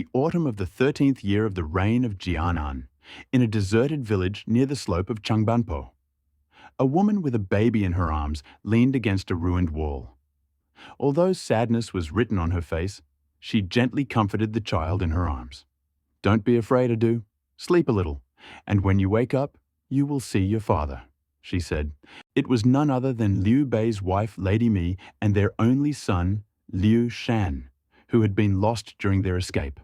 the autumn of the 13th year of the reign of Jianan, in a deserted village near the slope of Changbanpo. A woman with a baby in her arms leaned against a ruined wall. Although sadness was written on her face, she gently comforted the child in her arms. "Don't be afraid, Adu. Sleep a little, and when you wake up, you will see your father," she said. It was none other than Liu Bei's wife, Lady Mi, and their only son, Liu Shan, who had been lost during their escape.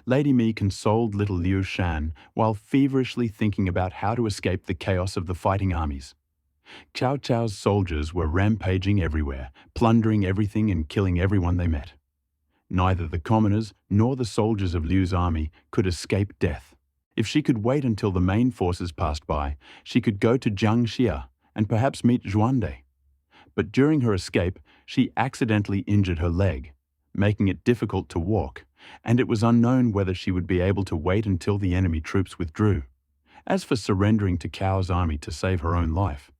Lady Mi consoled little Liu Shan while feverishly thinking about how to escape the chaos of the fighting armies. Cao Cao's soldiers were rampaging everywhere, plundering everything and killing everyone they met. Neither the commoners nor the soldiers of Liu's army could escape death. If she could wait until the main forces passed by, she could go to Jiangxia and perhaps meet Zhuande. But during her escape, she accidentally injured her leg, making it difficult to walk, and it was unknown whether she would be able to wait until the enemy troops withdrew. As for surrendering to Cao's army to save her own life,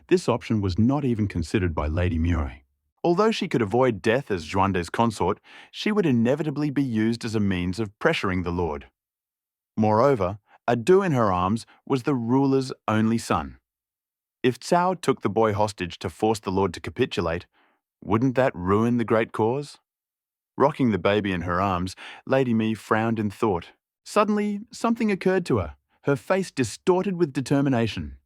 this option was not even considered by Lady Murray. Although she could avoid death as Zhuande's consort, she would inevitably be used as a means of pressuring the Lord. Moreover, Adu in her arms was the ruler's only son. If Cao took the boy hostage to force the Lord to capitulate, wouldn't that ruin the great cause? Rocking the baby in her arms, Lady Mi frowned in thought. Suddenly, something occurred to her face distorted with determination.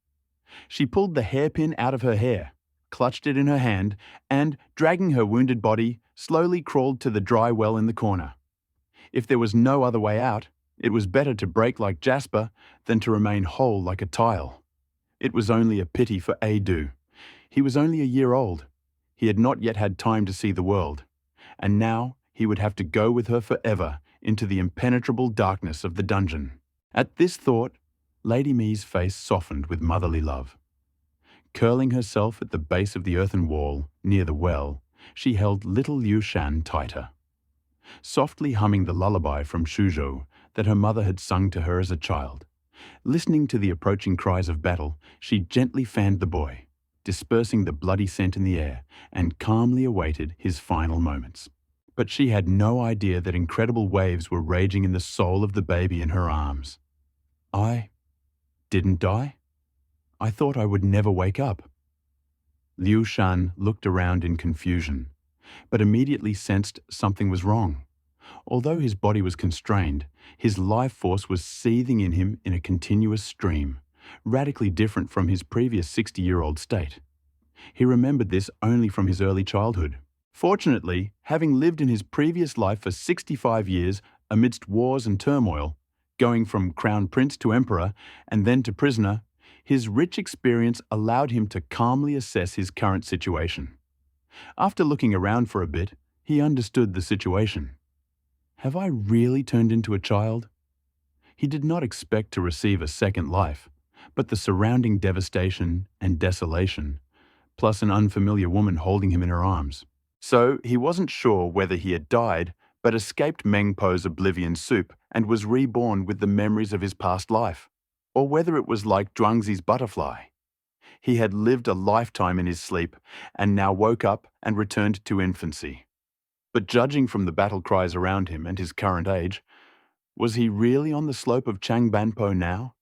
She pulled the hairpin out of her hair, clutched it in her hand, and, dragging her wounded body, slowly crawled to the dry well in the corner. If there was no other way out, it was better to break like jasper than to remain whole like a tile. It was only a pity for Adu. He was only a year old. He had not yet had time to see the world. And now he would have to go with her forever into the impenetrable darkness of the dungeon. At this thought, Lady Mi's face softened with motherly love. Curling herself at the base of the earthen wall, near the well, she held little Liu Shan tighter. Softly humming the lullaby from Shuzhou that her mother had sung to her as a child, listening to the approaching cries of battle, she gently fanned the boy, dispersing the bloody scent in the air, and calmly awaited his final moments. But she had no idea that incredible waves were raging in the soul of the baby in her arms. "I didn't die? I thought I would never wake up." Liu Shan looked around in confusion, but immediately sensed something was wrong. Although his body was constrained, his life force was seething in him in a continuous stream, radically different from his previous 60-year-old state. He remembered this only from his early childhood. Fortunately, having lived in his previous life for 65 years amidst wars and turmoil, going from crown prince to emperor and then to prisoner, his rich experience allowed him to calmly assess his current situation. After looking around for a bit, he understood the situation. Have I really turned into a child? He did not expect to receive a second life, but the surrounding devastation and desolation, plus an unfamiliar woman holding him in her arms. So he wasn't sure whether he had died, but escaped Mengpo's oblivion soup and was reborn with the memories of his past life, or whether it was like Zhuangzi's butterfly. He had lived a lifetime in his sleep and now woke up and returned to infancy. But judging from the battle cries around him and his current age, was he really on the slope of Changbanpo now?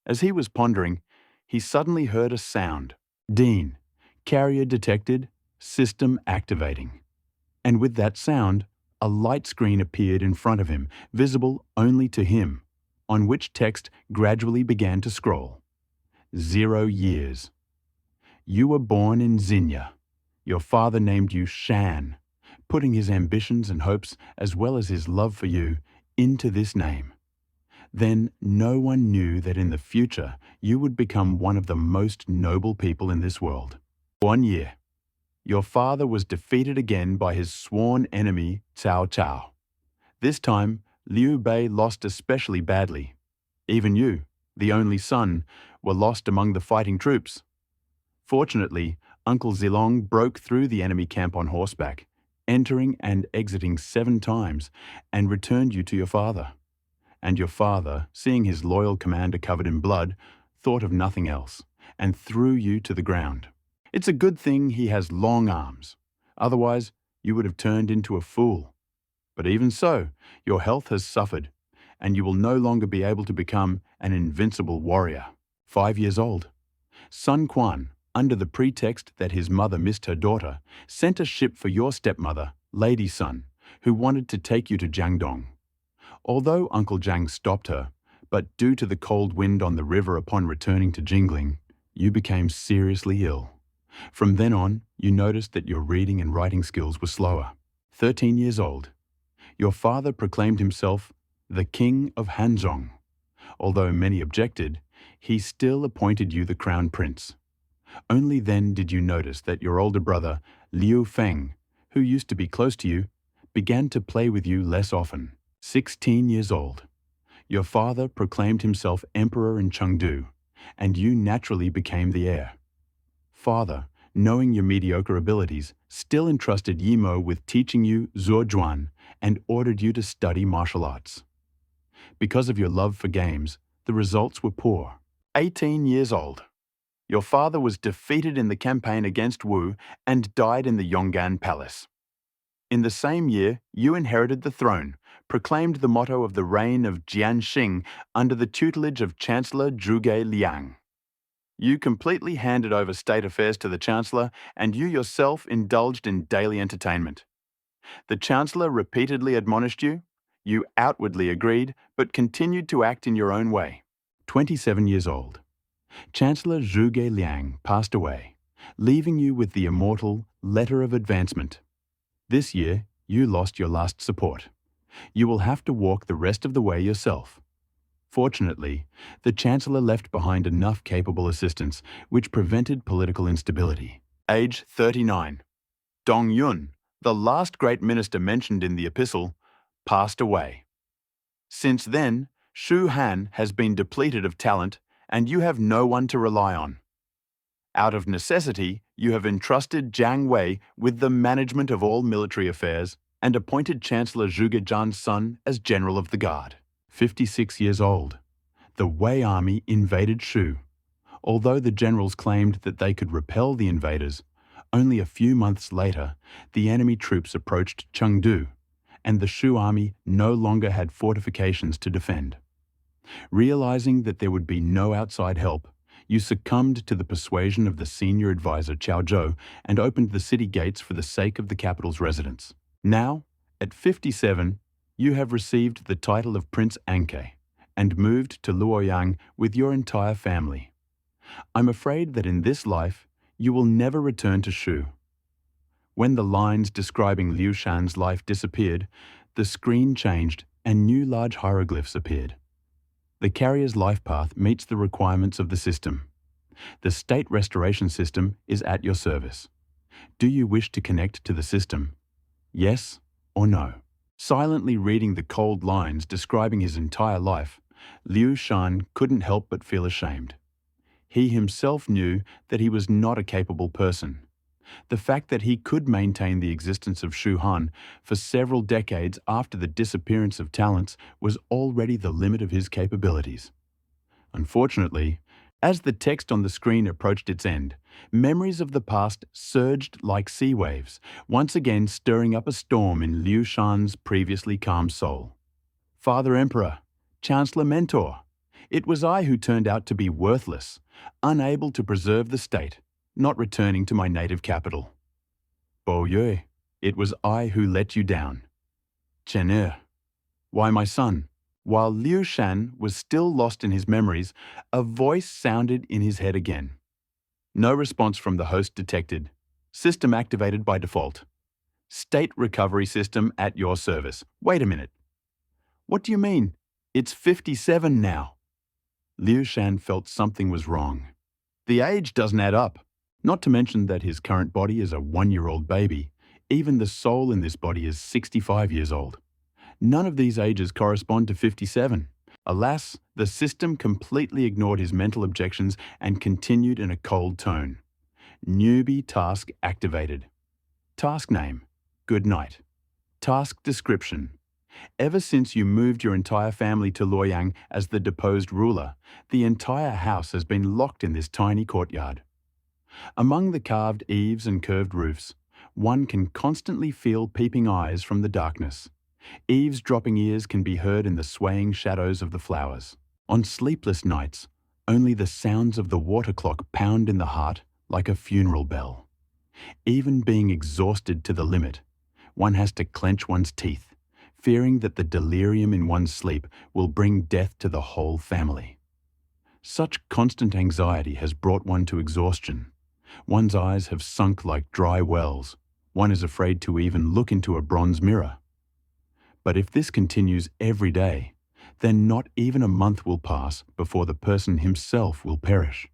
As he was pondering, he suddenly heard a sound. Dean, carrier detected, system activating. And with that sound, a light screen appeared in front of him, visible only to him, on which text gradually began to scroll. 0 years. You were born in Xinye. Your father named you Shan, putting his ambitions and hopes, as well as his love for you, into this name. Then no one knew that in the future you would become one of the most noble people in this world. 1 year. Your father was defeated again by his sworn enemy, Cao Cao. This time, Liu Bei lost especially badly. Even you, the only son, were lost among the fighting troops. Fortunately, Uncle Zilong broke through the enemy camp on horseback, entering and exiting 7 times, and returned you to your father. And your father, seeing his loyal commander covered in blood, thought of nothing else, and threw you to the ground. It's a good thing he has long arms. Otherwise, you would have turned into a fool. But even so, your health has suffered, and you will no longer be able to become an invincible warrior. 5 years old. Sun Quan, under the pretext that his mother missed her daughter, sent a ship for your stepmother, Lady Sun, who wanted to take you to Jiangdong. Although Uncle Jiang stopped her, but due to the cold wind on the river upon returning to Jingling, you became seriously ill. From then on, you noticed that your reading and writing skills were slower. 13 years old. Your father proclaimed himself the King of Hanzhong. Although many objected, he still appointed you the crown prince. Only then did you notice that your older brother, Liu Feng, who used to be close to you, began to play with you less often. 16 years old. Your father proclaimed himself emperor in Chengdu, and you naturally became the heir. Father, knowing your mediocre abilities, still entrusted Yimo with teaching you Zuojuan and ordered you to study martial arts. Because of your love for games, the results were poor. 18 years old. Your father was defeated in the campaign against Wu and died in the Yong'an Palace. In the same year, you inherited the throne, proclaimed the motto of the reign of Jianxing under the tutelage of Chancellor Zhuge Liang. You completely handed over state affairs to the Chancellor, and you yourself indulged in daily entertainment. The Chancellor repeatedly admonished you. You outwardly agreed, but continued to act in your own way. 27 years old. Chancellor Zhuge Liang passed away, leaving you with the immortal Letter of Advancement. This year, you lost your last support. You will have to walk the rest of the way yourself. Fortunately, the Chancellor left behind enough capable assistants which prevented political instability. Age 39. Dong Yun, the last great minister mentioned in the epistle, passed away. Since then, Shu Han has been depleted of talent, and you have no one to rely on. Out of necessity, you have entrusted Jiang Wei with the management of all military affairs and appointed Chancellor Zhuge Zhan's son as General of the Guard. 56 years old. The Wei army invaded Shu. Although the generals claimed that they could repel the invaders, only a few months later, the enemy troops approached Chengdu, and the Shu army no longer had fortifications to defend. Realizing that there would be no outside help, you succumbed to the persuasion of the senior advisor Cao Cao and opened the city gates for the sake of the capital's residents. Now, at 57, you have received the title of Prince Anke and moved to Luoyang with your entire family. I'm afraid that in this life, you will never return to Shu. When the lines describing Liu Shan's life disappeared, the screen changed and new large hieroglyphs appeared. The carrier's life path meets the requirements of the system. The state restoration system is at your service. Do you wish to connect to the system? Yes or no? Silently reading the cold lines describing his entire life, Liu Shan couldn't help but feel ashamed. He himself knew that he was not a capable person. The fact that he could maintain the existence of Shu Han for several decades after the disappearance of talents was already the limit of his capabilities. Unfortunately, as the text on the screen approached its end, memories of the past surged like sea waves, once again stirring up a storm in Liu Shan's previously calm soul. Father Emperor, Chancellor Mentor, it was I who turned out to be worthless, unable to preserve the state, not returning to my native capital. Bo Yue, it was I who let you down. Chen why my son? While Liu Shan was still lost in his memories, a voice sounded in his head again. No response from the host detected. System activated by default. State recovery system at your service. Wait a minute. What do you mean? It's 57 now. Liu Shan felt something was wrong. The age doesn't add up. Not to mention that his current body is a 1-year-old baby. Even the soul in this body is 65 years old. None of these ages correspond to 57. Alas, the system completely ignored his mental objections and continued in a cold tone. Newbie task activated. Task name, good night. Task description. Ever since you moved your entire family to Luoyang as the deposed ruler, the entire house has been locked in this tiny courtyard. Among the carved eaves and curved roofs, one can constantly feel peeping eyes from the darkness. Eavesdropping ears can be heard in the swaying shadows of the flowers. On sleepless nights, only the sounds of the water clock pound in the heart like a funeral bell. Even being exhausted to the limit, one has to clench one's teeth, fearing that the delirium in one's sleep will bring death to the whole family. Such constant anxiety has brought one to exhaustion. One's eyes have sunk like dry wells. One is afraid to even look into a bronze mirror. But if this continues every day, then not even a month will pass before the person himself will perish.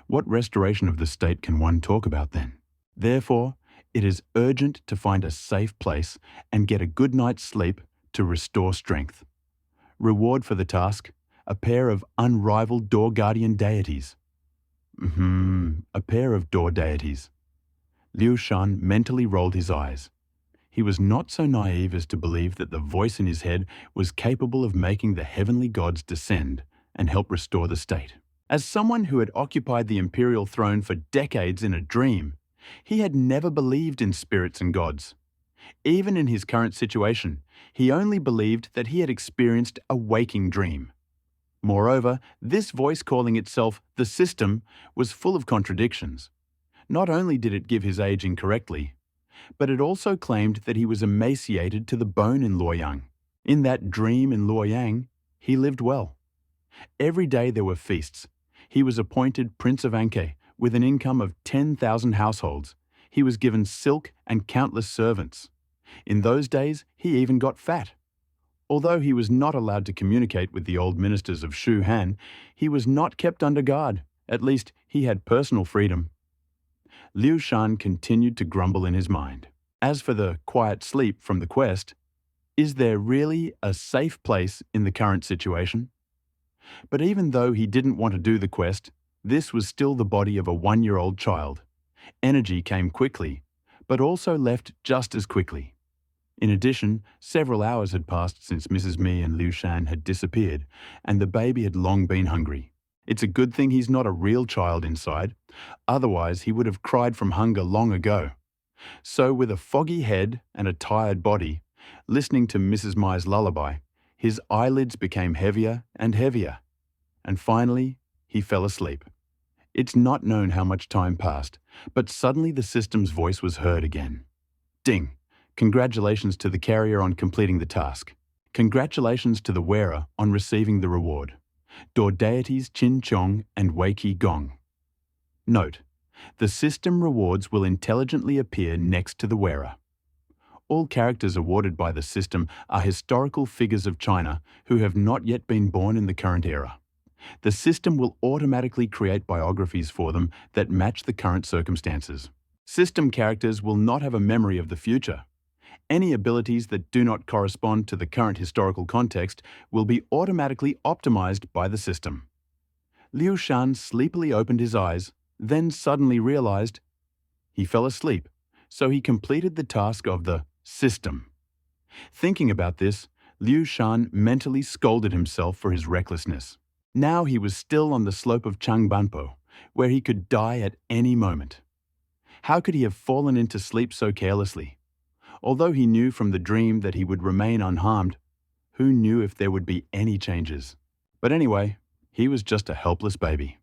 What restoration of the state can one talk about then? Therefore, it is urgent to find a safe place and get a good night's sleep to restore strength. Reward for the task, a pair of unrivaled door guardian deities. A pair of door deities. Liu Shan mentally rolled his eyes. He was not so naive as to believe that the voice in his head was capable of making the heavenly gods descend and help restore the state. As someone who had occupied the imperial throne for decades in a dream, he had never believed in spirits and gods. Even in his current situation, he only believed that he had experienced a waking dream. Moreover, this voice calling itself the system was full of contradictions. Not only did it give his age incorrectly, but it also claimed that he was emaciated to the bone in Luoyang. In that dream in Luoyang, he lived well. Every day there were feasts. He was appointed Prince of Anke with an income of 10,000 households. He was given silk and countless servants. In those days, he even got fat. Although he was not allowed to communicate with the old ministers of Shu Han, he was not kept under guard. At least, he had personal freedom. Liu Shan continued to grumble in his mind. As for the quiet sleep from the quest, is there really a safe place in the current situation? But even though he didn't want to do the quest, this was still the body of a 1-year-old child. Energy came quickly, but also left just as quickly. In addition, several hours had passed since Mrs. Mi and Liu Shan had disappeared, and the baby had long been hungry. It's a good thing he's not a real child inside, otherwise he would have cried from hunger long ago. So with a foggy head and a tired body, listening to Mrs. Mi's lullaby, his eyelids became heavier and heavier, and finally he fell asleep. It's not known how much time passed, but suddenly the system's voice was heard again. Ding! Congratulations to the carrier on completing the task. Congratulations to the wearer on receiving the reward. Door deities Qin Chong and Wei Qi Gong. Note: the system rewards will intelligently appear next to the wearer. All characters awarded by the system are historical figures of China who have not yet been born in the current era. The system will automatically create biographies for them that match the current circumstances. System characters will not have a memory of the future. Any abilities that do not correspond to the current historical context will be automatically optimized by the system. Liu Shan sleepily opened his eyes, then suddenly realized he fell asleep, so he completed the task of the system. Thinking about this, Liu Shan mentally scolded himself for his recklessness. Now he was still on the slope of Changbanpo, where he could die at any moment. How could he have fallen into sleep so carelessly? Although he knew from the dream that he would remain unharmed, who knew if there would be any changes? But anyway, he was just a helpless baby.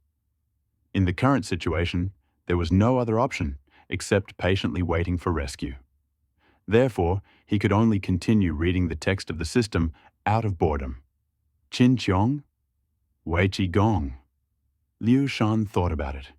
In the current situation, there was no other option except patiently waiting for rescue. Therefore, he could only continue reading the text of the system out of boredom. Qin Chong, Wei Qi Gong. Liu Shan thought about it.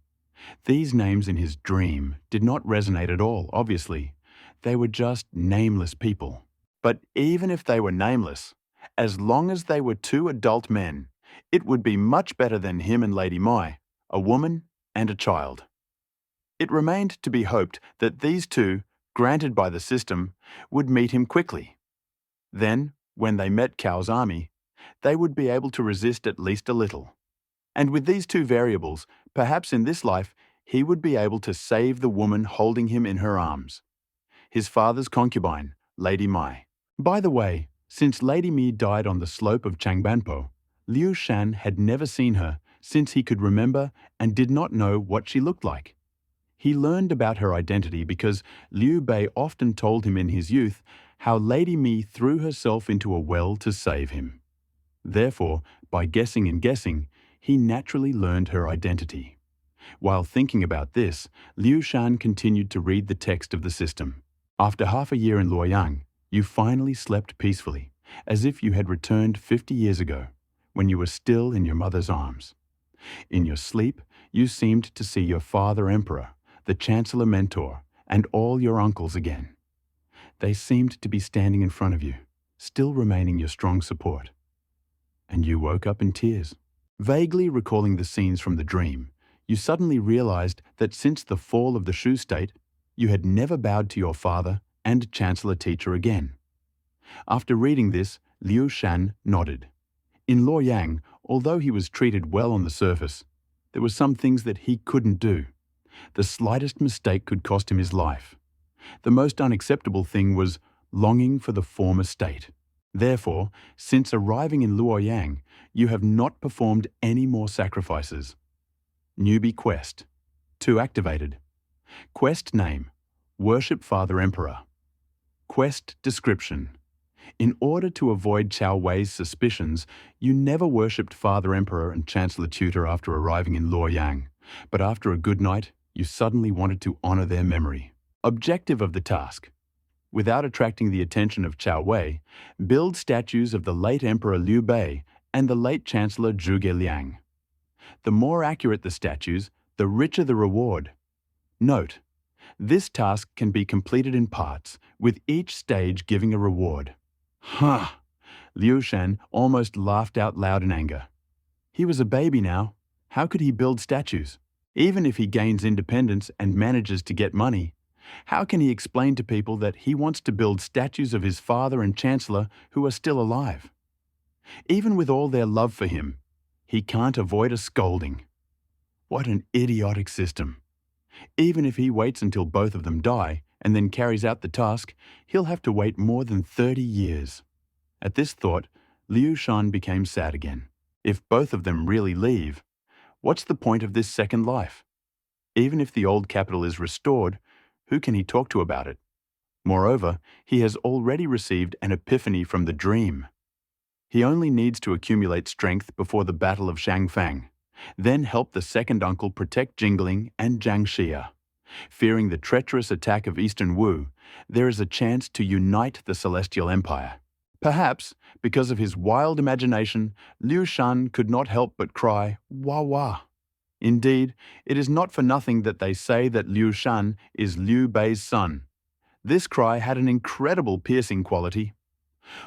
These names in his dream did not resonate at all, obviously. They were just nameless people. But even if they were nameless, as long as they were two adult men, it would be much better than him and Lady Mai, a woman and a child. It remained to be hoped that these two, granted by the system, would meet him quickly. Then, when they met Cao's army, they would be able to resist at least a little. And with these two variables, perhaps in this life, he would be able to save the woman holding him in her arms. His father's concubine, Lady Mai. By the way, since Lady Mi died on the slope of Changbanpo, Liu Shan had never seen her since he could remember and did not know what she looked like. He learned about her identity because Liu Bei often told him in his youth how Lady Mi threw herself into a well to save him. Therefore, by guessing and guessing, he naturally learned her identity. While thinking about this, Liu Shan continued to read the text of the system. After half a year in Luoyang, you finally slept peacefully, as if you had returned 50 years ago, when you were still in your mother's arms. In your sleep, you seemed to see your father emperor, the chancellor mentor, and all your uncles again. They seemed to be standing in front of you, still remaining your strong support. And you woke up in tears. Vaguely recalling the scenes from the dream, you suddenly realized that since the fall of the Shu state, you had never bowed to your father and chancellor teacher again. After reading this, Liu Shan nodded. In Luoyang, although he was treated well on the surface, there were some things that he couldn't do. The slightest mistake could cost him his life. The most unacceptable thing was longing for the former state. Therefore, since arriving in Luoyang, you have not performed any more sacrifices. Newbie quest. 2 activated. Quest name: Worship Father Emperor. Quest description: in order to avoid Cao Wei's suspicions, you never worshipped Father Emperor and Chancellor Tutor after arriving in Luoyang, but after a good night, you suddenly wanted to honor their memory. Objective of the task: without attracting the attention of Cao Wei, build statues of the late Emperor Liu Bei and the late Chancellor Zhuge Liang. The more accurate the statues, the richer the reward. Note: this task can be completed in parts, with each stage giving a reward. Ha! Liu Shan almost laughed out loud in anger. He was a baby now. How could he build statues? Even if he gains independence and manages to get money, how can he explain to people that he wants to build statues of his father and chancellor who are still alive? Even with all their love for him, he can't avoid a scolding. What an idiotic system. Even if he waits until both of them die and then carries out the task, he'll have to wait more than 30 years. At this thought, Liu Shan became sad again. If both of them really leave, what's the point of this second life? Even if the old capital is restored, who can he talk to about it? Moreover, he has already received an epiphany from the dream. He only needs to accumulate strength before the Battle of Shangfang, then help the second uncle protect Jingling and Jiangxia. Fearing the treacherous attack of Eastern Wu, there is a chance to unite the Celestial Empire. Perhaps, because of his wild imagination, Liu Shan could not help but cry, "Wah wah." Indeed, it is not for nothing that they say that Liu Shan is Liu Bei's son. This cry had an incredible piercing quality.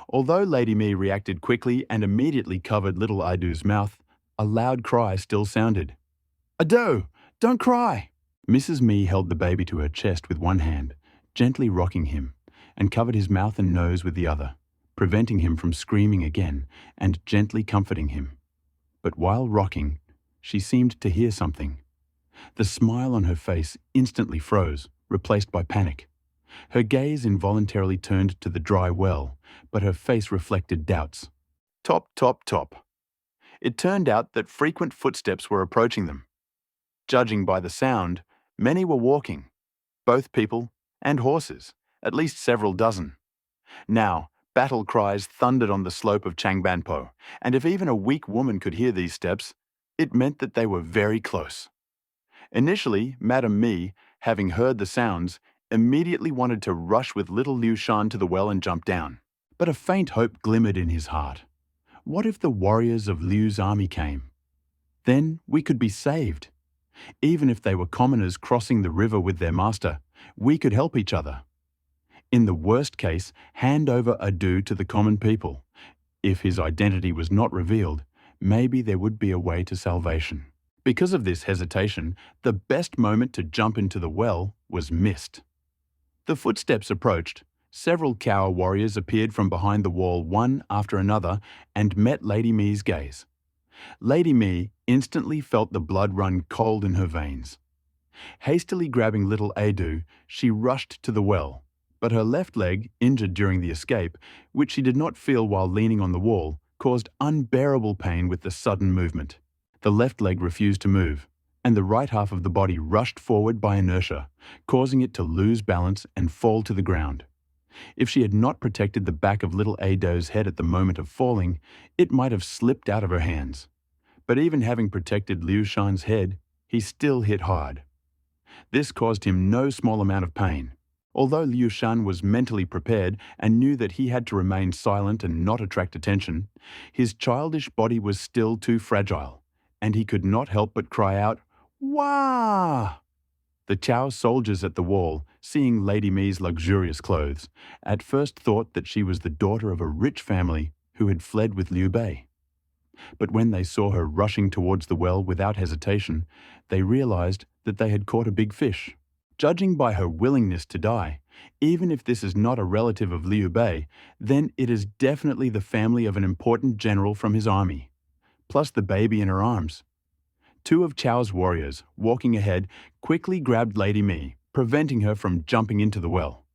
Although Lady Mi reacted quickly and immediately covered little Idu's mouth, a loud cry still sounded. "Ado, don't cry!" Mrs. Mi held the baby to her chest with one hand, gently rocking him, and covered his mouth and nose with the other, preventing him from screaming again and gently comforting him. But while rocking, she seemed to hear something. The smile on her face instantly froze, replaced by panic. Her gaze involuntarily turned to the dry well, but her face reflected doubts. Top, top, top. It turned out that frequent footsteps were approaching them. Judging by the sound, many were walking, both people and horses, at least several dozen. Now, battle cries thundered on the slope of Changbanpo, and if even a weak woman could hear these steps, it meant that they were very close. Initially, Madame Mi, having heard the sounds, immediately wanted to rush with little Liu Shan to the well and jump down. But a faint hope glimmered in his heart. What if the warriors of Liu's army came? Then we could be saved. Even if they were commoners crossing the river with their master, we could help each other. In the worst case, hand over Adu to the common people. If his identity was not revealed, maybe there would be a way to salvation. Because of this hesitation, the best moment to jump into the well was missed. The footsteps approached. Several Cao warriors appeared from behind the wall one after another and met Lady Mi's gaze. Lady Mi instantly felt the blood run cold in her veins. Hastily grabbing little Adu, she rushed to the well, but her left leg, injured during the escape, which she did not feel while leaning on the wall, caused unbearable pain with the sudden movement. The left leg refused to move, and the right half of the body rushed forward by inertia, causing it to lose balance and fall to the ground. If she had not protected the back of little Ado's head at the moment of falling, it might have slipped out of her hands. But even having protected Liu Shan's head, he still hit hard. This caused him no small amount of pain. Although Liu Shan was mentally prepared and knew that he had to remain silent and not attract attention, his childish body was still too fragile, and he could not help but cry out, "Wah!" The Cao soldiers at the wall, seeing Lady Mi's luxurious clothes, at first thought that she was the daughter of a rich family who had fled with Liu Bei. But when they saw her rushing towards the well without hesitation, they realized that they had caught a big fish. Judging by her willingness to die, even if this is not a relative of Liu Bei, then it is definitely the family of an important general from his army, plus the baby in her arms. Two of Cao's warriors, walking ahead, quickly grabbed Lady Mi, preventing her from jumping into the well.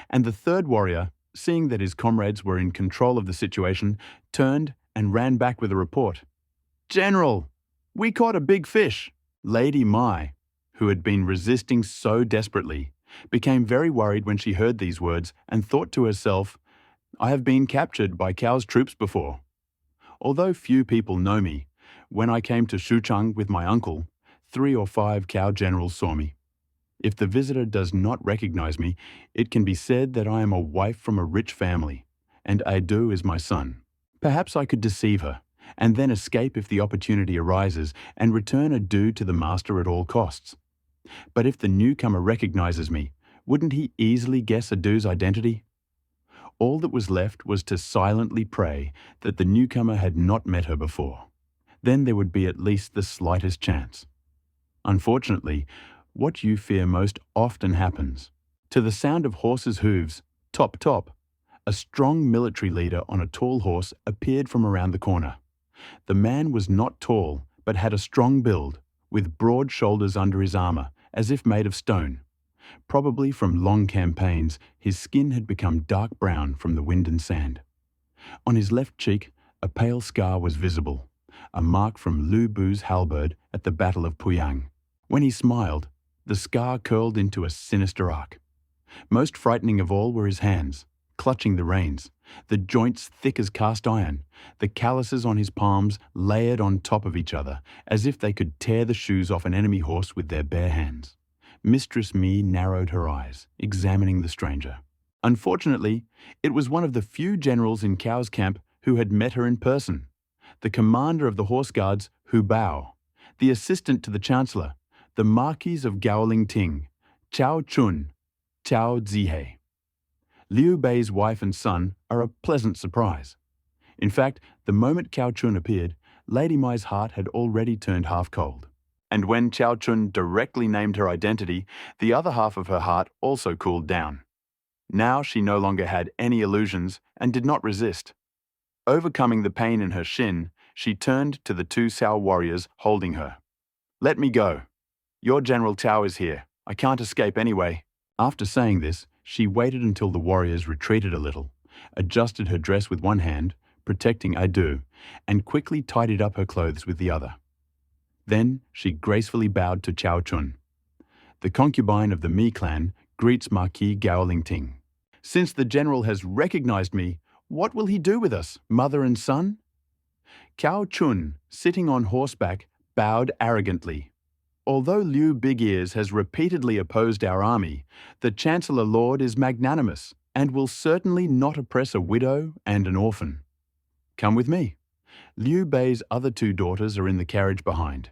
And the third warrior, seeing that his comrades were in control of the situation, turned and ran back with a report. "General, we caught a big fish." Lady Mi, who had been resisting so desperately, became very worried when she heard these words and thought to herself, "I have been captured by Cao's troops before. Although few people know me, when I came to Shuchang with my uncle, 3 or 5 Cao generals saw me. If the visitor does not recognize me, it can be said that I am a wife from a rich family, and Aidu is my son. Perhaps I could deceive her, and then escape if the opportunity arises and return Aidu to the master at all costs. But if the newcomer recognizes me, wouldn't he easily guess Aidu's identity?" All that was left was to silently pray that the newcomer had not met her before. Then there would be at least the slightest chance. Unfortunately, what you fear most often happens. To the sound of horses' hooves, top top, a strong military leader on a tall horse appeared from around the corner. The man was not tall, but had a strong build, with broad shoulders under his armor, as if made of stone. Probably from long campaigns, his skin had become dark brown from the wind and sand. On his left cheek, a pale scar was visible, a mark from Lu Bu's halberd at the Battle of Puyang. When he smiled, the scar curled into a sinister arc. Most frightening of all were his hands, clutching the reins, the joints thick as cast iron, the calluses on his palms layered on top of each other, as if they could tear the shoes off an enemy horse with their bare hands. Mistress Mi narrowed her eyes, examining the stranger. Unfortunately, it was one of the few generals in Cao's camp who had met her in person. The commander of the horse guards, Hu Bao, the assistant to the chancellor, the Marquis of Gaoling-Ting, Cao Chun, Cao Zihe. Liu Bei's wife and son are a pleasant surprise. In fact, the moment Cao Chun appeared, Lady Mi's heart had already turned half cold. And when Cao Chun directly named her identity, the other half of her heart also cooled down. Now she no longer had any illusions and did not resist. Overcoming the pain in her shin, she turned to the 2 Cao warriors holding her. "Let me go. Your General Cao is here. I can't escape anyway." After saying this, she waited until the warriors retreated a little, adjusted her dress with one hand, protecting Aidu, and quickly tidied up her clothes with the other. Then she gracefully bowed to Cao Chun. "The concubine of the Mi clan greets Marquis Gaoling-Ting. Since the general has recognized me, what will he do with us, mother and son?" Cao Chun, sitting on horseback, bowed arrogantly. "Although Liu Big Ears has repeatedly opposed our army, the Chancellor Lord is magnanimous and will certainly not oppress a widow and an orphan. Come with me. Liu Bei's other 2 daughters are in the carriage behind.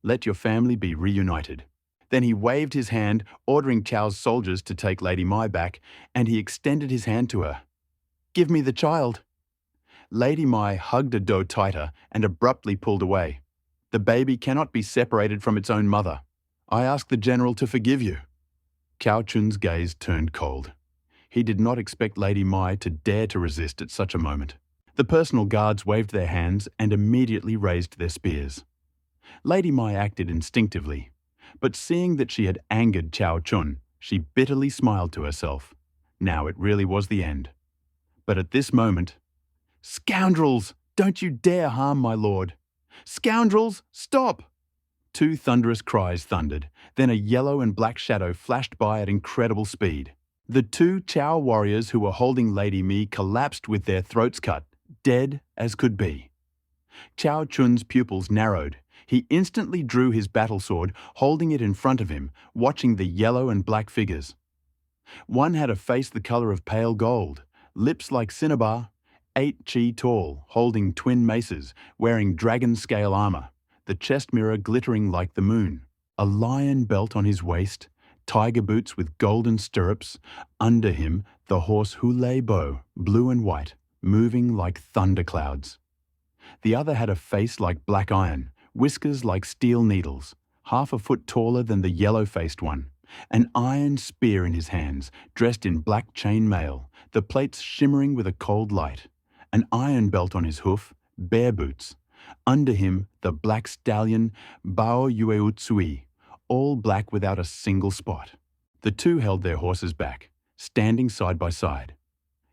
Let your family be reunited." Then he waved his hand, ordering Cao's soldiers to take Lady Mi back, and he extended his hand to her. "Give me the child." Lady Mi hugged Ado tighter and abruptly pulled away. "The baby cannot be separated from its own mother. I ask the general to forgive you." Cao Chun's gaze turned cold. He did not expect Lady Mi to dare to resist at such a moment. The personal guards waved their hands and immediately raised their spears. Lady Mi acted instinctively, but seeing that she had angered Cao Chun, she bitterly smiled to herself. Now it really was the end. But at this moment, "Scoundrels! Don't you dare harm my lord! Scoundrels, stop!" 2 thunderous cries thundered, then a yellow and black shadow flashed by at incredible speed. The two Cao warriors who were holding Lady Mi collapsed with their throats cut, dead as could be. Cao Chun's pupils narrowed. He instantly drew his battle sword, holding it in front of him, watching the yellow and black figures. One had a face the color of pale gold, lips like cinnabar, 8 chi tall, holding twin maces, wearing dragon-scale armor, the chest mirror glittering like the moon. A lion belt on his waist, tiger boots with golden stirrups, under him the horse Liu Bei, blue and white, moving like thunderclouds. The other had a face like black iron, whiskers like steel needles, half a foot taller than the yellow-faced one, an iron spear in his hands, dressed in black chainmail, the plates shimmering with a cold light, an iron belt on his hoof, bare boots. Under him, the black stallion Bao Yue Tsui, all black without a single spot. The two held their horses back, standing side by side.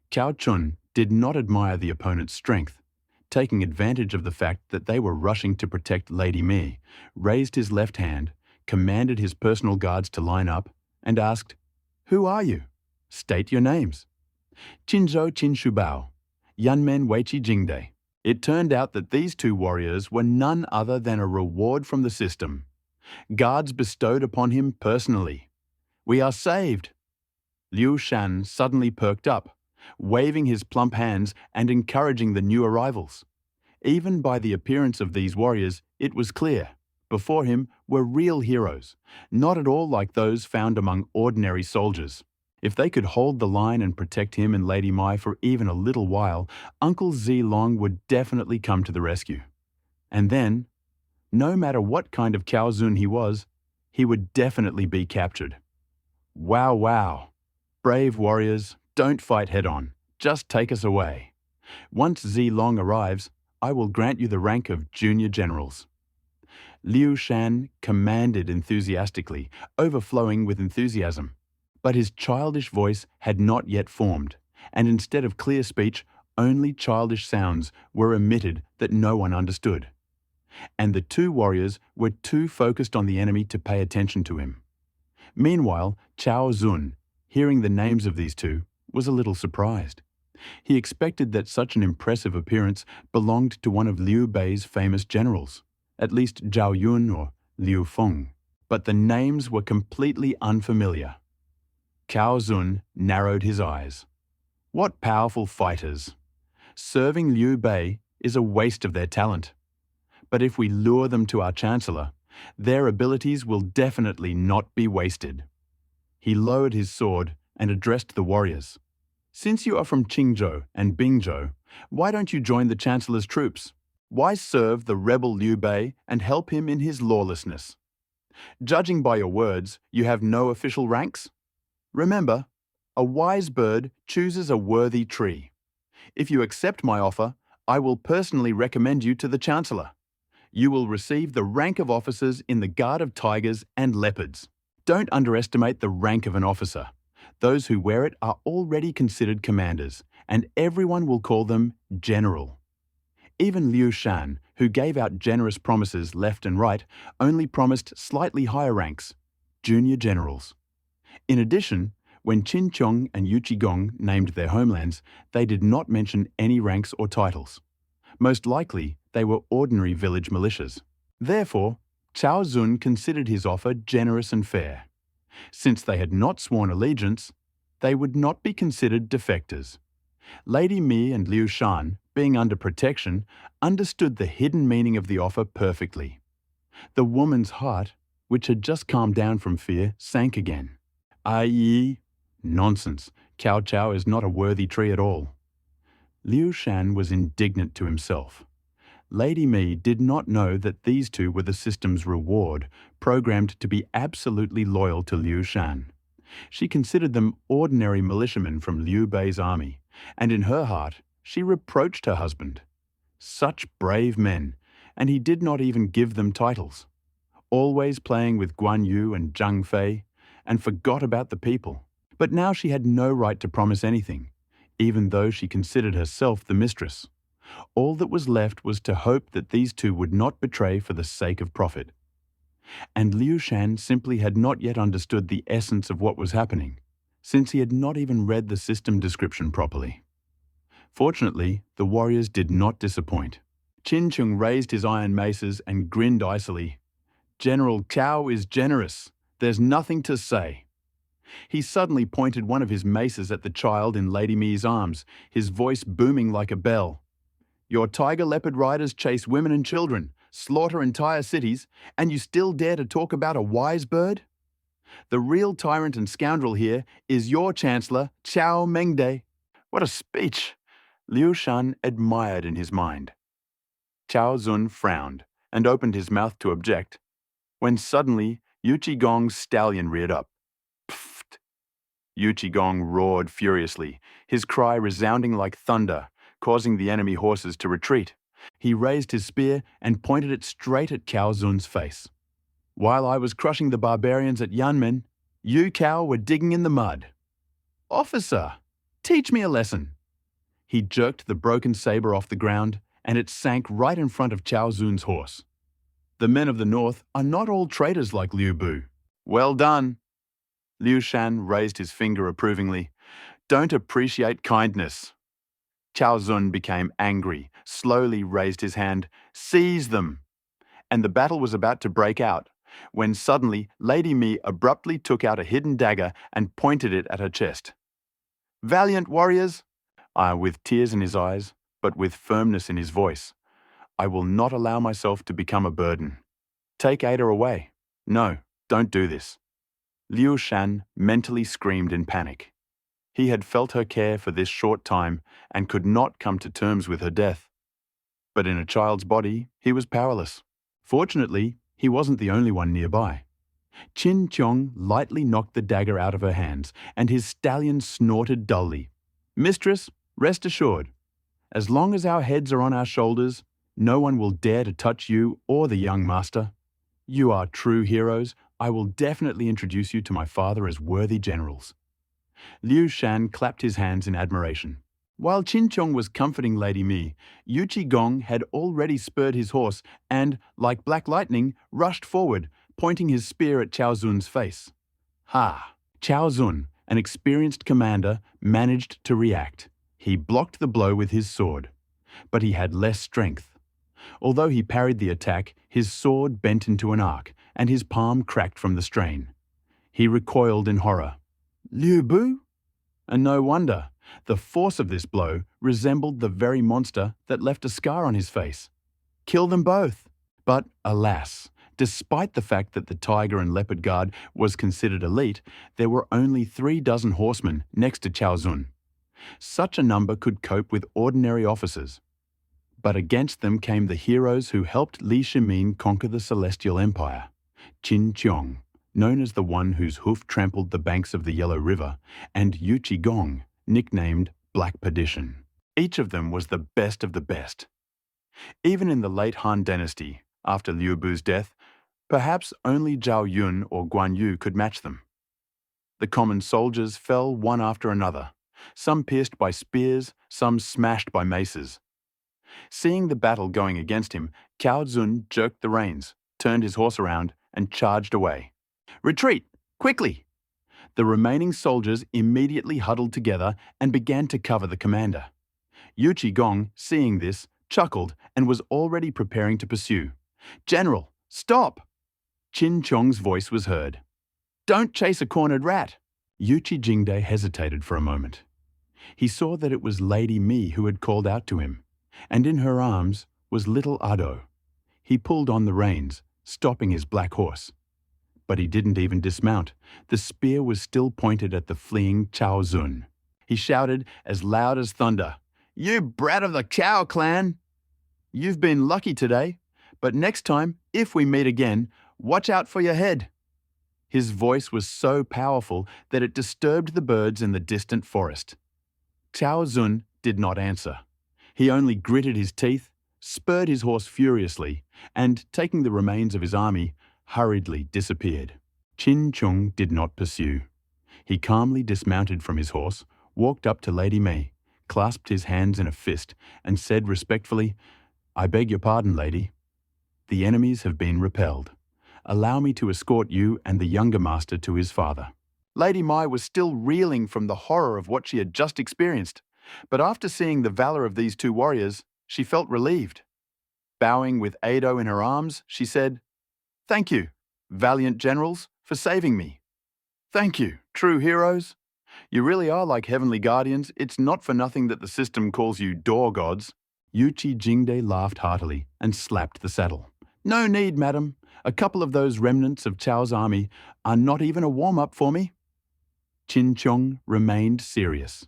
Cao Chun did not admire the opponent's strength. Taking advantage of the fact that they were rushing to protect Lady Mi, raised his left hand, commanded his personal guards to line up, and asked, "Who are you? State your names." "Qinzhou Qinshubao, Yanmen Weiqi Jingde." It turned out that these two warriors were none other than a reward from the system. Guards bestowed upon him personally. "We are saved." Liu Shan suddenly perked up, waving his plump hands and encouraging the new arrivals. Even by the appearance of these warriors, it was clear. Before him were real heroes, not at all like those found among ordinary soldiers. If they could hold the line and protect him and Lady Mai for even a little while, Uncle Zilong would definitely come to the rescue. And then, no matter what kind of Cao Zun he was, he would definitely be captured. Wow, wow. Brave warriors, don't fight head-on. Just take us away. Once Zilong arrives, I will grant you the rank of junior generals. Liu Shan commanded enthusiastically, overflowing with enthusiasm. But his childish voice had not yet formed, and instead of clear speech, only childish sounds were emitted that no one understood. And the two warriors were too focused on the enemy to pay attention to him. Meanwhile, Cao Zun, hearing the names of these two, was a little surprised. He expected that such an impressive appearance belonged to one of Liu Bei's famous generals, at least Zhao Yun or Liu Feng. But the names were completely unfamiliar. Cao Zun narrowed his eyes. What powerful fighters! Serving Liu Bei is a waste of their talent. But if we lure them to our chancellor, their abilities will definitely not be wasted. He lowered his sword and addressed the warriors. Since you are from Qingzhou and Bingzhou, why don't you join the chancellor's troops? Why serve the rebel Liu Bei and help him in his lawlessness? Judging by your words, you have no official ranks? Remember, a wise bird chooses a worthy tree. If you accept my offer, I will personally recommend you to the Chancellor. You will receive the rank of officers in the Guard of Tigers and Leopards. Don't underestimate the rank of an officer. Those who wear it are already considered commanders, and everyone will call them General. Even Liu Shan, who gave out generous promises left and right, only promised slightly higher ranks, Junior Generals. In addition, when Qin Chong and Yu Qigong named their homelands, they did not mention any ranks or titles. Most likely, they were ordinary village militias. Therefore, Cao Zun considered his offer generous and fair. Since they had not sworn allegiance, they would not be considered defectors. Lady Mi and Liu Shan, being under protection, understood the hidden meaning of the offer perfectly. The woman's heart, which had just calmed down from fear, sank again. I.e., nonsense. Cao Cao is not a worthy tree at all. Liu Shan was indignant to himself. Lady Mi did not know that these two were the system's reward, programmed to be absolutely loyal to Liu Shan. She considered them ordinary militiamen from Liu Bei's army, and in her heart, she reproached her husband. Such brave men, and he did not even give them titles. Always playing with Guan Yu and Zhang Fei, and forgot about the people. But now she had no right to promise anything, even though she considered herself the mistress. All that was left was to hope that these two would not betray for the sake of profit. And Liu Shan simply had not yet understood the essence of what was happening. since he had not even read the system description properly. Fortunately, the warriors did not disappoint. Qin Chung raised his iron maces and grinned icily. "General Cao is generous. There's nothing to say." He suddenly pointed one of his maces at the child in Lady Mi's arms, his voice booming like a bell. "Your tiger leopard riders chase women and children, slaughter entire cities, and you still dare to talk about a wise bird? The real tyrant and scoundrel here is your chancellor, Cao Mengde." What a speech! Liu Shan admired in his mind. Cao Zun frowned and opened his mouth to object, when suddenly Yu Qigong's stallion reared up. Pfft! Yu Qigong roared furiously, his cry resounding like thunder, causing the enemy horses to retreat. He raised his spear and pointed it straight at Cao Zun's face. "While I was crushing the barbarians at Yanmen, you, Cao, were digging in the mud. Officer, teach me a lesson." He jerked the broken saber off the ground, and it sank right in front of Cao Zun's horse. "The men of the north are not all traitors like Liu Bei." "Well done." Liu Shan raised his finger approvingly. "Don't appreciate kindness." Cao Zun became angry, slowly raised his hand. "Seize them!" And the battle was about to break out, when suddenly Lady Mi abruptly took out a hidden dagger and pointed it at her chest. "Valiant warriors," with tears in his eyes, but with firmness in his voice, "I will not allow myself to become a burden. Take Ada away. No, don't do this." Liu Shan mentally screamed in panic. He had felt her care for this short time and could not come to terms with her death. But in a child's body, he was powerless. Fortunately, he wasn't the only one nearby. Qin Chung lightly knocked the dagger out of her hands, and his stallion snorted dully. "Mistress, rest assured. As long as our heads are on our shoulders, no one will dare to touch you or the young master. You are true heroes. I will definitely introduce you to my father as worthy generals." Liu Shan clapped his hands in admiration. While Qin Chung was comforting Lady Mi, Yu Qigong had already spurred his horse and, like black lightning, rushed forward, pointing his spear at Cao Zun's face. Ha! Cao Zun, an experienced commander, managed to react. He blocked the blow with his sword, but he had less strength. Although he parried the attack, his sword bent into an arc, and his palm cracked from the strain. He recoiled in horror. "Liu Bei?" And no wonder. The force of this blow resembled the very monster that left a scar on his face. Kill them both! But alas, despite the fact that the Tiger and Leopard Guard was considered elite, there were only 36 horsemen next to Cao Zun. Such a number could cope with ordinary officers. But against them came the heroes who helped Li Shimin conquer the Celestial Empire. Qin Chung, known as the one whose hoof trampled the banks of the Yellow River, and Yu Qigong, nicknamed Black Perdition. Each of them was the best of the best. Even in the late Han Dynasty, after Liu Bei's death, perhaps only Zhao Yun or Guan Yu could match them. The common soldiers fell one after another, some pierced by spears, some smashed by maces. Seeing the battle going against him, Cao Zun jerked the reins, turned his horse around, and charged away. "Retreat! Quickly!" The remaining soldiers immediately huddled together and began to cover the commander. Yu Qigong, seeing this, chuckled and was already preparing to pursue. "General, stop!" Qin Chong's voice was heard. "Don't chase a cornered rat." Yu Qijingde hesitated for a moment. He saw that it was Lady Mi who had called out to him, and in her arms was little Ado. He pulled on the reins, stopping his black horse. But he didn't even dismount. The spear was still pointed at the fleeing Cao Zun. He shouted as loud as thunder, "You brat of the Cao clan! You've been lucky today, but next time, if we meet again, watch out for your head." His voice was so powerful that it disturbed the birds in the distant forest. Cao Zun did not answer. He only gritted his teeth, spurred his horse furiously, and, taking the remains of his army, hurriedly disappeared. Qin Chung did not pursue. He calmly dismounted from his horse, walked up to Lady Mi, clasped his hands in a fist, and said respectfully, "I beg your pardon, lady. The enemies have been repelled. Allow me to escort you and the younger master to his father." Lady Mai was still reeling from the horror of what she had just experienced, but after seeing the valor of these two warriors, she felt relieved. Bowing with Ado in her arms, she said, "Thank you, valiant generals, for saving me. Thank you, true heroes. You really are like heavenly guardians. It's not for nothing that the system calls you door gods." Yuchi Jingde laughed heartily and slapped the saddle. "No need, madam. A couple of those remnants of Chao's army are not even a warm-up for me." Qin Chong remained serious.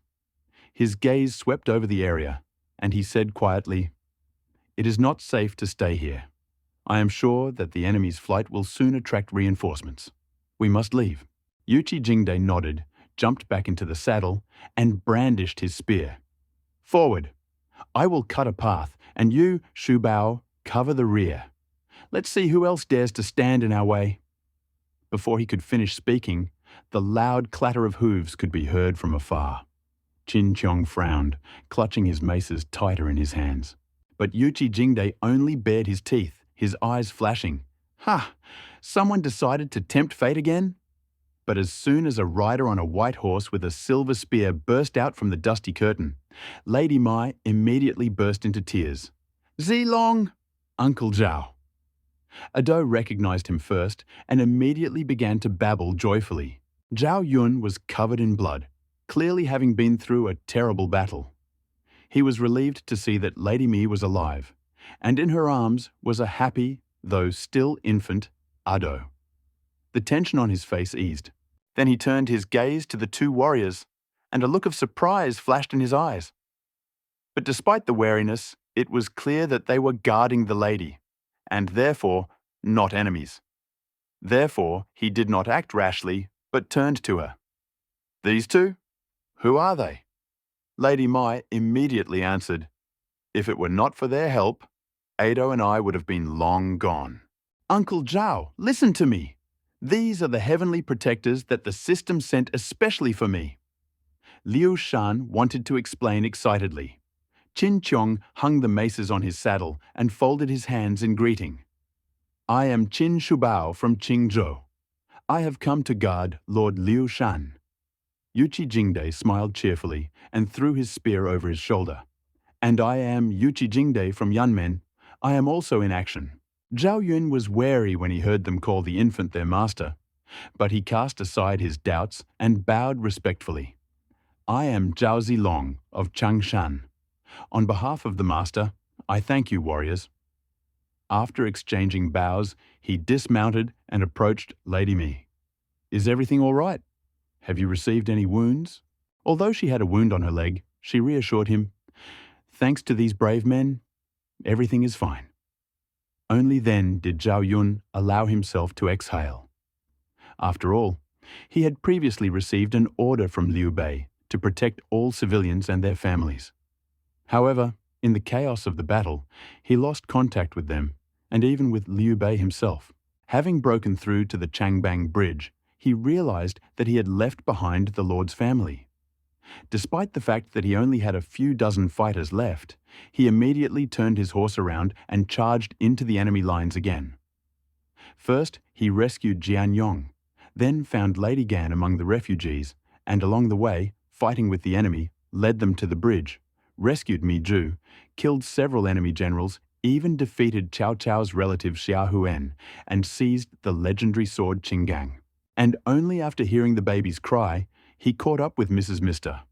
His gaze swept over the area, and he said quietly, "It is not safe to stay here. I am sure that the enemy's flight will soon attract reinforcements. We must leave." Yuchi Jingde nodded, jumped back into the saddle, and brandished his spear. "Forward! I will cut a path, and you, Shu Bao, cover the rear. Let's see who else dares to stand in our way." Before he could finish speaking, the loud clatter of hooves could be heard from afar. Qin Chong frowned, clutching his maces tighter in his hands. But Yuchi Jingde only bared his teeth, his eyes flashing. "Ha! Someone decided to tempt fate again?" But as soon as a rider on a white horse with a silver spear burst out from the dusty curtain, Lady Mai immediately burst into tears. "Zilong! Uncle Zhao!" Ado recognized him first and immediately began to babble joyfully. Zhao Yun was covered in blood, clearly having been through a terrible battle. He was relieved to see that Lady Mi was alive, and in her arms was a happy, though still infant, Ado. The tension on his face eased. Then he turned his gaze to the two warriors, and a look of surprise flashed in his eyes. But despite the wariness, it was clear that they were guarding the lady, and therefore not enemies. Therefore, he did not act rashly, but turned to her. "These two? Who are they?" Lady Mai immediately answered, "If it were not for their help, Ado and I would have been long gone." "Uncle Zhao, listen to me. These are the heavenly protectors that the system sent especially for me." Liu Shan wanted to explain excitedly. Qin Chong hung the maces on his saddle and folded his hands in greeting. "I am Qin Shubao from Qingzhou. I have come to guard Lord Liu Shan." Yuchi Jingde smiled cheerfully and threw his spear over his shoulder. "And I am Yuchi Jingde from Yanmen. I am also in action." Zhao Yun was wary when he heard them call the infant their master, but he cast aside his doubts and bowed respectfully. "I am Zhao Zilong of Changshan. On behalf of the master, I thank you, warriors." After exchanging bows, he dismounted and approached Lady Mi. "Is everything all right? Have you received any wounds?" Although she had a wound on her leg, she reassured him, "Thanks to these brave men, everything is fine." Only then did Zhao Yun allow himself to exhale. After all, he had previously received an order from Liu Bei to protect all civilians and their families. However, in the chaos of the battle, he lost contact with them, and even with Liu Bei himself. Having broken through to the Changbang Bridge, he realized that he had left behind the Lord's family. Despite the fact that he only had a few dozen fighters left, he immediately turned his horse around and charged into the enemy lines again. First, he rescued Jian Yong, then found Lady Gan among the refugees, and along the way, fighting with the enemy, led them to the bridge, rescued Mi Zhu, killed several enemy generals, even defeated Cao Cao's relative Xia Huan, and seized the legendary sword Qinggang. And only after hearing the baby's cry, he caught up with Mrs. Mister.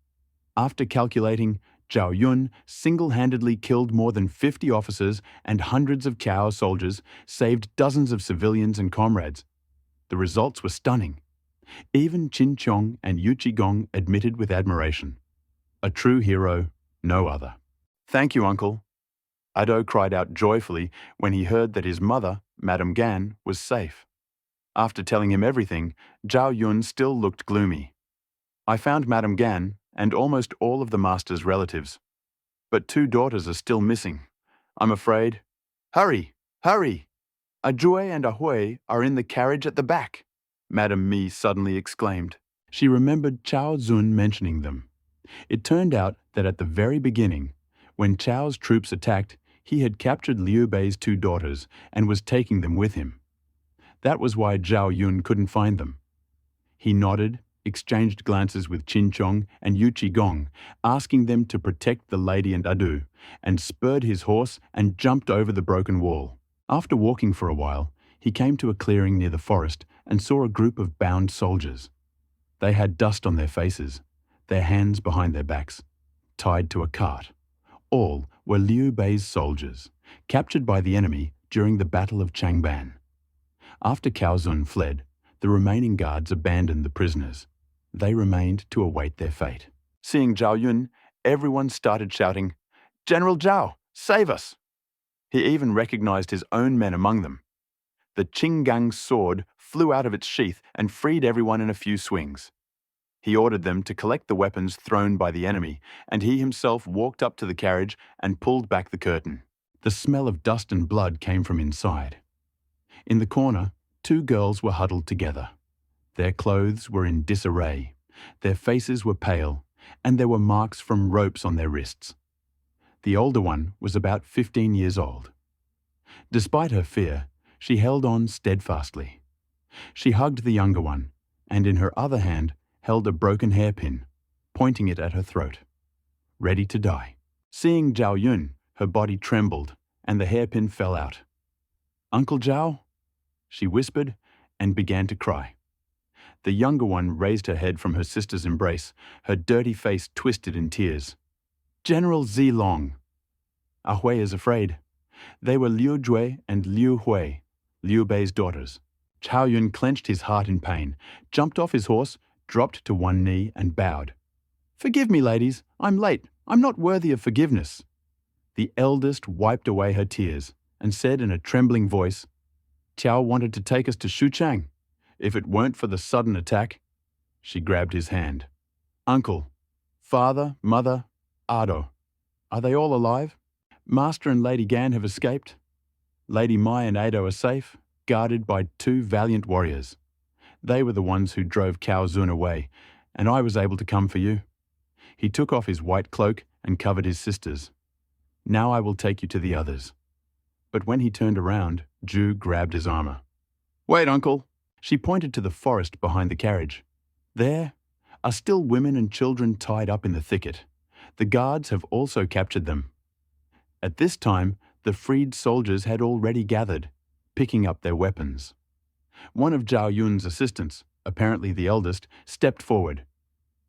After calculating, Zhao Yun single-handedly killed more than 50 officers and hundreds of Cao soldiers, saved dozens of civilians and comrades. The results were stunning. Even Qin Chong and Yu Qigong admitted with admiration. A true hero, no other. "Thank you, Uncle." Ado cried out joyfully when he heard that his mother, Madame Gan, was safe. After telling him everything, Zhao Yun still looked gloomy. "I found Madame Gan and almost all of the master's relatives. But 2 daughters are still missing. I'm afraid—" "Hurry! Hurry! A Jue and a Hui are in the carriage at the back," Madame Mi suddenly exclaimed. She remembered Cao Zun mentioning them. It turned out that at the very beginning, when Chao's troops attacked, he had captured Liu Bei's 2 daughters and was taking them with him. That was why Zhao Yun couldn't find them. He nodded exchanged glances with Qin Chong and Yu Qigong, asking them to protect the lady and Adu, and spurred his horse and jumped over the broken wall. After walking for a while, he came to a clearing near the forest and saw a group of bound soldiers. They had dust on their faces, their hands behind their backs, tied to a cart. All were Liu Bei's soldiers, captured by the enemy during the Battle of Changban. After Cao Zun fled, the remaining guards abandoned the prisoners. They remained to await their fate. Seeing Zhao Yun, everyone started shouting, "General Zhao, save us!" He even recognized his own men among them. The Qinggang sword flew out of its sheath and freed everyone in a few swings. He ordered them to collect the weapons thrown by the enemy, and he himself walked up to the carriage and pulled back the curtain. The smell of dust and blood came from inside. In the corner, two girls were huddled together. Their clothes were in disarray, their faces were pale, and there were marks from ropes on their wrists. The older one was about 15 years old. Despite her fear, she held on steadfastly. She hugged the younger one, and in her other hand held a broken hairpin, pointing it at her throat, ready to die. Seeing Zhao Yun, her body trembled, and the hairpin fell out. "Uncle Zhao?" she whispered, and began to cry. The younger one raised her head from her sister's embrace, her dirty face twisted in tears. "General Zilong." "Ah Hui is afraid." They were Liu Jue and Liu Hui, Liu Bei's daughters. Zhao Yun clenched his heart in pain, jumped off his horse, dropped to one knee and bowed. "Forgive me, ladies. I'm late. I'm not worthy of forgiveness." The eldest wiped away her tears and said in a trembling voice, "Qiao wanted to take us to Xuchang. If it weren't for the sudden attack..." She grabbed his hand. "Uncle, father, mother, Ado, are they all alive? Master and Lady Gan have escaped. Lady Mai and Ado are safe, guarded by two valiant warriors. They were the ones who drove Cao Zun away, and I was able to come for you." He took off his white cloak and covered his sisters. "Now I will take you to the others." But when he turned around, Zhu grabbed his armor. "Wait, uncle." She pointed to the forest behind the carriage. "There are still women and children tied up in the thicket. The guards have also captured them." At this time, the freed soldiers had already gathered, picking up their weapons. One of Zhao Yun's assistants, apparently the eldest, stepped forward.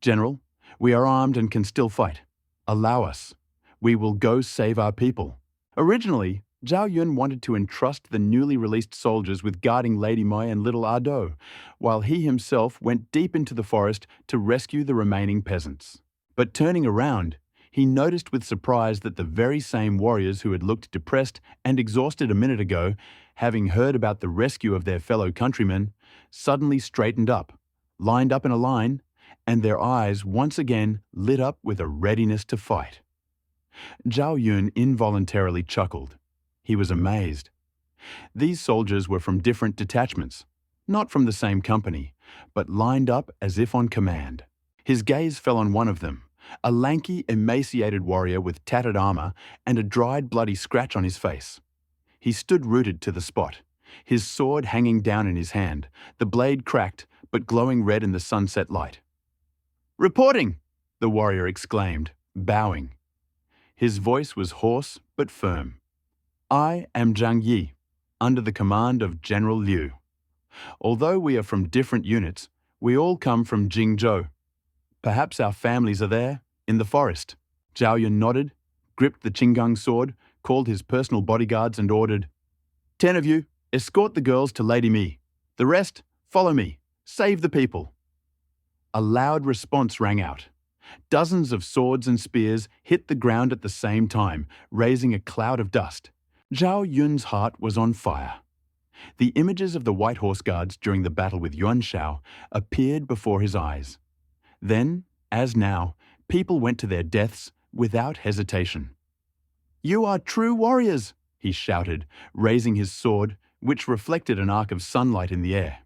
"General, we are armed and can still fight. Allow us. We will go save our people." Originally, Zhao Yun wanted to entrust the newly released soldiers with guarding Lady Mai and little Ado, while he himself went deep into the forest to rescue the remaining peasants. But turning around, he noticed with surprise that the very same warriors who had looked depressed and exhausted a minute ago, having heard about the rescue of their fellow countrymen, suddenly straightened up, lined up in a line, and their eyes once again lit up with a readiness to fight. Zhao Yun involuntarily chuckled. He was amazed. These soldiers were from different detachments, not from the same company, but lined up as if on command. His gaze fell on one of them, a lanky, emaciated warrior with tattered armor and a dried, bloody scratch on his face. He stood rooted to the spot, his sword hanging down in his hand, the blade cracked but glowing red in the sunset light. "Reporting!" the warrior exclaimed, bowing. His voice was hoarse but firm. "I am Zhang Yi, under the command of General Liu. Although we are from different units, we all come from Jingzhou. Perhaps our families are there, in the forest." Zhao Yun nodded, gripped the Qinggang sword, called his personal bodyguards and ordered, "10 of you, escort the girls to Lady Mi. The rest, follow me. Save the people." A loud response rang out. Dozens of swords and spears hit the ground at the same time, raising a cloud of dust. Zhao Yun's heart was on fire. The images of the White Horse Guards during the battle with Yuan Shao appeared before his eyes. Then, as now, people went to their deaths without hesitation. "You are true warriors," he shouted, raising his sword, which reflected an arc of sunlight in the air.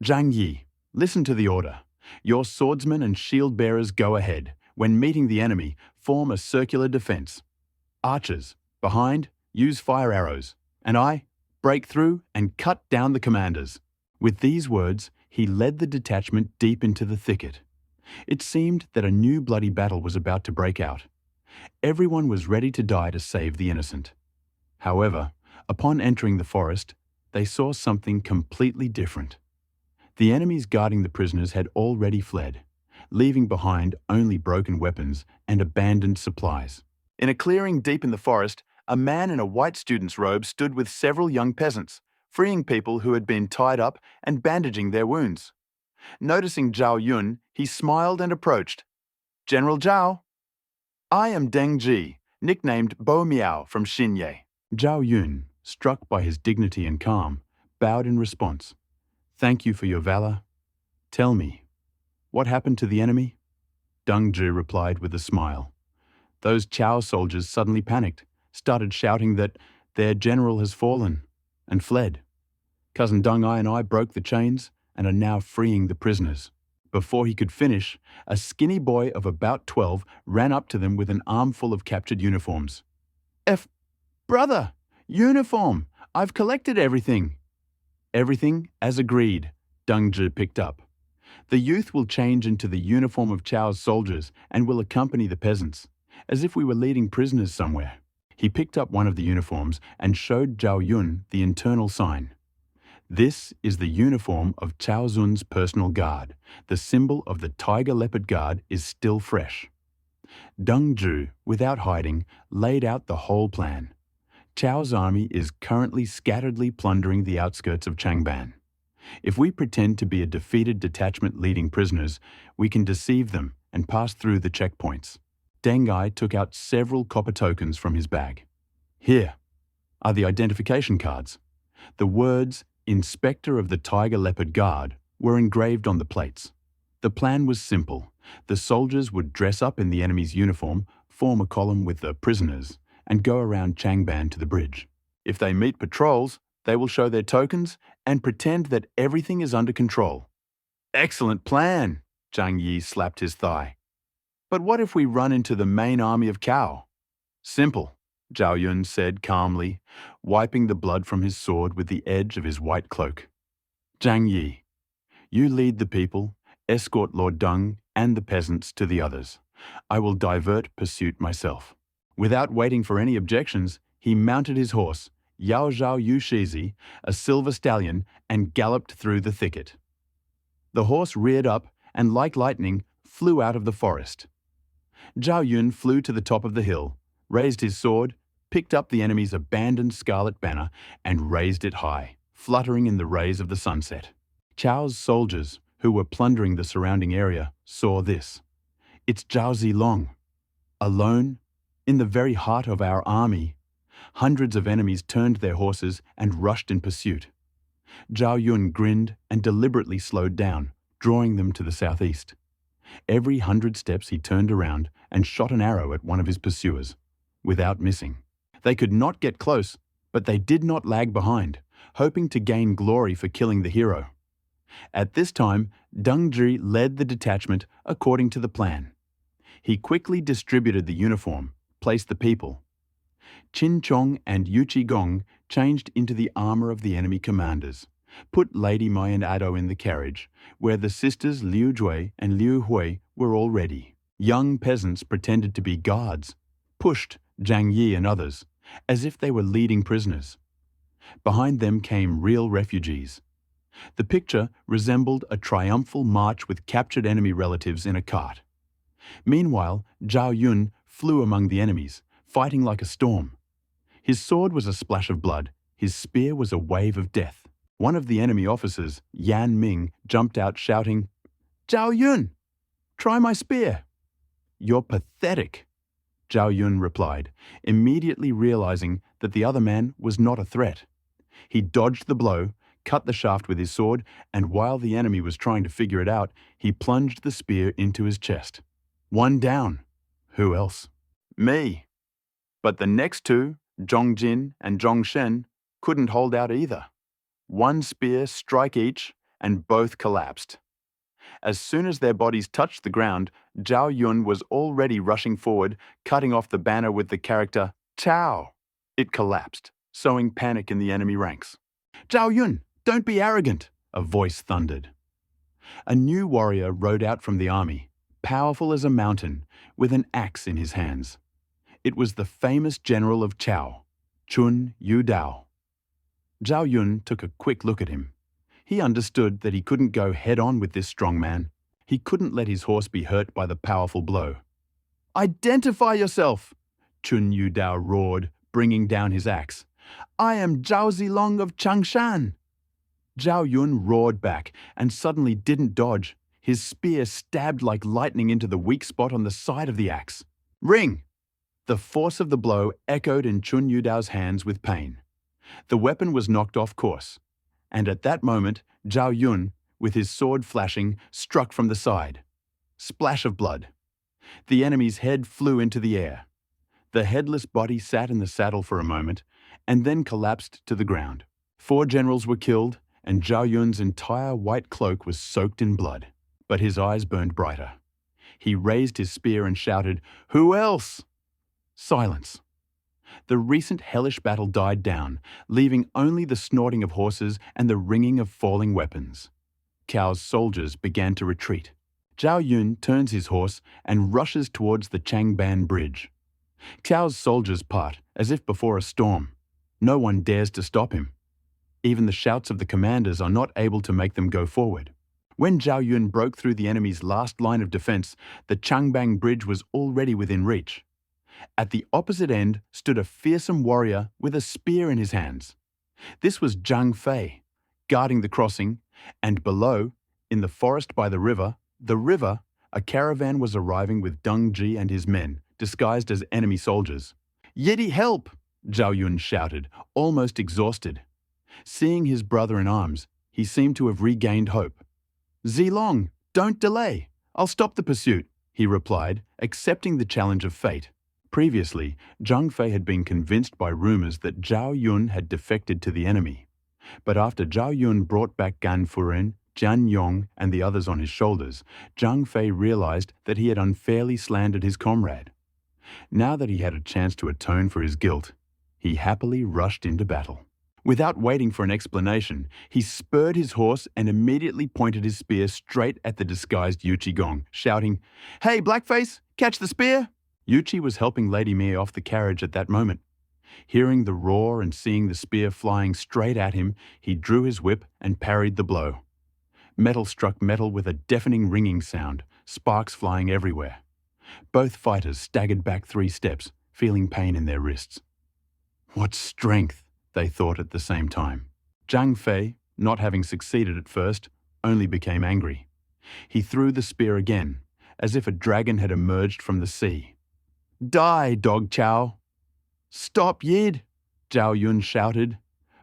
"Zhang Yi, listen to the order. Your swordsmen and shield bearers go ahead. When meeting the enemy, form a circular defense. Archers, behind, use fire arrows. And I, break through and cut down the commanders." With these words, He led the detachment deep into the thicket. It seemed that a new bloody battle was about to break out. Everyone was ready to die to save the innocent. However, upon entering the forest, they saw something completely different. The enemies guarding the prisoners had already fled, leaving behind only broken weapons and abandoned supplies. In a clearing deep in the forest, a man in a white student's robe stood with several young peasants, freeing people who had been tied up and bandaging their wounds. Noticing Zhao Yun, he smiled and approached. "General Zhao, I am Deng Ji, nicknamed Bo Miao from Xinye." Zhao Yun, struck by his dignity and calm, bowed in response. "Thank you for your valor. Tell me, what happened to the enemy?" Deng Ji replied with a smile. "Those Cao soldiers suddenly panicked, started shouting that their general has fallen, and fled. Cousin Deng Ai and I broke the chains and are now freeing the prisoners." Before he could finish, a skinny boy of about 12 ran up to them with an armful of captured uniforms. Brother, uniform! I've collected everything." Everything as agreed, Deng Zhi picked up. "The youth will change into the uniform of Chao's soldiers and will accompany the peasants, as if we were leading prisoners somewhere." He picked up one of the uniforms and showed Zhao Yun the internal sign. "This is the uniform of Cao Zun's personal guard. The symbol of the tiger leopard guard is still fresh." Deng Zhi, without hiding, laid out the whole plan. Chao's army is currently scatteredly plundering the outskirts of Changban. If we pretend to be a defeated detachment leading prisoners, we can deceive them and pass through the checkpoints. Deng Ai took out several copper tokens from his bag. "Here are the identification cards." The words "Inspector of the Tiger Leopard Guard" were engraved on the plates. The plan was simple. The soldiers would dress up in the enemy's uniform, form a column with the prisoners, and go around Changban to the bridge. If they meet patrols, they will show their tokens and pretend that everything is under control. "Excellent plan!" Zhang Yi slapped his thigh. "But what if we run into the main army of Cao?" "Simple," Zhao Yun said calmly, wiping the blood from his sword with the edge of his white cloak. "Zhang Yi, you lead the people, escort Lord Deng and the peasants to the others. I will divert pursuit myself." Without waiting for any objections, he mounted his horse, Yao Zhao Yu Shizi, a silver stallion, and galloped through the thicket. The horse reared up and, like lightning, flew out of the forest. Zhao Yun flew to the top of the hill, raised his sword, picked up the enemy's abandoned scarlet banner, and raised it high, fluttering in the rays of the sunset. Chao's soldiers, who were plundering the surrounding area, saw this. "It's Zhao Zilong. Alone, in the very heart of our army." Hundreds of enemies turned their horses and rushed in pursuit. Zhao Yun grinned and deliberately slowed down, drawing them to the southeast. Every 100 steps he turned around and shot an arrow at one of his pursuers, without missing. They could not get close, but they did not lag behind, hoping to gain glory for killing the hero. At this time, Deng Zhi led the detachment according to the plan. He quickly distributed the uniform, placed the people. Qin Chong and Yu Qigong changed into the armor of the enemy commanders, put Lady Mai and Ado in the carriage, where the sisters Liu Jue and Liu Hui were already. Young peasants pretended to be guards, pushed Zhang Yi and others, as if they were leading prisoners. Behind them came real refugees. The picture resembled a triumphal march with captured enemy relatives in a cart. Meanwhile, Zhao Yun flew among the enemies, fighting like a storm. His sword was a splash of blood, his spear was a wave of death. One of the enemy officers, Yan Ming, jumped out shouting, "Zhao Yun, try my spear." "You're pathetic," Zhao Yun replied, immediately realizing that the other man was not a threat. He dodged the blow, cut the shaft with his sword, and while the enemy was trying to figure it out, he plunged the spear into his chest. One down. Who else? Me. But the next two, Zhongjin and Zhongshen, couldn't hold out either. One spear strike each, and both collapsed. As soon as their bodies touched the ground, Zhao Yun was already rushing forward, cutting off the banner with the character Cao. It collapsed, sowing panic in the enemy ranks. "Zhao Yun, don't be arrogant," a voice thundered. A new warrior rode out from the army, powerful as a mountain, with an axe in his hands. It was the famous general of Cao, Chun Yudao. Zhao Yun took a quick look at him. He understood that he couldn't go head-on with this strong man. He couldn't let his horse be hurt by the powerful blow. "Identify yourself!" Chun Yudao roared, bringing down his axe. "I am Zhao Zilong of Changshan." Zhao Yun roared back and suddenly didn't dodge. His spear stabbed like lightning into the weak spot on the side of the axe. "Ring!" The force of the blow echoed in Chun Yudao's hands with pain. The weapon was knocked off course, and at that moment, Zhao Yun, with his sword flashing, struck from the side. Splash of blood. The enemy's head flew into the air. The headless body sat in the saddle for a moment, and then collapsed to the ground. 4 generals were killed, and Zhao Yun's entire white cloak was soaked in blood, but his eyes burned brighter. He raised his spear and shouted, "Who else?" Silence. The recent hellish battle died down, leaving only the snorting of horses and the ringing of falling weapons. Cao's soldiers began to retreat. Zhao Yun turns his horse and rushes towards the Changban Bridge. Cao's soldiers part, as if before a storm. No one dares to stop him. Even the shouts of the commanders are not able to make them go forward. When Zhao Yun broke through the enemy's last line of defense, the Changbang Bridge was already within reach. At the opposite end stood a fearsome warrior with a spear in his hands. This was Zhang Fei, guarding the crossing, and below, in the forest by the river, a caravan was arriving with Deng Ji and his men, disguised as enemy soldiers. "Yeti, help!" Zhao Yun shouted, almost exhausted. Seeing his brother in arms, he seemed to have regained hope. "Zilong, don't delay. I'll stop the pursuit," he replied, accepting the challenge of fate. Previously, Zhang Fei had been convinced by rumors that Zhao Yun had defected to the enemy. But after Zhao Yun brought back Gan Furin, Jian Yong, and the others on his shoulders, Zhang Fei realized that he had unfairly slandered his comrade. Now that he had a chance to atone for his guilt, he happily rushed into battle. Without waiting for an explanation, he spurred his horse and immediately pointed his spear straight at the disguised Yu Qigong, shouting, "Hey, Blackface, catch the spear!" Yu Qi was helping Lady Mia off the carriage at that moment. Hearing the roar and seeing the spear flying straight at him, he drew his whip and parried the blow. Metal struck metal with a deafening ringing sound, sparks flying everywhere. Both fighters staggered back 3 steps, feeling pain in their wrists. "What strength!" they thought at the same time. Zhang Fei, not having succeeded at first, only became angry. He threw the spear again, as if a dragon had emerged from the sea. "Die, dog Cao!" "Stop, Yid!" Zhao Yun shouted,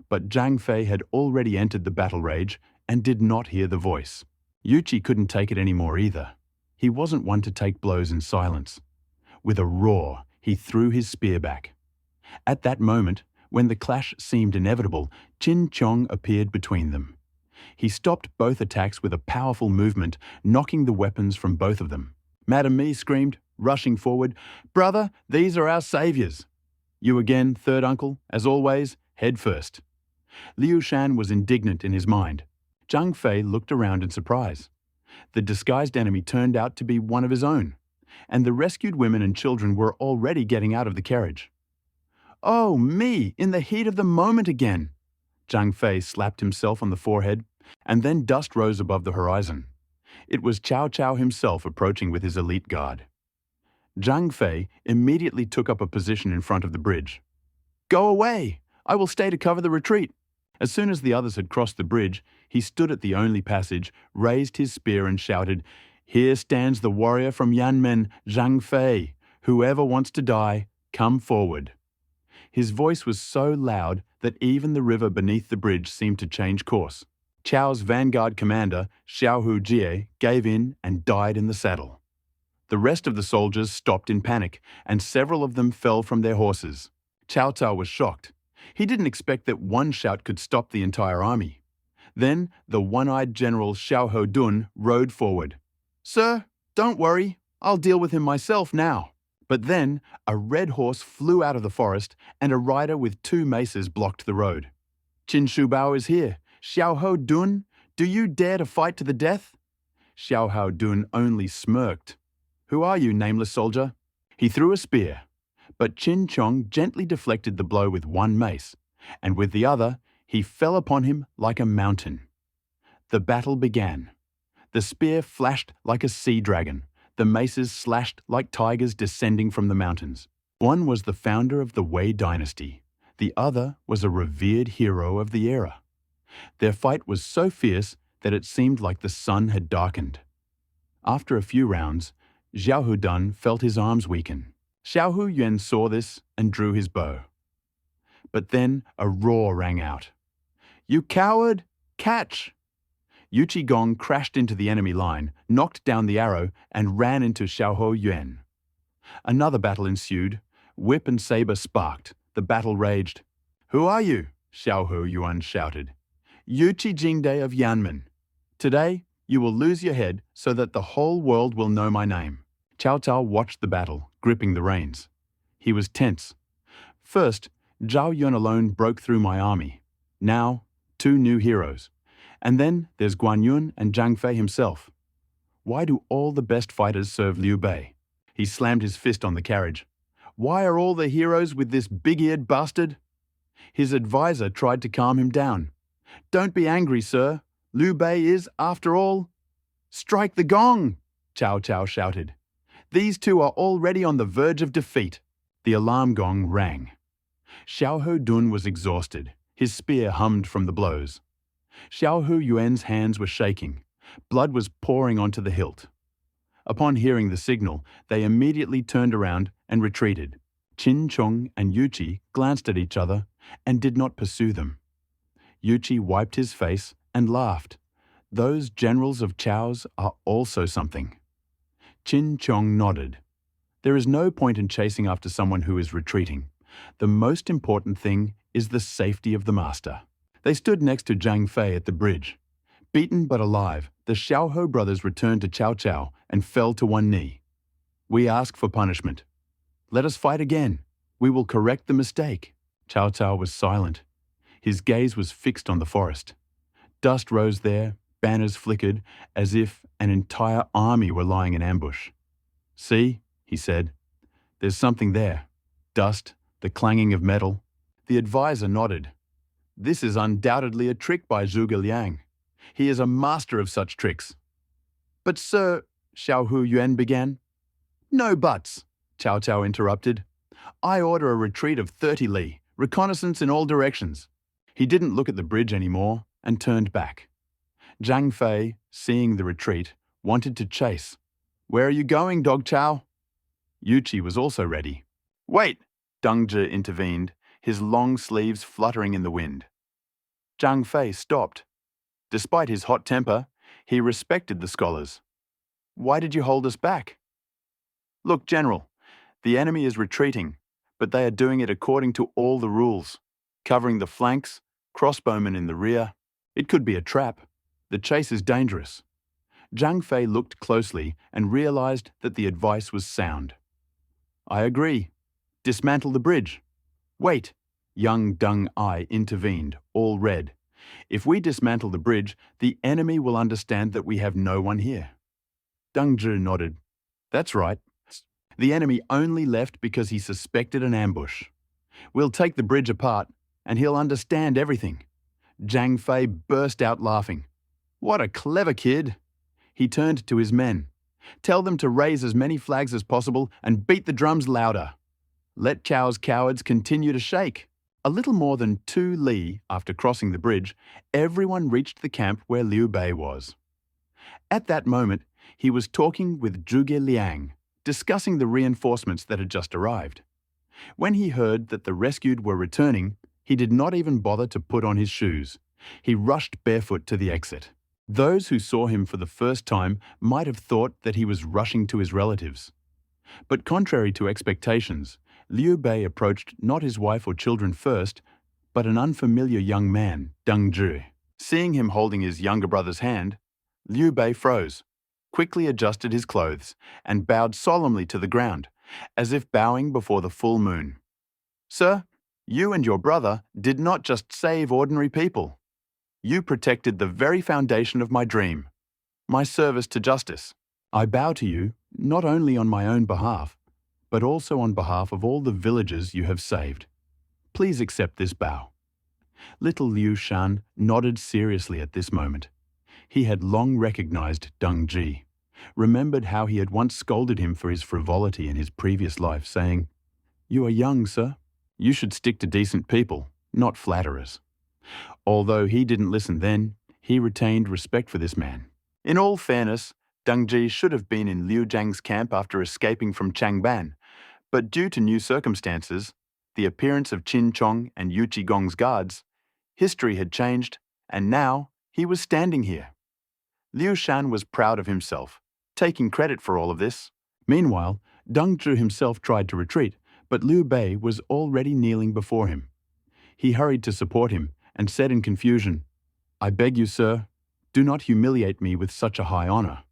but Zhang Fei had already entered the battle rage and did not hear the voice. Yu Qi couldn't take it anymore either. He wasn't one to take blows in silence. With a roar, he threw his spear back. At that moment, when the clash seemed inevitable, Qin Chong appeared between them. He stopped both attacks with a powerful movement, knocking the weapons from both of them. Madame Mi screamed, rushing forward, "Brother, these are our saviors." "You again, third uncle, as always, head first." Liu Shan was indignant in his mind. Zhang Fei looked around in surprise. The disguised enemy turned out to be one of his own, and the rescued women and children were already getting out of the carriage. "Oh, me, in the heat of the moment again!" Zhang Fei slapped himself on the forehead, and then dust rose above the horizon. It was Cao Cao himself approaching with his elite guard. Zhang Fei immediately took up a position in front of the bridge. "Go away! I will stay to cover the retreat." As soon as the others had crossed the bridge, he stood at the only passage, raised his spear and shouted, "Here stands the warrior from Yanmen, Zhang Fei. Whoever wants to die, come forward." His voice was so loud that even the river beneath the bridge seemed to change course. Chao's vanguard commander, Xiaohu Jie, gave in and died in the saddle. The rest of the soldiers stopped in panic, and several of them fell from their horses. Cao Cao was shocked. He didn't expect that one shout could stop the entire army. Then the one-eyed general Xiaohu Dun rode forward. "Sir, don't worry, I'll deal with him myself now." But then a red horse flew out of the forest, and a rider with 2 maces blocked the road. "Qin Shubao is here. Xiaohu Dun, do you dare to fight to the death?" Xiao Dun only smirked. "Who are you, nameless soldier?" He threw a spear, but Qin Chong gently deflected the blow with one mace, and with the other he fell upon him like a mountain. The battle began. The spear flashed like a sea dragon. The maces slashed like tigers descending from the mountains. One was the founder of the Wei dynasty. The other was a revered hero of the era. Their fight was so fierce that it seemed like the sun had darkened. After a few rounds, Xiao Dun felt his arms weaken. Xiao Yuan saw this and drew his bow. But then a roar rang out. "You coward! Catch!" Yu Gong crashed into the enemy line, knocked down the arrow, and ran into Xiao Yuan. Another battle ensued. Whip and saber sparked. The battle raged. "Who are you?" Xiao Yuan shouted. "Yu Jingde of Yanmen. Today, you will lose your head so that the whole world will know my name." Cao Cao watched the battle, gripping the reins. He was tense. First, Zhao Yun alone broke through my army. Now, 2 new heroes. And then there's Guan Yun and Zhang Fei himself. Why do all the best fighters serve Liu Bei? He slammed his fist on the carriage. Why are all the heroes with this big-eared bastard? His advisor tried to calm him down. "Don't be angry, sir. Liu Bei is, after all..." "Strike the gong!" Cao Cao shouted. "These 2 are already on the verge of defeat." The alarm gong rang. Xiao Dun was exhausted. His spear hummed from the blows. Xiao Yuan's hands were shaking. Blood was pouring onto the hilt. Upon hearing the signal, they immediately turned around and retreated. Qin Chong and Yuqi glanced at each other and did not pursue them. Yuqi wiped his face and laughed. Those generals of Chao's are also something. Qin Chong nodded. There is no point in chasing after someone who is retreating. The most important thing is the safety of the master. They stood next to Zhang Fei at the bridge. Beaten but alive, the Xiao brothers returned to Cao Cao and fell to one knee. "We ask for punishment. Let us fight again. We will correct the mistake." Cao Cao was silent. His gaze was fixed on the forest. Dust rose there, banners flickered, as if an entire army were lying in ambush. "See," he said, "there's something there. Dust, the clanging of metal." The advisor nodded. "This is undoubtedly a trick by Zhuge Liang. He is a master of such tricks." "But sir," Xiao Yuan began. "No buts," Cao Cao interrupted. "I order a retreat of 30 li, reconnaissance in all directions." He didn't look at the bridge anymore and turned back. Zhang Fei, seeing the retreat, wanted to chase. "Where are you going, Dog Chow?" Yuqi was also ready. "Wait!" Deng Zhi intervened, his long sleeves fluttering in the wind. Zhang Fei stopped. Despite his hot temper, he respected the scholars. "Why did you hold us back?" "Look, General, the enemy is retreating, but they are doing it according to all the rules. Covering the flanks, crossbowmen in the rear. It could be a trap. The chase is dangerous." Zhang Fei looked closely and realized that the advice was sound. "I agree. Dismantle the bridge." "Wait," young Deng Ai intervened, all red. "If we dismantle the bridge, the enemy will understand that we have no one here." Deng Zhi nodded. "That's right. The enemy only left because he suspected an ambush. We'll take the bridge apart, and he'll understand everything." Zhang Fei burst out laughing. "What a clever kid!" He turned to his men. "Tell them to raise as many flags as possible and beat the drums louder. Let Chao's cowards continue to shake." A little more than 2 li after crossing the bridge, everyone reached the camp where Liu Bei was. At that moment, he was talking with Zhuge Liang, discussing the reinforcements that had just arrived. When he heard that the rescued were returning, he did not even bother to put on his shoes. He rushed barefoot to the exit. Those who saw him for the first time might have thought that he was rushing to his relatives. But contrary to expectations, Liu Bei approached not his wife or children first, but an unfamiliar young man, Deng Zhi. Seeing him holding his younger brother's hand, Liu Bei froze, quickly adjusted his clothes, and bowed solemnly to the ground, as if bowing before the full moon. "Sir, you and your brother did not just save ordinary people. You protected the very foundation of my dream. my service to justice. I bow to you, not only on my own behalf, but also on behalf of all the villagers you have saved. Please accept this bow." Little Liu Shan nodded seriously at this moment. He had long recognized Deng Ji, remembered how he had once scolded him for his frivolity in his previous life, saying, "You are young, sir. You should stick to decent people, not flatterers." Although he didn't listen then, he retained respect for this man. In all fairness, Deng Ji should have been in Liu Zhang's camp after escaping from Changban, but due to new circumstances, the appearance of Qin Chong and Yu Qigong's guards, history had changed, and now he was standing here. Liu Shan was proud of himself, taking credit for all of this. Meanwhile, Deng Zhi himself tried to retreat, but Liu Bei was already kneeling before him. He hurried to support him and said in confusion, "I beg you, sir, do not humiliate me with such a high honor.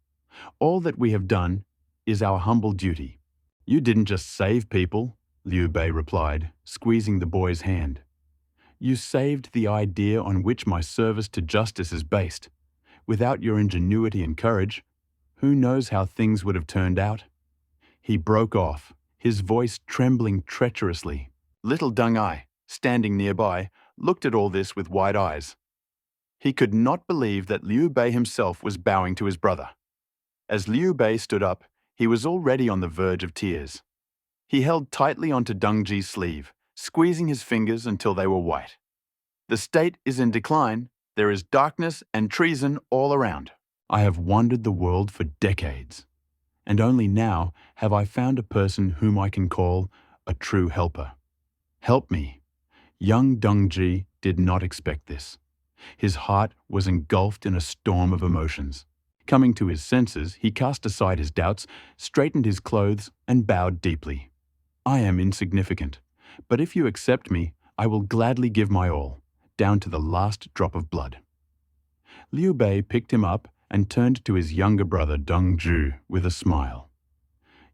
All that we have done is our humble duty." "You didn't just save people," Liu Bei replied, squeezing the boy's hand. "You saved the idea on which my service to justice is based. Without your ingenuity and courage, who knows how things would have turned out?" He broke off, his voice trembling treacherously. Little Deng Ai, standing nearby, looked at all this with wide eyes. He could not believe that Liu Bei himself was bowing to his brother. As Liu Bei stood up, he was already on the verge of tears. He held tightly onto Deng Ji's sleeve, squeezing his fingers until they were white. "The state is in decline. There is darkness and treason all around. I have wandered the world for decades, and only now have I found a person whom I can call a true helper. Help me." Young Deng Ji did not expect this. His heart was engulfed in a storm of emotions. Coming to his senses, he cast aside his doubts, straightened his clothes, and bowed deeply. "I am insignificant, but if you accept me, I will gladly give my all, down to the last drop of blood." Liu Bei picked him up and turned to his younger brother Deng Zhi with a smile.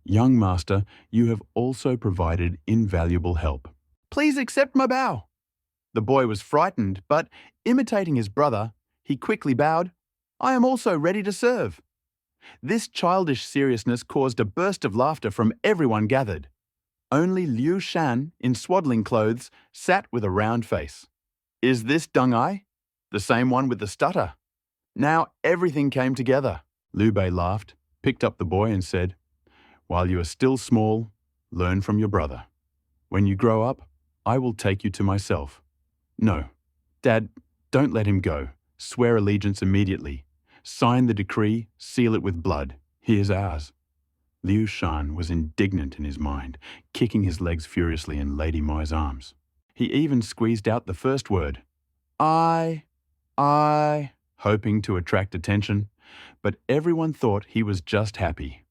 "Young master, you have also provided invaluable help. Please accept my bow." The boy was frightened, but, imitating his brother, he quickly bowed. "I am also ready to serve." This childish seriousness caused a burst of laughter from everyone gathered. Only Liu Shan, in swaddling clothes, sat with a round face. "Is this Deng Ai? The same one with the stutter?" Now everything came together. Liu Bei laughed, picked up the boy and said, "While you are still small, learn from your brother. When you grow up, I will take you to myself." "No, Dad, don't let him go. Swear allegiance immediately. Sign the decree, seal it with blood. He is ours." Liu Shan was indignant in his mind, kicking his legs furiously in Lady Mai's arms. He even squeezed out the first word, I, hoping to attract attention, but everyone thought he was just happy.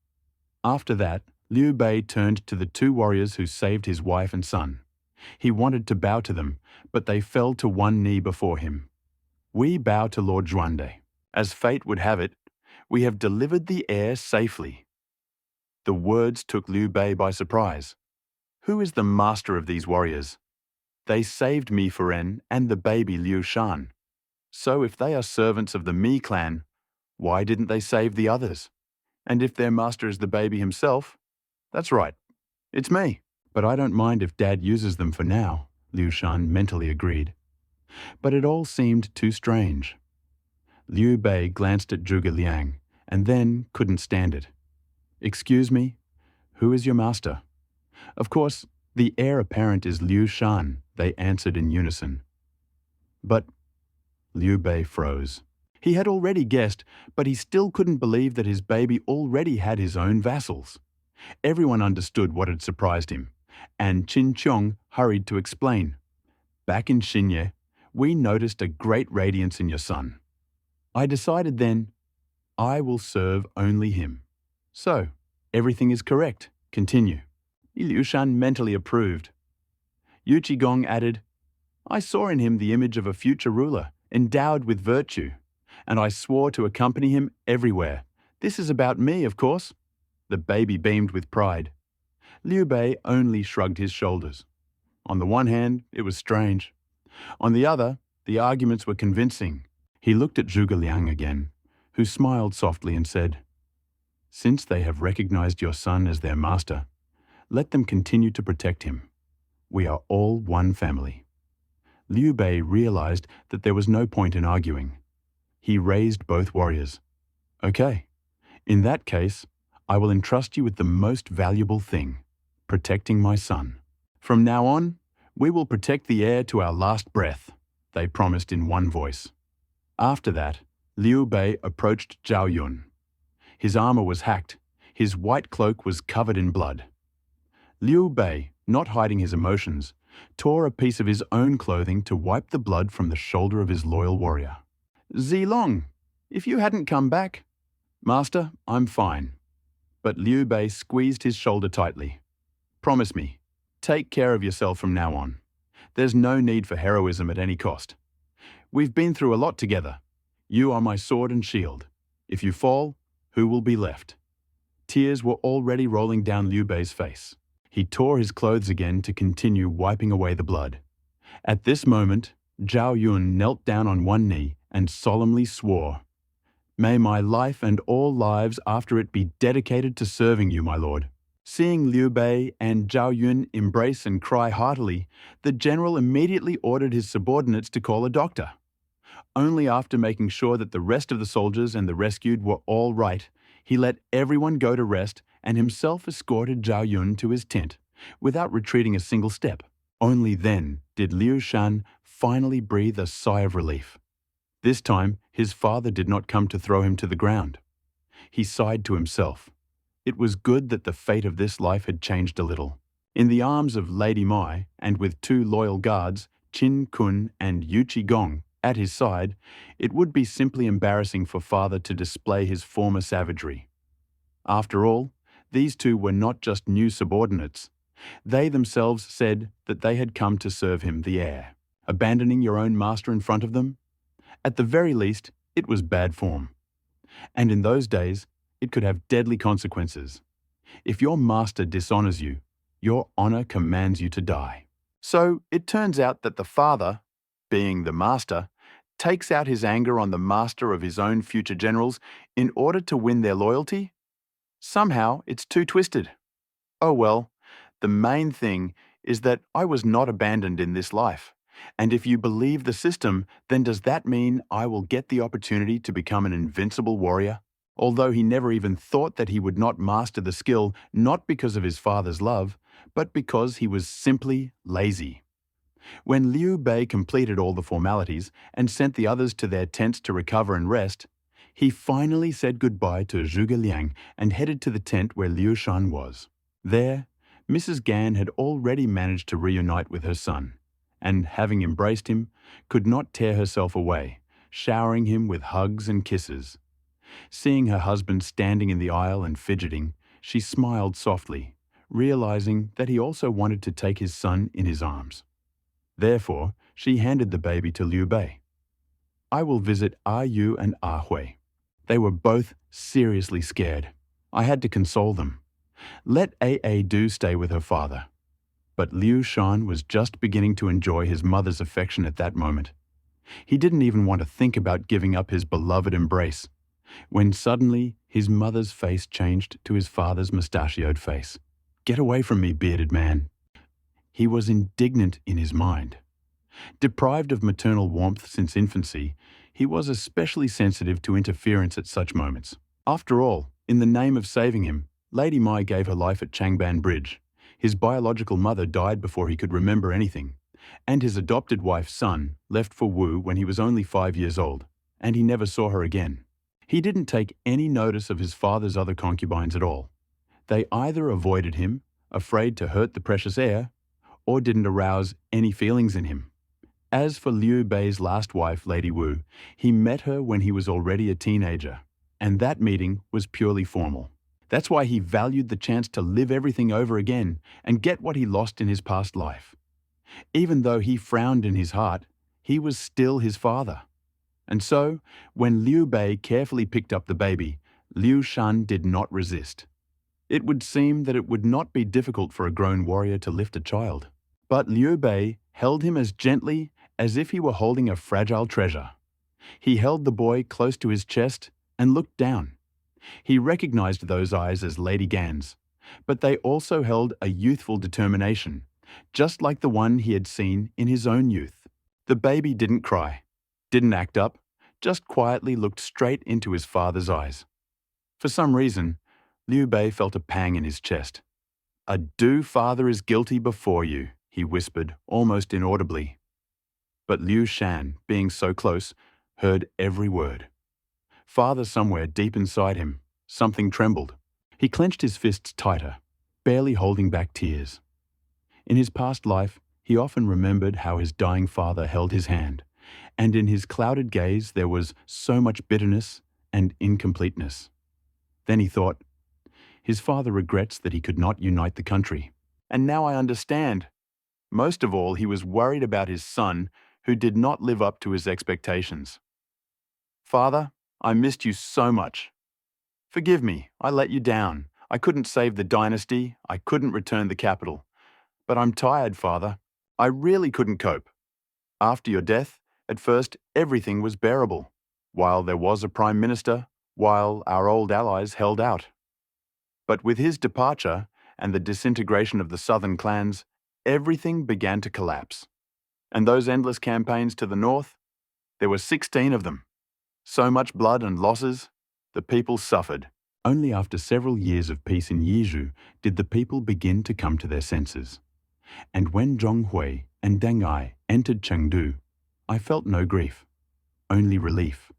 After that, Liu Bei turned to the two warriors who saved his wife and son. He wanted to bow to them, but they fell to one knee before him. "We bow to Lord Zhuande. As fate would have it, we have delivered the heir safely." The words took Liu Bei by surprise. Who is the master of these warriors? They saved Mi Furen and the baby Liu Shan. So if they are servants of the Mi clan, why didn't they save the others? And if their master is the baby himself, that's right, it's me. "But I don't mind if Dad uses them for now," Liu Shan mentally agreed. But it all seemed too strange. Liu Bei glanced at Zhuge Liang and then couldn't stand it. "Excuse me, who is your master?" "Of course, the heir apparent is Liu Shan," they answered in unison. "But..." Liu Bei froze. He had already guessed, but he still couldn't believe that his baby already had his own vassals. Everyone understood what had surprised him, and Qin Chong hurried to explain. "Back in Xinye, we noticed a great radiance in your son. I decided then, I will serve only him. So, everything is correct. Continue." Liu Shan mentally approved. Yu Qigong added, "I saw in him the image of a future ruler, endowed with virtue, and I swore to accompany him everywhere. This is about me, of course." The baby beamed with pride. Liu Bei only shrugged his shoulders. On the one hand, it was strange. On the other, the arguments were convincing. He looked at Zhuge Liang again, who smiled softly and said, "Since they have recognized your son as their master, let them continue to protect him. We are all one family." Liu Bei realized that there was no point in arguing. He raised both warriors. "Okay, in that case, I will entrust you with the most valuable thing, protecting my son. From now on, we will protect the heir to our last breath," they promised in one voice. After that, Liu Bei approached Zhao Yun. His armor was hacked. His white cloak was covered in blood. Liu Bei, not hiding his emotions, tore a piece of his own clothing to wipe the blood from the shoulder of his loyal warrior. "Zilong, if you hadn't come back—" "Master, I'm fine." But Liu Bei squeezed his shoulder tightly. "Promise me, take care of yourself from now on. There's no need for heroism at any cost. We've been through a lot together. You are my sword and shield. If you fall, who will be left?" Tears were already rolling down Liu Bei's face. He tore his clothes again to continue wiping away the blood. At this moment, Zhao Yun knelt down on one knee and solemnly swore, "May my life and all lives after it be dedicated to serving you, my lord." Seeing Liu Bei and Zhao Yun embrace and cry heartily, the general immediately ordered his subordinates to call a doctor. Only after making sure that the rest of the soldiers and the rescued were all right, he let everyone go to rest and himself escorted Zhao Yun to his tent, without retreating a single step. Only then did Liu Shan finally breathe a sigh of relief. This time, his father did not come to throw him to the ground. He sighed to himself. It was good that the fate of this life had changed a little. In the arms of Lady Mai, and with two loyal guards, Qin Kun and Yu Qigong, at his side, it would be simply embarrassing for father to display his former savagery. After all, these two were not just new subordinates. They themselves said that they had come to serve him, the heir. Abandoning your own master in front of them? At the very least, it was bad form. And in those days, it could have deadly consequences. If your master dishonors you, your honor commands you to die. So it turns out that the father, being the master, takes out his anger on the master of his own future generals in order to win their loyalty? Somehow it's too twisted. Oh well, the main thing is that I was not abandoned in this life. And if you believe the system, then does that mean I will get the opportunity to become an invincible warrior? Although he never even thought that he would not master the skill, not because of his father's love, but because he was simply lazy. When Liu Bei completed all the formalities and sent the others to their tents to recover and rest, he finally said goodbye to Zhuge Liang and headed to the tent where Liu Shan was. There, Mrs. Gan had already managed to reunite with her son, and having embraced him, could not tear herself away, showering him with hugs and kisses. Seeing her husband standing in the aisle and fidgeting, she smiled softly, realizing that he also wanted to take his son in his arms. Therefore, she handed the baby to Liu Bei. "I will visit Ah Yu and Ah Hui. They were both seriously scared. I had to console them. Let A Do stay with her father." But Liu Shan was just beginning to enjoy his mother's affection at that moment. He didn't even want to think about giving up his beloved embrace, when suddenly his mother's face changed to his father's mustachioed face. "Get away from me, bearded man." He was indignant in his mind. Deprived of maternal warmth since infancy, he was especially sensitive to interference at such moments. After all, in the name of saving him, Lady Mai gave her life at Changban Bridge. His biological mother died before he could remember anything, and his adopted wife's son left for Wu when he was only 5 years old, and he never saw her again. He didn't take any notice of his father's other concubines at all. They either avoided him, afraid to hurt the precious heir, or didn't arouse any feelings in him. As for Liu Bei's last wife, Lady Wu, he met her when he was already a teenager, and that meeting was purely formal. That's why he valued the chance to live everything over again and get what he lost in his past life. Even though he frowned in his heart, he was still his father. And so, when Liu Bei carefully picked up the baby, Liu Shan did not resist. It would seem that it would not be difficult for a grown warrior to lift a child. But Liu Bei held him as gently as if he were holding a fragile treasure. He held the boy close to his chest and looked down. He recognized those eyes as Lady Gan's, but they also held a youthful determination, just like the one he had seen in his own youth. The baby didn't cry, didn't act up, just quietly looked straight into his father's eyes. For some reason, Liu Bei felt a pang in his chest. "A due father is guilty before you," he whispered, almost inaudibly. But Liu Shan, being so close, heard every word. Farther somewhere deep inside him, something trembled. He clenched his fists tighter, barely holding back tears. In his past life, he often remembered how his dying father held his hand, and in his clouded gaze there was so much bitterness and incompleteness. Then he thought, his father regrets that he could not unite the country. And now I understand. Most of all, he was worried about his son, who did not live up to his expectations. "Father, I missed you so much. Forgive me, I let you down. I couldn't save the dynasty, I couldn't return the capital. But I'm tired, Father. I really couldn't cope. After your death, at first everything was bearable, while there was a prime minister, while our old allies held out. But with his departure and the disintegration of the southern clans, everything began to collapse. And those endless campaigns to the north, there were 16 of them. So much blood and losses, the people suffered." Only after several years of peace in Yizhu did the people begin to come to their senses. And when Zhonghui and Deng Ai entered Chengdu, I felt no grief, only relief.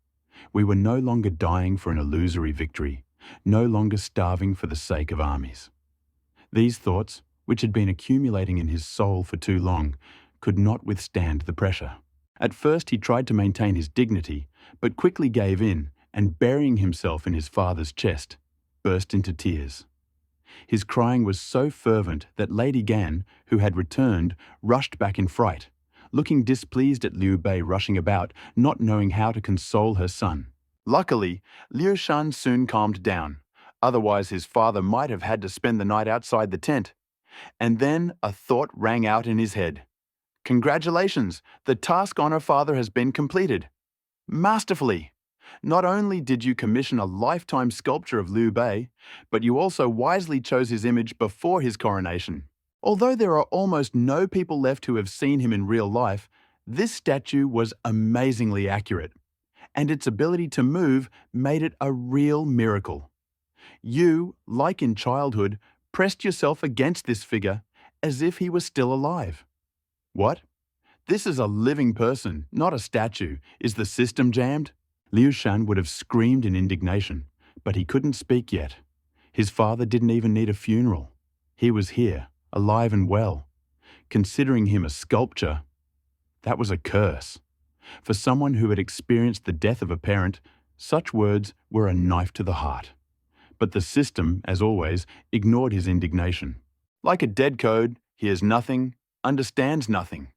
We were no longer dying for an illusory victory, no longer starving for the sake of armies. These thoughts, which had been accumulating in his soul for too long, could not withstand the pressure. At first he tried to maintain his dignity, but quickly gave in and, burying himself in his father's chest, burst into tears. His crying was so fervent that Lady Gan, who had returned, rushed back in fright, looking displeased at Liu Bei rushing about, not knowing how to console her son. Luckily, Liu Shan soon calmed down, otherwise his father might have had to spend the night outside the tent. And then a thought rang out in his head. "Congratulations, the task on her father has been completed. Masterfully! Not only did you commission a lifetime sculpture of Liu Bei, but you also wisely chose his image before his coronation. Although there are almost no people left who have seen him in real life, this statue was amazingly accurate, and its ability to move made it a real miracle. You, like in childhood, pressed yourself against this figure as if he was still alive. What? This is a living person, not a statue. Is the system jammed?" Liu Shan would have screamed in indignation, but he couldn't speak yet. His father didn't even need a funeral. He was here, alive and well. Considering him a sculpture, that was a curse. For someone who had experienced the death of a parent, such words were a knife to the heart. But the system, as always, ignored his indignation. Like a dead code, hears nothing, understands nothing.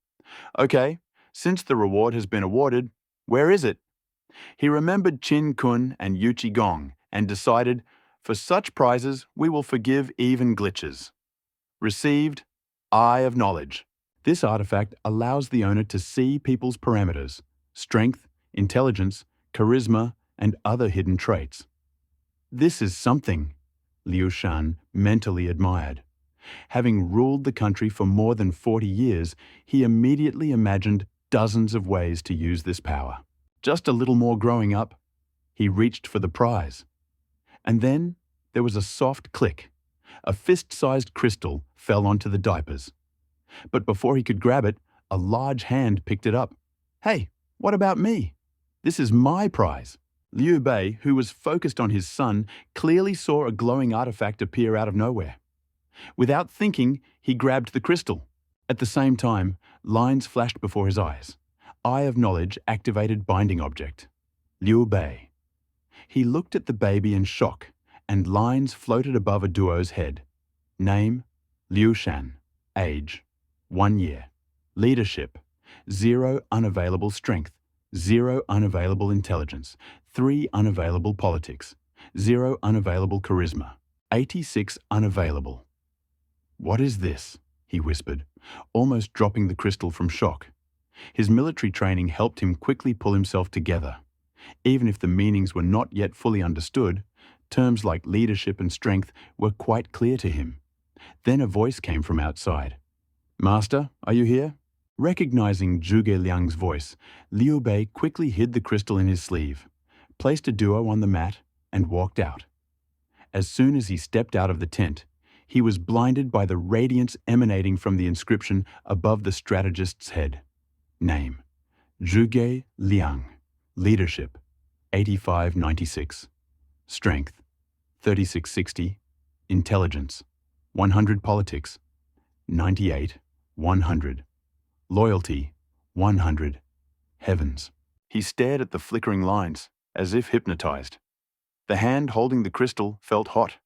Okay, since the reward has been awarded, where is it? He remembered Qin Kun and Yuchi Gong and decided, for such prizes we will forgive even glitches. Received, Eye of Knowledge. This artifact allows the owner to see people's parameters, strength, intelligence, charisma, and other hidden traits. This is something, Liu Shan mentally admired. Having ruled the country for more than 40 years, he immediately imagined dozens of ways to use this power. Just a little more growing up, he reached for the prize. And then there was a soft click. A fist-sized crystal fell onto the diapers. But before he could grab it, a large hand picked it up. "Hey, what about me? This is my prize." Liu Bei, who was focused on his son, clearly saw a glowing artifact appear out of nowhere. Without thinking, he grabbed the crystal. At the same time, lines flashed before his eyes. Eye of Knowledge activated binding object. Liu Bei. He looked at the baby in shock, and lines floated above a duo's head. Name, Liu Shan. Age, 1 year. Leadership, 0 unavailable strength, 0 unavailable intelligence, 3 unavailable politics, 0 unavailable charisma, 86 unavailable. "What is this?" he whispered, almost dropping the crystal from shock. His military training helped him quickly pull himself together. Even if the meanings were not yet fully understood, terms like leadership and strength were quite clear to him. Then a voice came from outside. "Master, are you here?" Recognizing Zhuge Liang's voice, Liu Bei quickly hid the crystal in his sleeve, placed a duo on the mat, and walked out. As soon as he stepped out of the tent, he was blinded by the radiance emanating from the inscription above the strategist's head. Name: Zhuge Liang. Leadership: 8596. Strength: 3660. Intelligence: 100. Politics: 98, 100. Loyalty: 100. Heavens. He stared at the flickering lines, as if hypnotized. The hand holding the crystal felt hot.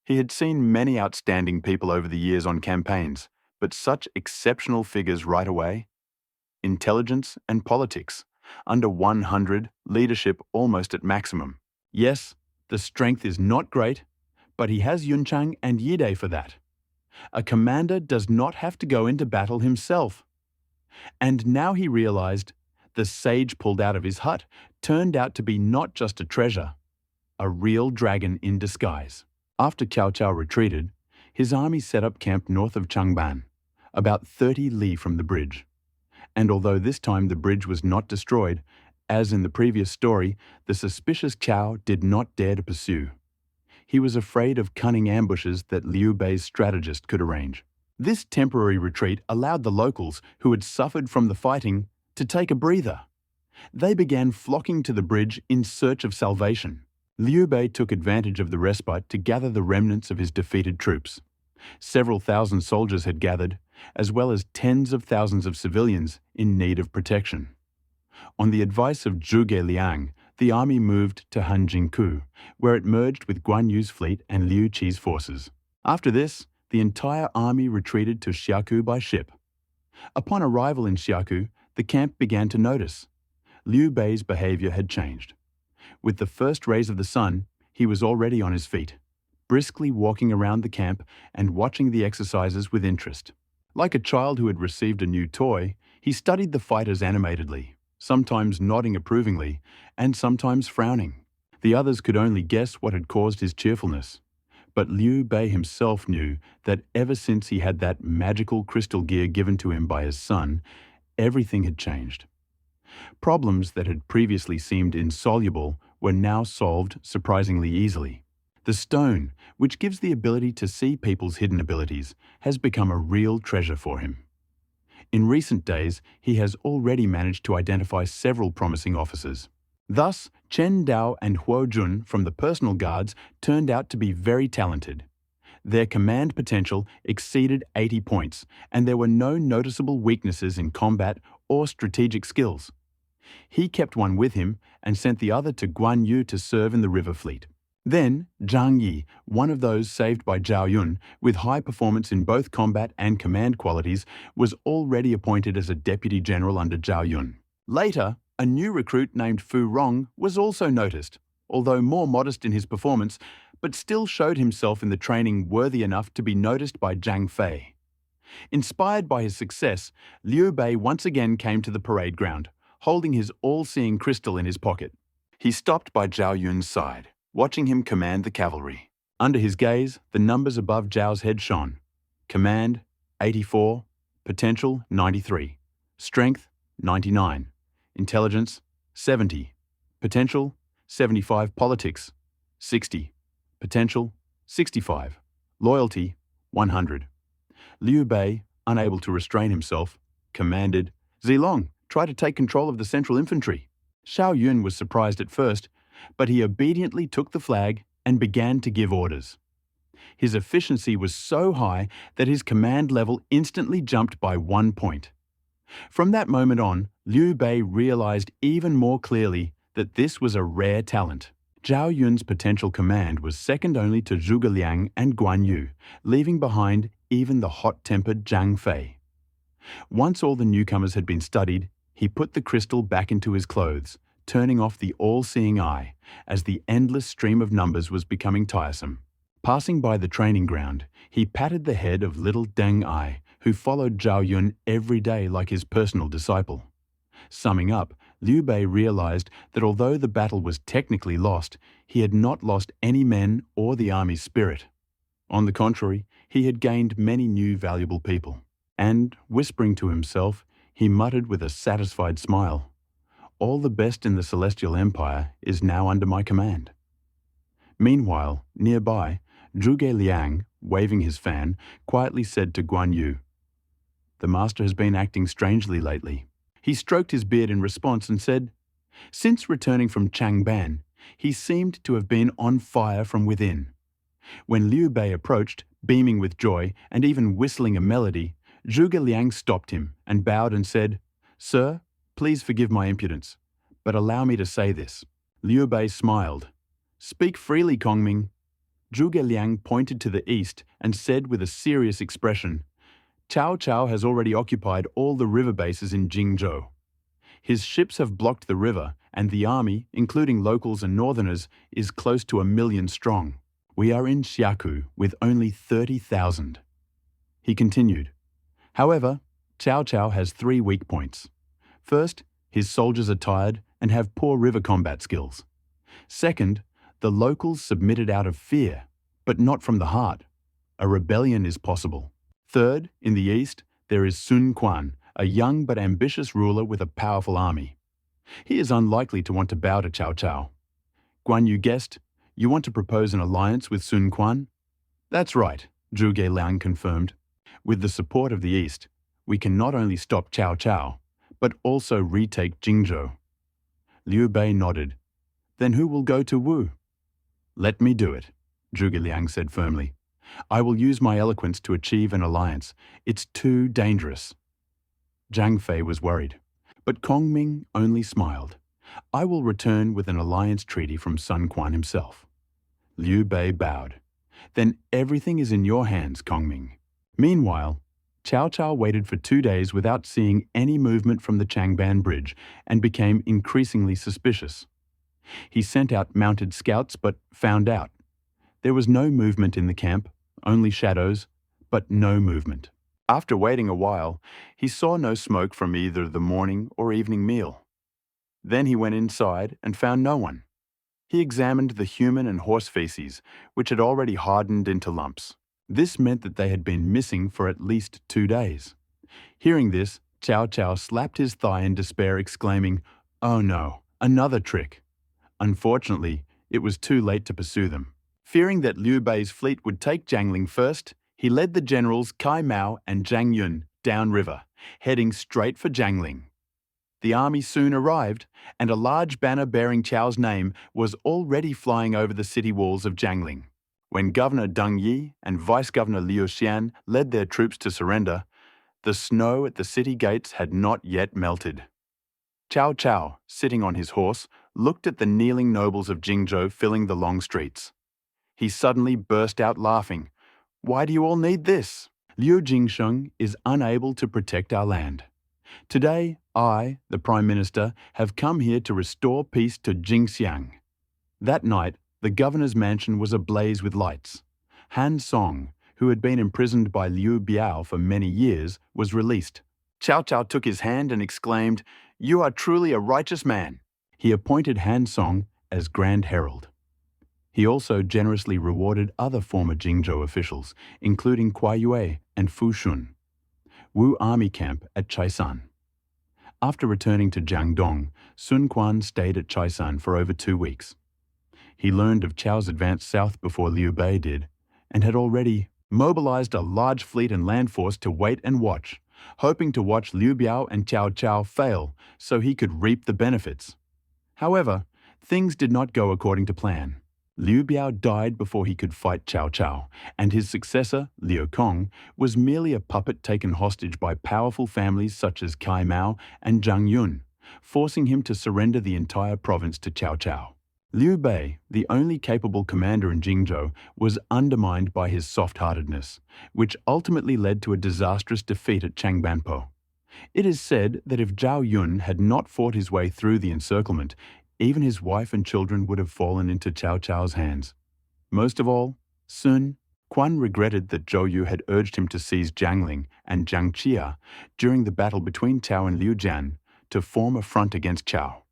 He had seen many outstanding people over the years on campaigns, but such exceptional figures right away? Intelligence and politics, under 100, leadership almost at maximum. Yes, the strength is not great, but he has Yunchang and Yide for that. A commander does not have to go into battle himself. And now he realized the sage pulled out of his hut turned out to be not just a treasure, a real dragon in disguise. After Cao Cao retreated, his army set up camp north of Changban, about 30 li from the bridge. And although this time the bridge was not destroyed, as in the previous story, the suspicious Cao did not dare to pursue. He was afraid of cunning ambushes that Liu Bei's strategist could arrange. This temporary retreat allowed the locals, who had suffered from the fighting, to take a breather. They began flocking to the bridge in search of salvation. Liu Bei took advantage of the respite to gather the remnants of his defeated troops. Several thousand soldiers had gathered, as well as tens of thousands of civilians in need of protection. On the advice of Zhuge Liang, the army moved to Hanjingku, where it merged with Guan Yu's fleet and Liu Qi's forces. After this, the entire army retreated to Xiaku by ship. Upon arrival in Xiaku, the camp began to notice. Liu Bei's behavior had changed. With the first rays of the sun, he was already on his feet, briskly walking around the camp and watching the exercises with interest. Like a child who had received a new toy, he studied the fighters animatedly, sometimes nodding approvingly and sometimes frowning. The others could only guess what had caused his cheerfulness. But Liu Bei himself knew that ever since he had that magical crystal gear given to him by his son, everything had changed. Problems that had previously seemed insoluble were now solved surprisingly easily. The stone, which gives the ability to see people's hidden abilities, has become a real treasure for him. In recent days, he has already managed to identify several promising officers. Thus, Chen Dao and Huo Jun from the personal guards turned out to be very talented. Their command potential exceeded 80 points, and there were no noticeable weaknesses in combat or strategic skills. He kept one with him and sent the other to Guan Yu to serve in the river fleet. Then, Zhang Yi, one of those saved by Zhao Yun, with high performance in both combat and command qualities, was already appointed as a deputy general under Zhao Yun. Later, a new recruit named Fu Rong was also noticed, although more modest in his performance, but still showed himself in the training worthy enough to be noticed by Zhang Fei. Inspired by his success, Liu Bei once again came to the parade ground, holding his all-seeing crystal in his pocket. He stopped by Zhao Yun's side, watching him command the cavalry. Under his gaze, the numbers above Zhao's head shone. Command, 84. Potential, 93. Strength, 99. Intelligence, 70. Potential, 75. Politics, 60. Potential, 65. Loyalty, 100. Liu Bei, unable to restrain himself, commanded, "Zilong, try to take control of the central infantry." Zhao Yun was surprised at first, but he obediently took the flag and began to give orders. His efficiency was so high that his command level instantly jumped by 1 point. From that moment on, Liu Bei realized even more clearly that this was a rare talent. Zhao Yun's potential command was second only to Zhuge Liang and Guan Yu, leaving behind even the hot-tempered Zhang Fei. Once all the newcomers had been studied, he put the crystal back into his clothes, turning off the all-seeing eye, as the endless stream of numbers was becoming tiresome. Passing by the training ground, he patted the head of little Deng Ai, who followed Zhao Yun every day like his personal disciple. Summing up, Liu Bei realized that although the battle was technically lost, he had not lost any men or the army's spirit. On the contrary, he had gained many new valuable people. And, whispering to himself, he muttered with a satisfied smile, "All the best in the Celestial Empire is now under my command." Meanwhile, nearby, Zhuge Liang, waving his fan, quietly said to Guan Yu, "The master has been acting strangely lately." He stroked his beard in response and said, "Since returning from Changban, he seemed to have been on fire from within." When Liu Bei approached, beaming with joy and even whistling a melody, Zhuge Liang stopped him and bowed and said, "Sir, please forgive my impudence, but allow me to say this." Liu Bei smiled. "Speak freely, Kongming." Zhuge Liang pointed to the east and said with a serious expression, "Cao Cao has already occupied all the river bases in Jingzhou. His ships have blocked the river, and the army, including locals and northerners, is close to 1,000,000 strong. We are in Xiaku with only 30,000. He continued, "However, Cao Cao has 3 weak points. First, his soldiers are tired and have poor river combat skills. Second, the locals submitted out of fear, but not from the heart. A rebellion is possible. Third, in the east, there is Sun Quan, a young but ambitious ruler with a powerful army. He is unlikely to want to bow to Cao Cao." Guan Yu guessed, "You want to propose an alliance with Sun Quan?" "That's right," Zhuge Liang confirmed. "With the support of the east, we can not only stop Cao Cao, but also retake Jingzhou." Liu Bei nodded. "Then who will go to Wu?" "Let me do it," Zhuge Liang said firmly. "I will use my eloquence to achieve an alliance. It's too dangerous." Zhang Fei was worried, but Kongming only smiled. "I will return with an alliance treaty from Sun Quan himself." Liu Bei bowed. "Then everything is in your hands, Kongming." Meanwhile, Cao Cao waited for 2 days without seeing any movement from the Changban Bridge and became increasingly suspicious. He sent out mounted scouts but found out. There was no movement in the camp, only shadows, but no movement. After waiting a while, he saw no smoke from either the morning or evening meal. Then he went inside and found no one. He examined the human and horse feces, which had already hardened into lumps. This meant that they had been missing for at least 2 days. Hearing this, Cao Cao slapped his thigh in despair, exclaiming, "Oh no, another trick." Unfortunately, it was too late to pursue them. Fearing that Liu Bei's fleet would take Jiangling first, he led the generals Cai Mao and Zhang Yun downriver, heading straight for Jiangling. The army soon arrived, and a large banner bearing Chao's name was already flying over the city walls of Jiangling. When Governor Deng Yi and Vice Governor Liu Shan led their troops to surrender, the snow at the city gates had not yet melted. Cao Cao, sitting on his horse, looked at the kneeling nobles of Jingzhou filling the long streets. He suddenly burst out laughing. "Why do you all need this? Liu Jingsheng is unable to protect our land. Today, I, the Prime Minister, have come here to restore peace to Jingxiang." That night, the governor's mansion was ablaze with lights. Han Song, who had been imprisoned by Liu Biao for many years, was released. Cao Cao took his hand and exclaimed, "You are truly a righteous man." He appointed Han Song as Grand Herald. He also generously rewarded other former Jingzhou officials, including Kuai Yue and Fu Shun. Wu Army Camp at Chaisan. After returning to Jiangdong, Sun Quan stayed at Chaisan for over 2 weeks. He learned of Chao's advance south before Liu Bei did, and had already mobilized a large fleet and land force to wait and watch, hoping to watch Liu Biao and Cao Cao fail so he could reap the benefits. However, things did not go according to plan. Liu Biao died before he could fight Cao Cao, and his successor, Liu Kong, was merely a puppet taken hostage by powerful families such as Cai Mao and Zhang Yun, forcing him to surrender the entire province to Cao Cao. Liu Bei, the only capable commander in Jingzhou, was undermined by his soft-heartedness, which ultimately led to a disastrous defeat at Changbanpo. It is said that if Zhao Yun had not fought his way through the encirclement, even his wife and children would have fallen into Cao Cao's hands. Most of all, Sun Quan regretted that Zhou Yu had urged him to seize Jiangling and Jiangxia during the battle between Cao and Liu Jian, to form a front against Cao.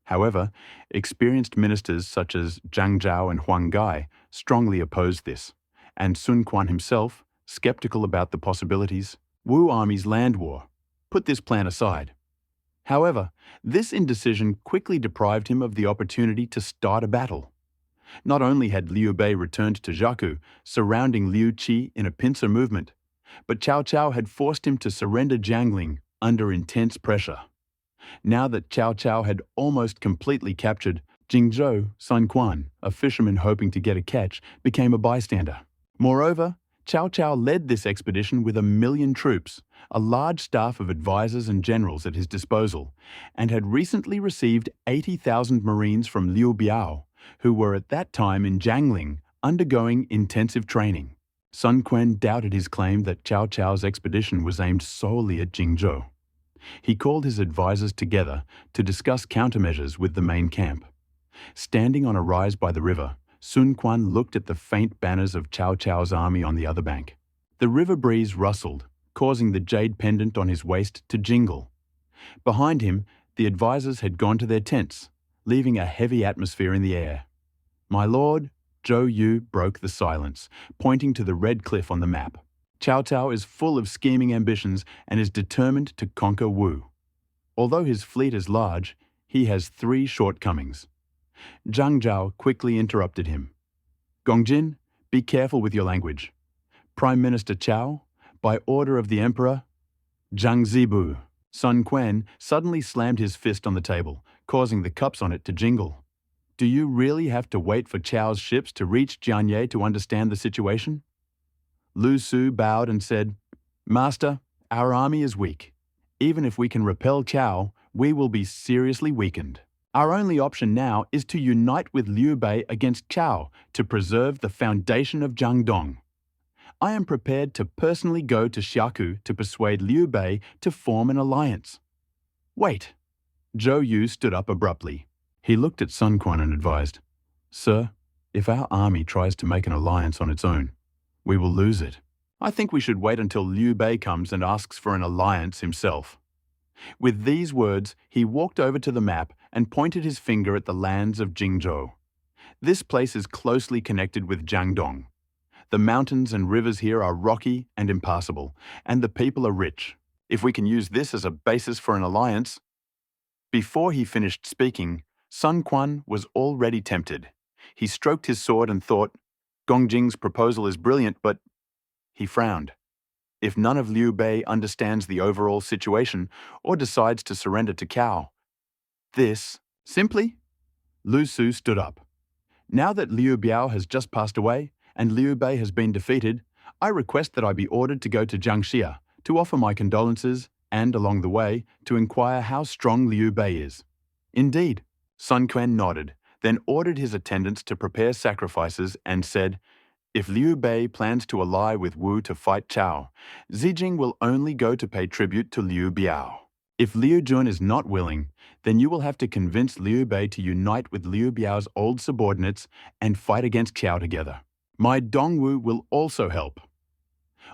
However, experienced ministers such as Zhang Zhao and Huang Gai strongly opposed this, and Sun Quan himself, skeptical about the possibilities, Wu army's land war, put this plan aside. However, this indecision quickly deprived him of the opportunity to start a battle. Not only had Liu Bei returned to Jiaku, surrounding Liu Qi in a pincer movement, but Cao Cao had forced him to surrender Jiangling under intense pressure. Now that Cao Cao had almost completely captured Jingzhou, Sun Quan, a fisherman hoping to get a catch, became a bystander. Moreover, Cao Cao led this expedition with 1,000,000 troops, a large staff of advisors and generals at his disposal, and had recently received 80,000 Marines from Liu Bei, who were at that time in Jiangling undergoing intensive training. Sun Quan doubted his claim that Cao Cao's expedition was aimed solely at Jingzhou. He called his advisors together to discuss countermeasures with the main camp. Standing on a rise by the river, Sun Quan looked at the faint banners of Cao Cao's army on the other bank. The river breeze rustled, causing the jade pendant on his waist to jingle. Behind him, the advisors had gone to their tents, leaving a heavy atmosphere in the air. "My lord," Zhou Yu broke the silence, pointing to the red cliff on the map. "Cao Cao is full of scheming ambitions and is determined to conquer Wu. Although his fleet is large, he has 3 shortcomings." Zhang Zhao quickly interrupted him. "Gongjin, be careful with your language. Prime Minister Cao, by order of the Emperor..." "Zhang Zibu." Sun Quan suddenly slammed his fist on the table, causing the cups on it to jingle. "Do you really have to wait for Chao's ships to reach Jianye to understand the situation?" Lu Su bowed and said, "Master, our army is weak. Even if we can repel Cao, we will be seriously weakened. Our only option now is to unite with Liu Bei against Cao to preserve the foundation of Jiangdong. I am prepared to personally go to Xiaku to persuade Liu Bei to form an alliance." "Wait." Zhou Yu stood up abruptly. He looked at Sun Quan and advised, "Sir, if our army tries to make an alliance on its own, we will lose it. I think we should wait until Liu Bei comes and asks for an alliance himself." With these words, he walked over to the map and pointed his finger at the lands of Jingzhou. "This place is closely connected with Jiangdong. The mountains and rivers here are rocky and impassable, and the people are rich. If we can use this as a basis for an alliance..." Before he finished speaking, Sun Quan was already tempted. He stroked his sword and thought, "Gongjing's proposal is brilliant, but..." He frowned. If none of Liu Bei understands the overall situation or decides to surrender to Cao, this, simply, Lu Su stood up. "Now that Liu Biao has just passed away and Liu Bei has been defeated, I request that I be ordered to go to Jiangxia to offer my condolences and, along the way, to inquire how strong Liu Bei is." "Indeed." Sun Quan nodded, then ordered his attendants to prepare sacrifices and said, "If Liu Bei plans to ally with Wu to fight Cao, Zijing will only go to pay tribute to Liu Biao. If Liu Jun is not willing, then you will have to convince Liu Bei to unite with Liu Biao's old subordinates and fight against Cao together. My Dongwu will also help."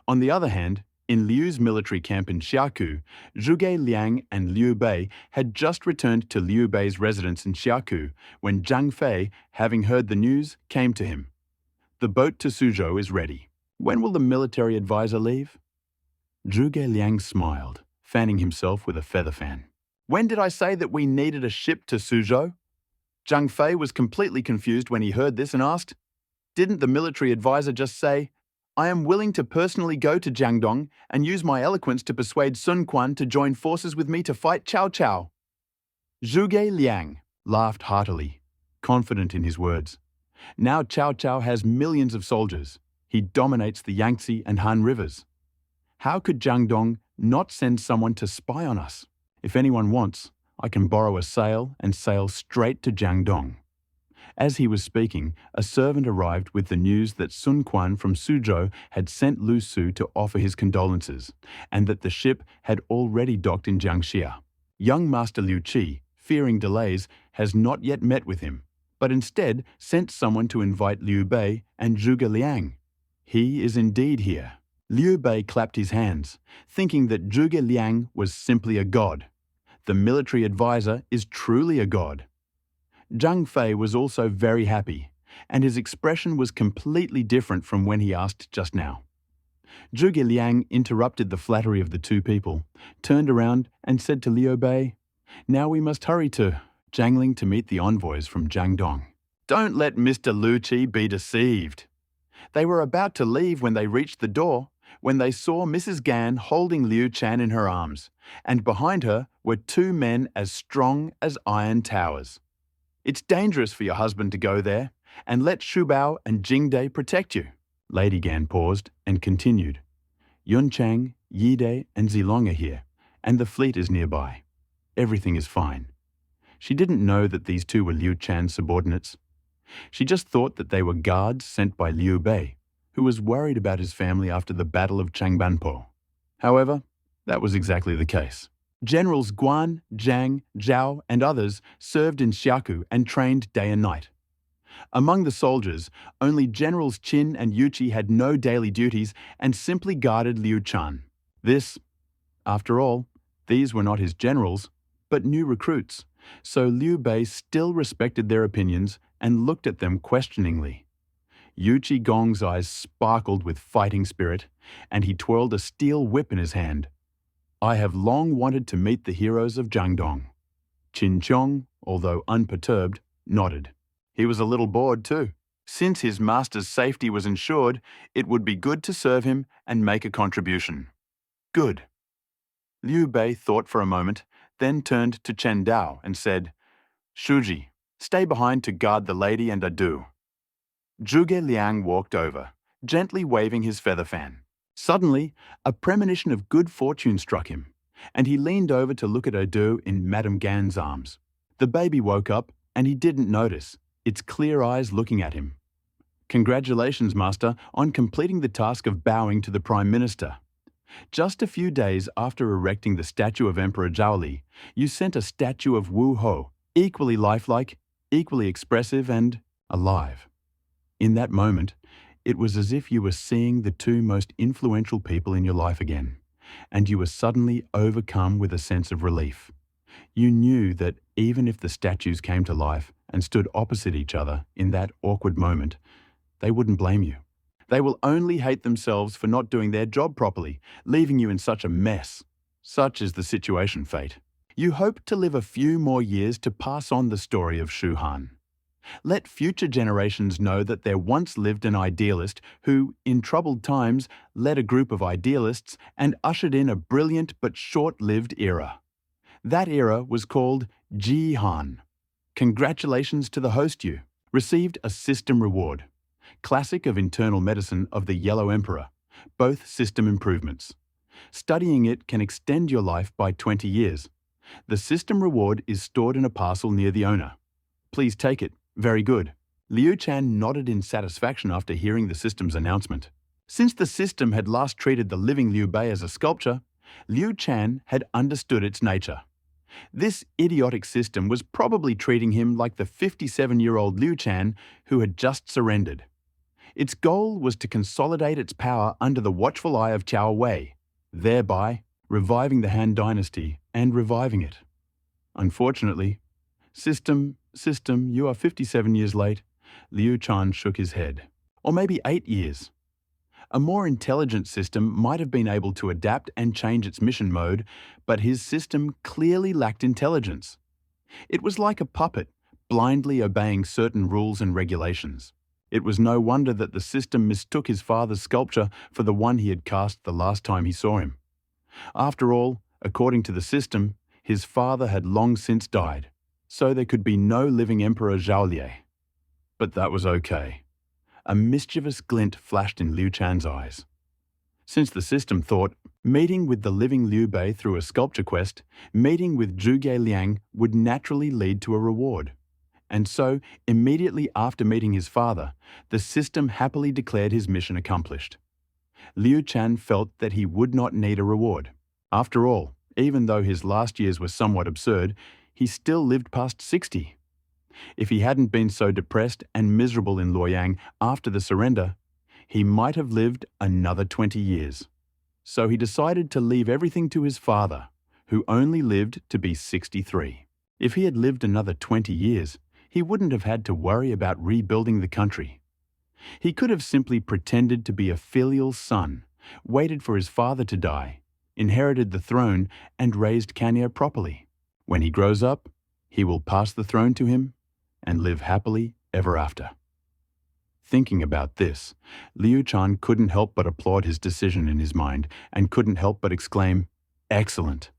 On the other hand, in Liu's military camp in Xiaku, Zhuge Liang and Liu Bei had just returned to Liu Bei's residence in Xiaku when Zhang Fei, having heard the news, came to him. "The boat to Suzhou is ready. When will the military advisor leave?" Zhuge Liang smiled, fanning himself with a feather fan. "When did I say that we needed a ship to Suzhou?" Zhang Fei was completely confused when he heard this and asked, "Didn't the military advisor just say, 'I am willing to personally go to Jiangdong and use my eloquence to persuade Sun Quan to join forces with me to fight Cao Cao?'" Zhuge Liang laughed heartily, confident in his words. "Now Cao Cao has millions of soldiers. He dominates the Yangtze and Han rivers. How could Jiangdong not send someone to spy on us? If anyone wants, I can borrow a sail and sail straight to Jiangdong." As he was speaking, a servant arrived with the news that Sun Quan from Suzhou had sent Lu Su to offer his condolences, and that the ship had already docked in Jiangxia. Young Master Liu Qi, fearing delays, has not yet met with him, but instead sent someone to invite Liu Bei and Zhuge Liang. He is indeed here. Liu Bei clapped his hands, thinking that Zhuge Liang was simply a god. The military advisor is truly a god. Zhang Fei was also very happy, and his expression was completely different from when he asked just now. Zhuge Liang interrupted the flattery of the two people, turned around and said to Liu Bei, "Now we must hurry to Jiangling to meet the envoys from Jiangdong." Don't let Mr. Lu Qi be deceived. They were about to leave when they reached the door, when they saw Mrs. Gan holding Liu Shan in her arms, and behind her were two men as strong as iron towers. "It's dangerous for your husband to go there, and let Shu Bao and Jingde protect you." Lady Gan paused and continued. "Yun Chang, Yide, and Zilong are here, and the fleet is nearby. Everything is fine." She didn't know that these two were Liu Chan's subordinates. She just thought that they were guards sent by Liu Bei, who was worried about his family after the Battle of Changbanpo. However, that was exactly the case. Generals Guan, Zhang, Zhao, and others served in Xiaku and trained day and night. Among the soldiers, only Generals Qin and Yuqi had no daily duties and simply guarded Liu Chan. After all, these were not his generals, but new recruits, so Liu Bei still respected their opinions and looked at them questioningly. Yuqi Gong's eyes sparkled with fighting spirit, and he twirled a steel whip in his hand. "I have long wanted to meet the heroes of Jiangdong." Qin Chong, although unperturbed, nodded. He was a little bored too. Since his master's safety was ensured, it would be good to serve him and make a contribution. Good. Liu Bei thought for a moment, then turned to Chen Dao and said, "Shuji, stay behind to guard the lady and Adu." Zhuge Liang walked over, gently waving his feather fan. Suddenly, a premonition of good fortune struck him, and he leaned over to look at Adu in Madame Gan's arms. The baby woke up, and he didn't notice, its clear eyes looking at him. "Congratulations, Master, on completing the task of bowing to the Prime Minister. Just a few days after erecting the statue of Emperor Zhaoli, you sent a statue of Wu Ho, equally lifelike, equally expressive and alive. In that moment, it was as if you were seeing the two most influential people in your life again, and you were suddenly overcome with a sense of relief. You knew that even if the statues came to life and stood opposite each other in that awkward moment, they wouldn't blame you. They will only hate themselves for not doing their job properly, leaving you in such a mess. Such is the situation, fate. You hope to live a few more years to pass on the story of Shu Han. Let future generations know that there once lived an idealist who, in troubled times, led a group of idealists and ushered in a brilliant but short-lived era. That era was called Ji Han. Congratulations to the host you received a system reward. Classic of Internal Medicine of the Yellow Emperor, both system improvements. Studying it can extend your life by 20 years. The system reward is stored in a parcel near the owner. Please take it. Very good. Liu Chan nodded in satisfaction after hearing the system's announcement. Since the system had last treated the living Liu Bei as a sculpture, Liu Chan had understood its nature. This idiotic system was probably treating him like the 57-year-old Liu Chan who had just surrendered. Its goal was to consolidate its power under the watchful eye of Cao Wei, thereby reviving the Han Dynasty and reviving it. Unfortunately, System, you are 57 years late. Liu Chan shook his head. Or maybe 8 years. A more intelligent system might have been able to adapt and change its mission mode, but his system clearly lacked intelligence. It was like a puppet, blindly obeying certain rules and regulations. It was no wonder that the system mistook his father's sculpture for the one he had cast the last time he saw him. After all, according to the system, his father had long since died, so there could be no living Emperor Zhaoliei. But that was okay. A mischievous glint flashed in Liu Chan's eyes. Since the system thought, meeting with the living Liu Bei through a sculpture quest, meeting with Zhuge Liang would naturally lead to a reward. And so, immediately after meeting his father, the system happily declared his mission accomplished. Liu Chan felt that he would not need a reward. After all, even though his last years were somewhat absurd, he still lived past 60. If he hadn't been so depressed and miserable in Luoyang after the surrender, he might have lived another 20 years. So he decided to leave everything to his father, who only lived to be 63. If he had lived another 20 years, he wouldn't have had to worry about rebuilding the country. He could have simply pretended to be a filial son, waited for his father to die, inherited the throne, and raised Kanya properly. When he grows up, he will pass the throne to him and live happily ever after. Thinking about this, Liu Shan couldn't help but applaud his decision in his mind and couldn't help but exclaim, "Excellent."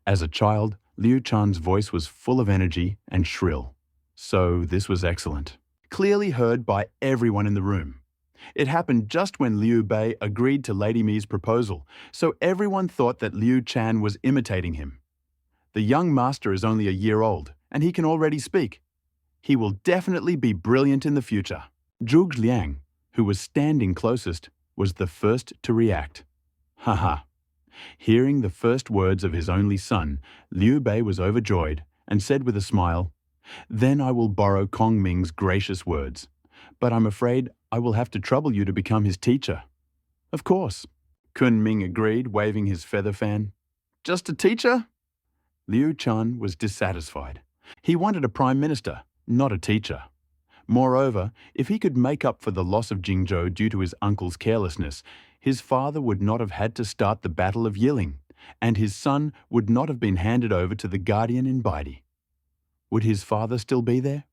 As a child, Liu Shan's voice was full of energy and shrill. So this was excellent. Clearly heard by everyone in the room. It happened just when Liu Bei agreed to Lady Mi's proposal, so everyone thought that Liu Shan was imitating him. The young master is only a year old, and he can already speak. He will definitely be brilliant in the future. Zhuge Liang, who was standing closest, was the first to react. Haha. Hearing the first words of his only son, Liu Bei was overjoyed and said with a smile, "Then I will borrow Kong Ming's gracious words, but I'm afraid I will have to trouble you to become his teacher." "Of course," Kun Ming agreed, waving his feather fan. "Just a teacher?" Liu Shan was dissatisfied. He wanted a prime minister, not a teacher. Moreover, if he could make up for the loss of Jingzhou due to his uncle's carelessness, his father would not have had to start the Battle of Yiling, and his son would not have been handed over to the guardian in Baidi. Would his father still be there?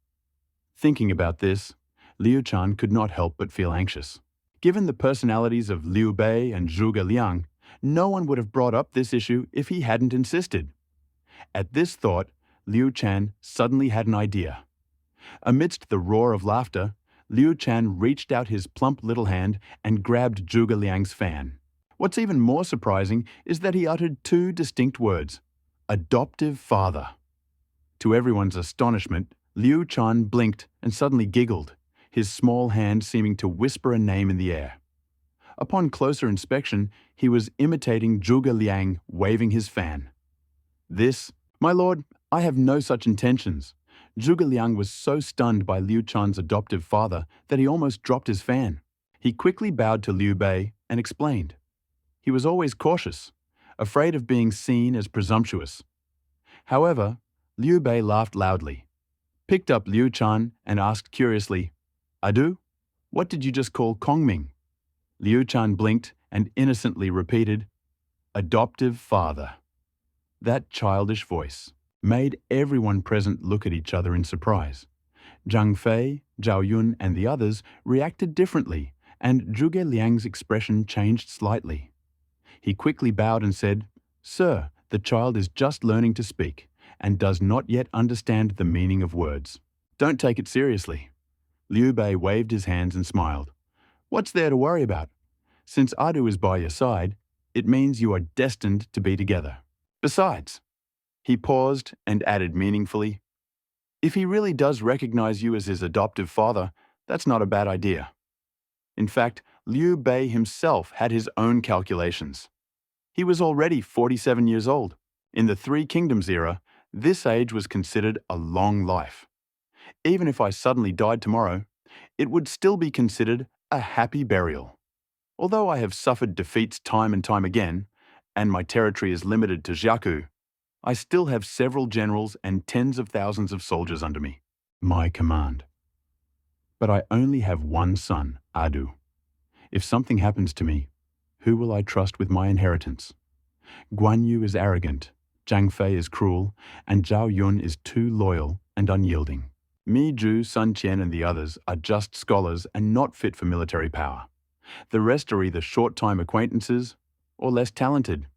Thinking about this, Liu Shan could not help but feel anxious. Given the personalities of Liu Bei and Zhuge Liang, no one would have brought up this issue if he hadn't insisted. At this thought, Liu Shan suddenly had an idea. Amidst the roar of laughter, Liu Shan reached out his plump little hand and grabbed Zhuge Liang's fan. What's even more surprising is that he uttered two distinct words, "adoptive father." To everyone's astonishment, Liu Shan blinked and suddenly giggled, his small hand seeming to whisper a name in the air. Upon closer inspection, he was imitating Zhuge Liang waving his fan. "This, my lord, I have no such intentions." Zhuge Liang was so stunned by Liu Shan's adoptive father that he almost dropped his fan. He quickly bowed to Liu Bei and explained. He was always cautious, afraid of being seen as presumptuous. However, Liu Bei laughed loudly, picked up Liu Shan and asked curiously, "Adu, what did you just call Kong Ming?" Liu Shan blinked and innocently repeated, "Adoptive father." That childish voice made everyone present look at each other in surprise. Zhang Fei, Zhao Yun, and the others reacted differently, and Zhuge Liang's expression changed slightly. He quickly bowed and said, "Sir, the child is just learning to speak and does not yet understand the meaning of words. Don't take it seriously." Liu Bei waved his hands and smiled. "What's there to worry about? Since Adu is by your side, it means you are destined to be together. Besides," he paused and added meaningfully, "if he really does recognize you as his adoptive father, that's not a bad idea." In fact, Liu Bei himself had his own calculations. He was already 47 years old. In the Three Kingdoms era, this age was considered a long life. Even if I suddenly died tomorrow, it would still be considered a happy burial. Although I have suffered defeats time and time again, and my territory is limited to Jiaku, I still have several generals and tens of thousands of soldiers under me. My command. But I only have one son, Adu. If something happens to me, who will I trust with my inheritance? Guan Yu is arrogant, Zhang Fei is cruel, and Zhao Yun is too loyal and unyielding. Mi Zhu, Sun Qian, and the others are just scholars and not fit for military power. The rest are either short-time acquaintances or less talented.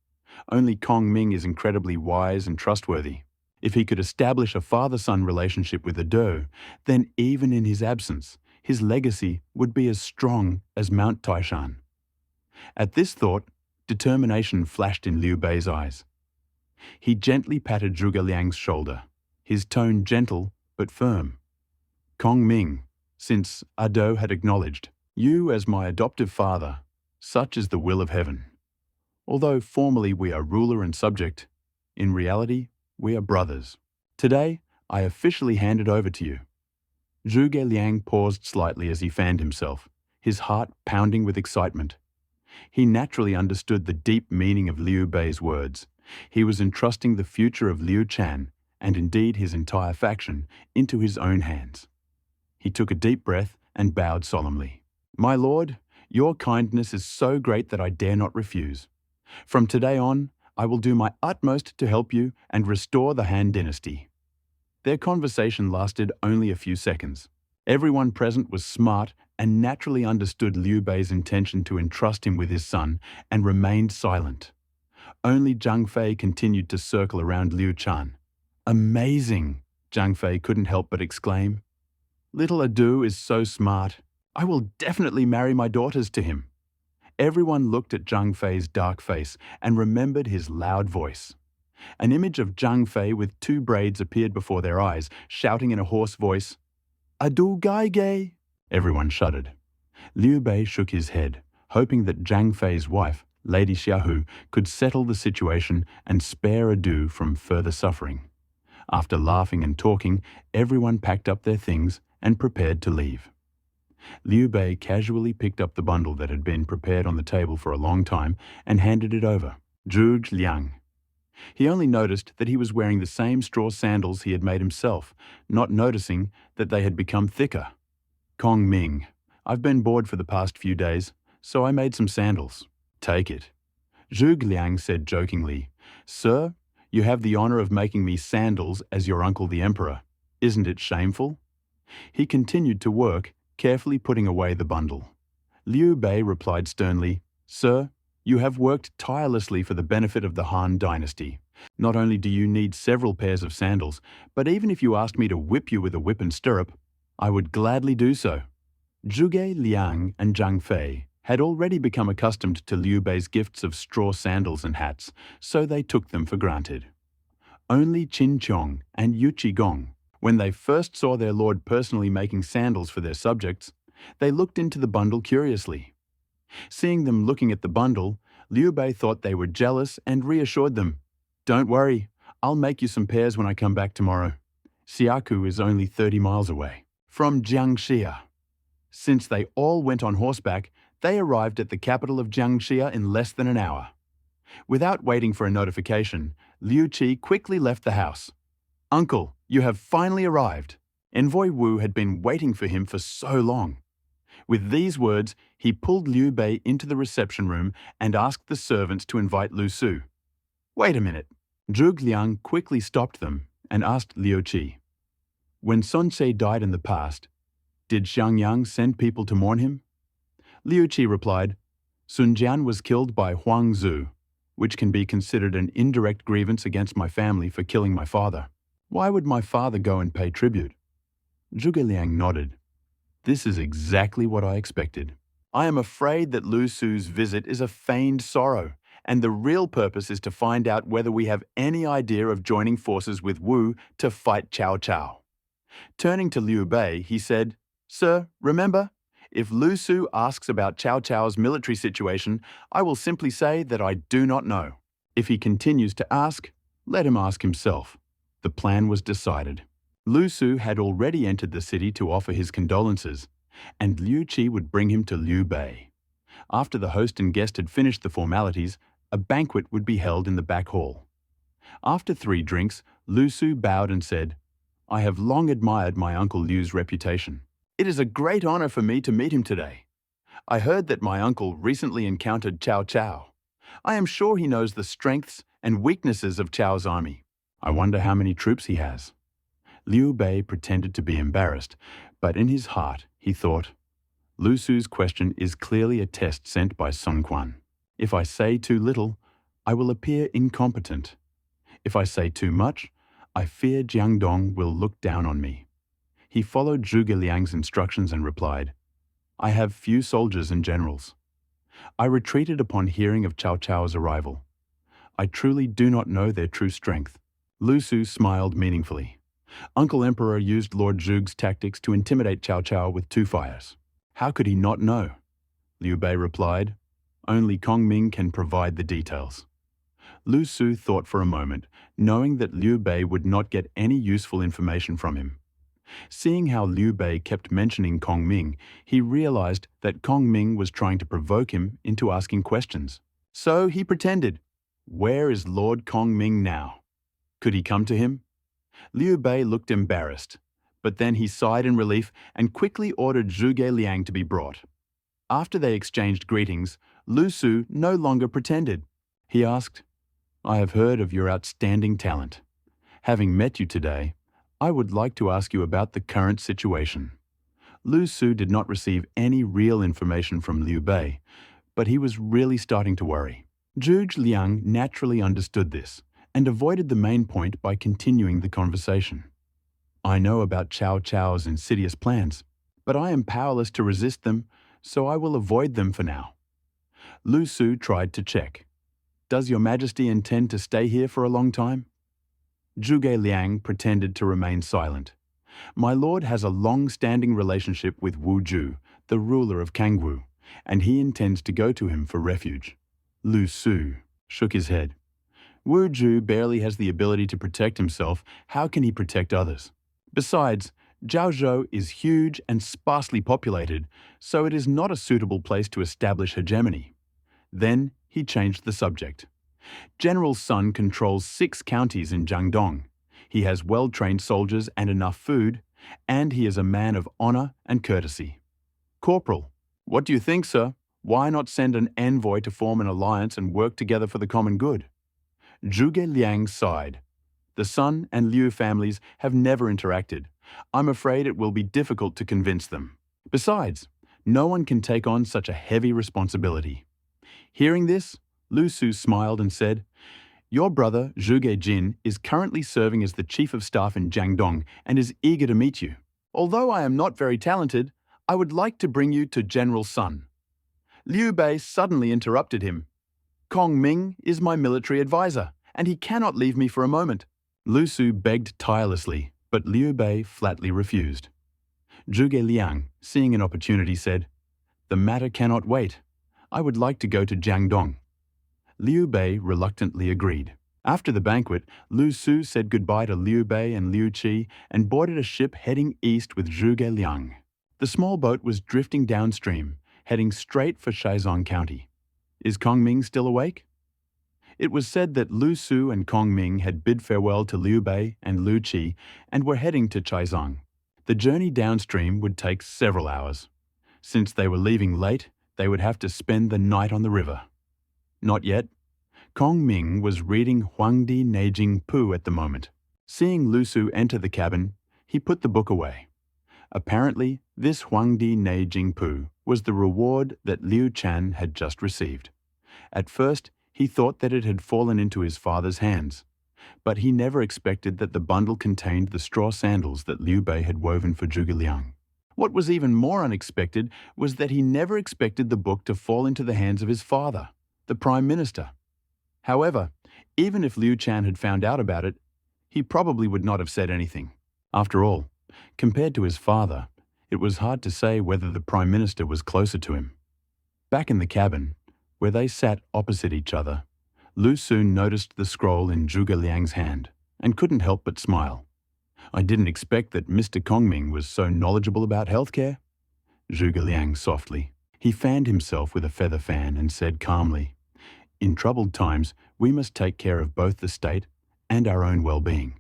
Only Kong Ming is incredibly wise and trustworthy. If he could establish a father-son relationship with Ado, then even in his absence, his legacy would be as strong as Mount Taishan. At this thought, determination flashed in Liu Bei's eyes. He gently patted Zhuge Liang's shoulder, his tone gentle but firm. "Kong Ming, since Ado had acknowledged, you as my adoptive father, such is the will of heaven. Although formally we are ruler and subject, in reality we are brothers. Today, I officially hand it over to you." Zhuge Liang paused slightly as he fanned himself, his heart pounding with excitement. He naturally understood the deep meaning of Liu Bei's words, He was entrusting the future of Liu Shan, and indeed his entire faction, into his own hands. He took a deep breath and bowed solemnly. "My lord, your kindness is so great that I dare not refuse. From today on, I will do my utmost to help you and restore the Han dynasty." Their conversation lasted only a few seconds. Everyone present was smart and naturally understood Liu Bei's intention to entrust him with his son and remained silent. Only Zhang Fei continued to circle around Liu Shan. "Amazing!" Zhang Fei couldn't help but exclaim. "Little Adu is so smart. I will definitely marry my daughters to him." Everyone looked at Zhang Fei's dark face and remembered his loud voice. An image of Zhang Fei with two braids appeared before their eyes, shouting in a hoarse voice, "Adu Gai Gai!" Everyone shuddered. Liu Bei shook his head, hoping that Zhang Fei's wife, Lady Xiaohu, could settle the situation and spare Adu from further suffering. After laughing and talking, everyone packed up their things and prepared to leave. Liu Bei casually picked up the bundle that had been prepared on the table for a long time and handed it over. Zhuge Liang. He only noticed that he was wearing the same straw sandals he had made himself, not noticing that they had become thicker. "Kong Ming, I've been bored for the past few days, so I made some sandals. Take it." Zhuge Liang said jokingly, "Sir, you have the honor of making me sandals as your uncle the emperor. Isn't it shameful?" He continued to work, carefully putting away the bundle. Liu Bei replied sternly, "Sir, you have worked tirelessly for the benefit of the Han dynasty. Not only do you need several pairs of sandals, but even if you asked me to whip you with a whip and stirrup, I would gladly do so." Zhuge Liang and Zhang Fei had already become accustomed to Liu Bei's gifts of straw sandals and hats, so they took them for granted. Only Qin Qiong and Yu Qigong, when they first saw their lord personally making sandals for their subjects, they looked into the bundle curiously. Seeing them looking at the bundle, Liu Bei thought they were jealous and reassured them, "Don't worry, I'll make you some pairs when I come back tomorrow. Xiaku is only 30 miles away." From Jiangxia. Since they all went on horseback, they arrived at the capital of Jiangxia in less than an hour. Without waiting for a notification, Liu Qi quickly left the house. "Uncle, you have finally arrived." Envoy Wu had been waiting for him for so long. With these words, he pulled Liu Bei into the reception room and asked the servants to invite Lu Su. "Wait a minute." Zhuge Liang quickly stopped them and asked Liu Qi, "When Sun Ce died in the past, did Xiangyang send people to mourn him?" Liu Qi replied, "Sun Jian was killed by Huang Zu, which can be considered an indirect grievance against my family for killing my father. Why would my father go and pay tribute?" Zhuge Liang nodded. "This is exactly what I expected. I am afraid that Lu Su's visit is a feigned sorrow, and the real purpose is to find out whether we have any idea of joining forces with Wu to fight Cao Cao." Turning to Liu Bei, he said, "Sir, remember, if Lu Su asks about Cao Cao's military situation, I will simply say that I do not know. If he continues to ask, let him ask himself." The plan was decided. Lu Su had already entered the city to offer his condolences, and Liu Qi would bring him to Liu Bei. After the host and guest had finished the formalities, a banquet would be held in the back hall. After 3 drinks, Lu Su bowed and said, "I have long admired my Uncle Liu's reputation. It is a great honor for me to meet him today. I heard that my uncle recently encountered Cao Cao. I am sure he knows the strengths and weaknesses of Cao's army. I wonder how many troops he has." Liu Bei pretended to be embarrassed, but in his heart he thought, "Lu Su's question is clearly a test sent by Sun Quan. If I say too little, I will appear incompetent. If I say too much, I fear Jiangdong will look down on me." He followed Zhuge Liang's instructions and replied, "I have few soldiers and generals. I retreated upon hearing of Cao Cao's arrival. I truly do not know their true strength." Lu Su smiled meaningfully. Uncle Emperor used Lord Zhuge's tactics to intimidate Cao Cao with 2 fires. How could he not know? Liu Bei replied, "Only Kong Ming can provide the details." Lu Su thought for a moment, knowing that Liu Bei would not get any useful information from him. Seeing how Liu Bei kept mentioning Kong Ming, he realized that Kong Ming was trying to provoke him into asking questions. So he pretended, Where is Lord Kongming now? Could he come to him? Liu Bei looked embarrassed, but then he sighed in relief and quickly ordered Zhuge Liang to be brought. After they exchanged greetings, Lu Su no longer pretended. He asked, "I have heard of your outstanding talent. Having met you today, I would like to ask you about the current situation." Lu Su did not receive any real information from Liu Bei, but he was really starting to worry. Zhuge Liang naturally understood this and avoided the main point by continuing the conversation. "I know about Cao Cao's insidious plans, but I am powerless to resist them, so I will avoid them for now." Lu Su tried to check. "Does your Majesty intend to stay here for a long time?" Zhuge Liang pretended to remain silent. "My lord has a long-standing relationship with Wu Ju, the ruler of Kangwu, and he intends to go to him for refuge." Lu Su shook his head. "Wu Ju barely has the ability to protect himself. How can he protect others? Besides, Zhaozhou is huge and sparsely populated, so it is not a suitable place to establish hegemony." Then he changed the subject. "General Sun controls 6 counties in Jiangdong. He has well-trained soldiers and enough food, and he is a man of honor and courtesy." "Corporal, what do you think, sir? Why not send an envoy to form an alliance and work together for the common good?" Zhuge Liang sighed. "The Sun and Liu families have never interacted. I'm afraid it will be difficult to convince them. Besides, no one can take on such a heavy responsibility." Hearing this, Lu Su smiled and said, "Your brother, Zhuge Jin, is currently serving as the chief of staff in Jiangdong and is eager to meet you. Although I am not very talented, I would like to bring you to General Sun." Liu Bei suddenly interrupted him. "Kong Ming is my military advisor, and he cannot leave me for a moment." Lu Su begged tirelessly, but Liu Bei flatly refused. Zhuge Liang, seeing an opportunity, said, "The matter cannot wait. I would like to go to Jiangdong." Liu Bei reluctantly agreed. After the banquet, Lu Su said goodbye to Liu Bei and Liu Qi and boarded a ship heading east with Zhuge Liang. The small boat was drifting downstream, heading straight for Shaizong County. Is Kong Ming still awake? It was said that Lu Su and Kong Ming had bid farewell to Liu Bei and Liu Qi and were heading to Chaizong. The journey downstream would take several hours. Since they were leaving late, they would have to spend the night on the river. Not yet. Kong Ming was reading Huangdi Neijing Pu at the moment. Seeing Lu Su enter the cabin, he put the book away. Apparently, this Huangdi Neijing Pu was the reward that Liu Chan had just received. At first, he thought that it had fallen into his father's hands, but he never expected that the bundle contained the straw sandals that Liu Bei had woven for Zhuge Liang. What was even more unexpected was that he never expected the book to fall into the hands of his father, the Prime Minister. However, even if Liu Chan had found out about it, he probably would not have said anything. After all, compared to his father, it was hard to say whether the Prime Minister was closer to him. Back in the cabin, where they sat opposite each other, Lu Su noticed the scroll in Zhuge Liang's hand and couldn't help but smile. "I didn't expect that Mr. Kongming was so knowledgeable about healthcare." Zhuge Liang softly. He fanned himself with a feather fan and said calmly, "In troubled times, we must take care of both the state and our own well-being."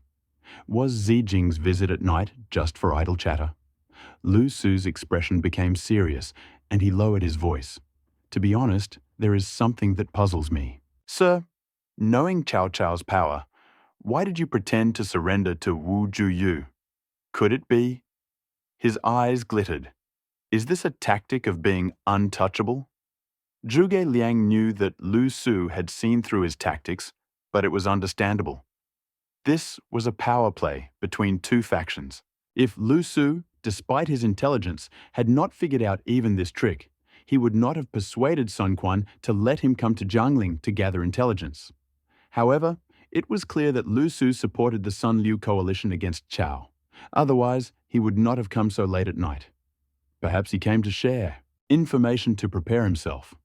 Was Zijing's visit at night just for idle chatter? Lu Su's expression became serious, and he lowered his voice. "To be honest, there is something that puzzles me. Sir, knowing Cao Cao's power, why did you pretend to surrender to Wu Juyu? Could it be?" His eyes glittered. "Is this a tactic of being untouchable?" Zhuge Liang knew that Lu Su had seen through his tactics, but it was understandable. This was a power play between two factions. If Lu Su, despite his intelligence, had not figured out even this trick, he would not have persuaded Sun Quan to let him come to Jiangling to gather intelligence. However, it was clear that Lu Su supported the Sun Liu coalition against Cao. Otherwise, he would not have come so late at night. Perhaps he came to share information to prepare himself.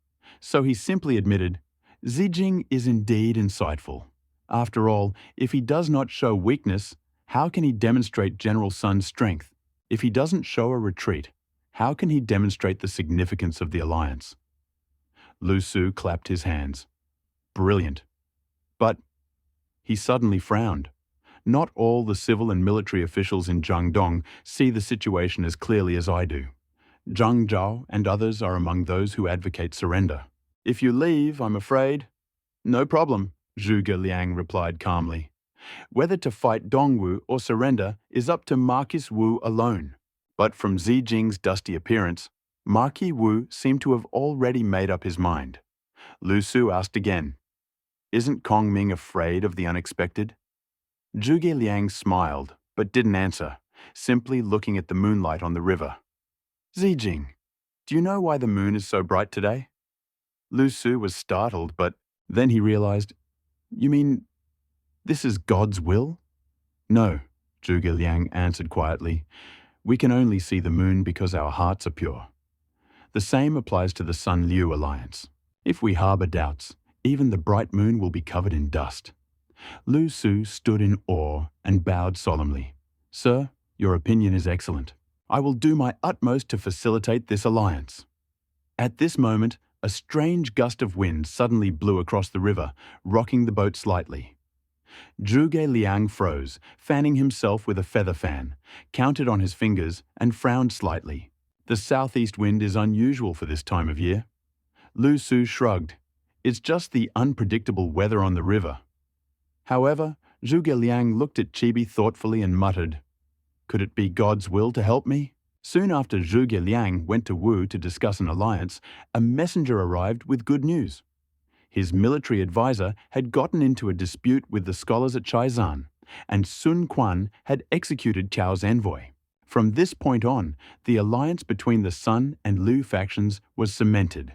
So he simply admitted, "Zijing is indeed insightful. After all, if he does not show weakness, how can he demonstrate General Sun's strength? If he doesn't show a retreat, how can he demonstrate the significance of the alliance?" Lu Su clapped his hands. "Brilliant. But he suddenly frowned. Not all the civil and military officials in Jiangdong see the situation as clearly as I do. Zhang Zhao and others are among those who advocate surrender. If you leave, I'm afraid. No problem, Zhuge Liang replied calmly. Whether to fight Dongwu or surrender is up to Marquis Wu alone. But from Zijing's dusty appearance, Marquis Wu seemed to have already made up his mind. Lu Su asked again, "Isn't Kong Ming afraid of the unexpected?" Zhuge Liang smiled, but didn't answer, simply looking at the moonlight on the river. "Zijing, do you know why the moon is so bright today?" Lu Su was startled, but then he realized, "You mean this is God's will?" "No," Zhuge Liang answered quietly. "We can only see the moon because our hearts are pure. The same applies to the Sun-Liu alliance. If we harbor doubts, even the bright moon will be covered in dust." Lu Su stood in awe and bowed solemnly. "Sir, your opinion is excellent. I will do my utmost to facilitate this alliance." At this moment, a strange gust of wind suddenly blew across the river, rocking the boat slightly. Zhuge Liang froze, fanning himself with a feather fan, counted on his fingers, and frowned slightly. The southeast wind is unusual for this time of year. Lu Su shrugged. "It's just the unpredictable weather on the river." However, Zhuge Liang looked at Chibi thoughtfully and muttered, "Could it be God's will to help me?" Soon after Zhuge Liang went to Wu to discuss an alliance, a messenger arrived with good news. His military advisor had gotten into a dispute with the scholars at Chaizan, and Sun Quan had executed Cao's envoy. From this point on, the alliance between the Sun and Liu factions was cemented.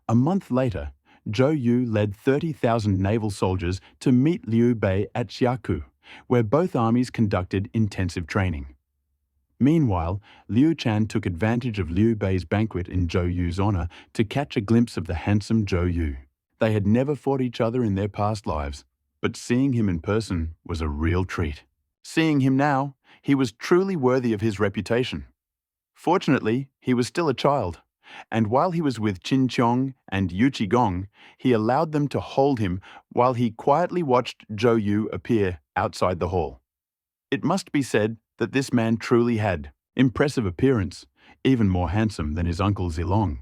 A month later, Zhou Yu led 30,000 naval soldiers to meet Liu Bei at Xiaku, where both armies conducted intensive training. Meanwhile, Liu Shan took advantage of Liu Bei's banquet in Zhou Yu's honor to catch a glimpse of the handsome Zhou Yu. They had never fought each other in their past lives, but seeing him in person was a real treat. Seeing him now, he was truly worthy of his reputation. Fortunately, he was still a child, and while he was with Qin Qiong and Yu Qigong, he allowed them to hold him while he quietly watched Zhou Yu appear outside the hall. It must be said that this man truly had impressive appearance, even more handsome than his uncle Zilong.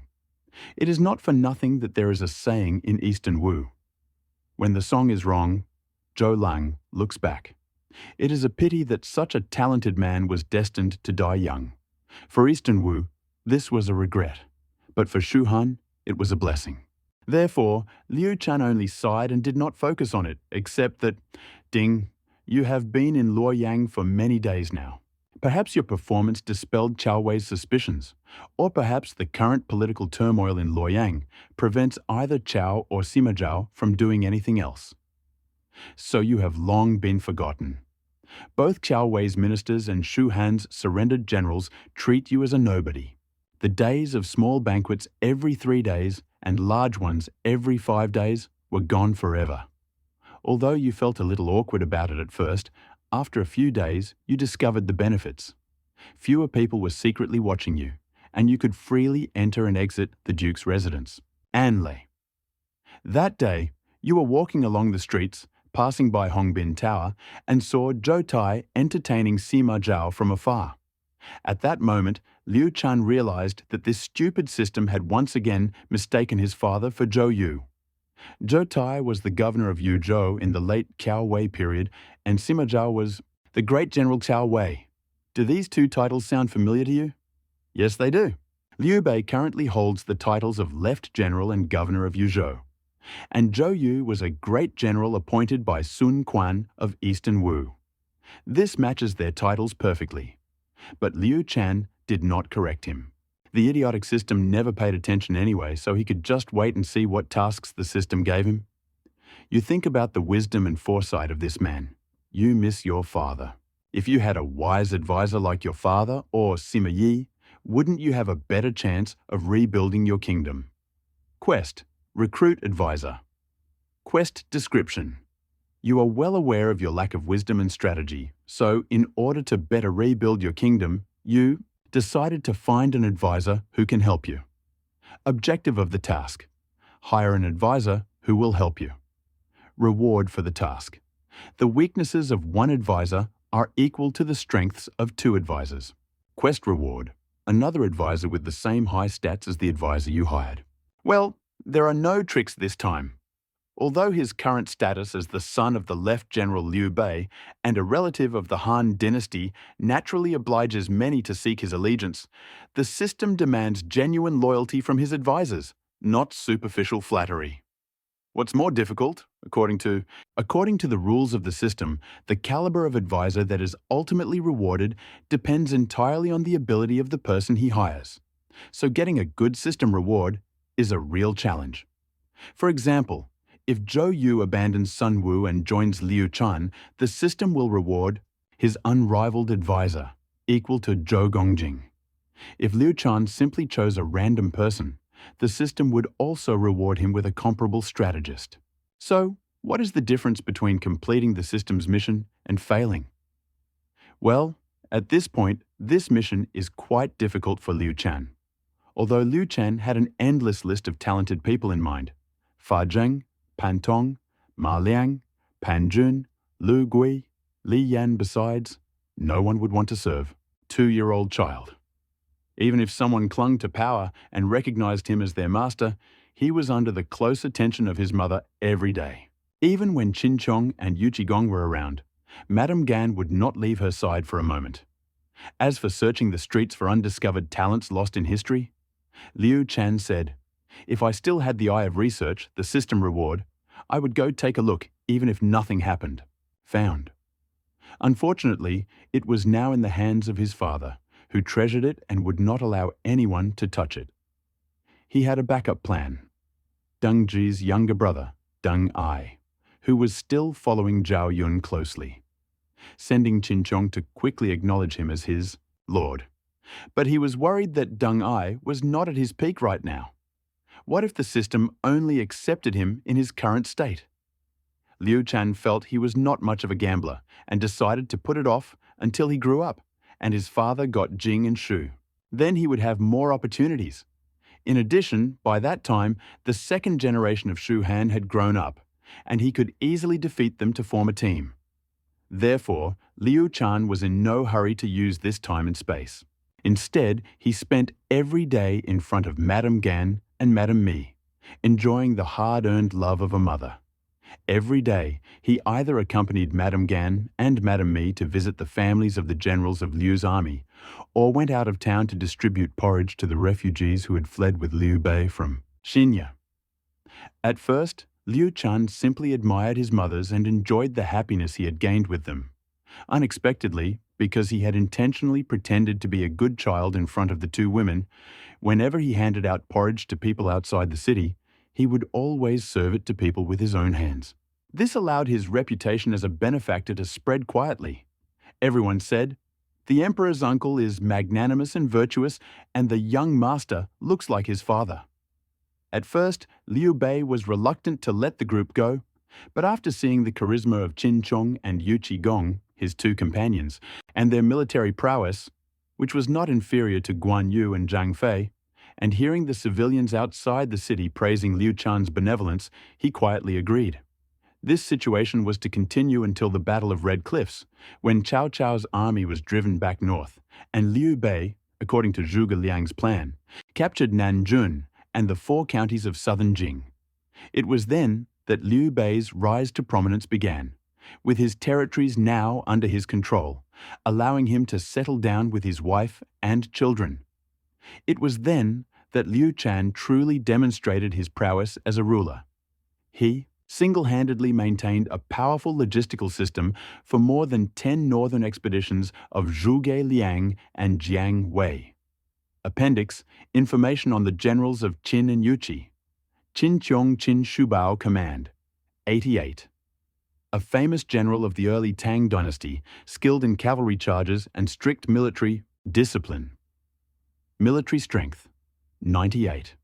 It is not for nothing that there is a saying in Eastern Wu, "When the song is wrong, Zhou Lang looks back." It is a pity that such a talented man was destined to die young. For Eastern Wu, this was a regret, but for Shu Han, it was a blessing. Therefore, Liu Shan only sighed and did not focus on it, except that, "Ding, you have been in Luoyang for many days now. Perhaps your performance dispelled Cao Wei's suspicions, or perhaps the current political turmoil in Luoyang prevents either Cao or Sima Zhao from doing anything else. So you have long been forgotten. Both Cao Wei's ministers and Shu Han's surrendered generals treat you as a nobody. The days of small banquets every 3 days and large ones every 5 days were gone forever. Although you felt a little awkward about it at first, after a few days you discovered the benefits. Fewer people were secretly watching you, and you could freely enter and exit the Duke's residence, Anlei. That day, you were walking along the streets, passing by Hongbin Tower, and saw Zhou Tai entertaining Sima Zhao from afar. At that moment, Liu Shan realized that this stupid system had once again mistaken his father for Zhou Yu. Zhou Tai was the governor of Yuzhou in the late Cao Wei period, and Sima Zhao was the great General Cao Wei. Do these two titles sound familiar to you? Yes, they do. Liu Bei currently holds the titles of Left General and Governor of Yuzhou. And Zhou Yu was a great general appointed by Sun Quan of Eastern Wu. This matches their titles perfectly. But Liu Shan did not correct him. The idiotic system never paid attention anyway, so he could just wait and see what tasks the system gave him. You think about the wisdom and foresight of this man. You miss your father. If you had a wise advisor like your father or Sima Yi, wouldn't you have a better chance of rebuilding your kingdom? Quest: Recruit Advisor. Quest Description: You are well aware of your lack of wisdom and strategy, so in order to better rebuild your kingdom, you decided to find an advisor who can help you. Objective of the task: hire an advisor who will help you. reward for the task. The weaknesses of one advisor are equal to the strengths of two advisors. Quest reward, another advisor with the same high stats as the advisor you hired. Well, there are no tricks this time. Although his current status as the son of the left general Liu Bei and a relative of the Han dynasty naturally obliges many to seek his allegiance, the system demands genuine loyalty from his advisors, not superficial flattery. What's more difficult, according to the rules of the system, the caliber of advisor that is ultimately rewarded depends entirely on the ability of the person he hires. So getting a good system reward is a real challenge. For example, if Zhou Yu abandons Sun Wu and joins Liu Chan, the system will reward his unrivaled advisor, equal to Zhou Gongjing. If Liu Chan simply chose a random person, the system would also reward him with a comparable strategist. So, what is the difference between completing the system's mission and failing? Well, at this point, this mission is quite difficult for Liu Chan. Although Liu Chan had an endless list of talented people in mind, Fa Zheng, Pan Tong, Ma Liang, Pan Jun, Lu Gui, Li Yan besides, no one would want to serve. 2-year-old child. Even if someone clung to power and recognized him as their master, he was under the close attention of his mother every day. Even when Qin Chong and Yu Qigong were around, Madame Gan would not leave her side for a moment. As for searching the streets for undiscovered talents lost in history, Liu Chan said, "If I still had the eye of research, the system reward, I would go take a look even if nothing happened." Found. Unfortunately, it was now in the hands of his father, who treasured it and would not allow anyone to touch it. He had a backup plan. Deng Ji's younger brother, Deng Ai, who was still following Zhao Yun closely, sending Qin Chong to quickly acknowledge him as his lord. But he was worried that Deng Ai was not at his peak right now. What if the system only accepted him in his current state? Liu Chan felt he was not much of a gambler and decided to put it off until he grew up and his father got Jing and Shu. Then he would have more opportunities. In addition, by that time, the second generation of Shu Han had grown up, and he could easily defeat them to form a team. Therefore, Liu Chan was in no hurry to use this time and space. Instead, he spent every day in front of Madame Gan and Madame Mi, enjoying the hard-earned love of a mother. Every day, he either accompanied Madame Gan and Madame Mi to visit the families of the generals of Liu's army, or went out of town to distribute porridge to the refugees who had fled with Liu Bei from Xinya. At first, Liu Chan simply admired his mothers and enjoyed the happiness he had gained with them. Unexpectedly, because he had intentionally pretended to be a good child in front of the two women, whenever he handed out porridge to people outside the city, he would always serve it to people with his own hands. This allowed his reputation as a benefactor to spread quietly. Everyone said, "The emperor's uncle is magnanimous and virtuous, and the young master looks like his father." At first, Liu Bei was reluctant to let the group go, but after seeing the charisma of Qin Chong and Yu Qigong, his two companions, and their military prowess, which was not inferior to Guan Yu and Zhang Fei, and hearing the civilians outside the city praising Liu Chan's benevolence, he quietly agreed. This situation was to continue until the Battle of Red Cliffs, when Cao Cao's army was driven back north, and Liu Bei, according to Zhuge Liang's plan, captured Nanjun and the 4 counties of southern Jing. It was then that Liu Bei's rise to prominence began, with his territories now under his control, allowing him to settle down with his wife and children. It was then that Liu Chan truly demonstrated his prowess as a ruler. He single-handedly maintained a powerful logistical system for more than 10 northern expeditions of Zhuge Liang and Jiang Wei. Appendix: Information on the generals of Qin and Yuqi. Qin Qiong Qin Shubao Command. 88. A famous general of the early Tang dynasty, skilled in cavalry charges and strict military discipline. Military strength, 98.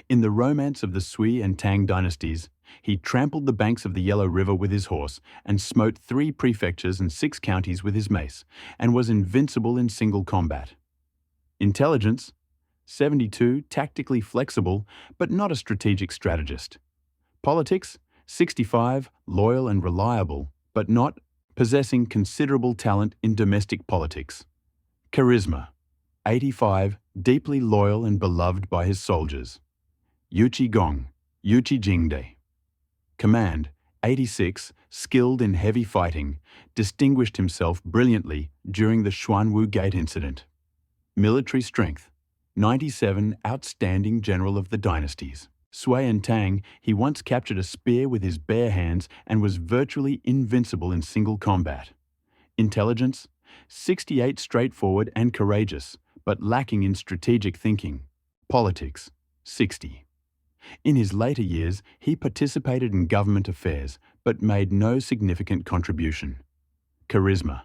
In the romance of the Sui and Tang dynasties, he trampled the banks of the Yellow River with his horse and smote 3 prefectures and 6 counties with his mace, and was invincible in single combat. Intelligence, 72, tactically flexible, but not a strategic strategist. Politics, 65, loyal and reliable, but not possessing considerable talent in domestic politics. Charisma, 85, deeply loyal and beloved by his soldiers. Yuchi Gong, Yuchi Jingde. Command, 86, skilled in heavy fighting, distinguished himself brilliantly during the Xuanwu Gate incident. Military strength, 97, outstanding general of the dynasties. Sui and Tang, he once captured a spear with his bare hands and was virtually invincible in single combat. Intelligence, 68, straightforward and courageous, but lacking in strategic thinking. Politics, 60. In his later years, he participated in government affairs, but made no significant contribution. Charisma,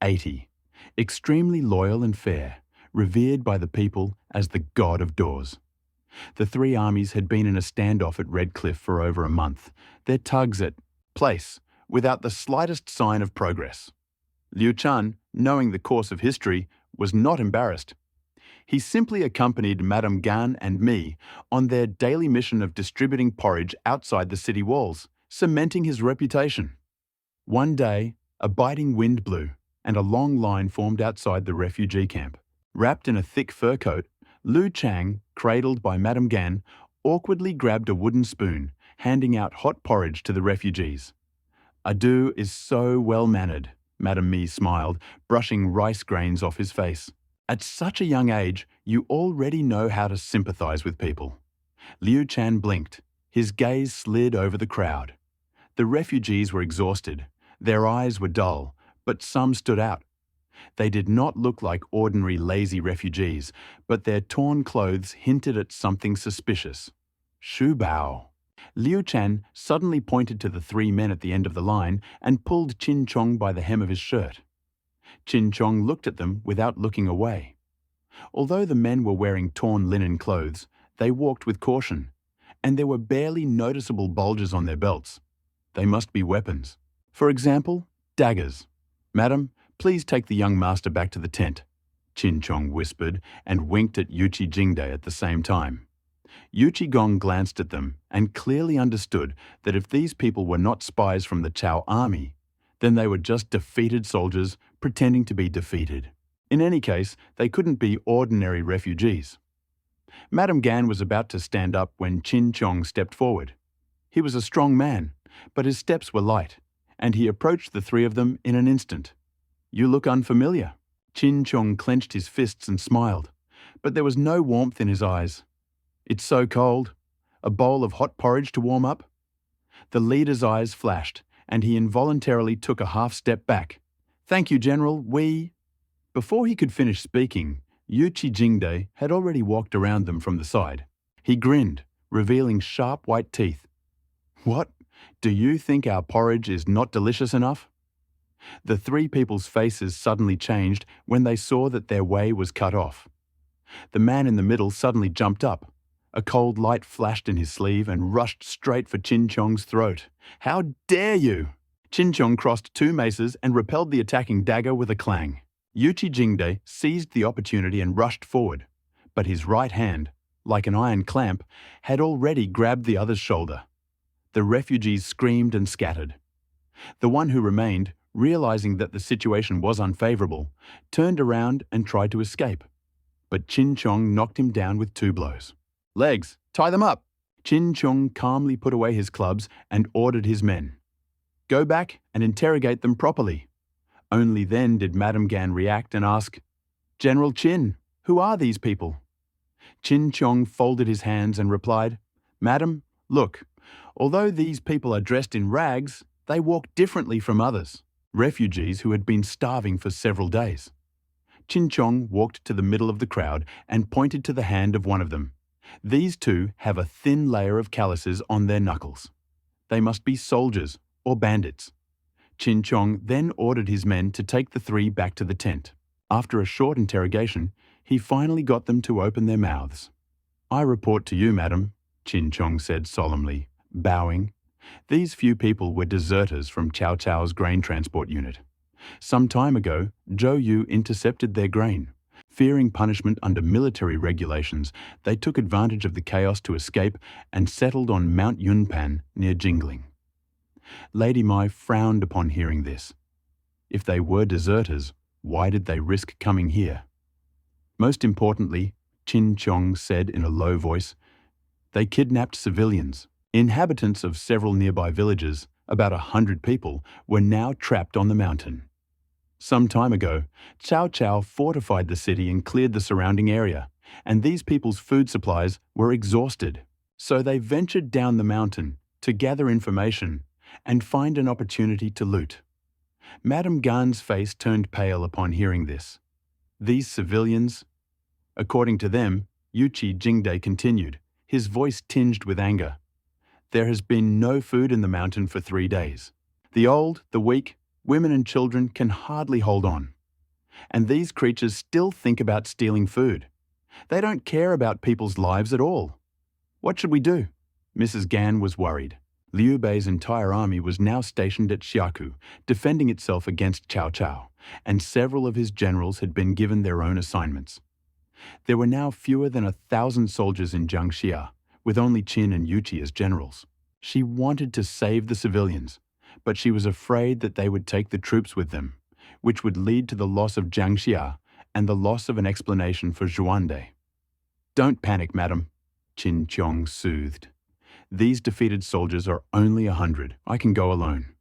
80. Extremely loyal and fair, revered by the people as the god of doors. The three armies had been in a standoff at Red Cliff for over a month, their tugs at place, without the slightest sign of progress. Liu Shan, knowing the course of history, was not embarrassed. He simply accompanied Madame Gan and me on their daily mission of distributing porridge outside the city walls, cementing his reputation. One day, a biting wind blew, and a long line formed outside the refugee camp. Wrapped in a thick fur coat, Lu Chang, cradled by Madame Gan, awkwardly grabbed a wooden spoon, handing out hot porridge to the refugees. "Adu is so well-mannered," Madame Mi smiled, brushing rice grains off his face. "At such a young age, you already know how to sympathize with people." Liu Chan blinked. His gaze slid over the crowd. The refugees were exhausted. Their eyes were dull, but some stood out. They did not look like ordinary lazy refugees, but their torn clothes hinted at something suspicious. Shu Bao. Liu Chan suddenly pointed to the three men at the end of the line and pulled Qin Chong by the hem of his shirt. Qin Chong looked at them without looking away. Although the men were wearing torn linen clothes, they walked with caution, and there were barely noticeable bulges on their belts. They must be weapons. For example, daggers. "Madam, please take the young master back to the tent," Qin Chong whispered and winked at Yuchi Jingde at the same time. Yuchi Gong glanced at them and clearly understood that if these people were not spies from the Cao army, then they were just defeated soldiers pretending to be defeated. In any case, they couldn't be ordinary refugees. Madame Gan was about to stand up when Qin Chong stepped forward. He was a strong man, but his steps were light, and he approached the three of them in an instant. "You look unfamiliar." Qin Chong clenched his fists and smiled, but there was no warmth in his eyes. "It's so cold. A bowl of hot porridge to warm up?" The leader's eyes flashed, and he involuntarily took a half step back. "Thank you, General, we—" Before he could finish speaking, Yuchi Jingde had already walked around them from the side. He grinned, revealing sharp white teeth. "What? Do you think our porridge is not delicious enough?" The three people's faces suddenly changed when they saw that their way was cut off. The man in the middle suddenly jumped up. A cold light flashed in his sleeve and rushed straight for Qin Chong's throat. "How dare you!" Qin Chong crossed two maces and repelled the attacking dagger with a clang. Yuchi Jingde seized the opportunity and rushed forward, but his right hand, like an iron clamp, had already grabbed the other's shoulder. The refugees screamed and scattered. The one who remained, realizing that the situation was unfavorable, turned around and tried to escape. But Qin Chong knocked him down with two blows. "Legs, tie them up!" Qin Chong calmly put away his clubs and ordered his men. "Go back and interrogate them properly." Only then did Madame Gan react and ask, "General Qin, who are these people?" Qin Chong folded his hands and replied, "Madam, look, although these people are dressed in rags, they walk differently from others, refugees who had been starving for several days." Qin Chong walked to the middle of the crowd and pointed to the hand of one of them. "These two have a thin layer of calluses on their knuckles. They must be soldiers or bandits." Qin Chong then ordered his men to take the three back to the tent. After a short interrogation, he finally got them to open their mouths. "I report to you, madam," Qin Chong said solemnly, bowing. "These few people were deserters from Cao Cao's grain transport unit. Some time ago, Zhou Yu intercepted their grain. Fearing punishment under military regulations, they took advantage of the chaos to escape and settled on Mount Yunpan near Jingling. Lady Mai frowned upon hearing this. If they were deserters, why did they risk coming here? Most importantly, Qin Chong said in a low voice, they kidnapped civilians. Inhabitants of several nearby villages, about 100 people, were now trapped on the mountain. Some time ago, Cao Cao fortified the city and cleared the surrounding area, and these people's food supplies were exhausted. So they ventured down the mountain to gather information and find an opportunity to loot. Madame Gan's face turned pale upon hearing this. These civilians, according to them, Yuqi Jingde continued, his voice tinged with anger. There has been no food in the mountain for 3 days. The old, the weak, women and children can hardly hold on. And these creatures still think about stealing food. They don't care about people's lives at all. What should we do? Mrs. Gan was worried. Liu Bei's entire army was now stationed at Xiaku, defending itself against Cao Cao, and several of his generals had been given their own assignments. There were now fewer than 1,000 soldiers in Jiangxia, with only Qin and Yuqi as generals. She wanted to save the civilians, but she was afraid that they would take the troops with them, which would lead to the loss of Jiangxia and the loss of an explanation for Zhuande. Don't panic, madam, Qin Chong soothed. These defeated soldiers are only 100. I can go alone.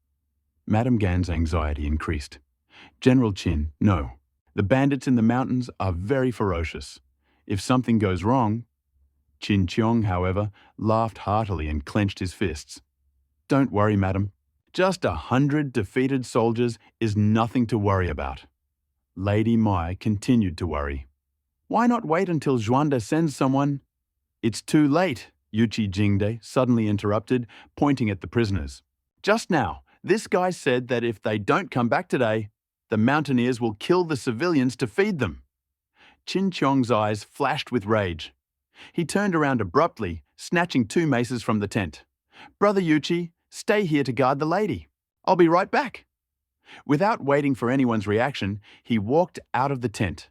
Madame Gan's anxiety increased. General Qin, no. The bandits in the mountains are very ferocious. If something goes wrong... Qin Chong, however, laughed heartily and clenched his fists. Don't worry, madam. Just 100 defeated soldiers is nothing to worry about. Lady Mai continued to worry. Why not wait until Zhuande sends someone? It's too late, Yuqi Jingde suddenly interrupted, pointing at the prisoners. Just now, this guy said that if they don't come back today, the mountaineers will kill the civilians to feed them. Qin Chong's eyes flashed with rage. He turned around abruptly, snatching 2 maces from the tent. Brother Yuqi, stay here to guard the lady. I'll be right back. Without waiting for anyone's reaction, he walked out of the tent.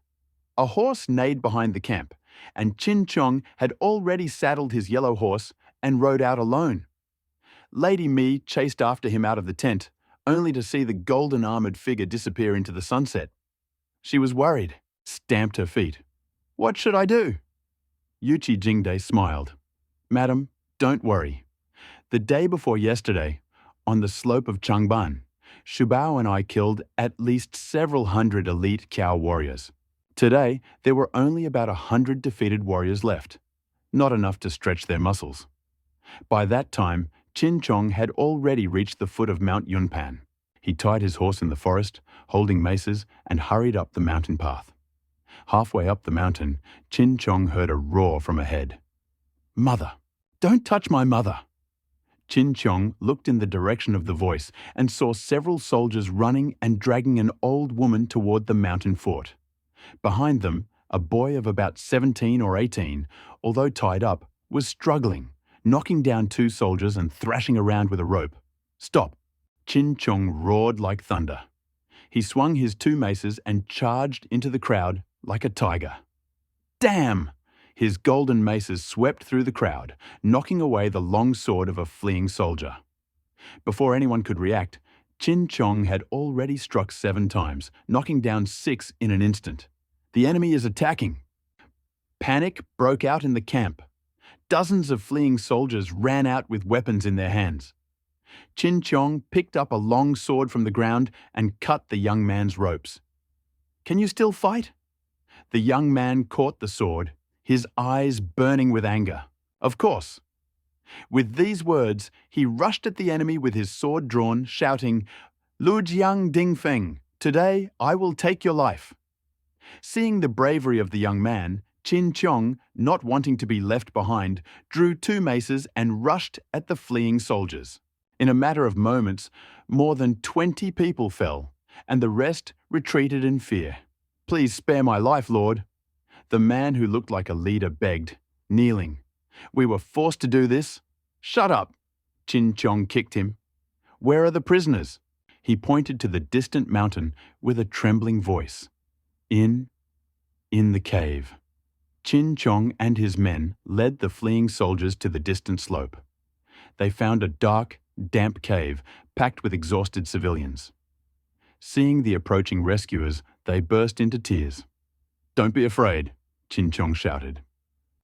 A horse neighed behind the camp, and Qin Chong had already saddled his yellow horse and rode out alone. Lady Mi chased after him out of the tent, only to see the golden-armored figure disappear into the sunset. She was worried, stamped her feet. What should I do? Yuqi Jingde smiled. Madam, don't worry. The day before yesterday, on the slope of Changban, Shubao and I killed at least several hundred elite Cao warriors. Today, there were only about 100 defeated warriors left, not enough to stretch their muscles. By that time, Qin Chong had already reached the foot of Mount Yunpan. He tied his horse in the forest, holding maces, and hurried up the mountain path. Halfway up the mountain, Qin Chong heard a roar from ahead. Mother! Don't touch my mother! Qin Chong looked in the direction of the voice and saw several soldiers running and dragging an old woman toward the mountain fort. Behind them, a boy of about 17 or 18, although tied up, was struggling, knocking down 2 soldiers and thrashing around with a rope. Stop! Qin Chong roared like thunder. He swung his 2 maces and charged into the crowd like a tiger. Damn! His golden maces swept through the crowd, knocking away the long sword of a fleeing soldier. Before anyone could react, Qin Chong had already struck 7 times, knocking down 6 in an instant. The enemy is attacking. Panic broke out in the camp. Dozens of fleeing soldiers ran out with weapons in their hands. Qin Chong picked up a long sword from the ground and cut the young man's ropes. Can you still fight? The young man caught the sword, his eyes burning with anger. Of course. With these words, he rushed at the enemy with his sword drawn, shouting, Lu Jiang Ding Feng, today I will take your life. Seeing the bravery of the young man, Qin Chong, not wanting to be left behind, drew 2 maces and rushed at the fleeing soldiers. In a matter of moments, more than 20 people fell, and the rest retreated in fear. Please spare my life, Lord. The man who looked like a leader begged, kneeling. We were forced to do this. Shut up! Qin Chong kicked him. Where are the prisoners? He pointed to the distant mountain with a trembling voice. In the cave. Qin Chong and his men led the fleeing soldiers to the distant slope. They found a dark, damp cave packed with exhausted civilians. Seeing the approaching rescuers, they burst into tears. "Don't be afraid," Qin Chong shouted.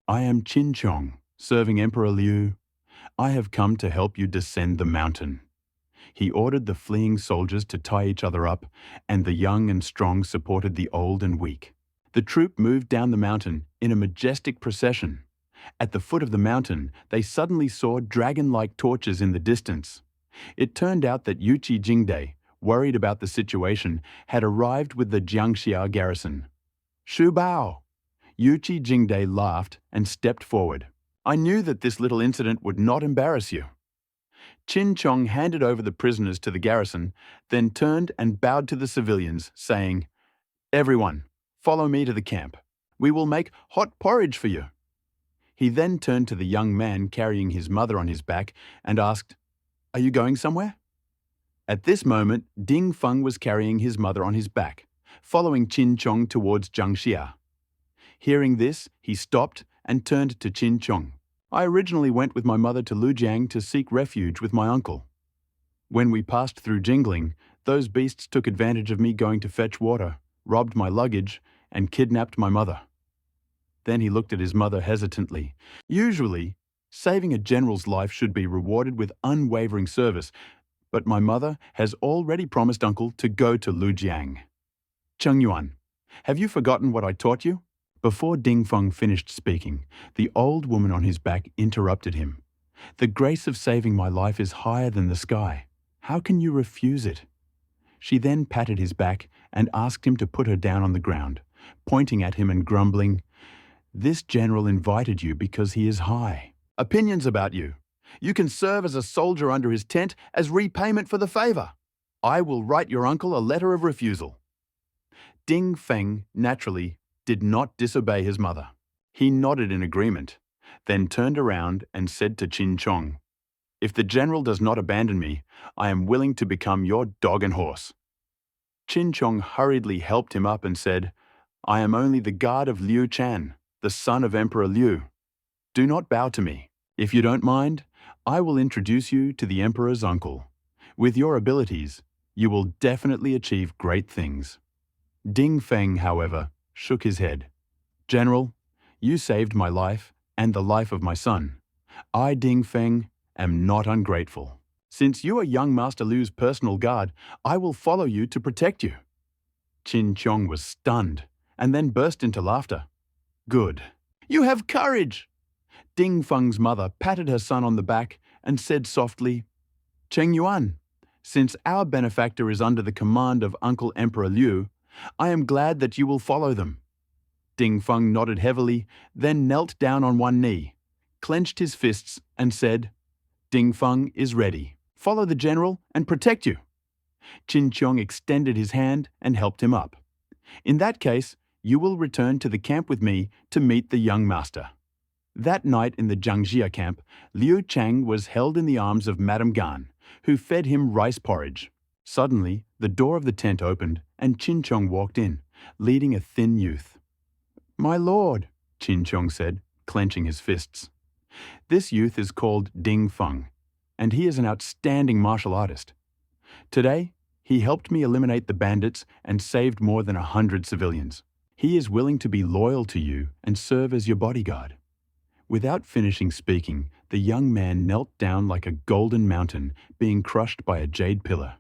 "I am Qin Chong, serving Emperor Liu. I have come to help you descend the mountain." He ordered the fleeing soldiers to tie each other up, and the young and strong supported the old and weak. The troop moved down the mountain in a majestic procession. At the foot of the mountain, they suddenly saw dragon-like torches in the distance. It turned out that Yuqi Jingde, worried about the situation, had arrived with the Jiangxia garrison. "Shu Bao!" Yuqi Jingde laughed and stepped forward. "I knew that this little incident would not embarrass you." Qin Chong handed over the prisoners to the garrison, then turned and bowed to the civilians, saying, "Everyone, follow me to the camp. We will make hot porridge for you." He then turned to the young man carrying his mother on his back and asked, "Are you going somewhere?" At this moment, Ding Feng was carrying his mother on his back, following Qin Chong towards Jiangxia. Hearing this, he stopped and turned to Qin Chong. "I originally went with my mother to Lujiang to seek refuge with my uncle. When we passed through Jingling, those beasts took advantage of me going to fetch water, robbed my luggage, and kidnapped my mother." Then he looked at his mother hesitantly. "Usually, saving a general's life should be rewarded with unwavering service, but my mother has already promised uncle to go to Lujiang. Cheng Yuan, have you forgotten what I taught you?" Before Ding Feng finished speaking, the old woman on his back interrupted him. "The grace of saving my life is higher than the sky. How can you refuse it?" She then patted his back and asked him to put her down on the ground, pointing at him and grumbling, "This general invited you because he is high. Opinions about you. You can serve as a soldier under his tent as repayment for the favor. I will write your uncle a letter of refusal." Ding Feng, naturally, did not disobey his mother. He nodded in agreement, then turned around and said to Qin Chong, "If the general does not abandon me, I am willing to become your dog and horse." Qin Chong hurriedly helped him up and said, "I am only the guard of Liu Shan, the son of Emperor Liu. Do not bow to me. If you don't mind, I will introduce you to the emperor's uncle. With your abilities, you will definitely achieve great things." Ding Feng, however, shook his head. "General, you saved my life and the life of my son. I, Ding Feng, am not ungrateful. Since you are young Master Liu's personal guard, I will follow you to protect you." Qin Chong was stunned and then burst into laughter. "Good. You have courage!" Ding Feng's mother patted her son on the back and said softly, "Cheng Yuan, since our benefactor is under the command of Uncle Emperor Liu, I am glad that you will follow them." Ding Feng nodded heavily, then knelt down on one knee, clenched his fists, and said, "Ding Feng is ready. Follow the general and protect you." Qin Chong extended his hand and helped him up. "In that case, you will return to the camp with me to meet the young master." That night in the Jiangxia camp, Liu Chang was held in the arms of Madame Gan, who fed him rice porridge. Suddenly, the door of the tent opened and Qin Chong walked in, leading a thin youth. "My lord," Qin Chong said, clenching his fists. "This youth is called Ding Feng, and he is an outstanding martial artist. Today, he helped me eliminate the bandits and saved more than 100 civilians. He is willing to be loyal to you and serve as your bodyguard." Without finishing speaking, the young man knelt down like a golden mountain being crushed by a jade pillar.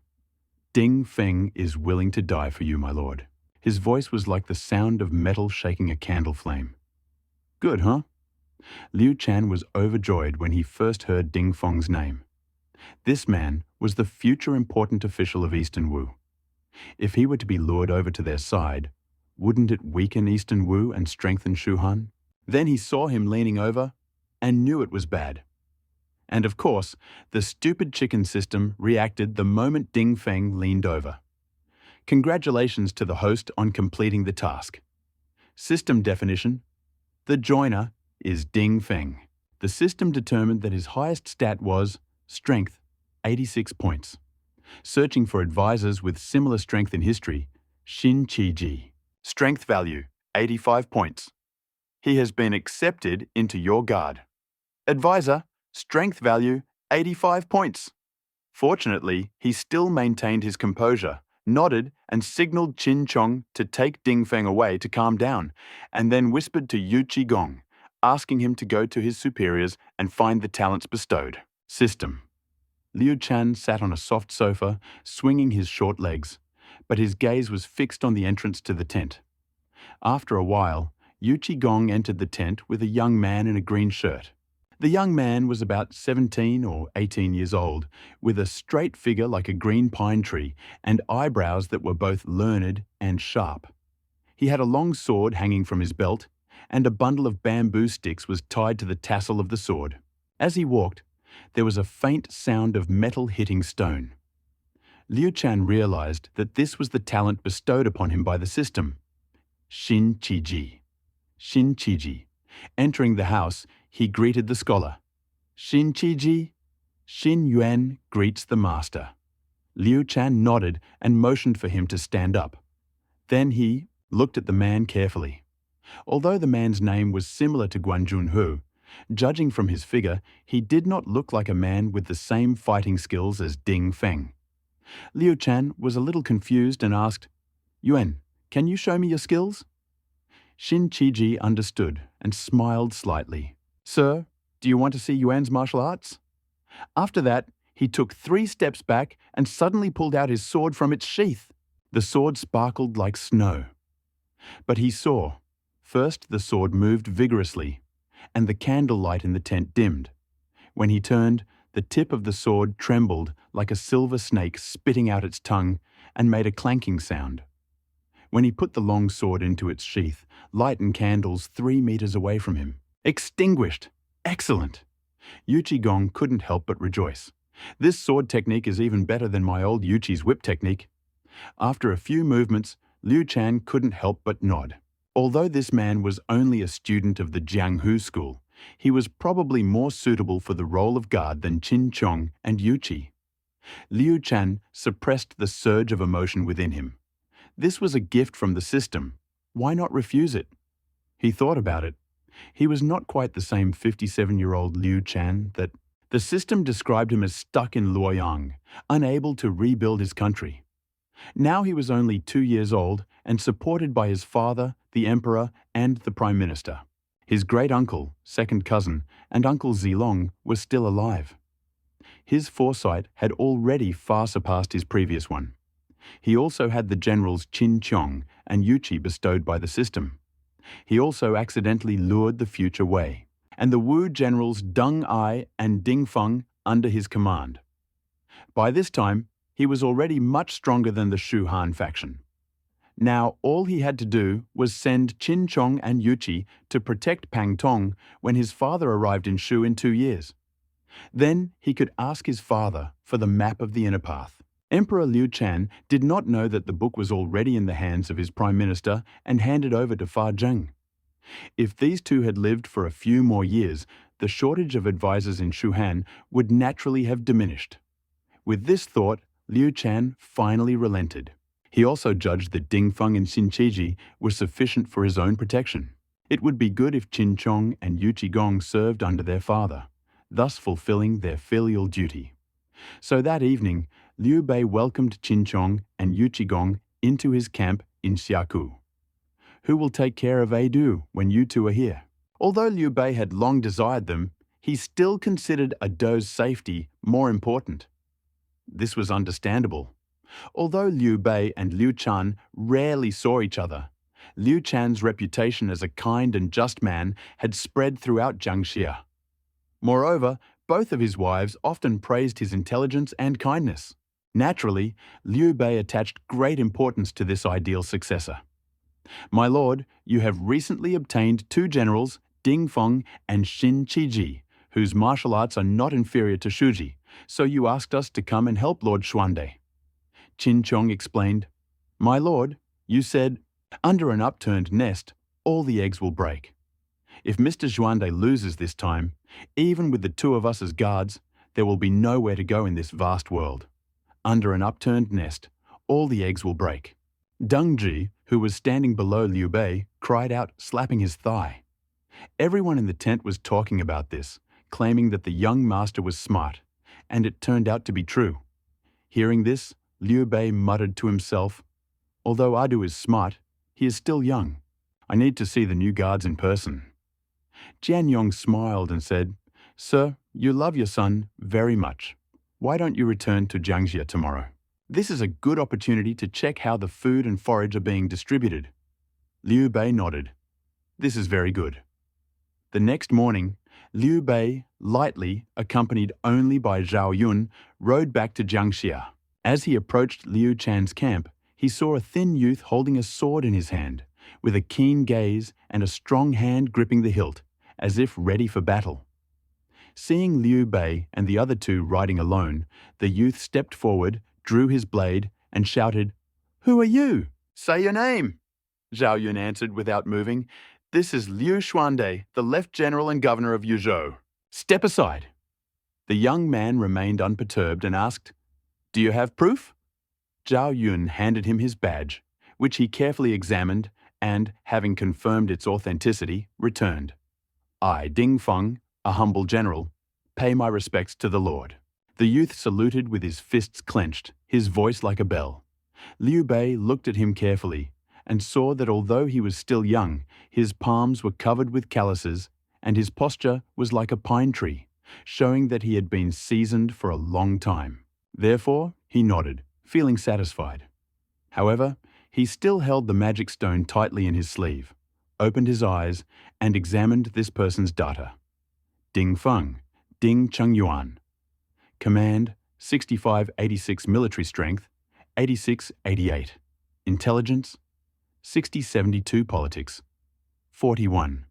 "Ding Feng is willing to die for you, my lord." His voice was like the sound of metal shaking a candle flame. "Good, huh?" Liu Chan was overjoyed when he first heard Ding Feng's name. This man was the future important official of Eastern Wu. If he were to be lured over to their side, wouldn't it weaken Eastern Wu and strengthen Shu Han? Then he saw him leaning over and knew it was bad. And of course, the stupid chicken system reacted the moment Ding Feng leaned over. Congratulations to the host on completing the task. System definition: the joiner is Ding Feng. The system determined that his highest stat was strength, 86 points. Searching for advisors with similar strength in history, Xin Qiji. Strength value, 85 points. He has been accepted into your guard. Advisor, strength value, 85 points. Fortunately, he still maintained his composure, nodded and signaled Qin Chong to take Ding Feng away to calm down, and then whispered to Yu Qigong, asking him to go to his superiors and find the talents bestowed. System. Liu Chan sat on a soft sofa, swinging his short legs, but his gaze was fixed on the entrance to the tent. After a while, Yu Qigong entered the tent with a young man in a green shirt. The young man was about 17 or 18 years old, with a straight figure like a green pine tree and eyebrows that were both learned and sharp. He had a long sword hanging from his belt, and a bundle of bamboo sticks was tied to the tassel of the sword. As he walked, there was a faint sound of metal hitting stone. Liu Chan realized that this was the talent bestowed upon him by the system. Xin Qiji. Xin Qiji. Entering the house, he greeted the scholar. Xin Qiji. Xin Yuan greets the master. Liu Chan nodded and motioned for him to stand up. Then he looked at the man carefully. Although the man's name was similar to Guan Junhu, judging from his figure, he did not look like a man with the same fighting skills as Ding Feng. Liu Chan was a little confused and asked, "Yuan, can you show me your skills?" Xin Qiji understood and smiled slightly. "Sir, do you want to see Yuan's martial arts?" After that, he took 3 steps back and suddenly pulled out his sword from its sheath. The sword sparkled like snow. But he saw, first the sword moved vigorously, and the candlelight in the tent dimmed. When he turned, the tip of the sword trembled like a silver snake spitting out its tongue and made a clanking sound. When he put the long sword into its sheath, light and candles 3 meters away from him. Extinguished! Excellent! Yu Qigong couldn't help but rejoice. This sword technique is even better than my old Yuchi's whip technique. After a few movements, Liu Chan couldn't help but nod. Although this man was only a student of the Jianghu school, he was probably more suitable for the role of guard than Qin Chong and Yuchi. Liu Chan suppressed the surge of emotion within him. This was a gift from the system. Why not refuse it? He thought about it. He was not quite the same 57-year-old Liu Chan that the system described him as stuck in Luoyang, unable to rebuild his country. Now he was only 2 years old and supported by his father, the emperor, and the prime minister. His great-uncle, second cousin, and Uncle Zilong were still alive. His foresight had already far surpassed his previous one. He also had the generals Qin Chong and Yuchi bestowed by the system. He also accidentally lured the future Wei, and the Wu generals Deng Ai and Ding Feng under his command. By this time, he was already much stronger than the Shu Han faction. Now, all he had to do was send Qin Chong and Yuchi to protect Pang Tong when his father arrived in Shu in 2 years. Then he could ask his father for the map of the inner path. Emperor Liu Chan did not know that the book was already in the hands of his prime minister and handed over to Fa Zheng. If these two had lived for a few more years, the shortage of advisors in Shuhan would naturally have diminished. With this thought, Liu Chan finally relented. He also judged that Ding Feng and Xin Qiji were sufficient for his own protection. It would be good if Qin Chong and Yu Qigong served under their father, thus fulfilling their filial duty. So that evening, Liu Bei welcomed Qin Chong and Yu Qigong into his camp in Xiaku. "Who will take care of Edu when you two are here?" Although Liu Bei had long desired them, he still considered Ado's safety more important. This was understandable. Although Liu Bei and Liu Chan rarely saw each other, Liu Chan's reputation as a kind and just man had spread throughout Jiangxia. Moreover, both of his wives often praised his intelligence and kindness. Naturally, Liu Bei attached great importance to this ideal successor. "My lord, you have recently obtained 2 generals, Ding Feng and Xin Qiji, whose martial arts are not inferior to Shuji, so you asked us to come and help Lord Xuande." Qin Chong explained, "My lord, you said, under an upturned nest, all the eggs will break. If Mr. Xuande loses this time, even with the 2 of us as guards, there will be nowhere to go in this vast world. Under an upturned nest, all the eggs will break." Deng Ji, who was standing below Liu Bei, cried out, slapping his thigh. Everyone in the tent was talking about this, claiming that the young master was smart, and it turned out to be true. Hearing this, Liu Bei muttered to himself, "Although Adu is smart, he is still young. I need to see the new guards in person." Jianyong smiled and said, "Sir, you love your son very much. Why don't you return to Jiangxia tomorrow? This is a good opportunity to check how the food and forage are being distributed." Liu Bei nodded. "This is very good." The next morning, Liu Bei, lightly, accompanied only by Zhao Yun, rode back to Jiangxia. As he approached Liu Chan's camp, he saw a thin youth holding a sword in his hand, with a keen gaze and a strong hand gripping the hilt, as if ready for battle. Seeing Liu Bei and the other two riding alone, the youth stepped forward, drew his blade, and shouted, "Who are you? Say your name." Zhao Yun answered without moving, "This is Liu Xuande, the Left General and Governor of Yuzhou. Step aside." The young man remained unperturbed and asked, "Do you have proof?" Zhao Yun handed him his badge, which he carefully examined and, having confirmed its authenticity, returned. "I, Ding Feng, a humble general, pay my respects to the Lord." The youth saluted with his fists clenched, his voice like a bell. Liu Bei looked at him carefully and saw that although he was still young, his palms were covered with calluses and his posture was like a pine tree, showing that he had been seasoned for a long time. Therefore, he nodded, feeling satisfied. However, he still held the magic stone tightly in his sleeve, opened his eyes, and examined this person's data. Ding Feng, Ding Chengyuan. Command, 6586 military strength, 8688. Intelligence, 6072 politics, 41.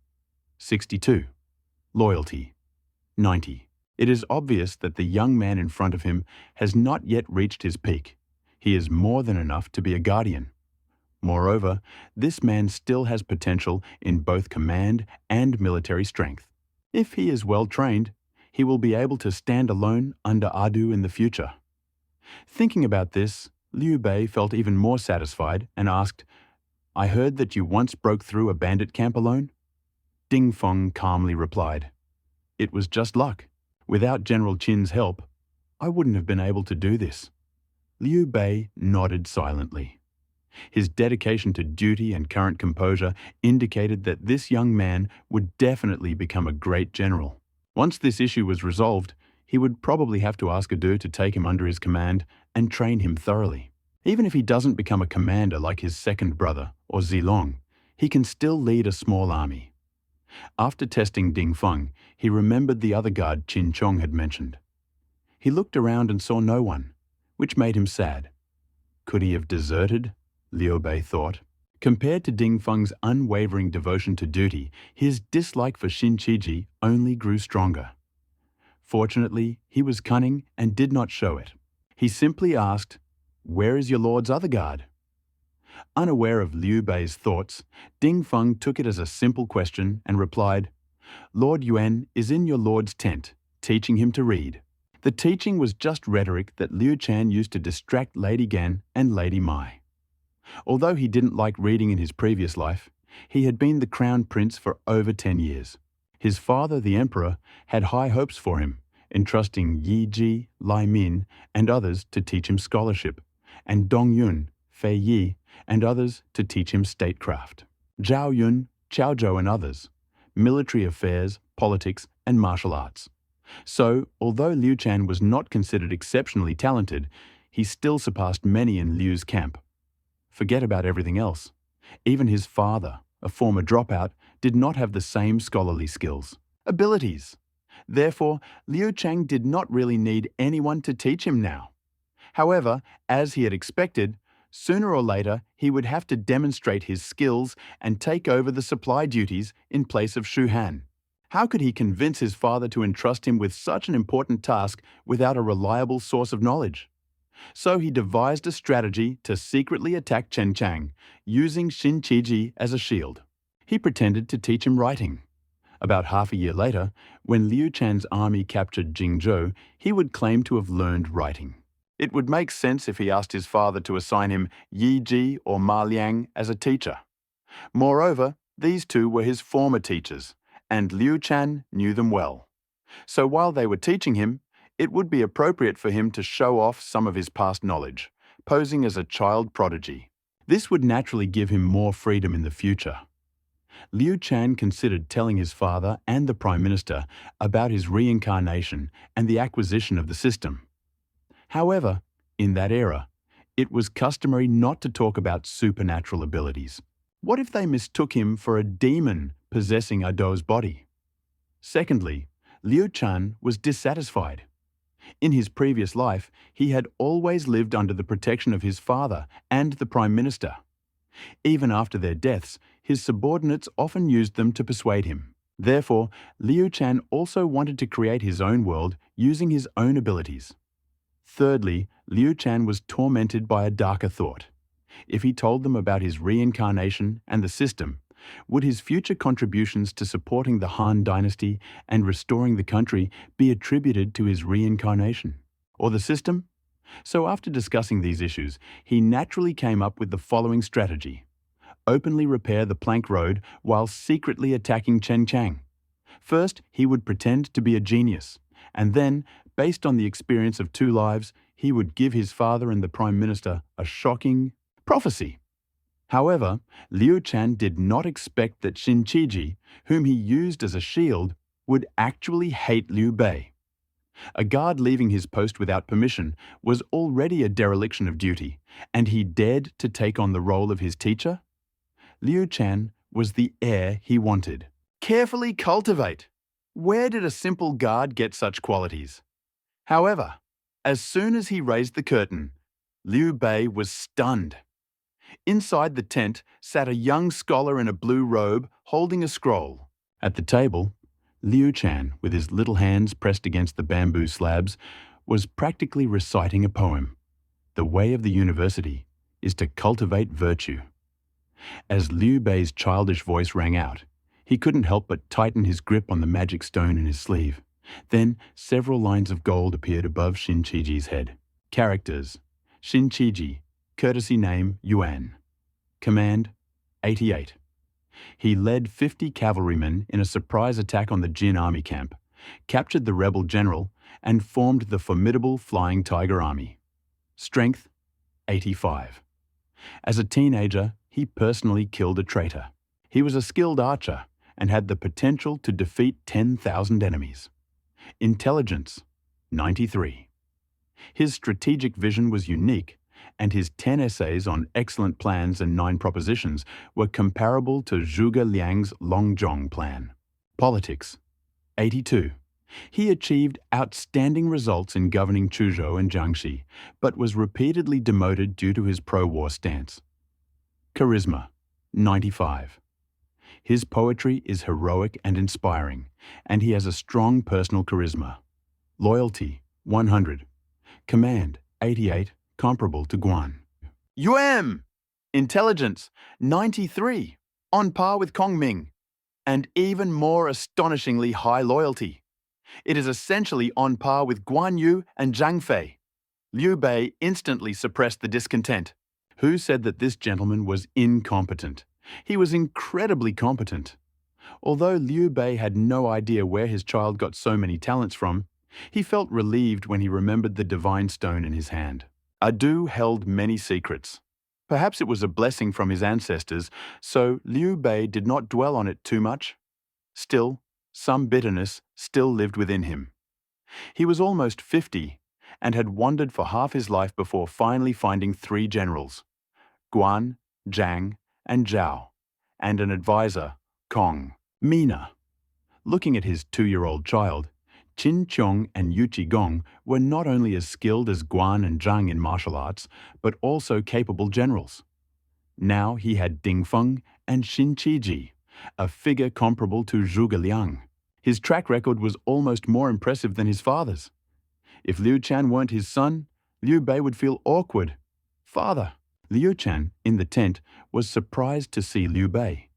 62. Loyalty, 90. It is obvious that the young man in front of him has not yet reached his peak. He is more than enough to be a guardian. Moreover, this man still has potential in both command and military strength. If he is well trained, he will be able to stand alone under Adu in the future. Thinking about this, Liu Bei felt even more satisfied and asked, "I heard that you once broke through a bandit camp alone?" Ding Feng calmly replied, "It was just luck. Without General Qin's help, I wouldn't have been able to do this." Liu Bei nodded silently. His dedication to duty and current composure indicated that this young man would definitely become a great general. Once this issue was resolved, he would probably have to ask Adu to take him under his command and train him thoroughly. Even if he doesn't become a commander like his second brother, or Zilong, he can still lead a small army. After testing Ding Feng, he remembered the other guard Qin Chong had mentioned. He looked around and saw no one, which made him sad. Could he have deserted? Liu Bei thought. Compared to Ding Feng's unwavering devotion to duty, his dislike for Xin Qiji only grew stronger. Fortunately, he was cunning and did not show it. He simply asked, "Where is your lord's other guard?" Unaware of Liu Bei's thoughts, Ding Feng took it as a simple question and replied, "Lord Yuan is in your lord's tent, teaching him to read." The teaching was just rhetoric that Liu Chan used to distract Lady Gan and Lady Mai. Although he didn't like reading in his previous life, he had been the crown prince for over 10 years. His father, the emperor, had high hopes for him, entrusting Yi Ji, Lai Min, and others to teach him scholarship, and Dong Yun, Fei Yi, and others to teach him statecraft. Zhao Yun, Cao Cao, and others, military affairs, politics, and martial arts. So, although Liu Chan was not considered exceptionally talented, he still surpassed many in Liu's camp. Forget about everything else. Even his father, a former dropout, did not have the same scholarly skills. Abilities. Therefore, Liu Chang did not really need anyone to teach him now. However, as he had expected, sooner or later he would have to demonstrate his skills and take over the supply duties in place of Shu Han. How could he convince his father to entrust him with such an important task without a reliable source of knowledge? So he devised a strategy to secretly attack Chen Chang, using Xin Qiji as a shield. He pretended to teach him writing. About half a year later, when Liu Chan's army captured Jingzhou, he would claim to have learned writing. It would make sense if he asked his father to assign him Yi Ji or Ma Liang as a teacher. Moreover, these two were his former teachers, and Liu Chan knew them well. So while they were teaching him, It would be appropriate for him to show off some of his past knowledge, posing as a child prodigy. This would naturally give him more freedom in the future. Liu Shan considered telling his father and the Prime Minister about his reincarnation and the acquisition of the system. However, in that era, it was customary not to talk about supernatural abilities. What if they mistook him for a demon possessing Ado's body? Secondly, Liu Shan was dissatisfied. In his previous life, he had always lived under the protection of his father and the Prime Minister. Even after their deaths, his subordinates often used them to persuade him. Therefore, Liu Shan also wanted to create his own world using his own abilities. Thirdly, Liu Shan was tormented by a darker thought. If he told them about his reincarnation and the system, would his future contributions to supporting the Han dynasty and restoring the country be attributed to his reincarnation? Or the system? So after discussing these issues, he naturally came up with the following strategy. Openly repair the plank road while secretly attacking Chen Chang. First, he would pretend to be a genius, and then, based on the experience of 2 lives, he would give his father and the Prime Minister a shocking prophecy. However, Liu Shan did not expect that Xin Qiji, whom he used as a shield, would actually hate Liu Bei. A guard leaving his post without permission was already a dereliction of duty, and he dared to take on the role of his teacher? Liu Shan was the heir he wanted. Carefully cultivate. Where did a simple guard get such qualities? However, as soon as he raised the curtain, Liu Bei was stunned. Inside the tent sat a young scholar in a blue robe holding a scroll. At the table, Liu Shan, with his little hands pressed against the bamboo slabs, was practically reciting a poem. The way of the university is to cultivate virtue. As Liu Bei's childish voice rang out, he couldn't help but tighten his grip on the magic stone in his sleeve. Then several lines of gold appeared above Xin Qiji's head. Characters: Xin Qiji, courtesy name Yuan. Command: 88. He led 50 cavalrymen in a surprise attack on the Jin army camp, captured the rebel general, and formed the formidable Flying Tiger Army. Strength: 85. As a teenager, he personally killed a traitor. He was a skilled archer and had the potential to defeat 10,000 enemies. Intelligence: 93. His strategic vision was unique, and his 10 essays on excellent plans and 9 propositions were comparable to Zhuge Liang's Longzhong plan. Politics: 82. He achieved outstanding results in governing Chuzhou and Jiangxi, but was repeatedly demoted due to his pro-war stance. Charisma: 95. His poetry is heroic and inspiring, and he has a strong personal charisma. Loyalty: 100. Command: 88, comparable to Guan. Intelligence: 93, on par with Kong Ming, and even more astonishingly high loyalty. It is essentially on par with Guan Yu and Zhang Fei. Liu Bei instantly suppressed the discontent. Who said that this gentleman was incompetent? He was incredibly competent. Although Liu Bei had no idea where his child got so many talents from, he felt relieved when he remembered the divine stone in his hand. Adu held many secrets. Perhaps it was a blessing from his ancestors, so Liu Bei did not dwell on it too much. Still, some bitterness still lived within him. He was almost 50 and had wandered for half his life before finally finding 3 generals: Guan, Zhang, and Zhao, and an advisor, Kong. Mina. Looking at his 2-year-old child, Qin Qiong and Yu Qigong were not only as skilled as Guan and Zhang in martial arts, but also capable generals. Now he had Ding Feng and Xin Qiji, a figure comparable to Zhuge Liang. His track record was almost more impressive than his father's. If Liu Shan weren't his son, Liu Bei would feel awkward. Father. Liu Shan, in the tent, was surprised to see Liu Bei,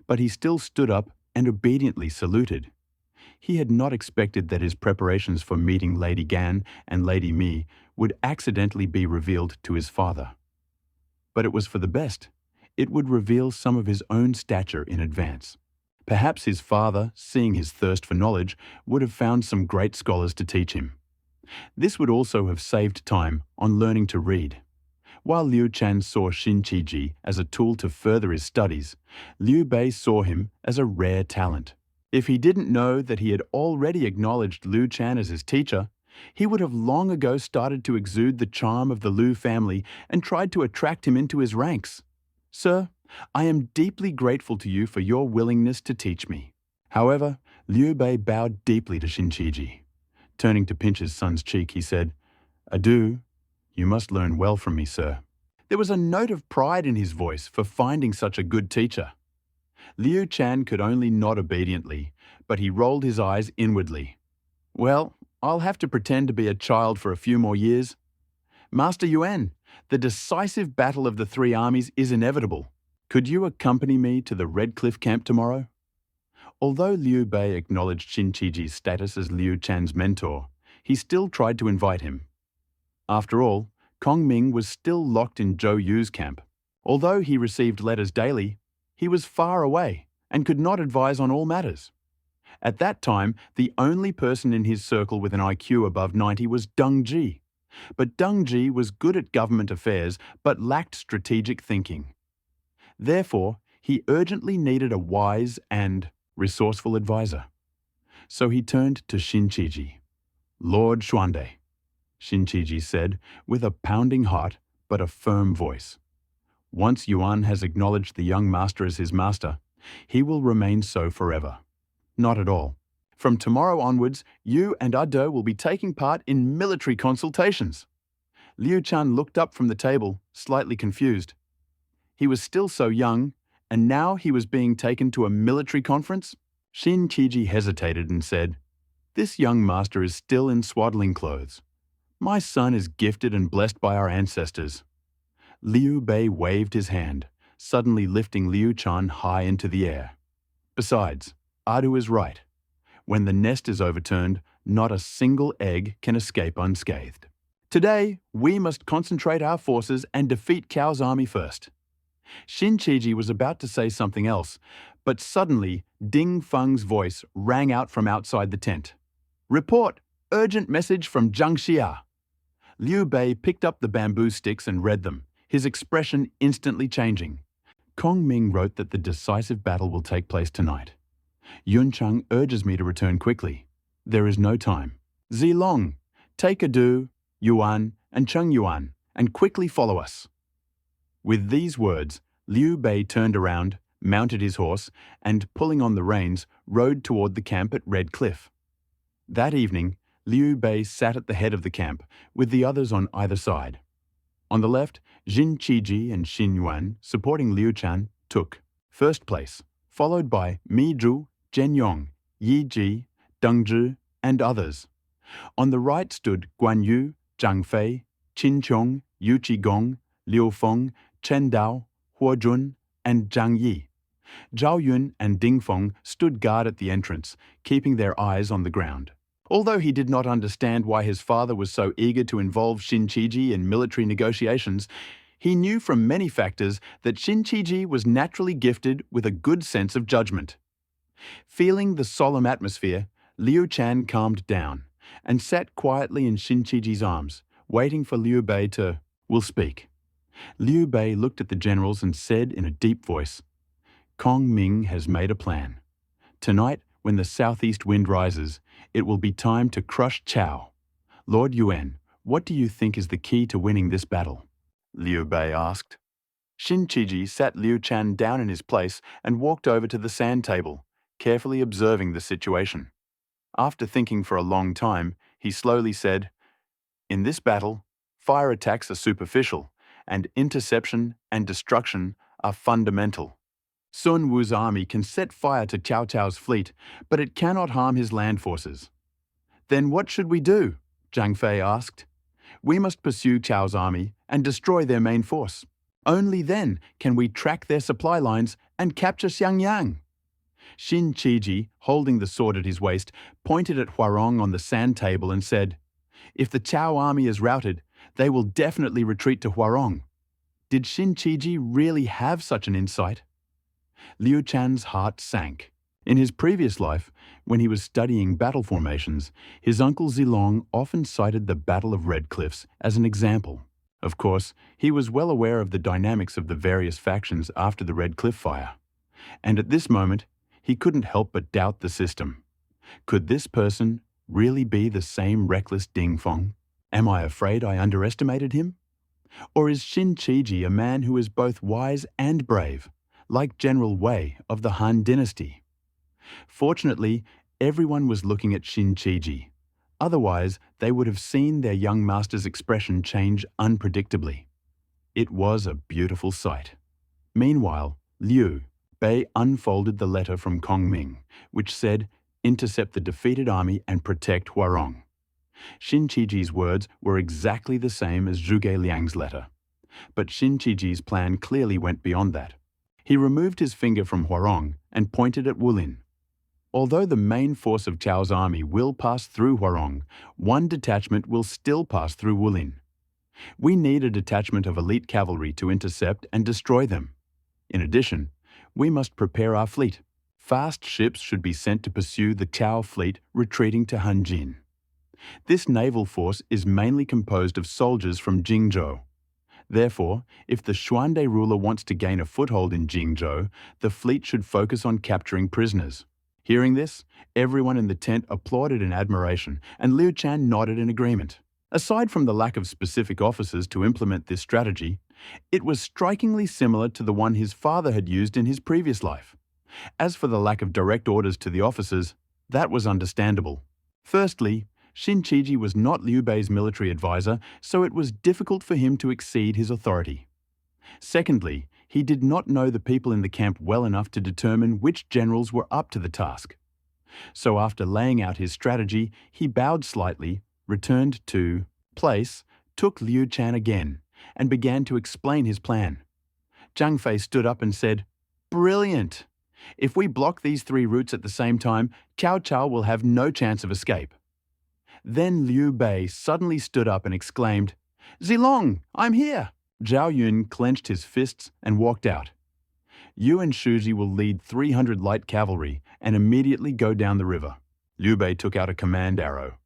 but he still stood up and obediently saluted. He had not expected that his preparations for meeting Lady Gan and Lady Mi would accidentally be revealed to his father. But it was for the best. It would reveal some of his own stature in advance. Perhaps his father, seeing his thirst for knowledge, would have found some great scholars to teach him. This would also have saved time on learning to read. While Liu Shan saw Xin Qiji as a tool to further his studies, Liu Bei saw him as a rare talent. If he didn't know that he had already acknowledged Liu Shan as his teacher, he would have long ago started to exude the charm of the Liu family and tried to attract him into his ranks. Sir, I am deeply grateful to you for your willingness to teach me. However, Liu Bei bowed deeply to Xin Qiji. Turning to pinch his son's cheek, he said, "Adieu. You must learn well from me, sir." There was a note of pride in his voice for finding such a good teacher. Liu Shan could only nod obediently, but he rolled his eyes inwardly. "Well, I'll have to pretend to be a child for a few more years. Master Yuan, the decisive battle of the three armies is inevitable. Could you accompany me to the Red Cliff camp tomorrow?" Although Liu Bei acknowledged Xin Qiji's status as Liu Shan's mentor, he still tried to invite him. After all, Kong Ming was still locked in Zhou Yu's camp. Although he received letters daily, he was far away and could not advise on all matters. At that time, the only person in his circle with an IQ above 90 was Deng Ji. But Deng Ji was good at government affairs but lacked strategic thinking. Therefore, he urgently needed a wise and resourceful advisor. So he turned to Xin Qiji. "Lord Xuande," Xin Qiji said, with a pounding heart but a firm voice. "Once Yuan has acknowledged the young master as his master, he will remain so forever." "Not at all. From tomorrow onwards, you and Ado will be taking part in military consultations." Liu Shan looked up from the table, slightly confused. He was still so young, and now he was being taken to a military conference? Xin Qiji hesitated and said, "This young master is still in swaddling clothes. My son is gifted and blessed by our ancestors." Liu Bei waved his hand, suddenly lifting Liu Shan high into the air. "Besides, Adu is right. When the nest is overturned, not a single egg can escape unscathed. Today, we must concentrate our forces and defeat Cao's army first." Xin Qiji was about to say something else, but suddenly Ding Feng's voice rang out from outside the tent. "Report! Urgent message from Zhang Xia." Liu Bei picked up the bamboo sticks and read them, his expression instantly changing. Kong Ming wrote that the decisive battle will take place tonight. Yun Cheng urges me to return quickly. There is no time. Zilong, take Adu, Yuan, and Cheng Yuan, and quickly follow us. With these words, Liu Bei turned around, mounted his horse, and, pulling on the reins, rode toward the camp at Red Cliff. That evening, Liu Bei sat at the head of the camp, with the others on either side. On the left, Xin Qiji and Xin Yuan, supporting Liu Shan, took first place, followed by Mi Zhu, Zhen Yong, Yi Ji, Deng Zhi, and others. On the right stood Guan Yu, Zhang Fei, Qin Qiong, Yu Qigong, Liu Feng, Chen Dao, Huo Jun, and Zhang Yi. Zhao Yun and Ding Feng stood guard at the entrance, keeping their eyes on the ground. Although he did not understand why his father was so eager to involve Xin Qiji in military negotiations, he knew from many factors that Xin Qiji was naturally gifted with a good sense of judgment. Feeling the solemn atmosphere, Liu Shan calmed down and sat quietly in Xin Qiji's arms, waiting for Liu Bei to will speak. Liu Bei looked at the generals and said in a deep voice, "Kong Ming has made a plan. Tonight, when the southeast wind rises, it will be time to crush Cao. Lord Yuan, what do you think is the key to winning this battle?" Liu Bei asked. Xin Qiji sat Liu Shan down in his place and walked over to the sand table, carefully observing the situation. After thinking for a long time, he slowly said, "In this battle, fire attacks are superficial, and interception and destruction are fundamental. Sun Wu's army can set fire to Cao Cao's fleet, but it cannot harm his land forces." "Then what should we do?" Zhang Fei asked. "We must pursue Cao's army and destroy their main force. Only then can we track their supply lines and capture Xiangyang." Xin Qiji, holding the sword at his waist, pointed at Huarong on the sand table and said, "If the Cao army is routed, they will definitely retreat to Huarong." Did Xin Qiji really have such an insight? Liu Chan's heart sank. In his previous life, when he was studying battle formations, his uncle Zilong often cited the Battle of Red Cliffs as an example. Of course, he was well aware of the dynamics of the various factions after the Red Cliff Fire. And at this moment, he couldn't help but doubt the system. Could this person really be the same reckless Ding Feng? Am I afraid I underestimated him? Or is Shin Qiji a man who is both wise and brave, like General Wei of the Han Dynasty? Fortunately, everyone was looking at Shin Qiji. Otherwise, they would have seen their young master's expression change unpredictably. It was a beautiful sight. Meanwhile, Liu Bei unfolded the letter from Kongming, which said, "Intercept the defeated army and protect Huarong." Shin Qiji's words were exactly the same as Zhuge Liang's letter. But Shin Qiji's plan clearly went beyond that. He removed his finger from Huarong and pointed at Wulin. Although the main force of Chao's army will pass through Huarong, one detachment will still pass through Wulin. We need a detachment of elite cavalry to intercept and destroy them. In addition, we must prepare our fleet. Fast ships should be sent to pursue the Cao fleet retreating to Hanjin. This naval force is mainly composed of soldiers from Jingzhou. Therefore, if the Xuande ruler wants to gain a foothold in Jingzhou, the fleet should focus on capturing prisoners. Hearing this, everyone in the tent applauded in admiration, and Liu Shan nodded in agreement. Aside from the lack of specific officers to implement this strategy, it was strikingly similar to the one his father had used in his previous life. As for the lack of direct orders to the officers, that was understandable. Firstly, Shin Qiji was not Liu Bei's military advisor, so it was difficult for him to exceed his authority. Secondly, he did not know the people in the camp well enough to determine which generals were up to the task. So after laying out his strategy, he bowed slightly, returned to place, took Liu Shan again, and began to explain his plan. Zhang Fei stood up and said, "Brilliant! If we block these 3 routes at the same time, Cao Cao will have no chance of escape." Then Liu Bei suddenly stood up and exclaimed, "Zilong, I'm here!" Zhao Yun clenched his fists and walked out. "You and Shuji will lead 300 light cavalry and immediately go down the river." Liu Bei took out a command arrow.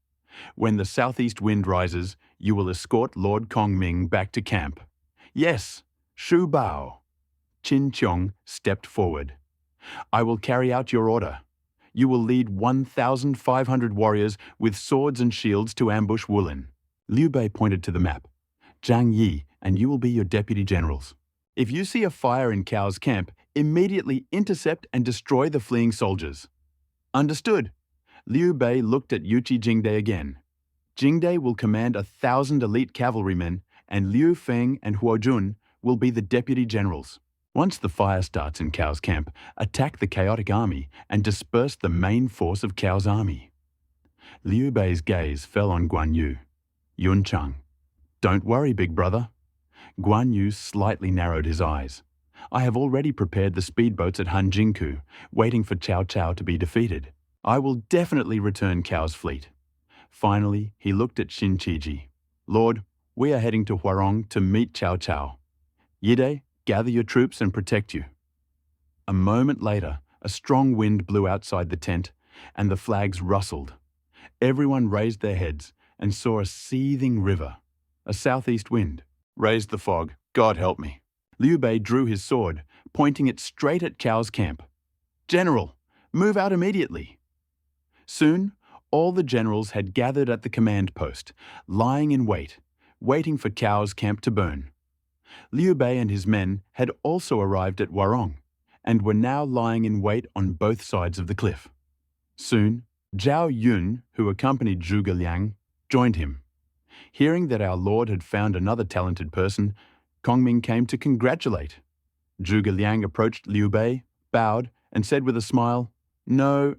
"When the southeast wind rises, you will escort Lord Kongming back to camp." "Yes, Shu Bao." Qin Qiong stepped forward. "I will carry out your order. You will lead 1,500 warriors with swords and shields to ambush Wulin." Liu Bei pointed to the map. "Zhang Yi and you will be your deputy generals. If you see a fire in Cao's camp, immediately intercept and destroy the fleeing soldiers." "Understood." Liu Bei looked at Yuqi Jingde again. "Jingde will command 1,000 elite cavalrymen, and Liu Feng and Huo Jun will be the deputy generals. Once the fire starts in Cao's camp, attack the chaotic army and disperse the main force of Cao's army." Liu Bei's gaze fell on Guan Yu. "Yun Chang, don't worry, big brother." Guan Yu slightly narrowed his eyes. "I have already prepared the speedboats at Hanjinku, waiting for Cao Cao to be defeated. I will definitely return Cao's fleet." Finally, he looked at Shin Qiji. "Lord, we are heading to Huarong to meet Cao Cao. Yide, gather your troops and protect you." A moment later, a strong wind blew outside the tent, and the flags rustled. Everyone raised their heads and saw a seething river. A southeast wind raised the fog. God help me. Liu Bei drew his sword, pointing it straight at Cao's camp. "General, move out immediately." Soon, all the generals had gathered at the command post, lying in wait, waiting for Cao's camp to burn. Liu Bei and his men had also arrived at Huarong, and were now lying in wait on both sides of the cliff. Soon, Zhao Yun, who accompanied Zhuge Liang, joined him. Hearing that our Lord had found another talented person, Kongming came to congratulate. Zhuge Liang approached Liu Bei, bowed, and said with a smile, No,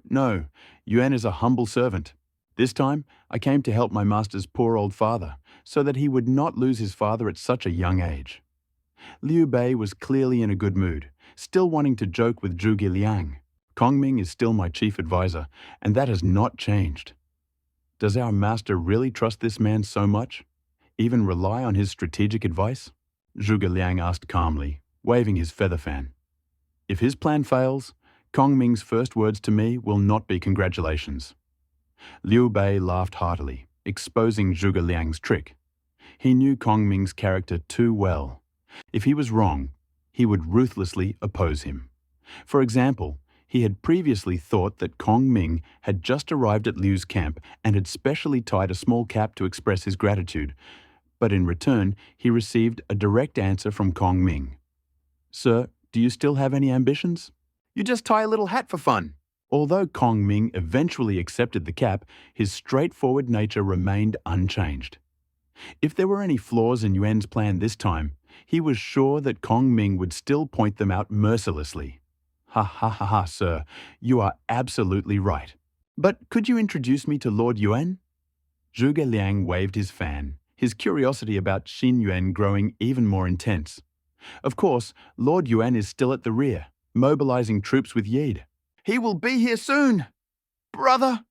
Yuan is a humble servant. This time, I came to help my master's poor old father, so that he would not lose his father at such a young age." Liu Bei was clearly in a good mood, still wanting to joke with Zhuge Liang. "Kongming is still my chief advisor, and that has not changed. Does our master really trust this man so much? Even rely on his strategic advice?" Zhuge Liang asked calmly, waving his feather fan. "If his plan fails, Kong Ming's first words to me will not be congratulations." Liu Bei laughed heartily, exposing Zhuge Liang's trick. He knew Kong Ming's character too well. If he was wrong, he would ruthlessly oppose him. For example, he had previously thought that Kong Ming had just arrived at Liu's camp and had specially tied a small cap to express his gratitude, but in return he received a direct answer from Kong Ming. "Sir, do you still have any ambitions? You just tie a little hat for fun." Although Kong Ming eventually accepted the cap, his straightforward nature remained unchanged. If there were any flaws in Yuan's plan this time, he was sure that Kong Ming would still point them out mercilessly. "Ha ha ha ha, sir, you are absolutely right. But could you introduce me to Lord Yuan?" Zhuge Liang waved his fan, his curiosity about Xin Yuan growing even more intense. Of course, Lord Yuan is still at the rear, mobilizing troops with Yid. "He will be here soon, brother."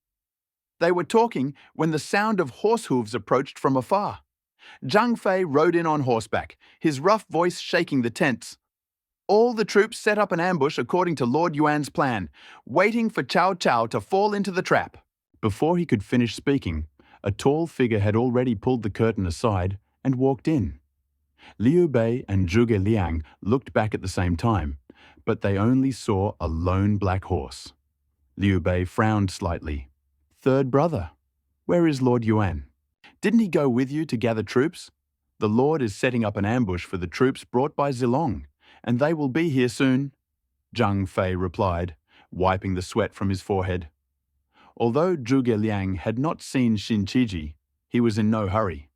They were talking when the sound of horse hooves approached from afar. Zhang Fei rode in on horseback, his rough voice shaking the tents. All the troops set up an ambush according to Lord Yuan's plan, waiting for Cao Cao to fall into the trap. Before he could finish speaking, a tall figure had already pulled the curtain aside and walked in. Liu Bei and Zhuge Liang looked back at the same time, but they only saw a lone black horse. Liu Bei frowned slightly. "Third brother, where is Lord Yuan? Didn't he go with you to gather troops? The Lord is setting up an ambush for the troops brought by Zilong, and they will be here soon," Zhang Fei replied, wiping the sweat from his forehead. Although Zhuge Liang had not seen Xin Qiji, he was in no hurry.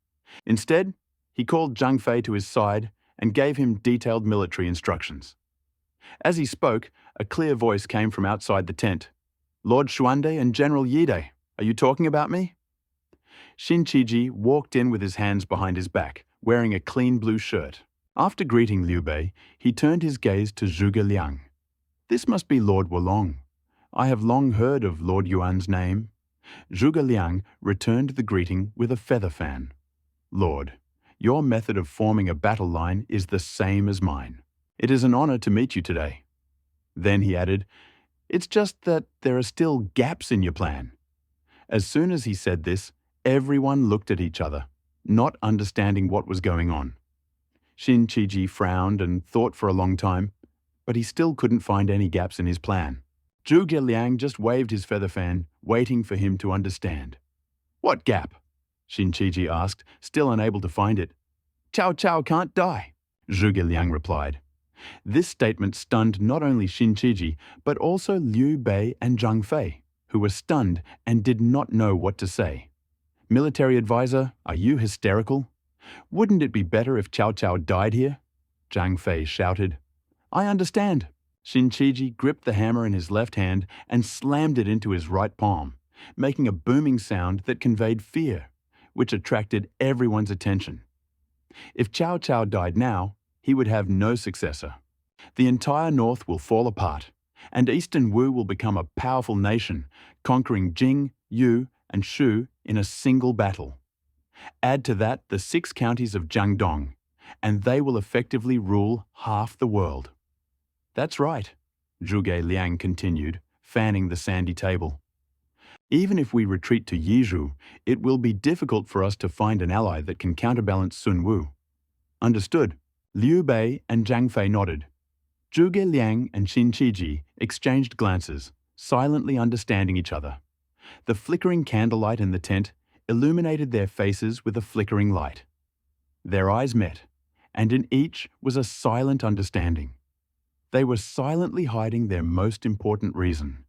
Instead, he called Zhang Fei to his side and gave him detailed military instructions. As he spoke, a clear voice came from outside the tent. "Lord Xuande and General Yide, are you talking about me?" Xin Qiji walked in with his hands behind his back, wearing a clean blue shirt. After greeting Liu Bei, he turned his gaze to Zhuge Liang. "This must be Lord Wulong. I have long heard of Lord Yuan's name." Zhuge Liang returned the greeting with a feather fan. "Lord, your method of forming a battle line is the same as mine. It is an honor to meet you today." Then he added, "It's just that there are still gaps in your plan." As soon as he said this, everyone looked at each other, not understanding what was going on. Xin Qiji frowned and thought for a long time, but he still couldn't find any gaps in his plan. Zhuge Liang just waved his feather fan, waiting for him to understand. "What gap?" Xin Qiji asked, still unable to find it. "Cao Cao can't die," Zhuge Liang replied. This statement stunned not only Xin Qiji, but also Liu Bei and Zhang Fei, who were stunned and did not know what to say. "Military advisor, are you hysterical? Wouldn't it be better if Cao Cao died here?" Zhang Fei shouted. "I understand." Xin Qiji gripped the hammer in his left hand and slammed it into his right palm, making a booming sound that conveyed fear, which attracted everyone's attention. If Cao Cao died now, he would have no successor. The entire north will fall apart, and Eastern Wu will become a powerful nation, conquering Jing, Yu, and Shu in a single battle. Add to that the 6 counties of Jiangdong, and they will effectively rule half the world. "That's right," Zhuge Liang continued, fanning the sandy table. "Even if we retreat to Yizhu, it will be difficult for us to find an ally that can counterbalance Sun Wu." "Understood." Liu Bei and Zhang Fei nodded. Zhuge Liang and Xin Qiji exchanged glances, silently understanding each other. The flickering candlelight in the tent illuminated their faces with a flickering light. Their eyes met, and in each was a silent understanding. They were silently hiding their most important reason.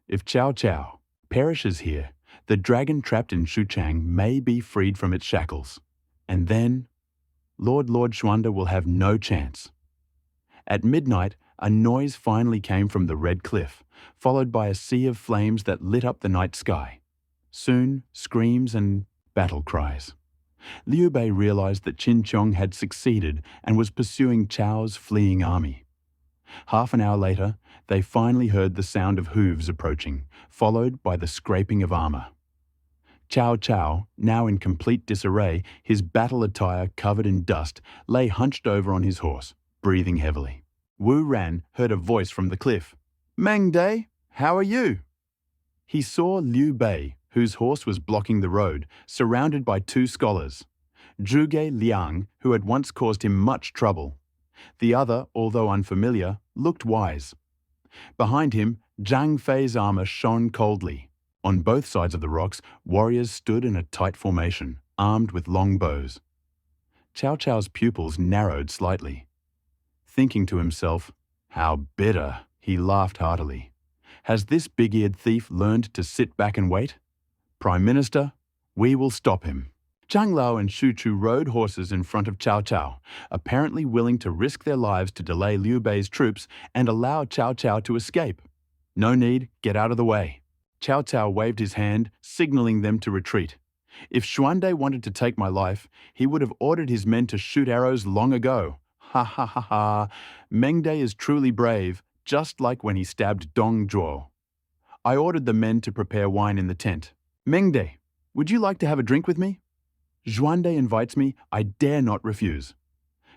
If Cao Cao perishes here, the dragon trapped in Xuchang may be freed from its shackles, and then Lord Xuande will have no chance. At midnight, a noise finally came from the red cliff, followed by a sea of flames that lit up the night sky. Soon, screams and battle cries. Liu Bei realized that Qin Chong had succeeded and was pursuing Chao's fleeing army. Half an hour later, they finally heard the sound of hooves approaching, followed by the scraping of armor. Cao Cao, now in complete disarray, his battle attire covered in dust, lay hunched over on his horse, breathing heavily. Wu Ran heard a voice from the cliff. "Mengde, how are you?" He saw Liu Bei, whose horse was blocking the road, surrounded by two scholars. Zhuge Liang, who had once caused him much trouble. The other, although unfamiliar, looked wise. Behind him, Zhang Fei's armor shone coldly. On both sides of the rocks, warriors stood in a tight formation, armed with long bows. Cao Cao's pupils narrowed slightly. Thinking to himself, "How bitter," he laughed heartily. "Has this big-eared thief learned to sit back and wait? Prime Minister, we will stop him." Zhang Lao and Shu Chu rode horses in front of Cao Cao, apparently willing to risk their lives to delay Liu Bei's troops and allow Cao Cao to escape. "No need, get out of the way." Cao Cao waved his hand, signaling them to retreat. If Xuande wanted to take my life, he would have ordered his men to shoot arrows long ago. Ha ha ha ha. Mengde is truly brave, just like when he stabbed Dong Zhuo. I ordered the men to prepare wine in the tent. "Mengde, would you like to have a drink with me?" "Xuande invites me, I dare not refuse."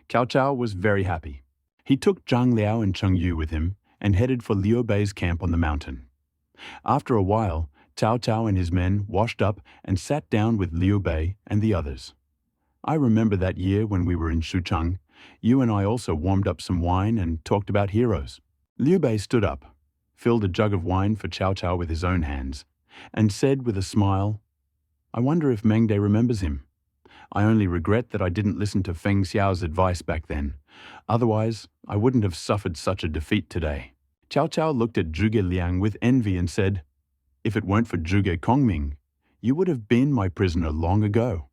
Cao Cao was very happy. He took Zhang Liao and Cheng Yu with him and headed for Liu Bei's camp on the mountain. After a while, Cao Cao and his men washed up and sat down with Liu Bei and the others. I remember that year when we were in Xuchang. You and I also warmed up some wine and talked about heroes. Liu Bei stood up, filled a jug of wine for Cao Cao with his own hands, and said with a smile, "I wonder if Mengde remembers him. I only regret that I didn't listen to Feng Xiao's advice back then. Otherwise, I wouldn't have suffered such a defeat today." Cao Cao looked at Zhuge Liang with envy and said, "If it weren't for Zhuge Kongming, you would have been my prisoner long ago."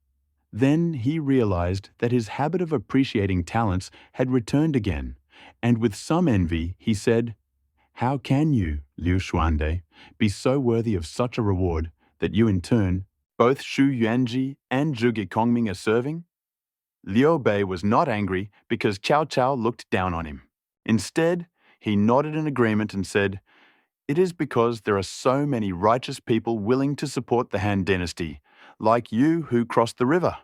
Then he realized that his habit of appreciating talents had returned again, and with some envy he said, "How can you, Liu Xuande, be so worthy of such a reward that you in turn, both Shu Yuanji and Zhuge Kongming are serving?" Liu Bei was not angry because Cao Cao looked down on him. Instead, he nodded in agreement and said, "It is because there are so many righteous people willing to support the Han dynasty, like you who crossed the river."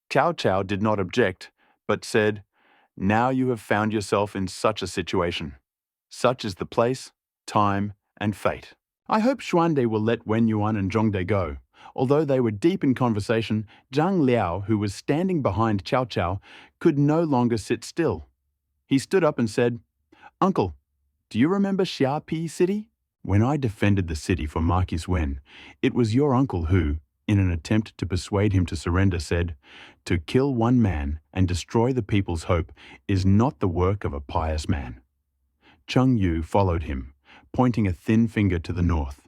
Cao Cao did not object, but said, "Now you have found yourself in such a situation. Such is the place, time, and fate." I hope Xuande will let Wen Yuan and Zhongde go. Although they were deep in conversation, Zhang Liao, who was standing behind Cao Cao, could no longer sit still. He stood up and said, "Uncle, do you remember Xiapi City? When I defended the city for Marquis Wen, it was your uncle who, in an attempt to persuade him to surrender, said, 'To kill one man and destroy the people's hope is not the work of a pious man.'" Cheng Yu followed him, pointing a thin finger to the north.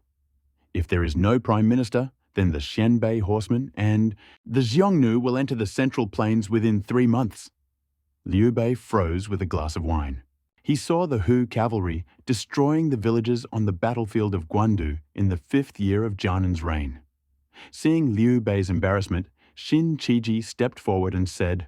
"If there is no prime minister, then the Xianbei horsemen and the Xiongnu will enter the central plains within 3 months." Liu Bei froze with a glass of wine. He saw the Hu cavalry destroying the villages on the battlefield of Guandu in the 5th year of Jianan's reign. Seeing Liu Bei's embarrassment, Xin Qiji stepped forward and said,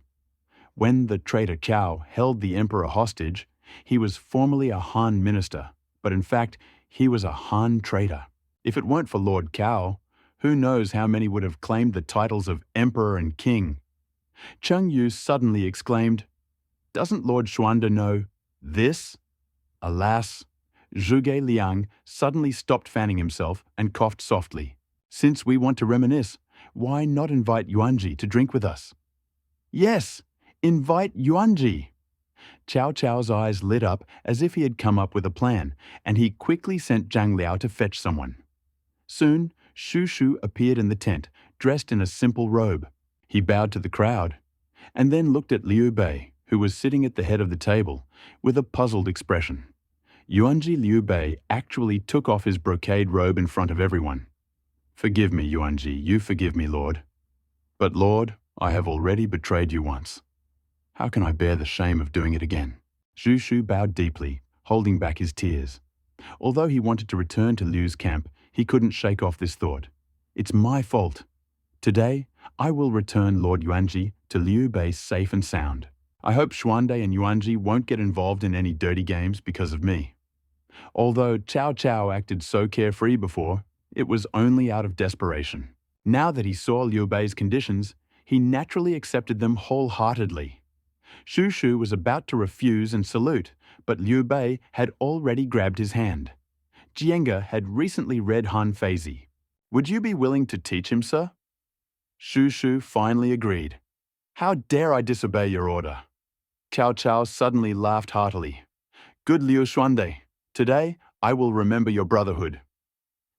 "When the traitor Cao held the emperor hostage, he was formerly a Han minister, but in fact, he was a Han traitor. If it weren't for Lord Cao, who knows how many would have claimed the titles of emperor and king." Cheng Yu suddenly exclaimed, "Doesn't Lord Xuande know this?" Alas, Zhuge Liang suddenly stopped fanning himself and coughed softly. "Since we want to reminisce, why not invite Yuanji to drink with us?" "Yes, invite Yuanji." Cao Cao's eyes lit up as if he had come up with a plan, and he quickly sent Zhang Liao to fetch someone. Soon, Shu Shu appeared in the tent, dressed in a simple robe. He bowed to the crowd, and then looked at Liu Bei, who was sitting at the head of the table, with a puzzled expression. Yuanji Liu Bei actually took off his brocade robe in front of everyone. "Forgive me, Yuanji, you forgive me, Lord. But Lord, I have already betrayed you once. How can I bear the shame of doing it again?" Shu Shu bowed deeply, holding back his tears. Although he wanted to return to Liu's camp, he couldn't shake off this thought. "It's my fault. Today, I will return Lord Yuanji to Liu Bei safe and sound. I hope Xuande and Yuanji won't get involved in any dirty games because of me." Although Cao Cao acted so carefree before, it was only out of desperation. Now that he saw Liu Bei's conditions, he naturally accepted them wholeheartedly. Shu Shu was about to refuse and salute, but Liu Bei had already grabbed his hand. Jianga had recently read Han Feizi. "Would you be willing to teach him, sir?" Shu Shu finally agreed. "How dare I disobey your order?" Cao Cao suddenly laughed heartily. "Good Liu Xuande, today I will remember your brotherhood."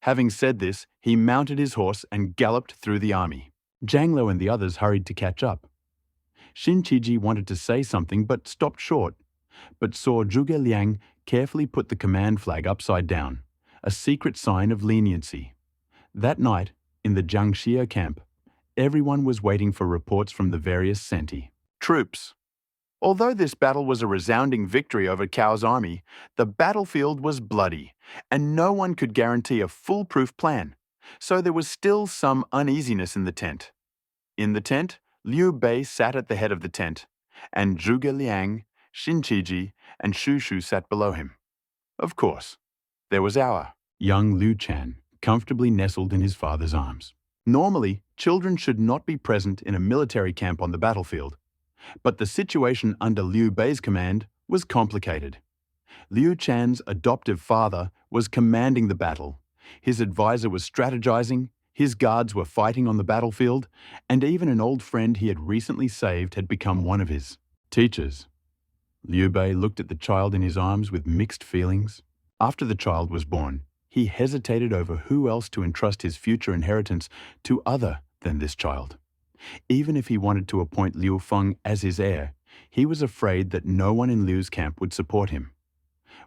Having said this, he mounted his horse and galloped through the army. Zhang Lo and the others hurried to catch up. Xin Qiji wanted to say something but stopped short, but saw Zhuge Liang carefully put the command flag upside down, a secret sign of leniency. That night, in the Jiangxia camp, everyone was waiting for reports from the various centi. Troops. Although this battle was a resounding victory over Cao's army, the battlefield was bloody, and no one could guarantee a foolproof plan, so there was still some uneasiness in the tent. In the tent, Liu Bei sat at the head of the tent, and Zhuge Liang, Xin Qiji, and Shu Shu sat below him. Of course, there was our young Liu Chan, comfortably nestled in his father's arms. Normally, children should not be present in a military camp on the battlefield, but the situation under Liu Bei's command was complicated. Liu Chan's adoptive father was commanding the battle, his advisor was strategizing, his guards were fighting on the battlefield, and even an old friend he had recently saved had become one of his teachers. Liu Bei looked at the child in his arms with mixed feelings. After the child was born, he hesitated over who else to entrust his future inheritance to other than this child. Even if he wanted to appoint Liu Feng as his heir, he was afraid that no one in Liu's camp would support him.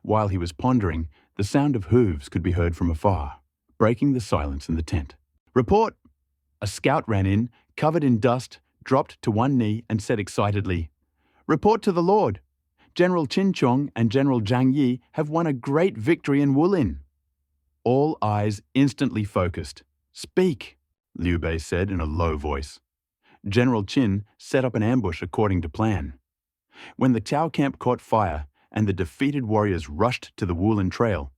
While he was pondering, the sound of hooves could be heard from afar, breaking the silence in the tent. "Report!" A scout ran in, covered in dust, dropped to one knee and said excitedly, "Report to the Lord! General Qin Chong and General Zhang Yi have won a great victory in Wulin." All eyes instantly focused. "Speak," Liu Bei said in a low voice. General Qin set up an ambush according to plan. When the Cao camp caught fire and the defeated warriors rushed to the Wulin Trail,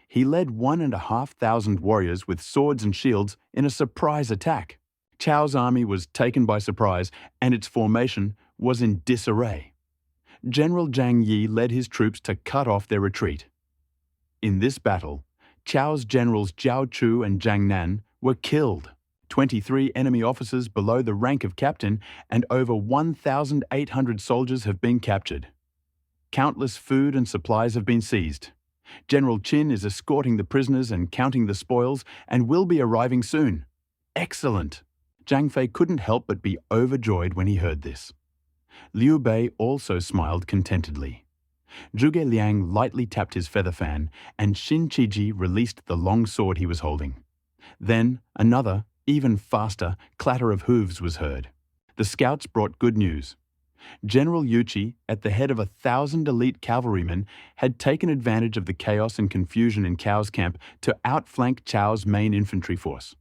he led 1,500 warriors with swords and shields in a surprise attack. Cao's army was taken by surprise and its formation was in disarray. General Zhang Yi led his troops to cut off their retreat. In this battle, Cao's generals Jiao Chu and Zhang Nan were killed. 23 enemy officers below the rank of captain and over 1,800 soldiers have been captured. Countless food and supplies have been seized. General Qin is escorting the prisoners and counting the spoils and will be arriving soon. Excellent! Zhang Fei couldn't help but be overjoyed when he heard this. Liu Bei also smiled contentedly. Zhuge Liang lightly tapped his feather fan, and Xin Qiji released the long sword he was holding. Then another, even faster, clatter of hooves was heard. The scouts brought good news. General Yuqi, at the head of 1,000 elite cavalrymen, had taken advantage of the chaos and confusion in Cao's camp to outflank Cao's main infantry force.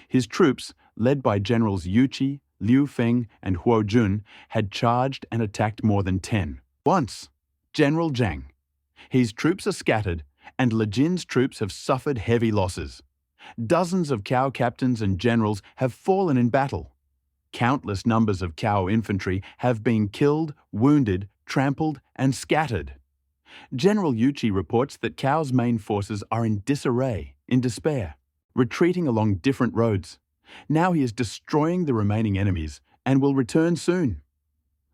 His troops, led by Generals Yuqi, Liu Feng, and Huo Jun, had charged and attacked more than 10. Once, General Zhang. His troops are scattered, and Le Jin's troops have suffered heavy losses. Dozens of Cao captains and generals have fallen in battle. Countless numbers of Cao infantry have been killed, wounded, trampled, and scattered. General Yuqi reports that Cao's main forces are in disarray, in despair, retreating along different roads. Now he is destroying the remaining enemies and will return soon.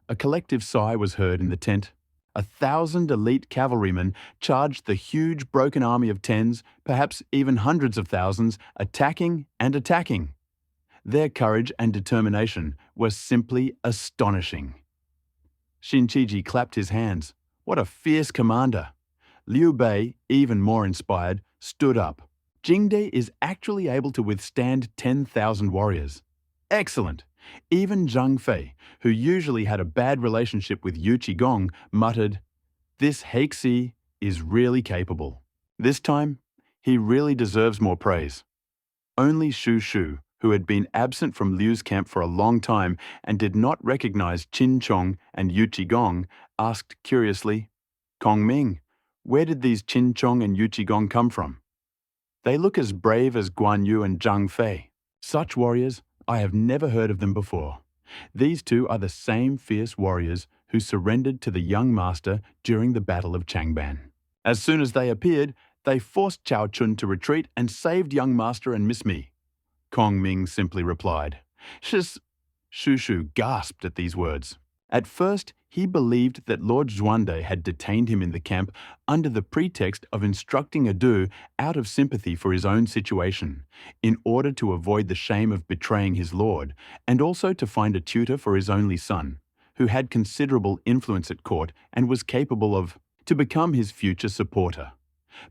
A collective sigh was heard in the tent. 1,000 elite cavalrymen charged the huge broken army of tens, perhaps even hundreds of thousands, attacking and attacking. Their courage and determination were simply astonishing. Xin Qiji clapped his hands. What a fierce commander! Liu Bei, even more inspired, stood up. Jingde is actually able to withstand 10,000 warriors. Excellent! Even Zhang Fei, who usually had a bad relationship with Yu Qigong, muttered, "This Heixi is really capable. This time, he really deserves more praise." Only Shu Shu, who had been absent from Liu's camp for a long time and did not recognize Qin Chong and Yu Qigong, asked curiously, "Kong Ming, where did these Qin Chong and Yu Qigong come from? They look as brave as Guan Yu and Zhang Fei. Such warriors, I have never heard of them before. These two are the same fierce warriors who surrendered to the young master during the Battle of Changban. As soon as they appeared, they forced Cao Chun to retreat and saved young master and Miss Mi. Kong Ming simply replied. Shu Shu gasped at these words. At first, he believed that Lord Xuande had detained him in the camp under the pretext of instructing Adu out of sympathy for his own situation, in order to avoid the shame of betraying his lord, and also to find a tutor for his only son, who had considerable influence at court and was capable to become his future supporter.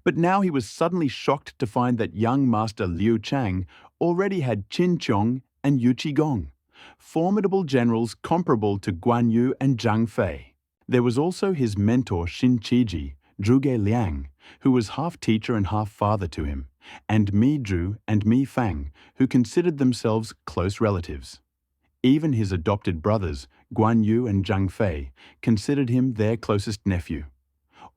But now he was suddenly shocked to find that young master Liu Chang already had Qin Qiong and Yu Qigong, formidable generals comparable to Guan Yu and Zhang Fei. There was also his mentor Xin Qiji, Zhuge Liang, who was half teacher and half father to him, and Mi Zhu and Mi Fang, who considered themselves close relatives. Even his adopted brothers, Guan Yu and Zhang Fei, considered him their closest nephew,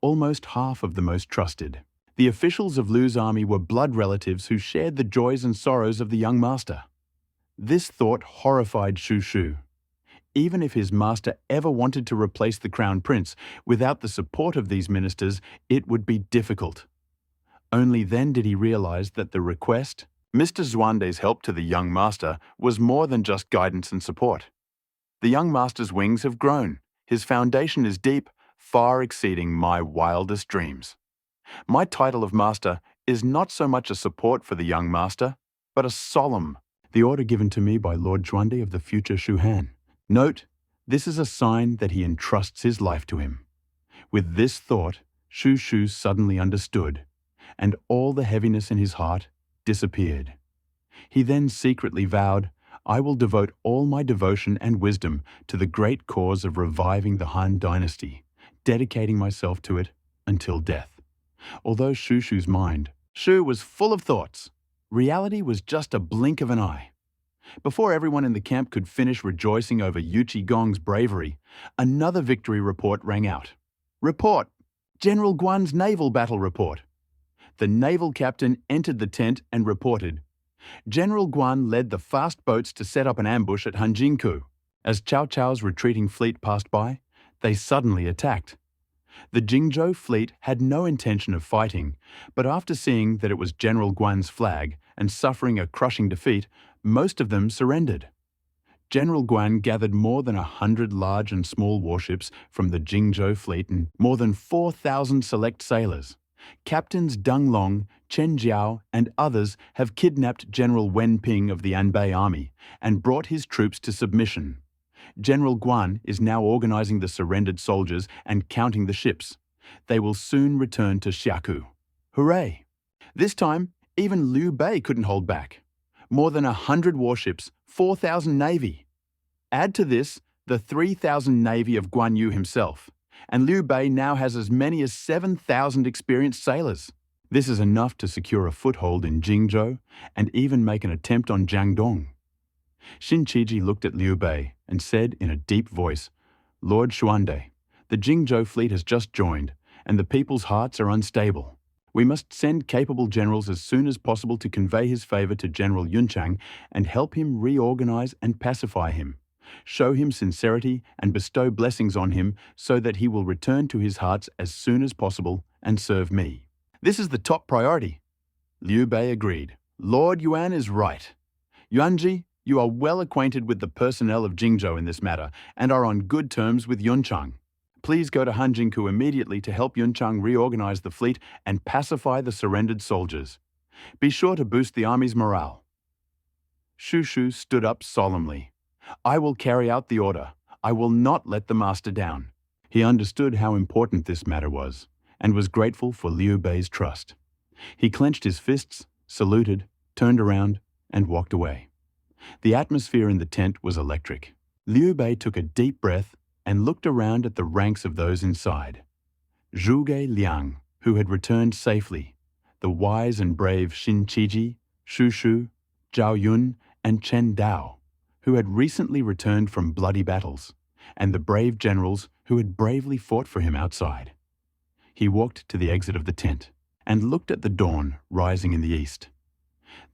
almost half of the most trusted. The officials of Liu's army were blood relatives who shared the joys and sorrows of the young master. This thought horrified Shu Shu. Even if his master ever wanted to replace the crown prince, without the support of these ministers, it would be difficult. Only then did he realize that the request, Mr. Xuande's help to the young master, was more than just guidance and support. The young master's wings have grown. His foundation is deep, far exceeding my wildest dreams. My title of master is not so much a support for the young master, but a solemn, the order given to me by Lord Xuande of the future Shu Han. Note, this is a sign that he entrusts his life to him. With this thought, Shu Shu suddenly understood, and all the heaviness in his heart disappeared. He then secretly vowed, I will devote all my devotion and wisdom to the great cause of reviving the Han dynasty, dedicating myself to it until death. Although Shu Shu's mind, Shu was full of thoughts, reality was just a blink of an eye. Before everyone in the camp could finish rejoicing over Yu Qigong's bravery, another victory report rang out. Report! General Guan's naval battle report. The naval captain entered the tent and reported. General Guan led the fast boats to set up an ambush at Hanjinku. As Cao Cao's retreating fleet passed by, they suddenly attacked. The Jingzhou fleet had no intention of fighting, but after seeing that it was General Guan's flag and suffering a crushing defeat, most of them surrendered. General Guan gathered more than 100 large and small warships from the Jingzhou fleet and more than 4,000 select sailors. Captains Deng Long, Chen Jiao, and others have kidnapped General Wen Ping of the Anbei army and brought his troops to submission. General Guan is now organizing the surrendered soldiers and counting the ships. They will soon return to Xiaku. Hooray! This time, even Liu Bei couldn't hold back. More than 100 warships, 4,000 navy. Add to this the 3,000 navy of Guan Yu himself, and Liu Bei now has as many as 7,000 experienced sailors. This is enough to secure a foothold in Jingzhou and even make an attempt on Jiangdong. Xin Qiji looked at Liu Bei and said in a deep voice, Lord Xuande, the Jingzhou fleet has just joined, and the people's hearts are unstable. We must send capable generals as soon as possible to convey his favor to General Yunchang and help him reorganize and pacify him. Show him sincerity and bestow blessings on him so that he will return to his hearts as soon as possible and serve me. This is the top priority. Liu Bei agreed. Lord Yuan is right. Yuanji, you are well acquainted with the personnel of Jingzhou in this matter and are on good terms with Yunchang. Please go to Hanjinku immediately to help Yunchang reorganize the fleet and pacify the surrendered soldiers. Be sure to boost the army's morale. Shu Shu stood up solemnly. I will carry out the order. I will not let the master down. He understood how important this matter was and was grateful for Liu Bei's trust. He clenched his fists, saluted, turned around, and walked away. The atmosphere in the tent was electric. Liu Bei took a deep breath and looked around at the ranks of those inside. Zhuge Liang, who had returned safely, the wise and brave Xin Qiji, Shu Shu, Zhao Yun, and Chen Dao, who had recently returned from bloody battles, and the brave generals who had bravely fought for him outside. He walked to the exit of the tent and looked at the dawn rising in the east.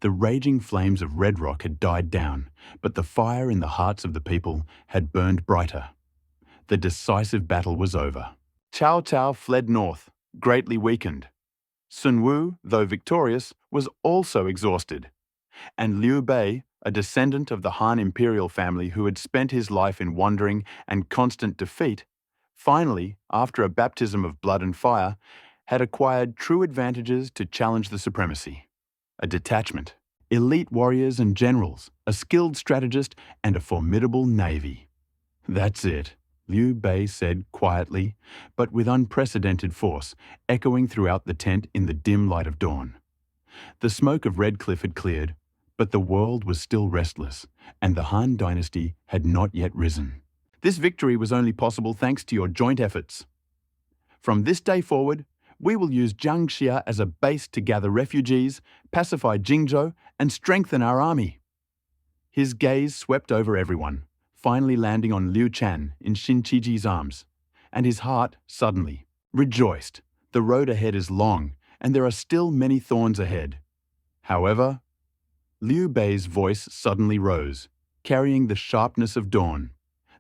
The raging flames of Red Rock had died down, but the fire in the hearts of the people had burned brighter. The decisive battle was over. Cao Cao fled north, greatly weakened. Sun Wu, though victorious, was also exhausted. And Liu Bei, a descendant of the Han imperial family who had spent his life in wandering and constant defeat, finally, after a baptism of blood and fire, had acquired true advantages to challenge the supremacy. A detachment, elite warriors and generals, a skilled strategist, and a formidable navy. That's it, Liu Bei said quietly, but with unprecedented force, echoing throughout the tent in the dim light of dawn. The smoke of Red Cliff had cleared, but the world was still restless, and the Han dynasty had not yet risen. This victory was only possible thanks to your joint efforts. From this day forward, we will use Jiangxia as a base to gather refugees, pacify Jingzhou, and strengthen our army. His gaze swept over everyone, finally landing on Liu Shan in Xinqiji's arms, and his heart suddenly rejoiced. The road ahead is long, and there are still many thorns ahead. However, Liu Bei's voice suddenly rose, carrying the sharpness of dawn.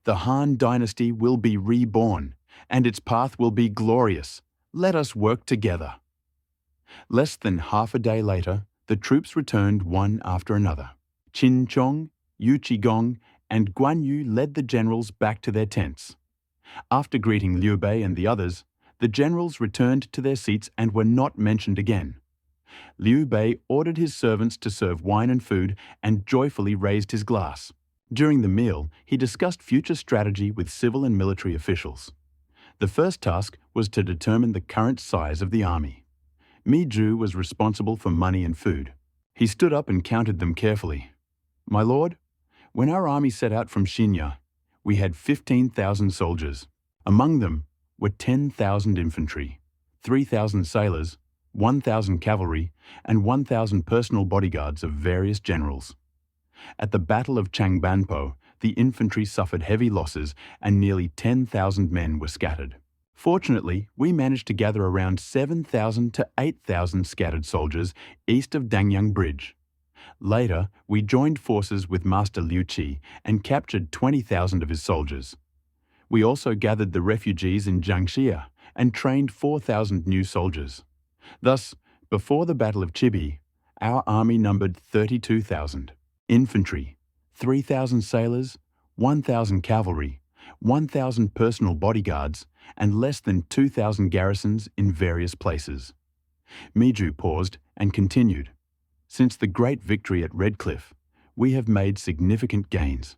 The Han dynasty will be reborn, and its path will be glorious. Let us work together. Less than half a day later, the troops returned one after another. Qin Chong, Yu Qigong, and Guan Yu led the generals back to their tents. After greeting Liu Bei and the others, the generals returned to their seats and were not mentioned again. Liu Bei ordered his servants to serve wine and food and joyfully raised his glass. During the meal, he discussed future strategy with civil and military officials. The first task was to determine the current size of the army. Mi Zhu was responsible for money and food. He stood up and counted them carefully. "My lord, when our army set out from Xinya, we had 15,000 soldiers. Among them were 10,000 infantry, 3,000 sailors, 1,000 cavalry, and 1,000 personal bodyguards of various generals. At the Battle of Changbanpo, the infantry suffered heavy losses and nearly 10,000 men were scattered. Fortunately, we managed to gather around 7,000 to 8,000 scattered soldiers east of Dangyang Bridge. Later, we joined forces with Master Liu Qi and captured 20,000 of his soldiers. We also gathered the refugees in Jiangxia and trained 4,000 new soldiers. Thus, before the Battle of Chibi, our army numbered 32,000. Infantry, 3,000 sailors, 1,000 cavalry, 1,000 personal bodyguards, and less than 2,000 garrisons in various places. Mi Zhu paused and continued. Since the great victory at Red Cliff, we have made significant gains.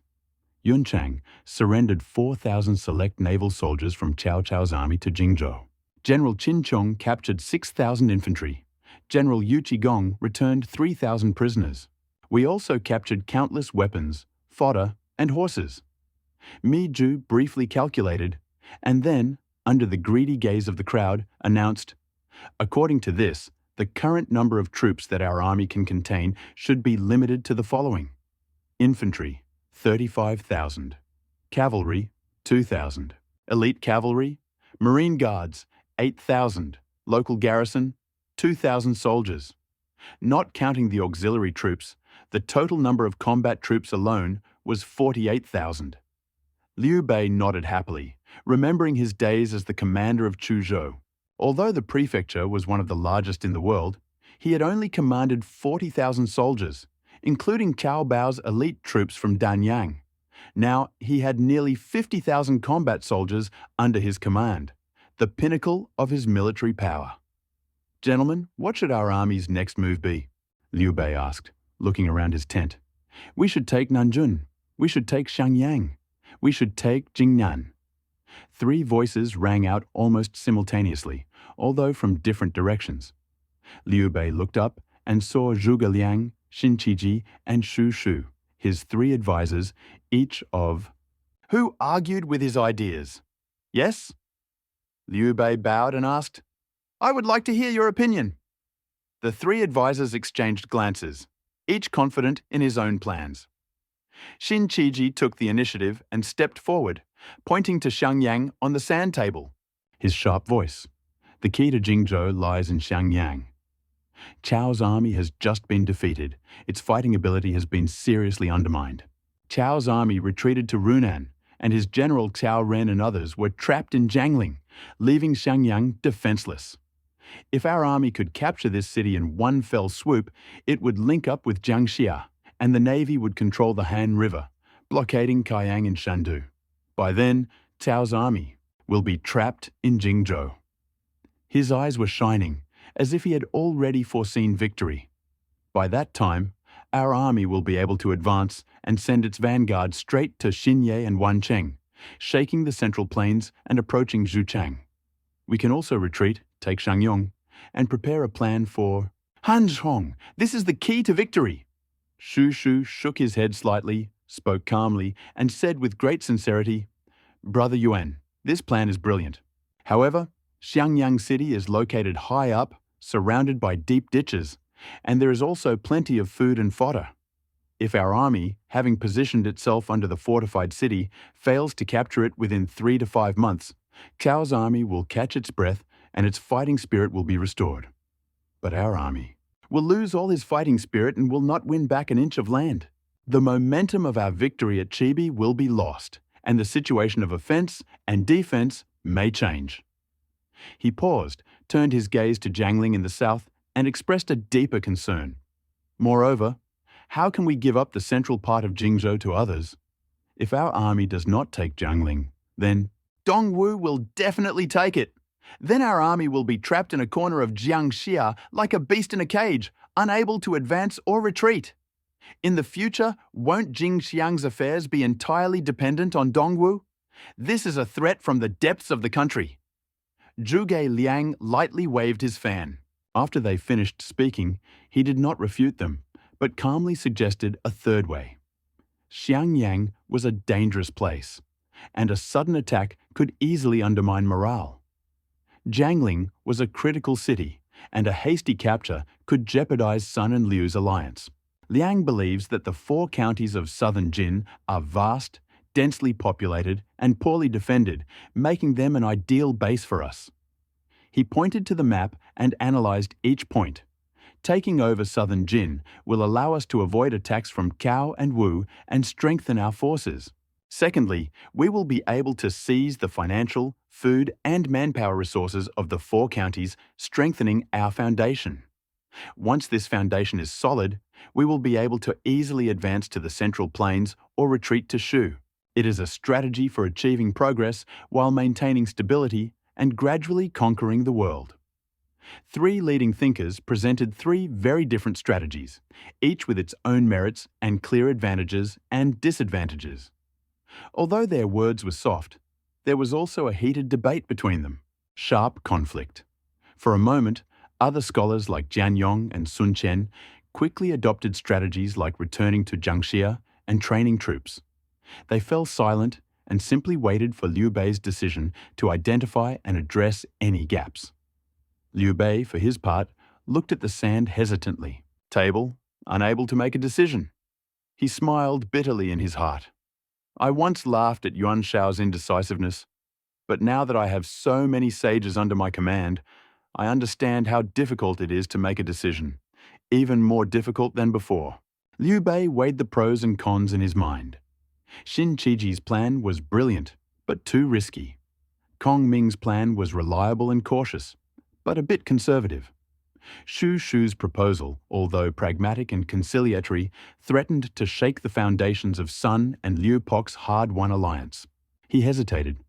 Yun Chang surrendered 4,000 select naval soldiers from Cao Cao's army to Jingzhou. General Qin Chong captured 6,000 infantry. General Yu Qigong returned 3,000 prisoners. We also captured countless weapons, fodder, and horses. Mi Zhu briefly calculated, and then, under the greedy gaze of the crowd, announced, "According to this, the current number of troops that our army can contain should be limited to the following. Infantry, 35,000. Cavalry, 2,000. Elite cavalry, Marine Guards, 8,000. Local garrison, 2,000 soldiers. Not counting the auxiliary troops, the total number of combat troops alone was 48,000. Liu Bei nodded happily, remembering his days as the commander of Chuzhou. Although the prefecture was one of the largest in the world, he had only commanded 40,000 soldiers, including Cao Bao's elite troops from Danyang. Now he had nearly 50,000 combat soldiers under his command, the pinnacle of his military power. "Gentlemen, what should our army's next move be?" Liu Bei asked, looking around his tent. "We should take Nanjun. We should take Xiangyang. We should take Jingnan." Three voices rang out almost simultaneously, although from different directions. Liu Bei looked up and saw Zhuge Liang, Xin Qiji, and Shu Shu, his three advisors, each of who argued with his ideas. "Yes?" Liu Bei bowed and asked, "I would like to hear your opinion." The three advisors exchanged glances, each confident in his own plans. Xin Qiji took the initiative and stepped forward, pointing to Xiangyang on the sand table. His sharp voice. "The key to Jingzhou lies in Xiangyang. Chao's army has just been defeated. Its fighting ability has been seriously undermined. Chao's army retreated to Runan, and his general Cao Ren and others were trapped in Jiangling, leaving Xiangyang defenseless. If our army could capture this city in one fell swoop, it would link up with Jiangxia, and the navy would control the Han River, blockading Kaiyang and Shandu. By then, Cao's army will be trapped in Jingzhou. His eyes were shining, as if he had already foreseen victory. By that time, our army will be able to advance and send its vanguard straight to Xinye and Wancheng, shaking the central plains and approaching Zhuchang. We can also retreat, take Shangyong, and prepare a plan for Hanzhong. This is the key to victory. Shu Shu shook his head slightly, spoke calmly, and said with great sincerity, "Brother Yuan, this plan is brilliant. However, Xiangyang City is located high up, surrounded by deep ditches, and there is also plenty of food and fodder. If our army, having positioned itself under the fortified city, fails to capture it within 3 to 5 months, Cao's army will catch its breath and its fighting spirit will be restored. But our army will lose all his fighting spirit and will not win back an inch of land. The momentum of our victory at Chibi will be lost, and the situation of offense and defense may change." He paused, turned his gaze to Jiangling in the south, and expressed a deeper concern. "Moreover, how can we give up the central part of Jingzhou to others? If our army does not take Jiangling, then Dongwu will definitely take it. Then our army will be trapped in a corner of Jiangxia like a beast in a cage, unable to advance or retreat. In the future, won't Jingxiang's affairs be entirely dependent on Dongwu? This is a threat from the depths of the country." Zhuge Liang lightly waved his fan. After they finished speaking, he did not refute them, but calmly suggested a third way. Xiangyang was a dangerous place, and a sudden attack could easily undermine morale. Jiangling was a critical city, and a hasty capture could jeopardize Sun and Liu's alliance. Liang believes that the 4 counties of southern Jin are vast, densely populated, and poorly defended, making them an ideal base for us. He pointed to the map and analyzed each point. Taking over southern Jin will allow us to avoid attacks from Cao and Wu and strengthen our forces. Secondly, we will be able to seize the financial, food, and manpower resources of the 4 counties, strengthening our foundation. Once this foundation is solid, we will be able to easily advance to the central plains or retreat to Shu. It is a strategy for achieving progress while maintaining stability and gradually conquering the world. 3 leading thinkers presented 3 very different strategies, each with its own merits and clear advantages and disadvantages. Although their words were soft, there was also a heated debate between them, sharp conflict. For a moment, other scholars like Jian Yong and Sun Chen quickly adopted strategies like returning to Jiangxia and training troops. They fell silent and simply waited for Liu Bei's decision to identify and address any gaps. Liu Bei, for his part, looked at the sand hesitantly, table, unable to make a decision. He smiled bitterly in his heart. "I once laughed at Yuan Shao's indecisiveness, but now that I have so many sages under my command, I understand how difficult it is to make a decision, even more difficult than before." Liu Bei weighed the pros and cons in his mind. Xin Qiji's plan was brilliant, but too risky. Kong Ming's plan was reliable and cautious, but a bit conservative. Shu Shu's proposal, although pragmatic and conciliatory, threatened to shake the foundations of Sun and Liu Pok's hard-won alliance. He hesitated.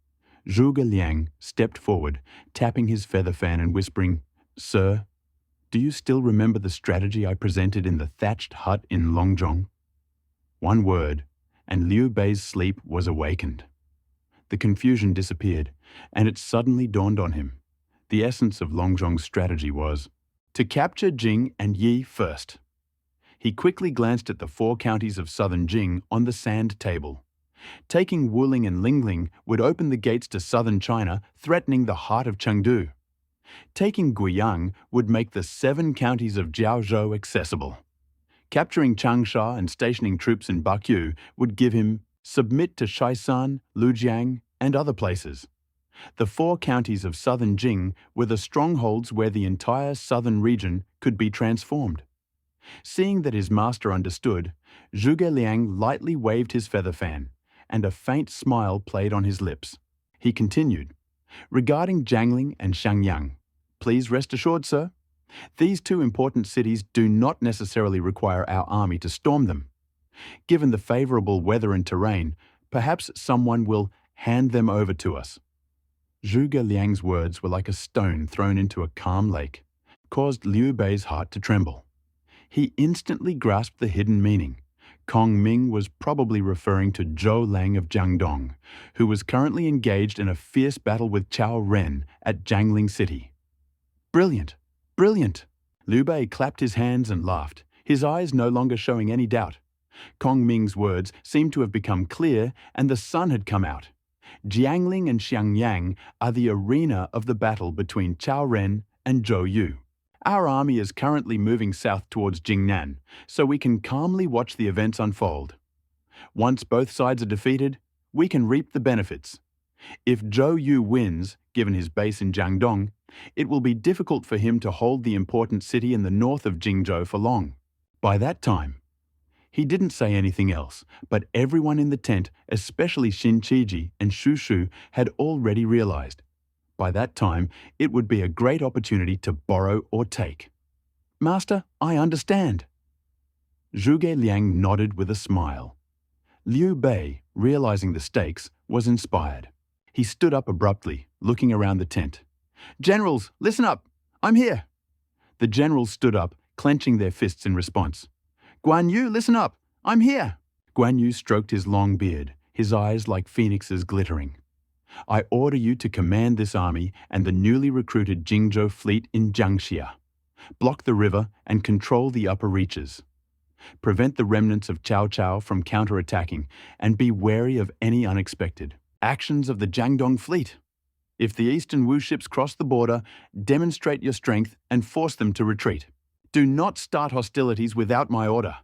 Zhuge Liang stepped forward, tapping his feather fan and whispering, "Sir, do you still remember the strategy I presented in the thatched hut in Longzhong?" One word, and Liu Bei's sleep was awakened. The confusion disappeared, and it suddenly dawned on him. The essence of Longzhong's strategy was to capture Jing and Yi first. He quickly glanced at the 4 counties of southern Jing on the sand table. Taking Wuling and Lingling would open the gates to southern China, threatening the heart of Chengdu. Taking Guiyang would make the 7 counties of Jiaozhou accessible. Capturing Changsha and stationing troops in Baku would give him submit to Shaisan, Lujiang, and other places. The 4 counties of southern Jing were the strongholds where the entire southern region could be transformed. Seeing that his master understood, Zhuge Liang lightly waved his feather fan, and a faint smile played on his lips. He continued, "Regarding Jiangling and Xiangyang, please rest assured, sir, these two important cities do not necessarily require our army to storm them. Given the favorable weather and terrain, perhaps someone will hand them over to us." Zhuge Liang's words were like a stone thrown into a calm lake, caused Liu Bei's heart to tremble. He instantly grasped the hidden meaning. Kong Ming was probably referring to Zhou Lang of Jiangdong, who was currently engaged in a fierce battle with Cao Ren at Jiangling City. "Brilliant! Brilliant!" Liu Bei clapped his hands and laughed, his eyes no longer showing any doubt. Kong Ming's words seemed to have become clear, and the sun had come out. Jiangling and Xiangyang are the arena of the battle between Cao Ren and Zhou Yu. Our army is currently moving south towards Jingnan, so we can calmly watch the events unfold. Once both sides are defeated, we can reap the benefits. If Zhou Yu wins, given his base in Jiangdong, it will be difficult for him to hold the important city in the north of Jingzhou for long. By that time, he didn't say anything else, but everyone in the tent, especially Xin Qiji and Shu Shu, had already realized. By that time, it would be a great opportunity to borrow or take. "Master, I understand." Zhuge Liang nodded with a smile. Liu Bei, realizing the stakes, was inspired. He stood up abruptly, looking around the tent. "Generals, listen up! I'm here!" The generals stood up, clenching their fists in response. "Guan Yu, listen up! I'm here!" Guan Yu stroked his long beard, his eyes like phoenixes glittering. "I order you to command this army and the newly recruited Jingzhou fleet in Jiangxia. Block the river and control the upper reaches. Prevent the remnants of Cao Cao from counterattacking and be wary of any unexpected actions of the Jiangdong fleet. If the eastern Wu ships cross the border, demonstrate your strength and force them to retreat. Do not start hostilities without my order."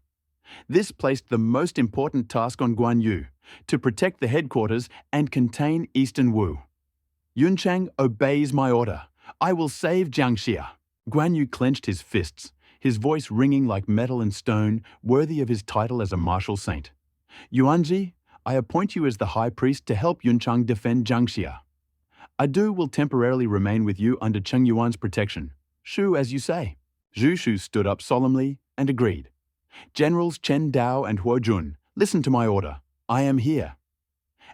This placed the most important task on Guan Yu, to protect the headquarters and contain Eastern Wu. "Yunchang obeys my order. I will save Jiangxia." Guan Yu clenched his fists, his voice ringing like metal and stone, worthy of his title as a martial saint. "Yuanji, I appoint you as the high priest to help Yunchang defend Jiangxia. Adu will temporarily remain with you under Cheng Yuan's protection. Shu, as you say." Zhu Shu stood up solemnly and agreed. "Generals Chen Dao and Huo Jun, listen to my order. I am here."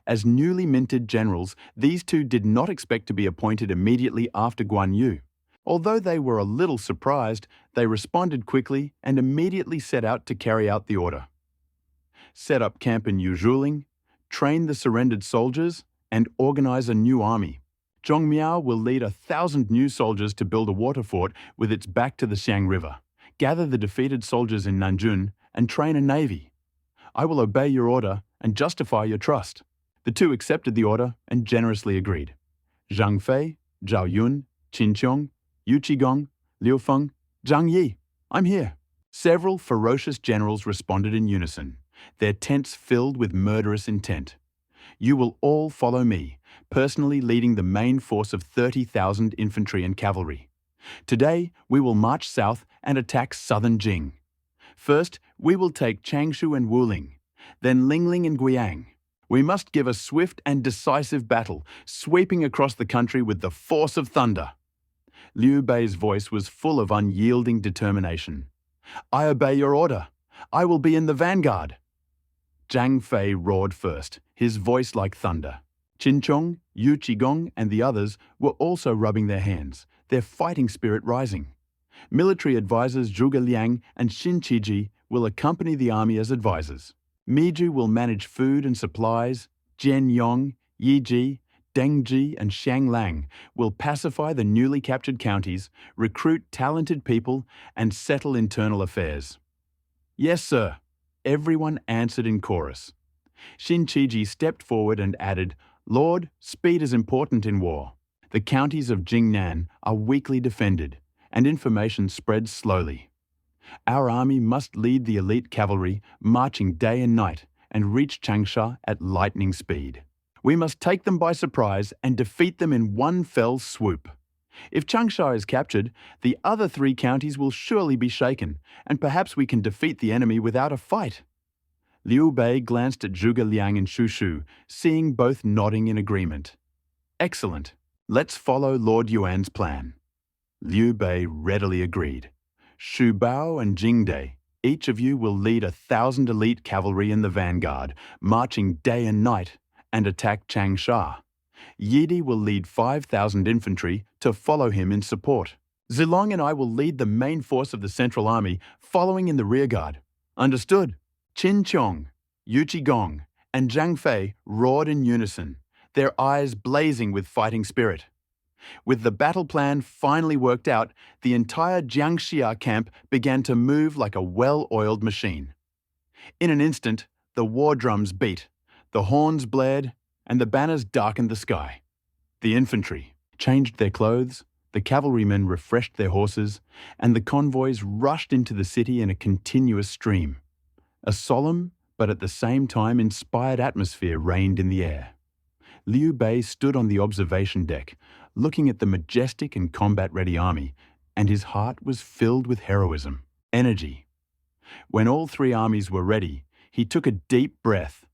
As newly minted generals, these two did not expect to be appointed immediately after Guan Yu. Although they were a little surprised, they responded quickly and immediately set out to carry out the order. Set up camp in Yuzhuling, train the surrendered soldiers, and organize a new army. Zhong Miao will lead 1,000 new soldiers to build a water fort with its back to the Xiang River. Gather the defeated soldiers in Nanjun and train a navy. I will obey your order and justify your trust." The two accepted the order and generously agreed. Zhang Fei, Zhao Yun, Qin Qiong, Yu Qigong, Liu Feng, Zhang Yi, I'm here. Several ferocious generals responded in unison, their tents filled with murderous intent. "You will all follow me, personally leading the main force of 30,000 infantry and cavalry. Today, we will march south and attack southern Jing. First, we will take Changshu and Wuling, then Lingling and Guiyang. We must give a swift and decisive battle, sweeping across the country with the force of thunder." Liu Bei's voice was full of unyielding determination. "I obey your order. I will be in the vanguard." Zhang Fei roared first, his voice like thunder. Qin Chong, Yu Qigong, and the others were also rubbing their hands, their fighting spirit rising. Military advisors Zhuge Liang and Xin Qiji will accompany the army as advisors. Miju will manage food and supplies. Jian Yong, Yi Ji, Deng Ji, and Xiang Lang will pacify the newly captured counties, recruit talented people, and settle internal affairs. "Yes, sir," everyone answered in chorus. Xin Qiji stepped forward and added, "Lord, speed is important in war. The counties of Jingnan are weakly defended, and information spreads slowly. Our army must lead the elite cavalry, marching day and night, and reach Changsha at lightning speed. We must take them by surprise and defeat them in one fell swoop. If Changsha is captured, the other 3 counties will surely be shaken, and perhaps we can defeat the enemy without a fight." Liu Bei glanced at Zhuge Liang and Shu Shu, seeing both nodding in agreement. Excellent. Let's follow Lord Yuan's plan. Liu Bei readily agreed. Shu Bao and Jing Dai, each of you will lead 1,000 elite cavalry in the vanguard, marching day and night, and attack Changsha. Yidi will lead 5,000 infantry to follow him in support. Zilong and I will lead the main force of the Central Army, following in the rearguard. Understood? Qin Qiong, Yu Qigong, and Zhang Fei roared in unison, their eyes blazing with fighting spirit. With the battle plan finally worked out, the entire Jiangxia camp began to move like a well-oiled machine. In an instant, the war drums beat, the horns blared, and the banners darkened the sky. The infantry changed their clothes, the cavalrymen refreshed their horses, and the convoys rushed into the city in a continuous stream. A solemn, but at the same time inspired atmosphere reigned in the air. Liu Bei stood on the observation deck, looking at the majestic and combat-ready army, and his heart was filled with heroism, energy. When all three armies were ready, he took a deep breath,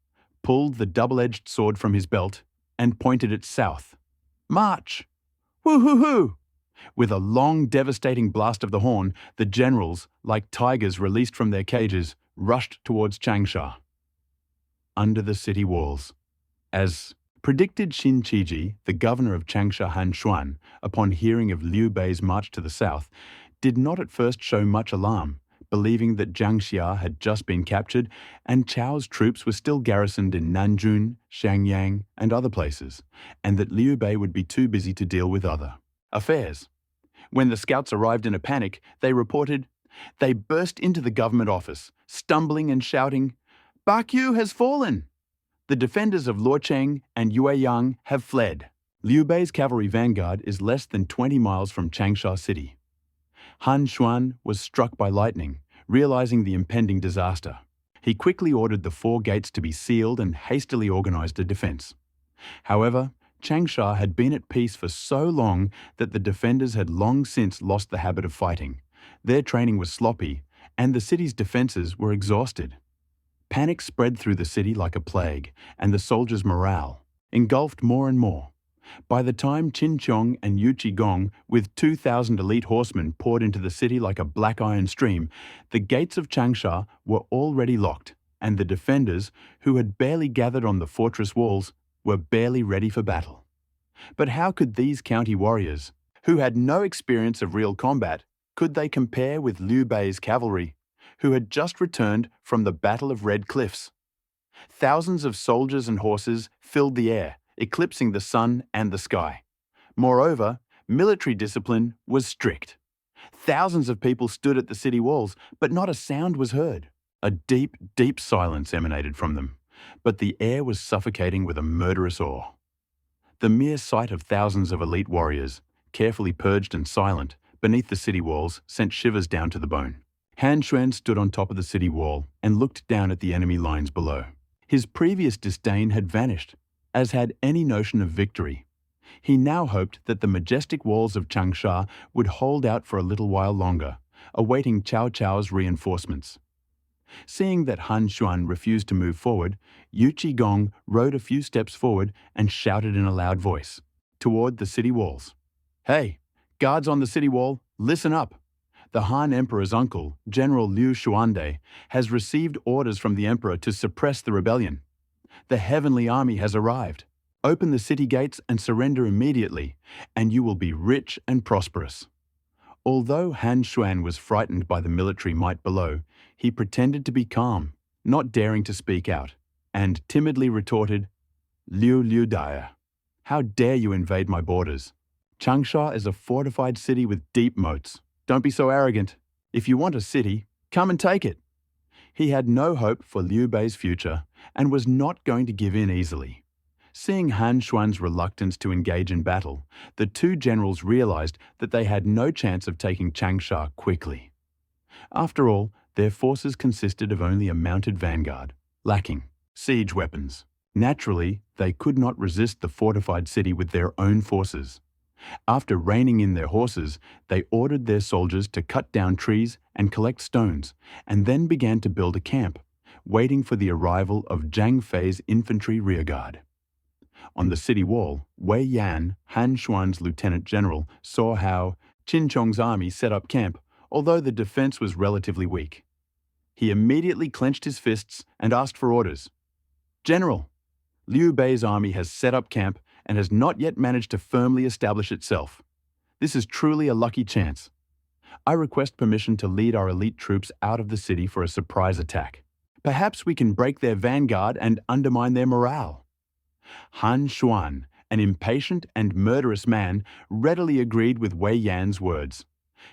pulled the double-edged sword from his belt, and pointed it south. March! Woo-hoo-hoo! With a long, devastating blast of the horn, the generals, like tigers released from their cages, rushed towards Changsha. Under the city walls. As predicted, Xin Qiji, the governor of Changsha Han Xuan, upon hearing of Liu Bei's march to the south, did not at first show much alarm, believing that Jiangxia had just been captured and Chao's troops were still garrisoned in Nanjun, Xiangyang, and other places, and that Liu Bei would be too busy to deal with other affairs. When the scouts arrived in a panic, they reported, they burst into the government office, stumbling and shouting, "Bakyu has fallen! The defenders of Luocheng and Yueyang have fled." Liu Bei's cavalry vanguard is less than 20 miles from Changsha City. Han Xuan was struck by lightning, realizing the impending disaster. He quickly ordered the 4 gates to be sealed and hastily organized a defense. However, Changsha had been at peace for so long that the defenders had long since lost the habit of fighting. Their training was sloppy, and the city's defenses were exhausted. Panic spread through the city like a plague, and the soldiers' morale engulfed more and more. By the time Qin Qiong and Yu Qigong, with 2,000 elite horsemen, poured into the city like a black iron stream, the gates of Changsha were already locked, and the defenders, who had barely gathered on the fortress walls, were barely ready for battle. But how could these county warriors, who had no experience of real combat, could they compare with Liu Bei's cavalry, who had just returned from the Battle of Red Cliffs? Thousands of soldiers and horses filled the air, eclipsing the sun and the sky. Moreover, military discipline was strict. Thousands of people stood at the city walls, but not a sound was heard. A deep, deep silence emanated from them, but the air was suffocating with a murderous awe. The mere sight of thousands of elite warriors, carefully purged and silent, beneath the city walls sent shivers down to the bone. Han Xuan stood on top of the city wall and looked down at the enemy lines below. His previous disdain had vanished, as had any notion of victory. He now hoped that the majestic walls of Changsha would hold out for a little while longer, awaiting Cao Cao's reinforcements. Seeing that Han Xuan refused to move forward, Yu Qigong rode a few steps forward and shouted in a loud voice, toward the city walls. "Hey, guards on the city wall, listen up! The Han Emperor's uncle, General Liu Xuande, has received orders from the Emperor to suppress the rebellion. The heavenly army has arrived. Open the city gates and surrender immediately, and you will be rich and prosperous." Although Han Xuan was frightened by the military might below, he pretended to be calm, not daring to speak out, and timidly retorted, Liu Daya, how dare you invade my borders? Changsha is a fortified city with deep moats. Don't be so arrogant. If you want a city, come and take it." He had no hope for Liu Bei's future and was not going to give in easily. Seeing Han Xuan's reluctance to engage in battle, the two generals realized that they had no chance of taking Changsha quickly. After all, their forces consisted of only a mounted vanguard, lacking siege weapons. Naturally, they could not resist the fortified city with their own forces. After reining in their horses, they ordered their soldiers to cut down trees and collect stones, and then began to build a camp, waiting for the arrival of Zhang Fei's infantry rearguard. On the city wall, Wei Yan, Han Xuan's lieutenant general, saw how Qin Chong's army set up camp, although the defense was relatively weak. He immediately clenched his fists and asked for orders. "General, Liu Bei's army has set up camp and has not yet managed to firmly establish itself. This is truly a lucky chance. I request permission to lead our elite troops out of the city for a surprise attack. Perhaps we can break their vanguard and undermine their morale." Han Xuan, an impatient and murderous man, readily agreed with Wei Yan's words.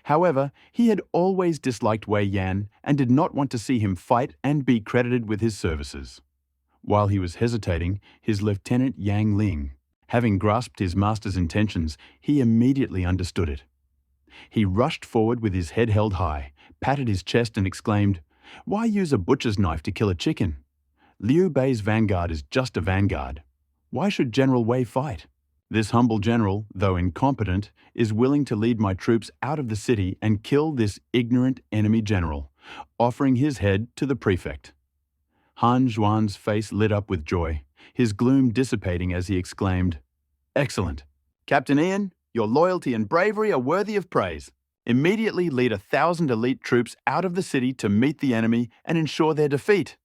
However, he had always disliked Wei Yan and did not want to see him fight and be credited with his services. While he was hesitating, his lieutenant Yang Ling, having grasped his master's intentions, he immediately understood it. He rushed forward with his head held high, patted his chest and exclaimed, "Why use a butcher's knife to kill a chicken? Liu Bei's vanguard is just a vanguard. Why should General Wei fight? This humble general, though incompetent, is willing to lead my troops out of the city and kill this ignorant enemy general, offering his head to the prefect." Han Xuan's face lit up with joy, his gloom dissipating as he exclaimed, "Excellent. Captain Ian, your loyalty and bravery are worthy of praise. Immediately lead 1,000 elite troops out of the city to meet the enemy and ensure their defeat."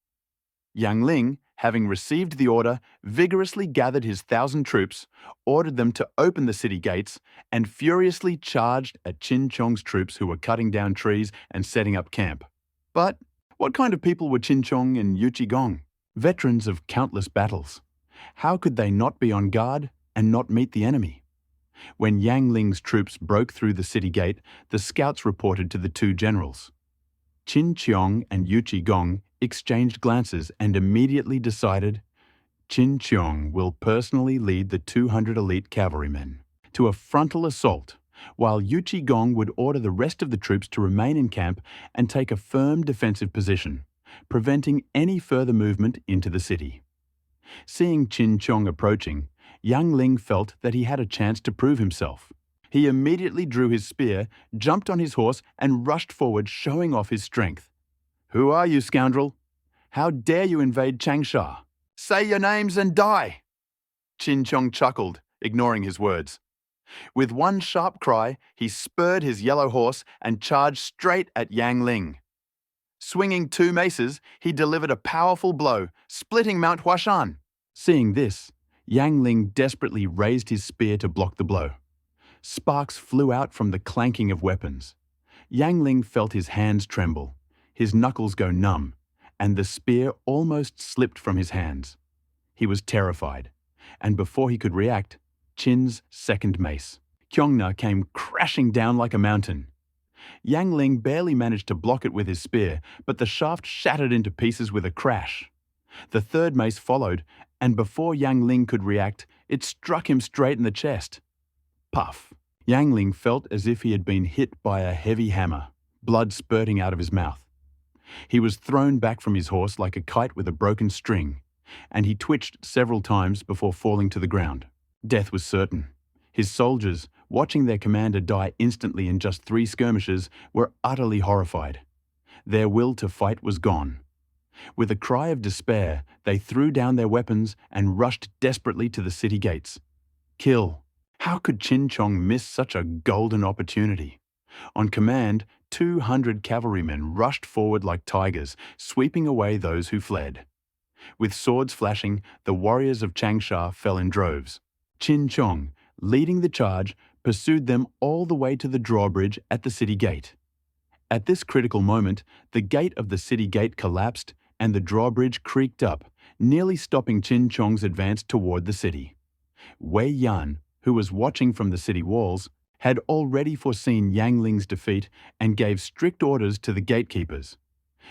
Yang Ling, having received the order, vigorously gathered his 1,000 troops, ordered them to open the city gates, and furiously charged at Qin Chong's troops who were cutting down trees and setting up camp. But what kind of people were Qin Chong and Yu Gong? Veterans of countless battles. How could they not be on guard and not meet the enemy? When Yang Ling's troops broke through the city gate, the scouts reported to the two generals. Qin Cheong and Yu Gong exchanged glances and immediately decided Qin Cheong will personally lead the 200 elite cavalrymen to a frontal assault, while Yu Gong would order the rest of the troops to remain in camp and take a firm defensive position, preventing any further movement into the city. Seeing Qin Chong approaching, Yang Ling felt that he had a chance to prove himself. He immediately drew his spear, jumped on his horse, and rushed forward, showing off his strength. "Who are you, scoundrel? How dare you invade Changsha? Say your names and die!" Qin Chong chuckled, ignoring his words. With one sharp cry, he spurred his yellow horse and charged straight at Yang Ling. Swinging 2 maces, he delivered a powerful blow, splitting Mount Huashan. Seeing this, Yang Ling desperately raised his spear to block the blow. Sparks flew out from the clanking of weapons. Yang Ling felt his hands tremble, his knuckles go numb, and the spear almost slipped from his hands. He was terrified, and before he could react, Qin's second mace, Kyongna, came crashing down like a mountain. Yang Ling barely managed to block it with his spear, but the shaft shattered into pieces with a crash. The third mace followed, and before Yang Ling could react, it struck him straight in the chest. Puff! Yang Ling felt as if he had been hit by a heavy hammer, blood spurting out of his mouth. He was thrown back from his horse like a kite with a broken string, and he twitched several times before falling to the ground. Death was certain. His soldiers, watching their commander die instantly in just 3 skirmishes, were utterly horrified. Their will to fight was gone. With a cry of despair, they threw down their weapons and rushed desperately to the city gates. Kill! How could Qin Chong miss such a golden opportunity? On command, 200 cavalrymen rushed forward like tigers, sweeping away those who fled. With swords flashing, the warriors of Changsha fell in droves. Qin Chong, leading the charge, pursued them all the way to the drawbridge at the city gate. At this critical moment, the gate of the city gate collapsed and the drawbridge creaked up, nearly stopping Qin Chong's advance toward the city. Wei Yan, who was watching from the city walls, had already foreseen Yang Ling's defeat and gave strict orders to the gatekeepers.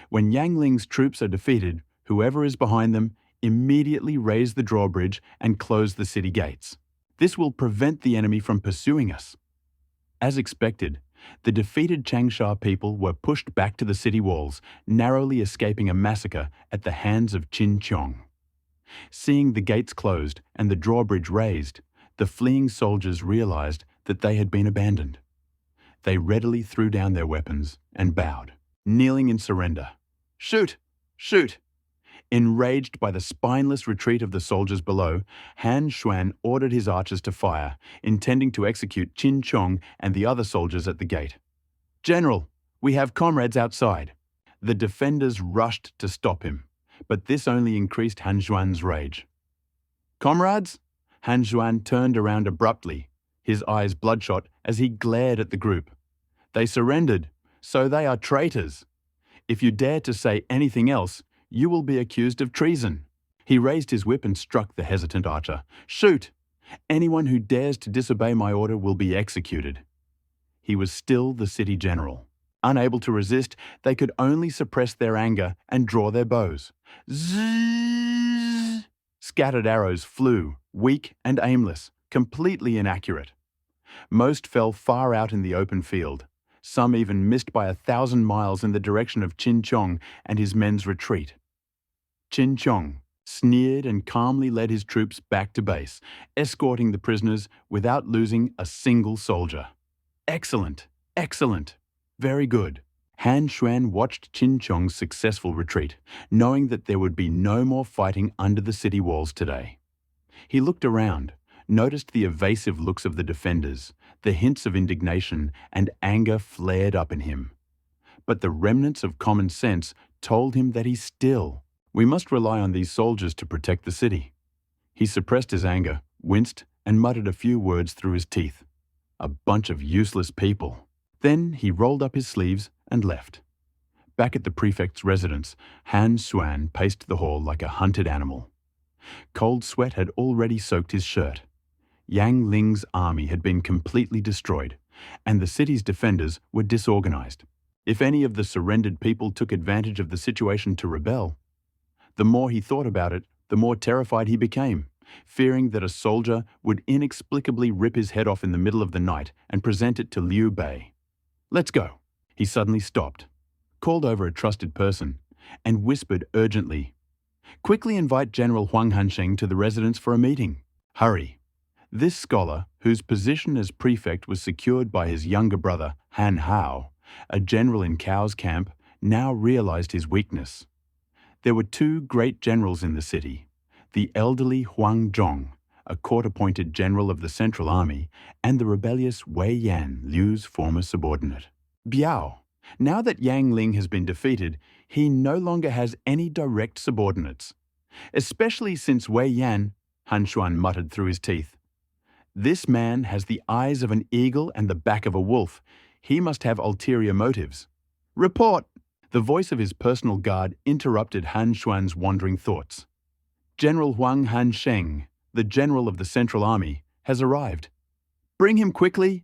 When Yang Ling's troops are defeated, whoever is behind them immediately raise the drawbridge and close the city gates. This will prevent the enemy from pursuing us. As expected, the defeated Changsha people were pushed back to the city walls, narrowly escaping a massacre at the hands of Qin Chong. Seeing the gates closed and the drawbridge raised, the fleeing soldiers realized that they had been abandoned. They readily threw down their weapons and bowed, kneeling in surrender. "Shoot! Shoot! Enraged by the spineless retreat of the soldiers below, Han Xuan ordered his archers to fire, intending to execute Qin Chong and the other soldiers at the gate. "General, we have comrades outside." The defenders rushed to stop him, but this only increased Han Xuan's rage. "Comrades?" Han Xuan turned around abruptly, his eyes bloodshot as he glared at the group. "They surrendered, so they are traitors. If you dare to say anything else, you will be accused of treason." He raised his whip and struck the hesitant archer. "Shoot! Anyone who dares to disobey my order will be executed." He was still the city general. Unable to resist, they could only suppress their anger and draw their bows. Zzz! Scattered arrows flew, weak and aimless, completely inaccurate. Most fell far out in the open field. Some even missed by 1,000 miles in the direction of Qin Chong and his men's retreat. Qin Chong sneered and calmly led his troops back to base, escorting the prisoners without losing a single soldier. "Excellent! Excellent! Very good." Han Xuan watched Qin Chong's successful retreat, knowing that there would be no more fighting under the city walls today. He looked around, noticed the evasive looks of the defenders, the hints of indignation and anger flared up in him. But the remnants of common sense told him that we must rely on these soldiers to protect the city. He suppressed his anger, winced, and muttered a few words through his teeth. A bunch of useless people. Then he rolled up his sleeves and left. Back at the prefect's residence, Han Xuan paced the hall like a hunted animal. Cold sweat had already soaked his shirt. Yang Ling's army had been completely destroyed, and the city's defenders were disorganized. If any of the surrendered people took advantage of the situation to rebel, the more he thought about it, the more terrified he became, fearing that a soldier would inexplicably rip his head off in the middle of the night and present it to Liu Bei. "Let's go." He suddenly stopped, called over a trusted person, and whispered urgently, "Quickly invite General Huang Hansheng to the residence for a meeting. Hurry." This scholar, whose position as prefect was secured by his younger brother, Han Hao, a general in Cao's camp, now realized his weakness. There were two great generals in the city, the elderly Huang Zhong, a court-appointed general of the Central Army, and the rebellious Wei Yan, Liu's former subordinate. Biao. Now that Yang Ling has been defeated, he no longer has any direct subordinates. Especially since Wei Yan, Han Xuan muttered through his teeth. This man has the eyes of an eagle and the back of a wolf. He must have ulterior motives. "Report!" The voice of his personal guard interrupted Han Xuan's wandering thoughts. "General Huang Hansheng, the general of the Central Army, has arrived. Bring him quickly."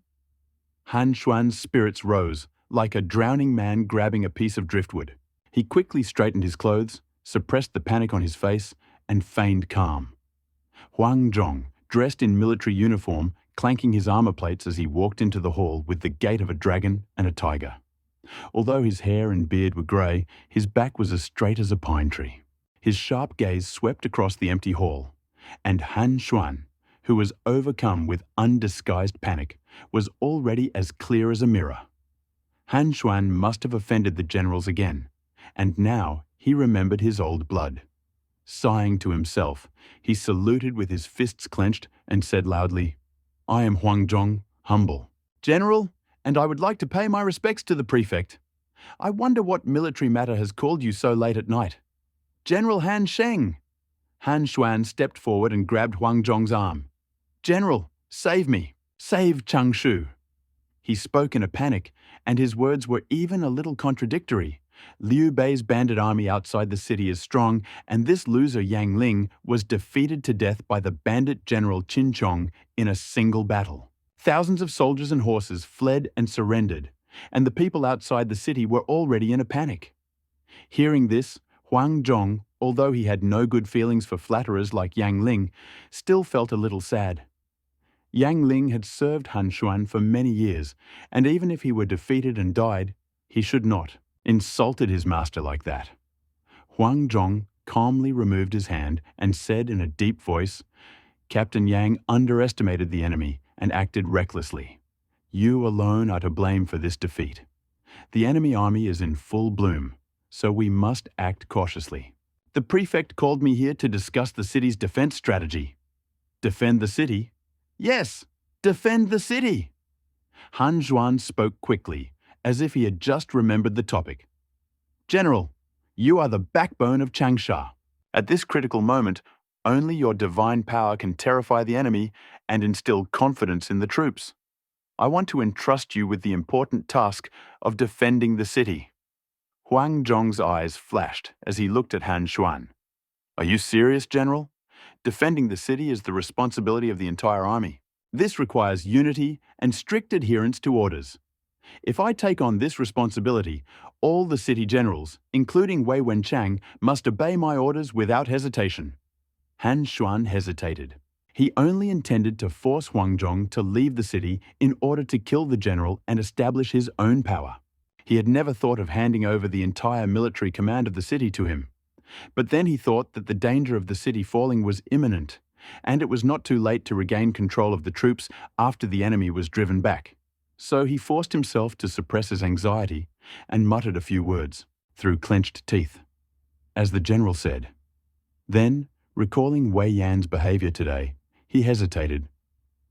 Han Xuan's spirits rose, like a drowning man grabbing a piece of driftwood. He quickly straightened his clothes, suppressed the panic on his face, and feigned calm. Huang Zhong, dressed in military uniform, clanking his armor plates as he walked into the hall with the gait of a dragon and a tiger. Although his hair and beard were grey, his back was as straight as a pine tree. His sharp gaze swept across the empty hall, and Han Xuan, who was overcome with undisguised panic, was already as clear as a mirror. Han Xuan must have offended the generals again, and now he remembered his old blood. Sighing to himself, he saluted with his fists clenched and said loudly, "I am Huang Zhong, humble general, and I would like to pay my respects to the prefect. I wonder what military matter has called you so late at night." "General Han Sheng." Han Xuan stepped forward and grabbed Huang Zhong's arm. "General, save me. Save Changshu." He spoke in a panic, and his words were even a little contradictory. Liu Bei's bandit army outside the city is strong, and this loser Yang Ling was defeated to death by the bandit general Qin Chong in a single battle. Thousands of soldiers and horses fled and surrendered, and the people outside the city were already in a panic. Hearing this, Huang Zhong, although he had no good feelings for flatterers like Yang Ling, still felt a little sad. Yang Ling had served Han Xuan for many years, and even if he were defeated and died, he should not insulted his master like that. Huang Zhong calmly removed his hand and said in a deep voice, "Captain Yang underestimated the enemy and acted recklessly. You alone are to blame for this defeat. The enemy army is in full bloom, so we must act cautiously." The prefect called me here to discuss the city's defense strategy. Defend the city? Yes, defend the city. Han Xuan spoke quickly, as if he had just remembered the topic. General, you are the backbone of Changsha. At this critical moment, only your divine power can terrify the enemy and instill confidence in the troops. I want to entrust you with the important task of defending the city. Huang Zhong's eyes flashed as he looked at Han Xuan. Are you serious, General? Defending the city is the responsibility of the entire army. This requires unity and strict adherence to orders. If I take on this responsibility, all the city generals, including Wei Wenchang, must obey my orders without hesitation. Han Xuan hesitated. He only intended to force Huang Zhong to leave the city in order to kill the general and establish his own power. He had never thought of handing over the entire military command of the city to him. But then he thought that the danger of the city falling was imminent, and it was not too late to regain control of the troops after the enemy was driven back. So he forced himself to suppress his anxiety and muttered a few words through clenched teeth. As the general said. Then, recalling Wei Yan's behavior today, he hesitated.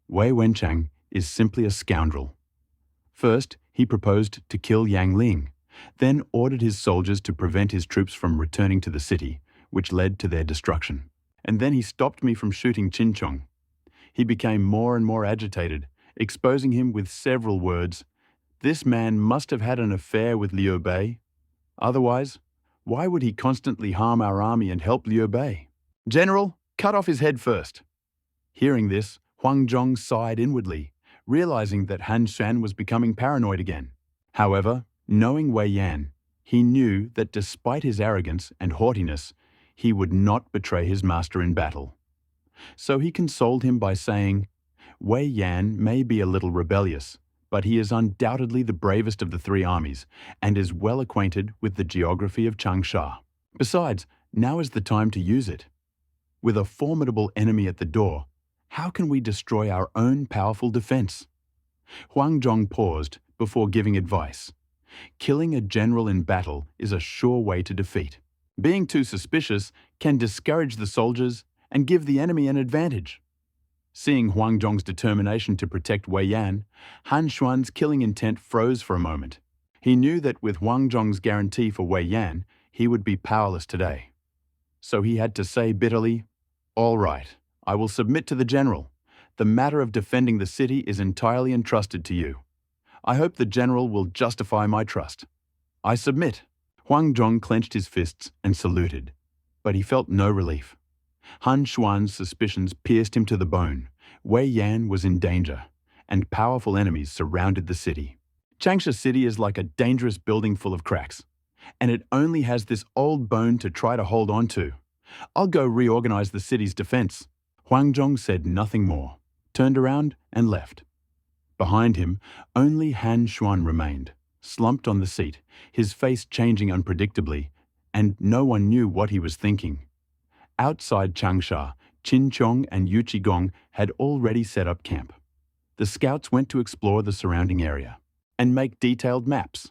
Wei Wenchang is simply a scoundrel. First, he proposed to kill Yang Ling, then ordered his soldiers to prevent his troops from returning to the city, which led to their destruction. And then he stopped me from shooting Qin Chong. He became more and more agitated, exposing him with several words. This man must have had an affair with Liu Bei. Otherwise, why would he constantly harm our army and help Liu Bei? General, cut off his head first. Hearing this, Huang Zhong sighed inwardly, realizing that Han Xuan was becoming paranoid again. However, knowing Wei Yan, he knew that despite his arrogance and haughtiness, he would not betray his master in battle. So he consoled him by saying, Wei Yan may be a little rebellious, but he is undoubtedly the bravest of the three armies and is well acquainted with the geography of Changsha. Besides, now is the time to use it. With a formidable enemy at the door, how can we destroy our own powerful defense? Huang Zhong paused before giving advice. Killing a general in battle is a sure way to defeat. Being too suspicious can discourage the soldiers and give the enemy an advantage. Seeing Huang Zhong's determination to protect Wei Yan, Han Xuan's killing intent froze for a moment. He knew that with Huang Zhong's guarantee for Wei Yan, he would be powerless today. So he had to say bitterly, All right, I will submit to the general. The matter of defending the city is entirely entrusted to you. I hope the general will justify my trust. I submit. Huang Zhong clenched his fists and saluted, but he felt no relief. Han Xuan's suspicions pierced him to the bone. Wei Yan was in danger, and powerful enemies surrounded the city. Changsha City is like a dangerous building full of cracks, and it only has this old bone to try to hold on to. I'll go reorganize the city's defense. Huang Zhong said nothing more, turned around and left. Behind him, only Han Xuan remained, slumped on the seat, his face changing unpredictably, and no one knew what he was thinking. Outside Changsha, Qin Chong and Yu Qigong had already set up camp. The scouts went to explore the surrounding area and make detailed maps.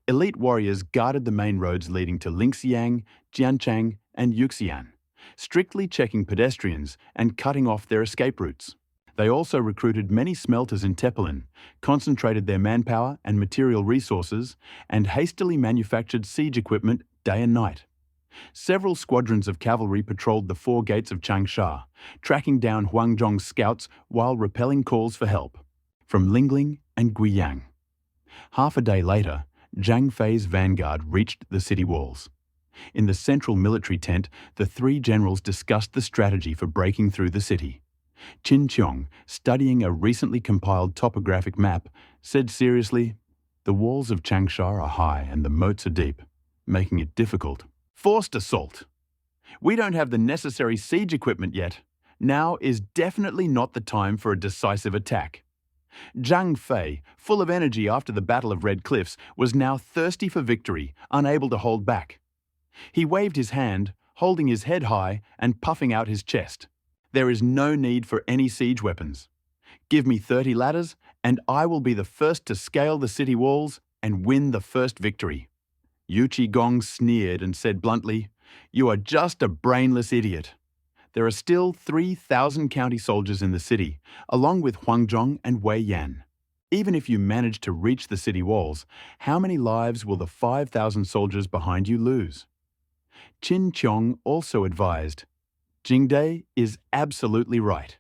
Elite warriors guarded the main roads leading to Lingxiang, Jianchang, and Yuxian, strictly checking pedestrians and cutting off their escape routes. They also recruited many smelters in Tepelin, concentrated their manpower and material resources, and hastily manufactured siege equipment day and night. Several squadrons of cavalry patrolled the four gates of Changsha, tracking down Huang Zhong's scouts while repelling calls for help from Lingling and Guiyang. Half a day later, Zhang Fei's vanguard reached the city walls. In the central military tent, the three generals discussed the strategy for breaking through the city. Qin Qiong, studying a recently compiled topographic map, said seriously, "The walls of Changsha are high and the moats are deep, making it difficult. Forced assault. We don't have the necessary siege equipment yet. Now is definitely not the time for a decisive attack." Zhang Fei, full of energy after the Battle of Red Cliffs, was now thirsty for victory, unable to hold back. He waved his hand, holding his head high and puffing out his chest. "There is no need for any siege weapons. Give me 30 ladders, and I will be the first to scale the city walls and win the first victory." Yu Qigong sneered and said bluntly, You are just a brainless idiot. There are still 3,000 county soldiers in the city, along with Huang Zhong and Wei Yan. Even if you manage to reach the city walls, how many lives will the 5,000 soldiers behind you lose? Qin Qiong also advised, Jingde is absolutely right.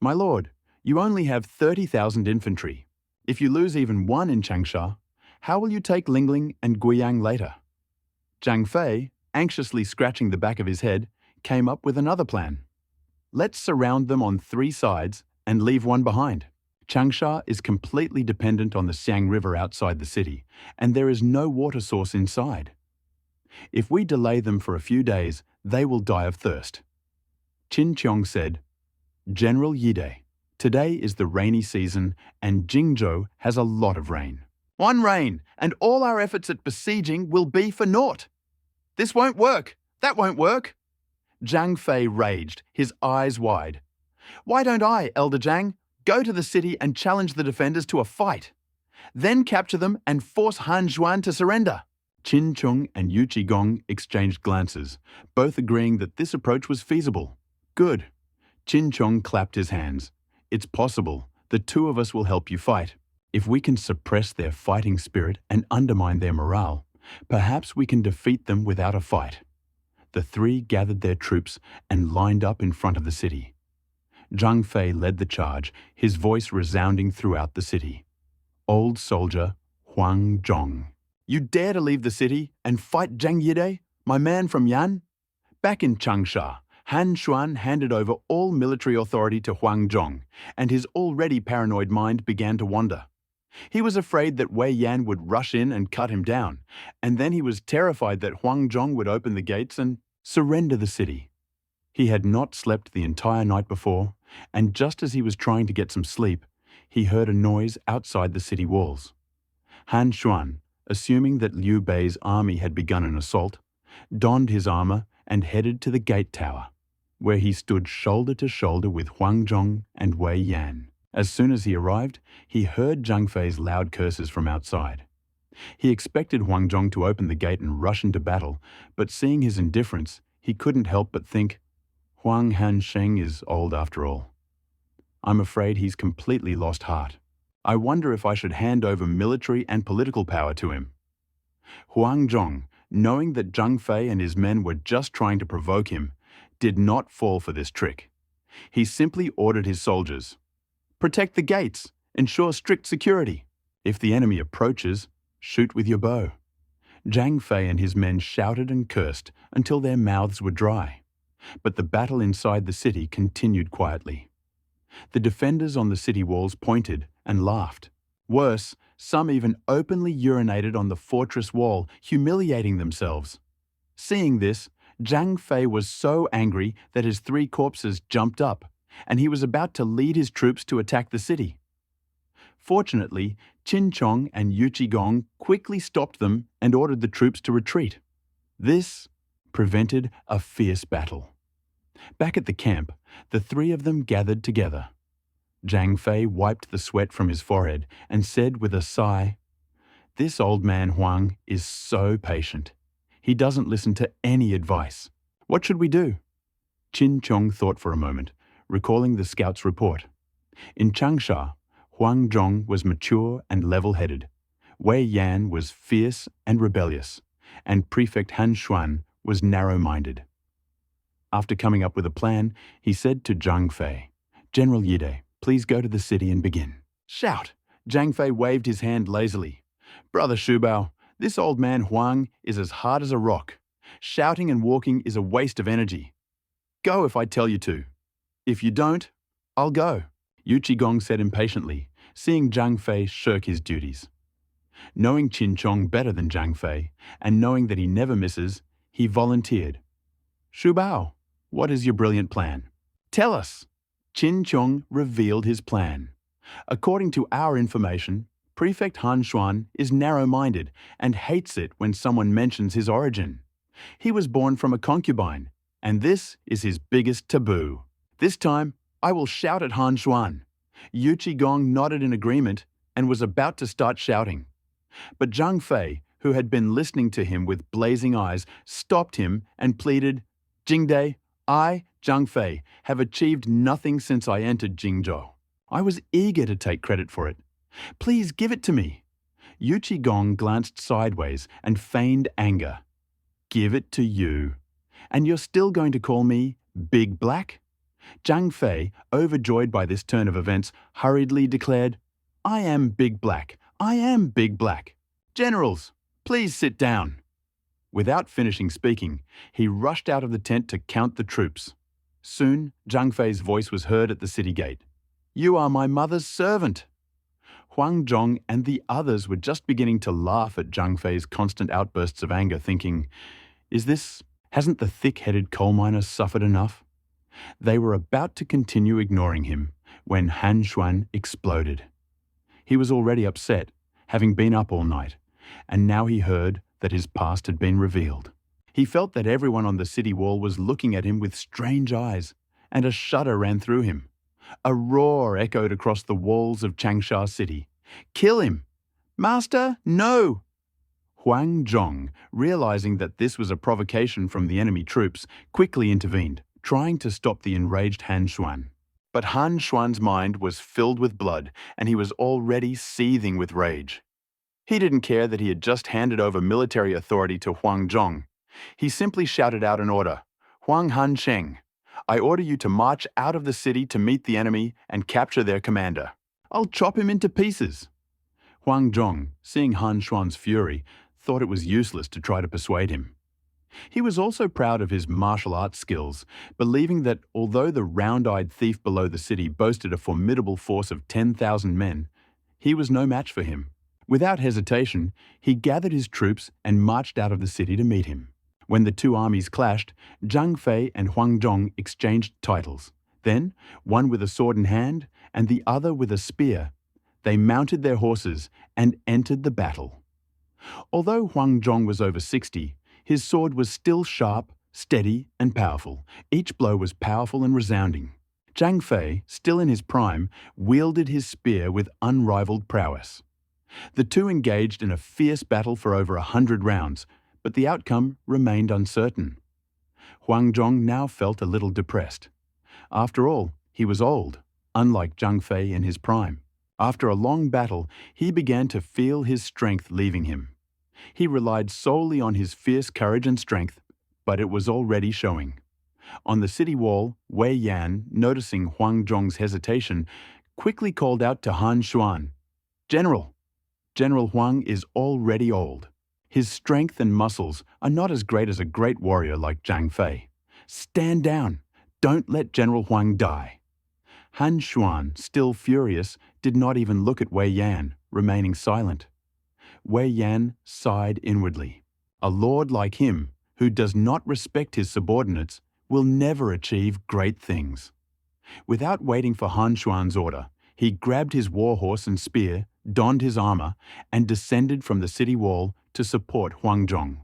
My lord, you only have 30,000 infantry. If you lose even one in Changsha, how will you take Lingling and Guiyang later? Zhang Fei, anxiously scratching the back of his head, came up with another plan. Let's surround them on 3 sides and leave one behind. Changsha is completely dependent on the Xiang River outside the city, and there is no water source inside. If we delay them for a few days, they will die of thirst. Qin Qiong said, General Yide, today is the rainy season and Jingzhou has a lot of rain. One rain, and all our efforts at besieging will be for naught. This won't work. That won't work. Zhang Fei raged, his eyes wide. Why don't I, Elder Zhang, go to the city and challenge the defenders to a fight? Then capture them and force Han Xuan to surrender. Qin Chung and Yu Qigong exchanged glances, both agreeing that this approach was feasible. Good. Qin Chung clapped his hands. It's possible. The 2 of us will help you fight. If we can suppress their fighting spirit and undermine their morale, perhaps we can defeat them without a fight. The 3 gathered their troops and lined up in front of the city. Zhang Fei led the charge, his voice resounding throughout the city. Old soldier Huang Zhong. You dare to leave the city and fight Zhang Yide, my man from Yan? Back in Changsha, Han Xuan handed over all military authority to Huang Zhong, and his already paranoid mind began to wander. He was afraid that Wei Yan would rush in and cut him down, and then he was terrified that Huang Zhong would open the gates and surrender the city. He had not slept the entire night before, and just as he was trying to get some sleep, he heard a noise outside the city walls. Han Xuan, assuming that Liu Bei's army had begun an assault, donned his armor and headed to the gate tower, where he stood shoulder to shoulder with Huang Zhong and Wei Yan. As soon as he arrived, he heard Zhang Fei's loud curses from outside. He expected Huang Zhong to open the gate and rush into battle, but seeing his indifference, he couldn't help but think, Huang Hansheng is old after all. I'm afraid he's completely lost heart. I wonder if I should hand over military and political power to him. Huang Zhong, knowing that Zhang Fei and his men were just trying to provoke him, did not fall for this trick. He simply ordered his soldiers, protect the gates, ensure strict security. If the enemy approaches, shoot with your bow. Zhang Fei and his men shouted and cursed until their mouths were dry. But the battle inside the city continued quietly. The defenders on the city walls pointed and laughed. Worse, some even openly urinated on the fortress wall, humiliating themselves. Seeing this, Zhang Fei was so angry that his 3 corpses jumped up, and he was about to lead his troops to attack the city. Fortunately, Qin Chong and Yu Qigong quickly stopped them and ordered the troops to retreat. This prevented a fierce battle. Back at the camp, the 3 of them gathered together. Zhang Fei wiped the sweat from his forehead and said with a sigh, This old man Huang is so patient. He doesn't listen to any advice. What should we do? Qin Chong thought for a moment, recalling the scout's report. In Changsha, Huang Zhong was mature and level-headed. Wei Yan was fierce and rebellious, and Prefect Han Xuan was narrow-minded. After coming up with a plan, he said to Zhang Fei, General Yide, please go to the city and begin. Shout! Zhang Fei waved his hand lazily. Brother Shubao, this old man Huang is as hard as a rock. Shouting and walking is a waste of energy. Go if I tell you to. If you don't, I'll go. Yu Qigong said impatiently, seeing Zhang Fei shirk his duties. Knowing Qin Chong better than Zhang Fei, and knowing that he never misses, he volunteered. Shubao, what is your brilliant plan? Tell us. Qin Chong revealed his plan. According to our information, Prefect Han Xuan is narrow-minded and hates it when someone mentions his origin. He was born from a concubine, and this is his biggest taboo. This time, I will shout at Han Xuan. Yu Qigong nodded in agreement and was about to start shouting. But Zhang Fei, who had been listening to him with blazing eyes, stopped him and pleaded, "Jingde, I, Zhang Fei, have achieved nothing since I entered Jingzhou. I was eager to take credit for it. Please give it to me." Yu Qigong glanced sideways and feigned anger. "Give it to you? And you're still going to call me Big Black?" Zhang Fei, overjoyed by this turn of events, hurriedly declared, "I am Big Black. I am Big Black. Generals, please sit down." Without finishing speaking, he rushed out of the tent to count the troops. Soon, Zhang Fei's voice was heard at the city gate. "You are my mother's servant." Huang Zhong and the others were just beginning to laugh at Zhang Fei's constant outbursts of anger, thinking, hasn't the thick-headed coal miner suffered enough? They were about to continue ignoring him when Han Xuan exploded. He was already upset, having been up all night, and now he heard that his past had been revealed. He felt that everyone on the city wall was looking at him with strange eyes, and a shudder ran through him. A roar echoed across the walls of Changsha City. "Kill him! Master, no!" Huang Zhong, realizing that this was a provocation from the enemy troops, quickly intervened, trying to stop the enraged Han Xuan. But Han Xuan's mind was filled with blood, and he was already seething with rage. He didn't care that he had just handed over military authority to Huang Zhong. He simply shouted out an order, "Huang Han Sheng, I order you to march out of the city to meet the enemy and capture their commander. I'll chop him into pieces." Huang Zhong, seeing Han Xuan's fury, thought it was useless to try to persuade him. He was also proud of his martial arts skills, believing that although the round-eyed thief below the city boasted a formidable force of 10,000 men, he was no match for him. Without hesitation, he gathered his troops and marched out of the city to meet him. When the two armies clashed, Zhang Fei and Huang Zhong exchanged titles. Then, one with a sword in hand and the other with a spear, they mounted their horses and entered the battle. Although Huang Zhong was over 60, his sword was still sharp, steady, and powerful. Each blow was powerful and resounding. Zhang Fei, still in his prime, wielded his spear with unrivaled prowess. The two engaged in a fierce battle for over 100 rounds, but the outcome remained uncertain. Huang Zhong now felt a little depressed. After all, he was old, unlike Zhang Fei in his prime. After a long battle, he began to feel his strength leaving him. He relied solely on his fierce courage and strength, but it was already showing. On the city wall, Wei Yan, noticing Huang Zhong's hesitation, quickly called out to Han Xuan, "General, General Huang is already old. His strength and muscles are not as great as a great warrior like Zhang Fei. Stand down. Don't let General Huang die." Han Xuan, still furious, did not even look at Wei Yan, remaining silent. Wei Yan sighed inwardly. A lord like him, who does not respect his subordinates, will never achieve great things. Without waiting for Han Xuan's order, he grabbed his war horse and spear, donned his armor, and descended from the city wall to support Huang Zhong.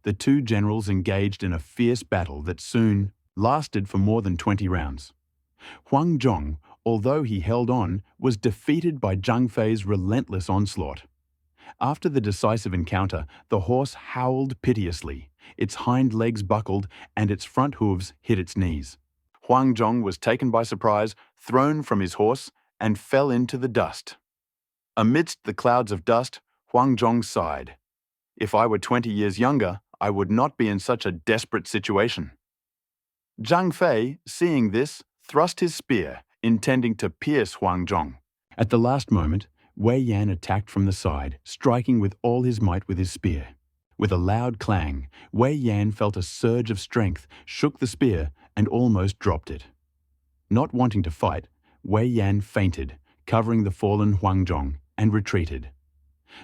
The two generals engaged in a fierce battle that soon lasted for more than 20 rounds. Huang Zhong, although he held on, was defeated by Zhang Fei's relentless onslaught. After the decisive encounter, the horse howled piteously, its hind legs buckled, and its front hooves hit its knees. Huang Zhong was taken by surprise, thrown from his horse, and fell into the dust. Amidst the clouds of dust, Huang Zhong sighed. "If I were 20 years younger, I would not be in such a desperate situation." Zhang Fei, seeing this, thrust his spear, intending to pierce Huang Zhong. At the last moment, Wei Yan attacked from the side, striking with all his might with his spear. With a loud clang, Wei Yan felt a surge of strength, shook the spear, and almost dropped it. Not wanting to fight, Wei Yan fainted, covering the fallen Huang Zhong, and retreated.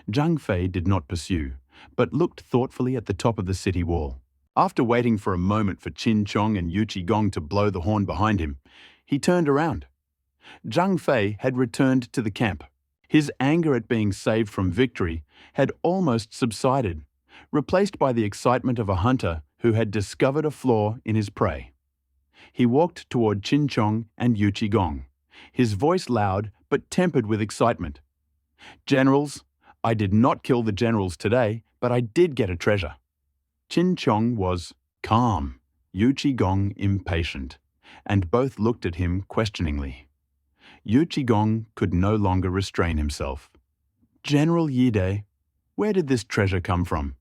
Zhang Fei did not pursue, but looked thoughtfully at the top of the city wall. After waiting for a moment for Qin Chong and Yu Qigong to blow the horn behind him, he turned around. Zhang Fei had returned to the camp. His anger at being saved from victory had almost subsided, replaced by the excitement of a hunter who had discovered a flaw in his prey. He walked toward Qin Chong and Yu Qigong, his voice loud but tempered with excitement. "Generals, I did not kill the generals today, but I did get a treasure. Qin Chong was calm, Yu Qigong impatient, and both looked at him questioningly. Yu Qigong could no longer restrain himself. General Yide, where did this treasure come from?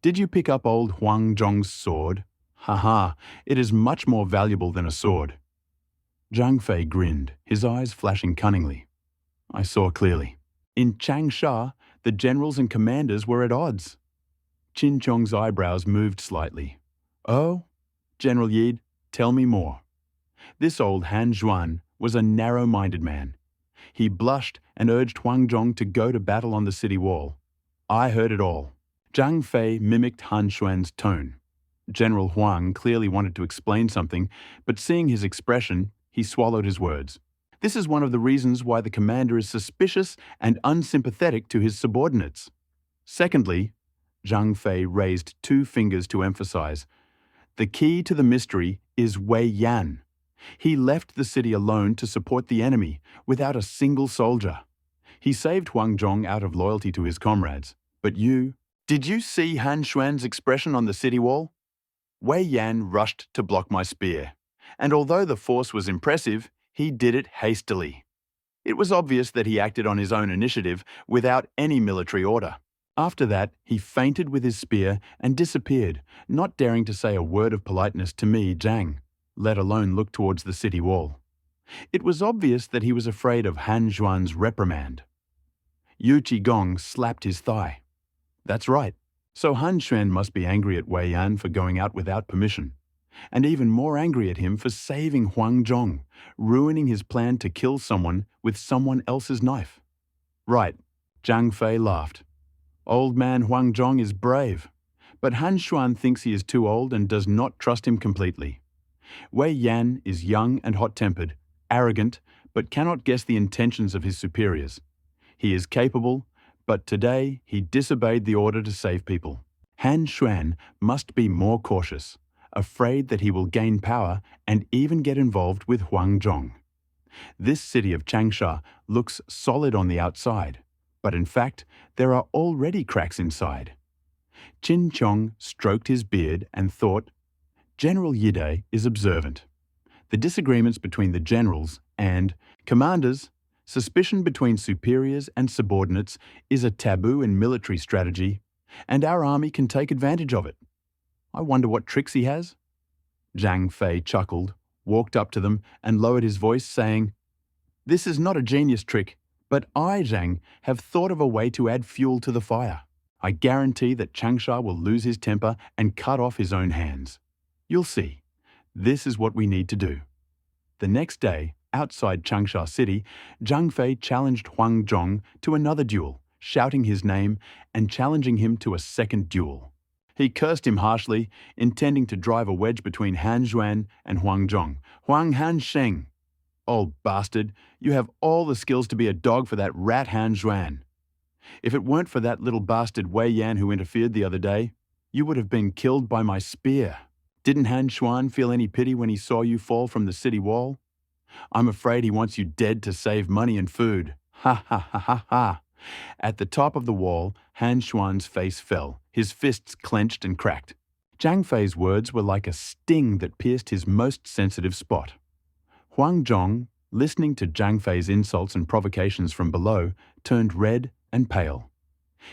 Did you pick up old Huang Zhong's sword? Ha, it is much more valuable than a sword. Zhang Fei grinned, his eyes flashing cunningly. I saw clearly. In Changsha, the generals and commanders were at odds. Qin Chong's eyebrows moved slightly. Oh, General Yid, tell me more. This old Han Xuan was a narrow-minded man. He blushed and urged Huang Zhong to go to battle on the city wall. I heard it all. Zhang Fei mimicked Han Xuan's tone. General Huang clearly wanted to explain something, but seeing his expression, he swallowed his words. This is one of the reasons why the commander is suspicious and unsympathetic to his subordinates. Secondly, Zhang Fei raised 2 fingers to emphasize, the key to the mystery is Wei Yan. He left the city alone to support the enemy, without a single soldier. He saved Huang Zhong out of loyalty to his comrades. But did you see Han Xuan's expression on the city wall? Wei Yan rushed to block my spear, and although the force was impressive, he did it hastily. It was obvious that he acted on his own initiative, without any military order. After that, he fainted with his spear and disappeared, not daring to say a word of politeness to me, Zhang, let alone look towards the city wall. It was obvious that he was afraid of Han Xuan's reprimand. Yu Qigong slapped his thigh. That's right. So Han Xuan must be angry at Wei Yan for going out without permission, and even more angry at him for saving Huang Zhong, ruining his plan to kill someone with someone else's knife. Right, Zhang Fei laughed. Old man Huang Zhong is brave, but Han Xuan thinks he is too old and does not trust him completely. Wei Yan is young and hot-tempered, arrogant, but cannot guess the intentions of his superiors. He is capable, but today he disobeyed the order to save people. Han Xuan must be more cautious, afraid that he will gain power and even get involved with Huang Zhong. This city of Changsha looks solid on the outside, but in fact, there are already cracks inside. Qin Chong stroked his beard and thought, General Yide is observant. The disagreements between the generals and commanders, suspicion between superiors and subordinates is a taboo in military strategy, and our army can take advantage of it. I wonder what tricks he has? Zhang Fei chuckled, walked up to them, and lowered his voice, saying, This is not a genius trick, but I, Zhang, have thought of a way to add fuel to the fire. I guarantee that Changsha will lose his temper and cut off his own hands. You'll see. This is what we need to do. The next day, outside Changsha City, Zhang Fei challenged Huang Zhong to another duel, shouting his name and challenging him to a second duel. He cursed him harshly, intending to drive a wedge between Han Xuan and Huang Zhong. Huang Han Sheng. Old bastard, you have all the skills to be a dog for that rat Han Xuan. If it weren't for that little bastard Wei Yan who interfered the other day, you would have been killed by my spear. Didn't Han Xuan feel any pity when he saw you fall from the city wall? I'm afraid he wants you dead to save money and food. Ha ha ha ha ha. At the top of the wall, Han Xuan's face fell, his fists clenched and cracked. Zhang Fei's words were like a sting that pierced his most sensitive spot. Huang Zhong, listening to Zhang Fei's insults and provocations from below, turned red and pale.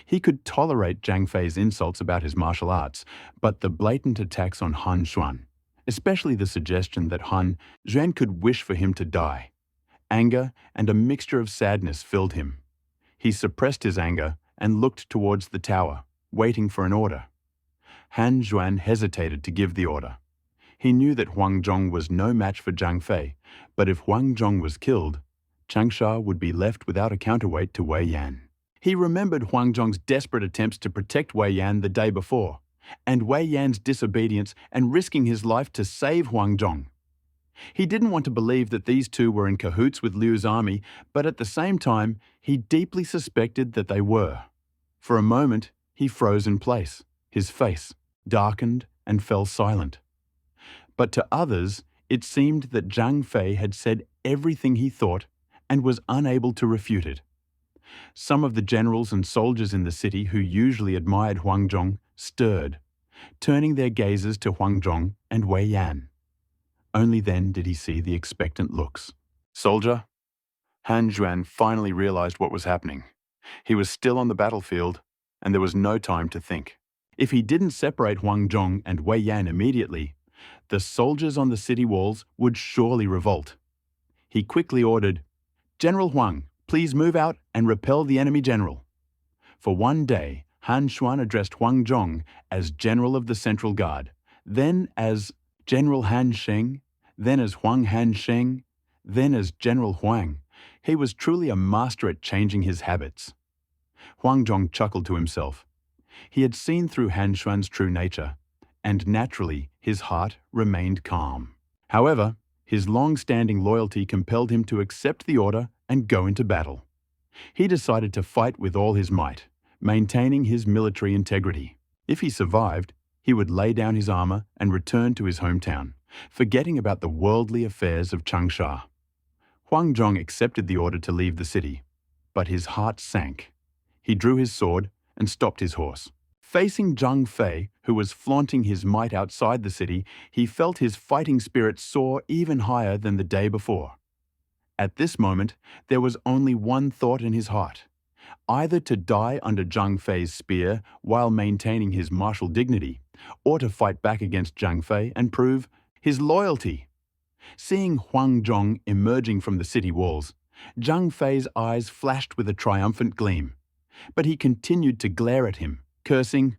He could tolerate Zhang Fei's insults about his martial arts, but the blatant attacks on Han Xuan, especially the suggestion that Han Xuan could wish for him to die. Anger and a mixture of sadness filled him. He suppressed his anger and looked towards the tower, waiting for an order. Han Xuan hesitated to give the order. He knew that Huang Zhong was no match for Zhang Fei, but if Huang Zhong was killed, Changsha would be left without a counterweight to Wei Yan. He remembered Huang Zhong's desperate attempts to protect Wei Yan the day before, and Wei Yan's disobedience and risking his life to save Huang Zhong. He didn't want to believe that these two were in cahoots with Liu's army, but at the same time, he deeply suspected that they were. For a moment, he froze in place, his face darkened and fell silent. But to others, it seemed that Zhang Fei had said everything he thought and was unable to refute it. Some of the generals and soldiers in the city who usually admired Huang Zhong stirred, turning their gazes to Huang Zhong and Wei Yan. Only then did he see the expectant looks. "Soldier?" Han Xuan finally realized what was happening. He was still on the battlefield, and there was no time to think. If he didn't separate Huang Zhong and Wei Yan immediately, the soldiers on the city walls would surely revolt. He quickly ordered, "General Huang, please move out and repel the enemy general." For one day, Han Xuan addressed Huang Zhong as General of the Central Guard, then as General Han Sheng, then as Huang Han Sheng, then as General Huang. He was truly a master at changing his habits. Huang Zhong chuckled to himself. He had seen through Han Xuan's true nature, and naturally his heart remained calm. However, his long-standing loyalty compelled him to accept the order and go into battle. He decided to fight with all his might, maintaining his military integrity. If he survived, he would lay down his armor and return to his hometown, forgetting about the worldly affairs of Changsha. Huang Zhong accepted the order to leave the city, but his heart sank. He drew his sword and stopped his horse. Facing Zhang Fei, who was flaunting his might outside the city, he felt his fighting spirit soar even higher than the day before. At this moment, there was only one thought in his heart: either to die under Zhang Fei's spear while maintaining his martial dignity, or to fight back against Zhang Fei and prove his loyalty. Seeing Huang Zhong emerging from the city walls, Zhang Fei's eyes flashed with a triumphant gleam, but he continued to glare at him, cursing,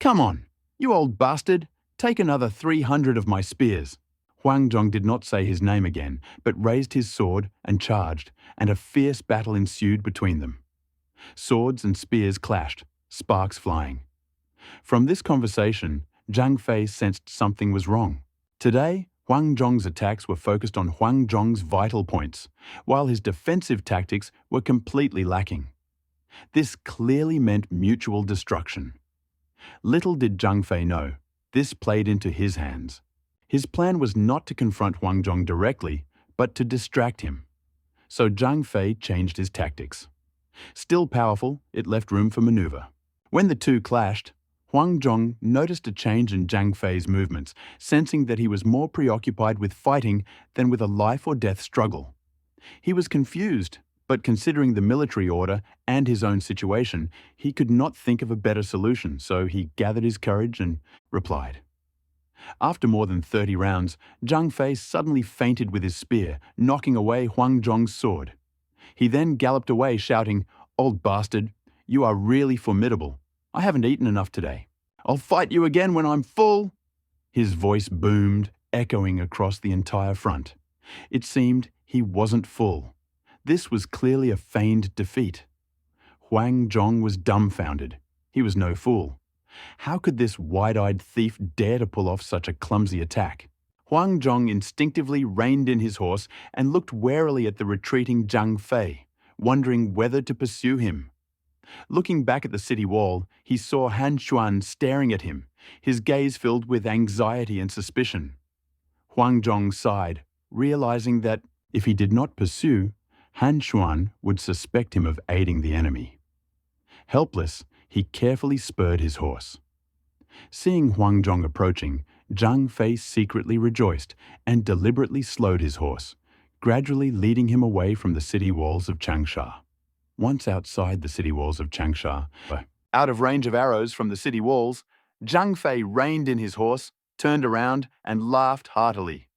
"Come on, you old bastard, take another 300 of my spears." Huang Zhong did not say his name again, but raised his sword and charged, and a fierce battle ensued between them. Swords and spears clashed, sparks flying. From this conversation, Zhang Fei sensed something was wrong. Today, Huang Zhong's attacks were focused on Huang Zhong's vital points, while his defensive tactics were completely lacking. This clearly meant mutual destruction. Little did Zhang Fei know, this played into his hands. His plan was not to confront Huang Zhong directly, but to distract him. So Zhang Fei changed his tactics. Still powerful, it left room for maneuver. When the two clashed, Huang Zhong noticed a change in Zhang Fei's movements, sensing that he was more preoccupied with fighting than with a life-or-death struggle. He was confused, but considering the military order and his own situation, he could not think of a better solution, so he gathered his courage and replied. After more than 30 rounds, Zhang Fei suddenly fainted with his spear, knocking away Huang Zhong's sword. He then galloped away, shouting, "Old bastard, you are really formidable. I haven't eaten enough today. I'll fight you again when I'm full." His voice boomed, echoing across the entire front. It seemed he wasn't full. This was clearly a feigned defeat. Huang Zhong was dumbfounded. He was no fool. How could this wide-eyed thief dare to pull off such a clumsy attack? Huang Zhong instinctively reined in his horse and looked warily at the retreating Zhang Fei, wondering whether to pursue him. Looking back at the city wall, he saw Han Xuan staring at him, his gaze filled with anxiety and suspicion. Huang Zhong sighed, realizing that if he did not pursue, Han Xuan would suspect him of aiding the enemy. Helpless, he carefully spurred his horse. Seeing Huang Zhong approaching, Zhang Fei secretly rejoiced and deliberately slowed his horse, gradually leading him away from the city walls of Changsha. Once outside the city walls of Changsha, out of range of arrows from the city walls, Zhang Fei reined in his horse, turned around, and laughed heartily.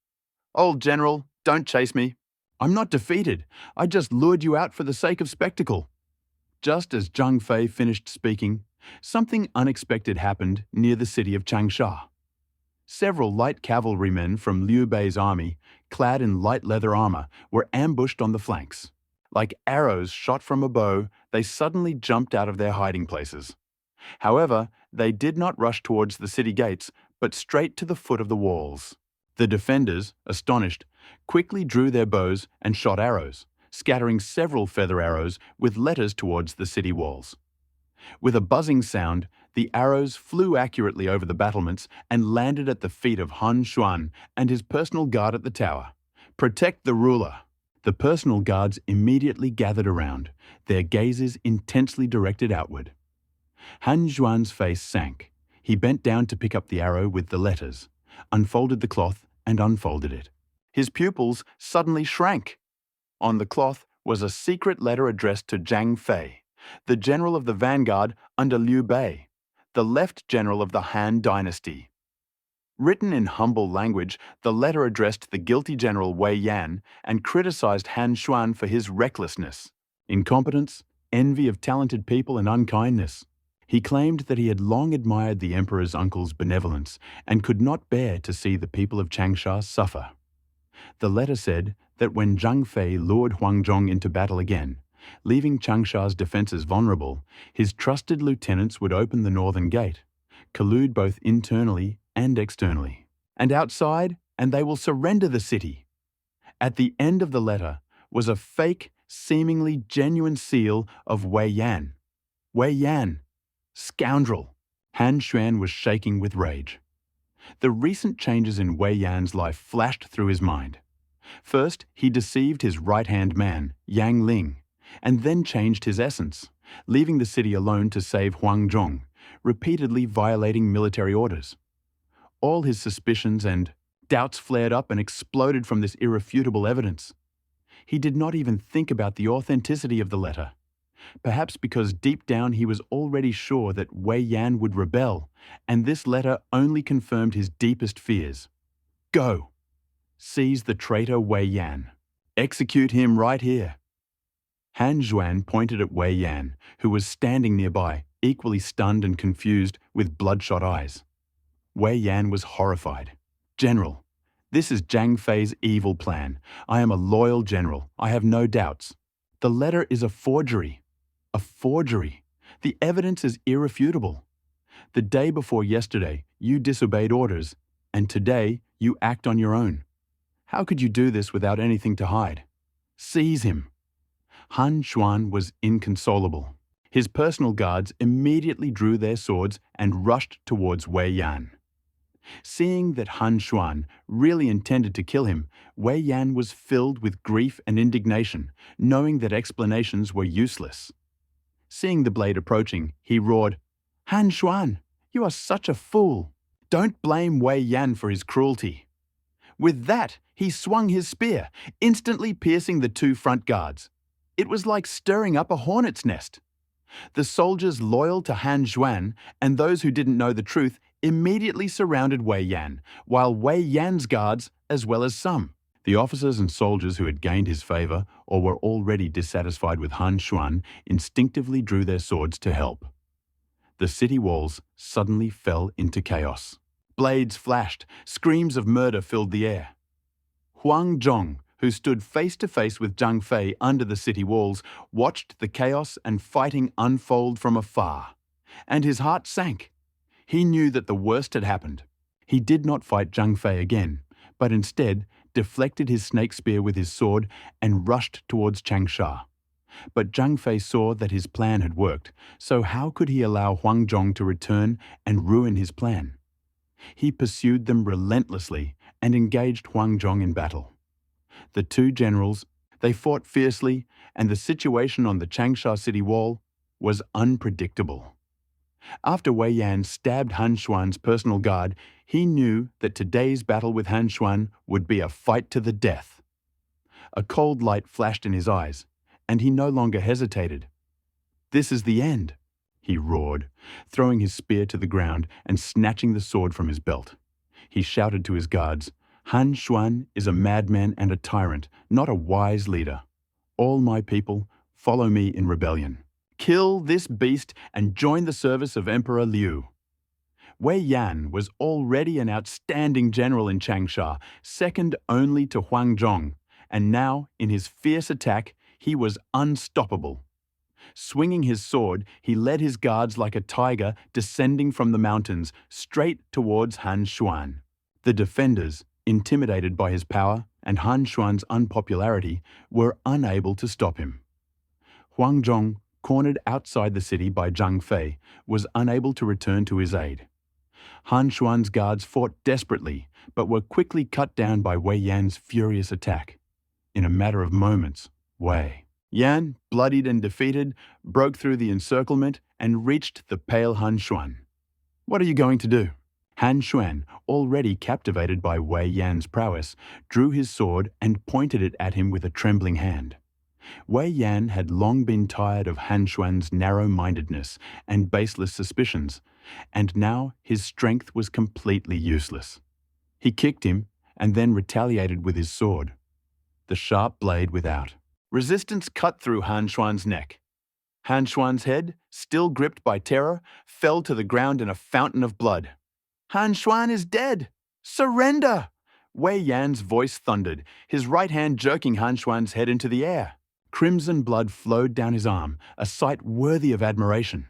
"Old general, don't chase me. I'm not defeated. I just lured you out for the sake of spectacle." Just as Zhang Fei finished speaking, something unexpected happened near the city of Changsha. Several light cavalrymen from Liu Bei's army, clad in light leather armor, were ambushed on the flanks. Like arrows shot from a bow, they suddenly jumped out of their hiding places. However, they did not rush towards the city gates, but straight to the foot of the walls. The defenders, astonished, quickly drew their bows and shot arrows, scattering several feather arrows with letters towards the city walls. With a buzzing sound, the arrows flew accurately over the battlements and landed at the feet of Han Xuan and his personal guard at the tower. "Protect the ruler." The personal guards immediately gathered around, their gazes intensely directed outward. Han Xuan's face sank. He bent down to pick up the arrow with the letters, unfolded the cloth and unfolded it. His pupils suddenly shrank. On the cloth was a secret letter addressed to Zhang Fei, the general of the vanguard under Liu Bei, the left general of the Han dynasty. Written in humble language, the letter addressed the guilty general Wei Yan and criticized Han Xuan for his recklessness, incompetence, envy of talented people and unkindness. He claimed that he had long admired the emperor's uncle's benevolence and could not bear to see the people of Changsha suffer. The letter said that when Zhang Fei lured Huang Zhong into battle again, leaving Changsha's defenses vulnerable, his trusted lieutenants would open the northern gate, collude both internally and externally, and outside, and they will surrender the city. At the end of the letter was a fake, seemingly genuine seal of Wei Yan. Wei Yan! Scoundrel! Han Xuan was shaking with rage. The recent changes in Wei Yan's life flashed through his mind. First, he deceived his right-hand man, Yang Ling, and then changed his essence, leaving the city alone to save Huang Zhong, repeatedly violating military orders. All his suspicions and doubts flared up and exploded from this irrefutable evidence. He did not even think about the authenticity of the letter. Perhaps because deep down he was already sure that Wei Yan would rebel, and this letter only confirmed his deepest fears. Go! Seize the traitor Wei Yan. Execute him right here. Han Xuan pointed at Wei Yan, who was standing nearby, equally stunned and confused, with bloodshot eyes. Wei Yan was horrified. General, this is Zhang Fei's evil plan. I am a loyal general. I have no doubts. The letter is a forgery. A forgery. The evidence is irrefutable. The day before yesterday, you disobeyed orders, and today you act on your own. How could you do this without anything to hide? Seize him. Han Xuan was inconsolable. His personal guards immediately drew their swords and rushed towards Wei Yan. Seeing that Han Xuan really intended to kill him, Wei Yan was filled with grief and indignation, knowing that explanations were useless. Seeing the blade approaching, he roared, Han Xuan, you are such a fool. Don't blame Wei Yan for his cruelty. With that, he swung his spear, instantly piercing the two front guards. It was like stirring up a hornet's nest. The soldiers loyal to Han Xuan and those who didn't know the truth immediately surrounded Wei Yan, while Wei Yan's guards, as well as some. The officers and soldiers who had gained his favor or were already dissatisfied with Han Xuan instinctively drew their swords to help. The city walls suddenly fell into chaos. Blades flashed, screams of murder filled the air. Huang Zhong, who stood face to face with Zhang Fei under the city walls, watched the chaos and fighting unfold from afar, and his heart sank. He knew that the worst had happened. He did not fight Zhang Fei again, but instead deflected his snake spear with his sword and rushed towards Changsha. But Zhang Fei saw that his plan had worked, so how could he allow Huang Zhong to return and ruin his plan? He pursued them relentlessly and engaged Huang Zhong in battle. The two generals, they fought fiercely, and the situation on the Changsha city wall was unpredictable. After Wei Yan stabbed Han Xuan's personal guard, he knew that today's battle with Han Xuan would be a fight to the death. A cold light flashed in his eyes, and he no longer hesitated. This is the end, he roared, throwing his spear to the ground and snatching the sword from his belt. He shouted to his guards, Han Xuan is a madman and a tyrant, not a wise leader. All my people, follow me in rebellion. Kill this beast and join the service of Emperor Liu. Wei Yan was already an outstanding general in Changsha, second only to Huang Zhong, and now, in his fierce attack, he was unstoppable. Swinging his sword, he led his guards like a tiger descending from the mountains straight towards Han Xuan. The defenders, intimidated by his power and Han Xuan's unpopularity, were unable to stop him. Huang Zhong, cornered outside the city by Zhang Fei, was unable to return to his aid. Han Xuan's guards fought desperately, but were quickly cut down by Wei Yan's furious attack. in a matter of moments, Wei Yan, bloodied and defeated, broke through the encirclement and reached the pale Han Xuan. What are you going to do? Han Xuan, already captivated by Wei Yan's prowess, drew his sword and pointed it at him with a trembling hand. Wei Yan had long been tired of Han Xuan's narrow-mindedness and baseless suspicions, and now his strength was completely useless. He kicked him and then retaliated with his sword. The sharp blade without. Resistance cut through Han Xuan's neck. Han Xuan's head, still gripped by terror, fell to the ground in a fountain of blood. Han Xuan is dead! Surrender! Wei Yan's voice thundered, his right hand jerking Han Xuan's head into the air. Crimson blood flowed down his arm, a sight worthy of admiration.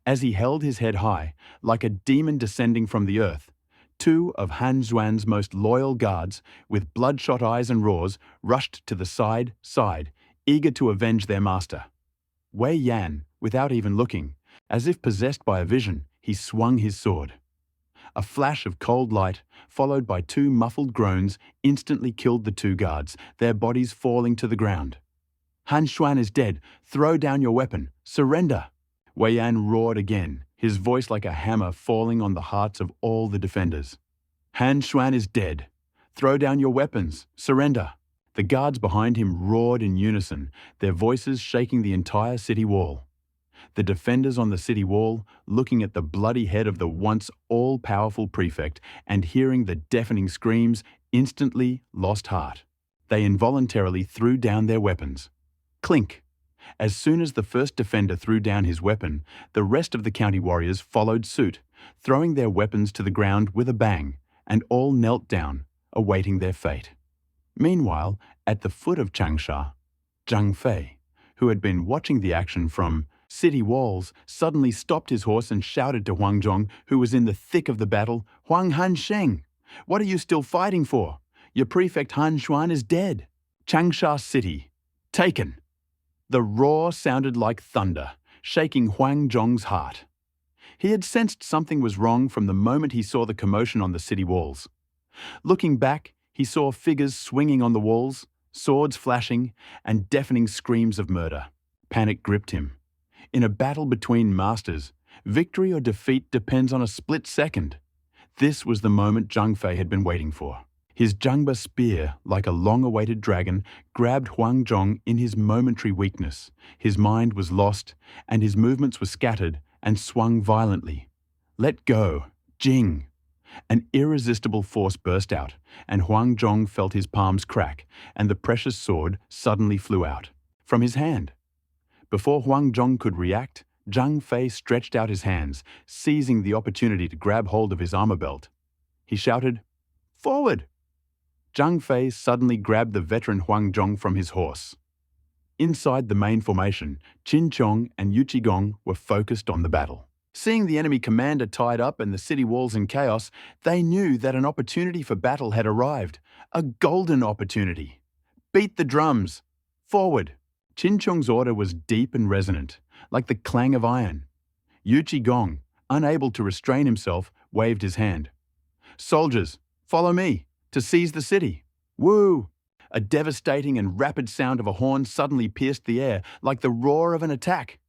As he held his head high, like a demon descending from the earth, two of Han Xuan's most loyal guards, with bloodshot eyes and roars, rushed to the side, eager to avenge their master. Wei Yan, without even looking, as if possessed by a vision, he swung his sword. A flash of cold light, followed by two muffled groans, instantly killed the two guards, their bodies falling to the ground. Han Xuan is dead. Throw down your weapon. Surrender. Wei Yan roared again, his voice like a hammer falling on the hearts of all the defenders. Han Xuan is dead. Throw down your weapons. Surrender. The guards behind him roared in unison, their voices shaking the entire city wall. The defenders on the city wall, looking at the bloody head of the once all-powerful prefect and hearing the deafening screams, instantly lost heart. They involuntarily threw down their weapons. Clink! As soon as the first defender threw down his weapon, the rest of the county warriors followed suit, throwing their weapons to the ground with a bang, and all knelt down, awaiting their fate. Meanwhile, at the foot of Changsha, Zhang Fei, who had been watching the action from city walls, suddenly stopped his horse and shouted to Huang Zhong, who was in the thick of the battle, "Huang Hansheng, what are you still fighting for? Your prefect Han Xuan is dead. Changsha City, taken." The roar sounded like thunder, shaking Huang Zhong's heart. He had sensed something was wrong from the moment he saw the commotion on the city walls. Looking back, he saw figures swinging on the walls, swords flashing, and deafening screams of murder. Panic gripped him. In a battle between masters, victory or defeat depends on a split second. This was the moment Zhang Fei had been waiting for. His Zhangba spear, like a long-awaited dragon, grabbed Huang Zhong in his momentary weakness. His mind was lost, and his movements were scattered and swung violently. "Let go! Jing!" An irresistible force burst out, and Huang Zhong felt his palms crack, and the precious sword suddenly flew out from his hand. Before Huang Zhong could react, Zhang Fei stretched out his hands, seizing the opportunity to grab hold of his armor belt. He shouted, "Forward!" Zhang Fei suddenly grabbed the veteran Huang Zhong from his horse. Inside the main formation, Qin Chong and Yu Qigong were focused on the battle. Seeing the enemy commander tied up and the city walls in chaos, they knew that an opportunity for battle had arrived. A golden opportunity. "Beat the drums! Forward!" Qin Chong's order was deep and resonant, like the clang of iron. Yu Qigong, unable to restrain himself, waved his hand. "Soldiers, follow me! To seize the city." Woo! A devastating and rapid sound of a horn suddenly pierced the air, like the roar of an attack.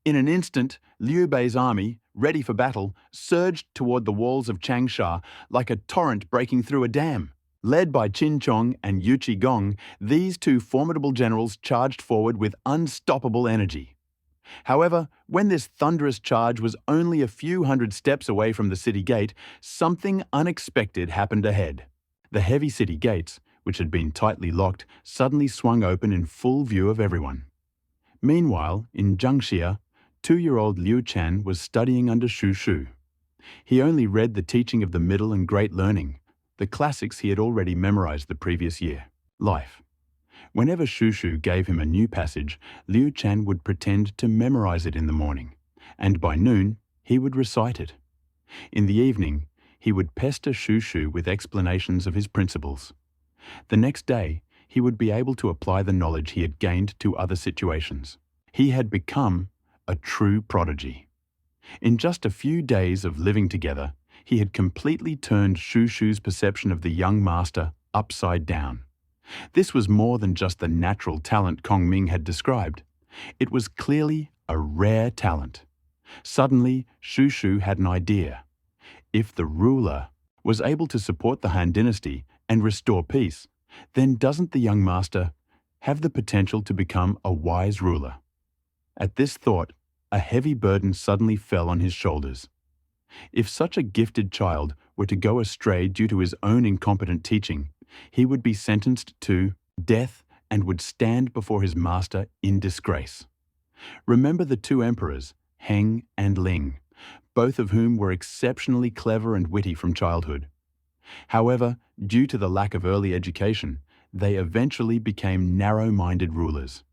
In an instant, Liu Bei's army, ready for battle, surged toward the walls of Changsha like a torrent breaking through a dam. Led by Qin Chong and Yu Qigong, these two formidable generals charged forward with unstoppable energy. However, when this thunderous charge was only a few hundred steps away from the city gate, something unexpected happened ahead. The heavy city gates, which had been tightly locked, suddenly swung open in full view of everyone. Meanwhile, in Jiangxia, 2-year-old Liu Chan was studying under Shu Shu. He only read the teaching of the Middle and Great Learning, the classics he had already memorized the previous year. Life. Whenever Shu Shu gave him a new passage, Liu Chan would pretend to memorize it in the morning, and by noon, he would recite it. In the evening, he would pester Shu Shu with explanations of his principles. The next day, he would be able to apply the knowledge he had gained to other situations. He had become a true prodigy. In just a few days of living together, he had completely turned Shu Shu's perception of the young master upside down. This was more than just the natural talent Kong Ming had described. It was clearly a rare talent. Suddenly, Shu Shu had an idea. If the ruler was able to support the Han dynasty and restore peace, then doesn't the young master have the potential to become a wise ruler? At this thought, a heavy burden suddenly fell on his shoulders. If such a gifted child were to go astray due to his own incompetent teaching, he would be sentenced to death and would stand before his master in disgrace. Remember the two emperors, Heng and Ling, both of whom were exceptionally clever and witty from childhood. However, due to the lack of early education, they eventually became narrow-minded rulers.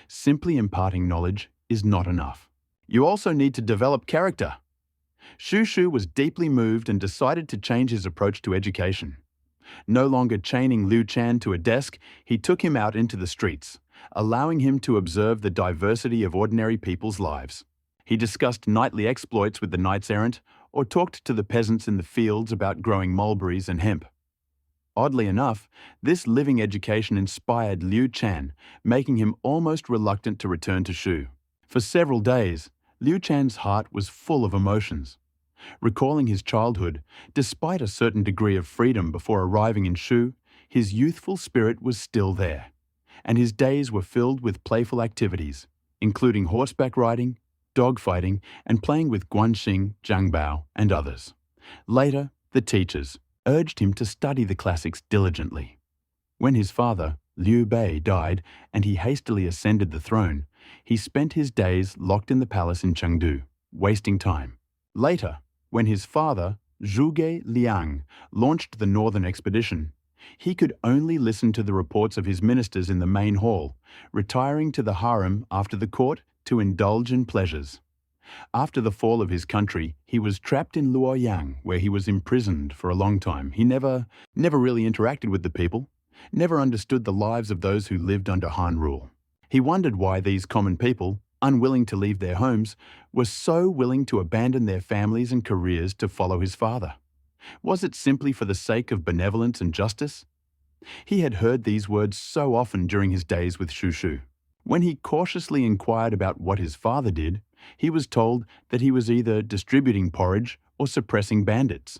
Simply imparting knowledge is not enough. You also need to develop character. Shu Shu was deeply moved and decided to change his approach to education. No longer chaining Liu Shan to a desk, he took him out into the streets, allowing him to observe the diversity of ordinary people's lives. He discussed knightly exploits with the knights-errant or talked to the peasants in the fields about growing mulberries and hemp. Oddly enough, this living education inspired Liu Shan, making him almost reluctant to return to Shu. For several days, Liu Shan's heart was full of emotions. Recalling his childhood, despite a certain degree of freedom before arriving in Shu, his youthful spirit was still there, and his days were filled with playful activities, including horseback riding, dogfighting, and playing with Guanxing, Zhangbao, and others. Later, the teachers urged him to study the classics diligently. When his father, Liu Bei, died and he hastily ascended the throne, he spent his days locked in the palace in Chengdu, wasting time. Later, when his father, Zhuge Liang, launched the northern expedition, he could only listen to the reports of his ministers in the main hall, retiring to the harem after the court to indulge in pleasures. After the fall of his country, he was trapped in Luoyang, where he was imprisoned for a long time. He never really interacted with the people, never understood the lives of those who lived under Han rule. He wondered why these common people, unwilling to leave their homes, were so willing to abandon their families and careers to follow his father. Was it simply for the sake of benevolence and justice? He had heard these words so often during his days with Shu Shu. When he cautiously inquired about what his father did, he was told that he was either distributing porridge or suppressing bandits.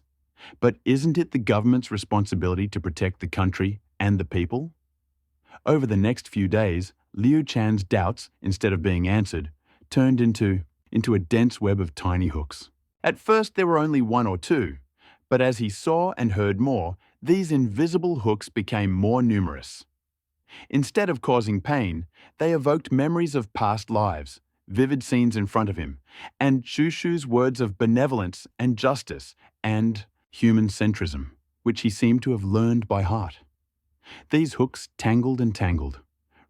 But isn't it the government's responsibility to protect the country and the people? Over the next few days, Liu Shan's doubts, instead of being answered, turned into a dense web of tiny hooks. At first there were only one or two, but as he saw and heard more, these invisible hooks became more numerous. Instead of causing pain, they evoked memories of past lives, vivid scenes in front of him, and Shu Shu's words of benevolence and justice and human centrism, which he seemed to have learned by heart. These hooks tangled and tangled,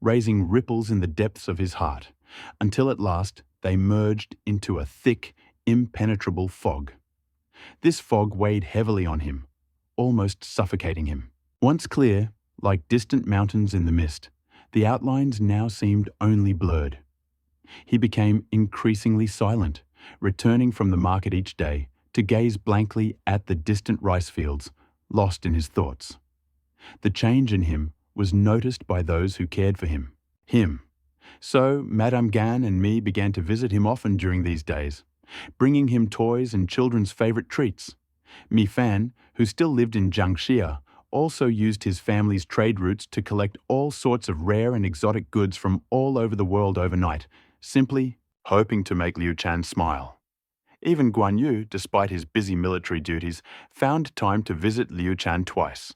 raising ripples in the depths of his heart, until at last they merged into a thick, impenetrable fog. This fog weighed heavily on him, almost suffocating him. Once clear, like distant mountains in the mist, the outlines now seemed only blurred. He became increasingly silent, returning from the market each day to gaze blankly at the distant rice fields, lost in his thoughts. The change in him was noticed by those who cared for him. So Madame Gan and me began to visit him often during these days, bringing him toys and children's favorite treats. Mi Fan, who still lived in Jiangxia, also used his family's trade routes to collect all sorts of rare and exotic goods from all over the world overnight, simply hoping to make Liu Shan smile. Even Guan Yu, despite his busy military duties, found time to visit Liu Shan twice,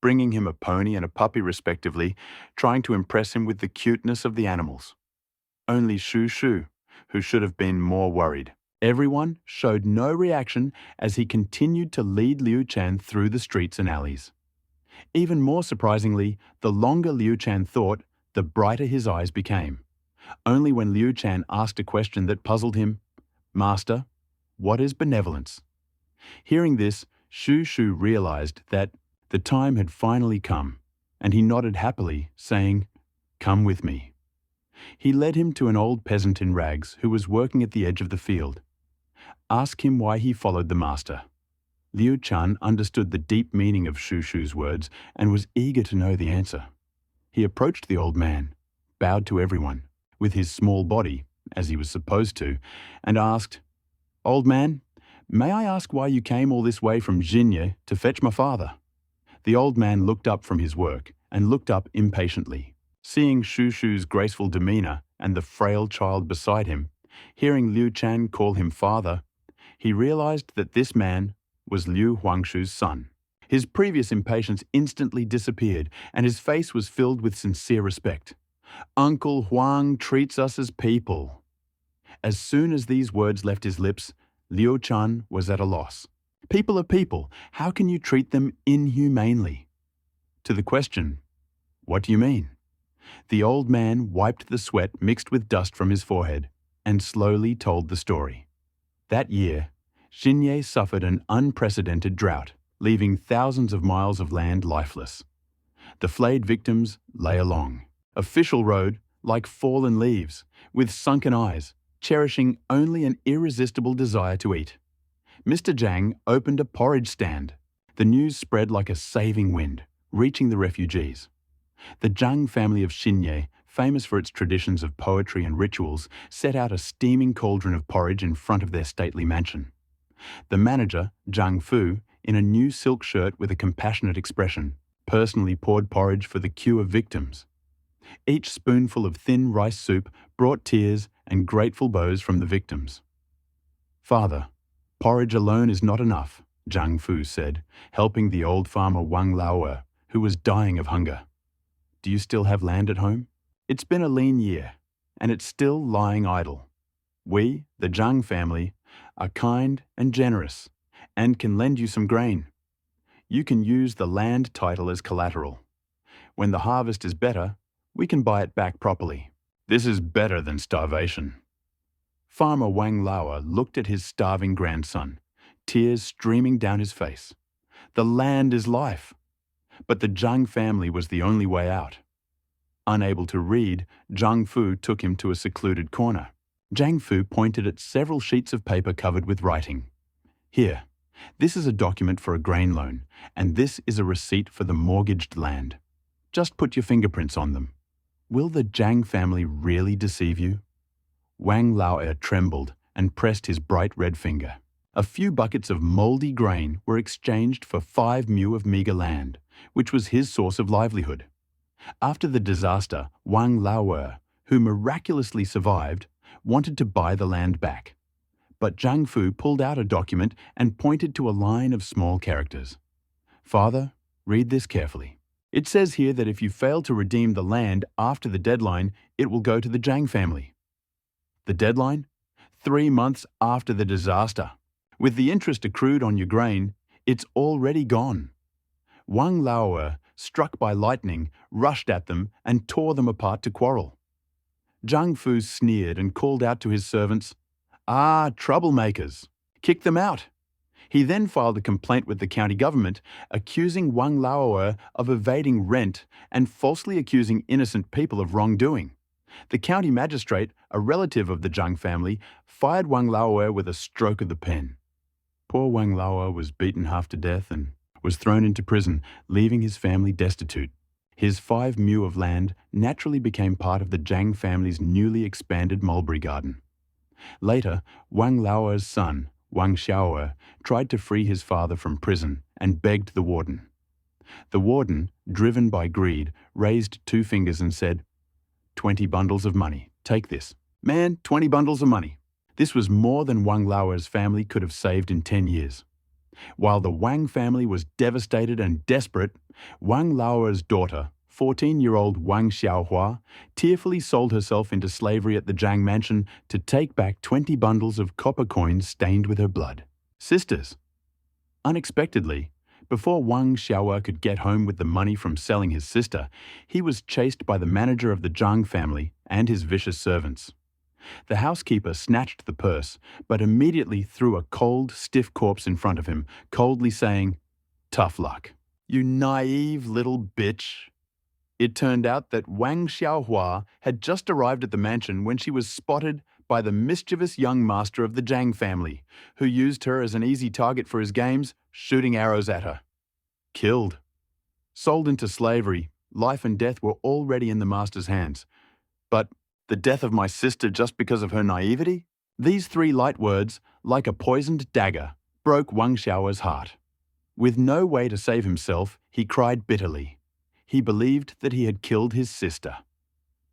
bringing him a pony and a puppy respectively, trying to impress him with the cuteness of the animals. Only Shu Shu, who should have been more worried. Everyone showed no reaction as he continued to lead Liu Shan through the streets and alleys. Even more surprisingly, the longer Liu Shan thought, the brighter his eyes became. Only when Liu Shan asked a question that puzzled him, "Master, what is benevolence?" Hearing this, Shu Shu realized that the time had finally come, and he nodded happily, saying, "Come with me." He led him to an old peasant in rags who was working at the edge of the field. Ask him why he followed the master. Liu Shan understood the deep meaning of Shu Shu's words and was eager to know the answer. He approached the old man, bowed to everyone, with his small body, as he was supposed to, and asked, "Old man, may I ask why you came all this way from Xinye to fetch my father?" The old man looked up from his work and looked up impatiently. Seeing Shu Shu's graceful demeanor and the frail child beside him, hearing Liu Shan call him father, he realized that this man was Liu Huangshu's son. His previous impatience instantly disappeared, and his face was filled with sincere respect. "Uncle Huang treats us as people." As soon as these words left his lips, Liu Shan was at a loss. People are people. How can you treat them inhumanely? To the question, "What do you mean?" the old man wiped the sweat mixed with dust from his forehead and slowly told the story. That year, Xinye suffered an unprecedented drought, leaving thousands of miles of land lifeless. The flayed victims lay along. A fischl road like fallen leaves, with sunken eyes, cherishing only an irresistible desire to eat. Mr. Zhang opened a porridge stand. The news spread like a saving wind, reaching the refugees. The Zhang family of Xinye, famous for its traditions of poetry and rituals, set out a steaming cauldron of porridge in front of their stately mansion. The manager, Zhang Fu, in a new silk shirt with a compassionate expression, personally poured porridge for the queue of victims. Each spoonful of thin rice soup brought tears and grateful bows from the victims. "Father, porridge alone is not enough," Zhang Fu said, helping the old farmer Wang Laoer, who was dying of hunger. "Do you still have land at home? It's been a lean year, and it's still lying idle. We, the Zhang family, are kind and generous, and can lend you some grain. You can use the land title as collateral. When the harvest is better, we can buy it back properly." "This is better than starvation." Farmer Wang Laoer looked at his starving grandson, tears streaming down his face. The land is life. But the Zhang family was the only way out. Unable to read, Zhang Fu took him to a secluded corner. Zhang Fu pointed at several sheets of paper covered with writing. "Here, this is a document for a grain loan, and this is a receipt for the mortgaged land. Just put your fingerprints on them. Will the Zhang family really deceive you?" Wang Laoer trembled and pressed his bright red finger. A few buckets of mouldy grain were exchanged for 5 mu of meager land, which was his source of livelihood. After the disaster, Wang Laoer, who miraculously survived, wanted to buy the land back. But Zhang Fu pulled out a document and pointed to a line of small characters. "Father, read this carefully. It says here that if you fail to redeem the land after the deadline, it will go to the Zhang family." "The deadline? 3 months after the disaster. With the interest accrued on your grain, it's already gone." Wang Laoer, struck by lightning, rushed at them and tore them apart to quarrel. Zhang Fu sneered and called out to his servants, "Ah, troublemakers! Kick them out!" He then filed a complaint with the county government, accusing Wang Laoer of evading rent and falsely accusing innocent people of wrongdoing. The county magistrate, a relative of the Zhang family, fired Wang Laoer with a stroke of the pen. Poor Wang Laoer was beaten half to death and was thrown into prison, leaving his family destitute. His 5 mu of land naturally became part of the Zhang family's newly expanded mulberry garden. Later, Wang Laoer's son, Wang Xiaoer, tried to free his father from prison and begged the warden. The warden, driven by greed, raised 2 fingers and said, "20 bundles of money. Take this." Man, 20 bundles of money. This was more than Wang Laoer's family could have saved in 10 years. While the Wang family was devastated and desperate, Wang Laoer's daughter, 14-year-old Wang Xiaohua, tearfully sold herself into slavery at the Zhang mansion to take back 20 bundles of copper coins stained with her blood. Sisters. Unexpectedly, before Wang Xiaohua could get home with the money from selling his sister, he was chased by the manager of the Zhang family and his vicious servants. The housekeeper snatched the purse, but immediately threw a cold, stiff corpse in front of him, coldly saying, "Tough luck. You naive little bitch." It turned out that Wang Xiaohua had just arrived at the mansion when she was spotted by the mischievous young master of the Zhang family, who used her as an easy target for his games, shooting arrows at her. Killed. Sold into slavery, Life and death were already in the master's hands. But the death of my sister just because of her naivety? These three light words, like a poisoned dagger, broke Wang Xiao's heart. With no way to save himself, he cried bitterly. He believed that he had killed his sister.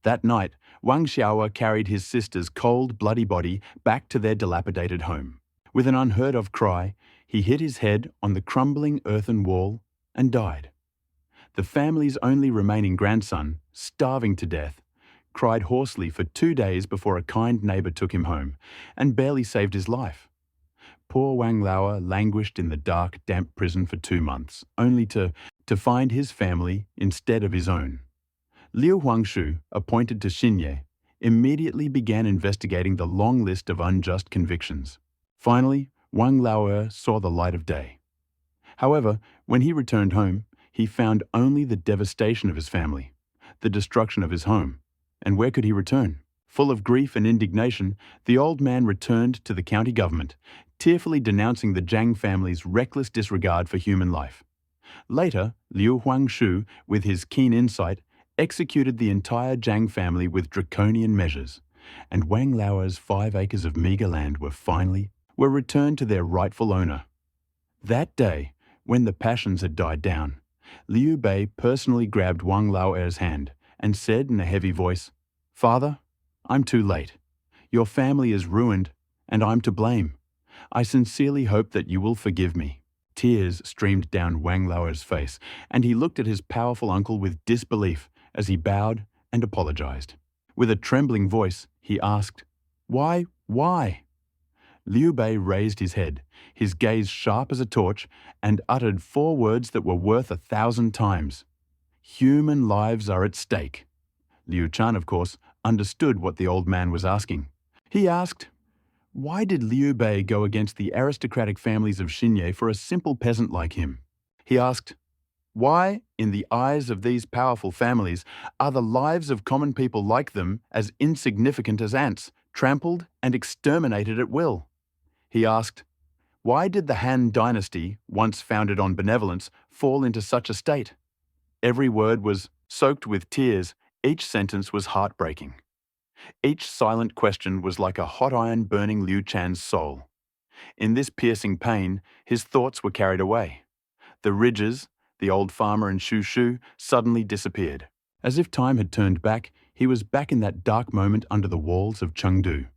That night, Wang Xiao carried his sister's cold, bloody body back to their dilapidated home. With an unheard-of cry, he hit his head on the crumbling earthen wall and died. The family's only remaining grandson, starving to death, cried hoarsely for 2 days before a kind neighbor took him home and barely saved his life. Poor Wang Lao languished in the dark, damp prison for 2 months, only to find his family instead of his own. Liu Huangshu, appointed to Xinye, immediately began investigating the long list of unjust convictions. Finally, Wang Lao saw the light of day. However, when he returned home, he found only the devastation of his family, the destruction of his home. And where could he return? Full of grief and indignation, the old man returned to the county government, tearfully denouncing the Zhang family's reckless disregard for human life. Later, Liu Huangshu, with his keen insight, executed the entire Zhang family with draconian measures, and Wang Lao's 5 acres of meager land were returned to their rightful owner. That day, when the passions had died down, Liu Bei personally grabbed Wang Lao's hand and said in a heavy voice, "Father, I'm too late. Your family is ruined, and I'm to blame. I sincerely hope that you will forgive me." Tears streamed down Wang Lao's face, and he looked at his powerful uncle with disbelief as he bowed and apologized. With a trembling voice, he asked, "Why? Why?" Liu Bei raised his head, his gaze sharp as a torch, and uttered 4 words that were worth 1,000 times. "Human lives are at stake." Liu Shan, of course, understood what the old man was asking. He asked, why did Liu Bei go against the aristocratic families of Xinye for a simple peasant like him? He asked, why, in the eyes of these powerful families, are the lives of common people like them as insignificant as ants, trampled and exterminated at will? He asked, why did the Han dynasty, once founded on benevolence, fall into such a state? Every word was soaked with tears, each sentence was heartbreaking. Each silent question was like a hot iron burning Liu Chan's soul. In this piercing pain, his thoughts were carried away. The ridges, the old farmer and Shu Shu, suddenly disappeared. As if time had turned back, he was back in that dark moment under the walls of Chengdu,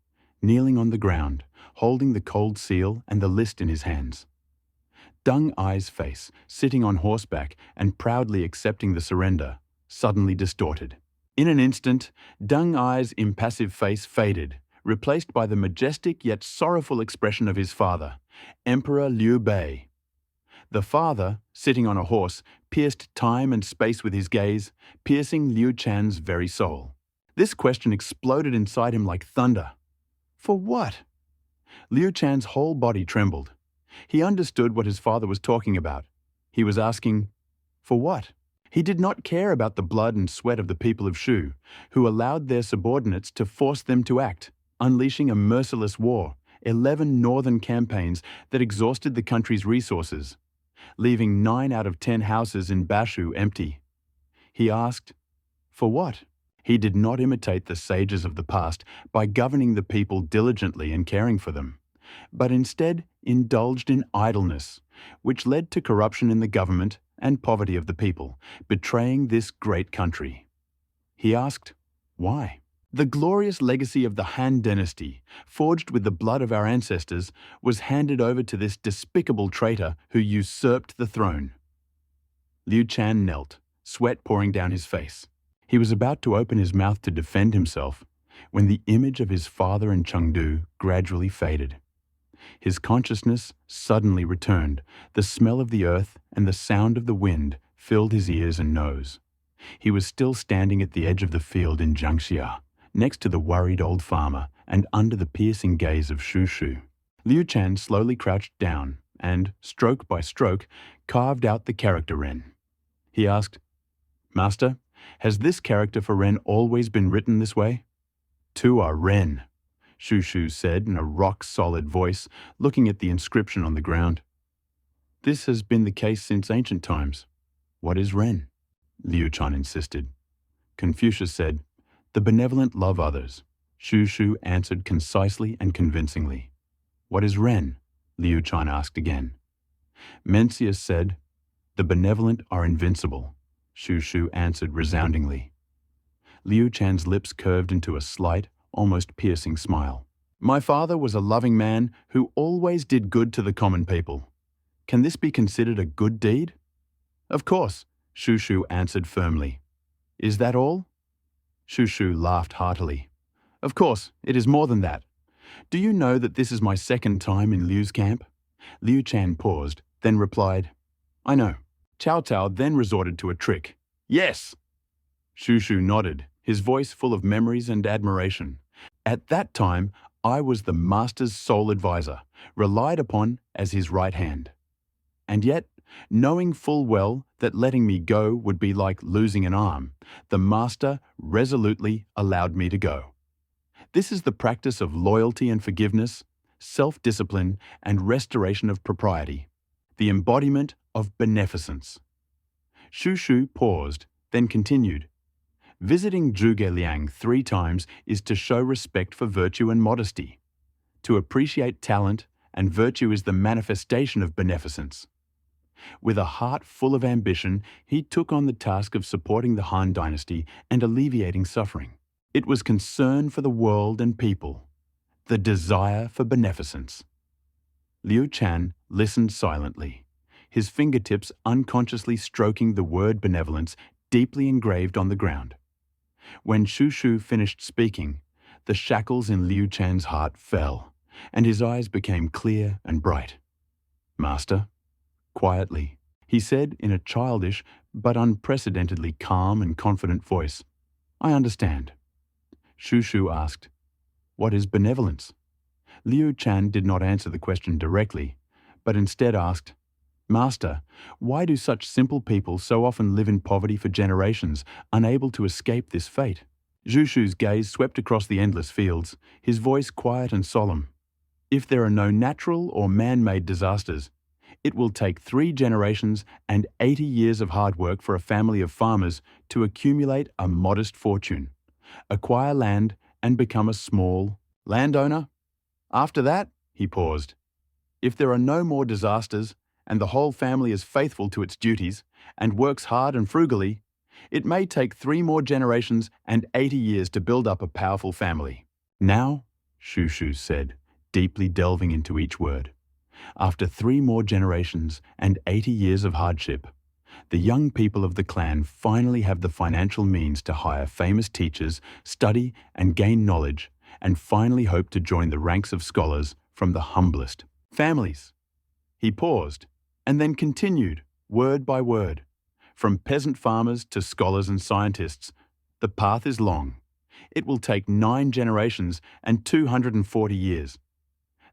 kneeling on the ground, holding the cold seal and the list in his hands. Deng Ai's face, sitting on horseback and proudly accepting the surrender, suddenly distorted. In an instant, Deng Ai's impassive face faded, replaced by the majestic yet sorrowful expression of his father, Emperor Liu Bei. The father, sitting on a horse, pierced time and space with his gaze, piercing Liu Chan's very soul. This question exploded inside him like thunder. For what? Liu Chan's whole body trembled. He understood what his father was talking about. He was asking, for what? He did not care about the blood and sweat of the people of Shu, who allowed their subordinates to force them to act, unleashing a merciless war, 11 northern campaigns that exhausted the country's resources, leaving 9 out of 10 houses in Bashu empty. He asked, for what? He did not imitate the sages of the past by governing the people diligently and caring for them, but instead indulged in idleness, which led to corruption in the government and poverty of the people, betraying this great country. He asked, why? The glorious legacy of the Han dynasty, forged with the blood of our ancestors, was handed over to this despicable traitor who usurped the throne. Liu Chan knelt, sweat pouring down his face. He was about to open his mouth to defend himself when the image of his father in Chengdu gradually faded. His consciousness suddenly returned. The smell of the earth and the sound of the wind filled his ears and nose. He was still standing at the edge of the field in Jiangxia, next to the worried old farmer and under the piercing gaze of Shu Shu. Liu Chan slowly crouched down and, stroke by stroke, carved out the character Ren. He asked, Master, has this character for Ren always been written this way? Tu are Ren, Shu Shu said in a rock-solid voice, looking at the inscription on the ground. This has been the case since ancient times. What is Ren? Liu Shan insisted. Confucius said, "The benevolent love others." Shu Shu answered concisely and convincingly. "What is Ren?" Liu Shan asked again. Mencius said, "The benevolent are invincible." Shu Shu answered resoundingly. Liu Chan's lips curved into a slight, almost piercing smile. "My father was a loving man who always did good to the common people. Can this be considered a good deed?" "Of course," Shu Shu answered firmly. "Is that all?" Shu Shu laughed heartily. "Of course, it is more than that. Do you know that this is my second time in Liu's camp?" Liu Chan paused, then replied, "I know." Cao Cao then resorted to a trick. "Yes!" Shu Shu nodded, his voice full of memories and admiration. "At that time, I was the master's sole advisor, relied upon as his right hand. And yet, knowing full well that letting me go would be like losing an arm, the master resolutely allowed me to go. This is the practice of loyalty and forgiveness, self-discipline and restoration of propriety, the embodiment of beneficence." Shu Shu paused, then continued. "Visiting Zhuge Liang 3 times is to show respect for virtue and modesty, to appreciate talent, and virtue is the manifestation of beneficence." With a heart full of ambition, he took on the task of supporting the Han Dynasty and alleviating suffering. It was concern for the world and people, the desire for beneficence. Liu Chan listened silently, his fingertips unconsciously stroking the word benevolence deeply engraved on the ground. When Shu Shu finished speaking, the shackles in Liu Chan's heart fell, and his eyes became clear and bright. "Master," quietly, he said in a childish but unprecedentedly calm and confident voice, "I understand." Shu Shu asked, "What is benevolence?" Liu Chan did not answer the question directly, but instead asked, "Master, why do such simple people so often live in poverty for generations, unable to escape this fate?" Shu Shu's gaze swept across the endless fields, his voice quiet and solemn. "If there are no natural or man-made disasters, it will take 3 generations and 80 years of hard work for a family of farmers to accumulate a modest fortune, acquire land, and become a small landowner. After that," he paused, "if there are no more disasters and the whole family is faithful to its duties and works hard and frugally, it may take 3 more generations and 80 years to build up a powerful family." "Now," Shu Shu said, deeply delving into each word, "after 3 more generations and 80 years of hardship, the young people of the clan finally have the financial means to hire famous teachers, study and gain knowledge, and finally hope to join the ranks of scholars from the humblest families." He paused, and then continued, word by word. "From peasant farmers to scholars and scientists, the path is long. It will take 9 generations and 240 years.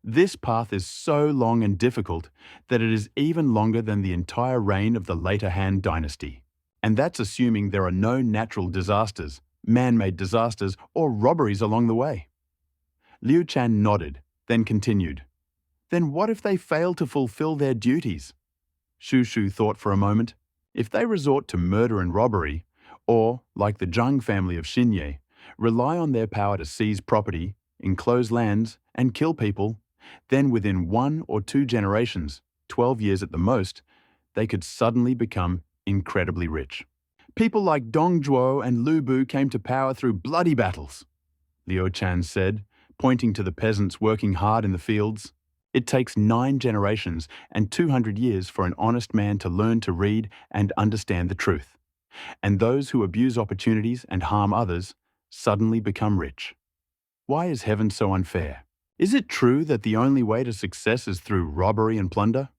This path is so long and difficult that it is even longer than the entire reign of the later Han Dynasty. And that's assuming there are no natural disasters, man-made disasters, or robberies along the way." Liu Chan nodded, then continued. "Then what if they fail to fulfill their duties?" Shu Shu thought for a moment. "If they resort to murder and robbery, or, like the Zhang family of Xinye, rely on their power to seize property, enclose lands, and kill people, then within 1 or 2 generations, 12 years at the most, they could suddenly become incredibly rich. People like Dong Zhuo and Lu Bu came to power through bloody battles," Liu Chan said, pointing to the peasants working hard in the fields. "It takes 9 generations and 200 years for an honest man to learn to read and understand the truth. And those who abuse opportunities and harm others suddenly become rich. Why is heaven so unfair? Is it true that the only way to success is through robbery and plunder?"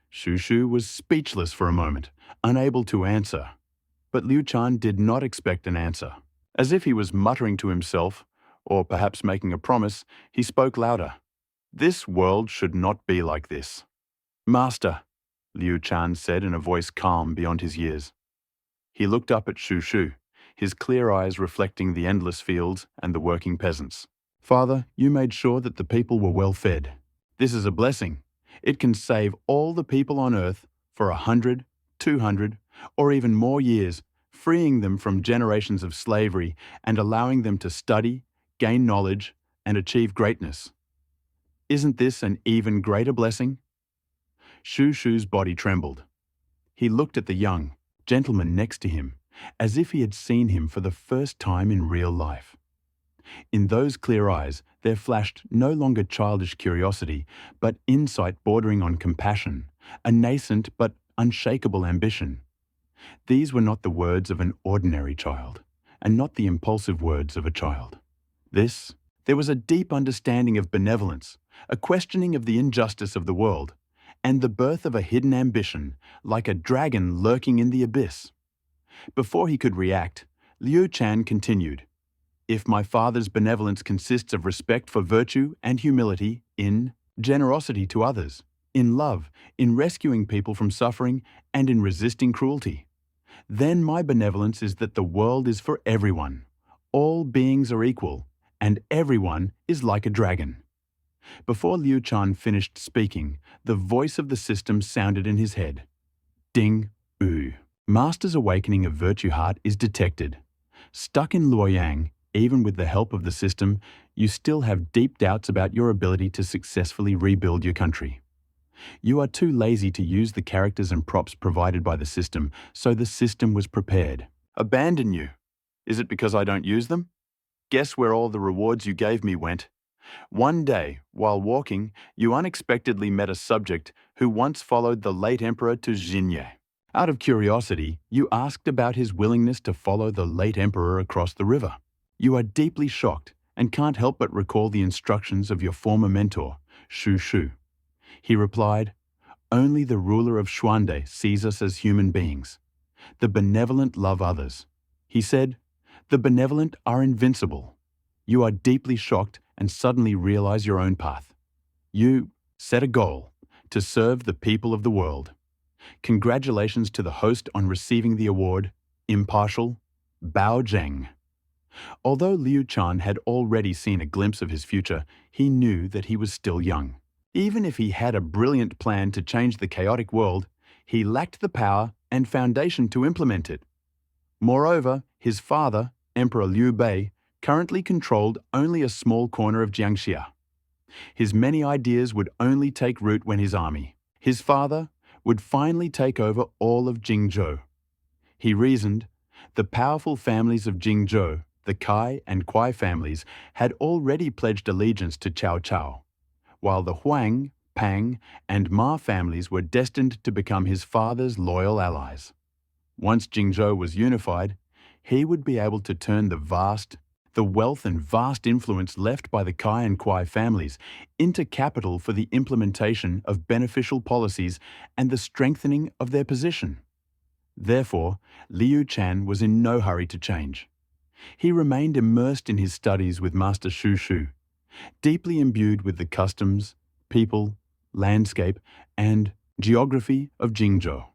Shu Shu was speechless for a moment, unable to answer. But Liu Chan did not expect an answer. As if he was muttering to himself, or perhaps making a promise, he spoke louder. "This world should not be like this." "Master," Liu Chan said in a voice calm beyond his years. He looked up at Shu Shu, his clear eyes reflecting the endless fields and the working peasants. "Father, you made sure that the people were well fed. This is a blessing. It can save all the people on earth for 100, 200, or even more years freeing them from generations of slavery and allowing them to study, gain knowledge, and achieve greatness. Isn't this an even greater blessing? Shu Shu's body trembled. He looked at the young gentleman next to him, as if he had seen him for the first time in real life. In those clear eyes, there flashed no longer childish curiosity, but insight bordering on compassion, a nascent but unshakable ambition. These were not the words of an ordinary child, and not the impulsive words of a child. There was a deep understanding of benevolence, a questioning of the injustice of the world, and the birth of a hidden ambition, like a dragon lurking in the abyss. Before he could react, Liu Shan continued, "If my father's benevolence consists of respect for virtue and humility, in generosity to others, in love, in rescuing people from suffering, and in resisting cruelty, then my benevolence is that the world is for everyone. All beings are equal, and everyone is like a dragon." Before Liu Shan finished speaking, the voice of the system sounded in his head. Ding, oo. Master's awakening of virtue heart is detected. Stuck in Luoyang, even with the help of the system, you still have deep doubts about your ability to successfully rebuild your country. You are too lazy to use the characters and props provided by the system, so the system was prepared. Abandon you? Is it because I don't use them? Guess where all the rewards you gave me went? One day, while walking, you unexpectedly met a subject who once followed the late emperor to Xinye. Out of curiosity, you asked about his willingness to follow the late emperor across the river. You are deeply shocked and can't help but recall the instructions of your former mentor, Shu Shu. He replied, "Only the ruler of Xuande sees us as human beings. The benevolent love others." He said, "The benevolent are invincible." You are deeply shocked and suddenly realize your own path. You set a goal to serve the people of the world. Congratulations to the host on receiving the award, Impartial, Bao Zheng. Although Liu Shan had already seen a glimpse of his future, he knew that he was still young. Even if he had a brilliant plan to change the chaotic world, he lacked the power and foundation to implement it. Moreover, his father, Emperor Liu Bei, currently controlled only a small corner of Jiangxia. His many ideas would only take root when his father, would finally take over all of Jingzhou. He reasoned, the powerful families of Jingzhou, the Kai and Kuai families, had already pledged allegiance to Cao Cao, while the Huang, Pang, and Ma families were destined to become his father's loyal allies. Once Jingzhou was unified, he would be able to turn the wealth and vast influence left by the Kai and Kuai families into capital for the implementation of beneficial policies and the strengthening of their position. Therefore, Liu Shan was in no hurry to change. He remained immersed in his studies with Master Shu Shu, deeply imbued with the customs, people, landscape, and geography of Jingzhou.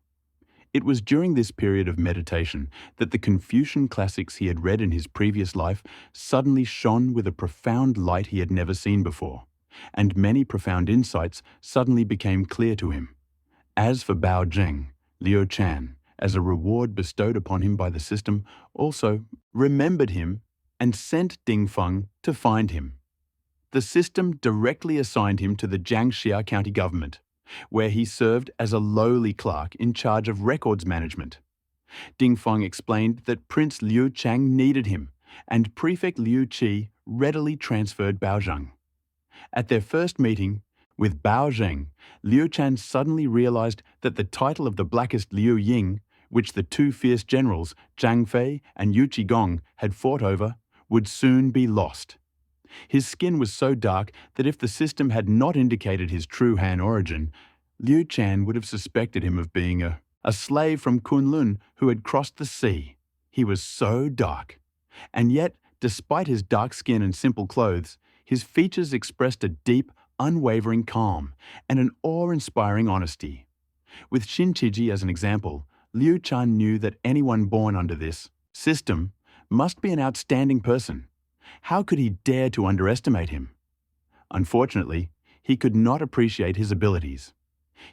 It was during this period of meditation that the Confucian classics he had read in his previous life suddenly shone with a profound light he had never seen before, and many profound insights suddenly became clear to him. As for Bao Zheng, Liu Shan, as a reward bestowed upon him by the system, also remembered him and sent Ding Feng to find him. The system directly assigned him to the Jiangxia county government, where he served as a lowly clerk in charge of records management. Ding Feng explained that Prince Liu Chang needed him, and Prefect Liu Qi readily transferred Bao Zheng. At their first meeting with Bao Zheng, Liu Shan suddenly realized that the title of the blackest Liu Ying, which the two fierce generals, Zhang Fei and Yu Qigong, had fought over, would soon be lost. His skin was so dark that if the system had not indicated his true Han origin, Liu Shan would have suspected him of being a slave from Kunlun who had crossed the sea. He was so dark. And yet, despite his dark skin and simple clothes, his features expressed a deep, unwavering calm and an awe-inspiring honesty. With Shinchiji as an example, Liu Shan knew that anyone born under this system must be an outstanding person. How could he dare to underestimate him? Unfortunately, he could not appreciate his abilities.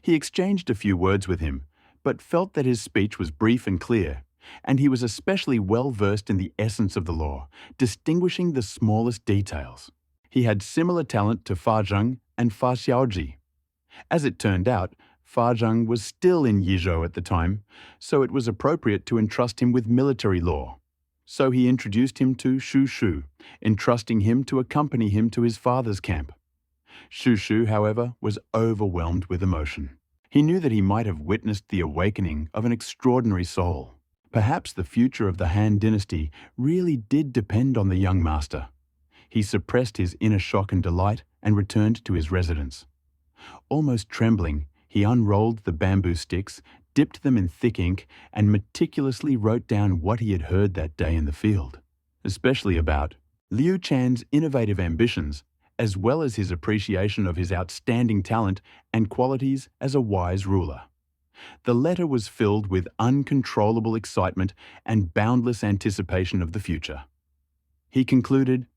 He exchanged a few words with him, but felt that his speech was brief and clear, and he was especially well versed in the essence of the law, distinguishing the smallest details. He had similar talent to Fa Zheng and Fa Xiaoji. As it turned out, Fa Zheng was still in Yizhou at the time, so it was appropriate to entrust him with military law. So he introduced him to Shu Shu, entrusting him to accompany him to his father's camp. Shu Shu, however, was overwhelmed with emotion. He knew that he might have witnessed the awakening of an extraordinary soul. Perhaps the future of the Han dynasty really did depend on the young master. He suppressed his inner shock and delight and returned to his residence. Almost trembling, he unrolled the bamboo sticks, dipped them in thick ink, and meticulously wrote down what he had heard that day in the field, especially about Liu Chan's innovative ambitions, as well as his appreciation of his outstanding talent and qualities as a wise ruler. The letter was filled with uncontrollable excitement and boundless anticipation of the future. He concluded,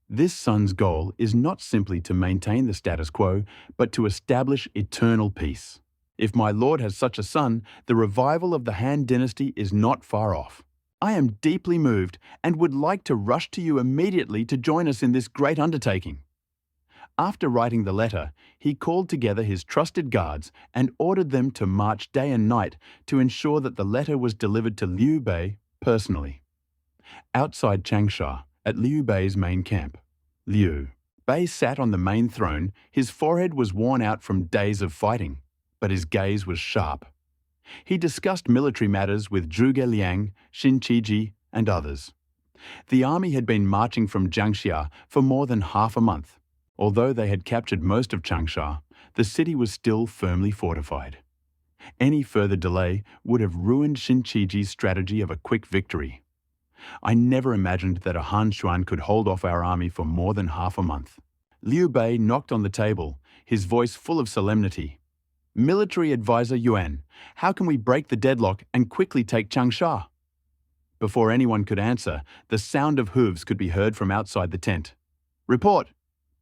"This son's goal is not simply to maintain the status quo, but to establish eternal peace. If my lord has such a son, the revival of the Han dynasty is not far off. I am deeply moved and would like to rush to you immediately to join us in this great undertaking." After writing the letter, he called together his trusted guards and ordered them to march day and night to ensure that the letter was delivered to Liu Bei personally. Outside Changsha, at Liu Bei's main camp, Liu Bei sat on the main throne. His forehead was worn out from days of fighting, but his gaze was sharp. He discussed military matters with Zhuge Liang, Xin Qiji, and others. The army had been marching from Jiangxia for more than half a month. Although they had captured most of Changsha, the city was still firmly fortified. Any further delay would have ruined Xin Qiji's strategy of a quick victory. "I never imagined that a Han Xuan could hold off our army for more than half a month." Liu Bei knocked on the table, his voice full of solemnity. "Military advisor Yuan, how can we break the deadlock and quickly take Changsha?" Before anyone could answer, the sound of hooves could be heard from outside the tent. "Report!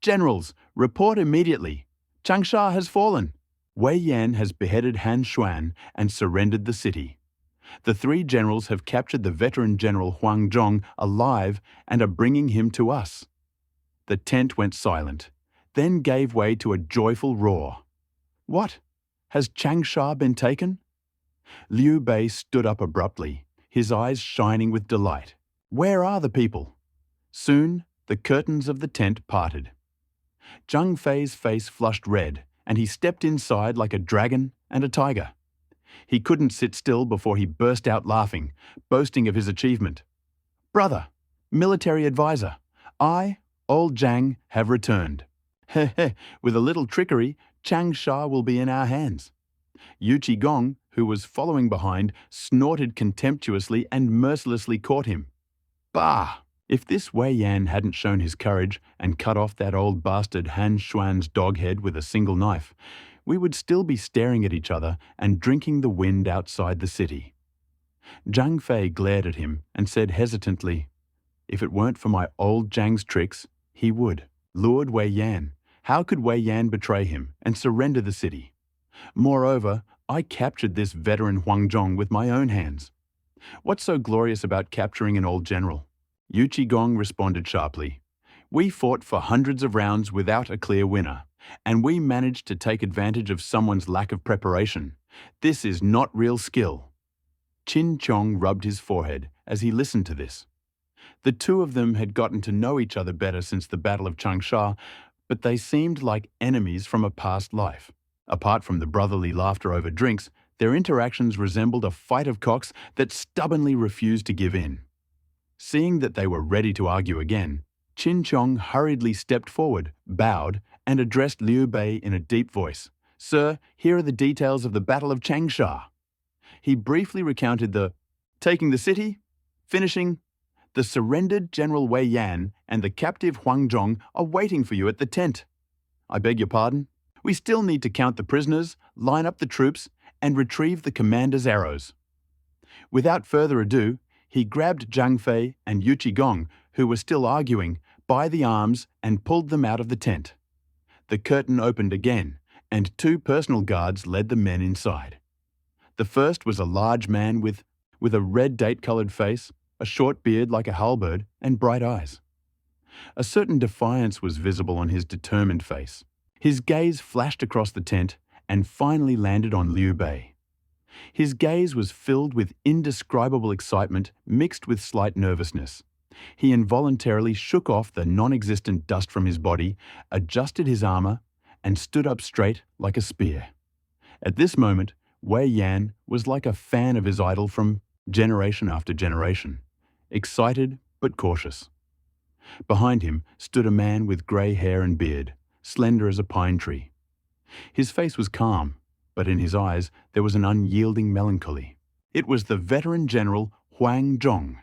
Generals, report immediately! Changsha has fallen! Wei Yan has beheaded Han Xuan and surrendered the city. The three generals have captured the veteran general Huang Zhong alive and are bringing him to us." The tent went silent, then gave way to a joyful roar. "What? Has Changsha been taken?" Liu Bei stood up abruptly, his eyes shining with delight. "Where are the people?" Soon, the curtains of the tent parted. Zhang Fei's face flushed red, and he stepped inside like a dragon and a tiger. He couldn't sit still before he burst out laughing, boasting of his achievement. "Brother, military advisor, I, old Zhang, have returned. With a little trickery, Changsha will be in our hands." Yu Qigong, who was following behind, snorted contemptuously and mercilessly caught him. "Bah! If this Wei Yan hadn't shown his courage and cut off that old bastard Han Xuan's dog head with a single knife, we would still be staring at each other and drinking the wind outside the city." Zhang Fei glared at him and said hesitantly, "If it weren't for my old Zhang's tricks, he would." Lured Wei Yan. How could Wei Yan betray him and surrender the city? Moreover, I captured this veteran Huang Zhong with my own hands. What's so glorious about capturing an old general? Yu Qigong responded sharply. "We fought for hundreds of rounds without a clear winner, and we managed to take advantage of someone's lack of preparation. This is not real skill." Qin Chong rubbed his forehead as he listened to this. The two of them had gotten to know each other better since the Battle of Changsha, but they seemed like enemies from a past life. Apart from the brotherly laughter over drinks, their interactions resembled a fight of cocks that stubbornly refused to give in. Seeing that they were ready to argue again, Qin Chong hurriedly stepped forward, bowed, and addressed Liu Bei in a deep voice. "Sir, here are the details of the Battle of Changsha." He briefly recounted the taking the city, finishing, "The surrendered General Wei Yan and the captive Huang Zhong are waiting for you at the tent. I beg your pardon? We still need to count the prisoners, line up the troops, and retrieve the commander's arrows." Without further ado, he grabbed Zhang Fei and Yu Qigong, who were still arguing, by the arms and pulled them out of the tent. The curtain opened again, and two personal guards led the men inside. The first was a large man with with a red date-colored face, a short beard like a halberd, and bright eyes. A certain defiance was visible on his determined face. His gaze flashed across the tent and finally landed on Liu Bei. His gaze was filled with indescribable excitement mixed with slight nervousness. He involuntarily shook off the non-existent dust from his body, adjusted his armor, and stood up straight like a spear. At this moment, Wei Yan was like a fan of his idol from generation after generation, excited but cautious. Behind him stood a man with grey hair and beard, slender as a pine tree. His face was calm, but in his eyes there was an unyielding melancholy. It was the veteran general Huang Zhong.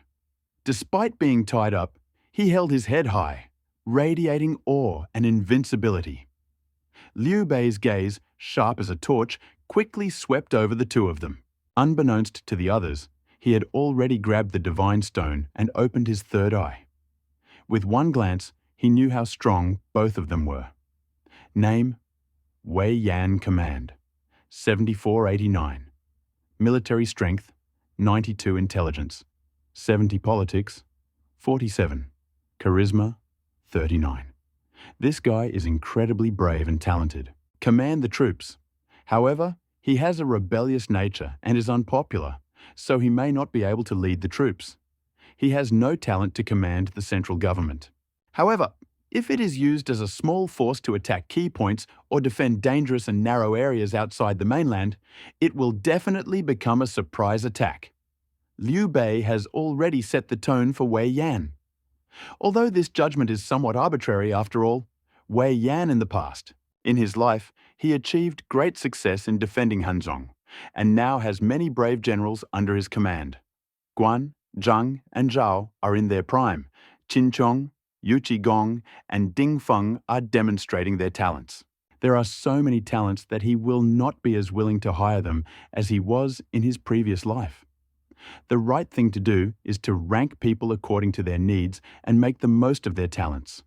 Despite being tied up, he held his head high, radiating awe and invincibility. Liu Bei's gaze, sharp as a torch, quickly swept over the two of them. Unbeknownst to the others, he had already grabbed the divine stone and opened his third eye. With one glance, he knew how strong both of them were. Name: Wei Yan Command, 7489. Military strength, 92 intelligence. 70 politics, 47. Charisma, 39. This guy is incredibly brave and talented. Command the troops. However, he has a rebellious nature and is unpopular, so he may not be able to lead the troops. He has no talent to command the central government. However, if it is used as a small force to attack key points or defend dangerous and narrow areas outside the mainland, it will definitely become a surprise attack. Liu Bei has already set the tone for Wei Yan. Although this judgment is somewhat arbitrary after all, Wei Yan in the past, in his life, he achieved great success in defending Hanzhong, and now has many brave generals under his command. Guan, Zhang, and Zhao are in their prime. Qin Chong, Yu Qigong, and Ding Feng are demonstrating their talents. There are so many talents that he will not be as willing to hire them as he was in his previous life. The right thing to do is to rank people according to their needs and make the most of their talents.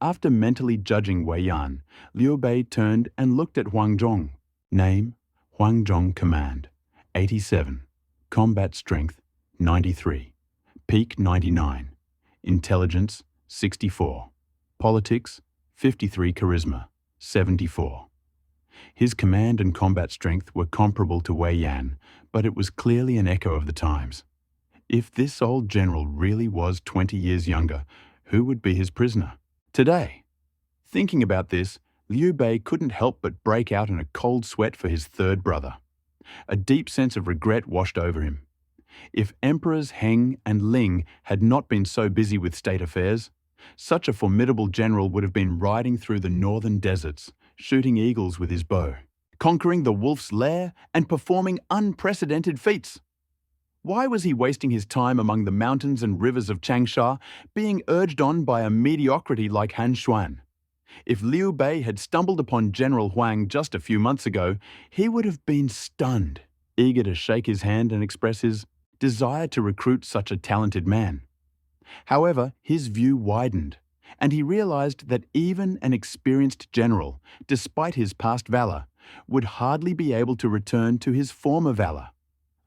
After mentally judging Wei Yan, Liu Bei turned and looked at Huang Zhong. Name: Huang Zhong Command, 87. Combat strength, 93. Peak, 99. Intelligence, 64. Politics, 53. Charisma, 74. His command and combat strength were comparable to Wei Yan, but it was clearly an echo of the times. If this old general really was 20 years younger, who would be his prisoner today? Thinking about this, Liu Bei couldn't help but break out in a cold sweat for his third brother. A deep sense of regret washed over him. If Emperors Heng and Ling had not been so busy with state affairs, such a formidable general would have been riding through the northern deserts, shooting eagles with his bow, conquering the wolf's lair, and performing unprecedented feats. Why was he wasting his time among the mountains and rivers of Changsha, being urged on by a mediocrity like Han Xuan? If Liu Bei had stumbled upon General Huang just a few months ago, he would have been stunned, eager to shake his hand and express his desire to recruit such a talented man. However, his view widened, and he realized that even an experienced general, despite his past valor, would hardly be able to return to his former valor.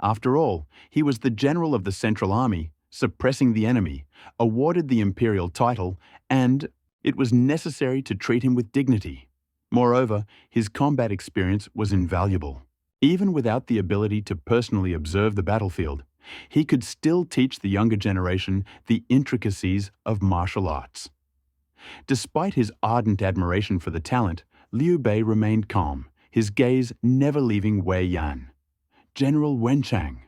After all, he was the general of the Central Army, suppressing the enemy, awarded the imperial title, and it was necessary to treat him with dignity. Moreover, his combat experience was invaluable. Even without the ability to personally observe the battlefield, he could still teach the younger generation the intricacies of martial arts. Despite his ardent admiration for the talent, Liu Bei remained calm, his gaze never leaving Wei Yan. General Wenchang.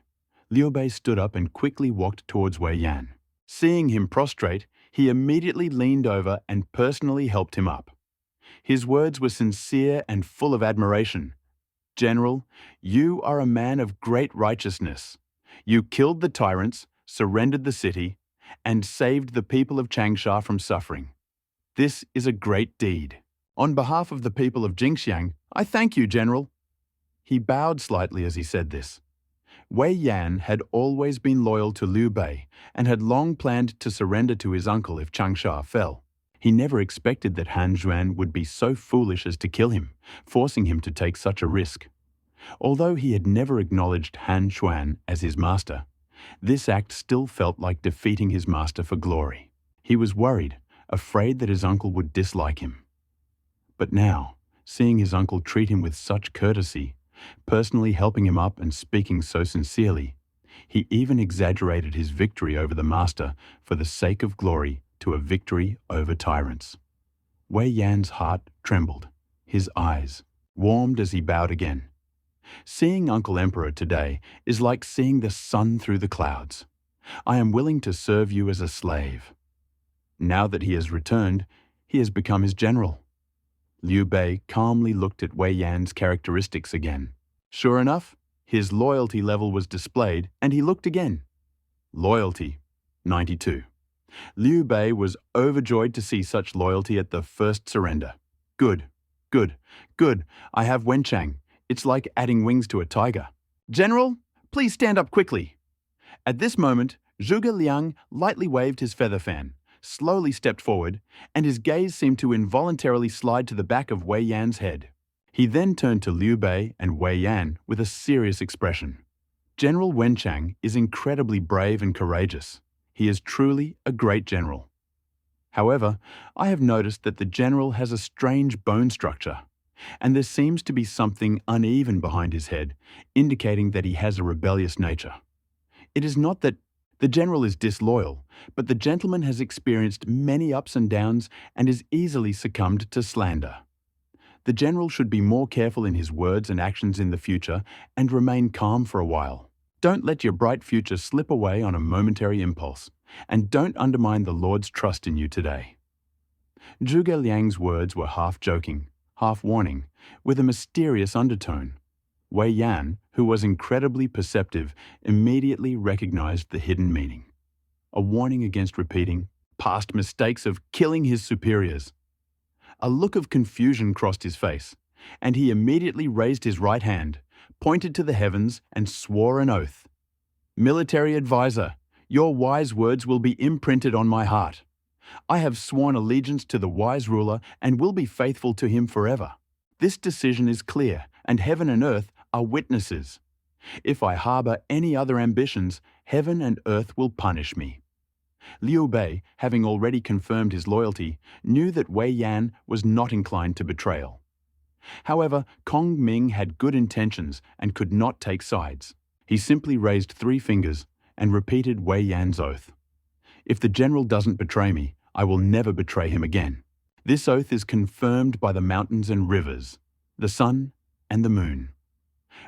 Liu Bei stood up and quickly walked towards Wei Yan. Seeing him prostrate, he immediately leaned over and personally helped him up. His words were sincere and full of admiration. General, you are a man of great righteousness. You killed the tyrants, surrendered the city, and saved the people of Changsha from suffering. This is a great deed. On behalf of the people of Jingxiang, I thank you, General. He bowed slightly as he said this. Wei Yan had always been loyal to Liu Bei and had long planned to surrender to his uncle if Changsha fell. He never expected that Han Xuan would be so foolish as to kill him, forcing him to take such a risk. Although he had never acknowledged Han Xuan as his master, this act still felt like defeating his master for glory. He was worried, afraid that his uncle would dislike him. But now, seeing his uncle treat him with such courtesy, personally helping him up and speaking so sincerely, he even exaggerated his victory over the master for the sake of glory to a victory over tyrants. Wei Yan's heart trembled. His eyes warmed as he bowed again. Seeing Uncle Emperor today is like seeing the sun through the clouds. I am willing to serve you as a slave. Now that he has returned, he has become his general. Liu Bei calmly looked at Wei Yan's characteristics again. Sure enough, his loyalty level was displayed, and he looked again. Loyalty, 92. Liu Bei was overjoyed to see such loyalty at the first surrender. Good, good, good. I have Wenchang. It's like adding wings to a tiger. General, please stand up quickly. At this moment, Zhuge Liang lightly waved his feather fan, slowly stepped forward, and his gaze seemed to involuntarily slide to the back of Wei Yan's head. He then turned to Liu Bei and Wei Yan with a serious expression. General Wenchang is incredibly brave and courageous. He is truly a great general. However, I have noticed that the general has a strange bone structure, and there seems to be something uneven behind his head, indicating that he has a rebellious nature. It is not that the general is disloyal, but the gentleman has experienced many ups and downs and is easily succumbed to slander. The general should be more careful in his words and actions in the future and remain calm for a while. Don't let your bright future slip away on a momentary impulse, and don't undermine the Lord's trust in you today. Zhuge Liang's words were half joking, half warning, with a mysterious undertone. Wei Yan, who was incredibly perceptive, immediately recognized the hidden meaning. A warning against repeating past mistakes of killing his superiors. A look of confusion crossed his face, and he immediately raised his right hand, pointed to the heavens, and swore an oath. Military advisor, your wise words will be imprinted on my heart. I have sworn allegiance to the wise ruler and will be faithful to him forever. This decision is clear, and heaven and earth are witnesses. If I harbor any other ambitions, heaven and earth will punish me. Liu Bei, having already confirmed his loyalty, knew that Wei Yan was not inclined to betrayal. However, Kong Ming had good intentions and could not take sides. He simply raised 3 fingers and repeated Wei Yan's oath. If the general doesn't betray me, I will never betray him again. This oath is confirmed by the mountains and rivers, the sun and the moon.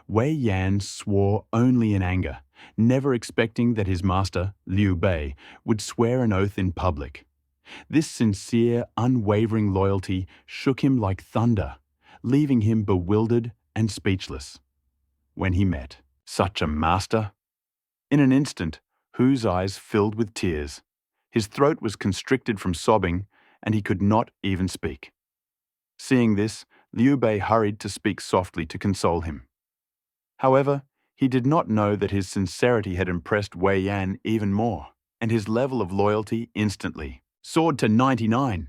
Wei Yan swore only in anger, never expecting that his master, Liu Bei, would swear an oath in public. This sincere, unwavering loyalty shook him like thunder, leaving him bewildered and speechless. When he met such a master, in an instant, Hu's eyes filled with tears. His throat was constricted from sobbing, and he could not even speak. Seeing this, Liu Bei hurried to speak softly to console him. However, he did not know that his sincerity had impressed Wei Yan even more, and his level of loyalty instantly soared to 99.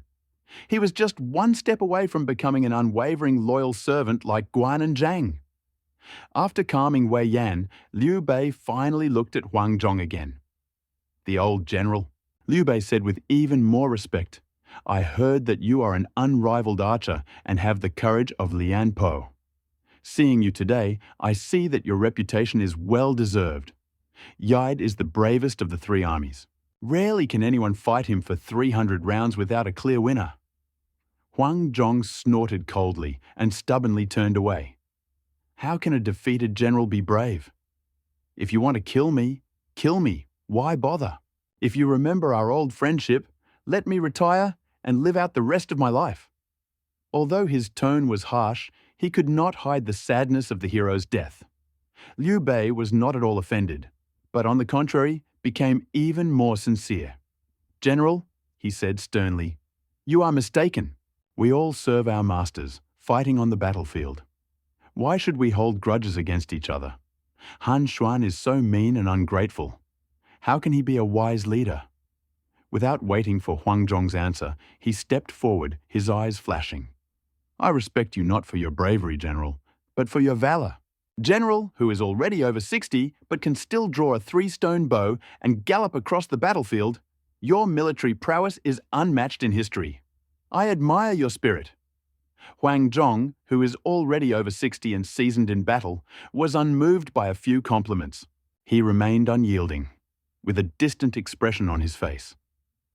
He was just 1 step away from becoming an unwavering loyal servant like Guan and Zhang. After calming Wei Yan, Liu Bei finally looked at Huang Zhong again. The old general, Liu Bei said with even more respect, I heard that you are an unrivaled archer and have the courage of Lian Po. Seeing you today, I see that your reputation is well deserved. Yide is the bravest of the 3 armies. Rarely can anyone fight him for 300 rounds without a clear winner. Huang Zhong snorted coldly and stubbornly turned away. How can a defeated general be brave? If you want to kill me, kill me. Why bother? If you remember our old friendship, let me retire and live out the rest of my life. Although his tone was harsh, he could not hide the sadness of the hero's death. Liu Bei was not at all offended, but on the contrary, became even more sincere. General, he said sternly, you are mistaken. We all serve our masters, fighting on the battlefield. Why should we hold grudges against each other? Han Xuan is so mean and ungrateful. How can he be a wise leader? Without waiting for Huang Zhong's answer, he stepped forward, his eyes flashing. I respect you not for your bravery, General, but for your valor. General who is already over 60 but can still draw a 3-stone bow and gallop across the battlefield, your military prowess is unmatched in history. I admire your spirit. Huang Zhong, who is already over 60 and seasoned in battle, was unmoved by a few compliments. He remained unyielding, with a distant expression on his face.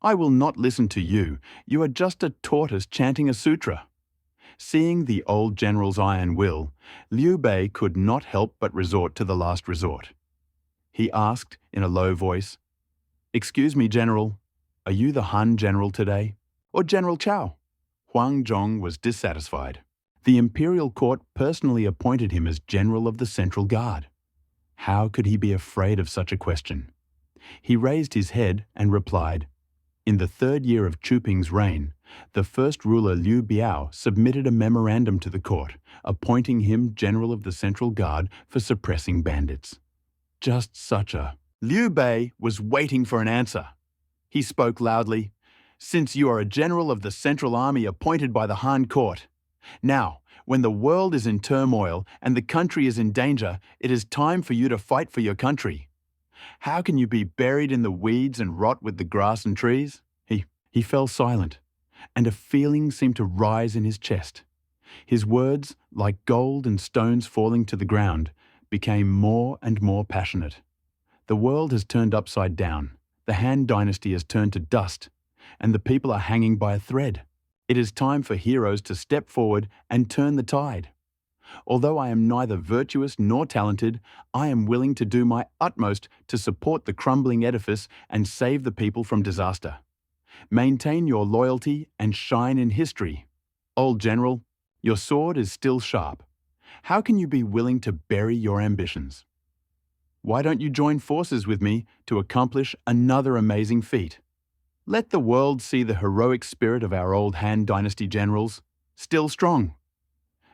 I will not listen to you. You are just a tortoise chanting a sutra. Seeing the old general's iron will, Liu Bei could not help but resort to the last resort. He asked in a low voice, "Excuse me, General, are you the Han general today? Or General Cao?" Huang Zhong was dissatisfied. The imperial court personally appointed him as General of the Central Guard. How could he be afraid of such a question? He raised his head and replied, "In the 3rd year of Chuping's reign, the first ruler Liu Bei submitted a memorandum to the court, appointing him General of the Central Guard for suppressing bandits." Just such a... Liu Bei was waiting for an answer. He spoke loudly, "Since you are a general of the Central Army appointed by the Han court, now, when the world is in turmoil and the country is in danger, it is time for you to fight for your country. How can you be buried in the weeds and rot with the grass and trees?" He fell silent, and a feeling seemed to rise in his chest. His words, like gold and stones falling to the ground, became more and more passionate. The world has turned upside down, the Han dynasty has turned to dust, and the people are hanging by a thread. It is time for heroes to step forward and turn the tide. Although I am neither virtuous nor talented, I am willing to do my utmost to support the crumbling edifice and save the people from disaster. Maintain your loyalty and shine in history. Old General, your sword is still sharp. How can you be willing to bury your ambitions? Why don't you join forces with me to accomplish another amazing feat? Let the world see the heroic spirit of our old Han Dynasty generals, still strong."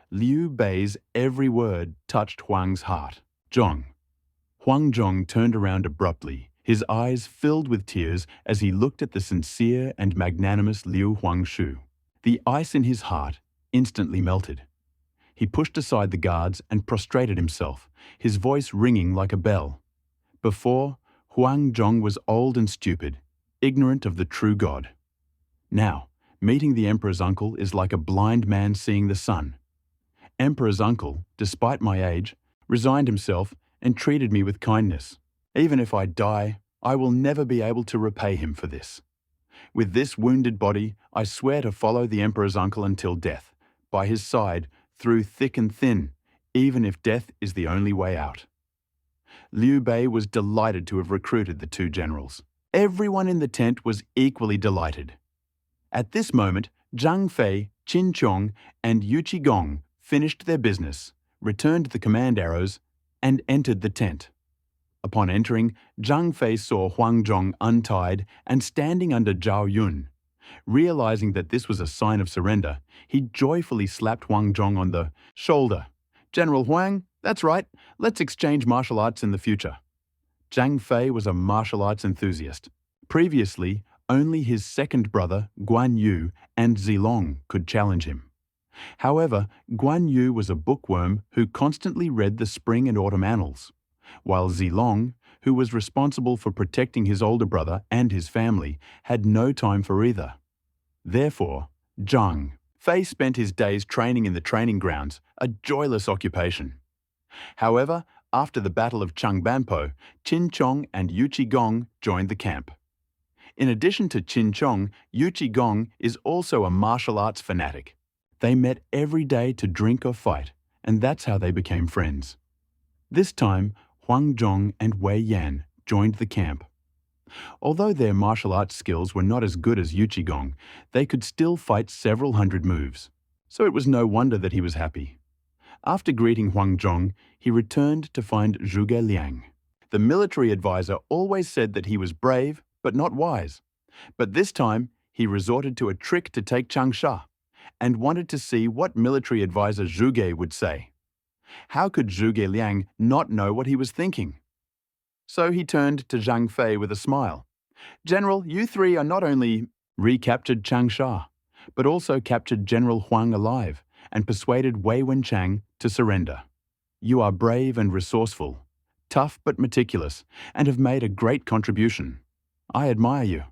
Liu Bei's every word touched Huang's heart. Zhong. Huang Zhong turned around abruptly, his eyes filled with tears as he looked at the sincere and magnanimous Liu Huangshu. The ice in his heart instantly melted. He pushed aside the guards and prostrated himself, his voice ringing like a bell. Before, Huang Zhong was old and stupid, ignorant of the true God. Now, meeting the Emperor's uncle is like a blind man seeing the sun. Emperor's uncle, despite my age, resigned himself and treated me with kindness. Even if I die, I will never be able to repay him for this. With this wounded body, I swear to follow the Emperor's uncle until death, by his side, through thick and thin, even if death is the only way out." Liu Bei was delighted to have recruited the 2 generals. Everyone in the tent was equally delighted. At this moment, Zhang Fei, Qin Chong, and Yu Qigong finished their business, returned the command arrows, and entered the tent. Upon entering, Zhang Fei saw Huang Zhong untied and standing under Zhao Yun. Realizing that this was a sign of surrender, he joyfully slapped Huang Zhong on the shoulder. "General Huang, that's right, let's exchange martial arts in the future." Zhang Fei was a martial arts enthusiast. Previously, only his second brother, Guan Yu, and Zilong could challenge him. However, Guan Yu was a bookworm who constantly read the spring and autumn annals, while Zilong, who was responsible for protecting his older brother and his family, had no time for either. Therefore, Zhang Fei spent his days training in the training grounds, a joyless occupation. However, after the Battle of Changbanpo, Qin Chong and Yu Qigong joined the camp. In addition to Qin Chong, Yu Qigong is also a martial arts fanatic. They met every day to drink or fight, and that's how they became friends. This time, Huang Zhong and Wei Yan joined the camp. Although their martial arts skills were not as good as Yu Qigong, they could still fight several hundred moves, so it was no wonder that he was happy. After greeting Huang Zhong, he returned to find Zhuge Liang. The military advisor always said that he was brave, but not wise. But this time, he resorted to a trick to take Changsha, and wanted to see what military advisor Zhuge would say. How could Zhuge Liang not know what he was thinking? So he turned to Zhang Fei with a smile. "General, you 3 are not only recaptured Changsha, but also captured General Huang alive and persuaded Wei Wenchang to surrender." You are brave and resourceful, tough but meticulous, and have made a great contribution. I admire you."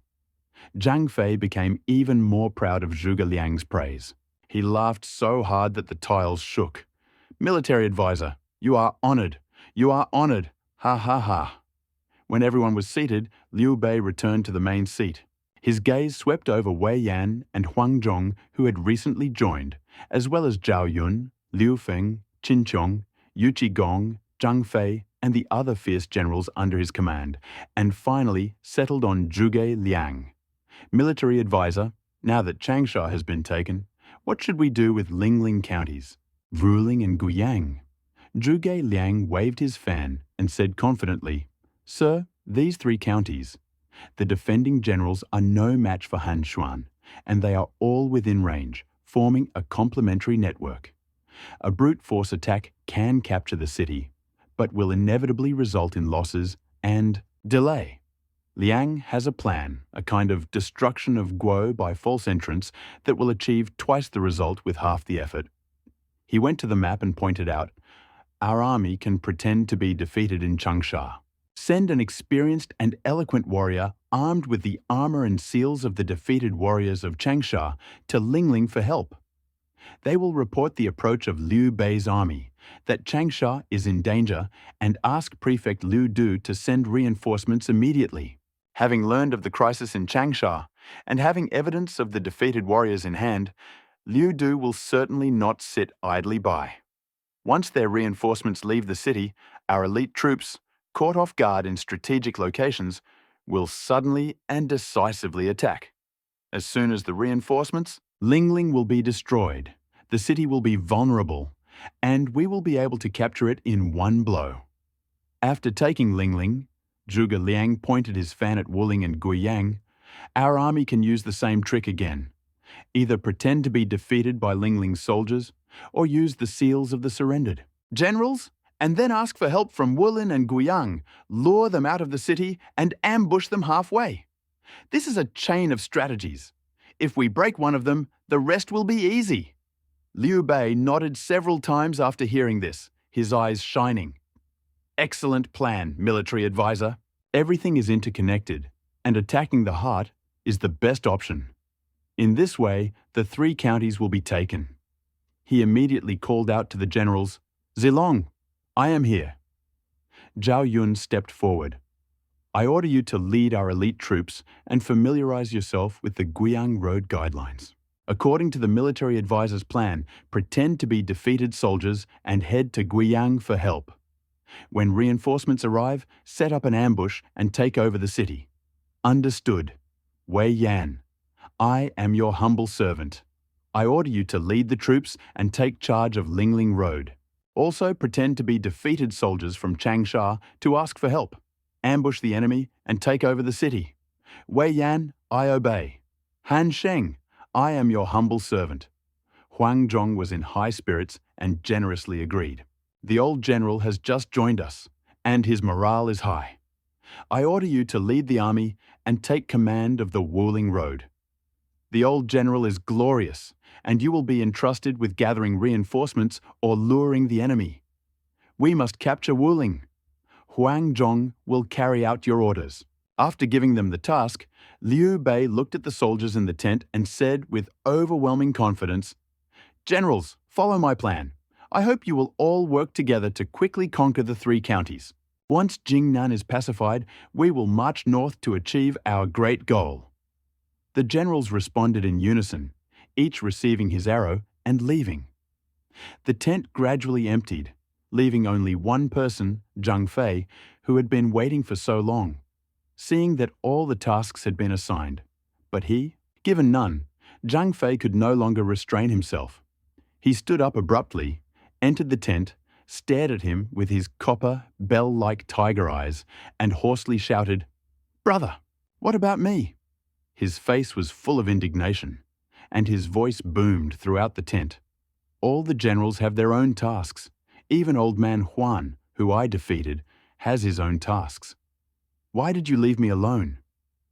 Zhang Fei became even more proud of Zhuge Liang's praise. He laughed so hard that the tiles shook. "Military advisor, you are honored. You are honored. Ha ha ha." When everyone was seated, Liu Bei returned to the main seat. His gaze swept over Wei Yan and Huang Zhong, who had recently joined, as well as Zhao Yun, Liu Feng, Qin Qiong, Yu Qigong, Zhang Fei, and the other fierce generals under his command, and finally settled on Zhuge Liang. "Military advisor, now that Changsha has been taken, what should we do with Lingling counties, Ruling and Guiyang?" Zhuge Liang waved his fan and said confidently, "Sir, these three counties. The defending generals are no match for Han Xuan, and they are all within range, forming a complementary network. A brute force attack can capture the city, but will inevitably result in losses and delay. Liang has a plan, a kind of destruction of Guo by false entrance that will achieve twice the result with half the effort." He went to the map and pointed out, "Our army can pretend to be defeated in Changsha. Send an experienced and eloquent warrior armed with the armor and seals of the defeated warriors of Changsha to Lingling for help. They will report the approach of Liu Bei's army, that Changsha is in danger, and ask Prefect Liu Du to send reinforcements immediately." Having learned of the crisis in Changsha, and having evidence of the defeated warriors in hand, Liu Du will certainly not sit idly by. Once their reinforcements leave the city, our elite troops, caught off guard in strategic locations, will suddenly and decisively attack. As soon as the reinforcements, Lingling will be destroyed, the city will be vulnerable, and we will be able to capture it in one blow. After taking Lingling, Zhuge Liang pointed his fan at Wuling and Guiyang, our army can use the same trick again. Either pretend to be defeated by Lingling's soldiers, or use the seals of the surrendered generals, and then ask for help from Wulin and Guiyang, lure them out of the city, and ambush them halfway. This is a chain of strategies. If we break one of them, the rest will be easy." Liu Bei nodded several times after hearing this, his eyes shining. "Excellent plan, military advisor. Everything is interconnected, and attacking the heart is the best option. In this way, the three counties will be taken." He immediately called out to the generals, "Zilong, I am here." Zhao Yun stepped forward. "I order you to lead our elite troops and familiarize yourself with the Guiyang Road guidelines. According to the military advisor's plan, pretend to be defeated soldiers and head to Guiyang for help. When reinforcements arrive, set up an ambush and take over the city. Understood. Wei Yan. I am your humble servant. I order you to lead the troops and take charge of Lingling Road. Also pretend to be defeated soldiers from Changsha to ask for help. Ambush the enemy and take over the city. Wei Yan, I obey. Han Sheng, I am your humble servant." Huang Zhong was in high spirits and generously agreed. "The old general has just joined us, and his morale is high. I order you to lead the army and take command of the Wuling Road. The old general is glorious, and you will be entrusted with gathering reinforcements or luring the enemy. We must capture Wuling. Huang Zhong will carry out your orders." After giving them the task, Liu Bei looked at the soldiers in the tent and said with overwhelming confidence, "Generals, follow my plan. I hope you will all work together to quickly conquer the three counties. Once Jingnan is pacified, we will march north to achieve our great goal." The generals responded in unison, each receiving his arrow and leaving. The tent gradually emptied, leaving only one person, Zhang Fei, who had been waiting for so long, seeing that all the tasks had been assigned. But he, given none, Zhang Fei could no longer restrain himself. He stood up abruptly, entered the tent, stared at him with his copper, bell-like tiger eyes, and hoarsely shouted, "Brother, what about me?" His face was full of indignation, and his voice boomed throughout the tent. "All the generals have their own tasks. Even old man Huan, who I defeated, has his own tasks. Why did you leave me alone?"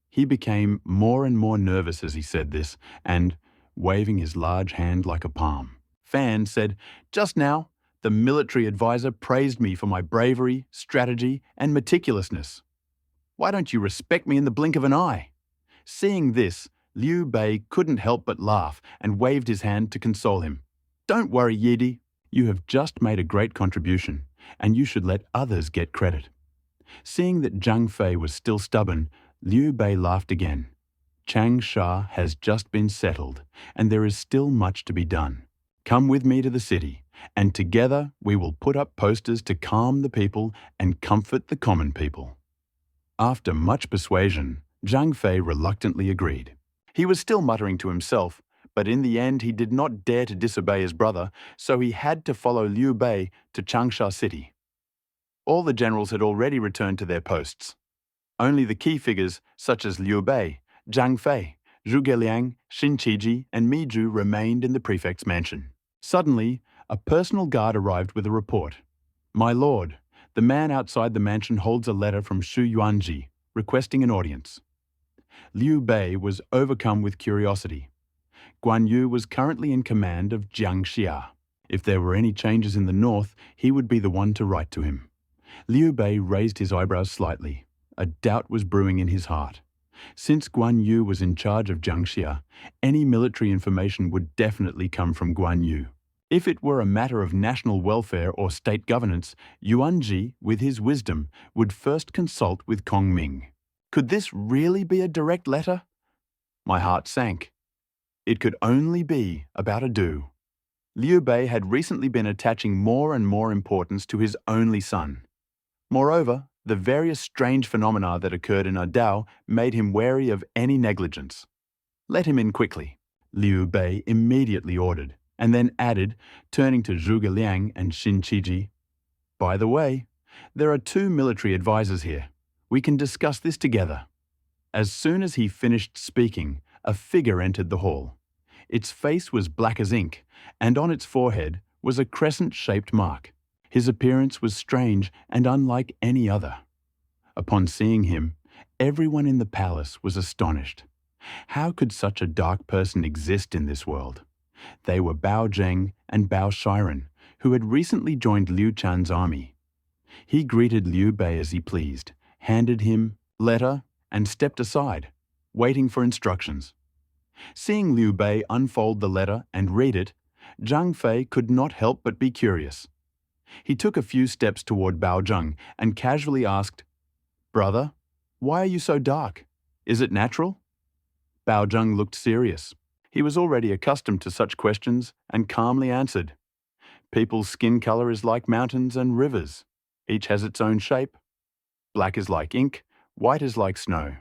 He became more and more nervous as he said this, and, waving his large hand like a palm, Fan said, "Just now, The military advisor praised me for my bravery, strategy, and meticulousness. Why don't you respect me in the blink of an eye? Seeing this, Liu Bei couldn't help but laugh and waved his hand to console him. Don't worry, Yidi. You have just made a great contribution, and you should let others get credit. Seeing that Zhang Fei was still stubborn, Liu Bei laughed again. Changsha has just been settled, and there is still much to be done. Come with me to the city, and together we will put up posters to calm the people and comfort the common people. After much persuasion, Zhang Fei reluctantly agreed. He was still muttering to himself, but in the end he did not dare to disobey his brother, so he had to follow Liu Bei to Changsha City. All the generals had already returned to their posts. Only the key figures, such as Liu Bei, Zhang Fei, Zhuge Liang, Xin Qiji, and Mi Zhu remained in the prefect's mansion. Suddenly, a personal guard arrived with a report. My lord, the man outside the mansion holds a letter from Shu Yuanji, requesting an audience. Liu Bei was overcome with curiosity. Guan Yu was currently in command of Jiangxia. If there were any changes in the north, he would be the one to write to him. Liu Bei raised his eyebrows slightly. A doubt was brewing in his heart. Since Guan Yu was in charge of Jiangxia, any military information would definitely come from Guan Yu. If it were a matter of national welfare or state governance, Yuanji, with his wisdom, would first consult with Kong Ming. Could this really be a direct letter? My heart sank. It could only be about a do. Liu Bei had recently been attaching more and more importance to his only son. Moreover, the various strange phenomena that occurred in Adao made him wary of any negligence. Let him in quickly, Liu Bei immediately ordered, and then added, turning to Zhuge Liang and Xin Qiji, by the way, there are 2 military advisors here. We can discuss this together. As soon as he finished speaking, a figure entered the hall. Its face was black as ink, and on its forehead was a crescent-shaped mark. His appearance was strange and unlike any other. Upon seeing him, everyone in the palace was astonished. How could such a dark person exist in this world? They were Bao Zheng and Bao Shiren, who had recently joined Liu Chan's army. He greeted Liu Bei as he pleased, handed him letter, and stepped aside, waiting for instructions. Seeing Liu Bei unfold the letter and read it, Zhang Fei could not help but be curious. He took a few steps toward Bao Zheng and casually asked, Brother, why are you so dark? Is it natural? Bao Zheng looked serious. He was already accustomed to such questions and calmly answered, People's skin color is like mountains and rivers. Each has its own shape. Black is like ink, white is like snow.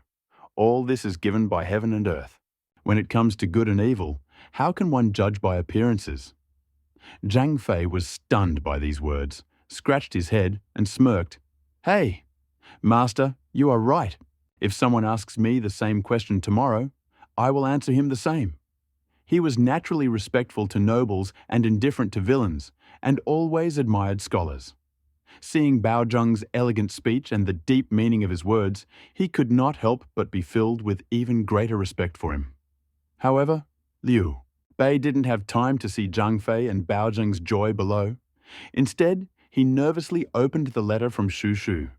All this is given by heaven and earth. When it comes to good and evil, how can one judge by appearances? Zhang Fei was stunned by these words, scratched his head, and smirked. Hey, Master, you are right. If someone asks me the same question tomorrow, I will answer him the same. He was naturally respectful to nobles and indifferent to villains, and always admired scholars. Seeing Bao Zheng's elegant speech and the deep meaning of his words, he could not help but be filled with even greater respect for him. However, Liu Bei didn't have time to see Zhang Fei and Bao Zheng's joy below. Instead, he nervously opened the letter from Shu Shu.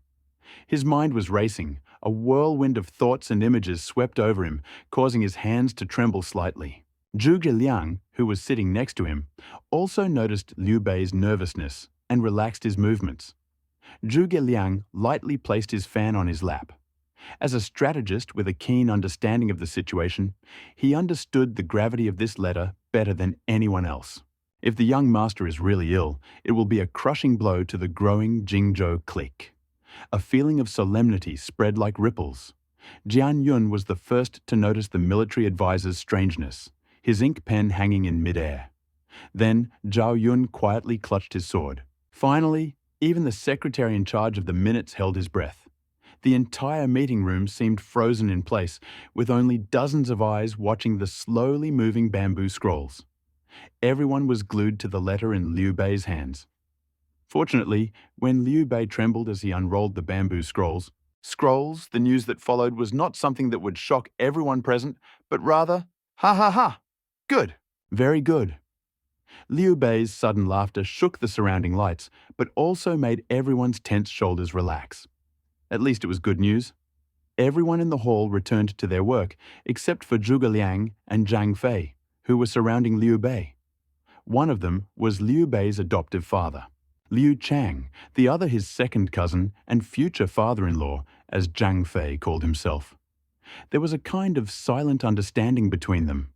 His mind was racing. A whirlwind of thoughts and images swept over him, causing his hands to tremble slightly. Zhuge Liang, who was sitting next to him, also noticed Liu Bei's nervousness and relaxed his movements. Zhuge Liang lightly placed his fan on his lap. As a strategist with a keen understanding of the situation, he understood the gravity of this letter better than anyone else. If the young master is really ill, it will be a crushing blow to the growing Jingzhou clique. A feeling of solemnity spread like ripples. Jian Yun was the first to notice the military advisor's strangeness, his ink pen hanging in midair. Then Zhao Yun quietly clutched his sword. Finally, even the secretary in charge of the minutes held his breath. The entire meeting room seemed frozen in place, with only dozens of eyes watching the slowly moving bamboo scrolls. Everyone was glued to the letter in Liu Bei's hands. Fortunately, when Liu Bei trembled as he unrolled the bamboo scrolls, the news that followed was not something that would shock everyone present, but rather, ha ha ha, good, very good. Liu Bei's sudden laughter shook the surrounding lights, but also made everyone's tense shoulders relax. At least it was good news. Everyone in the hall returned to their work, except for Zhuge Liang and Zhang Fei, who were surrounding Liu Bei. One of them was Liu Bei's adoptive father, Liu Chang, the other his second cousin and future father-in-law, as Zhang Fei called himself. There was a kind of silent understanding between them.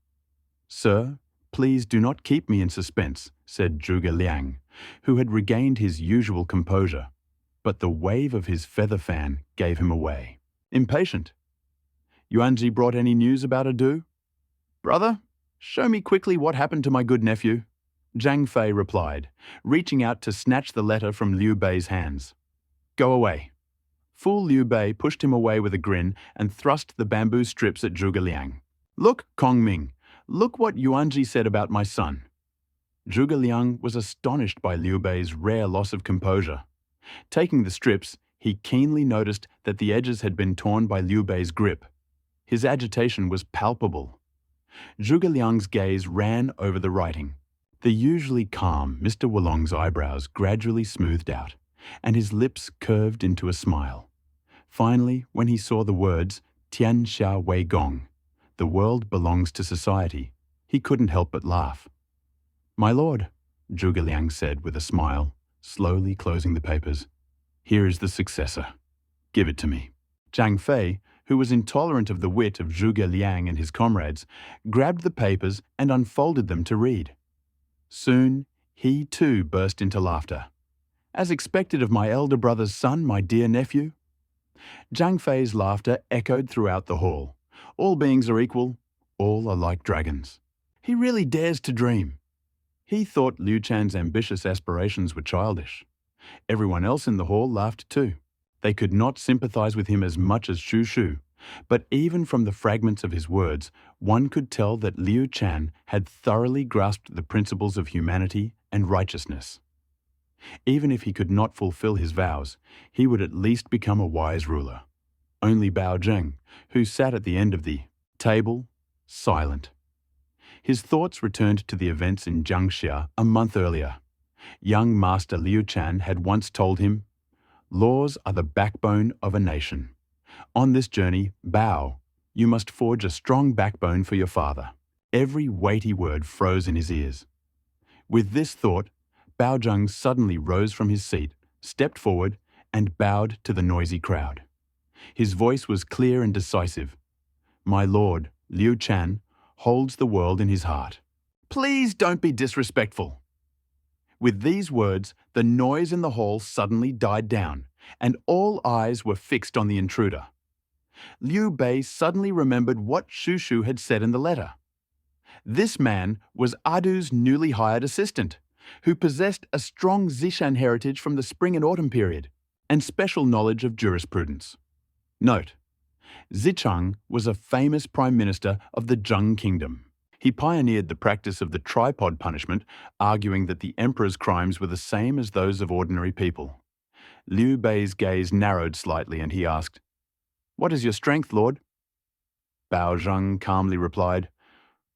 "Sir, please do not keep me in suspense," said Zhuge Liang, who had regained his usual composure, but the wave of his feather fan gave him away. Impatient. "Yuanji brought any news about Adu?" "Brother, show me quickly what happened to my good nephew," Zhang Fei replied, reaching out to snatch the letter from Liu Bei's hands. "Go away." Fool Liu Bei pushed him away with a grin and thrust the bamboo strips at Zhuge Liang. "Look, Kong Ming, look what Yuanji said about my son." Zhuge Liang was astonished by Liu Bei's rare loss of composure. Taking the strips, he keenly noticed that the edges had been torn by Liu Bei's grip. His agitation was palpable. Zhuge Liang's gaze ran over the writing. The usually calm Mr. Wulong's eyebrows gradually smoothed out, and his lips curved into a smile. Finally, when he saw the words "Tian Xia Wei Gong," "The world belongs to society," he couldn't help but laugh. "My lord," Zhuge Liang said with a smile, slowly closing the papers, "here is the successor. Give it to me." Zhang Fei, who was intolerant of the wit of Zhuge Liang and his comrades, grabbed the papers and unfolded them to read. Soon, he too burst into laughter. "As expected of my elder brother's son, my dear nephew." Zhang Fei's laughter echoed throughout the hall. All beings are equal, all are like dragons. He really dares to dream. He thought Liu Chan's ambitious aspirations were childish. Everyone else in the hall laughed too. They could not sympathize with him as much as Shu Shu, but even from the fragments of his words, one could tell that Liu Chan had thoroughly grasped the principles of humanity and righteousness. Even if he could not fulfill his vows, he would at least become a wise ruler. Only Bao Zheng, who sat at the end of the table, silent. His thoughts returned to the events in Jiangxia a month earlier. Young Master Liu Chan had once told him, "Laws are the backbone of a nation. On this journey, Bao, you must forge a strong backbone for your father." Every weighty word froze in his ears. With this thought, Bao Zheng suddenly rose from his seat, stepped forward, and bowed to the noisy crowd. His voice was clear and decisive. "My lord, Liu Chan, holds the world in his heart. Please don't be disrespectful." With these words, the noise in the hall suddenly died down, and all eyes were fixed on the intruder. Liu Bei suddenly remembered what Shu Shu had said in the letter. This man was Adu's newly hired assistant, who possessed a strong Zishan heritage from the spring and autumn period, and special knowledge of jurisprudence. Note: Zichang was a famous prime minister of the Zheng kingdom. He pioneered the practice of the tripod punishment, arguing that the emperor's crimes were the same as those of ordinary people. Liu Bei's gaze narrowed slightly and he asked, "What is your strength, lord?" Bao Zheng calmly replied,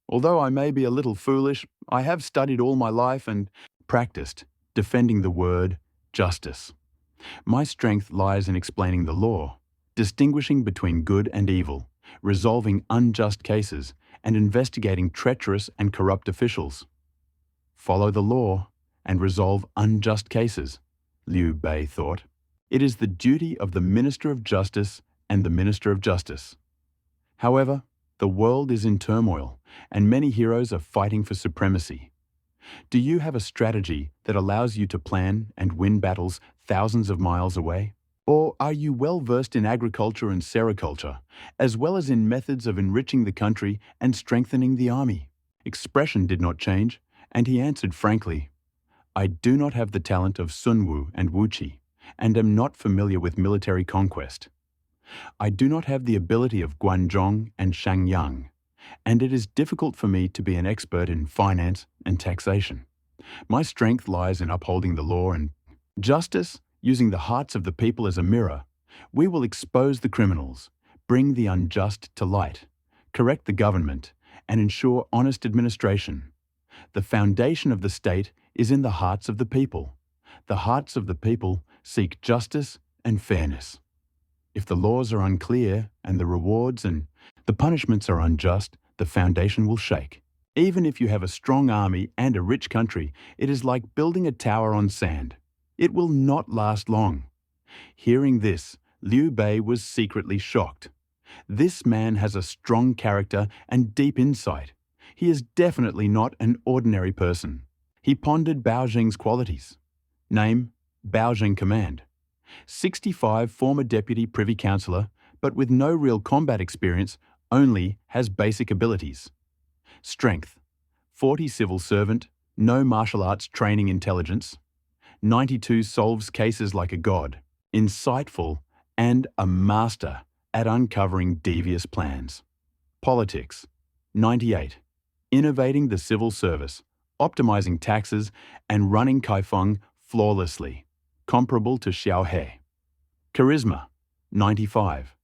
"Although I may be a little foolish, I have studied all my life and practiced defending the word justice. My strength lies in explaining the law, distinguishing between good and evil, resolving unjust cases, and investigating treacherous and corrupt officials. Follow the law and resolve unjust cases," Liu Bei thought. "It is the duty of the Minister of Justice and the Minister of Justice. However, the world is in turmoil, and many heroes are fighting for supremacy. Do you have a strategy that allows you to plan and win battles thousands of miles away? Or are you well versed in agriculture and sericulture, as well as in methods of enriching the country and strengthening the army?" Expression did not change, and he answered frankly, "I do not have the talent of Sun Wu and Wu Qi, and am not familiar with military conquest. I do not have the ability of Guanzhong and Shangyang, and it is difficult for me to be an expert in finance and taxation. My strength lies in upholding the law and justice, using the hearts of the people as a mirror. We will expose the criminals, bring the unjust to light, correct the government, and ensure honest administration. The foundation of the state is in the hearts of the people. The hearts of the people seek justice and fairness. If the laws are unclear and the rewards and the punishments are unjust, the foundation will shake. Even if you have a strong army and a rich country, it is like building a tower on sand. It will not last long. Hearing this, Liu Bei was secretly shocked. This man has a strong character and deep insight. He is definitely not an ordinary person. He pondered Bao Zheng's qualities. Name, Bao Zheng Command. 65 former deputy privy councillor, but with no real combat experience, only has basic abilities. Strength, 40 civil servant, no martial arts training intelligence. 92 solves cases like a god. Insightful and a master at uncovering devious plans. Politics, 98. Innovating the civil service, optimizing taxes, and running Kaifeng flawlessly, comparable to Xiao He. Charisma, 95.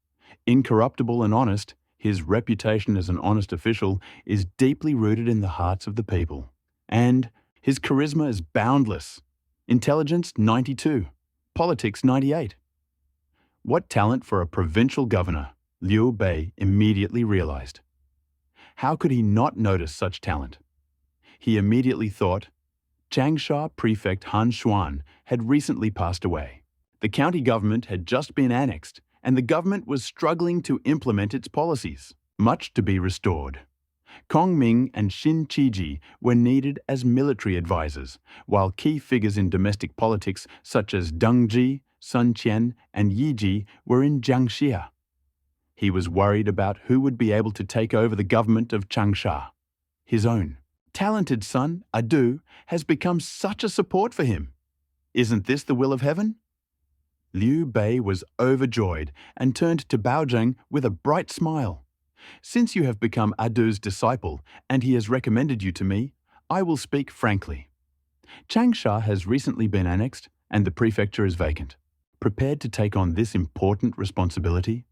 Incorruptible and honest, his reputation as an honest official is deeply rooted in the hearts of the people. And his charisma is boundless. Intelligence, 92. Politics, 98. What talent for a provincial governor, Liu Bei immediately realized. How could he not notice such talent? He immediately thought, Changsha Prefect Han Xuan had recently passed away. The county government had just been annexed, and the government was struggling to implement its policies, much to be restored. Kong Ming and Xin Qiji were needed as military advisors, while key figures in domestic politics such as Deng Ji, Sun Qian, and Yi Ji were in Jiangxia. He was worried about who would be able to take over the government of Changsha. His own talented son, Adu, has become such a support for him. Isn't this the will of heaven? Liu Bei was overjoyed and turned to Bao Zheng with a bright smile. Since you have become Adu's disciple and he has recommended you to me, I will speak frankly. Changsha has recently been annexed and the prefecture is vacant. Prepared to take on this important responsibility?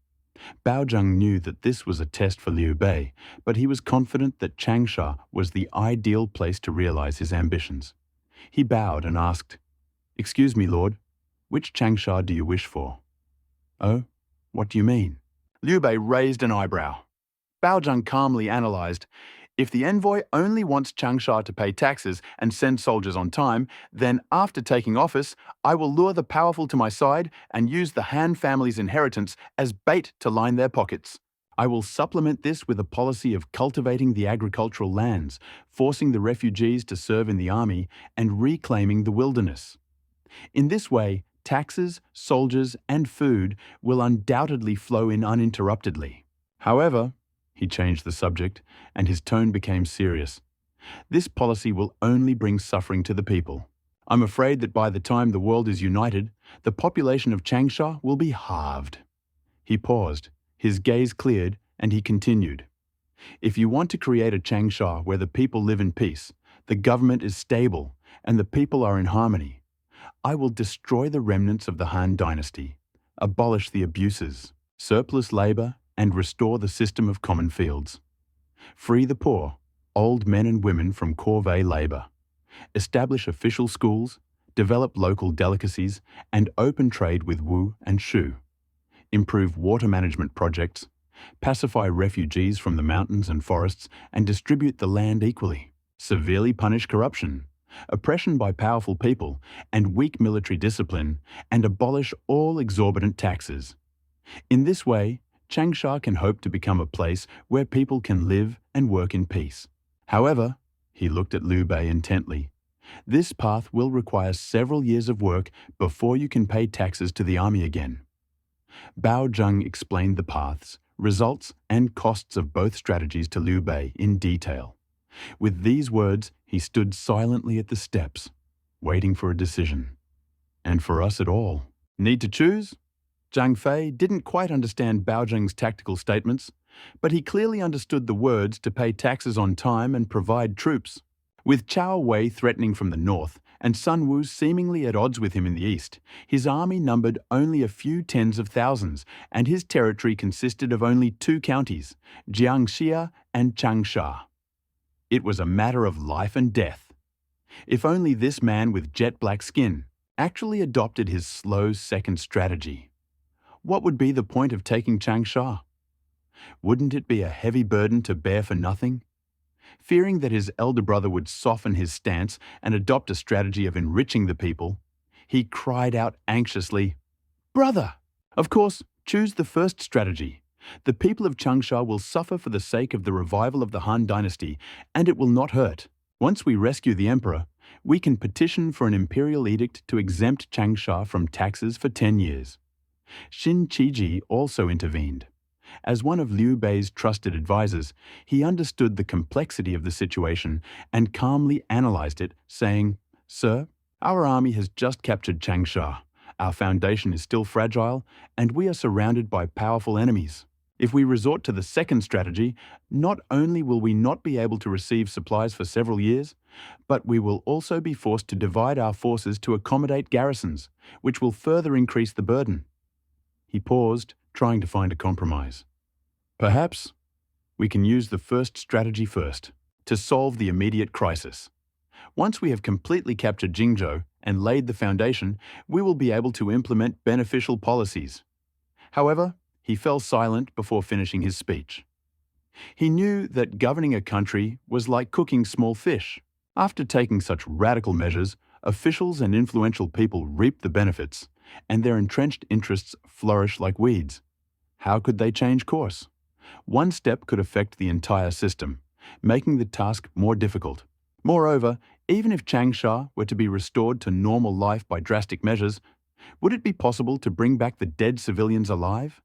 Bao Zheng knew that this was a test for Liu Bei, but he was confident that Changsha was the ideal place to realize his ambitions. He bowed and asked, "Excuse me, Lord, which Changsha do you wish for?" "Oh, what do you mean?" Liu Bei raised an eyebrow. Bao Zheng calmly analyzed, if the envoy only wants Changsha to pay taxes and send soldiers on time, then after taking office, I will lure the powerful to my side and use the Han family's inheritance as bait to line their pockets. I will supplement this with a policy of cultivating the agricultural lands, forcing the refugees to serve in the army, and reclaiming the wilderness. In this way, taxes, soldiers, and food will undoubtedly flow in uninterruptedly. However, he changed the subject, and his tone became serious. This policy will only bring suffering to the people. I'm afraid that by the time the world is united, the population of Changsha will be halved. He paused, his gaze cleared, and he continued. If you want to create a Changsha where the people live in peace, the government is stable, and the people are in harmony, I will destroy the remnants of the Han dynasty, abolish the abuses, surplus labor, and restore the system of common fields. Free the poor, old men and women from corvée labor. Establish official schools, develop local delicacies, and open trade with Wu and Shu. Improve water management projects, pacify refugees from the mountains and forests, and distribute the land equally. Severely punish corruption, oppression by powerful people, and weak military discipline, and abolish all exorbitant taxes. In this way, Changsha can hope to become a place where people can live and work in peace. However, he looked at Liu Bei intently, this path will require several years of work before you can pay taxes to the army again. Bao Zheng explained the paths, results, and costs of both strategies to Liu Bei in detail. With these words, he stood silently at the steps, waiting for a decision. And for us at all, need to choose? Zhang Fei didn't quite understand Bao Zheng's tactical statements, but he clearly understood the words to pay taxes on time and provide troops. With Cao Wei threatening from the north and Sun Wu seemingly at odds with him in the east, his army numbered only a few tens of thousands, and his territory consisted of only two counties, Jiangxia and Changsha. It was a matter of life and death. If only this man with jet black skin actually adopted his slow second strategy. What would be the point of taking Changsha? Wouldn't it be a heavy burden to bear for nothing? Fearing that his elder brother would soften his stance and adopt a strategy of enriching the people, he cried out anxiously, "Brother! Of course, choose the first strategy. The people of Changsha will suffer for the sake of the revival of the Han dynasty, and it will not hurt. Once we rescue the emperor, we can petition for an imperial edict to exempt Changsha from taxes for 10 years. Xin Qiji also intervened. As one of Liu Bei's trusted advisors, he understood the complexity of the situation and calmly analyzed it, saying, "Sir, our army has just captured Changsha. Our foundation is still fragile, and we are surrounded by powerful enemies. If we resort to the second strategy, not only will we not be able to receive supplies for several years, but we will also be forced to divide our forces to accommodate garrisons, which will further increase the burden." He paused, trying to find a compromise. "Perhaps we can use the first strategy first, to solve the immediate crisis. Once we have completely captured Jingzhou and laid the foundation, we will be able to implement beneficial policies." However, he fell silent before finishing his speech. He knew that governing a country was like cooking small fish. After taking such radical measures, officials and influential people reap the benefits, and their entrenched interests flourish like weeds. How could they change course? One step could affect the entire system, making the task more difficult. Moreover, even if Changsha were to be restored to normal life by drastic measures, would it be possible to bring back the dead civilians alive?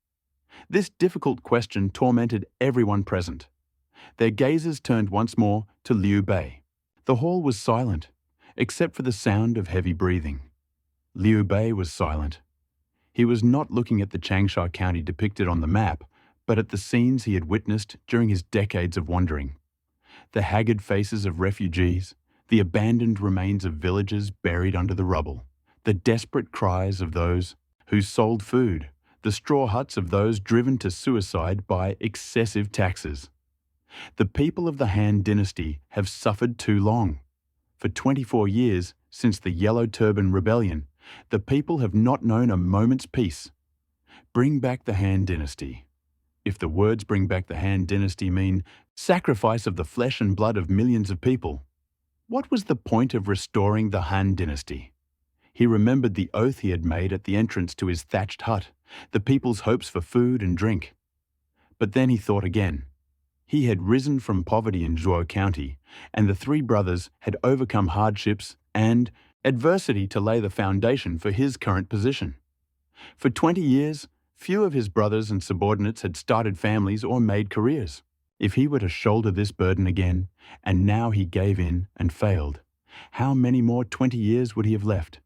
This difficult question tormented everyone present. Their gazes turned once more to Liu Bei. The hall was silent, except for the sound of heavy breathing. Liu Bei was silent. He was not looking at the Changsha County depicted on the map, but at the scenes he had witnessed during his decades of wandering. The haggard faces of refugees, the abandoned remains of villages buried under the rubble, the desperate cries of those who sold food, the straw huts of those driven to suicide by excessive taxes. The people of the Han dynasty have suffered too long. For 24 years, since the Yellow Turban Rebellion, the people have not known a moment's peace. Bring back the Han dynasty. If the words "bring back the Han dynasty" mean sacrifice of the flesh and blood of millions of people, what was the point of restoring the Han dynasty? He remembered the oath he had made at the entrance to his thatched hut, the people's hopes for food and drink. But then he thought again. He had risen from poverty in Zhuo County, and the three brothers had overcome hardships and adversity to lay the foundation for his current position. For 20 years, few of his brothers and subordinates had started families or made careers. If he were to shoulder this burden again, and now he gave in and failed, how many more 20 years would he have left?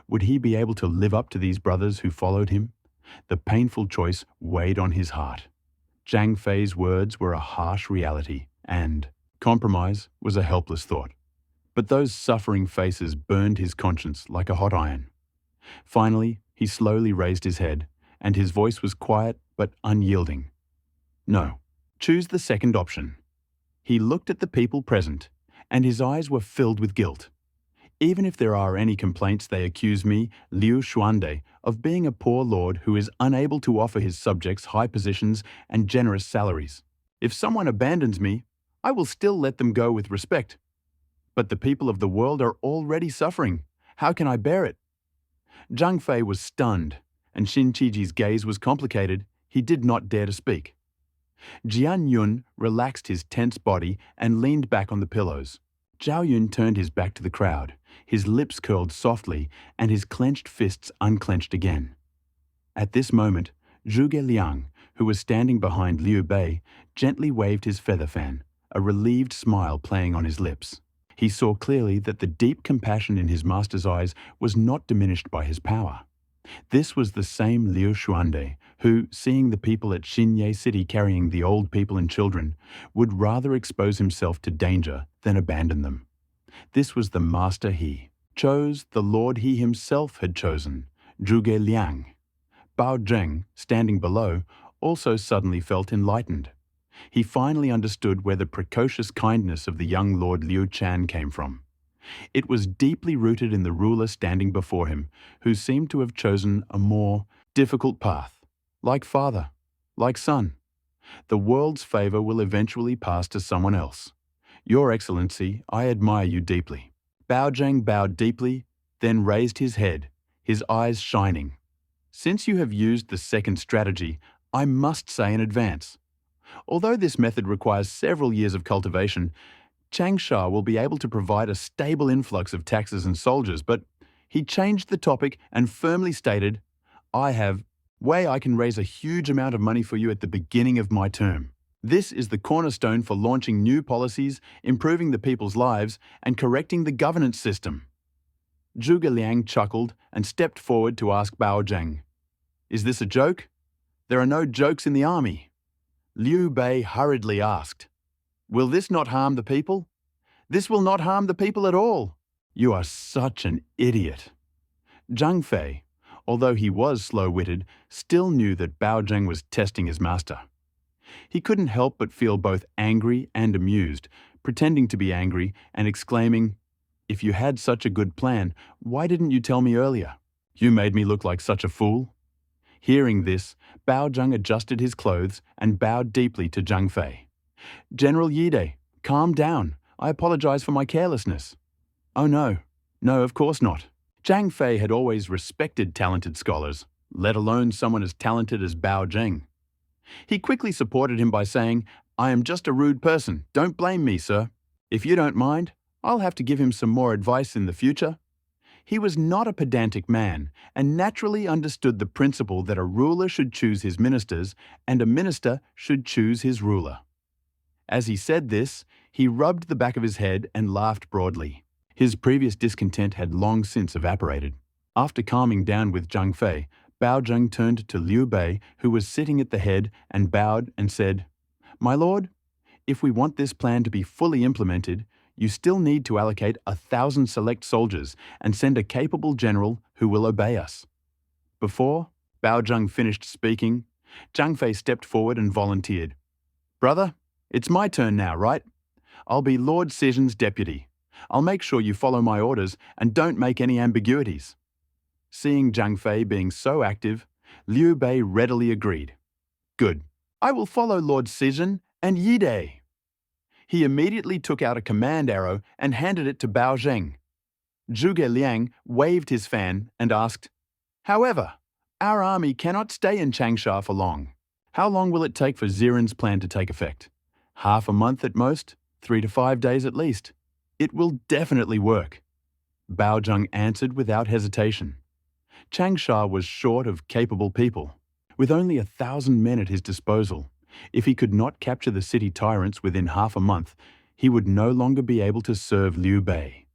Would he be able to live up to these brothers who followed him? The painful choice weighed on his heart. Zhang Fei's words were a harsh reality, and compromise was a helpless thought. But those suffering faces burned his conscience like a hot iron. Finally, he slowly raised his head, and his voice was quiet but unyielding. "No, choose the second option." He looked at the people present, and his eyes were filled with guilt. "Even if there are any complaints, they accuse me, Liu Xuande, of being a poor lord who is unable to offer his subjects high positions and generous salaries. If someone abandons me, I will still let them go with respect. But the people of the world are already suffering. How can I bear it?" Zhang Fei was stunned, and Xin Qiji's gaze was complicated. He did not dare to speak. Jian Yun relaxed his tense body and leaned back on the pillows. Zhao Yun turned his back to the crowd, his lips curled softly and his clenched fists unclenched again. At this moment, Zhuge Liang, who was standing behind Liu Bei, gently waved his feather fan, a relieved smile playing on his lips. He saw clearly that the deep compassion in his master's eyes was not diminished by his power. This was the same Liu Xuande who, seeing the people at Xinye City carrying the old people and children, would rather expose himself to danger than abandon them. This was the master he chose, the lord he himself had chosen, Zhuge Liang. Bao Zheng, standing below, also suddenly felt enlightened. He finally understood where the precocious kindness of the young Lord Liu Shan came from. It was deeply rooted in the ruler standing before him, who seemed to have chosen a more difficult path. Like father, like son, the world's favor will eventually pass to someone else. Your Excellency, I admire you deeply. Baozhang bowed deeply, then raised his head, his eyes shining. Since you have used the second strategy, I must say in advance. Although this method requires several years of cultivation, Changsha will be able to provide a stable influx of taxes and soldiers, but he changed the topic and firmly stated, I can raise a huge amount of money for you at the beginning of my term. This is the cornerstone for launching new policies, improving the people's lives, and correcting the governance system. Zhuge Liang chuckled and stepped forward to ask Baozhang, Is this a joke? There are no jokes in the army. Liu Bei hurriedly asked, Will this not harm the people? This will not harm the people at all. You are such an idiot. Zhang Fei, although he was slow-witted, still knew that Baozhang was testing his master. He couldn't help but feel both angry and amused, pretending to be angry and exclaiming, If you had such a good plan, why didn't you tell me earlier? You made me look like such a fool. Hearing this, Baozhang adjusted his clothes and bowed deeply to Zhang Fei. General Yide, calm down. I apologize for my carelessness. Oh no, of course not. Zhang Fei had always respected talented scholars, let alone someone as talented as Baozhang. He quickly supported him by saying, I am just a rude person, don't blame me, sir. If you don't mind, I'll have to give him some more advice in the future. He was not a pedantic man and naturally understood the principle that a ruler should choose his ministers and a minister should choose his ruler. As he said this, he rubbed the back of his head and laughed broadly. His previous discontent had long since evaporated. After calming down with Zhang Fei, Baozhang turned to Liu Bei, who was sitting at the head, and bowed and said, My lord, if we want this plan to be fully implemented, you still need to allocate 1,000 select soldiers and send a capable general who will obey us. Before Baozhang finished speaking, Zhang Fei stepped forward and volunteered. Brother, it's my turn now, right? I'll be Lord Sezhen's deputy. I'll make sure you follow my orders and don't make any ambiguities. Seeing Zhang Fei being so active, Liu Bei readily agreed. Good. I will follow Lord Sezhen and Yide. He immediately took out a command arrow and handed it to Baozhang. Zhuge Liang waved his fan and asked, However, our army cannot stay in Changsha for long. How long will it take for Ziren's plan to take effect? Half a month at most, 3 to 5 days at least. It will definitely work. Baozhang answered without hesitation. Changsha was short of capable people. With only 1,000 men at his disposal, if he could not capture the city tyrants within half a month, he would no longer be able to serve Liu Bei.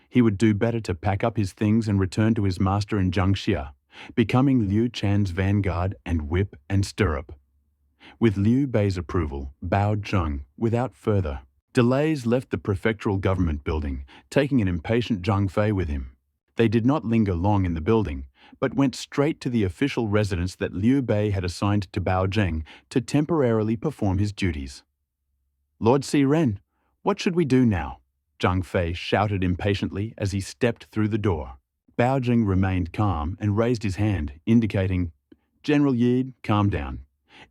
He would do better to pack up his things and return to his master in Jiangxia, becoming Liu Chan's vanguard and whip and stirrup. With Liu Bei's approval, Baozhang, without further delays, left the prefectural government building, taking an impatient Zhang Fei with him. They did not linger long in the building, but went straight to the official residence that Liu Bei had assigned to Baozhang to temporarily perform his duties. Lord Siren, what should we do now? Zhang Fei shouted impatiently as he stepped through the door. Baozhang remained calm and raised his hand, indicating, General Yi, calm down.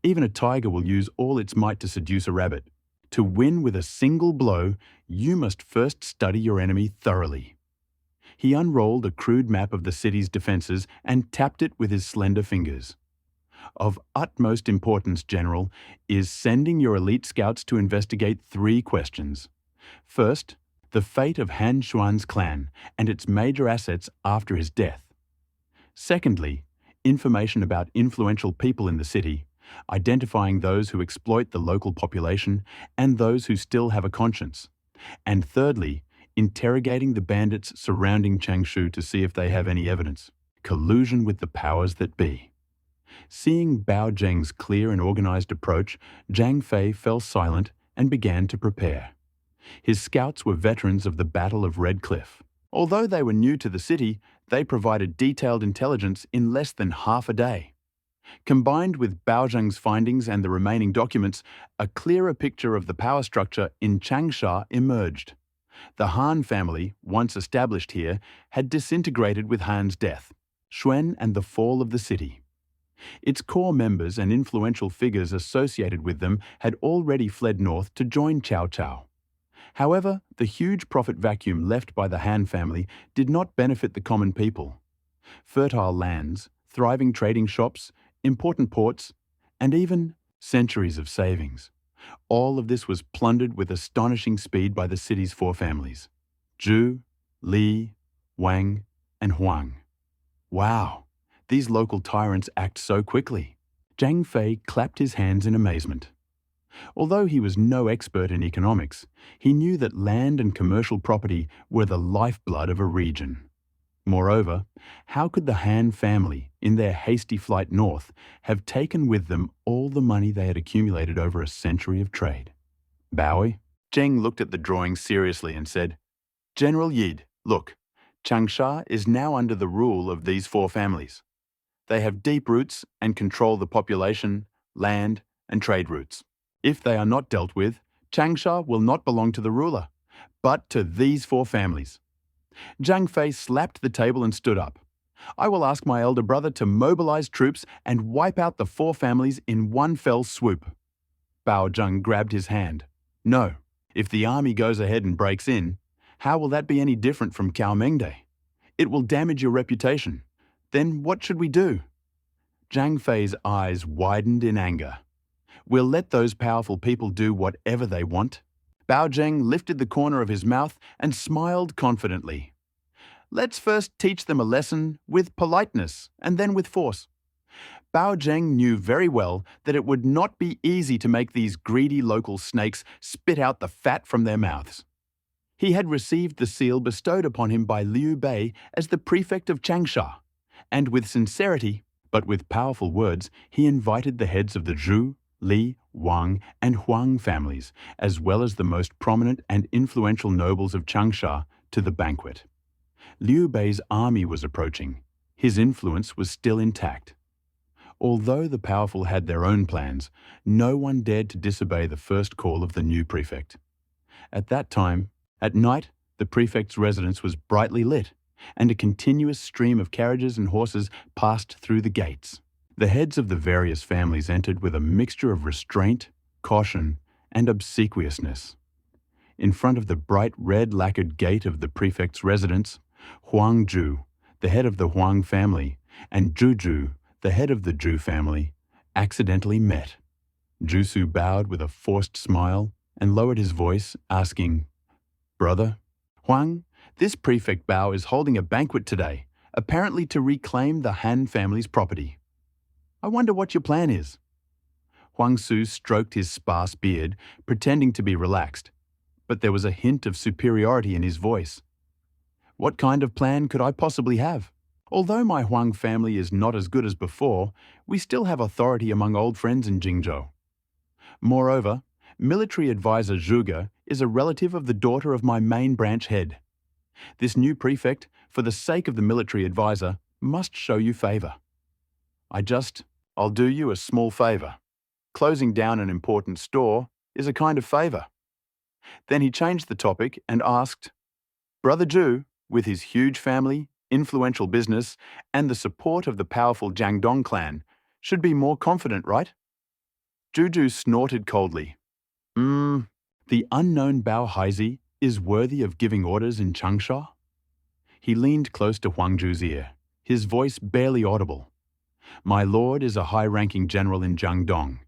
Even a tiger will use all its might to seduce a rabbit. To win with a single blow, you must first study your enemy thoroughly. He unrolled a crude map of the city's defenses and tapped it with his slender fingers. Of utmost importance, General, is sending your elite scouts to investigate 3 questions. First, the fate of Han Xuan's clan and its major assets after his death. Secondly, information about influential people in the city, identifying those who exploit the local population and those who still have a conscience. And thirdly, interrogating the bandits surrounding Changshu to see if they have any evidence. Collusion with the powers that be. Seeing Baozhang's clear and organized approach, Zhang Fei fell silent and began to prepare. His scouts were veterans of the Battle of Red Cliff. Although they were new to the city, they provided detailed intelligence in less than half a day. Combined with Bao Zheng's findings and the remaining documents, a clearer picture of the power structure in Changsha emerged. The Han family, once established here, had disintegrated with Han's death, Xuan and the fall of the city. Its core members and influential figures associated with them had already fled north to join Cao Cao. However, the huge profit vacuum left by the Han family did not benefit the common people. Fertile lands, thriving trading shops, important ports, and even centuries of savings. All of this was plundered with astonishing speed by the city's four families: Zhu, Li, Wang, and Huang. Wow, these local tyrants act so quickly. Zhang Fei clapped his hands in amazement. Although he was no expert in economics, he knew that land and commercial property were the lifeblood of a region. Moreover, how could the Han family, in their hasty flight north, have taken with them all the money they had accumulated over a century of trade? Bowie? Zheng looked at the drawing seriously and said, "General Yid, look, Changsha is now under the rule of these four families. They have deep roots and control the population, land, and trade routes. If they are not dealt with, Changsha will not belong to the ruler, but to these four families." Zhang Fei slapped the table and stood up. "I will ask my elder brother to mobilize troops and wipe out the four families in one fell swoop." Bao Zheng grabbed his hand. "No, if the army goes ahead and breaks in, how will that be any different from Cao Mengde? It will damage your reputation. Then what should we do?" Zhang Fei's eyes widened in anger. "We'll let those powerful people do whatever they want." Bao Zheng lifted the corner of his mouth and smiled confidently. "Let's first teach them a lesson with politeness and then with force." Bao Zheng knew very well that it would not be easy to make these greedy local snakes spit out the fat from their mouths. He had received the seal bestowed upon him by Liu Bei as the prefect of Changsha, and with sincerity, but with powerful words, he invited the heads of the Zhu, Li, Wang, and Huang families, as well as the most prominent and influential nobles of Changsha, to the banquet. Liu Bei's army was approaching. His influence was still intact. Although the powerful had their own plans, no one dared to disobey the first call of the new prefect. At that time, at night, the prefect's residence was brightly lit, and a continuous stream of carriages and horses passed through the gates. The heads of the various families entered with a mixture of restraint, caution, and obsequiousness. In front of the bright red lacquered gate of the prefect's residence, Huang Zhu, the head of the Huang family, and Zhu Zhu, the head of the Zhu family, accidentally met. Zhu Su bowed with a forced smile and lowered his voice, asking, "Brother, Huang, this prefect Bao is holding a banquet today, apparently to reclaim the Han family's property. I wonder what your plan is." Huang Su stroked his sparse beard, pretending to be relaxed, but there was a hint of superiority in his voice. "What kind of plan could I possibly have? Although my Huang family is not as good as before, we still have authority among old friends in Jingzhou. Moreover, military advisor Zhuge is a relative of the daughter of my main branch head. This new prefect, for the sake of the military advisor, must show you favor. I'll do you a small favor. Closing down an important store is a kind of favor." Then he changed the topic and asked, "Brother Zhu, with his huge family, influential business, and the support of the powerful Jiangdong clan, should be more confident, right?" Zhu snorted coldly. The unknown Bao Haizi is worthy of giving orders in Changsha?" He leaned close to Huang Zhu's ear, his voice barely audible. "My lord is a high-ranking general in Jiangdong.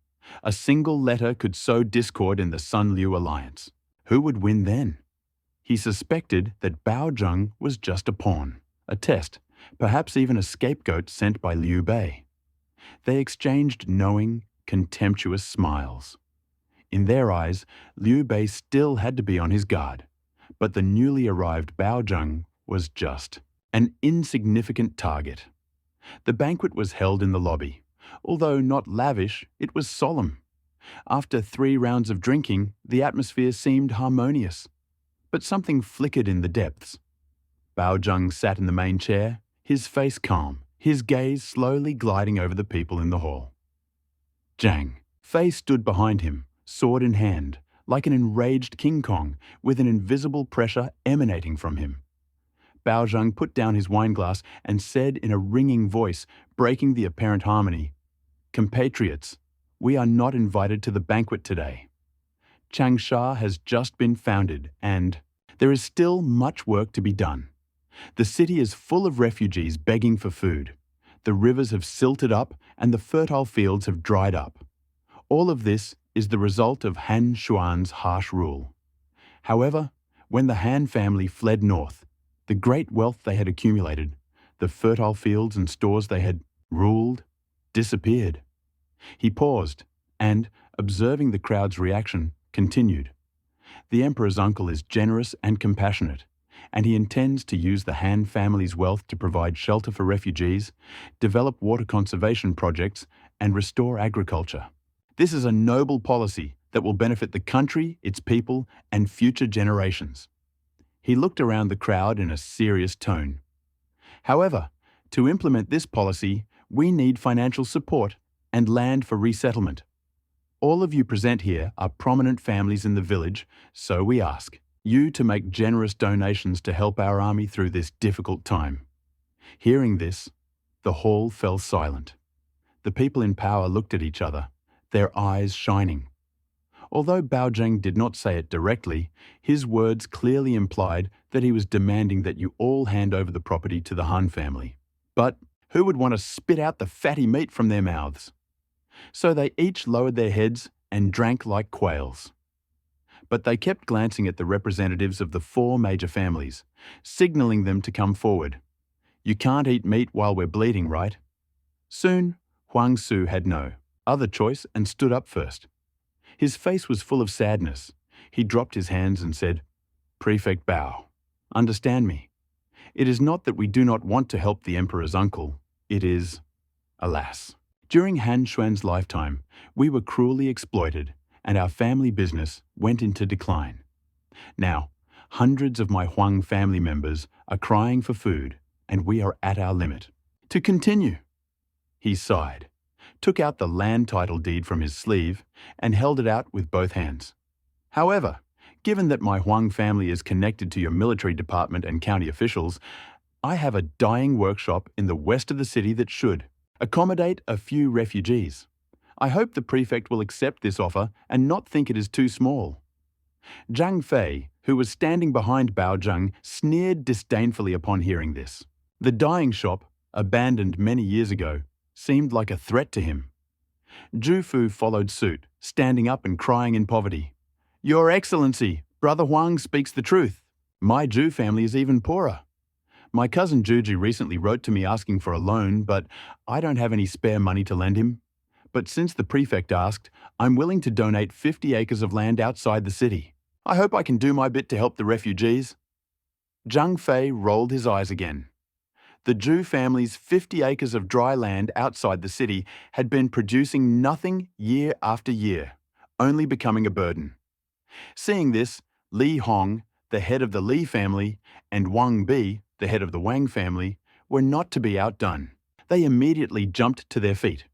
A single letter could sow discord in the Sun-Liu alliance. Who would win then?" He suspected that Bao Zheng was just a pawn, a test, perhaps even a scapegoat sent by Liu Bei. They exchanged knowing, contemptuous smiles. In their eyes, Liu Bei still had to be on his guard, but the newly arrived Bao Zheng was just an insignificant target. The banquet was held in the lobby. Although not lavish, it was solemn. After 3 rounds of drinking, the atmosphere seemed harmonious. But something flickered in the depths. Bao Zheng sat in the main chair, his face calm, his gaze slowly gliding over the people in the hall. Zhang Fei stood behind him, sword in hand, like an enraged King Kong with an invisible pressure emanating from him. Bao Zhang put down his wineglass and said in a ringing voice, breaking the apparent harmony, "Compatriots, we are not invited to the banquet today. Changsha has just been founded and there is still much work to be done. The city is full of refugees begging for food. The rivers have silted up and the fertile fields have dried up. All of this is the result of Han Xuan's harsh rule. However, when the Han family fled north, the great wealth they had accumulated, the fertile fields and stores they had ruled, disappeared." He paused and, observing the crowd's reaction, continued. "The emperor's uncle is generous and compassionate, and he intends to use the Han family's wealth to provide shelter for refugees, develop water conservation projects, and restore agriculture. This is a noble policy that will benefit the country, its people, and future generations." He looked around the crowd in a serious tone. "However, to implement this policy, we need financial support and land for resettlement. All of you present here are prominent families in the village, so we ask you to make generous donations to help our army through this difficult time." Hearing this, the hall fell silent. The people in power looked at each other, their eyes shining. Although Bao Zheng did not say it directly, his words clearly implied that he was demanding that you all hand over the property to the Han family. But who would want to spit out the fatty meat from their mouths? So they each lowered their heads and drank like quails. But they kept glancing at the representatives of the 4 major families, signaling them to come forward. "You can't eat meat while we're bleeding, right?" Soon, Huang Su had no other choice and stood up first. His face was full of sadness. He dropped his hands and said, "Prefect Bao, understand me. It is not that we do not want to help the emperor's uncle. It is, alas. During Han Xuan's lifetime, we were cruelly exploited and our family business went into decline. Now, hundreds of my Huang family members are crying for food and we are at our limit. To continue." He sighed, took out the land title deed from his sleeve and held it out with both hands. "However, given that my Huang family is connected to your military department and county officials, I have a dyeing workshop in the west of the city that should accommodate a few refugees. I hope the prefect will accept this offer and not think it is too small." Zhang Fei, who was standing behind Bao Zheng, sneered disdainfully upon hearing this. The dyeing shop, abandoned many years ago, seemed like a threat to him. Zhu Fu followed suit, standing up and crying in poverty, "Your Excellency, Brother Huang speaks the truth. My Zhu family is even poorer. My cousin Juji recently wrote to me asking for a loan, but I don't have any spare money to lend him. But since the prefect asked, I'm willing to donate 50 acres of land outside the city. I hope I can do my bit to help the refugees." Zhang Fei rolled his eyes again. The Zhu family's 50 acres of dry land outside the city had been producing nothing year after year, only becoming a burden. Seeing this, Li Hong, the head of the Li family, and Wang Bi, the head of the Wang family, were not to be outdone. They immediately jumped to their feet.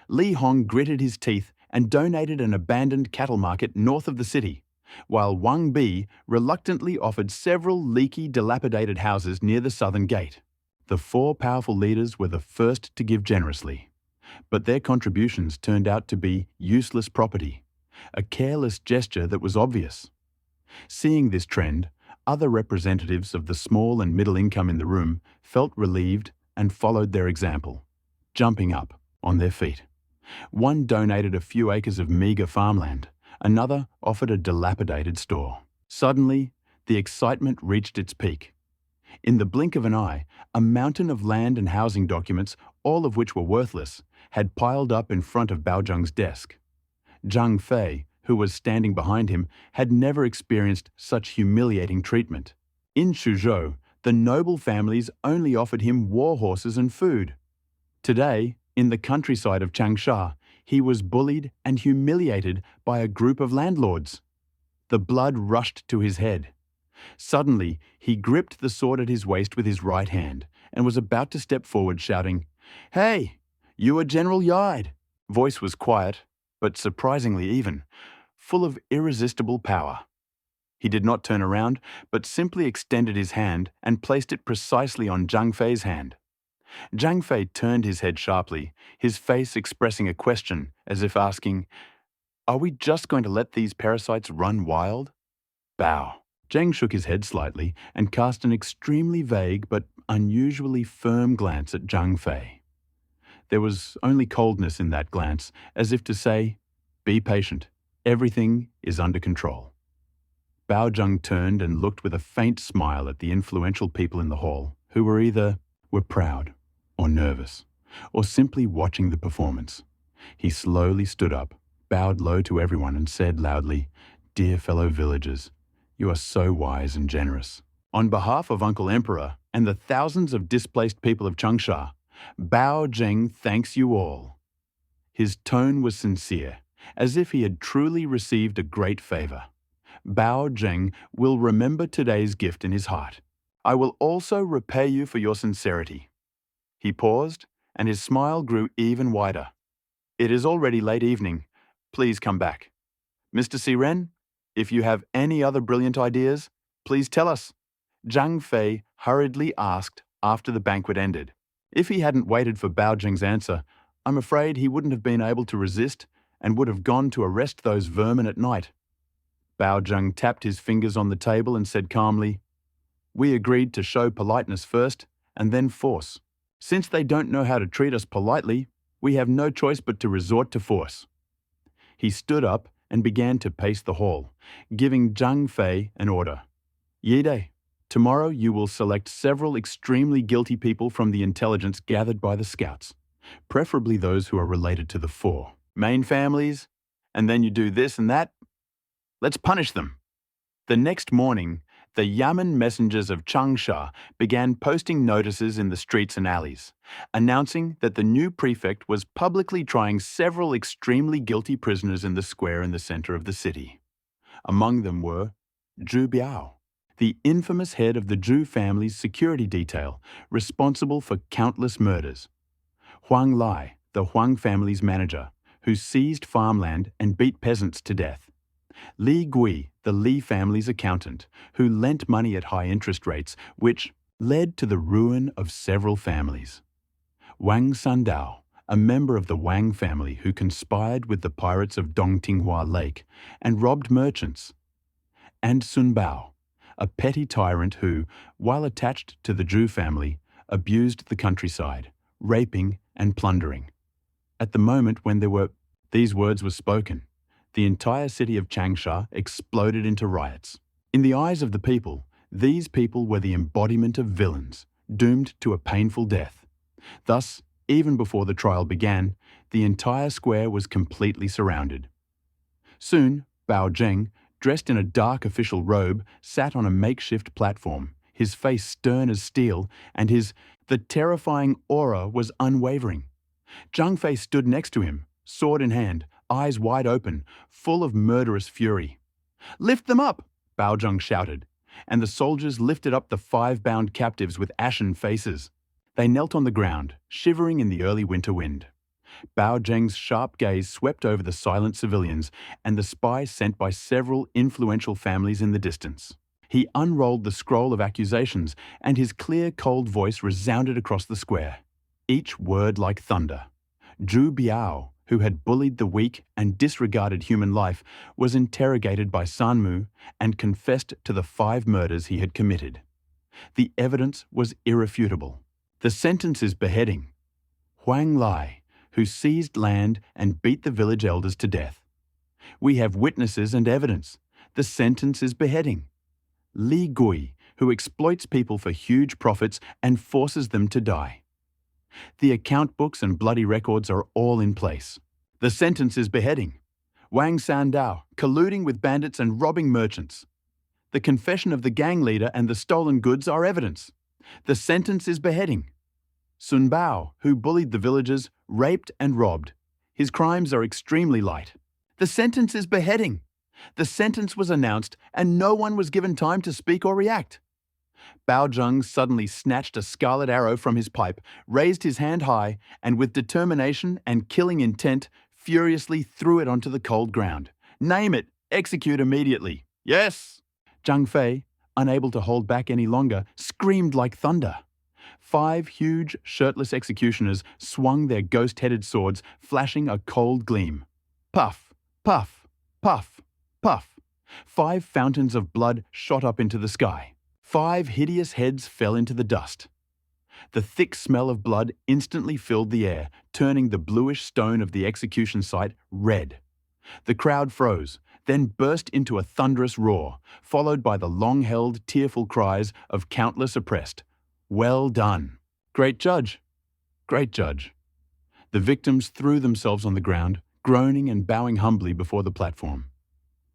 Li Hong gritted his teeth and donated an abandoned cattle market north of the city, while Wang Bi reluctantly offered several leaky, dilapidated houses near the southern gate. The 4 powerful leaders were the first to give generously, but their contributions turned out to be useless property, a careless gesture that was obvious. Seeing this trend, other representatives of the small and middle income in the room felt relieved and followed their example, jumping up on their feet. One donated a few acres of meagre farmland, another offered a dilapidated store. Suddenly, the excitement reached its peak. In the blink of an eye, a mountain of land and housing documents, all of which were worthless, had piled up in front of Bao Zheng's desk. Zhang Fei, who was standing behind him, had never experienced such humiliating treatment. In Suzhou, the noble families only offered him war horses and food. Today, in the countryside of Changsha, he was bullied and humiliated by a group of landlords. The blood rushed to his head. Suddenly, he gripped the sword at his waist with his right hand and was about to step forward shouting, "Hey, you are General Yide." Voice was quiet, but surprisingly even, full of irresistible power. He did not turn around, but simply extended his hand and placed it precisely on Zhang Fei's hand. Zhang Fei turned his head sharply, his face expressing a question, as if asking, "Are we just going to let these parasites run wild?" Bow. Zhang shook his head slightly and cast an extremely vague but unusually firm glance at Zhang Fei. There was only coldness in that glance, as if to say, "Be patient. Everything is under control." Bao Zheng turned and looked with a faint smile at the influential people in the hall, who were proud, or nervous, or simply watching the performance. He slowly stood up, bowed low to everyone and said loudly, "Dear fellow villagers, you are so wise and generous. On behalf of Uncle Emperor and the thousands of displaced people of Changsha, Bao Zheng thanks you all." His tone was sincere, as if he had truly received a great favor. "Bao Zheng will remember today's gift in his heart. I will also repay you for your sincerity." He paused, and his smile grew even wider. "It is already late evening. Please come back. Mr. Siren, if you have any other brilliant ideas, please tell us," Zhang Fei hurriedly asked after the banquet ended. If he hadn't waited for Bao Zheng's answer, I'm afraid he wouldn't have been able to resist and would have gone to arrest those vermin at night. Bao Zheng tapped his fingers on the table and said calmly, "We agreed to show politeness first and then force. Since they don't know how to treat us politely, we have no choice but to resort to force." He stood up and began to pace the hall, giving Zhang Fei an order. "Yide, tomorrow you will select several extremely guilty people from the intelligence gathered by the scouts, preferably those who are related to the four main families, and then you do this and that. Let's punish them." The next morning, the Yamen messengers of Changsha began posting notices in the streets and alleys, announcing that the new prefect was publicly trying several extremely guilty prisoners in the square in the center of the city. Among them were Zhu Biao, the infamous head of the Zhu family's security detail, responsible for countless murders; Huang Lai, the Huang family's manager, who seized farmland and beat peasants to death; Li Gui, the Li family's accountant, who lent money at high interest rates, which led to the ruin of several families; Wang Sandao, a member of the Wang family who conspired with the pirates of Dongtinghua Lake and robbed merchants; and Sun Bao, a petty tyrant who, while attached to the Zhu family, abused the countryside, raping and plundering. At the moment when these words were spoken, the entire city of Changsha exploded into riots. In the eyes of the people, these people were the embodiment of villains, doomed to a painful death. Thus, even before the trial began, the entire square was completely surrounded. Soon, Bao Zheng, dressed in a dark official robe, sat on a makeshift platform, his face stern as steel, and the terrifying aura was unwavering. Zhang Fei stood next to him, sword in hand, eyes wide open, full of murderous fury. "Lift them up!" Bao Zheng shouted, and the soldiers lifted up the 5 bound captives with ashen faces. They knelt on the ground, shivering in the early winter wind. Bao Zheng's sharp gaze swept over the silent civilians and the spies sent by several influential families in the distance. He unrolled the scroll of accusations, and his clear, cold voice resounded across the square, each word like thunder. Zhu Biao, who had bullied the weak and disregarded human life, was interrogated by Sanmu and confessed to the 5 murders he had committed. The evidence was irrefutable. The sentence is beheading. Huang Lai, who seized land and beat the village elders to death. We have witnesses and evidence. The sentence is beheading. Li Gui, who exploits people for huge profits and forces them to die. The account books and bloody records are all in place. The sentence is beheading. Wang Sandao, colluding with bandits and robbing merchants. The confession of the gang leader and the stolen goods are evidence. The sentence is beheading. Sun Bao, who bullied the villagers, raped and robbed. His crimes are extremely light. The sentence is beheading. The sentence was announced, and no one was given time to speak or react. Bao Zheng suddenly snatched a scarlet arrow from his pipe, raised his hand high, and with determination and killing intent, furiously threw it onto the cold ground. "Name it! Execute immediately!" "Yes!" Zhang Fei, unable to hold back any longer, screamed like thunder. 5 huge, shirtless executioners swung their ghost-headed swords, flashing a cold gleam. Puff, puff, puff, puff. 5 fountains of blood shot up into the sky. 5 hideous heads fell into the dust. The thick smell of blood instantly filled the air, turning the bluish stone of the execution site red. The crowd froze, then burst into a thunderous roar, followed by the long-held, tearful cries of countless oppressed. "Well done! Great judge! Great judge!" The victims threw themselves on the ground, groaning and bowing humbly before the platform.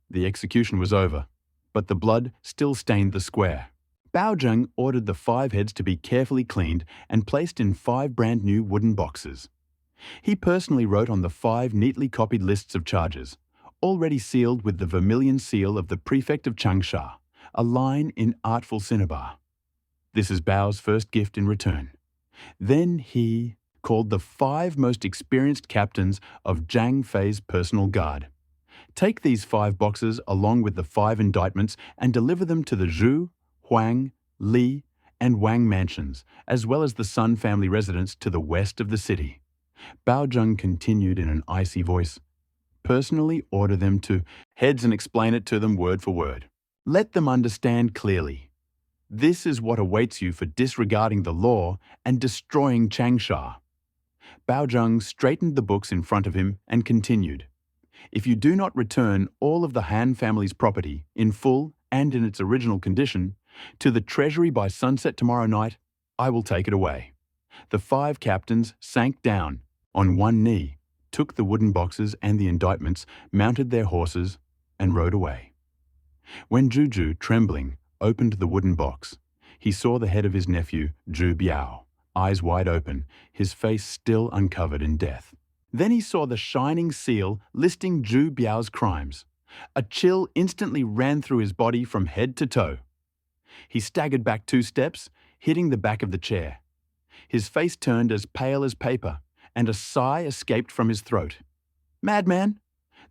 The execution was over, but the blood still stained the square. Bao Zheng ordered the 5 heads to be carefully cleaned and placed in 5 brand new wooden boxes. He personally wrote on the 5 neatly copied lists of charges, already sealed with the vermilion seal of the prefect of Changsha, a line in artful cinnabar. This is Bao's first gift in return. Then he called the 5 most experienced captains of Zhang Fei's personal guard. Take these 5 boxes along with the 5 indictments and deliver them to the Zhu, Huang, Li, and Wang mansions, as well as the Sun family residence to the west of the city. Bao Zheng continued in an icy voice. Personally order them to heads and explain it to them word for word. Let them understand clearly. This is what awaits you for disregarding the law and destroying Changsha. Bao Zheng straightened the books in front of him and continued. If you do not return all of the Han family's property, in full and in its original condition, to the treasury by sunset tomorrow night, I will take it away. The 5 captains sank down on one knee, took the wooden boxes and the indictments, mounted their horses, and rode away. When Juju, trembling, opened the wooden box, he saw the head of his nephew, Zhu Biao, eyes wide open, his face still uncovered in death. Then he saw the shining seal listing Zhu Biao's crimes. A chill instantly ran through his body from head to toe. He staggered back 2 steps, hitting the back of the chair. His face turned as pale as paper, and a sigh escaped from his throat. "Madman!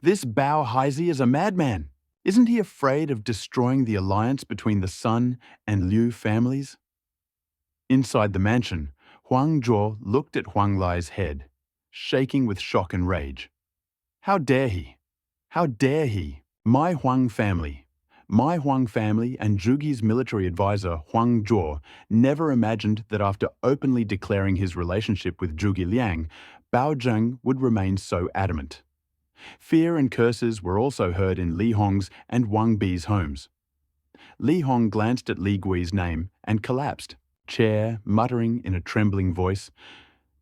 This Bao Haizi is a madman! Isn't he afraid of destroying the alliance between the Sun and Liu families?" Inside the mansion, Huang Zhuo looked at Huang Lai's head, shaking with shock and rage. "How dare he? How dare he? My Huang family and Zhuge's military advisor Huang Zhuo never imagined that after openly declaring his relationship with Zhuge Liang, Bao Zheng would remain so adamant. Fear and curses were also heard in Li Hong's and Wang Bi's homes. Li Hong glanced at Li Gui's name and collapsed, chair muttering in a trembling voice,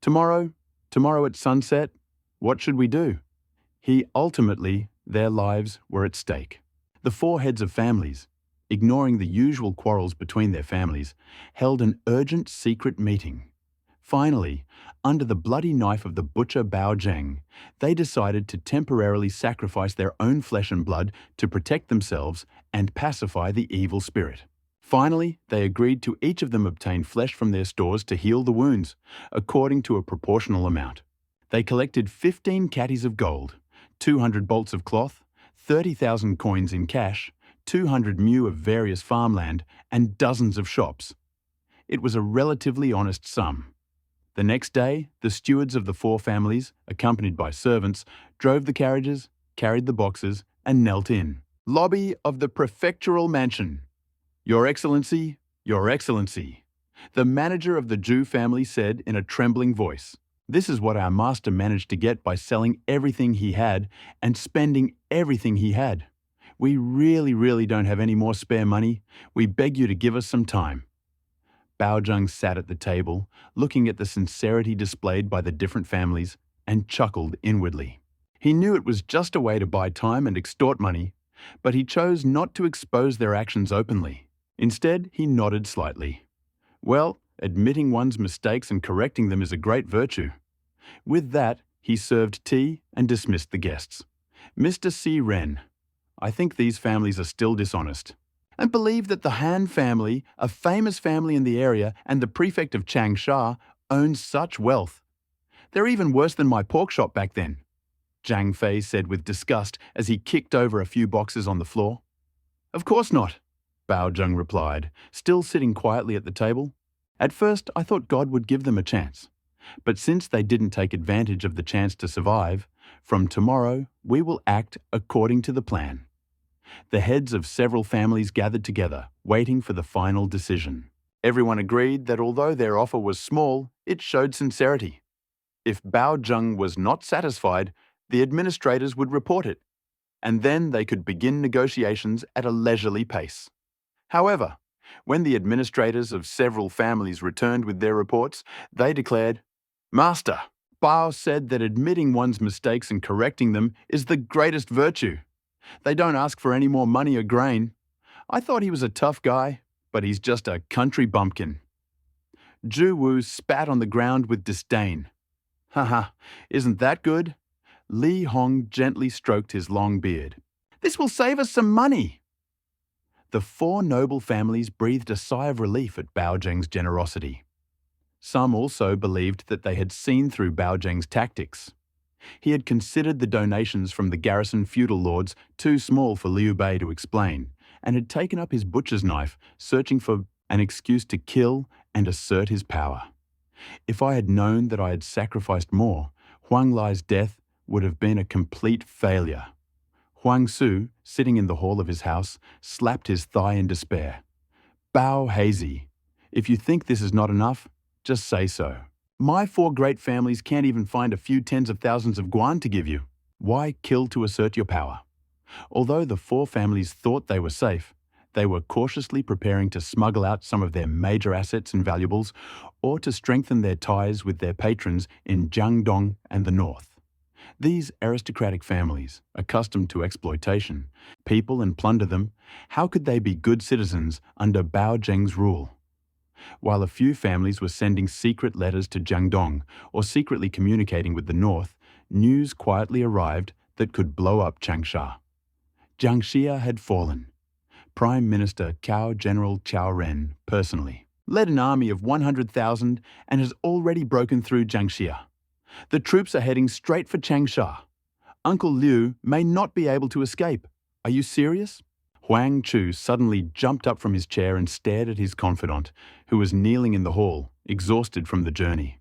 Tomorrow at sunset, what should we do?" Ultimately, their lives were at stake. The 4 heads of families, ignoring the usual quarrels between their families, held an urgent secret meeting. Finally, under the bloody knife of the butcher Bao Zheng, they decided to temporarily sacrifice their own flesh and blood to protect themselves and pacify the evil spirit. Finally, they agreed to each of them obtain flesh from their stores to heal the wounds, according to a proportional amount. They collected 15 catties of gold, 200 bolts of cloth, 30,000 coins in cash, 200 mu of various farmland, and dozens of shops. It was a relatively honest sum. The next day, the stewards of the 4 families, accompanied by servants, drove the carriages, carried the boxes, and knelt in. Lobby of the prefectural mansion. Your Excellency, Your Excellency, the manager of the Zhu family said in a trembling voice. This is what our master managed to get by selling everything he had and spending everything he had. We really don't have any more spare money. We beg you to give us some time. Bao Zheng sat at the table, looking at the sincerity displayed by the different families, and chuckled inwardly. He knew it was just a way to buy time and extort money, but he chose not to expose their actions openly. Instead, he nodded slightly. Well, admitting one's mistakes and correcting them is a great virtue. With that, he served tea and dismissed the guests. Mr. C. Ren, I think these families are still dishonest and believe that the Han family, a famous family in the area and the prefect of Changsha, owns such wealth. They're even worse than my pork shop back then, Zhang Fei said with disgust as he kicked over a few boxes on the floor. Of course not, Bao Zheng replied, still sitting quietly at the table. At first, I thought God would give them a chance. But since they didn't take advantage of the chance to survive, from tomorrow we will act according to the plan. The heads of several families gathered together, waiting for the final decision. Everyone agreed that although their offer was small, it showed sincerity. If Bao Zheng was not satisfied, the administrators would report it, and then they could begin negotiations at a leisurely pace. However, when the administrators of several families returned with their reports, they declared, "Master, Bao said that admitting one's mistakes and correcting them is the greatest virtue. They don't ask for any more money or grain. I thought he was a tough guy, but he's just a country bumpkin." Zhu Wu spat on the ground with disdain. "Haha, isn't that good?" Li Hong gently stroked his long beard. "This will save us some money." The four noble families breathed a sigh of relief at Bao Zheng's generosity. Some also believed that they had seen through Bao Zheng's tactics. He had considered the donations from the garrison feudal lords too small for Liu Bei to explain, and had taken up his butcher's knife, searching for an excuse to kill and assert his power. If I had known that I had sacrificed more, Huang Lai's death would have been a complete failure. Huang Su, sitting in the hall of his house, slapped his thigh in despair. "Bao Hazy, if you think this is not enough, just say so. My four great families can't even find a few tens of thousands of guan to give you. Why kill to assert your power?" Although the four families thought they were safe, they were cautiously preparing to smuggle out some of their major assets and valuables, or to strengthen their ties with their patrons in Jiangdong and the north. These aristocratic families, accustomed to exploitation, people and plunder them, how could they be good citizens under Bao Zheng's rule? While a few families were sending secret letters to Jiangdong or secretly communicating with the north, news quietly arrived that could blow up Changsha. Jiangxia had fallen. Prime Minister General Cao Ren, personally, led an army of 100,000 and has already broken through Jiangxia. The troops are heading straight for Changsha. Uncle Liu may not be able to escape. Are you serious? Huang Chu suddenly jumped up from his chair and stared at his confidant, who was kneeling in the hall, exhausted from the journey.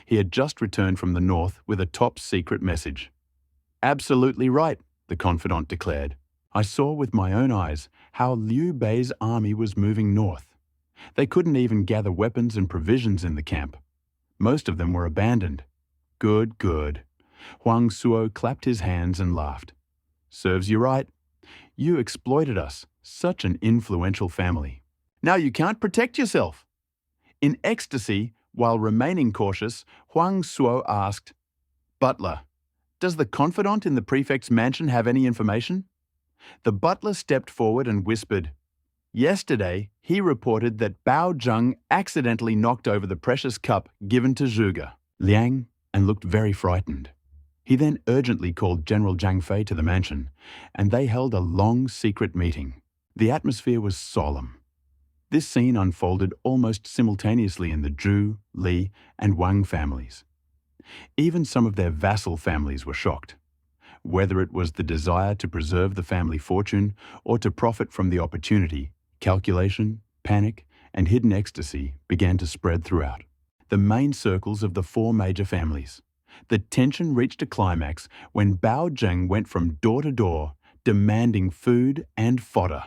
He had just returned from the north with a top-secret message. "Absolutely right," the confidant declared. "I saw with my own eyes how Liu Bei's army was moving north. They couldn't even gather weapons and provisions in the camp. Most of them were abandoned." "Good, good." Huang Suo clapped his hands and laughed. "Serves you right. You exploited us, such an influential family. Now you can't protect yourself." In ecstasy, while remaining cautious, Huang Suo asked, "Butler, does the confidant in the prefect's mansion have any information?" The butler stepped forward and whispered, "Yesterday, he reported that Bao Zheng accidentally knocked over the precious cup given to Zhuge Liang and looked very frightened. He then urgently called General Zhang Fei to the mansion, and they held a long secret meeting. The atmosphere was solemn. This scene unfolded almost simultaneously in the Zhu, Li, and Wang families. Even some of their vassal families were shocked. Whether it was the desire to preserve the family fortune or to profit from the opportunity, calculation, panic, and hidden ecstasy began to spread throughout the main circles of the four major families. The tension reached a climax when Bao Zheng went from door to door, demanding food and fodder.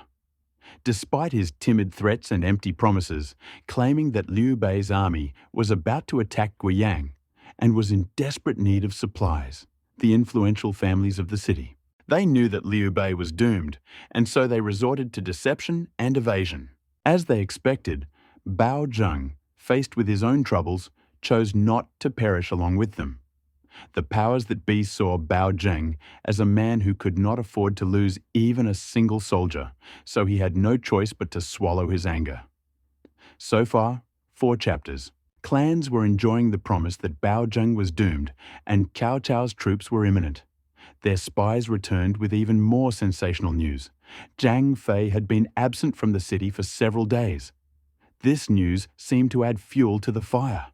Despite his timid threats and empty promises, claiming that Liu Bei's army was about to attack Guiyang and was in desperate need of supplies, the influential families of the city. They knew that Liu Bei was doomed, and so they resorted to deception and evasion. As they expected, Bao Zheng, faced with his own troubles, chose not to perish along with them. The powers that be saw Bao Zheng as a man who could not afford to lose even a single soldier, so he had no choice but to swallow his anger. So far, 4 chapters. Clans were enjoying the promise that Bao Zheng was doomed and Cao Cao's troops were imminent. Their spies returned with even more sensational news. Zhang Fei had been absent from the city for several days. This news seemed to add fuel to the fire.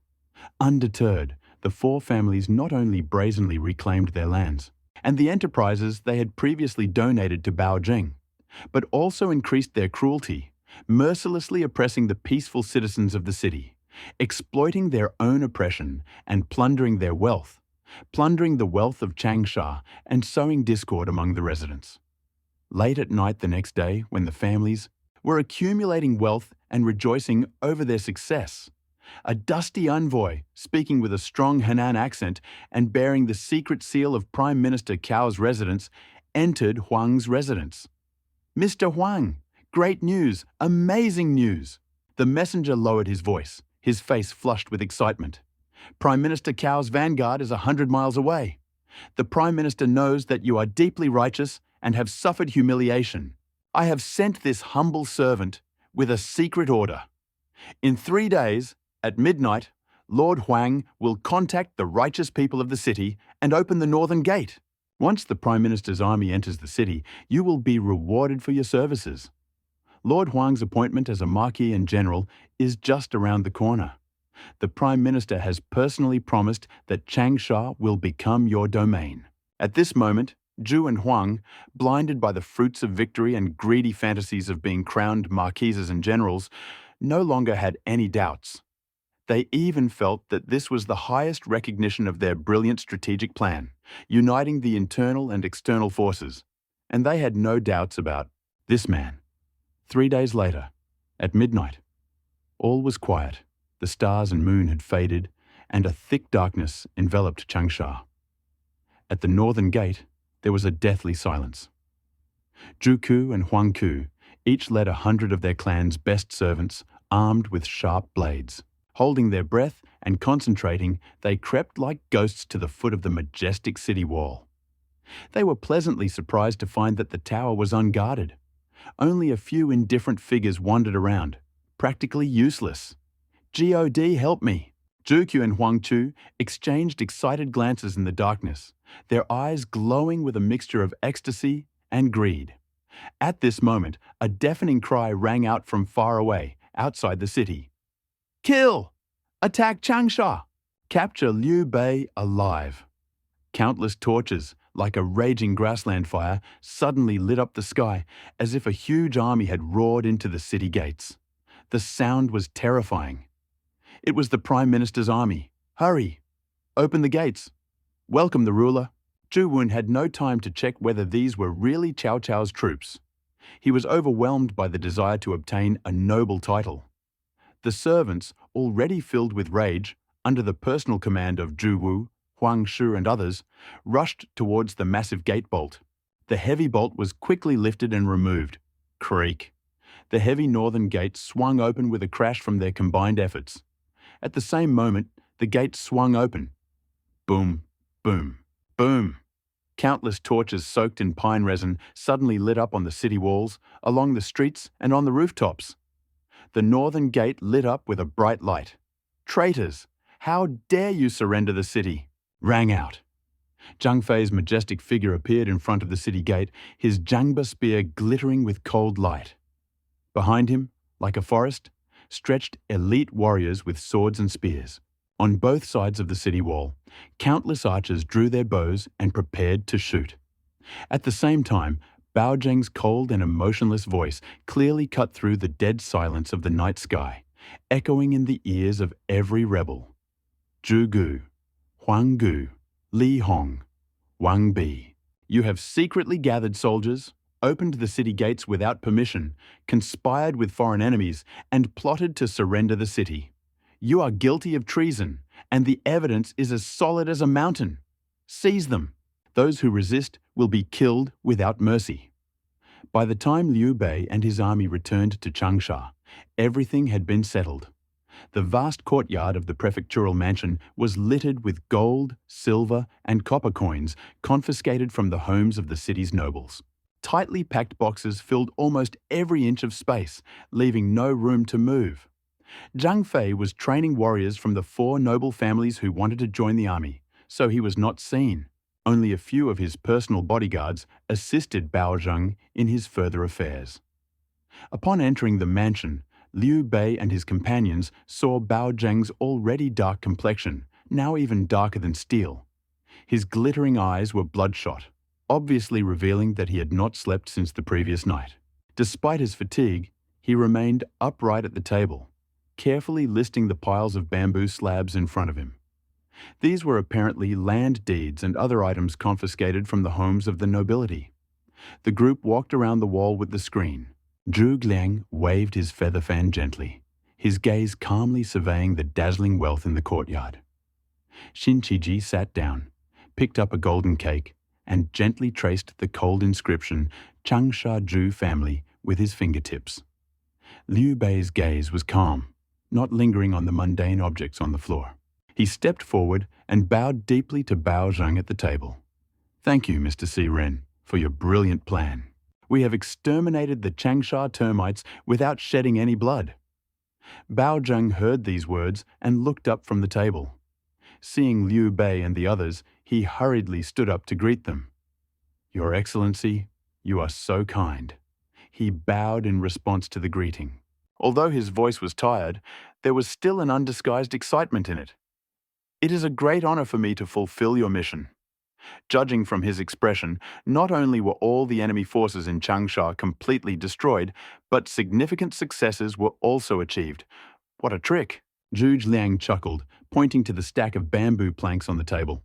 Undeterred, the four families not only brazenly reclaimed their lands and the enterprises they had previously donated to Baojing, but also increased their cruelty, mercilessly oppressing the peaceful citizens of the city, exploiting their own oppression and plundering their wealth, plundering the wealth of Changsha and sowing discord among the residents. Late at night the next day, when the families were accumulating wealth and rejoicing over their success, a dusty envoy, speaking with a strong Henan accent and bearing the secret seal of Prime Minister Cao's residence, entered Huang's residence. "Mr. Huang, great news, amazing news!" The messenger lowered his voice, his face flushed with excitement. "Prime Minister Cao's vanguard is 100 miles away. The Prime Minister knows that you are deeply righteous and have suffered humiliation. I have sent this humble servant with a secret order. In 3 days, at midnight, Lord Huang will contact the righteous people of the city and open the northern gate. Once the Prime Minister's army enters the city, you will be rewarded for your services. Lord Huang's appointment as a Marquis and General is just around the corner. The Prime Minister has personally promised that Changsha will become your domain." At this moment, Zhu and Huang, blinded by the fruits of victory and greedy fantasies of being crowned marquises and generals, no longer had any doubts. They even felt that this was the highest recognition of their brilliant strategic plan, uniting the internal and external forces, and they had no doubts about this man. 3 days later, at midnight, all was quiet. The stars and moon had faded, and a thick darkness enveloped Changsha. At the northern gate, there was a deathly silence. Zhuku and Huangku each led 100 of their clan's best servants, armed with sharp blades. Holding their breath and concentrating, they crept like ghosts to the foot of the majestic city wall. They were pleasantly surprised to find that the tower was unguarded. Only a few indifferent figures wandered around, practically useless. "God help me!" Zhuku and Huangchu exchanged excited glances in the darkness, their eyes glowing with a mixture of ecstasy and greed. At this moment, a deafening cry rang out from far away, outside the city. "Kill! Attack Changsha! Capture Liu Bei alive!" Countless torches, like a raging grassland fire, suddenly lit up the sky as if a huge army had roared into the city gates. The sound was terrifying. It was the Prime Minister's army. "Hurry! Open the gates! Welcome the ruler!" Zhu Wun had no time to check whether these were really Cao Cao's troops. He was overwhelmed by the desire to obtain a noble title. The servants, already filled with rage, under the personal command of Zhu Wu, Huang Shu and others, rushed towards the massive gate bolt. The heavy bolt was quickly lifted and removed. Creak. The heavy northern gate swung open with a crash from their combined efforts. At the same moment, the gate swung open. Boom, boom, boom. Countless torches soaked in pine resin suddenly lit up on the city walls, along the streets and on the rooftops. The northern gate lit up with a bright light. "Traitors! How dare you surrender the city?" rang out. Zhang Fei's majestic figure appeared in front of the city gate, his Zhangba spear glittering with cold light. Behind him, like a forest, stretched elite warriors with swords and spears. On both sides of the city wall, countless archers drew their bows and prepared to shoot. At the same time, Bao Zheng's cold and emotionless voice clearly cut through the dead silence of the night sky, echoing in the ears of every rebel. "Zhu Gu, Huang Gu, Li Hong, Wang Bi, you have secretly gathered soldiers, opened the city gates without permission, conspired with foreign enemies, and plotted to surrender the city. You are guilty of treason, and the evidence is as solid as a mountain. Seize them. Those who resist will be killed without mercy." By the time Liu Bei and his army returned to Changsha, everything had been settled. The vast courtyard of the prefectural mansion was littered with gold, silver, and copper coins confiscated from the homes of the city's nobles. Tightly packed boxes filled almost every inch of space, leaving no room to move. Zhang Fei was training warriors from the 4 noble families who wanted to join the army, so he was not seen. Only a few of his personal bodyguards assisted Bao Zheng in his further affairs. Upon entering the mansion, Liu Bei and his companions saw Bao Zheng's already dark complexion, now even darker than steel. His glittering eyes were bloodshot, obviously revealing that he had not slept since the previous night. Despite his fatigue, he remained upright at the table, carefully listing the piles of bamboo slabs in front of him. These were apparently land deeds and other items confiscated from the homes of the nobility. The group walked around the wall with the screen. Zhuge Liang waved his feather fan gently, his gaze calmly surveying the dazzling wealth in the courtyard. Xin Qiji sat down, picked up a golden cake, and gently traced the cold inscription Changsha Zhu family with his fingertips. Liu Bei's gaze was calm, not lingering on the mundane objects on the floor. He stepped forward and bowed deeply to Bao Zheng at the table. "Thank you, Mr. Si Ren, for your brilliant plan. We have exterminated the Changsha termites without shedding any blood." Bao Zheng heard these words and looked up from the table. Seeing Liu Bei and the others, he hurriedly stood up to greet them. "Your Excellency, you are so kind." He bowed in response to the greeting. Although his voice was tired, there was still an undisguised excitement in it. "It is a great honor for me to fulfill your mission." Judging from his expression, not only were all the enemy forces in Changsha completely destroyed, but significant successes were also achieved. "What a trick!" Zhuge Liang chuckled, pointing to the stack of bamboo planks on the table.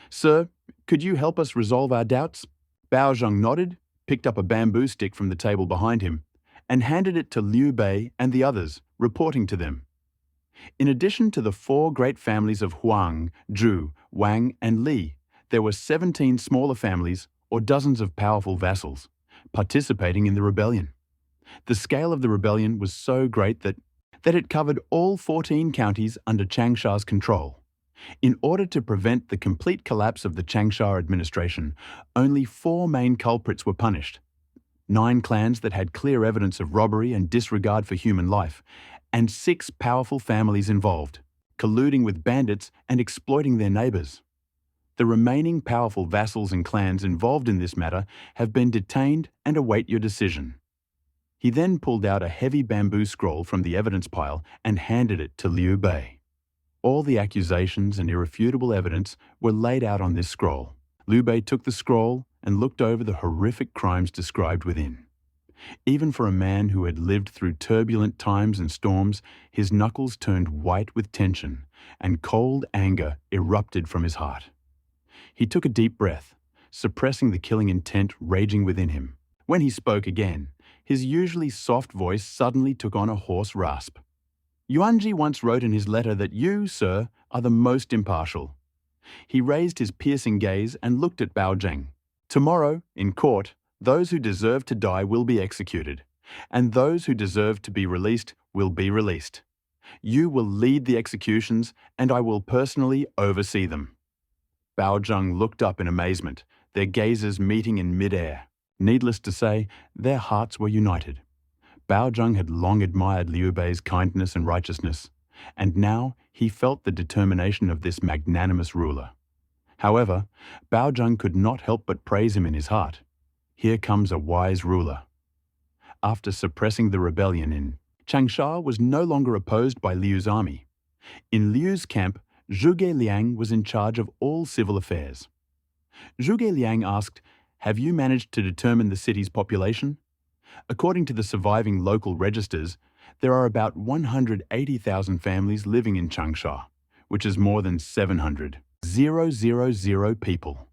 "Sir, could you help us resolve our doubts?" Bao Zheng nodded, picked up a bamboo stick from the table behind him, and handed it to Liu Bei and the others, reporting to them. In addition to the 4 great families of Huang, Zhu, Wang, and Li, there were 17 smaller families, or dozens of powerful vassals, participating in the rebellion. The scale of the rebellion was so great that it covered all 14 counties under Changsha's control. In order to prevent the complete collapse of the Changsha administration, only 4 main culprits were punished. 9 clans that had clear evidence of robbery and disregard for human life, and 6 powerful families involved, colluding with bandits and exploiting their neighbors. The remaining powerful vassals and clans involved in this matter have been detained and await your decision. He then pulled out a heavy bamboo scroll from the evidence pile and handed it to Liu Bei. All the accusations and irrefutable evidence were laid out on this scroll. Liu Bei took the scroll and looked over the horrific crimes described within. Even for a man who had lived through turbulent times and storms, his knuckles turned white with tension, and cold anger erupted from his heart. He took a deep breath, suppressing the killing intent raging within him. When he spoke again, his usually soft voice suddenly took on a hoarse rasp. "Yuanji once wrote in his letter that you, sir, are the most impartial." He raised his piercing gaze and looked at Bao Zheng. "Tomorrow, in court, those who deserve to die will be executed, and those who deserve to be released will be released. You will lead the executions, and I will personally oversee them." Bao Zheng looked up in amazement, their gazes meeting in mid-air. Needless to say, their hearts were united. Bao Zheng had long admired Liu Bei's kindness and righteousness, and now he felt the determination of this magnanimous ruler. However, Bao Zheng could not help but praise him in his heart. Here comes a wise ruler. After suppressing the rebellion in Changsha was no longer opposed by Liu's army. In Liu's camp, Zhuge Liang was in charge of all civil affairs. Zhuge Liang asked, "Have you managed to determine the city's population?" According to the surviving local registers, there are about 180,000 families living in Changsha, which is more than 700,000 people.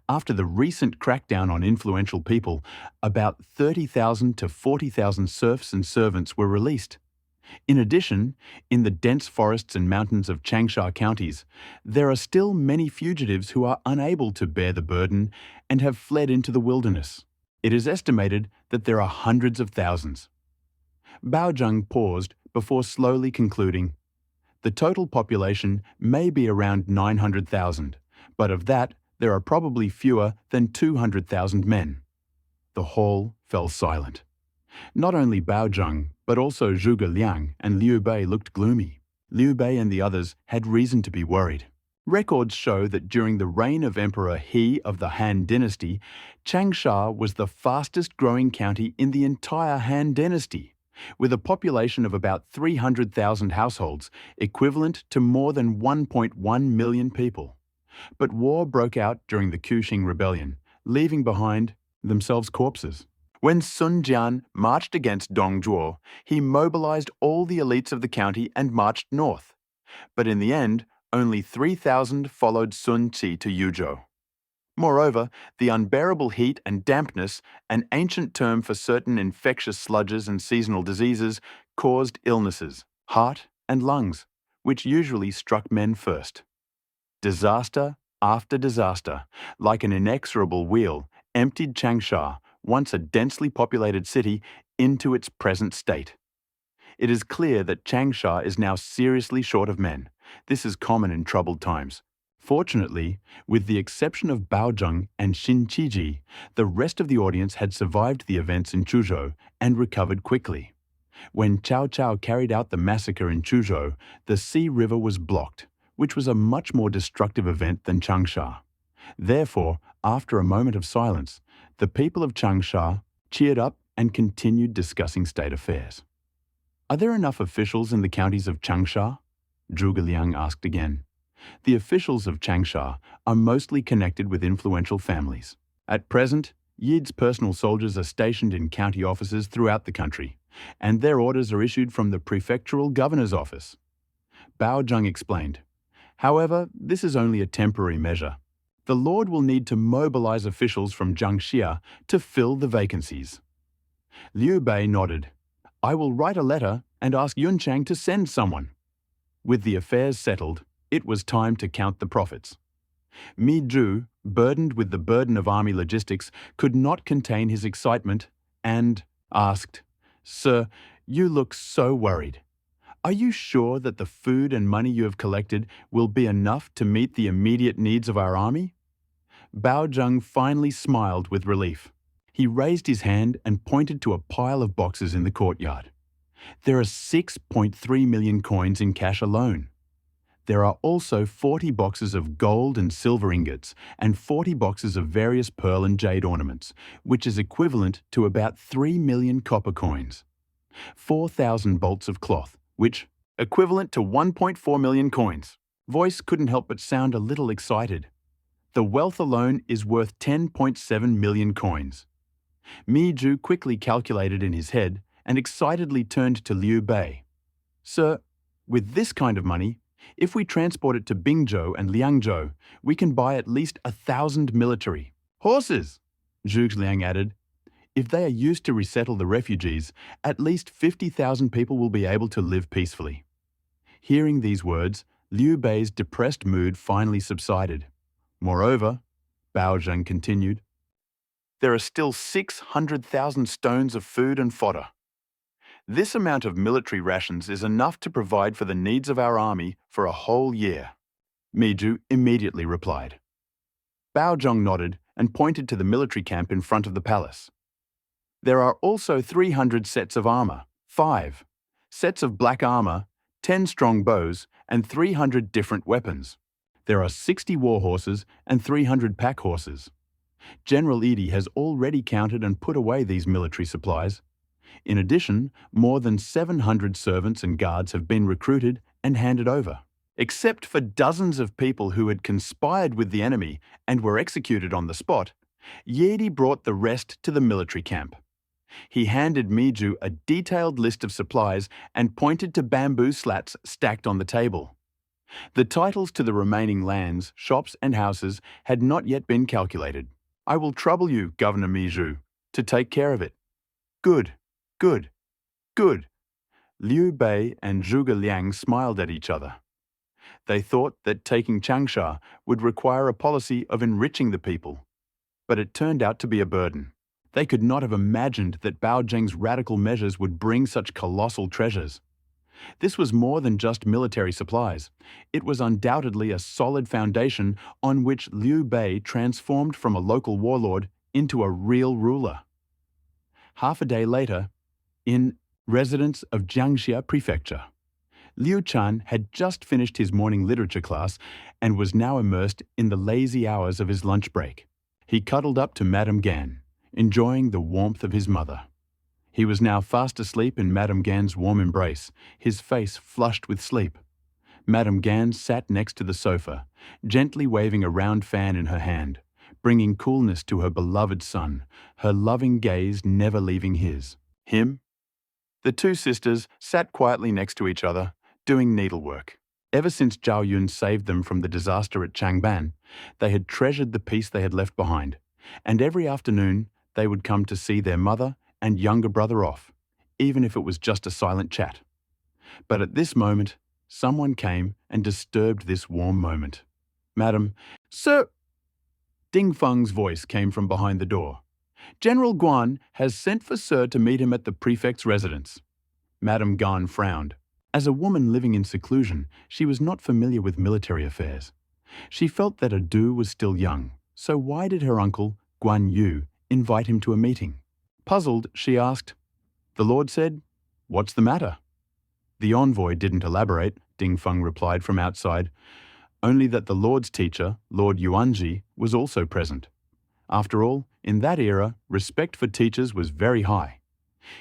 After the recent crackdown on influential people, about 30,000 to 40,000 serfs and servants were released. In addition, in the dense forests and mountains of Changsha counties, there are still many fugitives who are unable to bear the burden and have fled into the wilderness. It is estimated that there are hundreds of thousands. Bao Zheng paused before slowly concluding, "The total population may be around 900,000, but of that, there are probably fewer than 200,000 men." The hall fell silent. Not only Bao Zheng, but also Zhuge Liang and Liu Bei looked gloomy. Liu Bei and the others had reason to be worried. Records show that during the reign of Emperor He of the Han dynasty, Changsha was the fastest growing county in the entire Han dynasty, with a population of about 300,000 households, equivalent to more than 1.1 million people. But war broke out during the Kuqing Rebellion, leaving behind themselves corpses. When Sun Jian marched against Dongzhuo, he mobilized all the elites of the county and marched north. But in the end, only 3,000 followed Sun Ci to Yuzhou. Moreover, the unbearable heat and dampness, an ancient term for certain infectious sludges and seasonal diseases, caused illnesses, heart and lungs, which usually struck men first. Disaster after disaster, like an inexorable wheel, emptied Changsha, once a densely populated city, into its present state. It is clear that Changsha is now seriously short of men. This is common in troubled times. Fortunately, with the exception of Baozheng and Xin Qiji, the rest of the audience had survived the events in Chuzhou and recovered quickly. When Cao Cao carried out the massacre in Chuzhou, the Sea River was blocked, which was a much more destructive event than Changsha. Therefore, after a moment of silence, the people of Changsha cheered up and continued discussing state affairs. "Are there enough officials in the counties of Changsha?" Zhuge Liang asked again. The officials of Changsha are mostly connected with influential families. At present, Yi's personal soldiers are stationed in county offices throughout the country, and their orders are issued from the prefectural governor's office. Bao Zheng explained. However, this is only a temporary measure. The Lord will need to mobilize officials from Jiangxia to fill the vacancies. Liu Bei nodded. "I will write a letter and ask Yunchang to send someone." With the affairs settled, it was time to count the profits. Mi Zhu, burdened with the burden of army logistics, could not contain his excitement and asked, "Sir, you look so worried. Are you sure that the food and money you have collected will be enough to meet the immediate needs of our army?" Bao Zheng finally smiled with relief. He raised his hand and pointed to a pile of boxes in the courtyard. "There are 6.3 million coins in cash alone. There are also 40 boxes of gold and silver ingots and 40 boxes of various pearl and jade ornaments, which is equivalent to about 3 million copper coins. 4,000 bolts of cloth, which equivalent to 1.4 million coins." Voice couldn't help but sound a little excited. The wealth alone is worth 10.7 million coins. Mi Zhu quickly calculated in his head and excitedly turned to Liu Bei. "Sir, with this kind of money, if we transport it to Bingzhou and Liangzhou, we can buy at least 1,000 military horses," Zhuge Liang added. "If they are used to resettle the refugees, at least 50,000 people will be able to live peacefully." Hearing these words, Liu Bei's depressed mood finally subsided. Moreover, Bao Zheng continued, "there are still 600,000 stones of food and fodder. This amount of military rations is enough to provide for the needs of our army for a whole year." Mi Zhu immediately replied. Bao Zheng nodded and pointed to the military camp in front of the palace. "There are also 300 sets of armor, 5 sets of black armor, 10 strong bows, and 300 different weapons. There are 60 war horses and 300 pack horses. General Edie has already counted and put away these military supplies. In addition, more than 700 servants and guards have been recruited and handed over. Except for dozens of people who had conspired with the enemy and were executed on the spot, Yedi brought the rest to the military camp. He handed Mi Zhu a detailed list of supplies and pointed to bamboo slats stacked on the table. The titles to the remaining lands, shops and houses had not yet been calculated. "I will trouble you, Governor Mi Zhu, to take care of it." "Good, good, good." Liu Bei and Zhuge Liang smiled at each other. They thought that taking Changsha would require a policy of enriching the people, but it turned out to be a burden. They could not have imagined that Bao Zheng's radical measures would bring such colossal treasures. This was more than just military supplies. It was undoubtedly a solid foundation on which Liu Bei transformed from a local warlord into a real ruler. Half a day later, in residence of Jiangxia Prefecture, Liu Shan had just finished his morning literature class and was now immersed in the lazy hours of his lunch break. He cuddled up to Madame Gan, enjoying the warmth of his mother. He was now fast asleep in Madame Gan's warm embrace, his face flushed with sleep. Madame Gan sat next to the sofa, gently waving a round fan in her hand, bringing coolness to her beloved son, her loving gaze never leaving his. Him? The two sisters sat quietly next to each other, doing needlework. Ever since Zhao Yun saved them from the disaster at Changban, they had treasured the peace they had left behind, and every afternoon they would come to see their mother and younger brother off, even if it was just a silent chat. But at this moment, someone came and disturbed this warm moment. "Madam, sir," Ding Feng's voice came from behind the door. "General Guan has sent for Sir to meet him at the prefect's residence." Madame Gan frowned. As a woman living in seclusion, she was not familiar with military affairs. She felt that Adu was still young, so why did her uncle, Guan Yu, invite him to a meeting? Puzzled, she asked. "The Lord said, 'What's the matter?'" The envoy didn't elaborate, Ding Feng replied from outside, only that the Lord's teacher, Lord Yuanji, was also present. After all, in that era, respect for teachers was very high.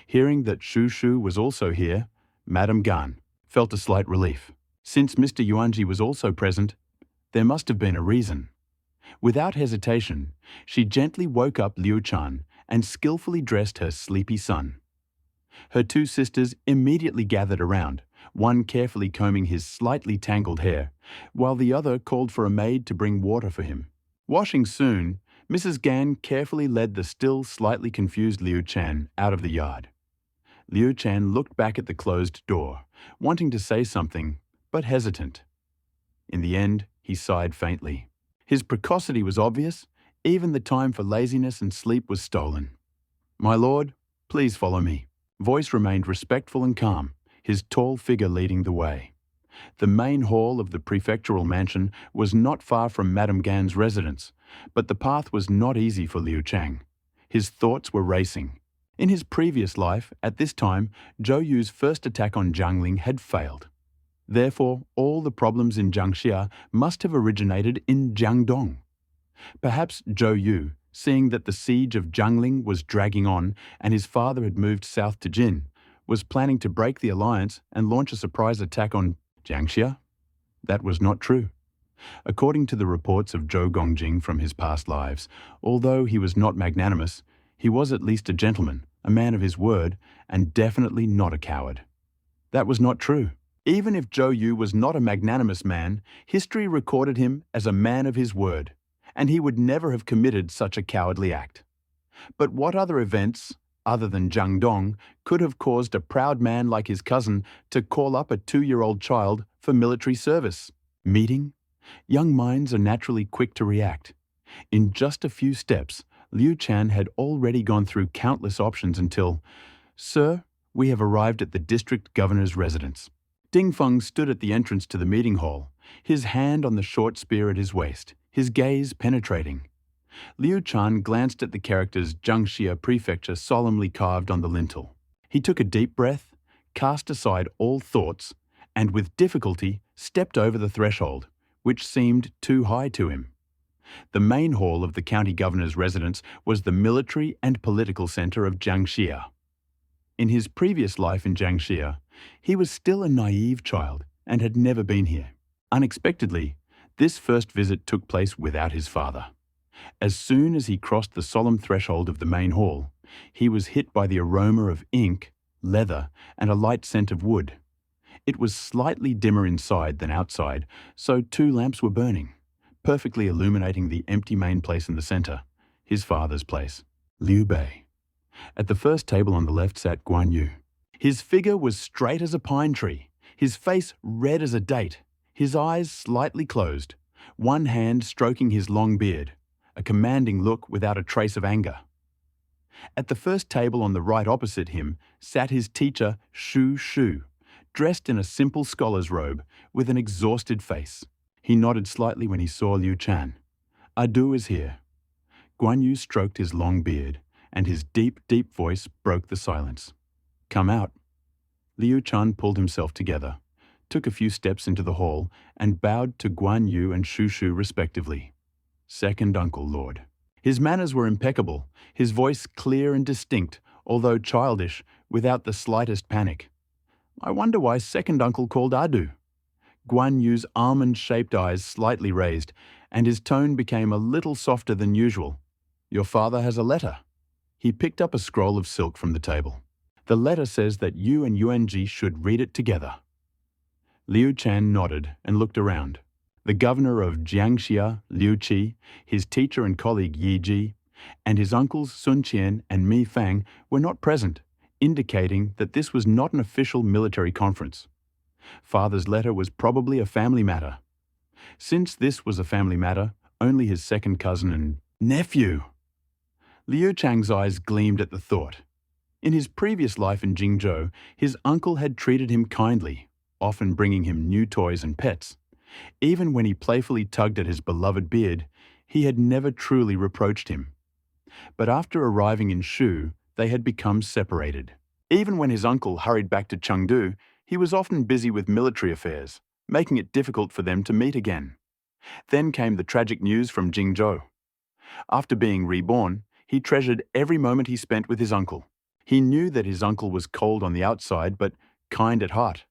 Hearing that Shu Shu was also here, Madame Gan felt a slight relief. Since Mr. Yuanji was also present, there must have been a reason. Without hesitation, she gently woke up Liu Shan and skillfully dressed her sleepy son. Her two sisters immediately gathered around, one carefully combing his slightly tangled hair, while the other called for a maid to bring water for him. Washing soon, Mrs. Gan carefully led the still slightly confused Liu Shan out of the yard. Liu Shan looked back at the closed door, wanting to say something, but hesitant. In the end, he sighed faintly. His precocity was obvious, even the time for laziness and sleep was stolen. "My lord, please follow me." Voice remained respectful and calm, his tall figure leading the way. The main hall of the prefectural mansion was not far from Madame Gan's residence, but the path was not easy for Liu Chang. His thoughts were racing. In his previous life, at this time, Zhou Yu's first attack on Jiangling had failed. Therefore, all the problems in Jiangxia must have originated in Jiangdong. Perhaps Zhou Yu, seeing that the siege of Jiangling was dragging on and his father had moved south to Jin, was planning to break the alliance and launch a surprise attack on Jiangxia? That was not true. According to the reports of Zhou Gongjing from his past lives, although he was not magnanimous, he was at least a gentleman, a man of his word, and definitely not a coward. That was not true. Even if Zhou Yu was not a magnanimous man, history recorded him as a man of his word, and he would never have committed such a cowardly act. But what other events, other than Jiangdong, could have caused a proud man like his cousin to call up a 2-year-old child for military service? Meeting? Young minds are naturally quick to react. In just a few steps, Liu Shan had already gone through countless options until, "Sir, we have arrived at the district governor's residence." Ding Feng stood at the entrance to the meeting hall, his hand on the short spear at his waist, his gaze penetrating. Liu Shan glanced at the characters Jiangxia Prefecture solemnly carved on the lintel. He took a deep breath, cast aside all thoughts, and with difficulty stepped over the threshold, which seemed too high to him. The main hall of the county governor's residence was the military and political center of Jiangxia. In his previous life in Jiangxia, he was still a naive child and had never been here. Unexpectedly, this first visit took place without his father. As soon as he crossed the solemn threshold of the main hall, he was hit by the aroma of ink, leather, and a light scent of wood. It was slightly dimmer inside than outside, so 2 lamps were burning, perfectly illuminating the empty main place in the center, his father's place, Liu Bei. At the first table on the left sat Guan Yu. His figure was straight as a pine tree, his face red as a date, his eyes slightly closed, one hand stroking his long beard, a commanding look without a trace of anger. At the first table on the right opposite him sat his teacher Shu Shu, dressed in a simple scholar's robe with an exhausted face. He nodded slightly when he saw Liu Shan. "Adu is here." Guan Yu stroked his long beard, and his deep, deep voice broke the silence. "Come out." Liu Shan pulled himself together, took a few steps into the hall, and bowed to Guan Yu and Shu Shu respectively. Second uncle, Lord. His manners were impeccable, his voice clear and distinct, although childish, without the slightest panic. I wonder why second uncle called Adu. Guan Yu's almond-shaped eyes slightly raised, and his tone became a little softer than usual. Your father has a letter. He picked up a scroll of silk from the table. The letter says that you and Yuanji should read it together. Liu Shan nodded and looked around. The governor of Jiangxia, Liu Qi, his teacher and colleague Yi Ji, and his uncles Sun Qian and Mi Fang were not present, indicating that this was not an official military conference. Father's letter was probably a family matter. Since this was a family matter, only his second cousin and nephew. Liu Chang's eyes gleamed at the thought. In his previous life in Jingzhou, his uncle had treated him kindly, often bringing him new toys and pets. Even when he playfully tugged at his beloved beard, he had never truly reproached him. But after arriving in Shu, they had become separated. Even when his uncle hurried back to Chengdu, he was often busy with military affairs, making it difficult for them to meet again. Then came the tragic news from Jingzhou. After being reborn, he treasured every moment he spent with his uncle. He knew that his uncle was cold on the outside but kind at heart,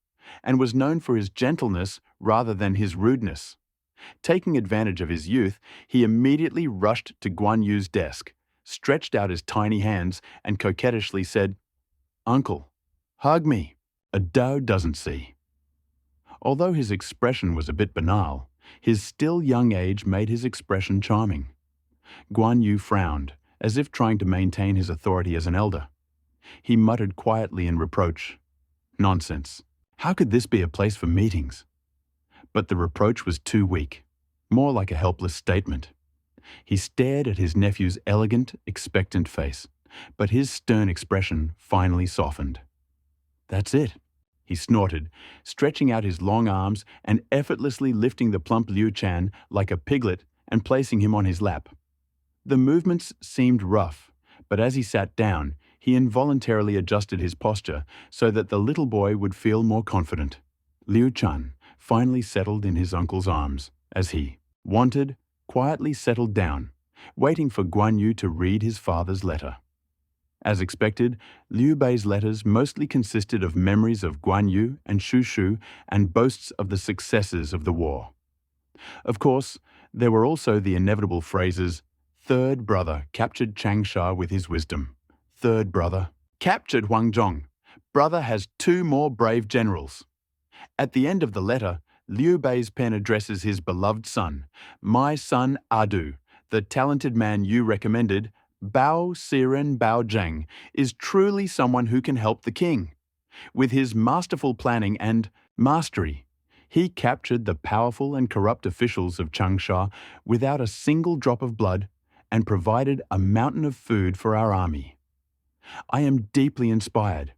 and was known for his gentleness rather than his rudeness. Taking advantage of his youth, he immediately rushed to Guan Yu's desk, stretched out his tiny hands, and coquettishly said, "Uncle, hug me." A Dao doesn't see. Although his expression was a bit banal, his still young age made his expression charming. Guan Yu frowned, as if trying to maintain his authority as an elder. He muttered quietly in reproach, "Nonsense. How could this be a place for meetings?" But the reproach was too weak, more like a helpless statement. He stared at his nephew's elegant, expectant face, but his stern expression finally softened. "That's it," he snorted, stretching out his long arms and effortlessly lifting the plump Liu Shan like a piglet and placing him on his lap. The movements seemed rough, but as he sat down, he involuntarily adjusted his posture so that the little boy would feel more confident. Liu Shan finally settled in his uncle's arms, as he wanted, quietly settled down, waiting for Guan Yu to read his father's letter. As expected, Liu Bei's letters mostly consisted of memories of Guan Yu and Shu Shu and boasts of the successes of the war. Of course, there were also the inevitable phrases, "Third brother captured Changsha with his wisdom. Third brother captured Huangzhong. Brother has 2 more brave generals." At the end of the letter, Liu Bei's pen addresses his beloved son, "My son Adu, the talented man you recommended, Bao Siren Bao Zheng, is truly someone who can help the king. With his masterful planning and mastery, he captured the powerful and corrupt officials of Changsha without a single drop of blood and provided a mountain of food for our army. I am deeply inspired.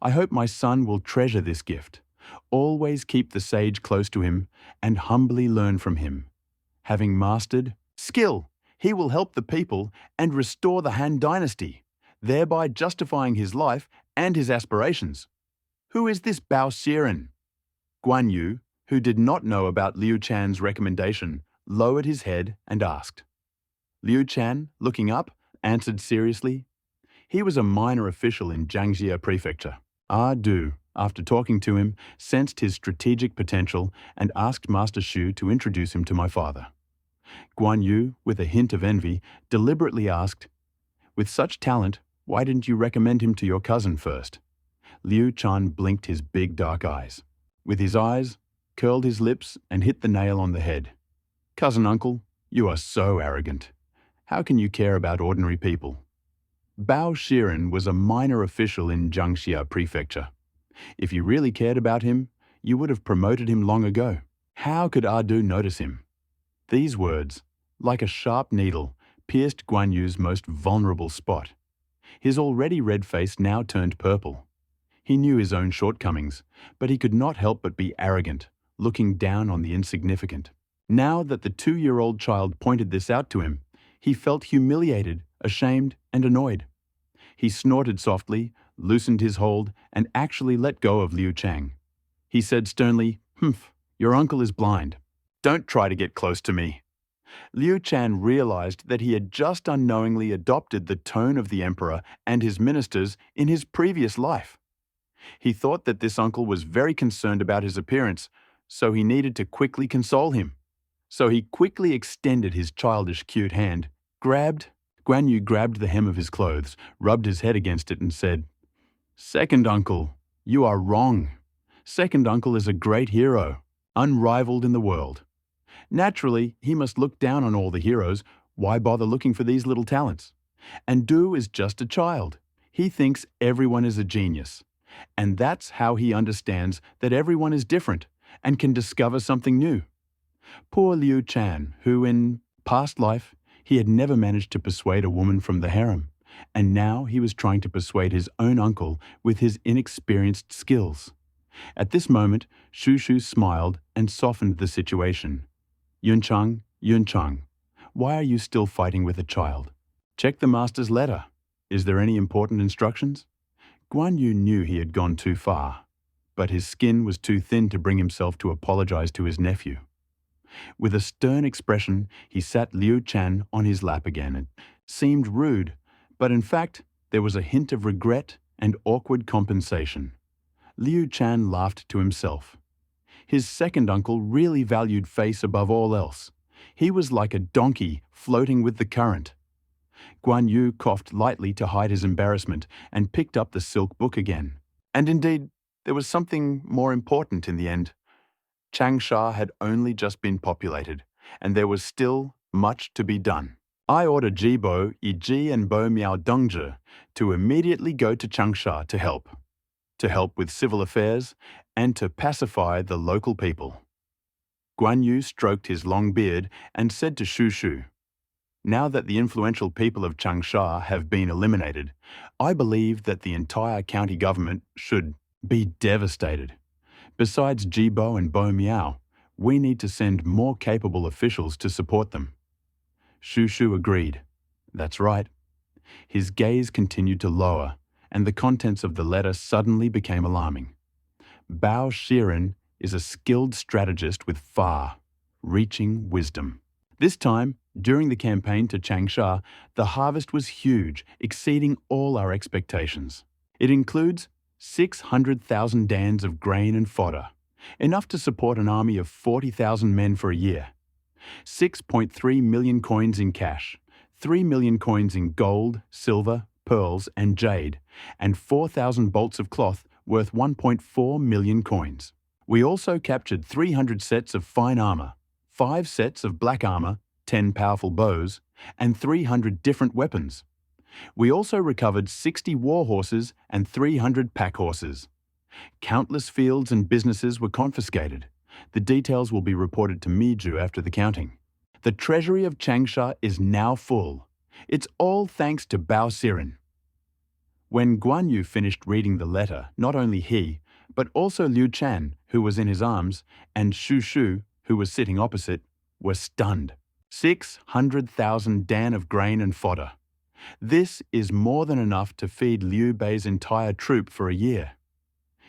I hope my son will treasure this gift, always keep the sage close to him, and humbly learn from him. Having mastered skill, he will help the people and restore the Han dynasty, thereby justifying his life and his aspirations. Who is this Bao Xiren?" Guan Yu, who did not know about Liu Chan's recommendation, lowered his head and asked. Liu Shan, looking up, answered seriously. He was a minor official in Jiangxia Prefecture. Du, after talking to him, sensed his strategic potential and asked Master Shu to introduce him to my father. Guan Yu, with a hint of envy, deliberately asked, "With such talent, why didn't you recommend him to your cousin first?" Liu Shan blinked his big dark eyes. With his eyes, curled his lips and hit the nail on the head. "Cousin uncle, you are so arrogant. How can you care about ordinary people?" Bao Shiren was a minor official in Jiangxia Prefecture. If you really cared about him, you would have promoted him long ago. How could Du notice him? These words, like a sharp needle, pierced Guan Yu's most vulnerable spot. His already red face now turned purple. He knew his own shortcomings, but he could not help but be arrogant, looking down on the insignificant. Now that the 2-year-old child pointed this out to him, he felt humiliated, ashamed, and annoyed. He snorted softly, loosened his hold, and actually let go of Liu Chang. He said sternly, "Humph, your uncle is blind. Don't try to get close to me." Liu Shan realized that he had just unknowingly adopted the tone of the emperor and his ministers in his previous life. He thought that this uncle was very concerned about his appearance, so he needed to quickly console him. So he quickly extended his childish cute hand, Guan Yu grabbed the hem of his clothes, rubbed his head against it and said, "Second uncle, you are wrong. Second uncle is a great hero, unrivaled in the world. Naturally, he must look down on all the heroes. Why bother looking for these little talents? And Du is just a child. He thinks everyone is a genius. And that's how he understands that everyone is different and can discover something new." Poor Liu Shan, who in past life he had never managed to persuade a woman from the harem, and now he was trying to persuade his own uncle with his inexperienced skills. At this moment, Shushu smiled and softened the situation. Yunchang, why are you still fighting with a child? Check the master's letter. Is there any important instructions?" Guan Yu knew he had gone too far, but his skin was too thin to bring himself to apologize to his nephew. With a stern expression, he sat Liu Shan on his lap again. It seemed rude, but in fact, there was a hint of regret and awkward compensation. Liu Shan laughed to himself. His second uncle really valued face above all else. He was like a donkey floating with the current. Guan Yu coughed lightly to hide his embarrassment and picked up the silk book again. And indeed, there was something more important in the end. Changsha had only just been populated, and there was still much to be done. I ordered Jibo, Yiji, and Bo Miao Dongzhi to immediately go to Changsha to help with civil affairs and to pacify the local people. Guan Yu stroked his long beard and said to Shushu, "Now that the influential people of Changsha have been eliminated, I believe that the entire county government should be devastated. Besides Jibo and Bo Miao, we need to send more capable officials to support them." Shushu agreed. That's right. His gaze continued to lower, and the contents of the letter suddenly became alarming. Bao Shiren is a skilled strategist with far-reaching wisdom. This time, during the campaign to Changsha, the harvest was huge, exceeding all our expectations. It includes 600,000 dans of grain and fodder, enough to support an army of 40,000 men for a year. 6.3 million coins in cash, 3 million coins in gold, silver, pearls, and jade, and 4,000 bolts of cloth worth 1.4 million coins. We also captured 300 sets of fine armor, 5 sets of black armor, 10 powerful bows, and 300 different weapons. We also recovered 60 war horses and 300 pack horses. Countless fields and businesses were confiscated. The details will be reported to Miju after the counting. The treasury of Changsha is now full. It's all thanks to Bao Shiren. When Guan Yu finished reading the letter, not only he, but also Liu Shan, who was in his arms, and Shushu, who was sitting opposite, were stunned. 600,000 dan of grain and fodder. This is more than enough to feed Liu Bei's entire troop for a year.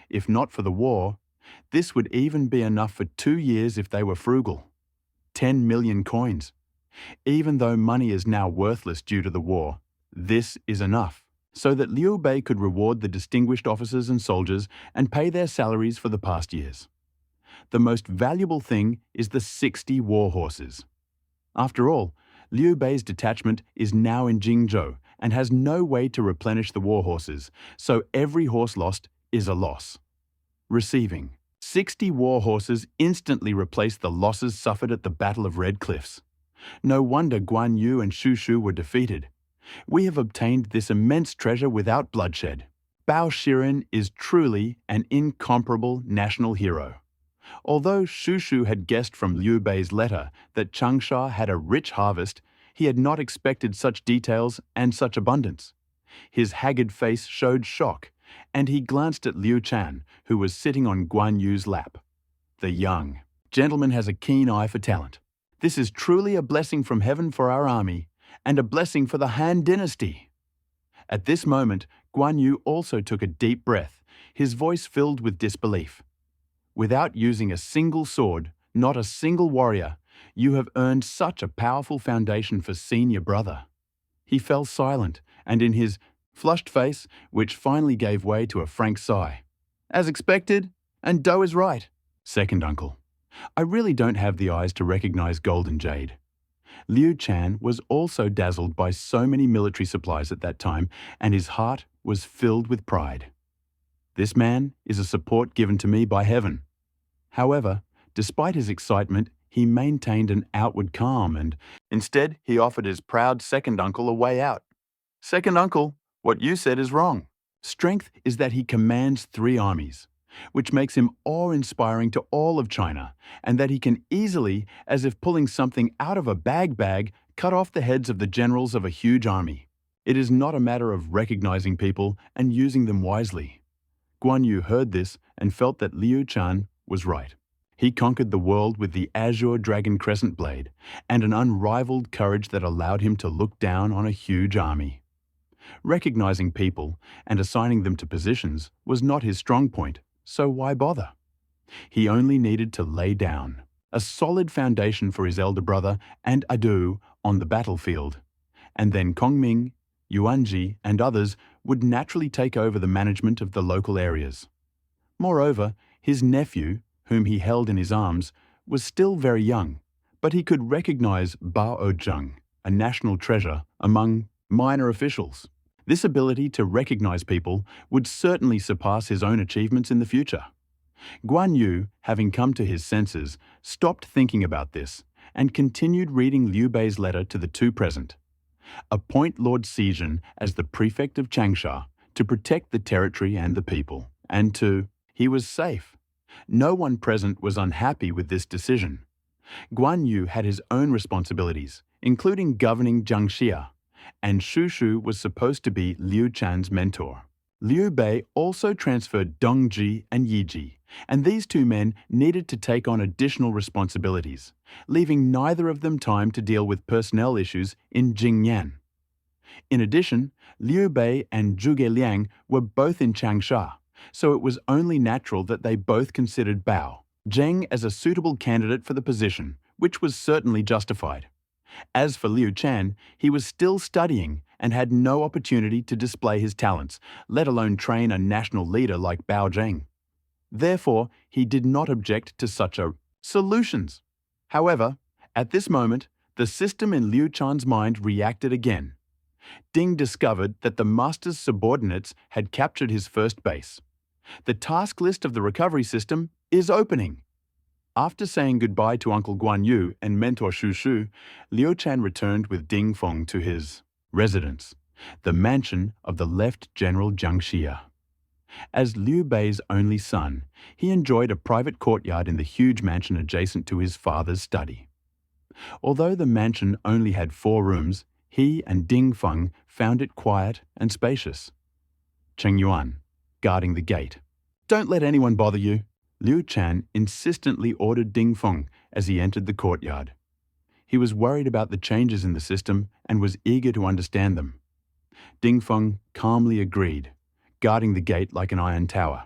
If not for the war, this would even be enough for 2 years if they were frugal. 10 million coins. Even though money is now worthless due to the war, this is enough, so that Liu Bei could reward the distinguished officers and soldiers and pay their salaries for the past years. The most valuable thing is the 60 war horses. After all, Liu Bei's detachment is now in Jingzhou and has no way to replenish the war horses, so every horse lost is a loss. Receiving 60 war horses instantly replaced the losses suffered at the Battle of Red Cliffs. No wonder Guan Yu and Shushu were defeated. We have obtained this immense treasure without bloodshed. Bao Shiren is truly an incomparable national hero. Although Shushu had guessed from Liu Bei's letter that Changsha had a rich harvest, he had not expected such details and such abundance. His haggard face showed shock, and he glanced at Liu Shan, who was sitting on Guan Yu's lap. The young gentleman has a keen eye for talent. This is truly a blessing from heaven for our army, and a blessing for the Han dynasty. At this moment, Guan Yu also took a deep breath, his voice filled with disbelief. Without using a single sword, not a single warrior, you have earned such a powerful foundation for senior brother." He fell silent, and in his flushed face, which finally gave way to a frank sigh. "As expected, and Doe is right." Second uncle: "I really don't have the eyes to recognize gold and jade." Liu Shan was also dazzled by so many military supplies at that time, and his heart was filled with pride. "This man is a support given to me by heaven." However, despite his excitement, he maintained an outward calm, and instead he offered his proud second uncle a way out. "Second uncle, what you said is wrong." Strength is that he commands 3 armies, which makes him awe-inspiring to all of China, and that he can easily, as if pulling something out of a bag, cut off the heads of the generals of a huge army. It is not a matter of recognizing people and using them wisely. Guan Yu heard this and felt that Liu Shan was right. He conquered the world with the azure dragon crescent blade and an unrivaled courage that allowed him to look down on a huge army. Recognizing people and assigning them to positions was not his strong point, so why bother? He only needed to lay down a solid foundation for his elder brother and Adu on the battlefield, and then Kongming, Yuanji, and others would naturally take over the management of the local areas. Moreover, his nephew, whom he held in his arms, was still very young, but he could recognize Bao Ojung, a national treasure, among minor officials. This ability to recognize people would certainly surpass his own achievements in the future. Guan Yu, having come to his senses, stopped thinking about this and continued reading Liu Bei's letter to the 2 present. Appoint Lord Sijin as the prefect of Changsha to protect the territory and the people, and he was safe. No one present was unhappy with this decision. Guan Yu had his own responsibilities, including governing Jiangxia, and Shu was supposed to be Liu Shan's mentor. Liu Bei also transferred Dongji and Yiji, and these 2 men needed to take on additional responsibilities, leaving neither of them time to deal with personnel issues in Jingyan. In addition, Liu Bei and Zhuge Liang were both in Changsha, so it was only natural that they both considered Bao Zheng as a suitable candidate for the position, which was certainly justified. As for Liu Shan, he was still studying and had no opportunity to display his talents, let alone train a national leader like Bao Zheng. Therefore, he did not object to such solutions. However, at this moment, the system in Liu Shan's mind reacted again. Ding discovered that the master's subordinates had captured his first base. The task list of the recovery system is opening. After saying goodbye to Uncle Guan Yu and mentor Shu, Liu Shan returned with Ding Feng to his residence, the mansion of the left General Jiang Xia. As Liu Bei's only son, he enjoyed a private courtyard in the huge mansion adjacent to his father's study. Although the mansion only had 4 rooms, he and Ding Feng found it quiet and spacious. Cheng Yuan, guarding the gate. "Don't let anyone bother you," Liu Shan insistently ordered Ding Feng as he entered the courtyard. He was worried about the changes in the system and was eager to understand them. Ding Feng calmly agreed, guarding the gate like an iron tower.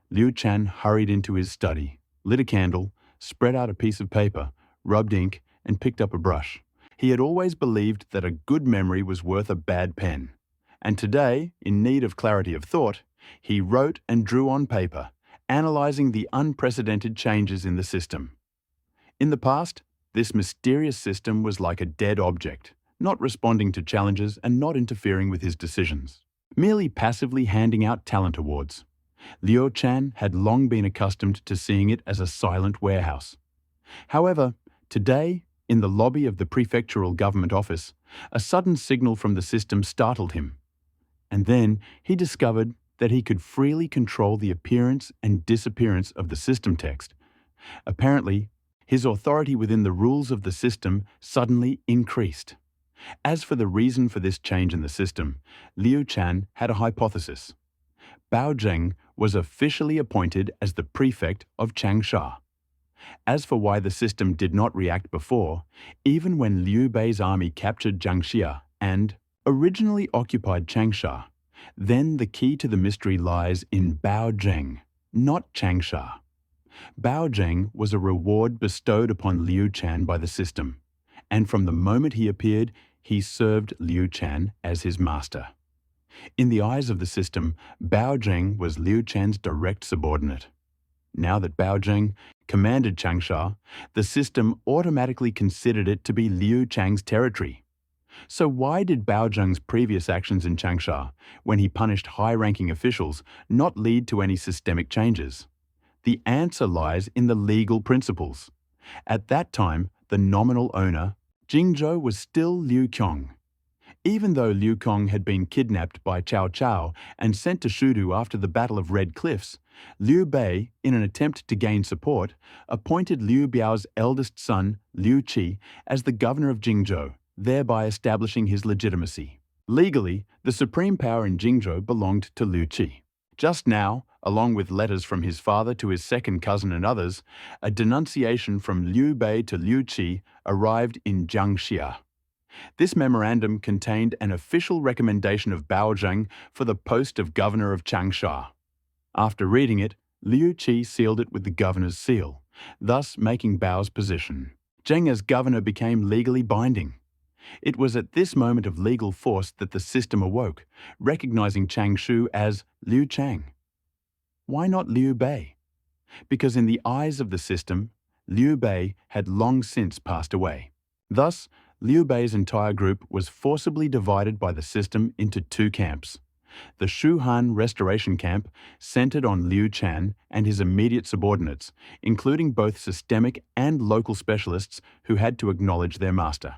Liu Shan hurried into his study, lit a candle, spread out a piece of paper, rubbed ink, and picked up a brush. He had always believed that a good memory was worth a bad pen, and today, in need of clarity of thought, he wrote and drew on paper, analyzing the unprecedented changes in the system. In the past, this mysterious system was like a dead object, not responding to challenges and not interfering with his decisions, merely passively handing out talent awards. Liu Shan had long been accustomed to seeing it as a silent warehouse. However, today, in the lobby of the prefectural government office, a sudden signal from the system startled him. And then he discovered that he could freely control the appearance and disappearance of the system text. Apparently, his authority within the rules of the system suddenly increased. As for the reason for this change in the system, Liu Shan had a hypothesis. Bao Zheng was officially appointed as the prefect of Changsha. As for why the system did not react before, even when Liu Bei's army captured Jiangxia and originally occupied Changsha, then the key to the mystery lies in Bao Zheng, not Changsha. Baozheng was a reward bestowed upon Liu Shan by the system, and from the moment he appeared, he served Liu Shan as his master. In the eyes of the system, Baozheng was Liu Shan's direct subordinate. Now that Baozheng commanded Changsha, the system automatically considered it to be Liu Chang's territory. So why did Baozheng's previous actions in Changsha, when he punished high-ranking officials, not lead to any systemic changes? The answer lies in the legal principles. At that time, the nominal owner, Jingzhou, was still Liu Qiong. Even though Liu Qiong had been kidnapped by Cao Cao and sent to Shudu after the Battle of Red Cliffs, Liu Bei, in an attempt to gain support, appointed Liu Biao's eldest son, Liu Qi, as the governor of Jingzhou, thereby establishing his legitimacy. Legally, the supreme power in Jingzhou belonged to Liu Qi. Just now, along with letters from his father to his second cousin and others, a denunciation from Liu Bei to Liu Qi arrived in Jiangxia. This memorandum contained an official recommendation of Baozheng for the post of governor of Changsha. After reading it, Liu Qi sealed it with the governor's seal, thus making Bao's position. Zheng as governor became legally binding. It was at this moment of legal force that the system awoke, recognizing Changshu as Liu Chang. Why not Liu Bei? Because in the eyes of the system, Liu Bei had long since passed away. Thus, Liu Bei's entire group was forcibly divided by the system into two camps. The Shuhan Restoration Camp centered on Liu Shan and his immediate subordinates, including both systemic and local specialists who had to acknowledge their master.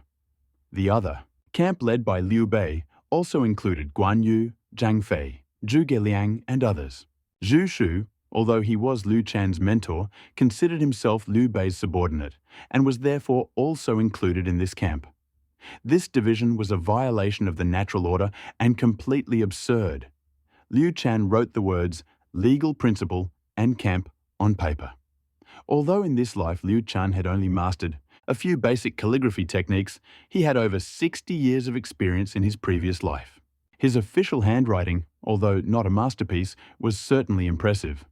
The other, camp led by Liu Bei, also included Guan Yu, Zhang Fei, Zhu Geliang, and others. Zhu Shu, although he was Liu Shan's mentor, considered himself Liu Bei's subordinate and was therefore also included in this camp. This division was a violation of the natural order and completely absurd. Liu Shan wrote the words legal principle and camp on paper. Although in this life Liu Shan had only mastered a few basic calligraphy techniques, he had over 60 years of experience in his previous life. His official handwriting, although not a masterpiece, was certainly impressive.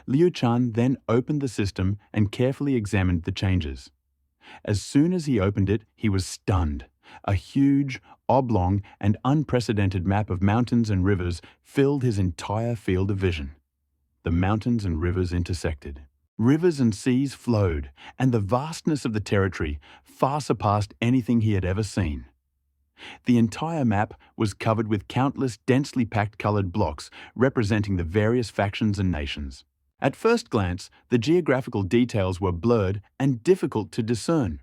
Liu Shan then opened the system and carefully examined the changes. As soon as he opened it, he was stunned. A huge, oblong, and unprecedented map of mountains and rivers filled his entire field of vision. The mountains and rivers intersected. Rivers and seas flowed, and the vastness of the territory far surpassed anything he had ever seen. The entire map was covered with countless densely packed colored blocks representing the various factions and nations. At first glance, the geographical details were blurred and difficult to discern.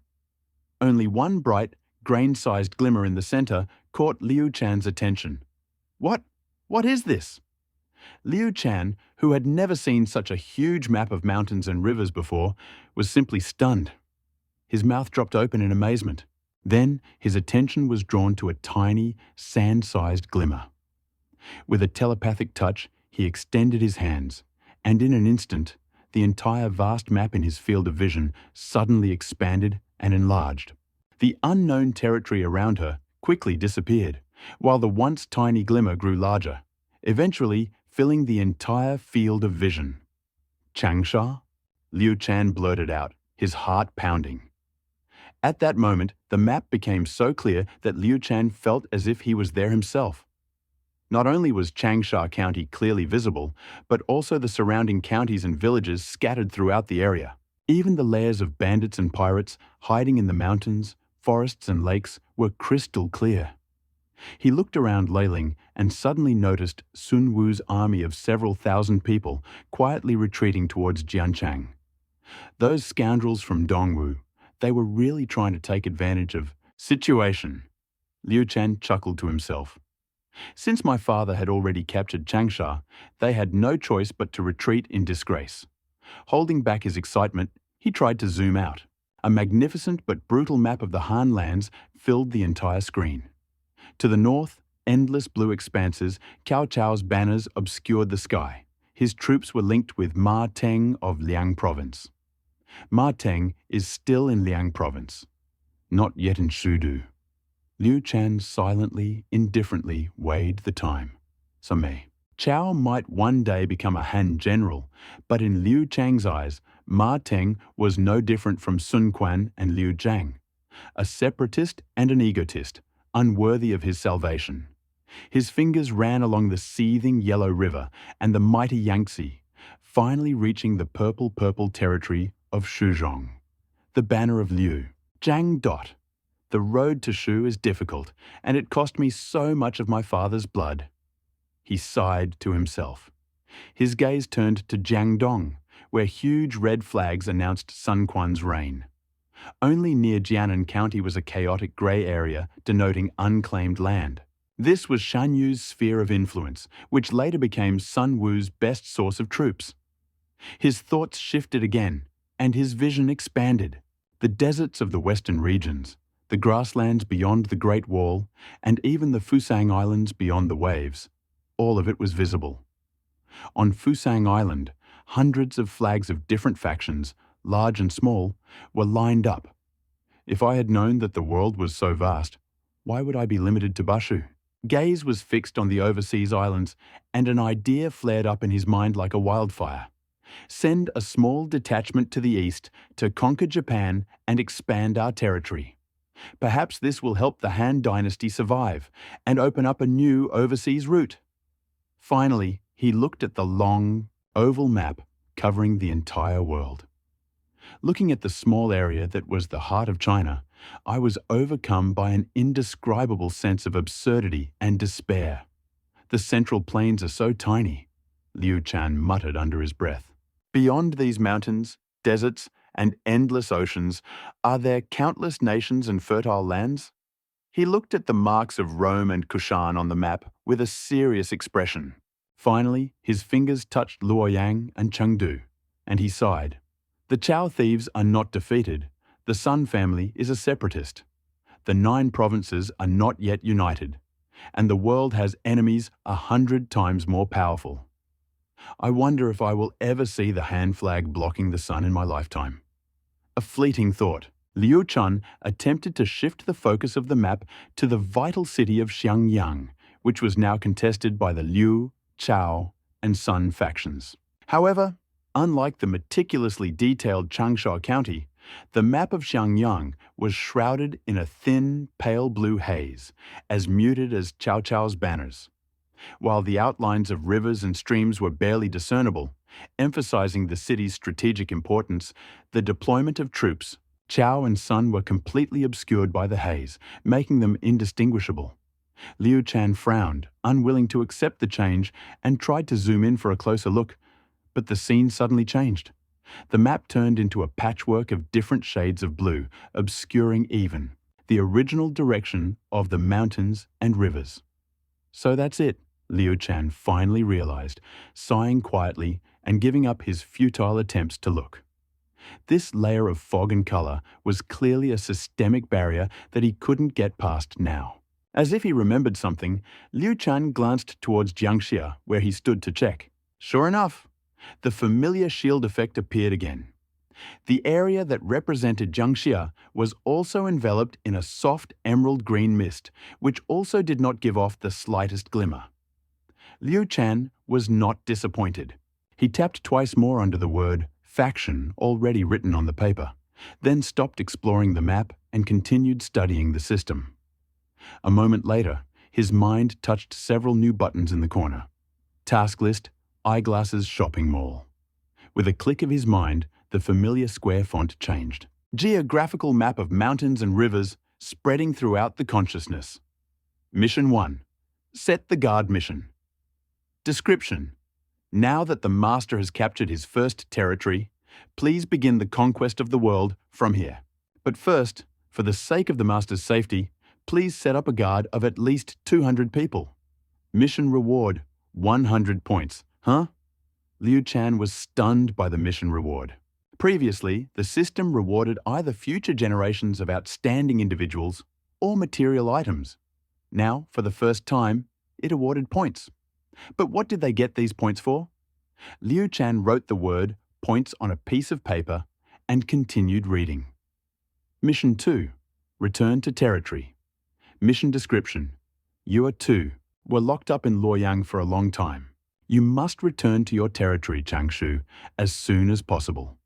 Only one bright, grain-sized glimmer in the center caught Liu Shan's attention. What is this? Liu Shan, who had never seen such a huge map of mountains and rivers before, was simply stunned. His mouth dropped open in amazement. Then his attention was drawn to a tiny, sand-sized glimmer. With a telepathic touch, he extended his hands, and in an instant, the entire vast map in his field of vision suddenly expanded and enlarged. The unknown territory around her quickly disappeared, while the once tiny glimmer grew larger, eventually filling the entire field of vision. Changsha? Liu Shan blurted out, his heart pounding. At that moment, the map became so clear that Liu Shan felt as if he was there himself. Not only was Changsha County clearly visible, but also the surrounding counties and villages scattered throughout the area. Even the layers of bandits and pirates hiding in the mountains, forests and lakes were crystal clear. He looked around Leiling and suddenly noticed Sun Wu's army of several thousand people quietly retreating towards Jianchang. Those scoundrels from Dongwu, they were really trying to take advantage of situation. Liu Shan chuckled to himself. Since my father had already captured Changsha, they had no choice but to retreat in disgrace. Holding back his excitement, he tried to zoom out. A magnificent but brutal map of the Han lands filled the entire screen. To the north, endless blue expanses, Cao Cao's banners obscured the sky. His troops were linked with Ma Teng of Liang Province. Ma Teng is still in Liang Province, not yet in Shudu. Liu Shan silently, indifferently weighed the time. Cao might one day become a Han general, but in Liu Chang's eyes, Ma Teng was no different from Sun Quan and Liu Zhang, a separatist and an egotist, unworthy of his salvation. His fingers ran along the seething yellow river and the mighty Yangtze, finally reaching the purple territory of Shuzhong, the banner of Liu. Zhang Dot. The road to Shu is difficult, and it cost me so much of my father's blood. He sighed to himself. His gaze turned to Jiangdong, where huge red flags announced Sun Quan's reign. Only near Jianan County was a chaotic grey area denoting unclaimed land. This was Shan Yu's sphere of influence, which later became Sun Wu's best source of troops. His thoughts shifted again, and his vision expanded. The deserts of the western regions, the grasslands beyond the Great Wall, and even the Fusang Islands beyond the waves, all of it was visible. On Fusang Island, hundreds of flags of different factions, large and small, were lined up. If I had known that the world was so vast, why would I be limited to Bashu? Gaze was fixed on the overseas islands, and an idea flared up in his mind like a wildfire. Send a small detachment to the east to conquer Japan and expand our territory. Perhaps this will help the Han Dynasty survive and open up a new overseas route. Finally, he looked at the long, oval map covering the entire world. Looking at the small area that was the heart of China, I was overcome by an indescribable sense of absurdity and despair. The Central Plains are so tiny, Liu Shan muttered under his breath. Beyond these mountains, deserts, and endless oceans, are there countless nations and fertile lands? He looked at the marks of Rome and Kushan on the map with a serious expression. Finally, his fingers touched Luoyang and Chengdu, and he sighed. The Cao thieves are not defeated. The Sun family is a separatist. The 9 provinces are not yet united, and the world has enemies 100 times more powerful. I wonder if I will ever see the Han flag blocking the sun in my lifetime. A fleeting thought. Liu Shan attempted to shift the focus of the map to the vital city of Xiangyang, which was now contested by the Liu, Cao, and Sun factions. However, unlike the meticulously detailed Changsha County, the map of Xiangyang was shrouded in a thin, pale blue haze, as muted as Cao Cao's banners. While the outlines of rivers and streams were barely discernible, emphasizing the city's strategic importance, the deployment of troops, Cao and Sun were completely obscured by the haze, making them indistinguishable. Liu Shan frowned, unwilling to accept the change, and tried to zoom in for a closer look, but the scene suddenly changed. The map turned into a patchwork of different shades of blue, obscuring even the original direction of the mountains and rivers. So that's it, Liu Shan finally realized, sighing quietly and giving up his futile attempts to look. This layer of fog and color was clearly a systemic barrier that he couldn't get past now. As if he remembered something, Liu Shan glanced towards Jiangxia, where he stood to check. Sure enough, the familiar shield effect appeared again. The area that represented Jiangxia was also enveloped in a soft emerald green mist, which also did not give off the slightest glimmer. Liu Shan was not disappointed. He tapped twice more under the word faction already written on the paper, then stopped exploring the map and continued studying the system. A moment later, his mind touched several new buttons in the corner. Task list, eyeglasses shopping mall. With a click of his mind, the familiar square font changed. Geographical map of mountains and rivers spreading throughout the consciousness. Mission 1. Set the guard mission. Description. Now that the master has captured his first territory, please begin the conquest of the world from here. But first, for the sake of the master's safety, please set up a guard of at least 200 people. Mission reward, 100 points. Huh? Liu Shan was stunned by the mission reward. Previously, the system rewarded either future generations of outstanding individuals or material items. Now, for the first time, it awarded points. But what did they get these points for? Liu Shan wrote the word points on a piece of paper and continued reading. Mission 2. Return to territory. Mission description. You were locked up in Luoyang for a long time. You must return to your territory, Changshu, as soon as possible.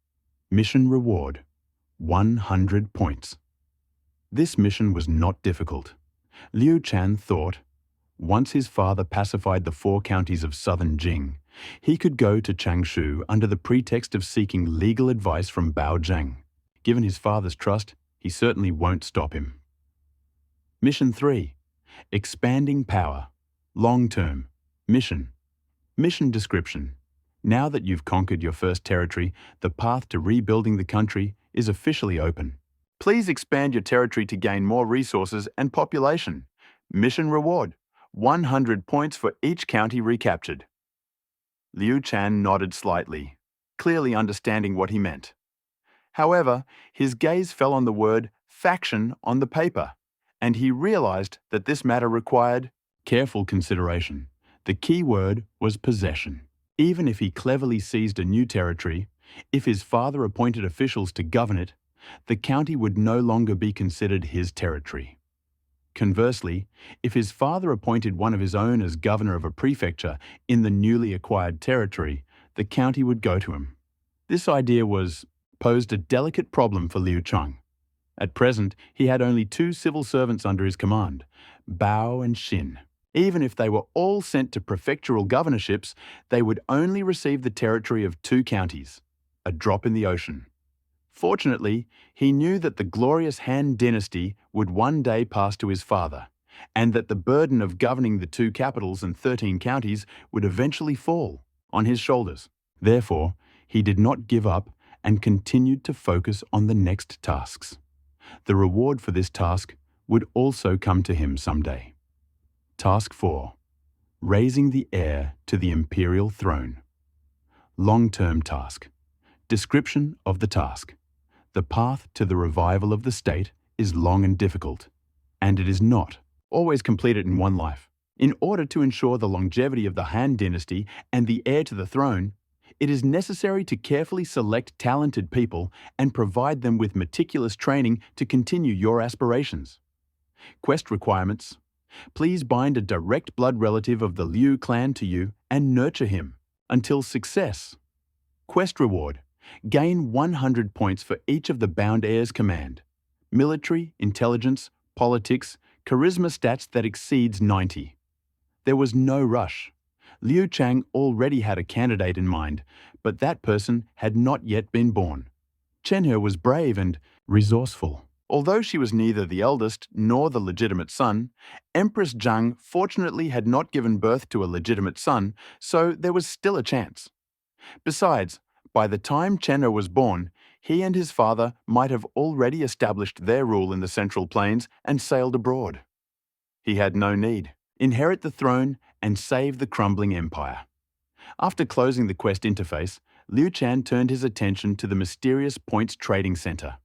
Mission reward: 100 points. This mission was not difficult. Liu Shan thought, once his father pacified the 4 counties of southern Jing, he could go to Changshu under the pretext of seeking legal advice from Bao Zhang. Given his father's trust, he certainly won't stop him. Mission 3. Expanding power. Long-term. Mission. Mission description. Now that you've conquered your first territory, the path to rebuilding the country is officially open. Please expand your territory to gain more resources and population. Mission reward: 100 points for each county recaptured. Liu Shan nodded slightly, clearly understanding what he meant. However, his gaze fell on the word faction on the paper, and he realized that this matter required careful consideration. The key word was possession. Even if he cleverly seized a new territory, if his father appointed officials to govern it, the county would no longer be considered his territory. Conversely, if his father appointed one of his own as governor of a prefecture in the newly acquired territory, the county would go to him. This idea posed a delicate problem for Liu Shan. At present, he had only 2 civil servants under his command, Bao and Xin. Even if they were all sent to prefectural governorships, they would only receive the territory of 2 counties, a drop in the ocean. Fortunately, he knew that the glorious Han dynasty would one day pass to his father, and that the burden of governing the 2 capitals and 13 counties would eventually fall on his shoulders. Therefore, he did not give up and continued to focus on the next tasks. The reward for this task would also come to him someday. Task 4. Raising the heir to the imperial throne. Long-term task. Description of the task. The path to the revival of the state is long and difficult, and it is not always completed in one life. In order to ensure the longevity of the Han dynasty and the heir to the throne, it is necessary to carefully select talented people and provide them with meticulous training to continue your aspirations. Quest requirements. Please bind a direct blood relative of the Liu clan to you and nurture him until success. Quest reward. Gain 100 points for each of the bound heirs command. Military, intelligence, politics, charisma stats that exceeds 90. There was no rush. Liu Shan already had a candidate in mind, but that person had not yet been born. Chenhe was brave and resourceful. Although she was neither the eldest nor the legitimate son, Empress Zhang fortunately had not given birth to a legitimate son, so there was still a chance. Besides, by the time Chenhe was born, he and his father might have already established their rule in the Central Plains and sailed abroad. He had no need. Inherit the throne and save the crumbling empire. After closing the quest interface, Liu Shan turned his attention to the mysterious points trading center.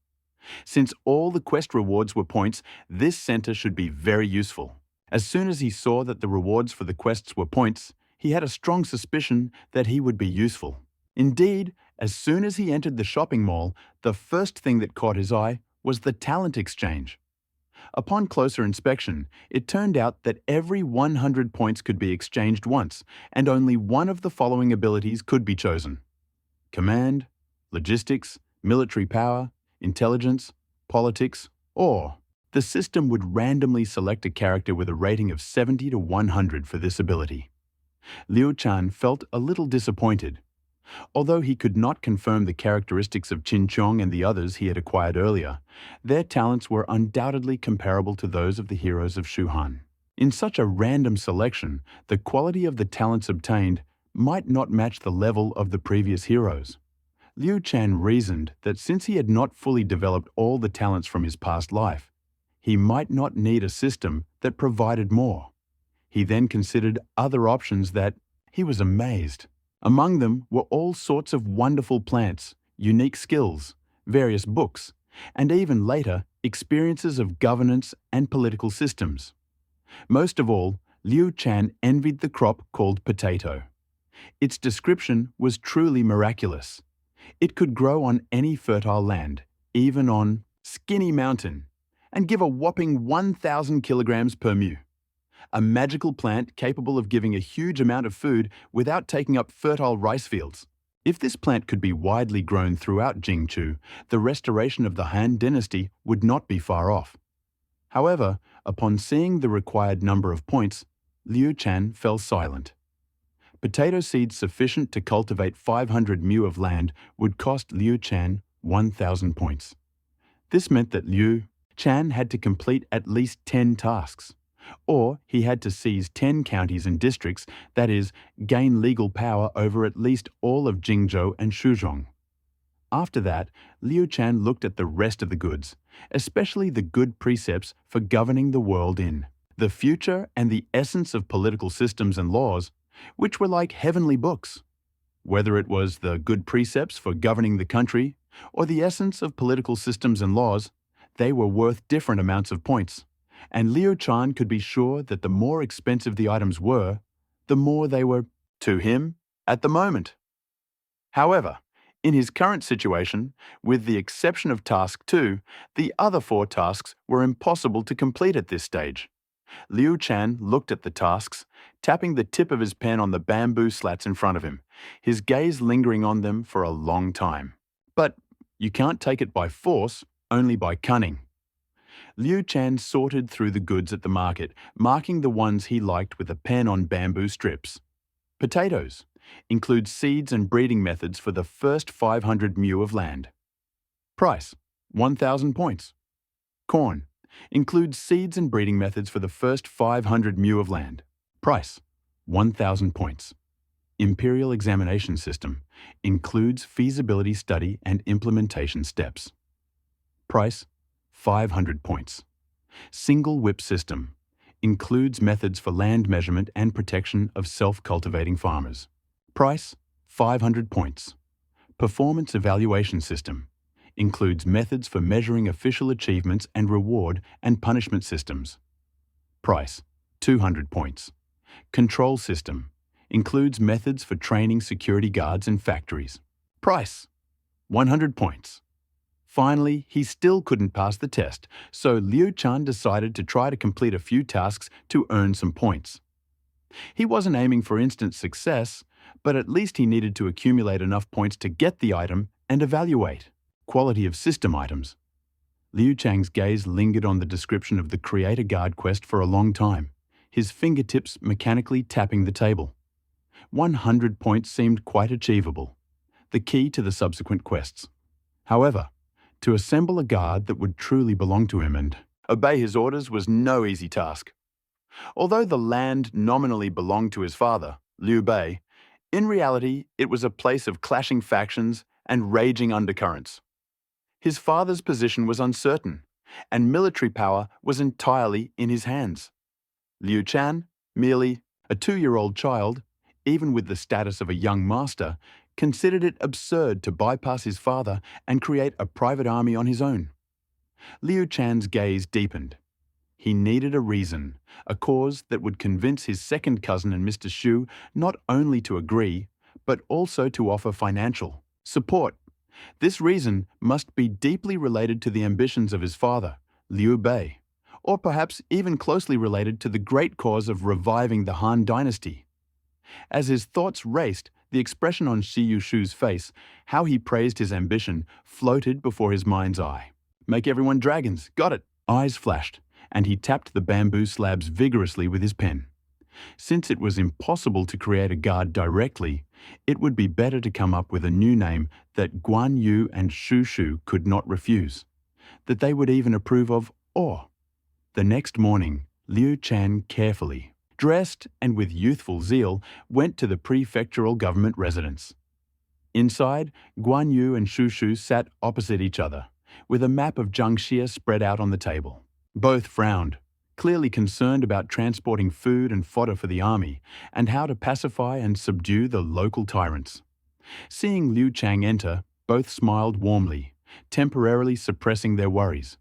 Since all the quest rewards were points, this center should be very useful. As soon as he saw that the rewards for the quests were points, he had a strong suspicion that he would be useful. Indeed, as soon as he entered the shopping mall, the first thing that caught his eye was the talent exchange. Upon closer inspection, it turned out that every 100 points could be exchanged once, and only one of the following abilities could be chosen: command, logistics, military power, intelligence, politics, or the system would randomly select a character with a rating of 70 to 100 for this ability. Liu Shan felt a little disappointed. Although he could not confirm the characteristics of Qin Chong and the others he had acquired earlier, their talents were undoubtedly comparable to those of the heroes of Shu Han. In such a random selection, the quality of the talents obtained might not match the level of the previous heroes. Liu Shan reasoned that since he had not fully developed all the talents from his past life, he might not need a system that provided more. He then considered other options that he was amazed. Among them were all sorts of wonderful plants, unique skills, various books, and even later, experiences of governance and political systems. Most of all, Liu Shan envied the crop called potato. Its description was truly miraculous. It could grow on any fertile land, even on Skinny Mountain, and give a whopping 1,000 kilograms per mu. A magical plant capable of giving a huge amount of food without taking up fertile rice fields. If this plant could be widely grown throughout Jingchu, the restoration of the Han dynasty would not be far off. However, upon seeing the required number of points, Liu Shan fell silent. Potato seeds sufficient to cultivate 500 mu of land would cost Liu Shan 1,000 points. This meant that Liu Shan had to complete at least 10 tasks, or he had to seize 10 counties and districts, that is, gain legal power over at least all of Jingzhou and Shuzhong. After that, Liu Shan looked at the rest of the goods, especially the good precepts for governing the world in the future and the essence of political systems and laws, which were like heavenly books. Whether it was the good precepts for governing the country or the essence of political systems and laws, they were worth different amounts of points, and Liu Shan could be sure that the more expensive the items were, the more they were to him at the moment. However, in his current situation, with the exception of Task 2, the other 4 tasks were impossible to complete at this stage. Liu Shan looked at the tasks, tapping the tip of his pen on the bamboo slats in front of him, his gaze lingering on them for a long time. But you can't take it by force, only by cunning. Liu Shan sorted through the goods at the market, marking the ones he liked with a pen on bamboo strips. Potatoes include seeds and breeding methods for the first 500 mu of land. Price, 1,000 points. Corn includes seeds and breeding methods for the first 500 mu of land. Price, 1,000 points. Imperial examination system includes feasibility study and implementation steps. Price, 500 points. Single whip system includes methods for land measurement and protection of self-cultivating farmers. Price, 500 points. Performance evaluation system includes methods for measuring official achievements and reward and punishment systems. Price, 200 points. Control system includes methods for training security guards in factories. Price, 100 points. Finally, he still couldn't pass the test, so Liu Shan decided to try to complete a few tasks to earn some points. He wasn't aiming for instant success, but at least he needed to accumulate enough points to get the item and evaluate quality of system items. Liu Chang's gaze lingered on the description of the Creator Guard quest for a long time, his fingertips mechanically tapping the table. 100 points seemed quite achievable, the key to the subsequent quests. However, to assemble a guard that would truly belong to him and obey his orders was no easy task. Although the land nominally belonged to his father, Liu Bei, in reality it was a place of clashing factions and raging undercurrents. His father's position was uncertain, and military power was entirely in his hands. Liu Shan, merely a 2-year-old child, even with the status of a young master, considered it absurd to bypass his father and create a private army on his own. Liu Shan's gaze deepened. He needed a reason, a cause that would convince his second cousin and Mr. Xu not only to agree, but also to offer financial support. This reason must be deeply related to the ambitions of his father, Liu Bei, or perhaps even closely related to the great cause of reviving the Han dynasty. As his thoughts raced, the expression on Xi Yushu's face, how he praised his ambition, floated before his mind's eye. Make everyone dragons, got it! Eyes flashed, and he tapped the bamboo slabs vigorously with his pen. Since it was impossible to create a guard directly, it would be better to come up with a new name that Guan Yu and Shu Shu could not refuse, that they would even approve of or. The next morning, Liu Shan carefully, dressed and with youthful zeal, went to the prefectural government residence. Inside, Guan Yu and Shu Shu sat opposite each other, with a map of Jiangxia spread out on the table. Both frowned, clearly concerned about transporting food and fodder for the army, and how to pacify and subdue the local tyrants. Seeing Liu Shan enter, both smiled warmly, temporarily suppressing their worries.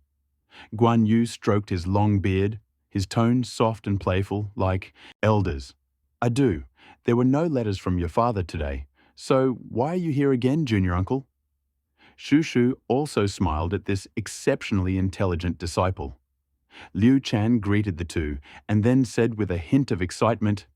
Guan Yu stroked his long beard, his tone soft and playful, like elders. I do. There were no letters from your father today, so why are you here again, junior uncle? Shu Shu also smiled at this exceptionally intelligent disciple. Liu Shan greeted the two and then said with a hint of excitement,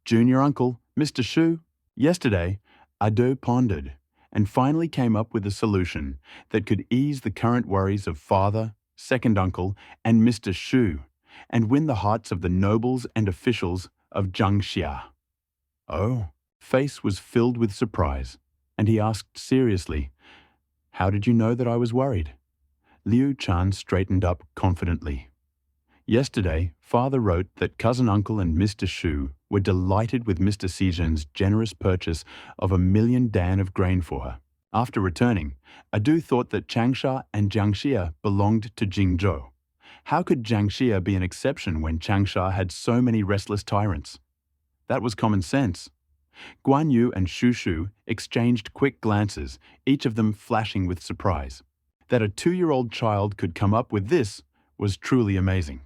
Junior uncle, Mr. Shu, yesterday Ado pondered and finally came up with a solution that could ease the current worries of father, second uncle, and Mr. Shu, and win the hearts of the nobles and officials of Jiangxia. Oh, face was filled with surprise, and he asked seriously, "How did you know that I was worried?" Liu Shan straightened up confidently. Yesterday, father wrote that cousin uncle and Mr. Shu were delighted with Mr. Xizhen's generous purchase of 1,000,000 dan of grain for her. After returning, Adu thought that Changsha and Jiangxia belonged to Jingzhou. How could Jiangxia be an exception when Changsha had so many restless tyrants? That was common sense. Guan Yu and Shu Shu exchanged quick glances, each of them flashing with surprise. That a 2-year-old child could come up with this was truly amazing.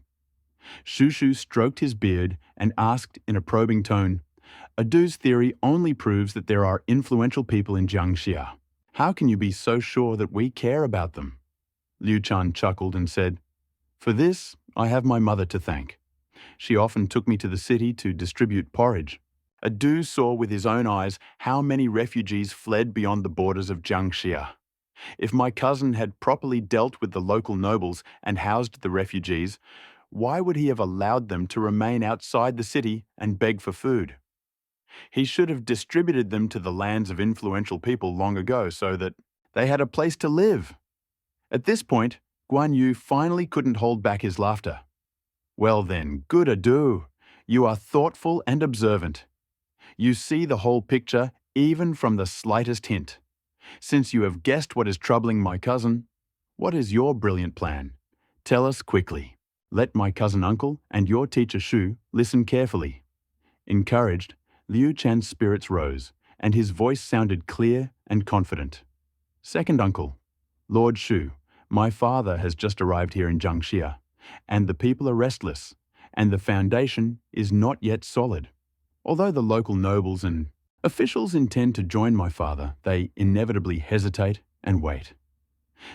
Shu Shu stroked his beard and asked in a probing tone, "Adu's theory only proves that there are influential people in Jiangxia. How can you be so sure that we care about them?" Liu Shan chuckled and said, "For this, I have my mother to thank. She often took me to the city to distribute porridge. Adu saw with his own eyes how many refugees fled beyond the borders of Jiangxia. If my cousin had properly dealt with the local nobles and housed the refugees, why would he have allowed them to remain outside the city and beg for food? He should have distributed them to the lands of influential people long ago so that they had a place to live." At this point, Guan Yu finally couldn't hold back his laughter. "Well then, good Adu. You are thoughtful and observant. You see the whole picture even from the slightest hint. Since you have guessed what is troubling my cousin, what is your brilliant plan? Tell us quickly. Let my cousin uncle and your teacher Shu listen carefully." Encouraged, Liu Chan's spirits rose, and his voice sounded clear and confident. "Second uncle, Lord Shu, my father has just arrived here in Jiangxia, and the people are restless, and the foundation is not yet solid. Although the local nobles and officials intend to join my father, they inevitably hesitate and wait.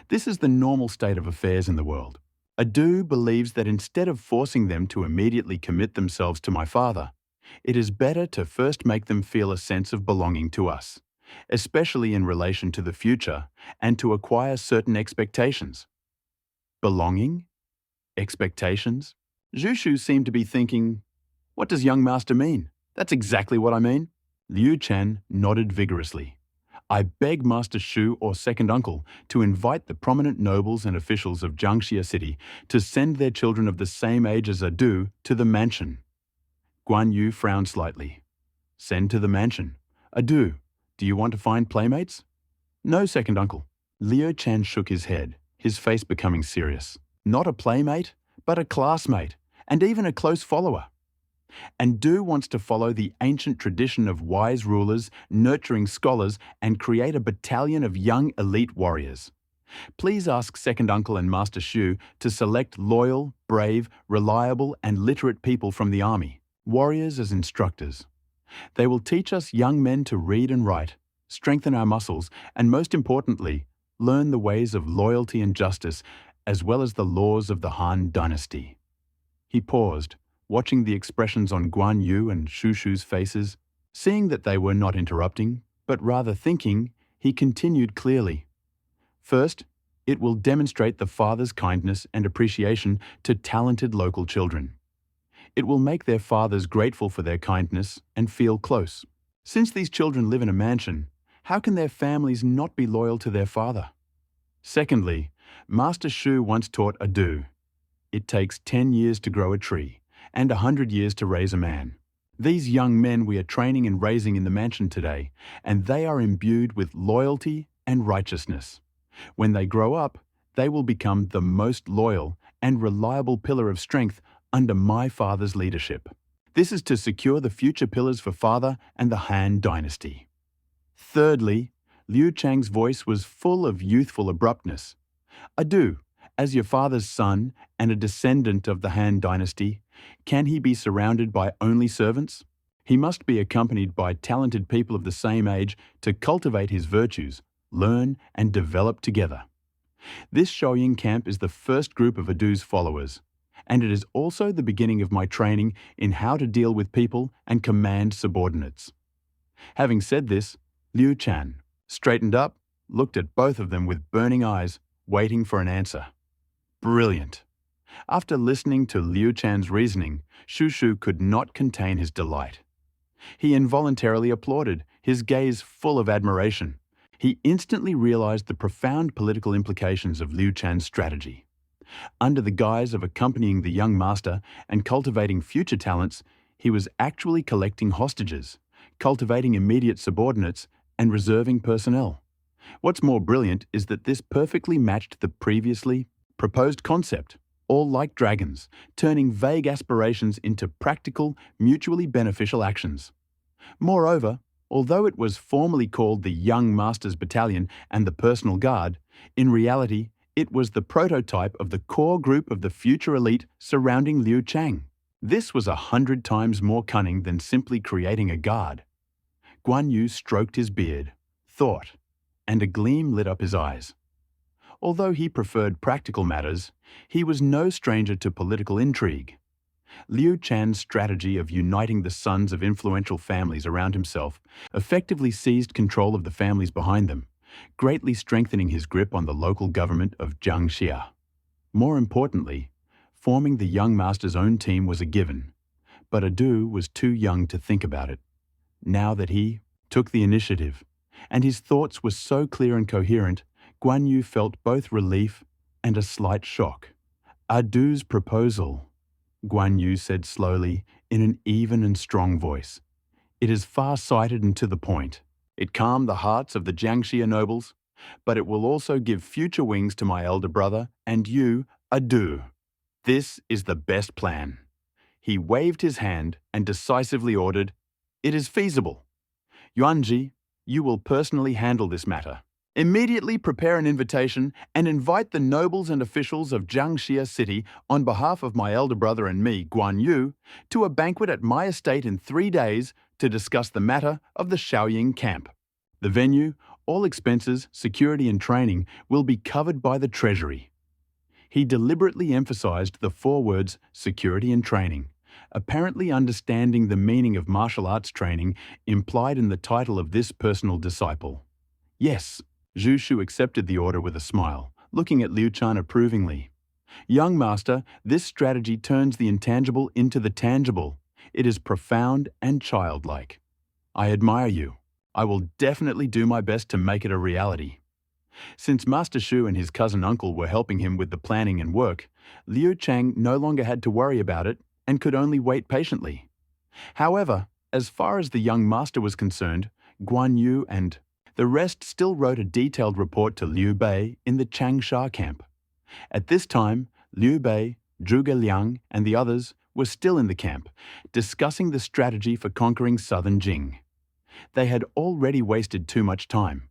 This is the normal state of affairs in the world. Adu believes that instead of forcing them to immediately commit themselves to my father, it is better to first make them feel a sense of belonging to us, especially in relation to the future, and to acquire certain expectations." Belonging? Expectations? Zhu Shu seemed to be thinking, "What does young master mean? That's exactly what I mean." Liu Chan nodded vigorously. "I beg Master Shu or second uncle to invite the prominent nobles and officials of Jiangxia City to send their children of the same age as Adu to the mansion." Guan Yu frowned slightly. "Send to the mansion. Adu, do you want to find playmates?" "No, second uncle." Liu Chan shook his head, his face becoming serious. "Not a playmate, but a classmate, and even a close follower. And Du wants to follow the ancient tradition of wise rulers, nurturing scholars, and create a battalion of young elite warriors. Please ask second uncle and Master Shu to select loyal, brave, reliable, and literate people from the army, warriors as instructors. They will teach us young men to read and write, strengthen our muscles, and most importantly, learn the ways of loyalty and justice, as well as the laws of the Han dynasty." He paused, watching the expressions on Guan Yu and Shu Shu's faces. Seeing that they were not interrupting, but rather thinking, he continued clearly. "First, it will demonstrate the father's kindness and appreciation to talented local children. It will make their fathers grateful for their kindness and feel close. Since these children live in a mansion, how can their families not be loyal to their father? Secondly, Master Shu once taught Adu. It takes 10 years to grow a tree, and 100 years to raise a man. These young men we are training and raising in the mansion today, and they are imbued with loyalty and righteousness. When they grow up, they will become the most loyal and reliable pillar of strength under my father's leadership. This is to secure the future pillars for father and the Han dynasty." Thirdly, Liu Chang's voice was full of youthful abruptness. "Adu, as your father's son and a descendant of the Han dynasty, can he be surrounded by only servants? He must be accompanied by talented people of the same age to cultivate his virtues, learn and develop together. This Shaoying camp is the first group of Adu's followers, and it is also the beginning of my training in how to deal with people and command subordinates." Having said this, Liu Shan straightened up, looked at both of them with burning eyes, waiting for an answer. Brilliant. After listening to Liu Shan's reasoning, Shu could not contain his delight. He involuntarily applauded, his gaze full of admiration. He instantly realized the profound political implications of Liu Shan's strategy. Under the guise of accompanying the young master and cultivating future talents, he was actually collecting hostages, cultivating immediate subordinates, and reserving personnel. What's more brilliant is that this perfectly matched the previously proposed concept, all like dragons, turning vague aspirations into practical, mutually beneficial actions. Moreover, although it was formally called the Young Masters Battalion and the Personal Guard, in reality, it was the prototype of the core group of the future elite surrounding Liu Shan. This was 100 times more cunning than simply creating a guard. Guan Yu stroked his beard, thought, and a gleam lit up his eyes. Although he preferred practical matters, he was no stranger to political intrigue. Liu Shan's strategy of uniting the sons of influential families around himself effectively seized control of the families behind them, greatly strengthening his grip on the local government of Jiangxia. More importantly, forming the young master's own team was a given, but Adu was too young to think about it. Now that he took the initiative, and his thoughts were so clear and coherent, Guan Yu felt both relief and a slight shock. Adu's proposal, Guan Yu said slowly, in an even and strong voice. It is far-sighted and to the point. It calmed the hearts of the Jiangxia nobles, but it will also give future wings to my elder brother and you, Adu. This is the best plan. He waved his hand and decisively ordered, "It is feasible. Yuanji, you will personally handle this matter. Immediately prepare an invitation and invite the nobles and officials of Jiangxia City on behalf of my elder brother and me, Guan Yu, to a banquet at my estate in 3 days to discuss the matter of the Shaoying camp. The venue, all expenses, security and training will be covered by the treasury." He deliberately emphasized the 4 words security and training, apparently understanding the meaning of martial arts training implied in the title of this personal disciple. Yes, Zhu Shu accepted the order with a smile, looking at Liu Shan approvingly. Young master, this strategy turns the intangible into the tangible. It is profound and childlike. I admire you. I will definitely do my best to make it a reality. Since Master Shu and his cousin uncle were helping him with the planning and work, Liu Shan no longer had to worry about it and could only wait patiently. However, as far as the young master was concerned, Guan Yu and the rest still wrote a detailed report to Liu Bei in the Changsha camp. At this time, Liu Bei, Zhuge Liang, and the others were still in the camp, discussing the strategy for conquering southern Jing. They had already wasted too much time.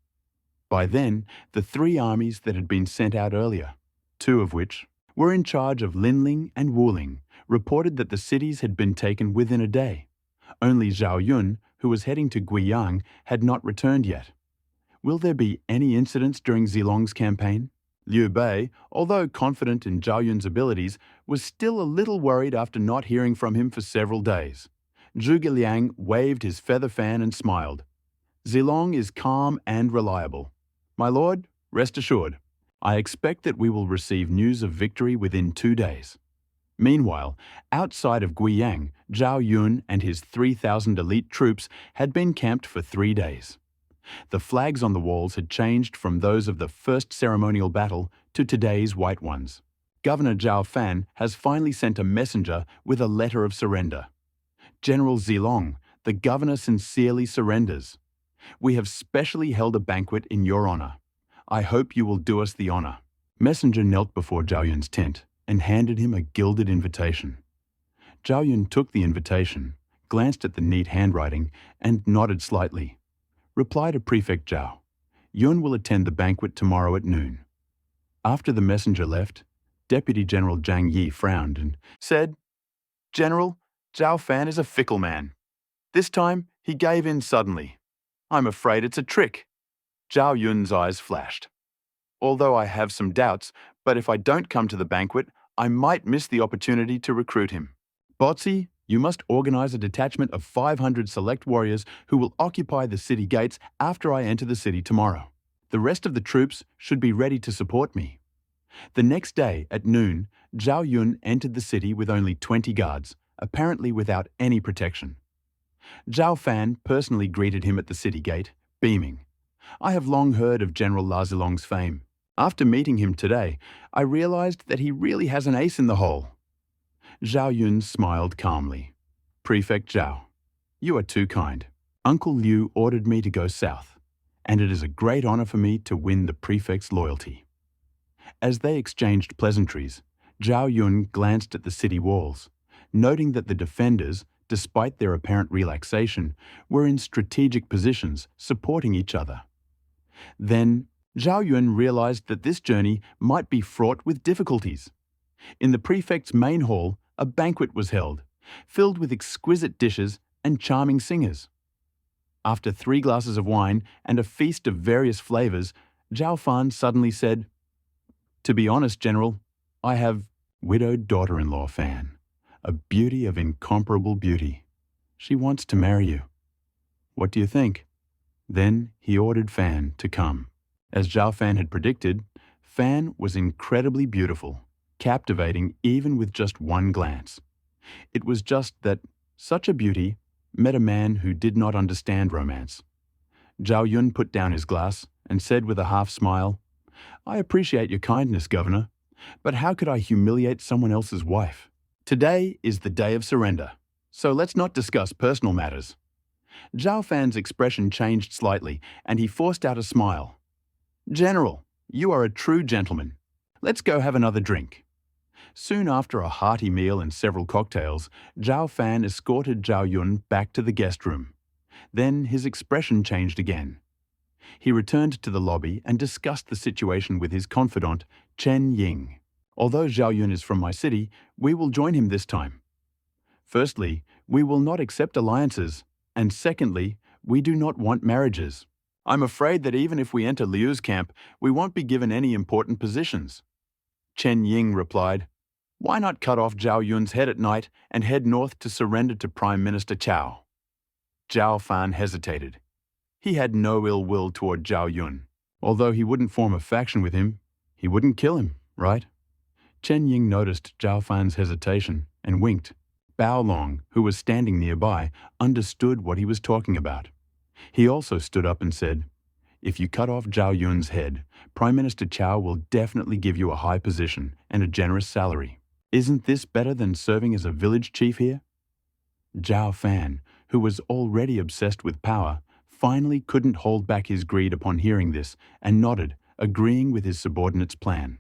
By then, the 3 armies that had been sent out earlier, 2 of which were in charge of Linling and Wuling, reported that the cities had been taken within a day. Only Zhao Yun, who was heading to Guiyang, had not returned yet. Will there be any incidents during Zilong's campaign? Liu Bei, although confident in Zhao Yun's abilities, was still a little worried after not hearing from him for several days. Zhuge Liang waved his feather fan and smiled. Zilong is calm and reliable. My lord, rest assured, I expect that we will receive news of victory within 2 days. Meanwhile, outside of Guiyang, Zhao Yun and his 3,000 elite troops had been camped for 3 days. The flags on the walls had changed from those of the first ceremonial battle to today's white ones. Governor Zhao Fan has finally sent a messenger with a letter of surrender. General Zilong, the governor sincerely surrenders. We have specially held a banquet in your honor. I hope you will do us the honor. Messenger knelt before Zhao Yun's tent and handed him a gilded invitation. Zhao Yun took the invitation, glanced at the neat handwriting, and nodded slightly. Reply to Prefect Zhao. Yun will attend the banquet tomorrow at noon. After the messenger left, Deputy General Zhang Yi frowned and said, General, Zhao Fan is a fickle man. This time, he gave in suddenly. I'm afraid it's a trick. Zhao Yun's eyes flashed. Although I have some doubts, but if I don't come to the banquet, I might miss the opportunity to recruit him. Botzi, You must organize a detachment of 500 select warriors who will occupy the city gates after I enter the city tomorrow. The rest of the troops should be ready to support me." The next day, at noon, Zhao Yun entered the city with only 20 guards, apparently without any protection. Zhao Fan personally greeted him at the city gate, beaming. "I have long heard of General La Zilong's fame. After meeting him today, I realized that he really has an ace in the hole." Zhao Yun smiled calmly. "Prefect Zhao, you are too kind. Uncle Liu ordered me to go south, and it is a great honor for me to win the prefect's loyalty." As they exchanged pleasantries, Zhao Yun glanced at the city walls, noting that the defenders, despite their apparent relaxation, were in strategic positions supporting each other. Then, Zhao Yun realized that this journey might be fraught with difficulties. In the prefect's main hall, a banquet was held, filled with exquisite dishes and charming singers. After 3 glasses of wine and a feast of various flavors, Zhao Fan suddenly said, "To be honest, General, I have widowed daughter-in-law Fan, a beauty of incomparable beauty. She wants to marry you. What do you think?" Then he ordered Fan to come. As Zhao Fan had predicted, Fan was incredibly beautiful, captivating even with just one glance. It was just that such a beauty met a man who did not understand romance. Zhao Yun put down his glass and said with a half-smile, "I appreciate your kindness, Governor, but how could I humiliate someone else's wife? Today is the day of surrender, so let's not discuss personal matters." Zhao Fan's expression changed slightly, and he forced out a smile. "General, you are a true gentleman. Let's go have another drink." Soon after a hearty meal and several cocktails, Zhao Fan escorted Zhao Yun back to the guest room. Then his expression changed again. He returned to the lobby and discussed the situation with his confidant, Chen Ying. "Although Zhao Yun is from my city, we will join him this time. Firstly, we will not accept alliances, and secondly, we do not want marriages. I'm afraid that even if we enter Liu's camp, we won't be given any important positions." Chen Ying replied, "Why not cut off Zhao Yun's head at night and head north to surrender to Prime Minister Cao?" Zhao Fan hesitated. He had no ill will toward Zhao Yun. Although he wouldn't form a faction with him, he wouldn't kill him, right? Chen Ying noticed Zhao Fan's hesitation and winked. Bao Long, who was standing nearby, understood what he was talking about. He also stood up and said, "If you cut off Zhao Yun's head, Prime Minister Cao will definitely give you a high position and a generous salary. Isn't this better than serving as a village chief here?" Zhao Fan, who was already obsessed with power, finally couldn't hold back his greed upon hearing this and nodded, agreeing with his subordinate's plan.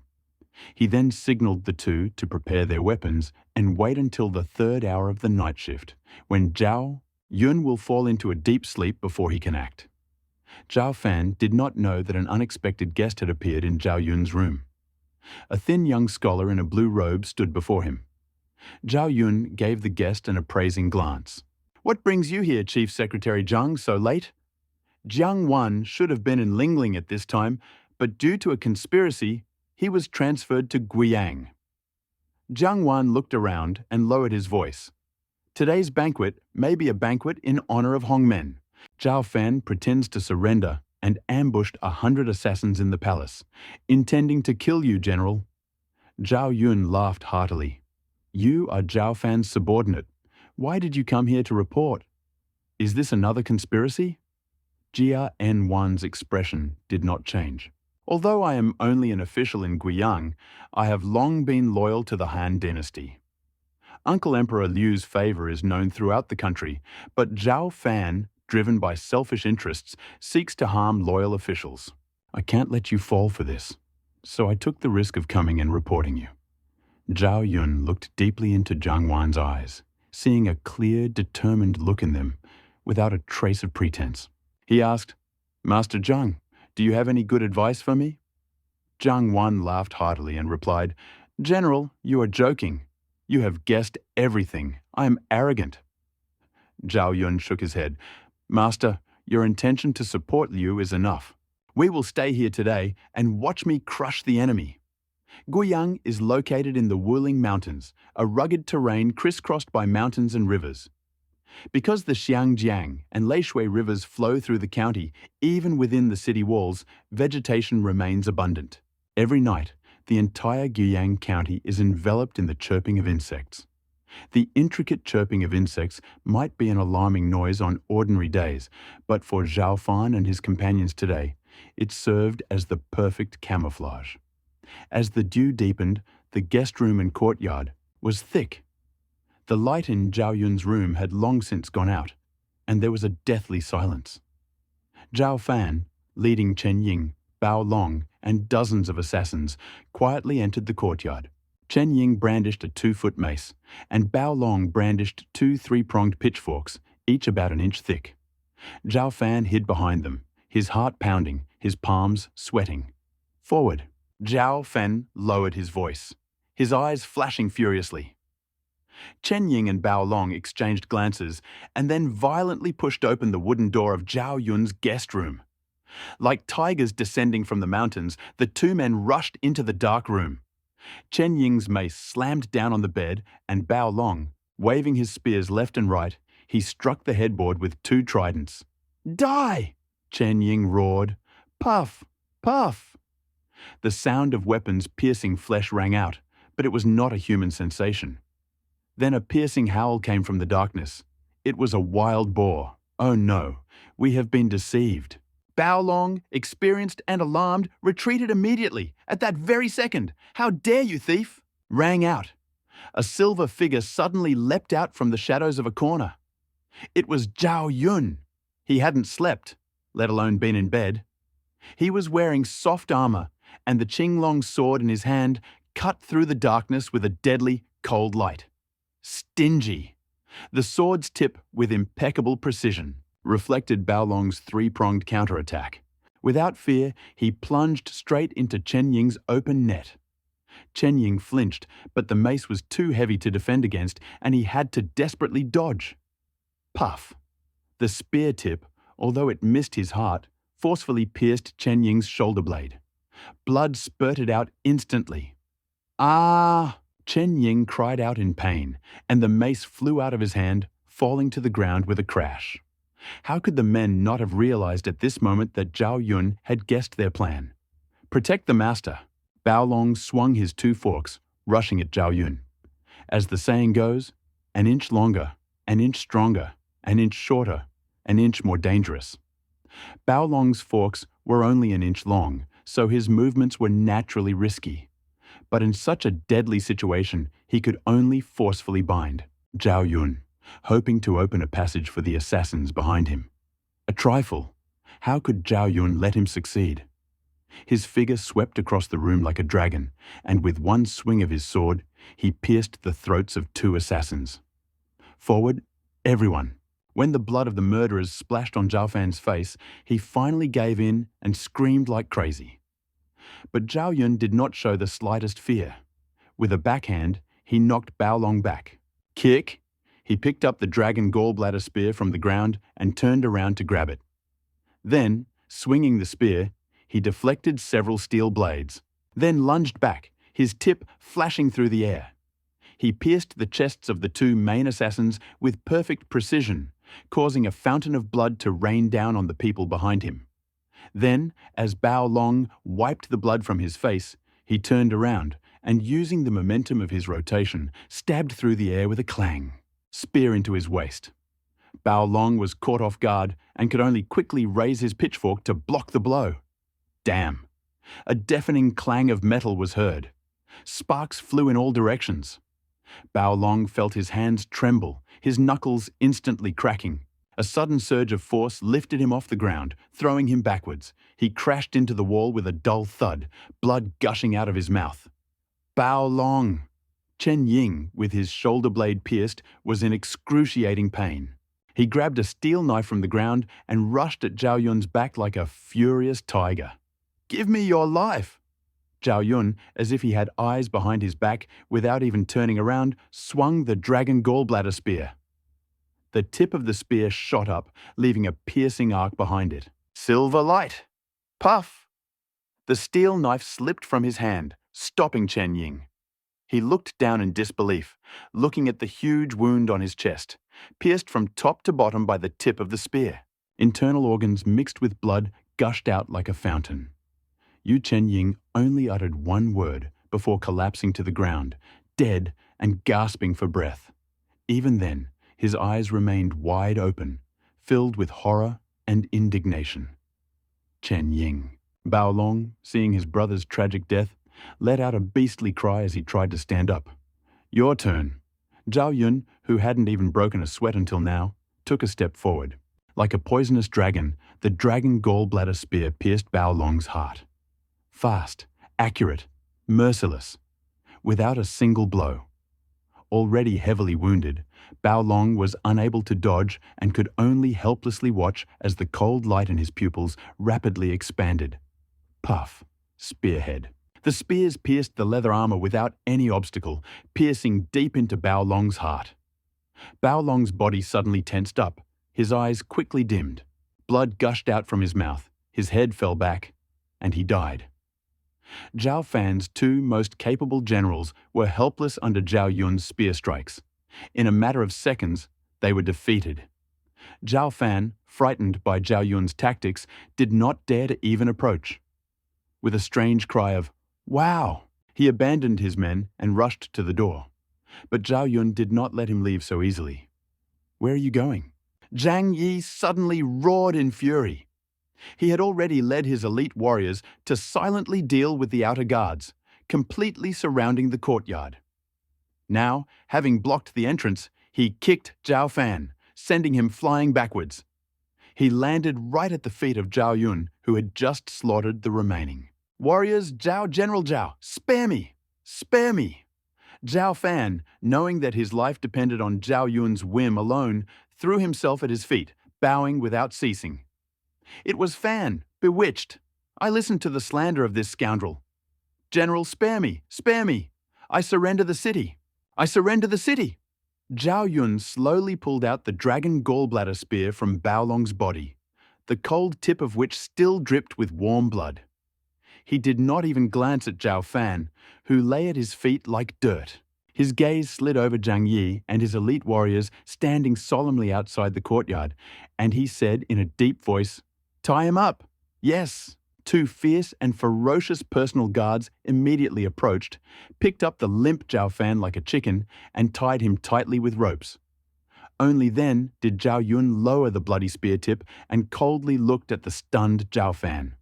He then signaled the two to prepare their weapons and wait until the 3rd hour of the night shift, when Zhao Yun will fall into a deep sleep before he can act. Zhao Fan did not know that an unexpected guest had appeared in Zhao Yun's room. A thin young scholar in a blue robe stood before him. Zhao Yun gave the guest an appraising glance. "What brings you here, Chief Secretary Zhang, so late?" Jiang Wan should have been in Lingling at this time, but due to a conspiracy, he was transferred to Guiyang. Jiang Wan looked around and lowered his voice. "Today's banquet may be a banquet in honor of Hongmen. Zhao Fan pretends to surrender and ambushed 100 assassins in the palace, intending to kill you, General." Zhao Yun laughed heartily. "You are Zhao Fan's subordinate. Why did you come here to report? Is this another conspiracy?" Jia N. Wan's expression did not change. "Although I am only an official in Guiyang, I have long been loyal to the Han dynasty. Uncle Emperor Liu's favor is known throughout the country, but Zhao Fan, driven by selfish interests, seeks to harm loyal officials. I can't let you fall for this, so I took the risk of coming and reporting you." Zhao Yun looked deeply into Jiang Wan's eyes, seeing a clear, determined look in them, without a trace of pretense. He asked, "Master Zhang, do you have any good advice for me?" Jiang Wan laughed heartily and replied, "General, you are joking. You have guessed everything. I am arrogant." Zhao Yun shook his head. "Master, your intention to support Liu is enough. We will stay here today and watch me crush the enemy." Guiyang is located in the Wuling Mountains, a rugged terrain crisscrossed by mountains and rivers. Because the Xiangjiang and Leishui rivers flow through the county, even within the city walls, vegetation remains abundant. Every night, the entire Guiyang County is enveloped in the chirping of insects. The intricate chirping of insects might be an alarming noise on ordinary days, but for Zhao Fan and his companions today, it served as the perfect camouflage. As the dew deepened, the guest room and courtyard was thick. The light in Zhao Yun's room had long since gone out, and there was a deathly silence. Zhao Fan, leading Chen Ying, Bao Long, and dozens of assassins, quietly entered the courtyard. Chen Ying brandished a 2-foot mace, and Bao Long brandished 2 3-pronged pitchforks, each about an inch thick. Zhao Fan hid behind them, his heart pounding, his palms sweating. Forward. Zhao Fan lowered his voice, his eyes flashing furiously. Chen Ying and Bao Long exchanged glances and then violently pushed open the wooden door of Zhao Yun's guest room. Like tigers descending from the mountains, the two men rushed into the dark room. Chen Ying's mace slammed down on the bed, and Bao Long, waving his spears left and right, he struck the headboard with 2 tridents. Die! Chen Ying roared. Puff! Puff! The sound of weapons piercing flesh rang out, but it was not a human sensation. Then a piercing howl came from the darkness. It was a wild boar. Oh no, we have been deceived. Bao Long, experienced and alarmed, retreated immediately, at that very second. How dare you, thief! Rang out. A silver figure suddenly leapt out from the shadows of a corner. It was Zhao Yun. He hadn't slept, let alone been in bed. He was wearing soft armor, and the Qinglong sword in his hand cut through the darkness with a deadly, cold light. Stingy. The sword's tip, with impeccable precision, reflected Bao Long's 3-pronged counterattack. Without fear, he plunged straight into Chen Ying's open net. Chen Ying flinched, but the mace was too heavy to defend against, and he had to desperately dodge. Puff. The spear tip, although it missed his heart, forcefully pierced Chen Ying's shoulder blade. Blood spurted out instantly. Ah! Chen Ying cried out in pain, and the mace flew out of his hand, falling to the ground with a crash. How could the men not have realized at this moment that Zhao Yun had guessed their plan? Protect the master. Bao Long swung his 2 forks, rushing at Zhao Yun. As the saying goes, an inch longer, an inch stronger, an inch shorter, an inch more dangerous. Bao Long's forks were only an inch long, so his movements were naturally risky. But in such a deadly situation, he could only forcefully bind Zhao Yun, hoping to open a passage for the assassins behind him. A trifle. How could Zhao Yun let him succeed? His figure swept across the room like a dragon, and with one swing of his sword, he pierced the throats of 2 assassins. Forward, everyone. When the blood of the murderers splashed on Zhao Fan's face, he finally gave in and screamed like crazy. But Zhao Yun did not show the slightest fear. With a backhand, he knocked Bao Long back. Kick! He picked up the dragon gallbladder spear from the ground and turned around to grab it. Then, swinging the spear, he deflected several steel blades, then lunged back, his tip flashing through the air. He pierced the chests of the 2 main assassins with perfect precision, causing a fountain of blood to rain down on the people behind him. Then, as Bao Long wiped the blood from his face, he turned around and, using the momentum of his rotation, stabbed through the air with a clang. Spear into his waist. Bao Long was caught off guard and could only quickly raise his pitchfork to block the blow. Damn! A deafening clang of metal was heard. Sparks flew in all directions. Bao Long felt his hands tremble, his knuckles instantly cracking. A sudden surge of force lifted him off the ground, throwing him backwards. He crashed into the wall with a dull thud, blood gushing out of his mouth. Bao Long! Chen Ying, with his shoulder blade pierced, was in excruciating pain. He grabbed a steel knife from the ground and rushed at Zhao Yun's back like a furious tiger. Give me your life! Zhao Yun, as if he had eyes behind his back, without even turning around, swung the dragon gallbladder spear. The tip of the spear shot up, leaving a piercing arc behind it. Silver light! Puff! The steel knife slipped from his hand, stopping Chen Ying. He looked down in disbelief, looking at the huge wound on his chest, pierced from top to bottom by the tip of the spear. Internal organs mixed with blood gushed out like a fountain. Yu Chen Ying only uttered one word before collapsing to the ground, dead and gasping for breath. Even then, his eyes remained wide open, filled with horror and indignation. Chen Ying. Bao Long, seeing his brother's tragic death, let out a beastly cry as he tried to stand up. Your turn. Zhao Yun, who hadn't even broken a sweat until now, took a step forward. Like a poisonous dragon, the dragon gallbladder spear pierced Bao Long's heart. Fast, accurate, merciless, without a single blow. Already heavily wounded, Bao Long was unable to dodge and could only helplessly watch as the cold light in his pupils rapidly expanded. Puff, spearhead. The spears pierced the leather armor without any obstacle, piercing deep into Bao Long's heart. Bao Long's body suddenly tensed up, his eyes quickly dimmed. Blood gushed out from his mouth, his head fell back, and he died. Zhao Fan's two most capable generals were helpless under Zhao Yun's spear strikes. In a matter of seconds, they were defeated. Zhao Fan, frightened by Zhao Yun's tactics, did not dare to even approach. With a strange cry of, "Wow!" he abandoned his men and rushed to the door. But Zhao Yun did not let him leave so easily. "Where are you going?" Zhang Yi suddenly roared in fury. He had already led his elite warriors to silently deal with the outer guards, completely surrounding the courtyard. Now, having blocked the entrance, he kicked Zhao Fan, sending him flying backwards. He landed right at the feet of Zhao Yun, who had just slaughtered the remaining. "Warriors, General Zhao, spare me! Spare me!" Zhao Fan, knowing that his life depended on Zhao Yun's whim alone, threw himself at his feet, bowing without ceasing. "It was Fan, bewitched. I listened to the slander of this scoundrel. General, spare me! Spare me! I surrender the city! I surrender the city!" Zhao Yun slowly pulled out the dragon gallbladder spear from Bao Long's body, the cold tip of which still dripped with warm blood. He did not even glance at Zhao Fan, who lay at his feet like dirt. His gaze slid over Zhang Yi and his elite warriors standing solemnly outside the courtyard, and he said in a deep voice, "Tie him up!" Yes. Two fierce and ferocious personal guards immediately approached, picked up the limp Zhao Fan like a chicken, and tied him tightly with ropes. Only then did Zhao Yun lower the bloody spear tip and coldly looked at the stunned Zhao Fan.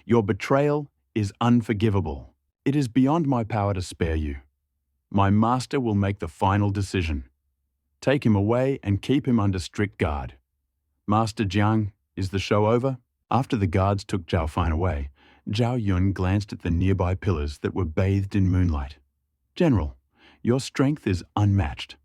"Your betrayal is unforgivable. It is beyond my power to spare you. My master will make the final decision. Take him away and keep him under strict guard. Master Jiang, is the show over?" After the guards took Zhao Fan away, Zhao Yun glanced at the nearby pillars that were bathed in moonlight. "General, your strength is unmatched.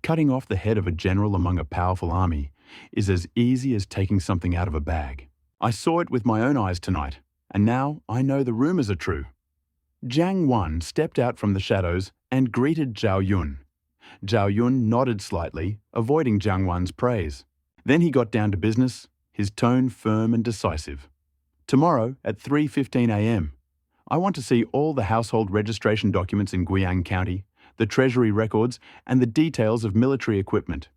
Cutting off the head of a general among a powerful army is as easy as taking something out of a bag. I saw it with my own eyes tonight, and now I know the rumors are true." Jiang Wan stepped out from the shadows and greeted Zhao Yun. Zhao Yun nodded slightly, avoiding Jiang Wan's praise. Then he got down to business, his tone firm and decisive. "Tomorrow at 3:15 a.m. I want to see all the household registration documents in Guiyang County, the treasury records, and the details of military equipment."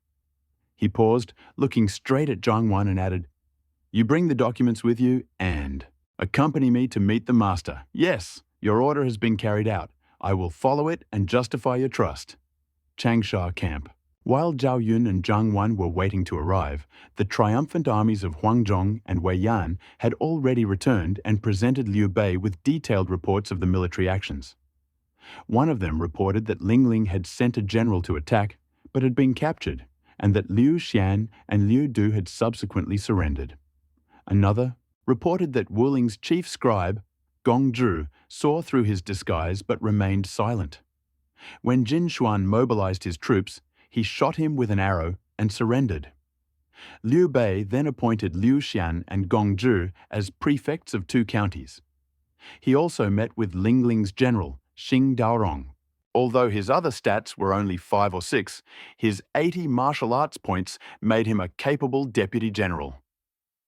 He paused, looking straight at Jiang Wan and added, "You bring the documents with you and accompany me to meet the master. Yes, your order has been carried out. I will follow it and justify your trust." Changsha Camp. While Zhao Yun and Jiang Wan were waiting to arrive, the triumphant armies of Huangzhong and Weiyan had already returned and presented Liu Bei with detailed reports of the military actions. One of them reported that Ling Ling had sent a general to attack, but had been captured, and that Liu Shan and Liu Du had subsequently surrendered. Another reported that Wuling's chief scribe, Gong Zhu, saw through his disguise but remained silent. When Jin Xuan mobilized his troops, he shot him with an arrow and surrendered. Liu Bei then appointed Liu Xian and Gong Zhu as prefects of 2 counties. He also met with Ling Ling's general, Xing Daorong. Although his other stats were only 5 or 6, his 80 martial arts points made him a capable deputy general.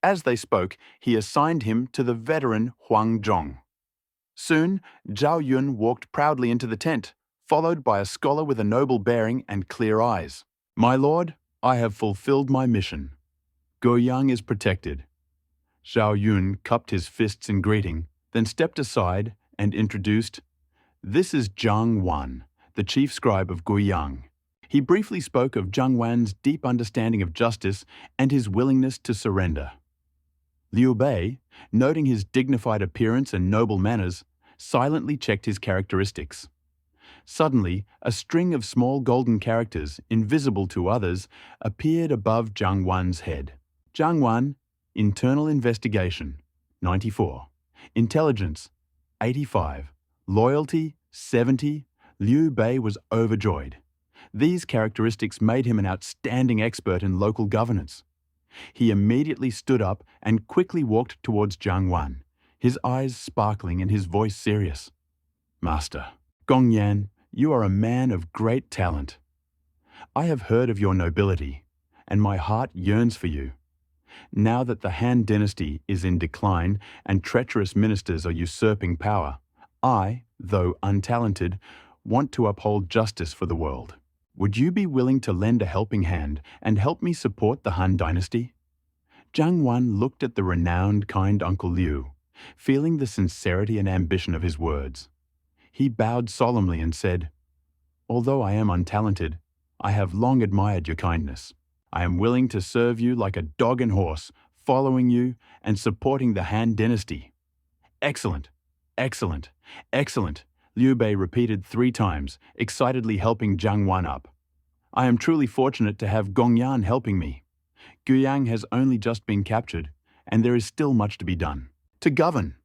As they spoke, he assigned him to the veteran Huang Zhong. Soon, Zhao Yun walked proudly into the tent, followed by a scholar with a noble bearing and clear eyes. "My lord, I have fulfilled my mission. Guoyang is protected." Zhao Yun cupped his fists in greeting, then stepped aside and introduced, "This is Zhang Wan, the chief scribe of Guiyang." He briefly spoke of Zhang Wan's deep understanding of justice and his willingness to surrender. Liu Bei, noting his dignified appearance and noble manners, silently checked his characteristics. Suddenly, a string of small golden characters, invisible to others, appeared above Zhang Wan's head. Zhang Wan, Internal Investigation, 94. Intelligence, 85. Loyalty, 70. Liu Bei was overjoyed. These characteristics made him an outstanding expert in local governance. He immediately stood up and quickly walked towards Zhang Wan, his eyes sparkling and his voice serious. "Master, Gongyan, you are a man of great talent. I have heard of your nobility, and my heart yearns for you. Now that the Han dynasty is in decline and treacherous ministers are usurping power, I, though untalented, want to uphold justice for the world. Would you be willing to lend a helping hand and help me support the Han dynasty?" Zhang Wan looked at the renowned kind Uncle Liu, feeling the sincerity and ambition of his words. He bowed solemnly and said, "Although I am untalented, I have long admired your kindness. I am willing to serve you like a dog and horse, following you and supporting the Han dynasty." "Excellent, excellent, excellent," Liu Bei repeated 3 times, excitedly helping Zhang Wan up. "I am truly fortunate to have Gongyan helping me. Guiyang has only just been captured, and there is still much to be done. To govern.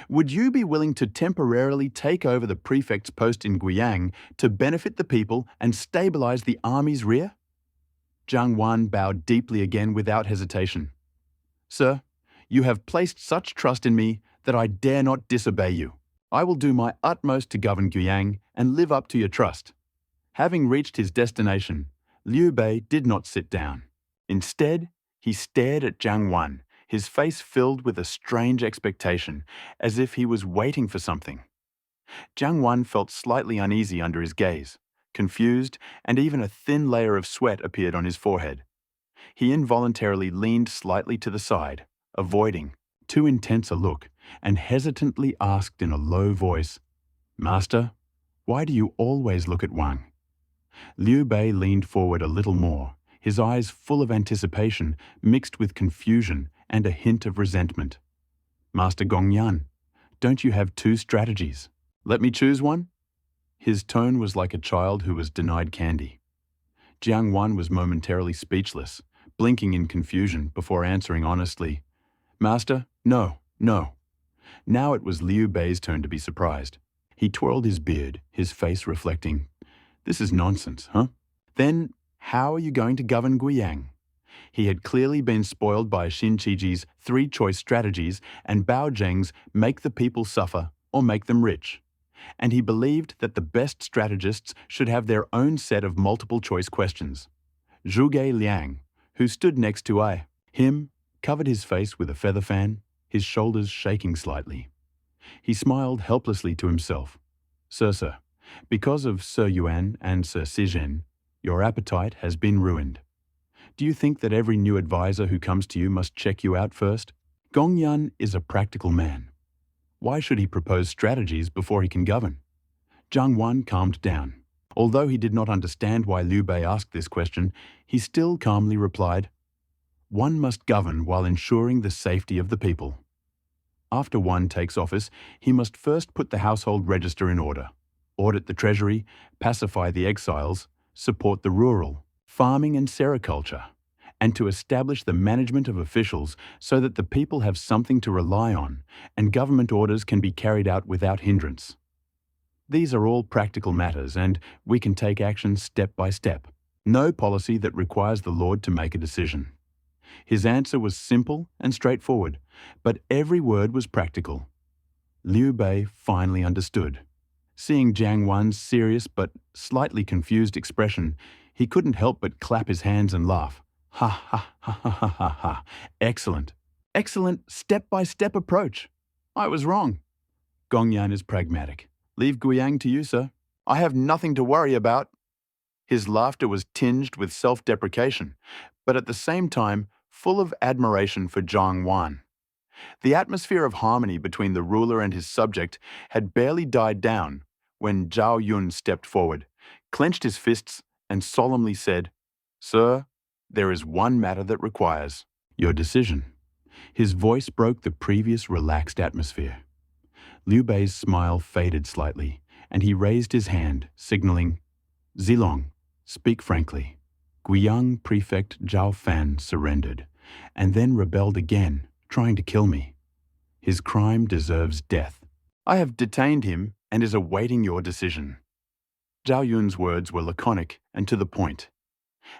Would you be willing to temporarily take over the prefect's post in Guiyang to benefit the people and stabilize the army's rear?" Zhang Wan bowed deeply again without hesitation. "Sir, you have placed such trust in me that I dare not disobey you. I will do my utmost to govern Guiyang and live up to your trust." Having reached his destination, Liu Bei did not sit down. Instead, he stared at Zhang Wan, his face filled with a strange expectation, as if he was waiting for something. Zhang Wan felt slightly uneasy under his gaze, confused, and even a thin layer of sweat appeared on his forehead. He involuntarily leaned slightly to the side, avoiding too intense a look, and hesitantly asked in a low voice, "Master, why do you always look at Wang?" Liu Bei leaned forward a little more, his eyes full of anticipation mixed with confusion and a hint of resentment. "Master Gongyan, don't you have 2 strategies? Let me choose one?" His tone was like a child who was denied candy. Jiang Wan was momentarily speechless, blinking in confusion before answering honestly, "Master, no, no." Now it was Liu Bei's turn to be surprised. He twirled his beard, his face reflecting, "This is nonsense, huh? Then how are you going to govern Guiyang?" He had clearly been spoiled by Xin Qiji's 3 choice strategies and Bao Zheng's make the people suffer or make them rich. And he believed that the best strategists should have their own set of multiple choice questions. Zhuge Liang, who stood next to him, covered his face with a feather fan, his shoulders shaking slightly. He smiled helplessly to himself. Sir, because of Sir Yuan and Sir Sizhen, your appetite has been ruined. Do you think that every new advisor who comes to you must check you out first? Gongyan is a practical man. Why should he propose strategies before he can govern? Zhang Wan calmed down. Although he did not understand why Liu Bei asked this question, he still calmly replied, "One must govern while ensuring the safety of the people. After one takes office, he must first put the household register in order, audit the treasury, pacify the exiles, support the rural, farming and sericulture, and to establish the management of officials so that the people have something to rely on and government orders can be carried out without hindrance. These are all practical matters and we can take action step by step. No policy that requires the Lord to make a decision." His answer was simple and straightforward, but every word was practical. Liu Bei finally understood. Seeing Jiang Wan's serious but slightly confused expression, he couldn't help but clap his hands and laugh. Ha ha ha ha ha ha ha. Excellent. Excellent step-by-step approach. I was wrong. Gongyan is pragmatic. Leave Guiyang to you, sir. I have nothing to worry about. His laughter was tinged with self-deprecation, but at the same time full of admiration for Zhang Wan. The atmosphere of harmony between the ruler and his subject had barely died down when Zhao Yun stepped forward, clenched his fists, and solemnly said, "Sir, there is one matter that requires your decision." His voice broke the previous relaxed atmosphere. Liu Bei's smile faded slightly, and he raised his hand, signaling, "Zilong, speak frankly." Guiyang Prefect Zhao Fan surrendered, and then rebelled again, trying to kill me. His crime deserves death. I have detained him and is awaiting your decision. Zhao Yun's words were laconic and to the point.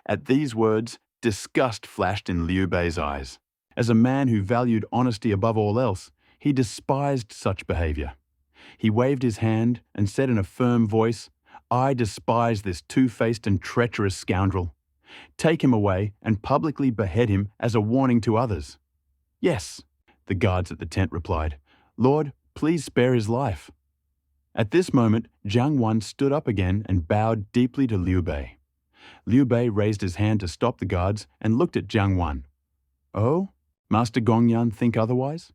At these words, disgust flashed in Liu Bei's eyes. As a man who valued honesty above all else, he despised such behavior. He waved his hand and said in a firm voice, "I despise this two-faced and treacherous scoundrel. Take him away and publicly behead him as a warning to others." "Yes," the guards at the tent replied. "Lord, please spare his life." At this moment, Zhang Wan stood up again and bowed deeply to Liu Bei. Liu Bei raised his hand to stop the guards and looked at Zhang Wan. "Oh? Master Gongyan think otherwise?"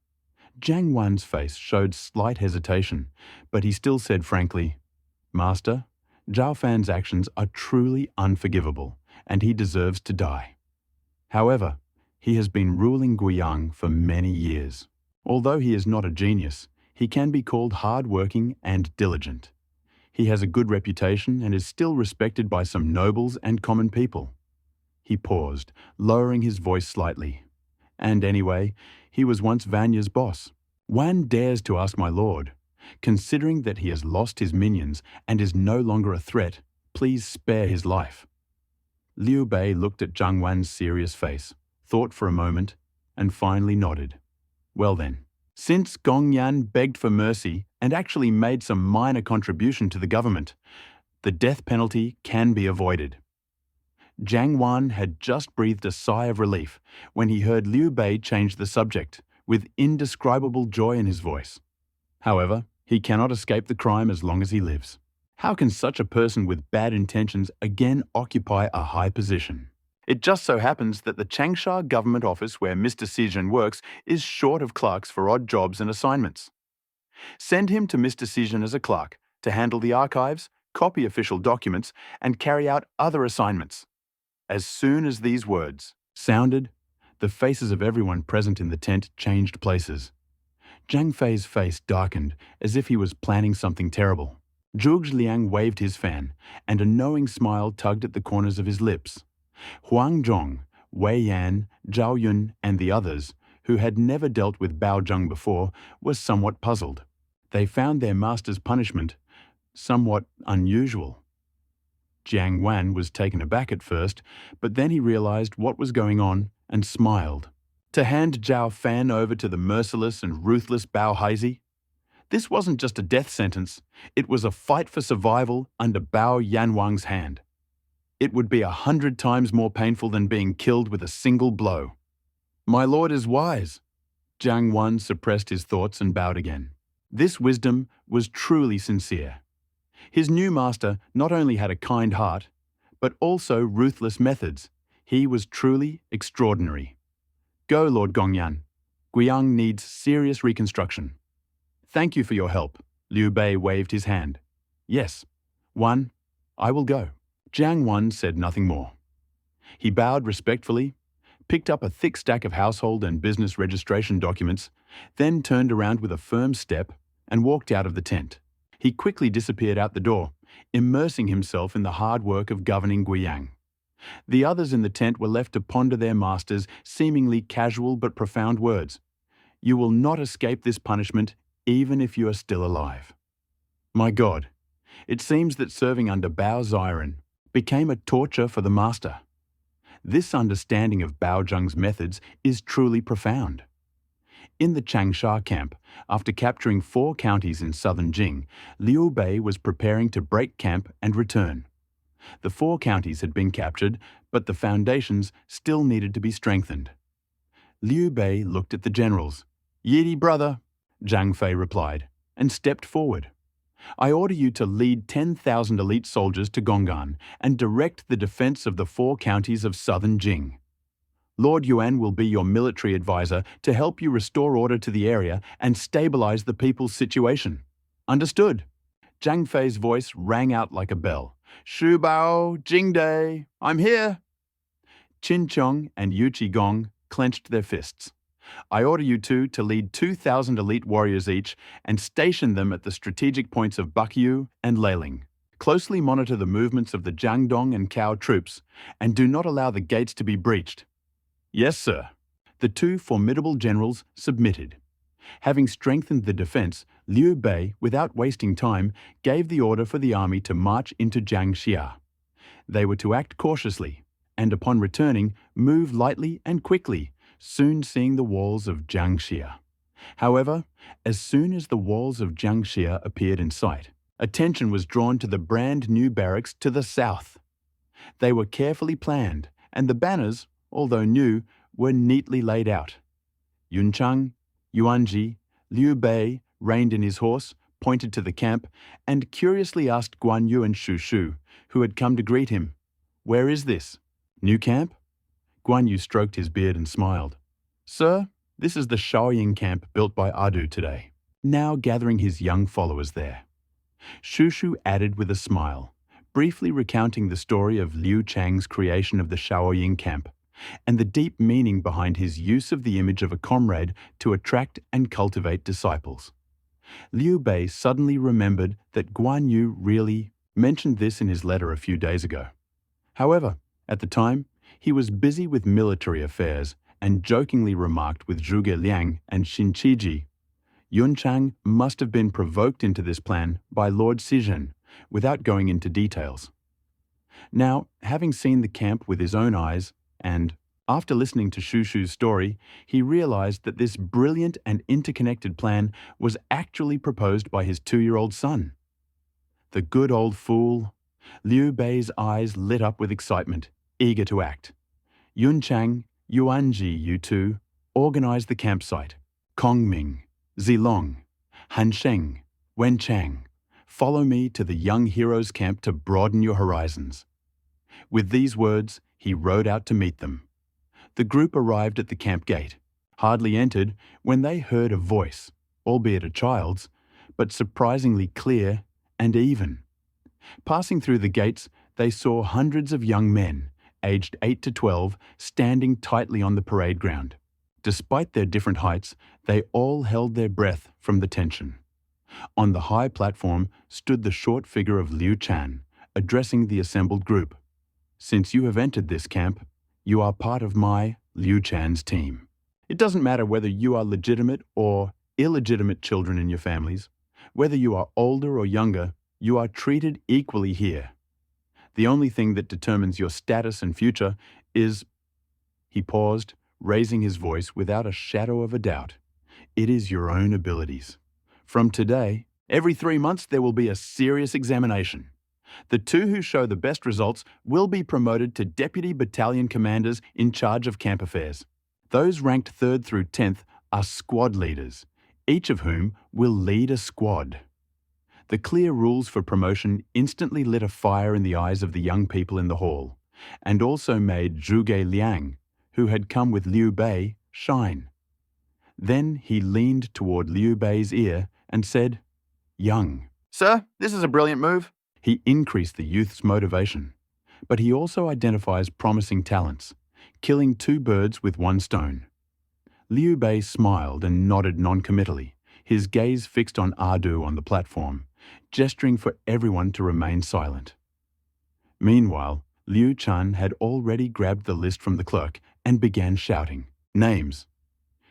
Zhang Wan's face showed slight hesitation, but he still said frankly, "Master, Zhao Fan's actions are truly unforgivable, and he deserves to die. However, he has been ruling Guiyang for many years. Although he is not a genius, he can be called hard-working and diligent. He has a good reputation and is still respected by some nobles and common people." He paused, lowering his voice slightly. "And anyway, he was once Vanya's boss. Wan dares to ask my lord, considering that he has lost his minions and is no longer a threat, please spare his life." Liu Bei looked at Zhang Wan's serious face, thought for a moment, and finally nodded. "Well then, since Gongyan begged for mercy and actually made some minor contribution to the government, the death penalty can be avoided." Zhang Wan had just breathed a sigh of relief when he heard Liu Bei change the subject, with indescribable joy in his voice. "However, he cannot escape the crime as long as he lives. How can such a person with bad intentions again occupy a high position? It just so happens that the Changsha government office where Mr. Sijin works is short of clerks for odd jobs and assignments. Send him to Mr. Sijin as a clerk to handle the archives, copy official documents, and carry out other assignments." As soon as these words sounded, the faces of everyone present in the tent changed places. Zhang Fei's face darkened as if he was planning something terrible. Zhuge Liang waved his fan, and a knowing smile tugged at the corners of his lips. Huang Zhong, Wei Yan, Zhao Yun, and the others, who had never dealt with Bao Zheng before, were somewhat puzzled. They found their master's punishment somewhat unusual. Jiang Wan was taken aback at first, but then he realized what was going on and smiled. To hand Zhao Fan over to the merciless and ruthless Bao Haizi? This wasn't just a death sentence, it was a fight for survival under Bao Yanwang's hand. It would be 100 times more painful than being killed with a single blow. "My lord is wise." Zhang Wan suppressed his thoughts and bowed again. This wisdom was truly sincere. His new master not only had a kind heart, but also ruthless methods. He was truly extraordinary. "Go, Lord Gongyan. Guiyang needs serious reconstruction." "Thank you for your help." Liu Bei waved his hand. "Yes, Wan, I will go." Zhang Wan said nothing more. He bowed respectfully, picked up a thick stack of household and business registration documents, then turned around with a firm step and walked out of the tent. He quickly disappeared out the door, immersing himself in the hard work of governing Guiyang. The others in the tent were left to ponder their master's seemingly casual but profound words. "You will not escape this punishment even if you are still alive." My God, it seems that serving under Bao Xiren became a torture for the master. This understanding of Bao Zheng's methods is truly profound. In the Changsha camp, after capturing 4 counties in southern Jing, Liu Bei was preparing to break camp and return. The 4 counties had been captured, but the foundations still needed to be strengthened. Liu Bei looked at the generals. "Yidi brother," Zhang Fei replied, and stepped forward. I order you to lead 10,000 elite soldiers to Gong'an and direct the defense of the 4 counties of southern Jing. Lord Yuan will be your military advisor to help you restore order to the area and stabilize the people's situation. Understood? Zhang Fei's voice rang out like a bell. Shu Bao, Jingdai, I'm here. Qin Chong and Yu Qigong clenched their fists. I order you two to lead 2,000 elite warriors each and station them at the strategic points of Bakyu and Leiling. Closely monitor the movements of the Jiangdong and Cao troops and do not allow the gates to be breached. Yes, sir. The 2 formidable generals submitted. Having strengthened the defense, Liu Bei, without wasting time, gave the order for the army to march into Jiangxia. They were to act cautiously, and upon returning, move lightly and quickly, soon seeing the walls of Jiangxia. However, as soon as the walls of Jiangxia appeared in sight, attention was drawn to the brand new barracks to the south. They were carefully planned, and the banners, although new, were neatly laid out. Yunchang, Yuanji, Liu Bei reined in his horse, pointed to the camp, and curiously asked Guan Yu and Shu Shu, who had come to greet him, "Where is this? New camp?" Guan Yu stroked his beard and smiled. "Sir, this is the Shaoying camp built by Adu today, now gathering his young followers there." Shu Shu added with a smile, briefly recounting the story of Liu Chang's creation of the Shaoying camp, and the deep meaning behind his use of the image of a comrade to attract and cultivate disciples. Liu Bei suddenly remembered that Guan Yu really mentioned this in his letter a few days ago. However, at the time, he was busy with military affairs and jokingly remarked with Zhuge Liang and Xin Qiji, "Yunchang must have been provoked into this plan by Lord Sijin," without going into details. Now, having seen the camp with his own eyes, and after listening to Shu Shu's story, he realized that this brilliant and interconnected plan was actually proposed by his 2-year-old son. The good old fool. Liu Bei's eyes lit up with excitement, eager to act. Yunchang, Yuanji, you two, organize the campsite. Kongming, Zilong, Hansheng, Wenchang, follow me to the young heroes' camp to broaden your horizons. With these words, he rode out to meet them. The group arrived at the camp gate, hardly entered when they heard a voice, albeit a child's, but surprisingly clear and even. Passing through the gates, they saw hundreds of young men, aged 8 to 12, standing tightly on the parade ground. Despite their different heights, they all held their breath from the tension. On the high platform stood the short figure of Liu Chan, addressing the assembled group. "Since you have entered this camp, you are part of my, Liu Chan's team. It doesn't matter whether you are legitimate or illegitimate children in your families. Whether you are older or younger, you are treated equally here. The only thing that determines your status and future is..." He paused, raising his voice without a shadow of a doubt. "It is your own abilities. From today, every 3 months there will be a serious examination. The 2 who show the best results will be promoted to deputy battalion commanders in charge of camp affairs. Those ranked 3rd through 10th are squad leaders, each of whom will lead a squad." The clear rules for promotion instantly lit a fire in the eyes of the young people in the hall, and also made Zhuge Liang, who had come with Liu Bei, shine. Then he leaned toward Liu Bei's ear and said, "Young, sir, this is a brilliant move." He increased the youth's motivation, but he also identifies promising talents, killing 2 birds with 1 stone. Liu Bei smiled and nodded noncommittally, his gaze fixed on Adu on the platform, gesturing for everyone to remain silent. Meanwhile, Liu Chan had already grabbed the list from the clerk and began shouting names.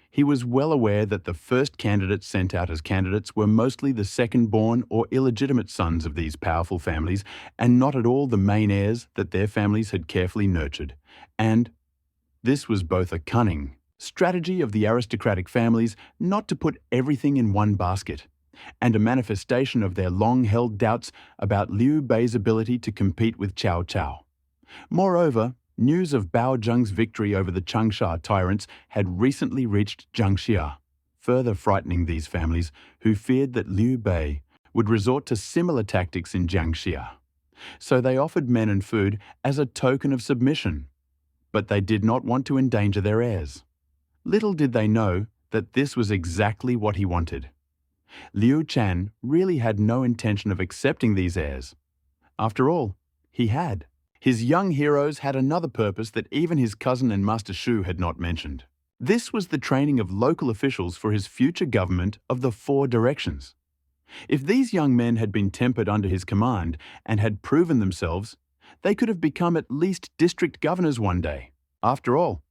He was well aware that the first candidates sent out as candidates were mostly the second-born or illegitimate sons of these powerful families, and not at all the main heirs that their families had carefully nurtured. And this was both a cunning strategy of the aristocratic families not to put everything in one basket, and a manifestation of their long-held doubts about Liu Bei's ability to compete with Cao Cao. Moreover, news of Bao Zheng's victory over the Changsha tyrants had recently reached Jiangxia. further frightening these families who feared that Liu Bei would resort to similar tactics in Jiangxia. So they offered men and food as a token of submission, but they did not want to endanger their heirs. Little did they know that this was exactly what he wanted. Liu Shan really had no intention of accepting these heirs. After all, he had. His young heroes had another purpose that even his cousin and Master Shu had not mentioned. This was the training of local officials for his future government of the Four Directions. If these young men had been tempered under his command and had proven themselves, they could have become at least district governors one day. After all,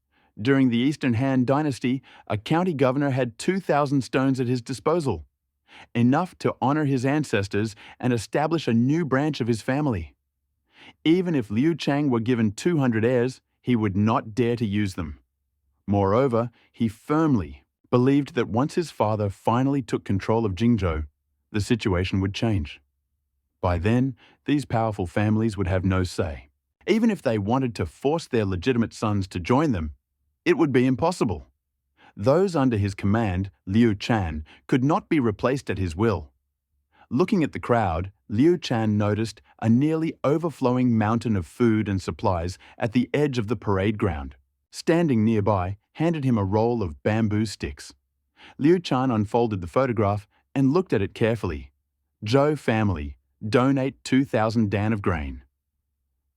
during the Eastern Han dynasty, a county governor had 2,000 stones at his disposal, enough to honor his ancestors and establish a new branch of his family. Even if Liu Chang were given 200 heirs, he would not dare to use them. Moreover, he firmly believed that once his father finally took control of Jingzhou, the situation would change. By then, these powerful families would have no say. Even if they wanted to force their legitimate sons to join them, it would be impossible. Those under his command, Liu Shan, could not be replaced at his will. Looking at the crowd, Liu Shan noticed a nearly overflowing mountain of food and supplies at the edge of the parade ground. Standing nearby, handed him a roll of bamboo sticks. Liu Shan unfolded the photograph and looked at it carefully. Zhou family, donate 2,000 dan of grain.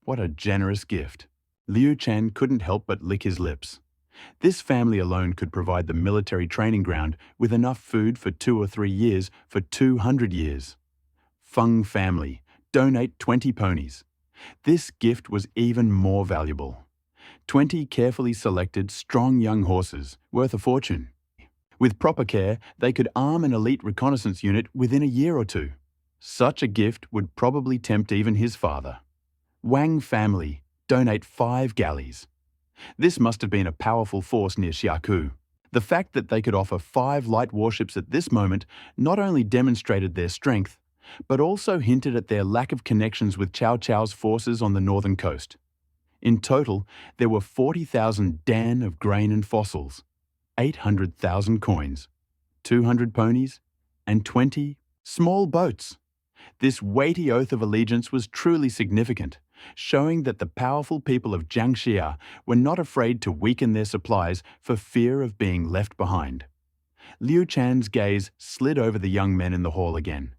What a generous gift. Liu Shan couldn't help but lick his lips. This family alone could provide the military training ground with enough food for 2 or 3 years for 200 years. Feng family, donate 20 ponies. This gift was even more valuable. 20 carefully selected, strong young horses, worth a fortune. With proper care, they could arm an elite reconnaissance unit within a year or two. Such a gift would probably tempt even his father. Wang family, donate 5 galleys. This must have been a powerful force near Xiaku. The fact that they could offer 5 light warships at this moment not only demonstrated their strength, but also hinted at their lack of connections with Cao Cao's forces on the northern coast. In total, there were 40,000 dan of grain and fossils, 800,000 coins, 200 ponies, and 20 small boats. This weighty oath of allegiance was truly significant, showing that the powerful people of Jiangxia were not afraid to weaken their supplies for fear of being left behind. Liu Chan's gaze slid over the young men in the hall again.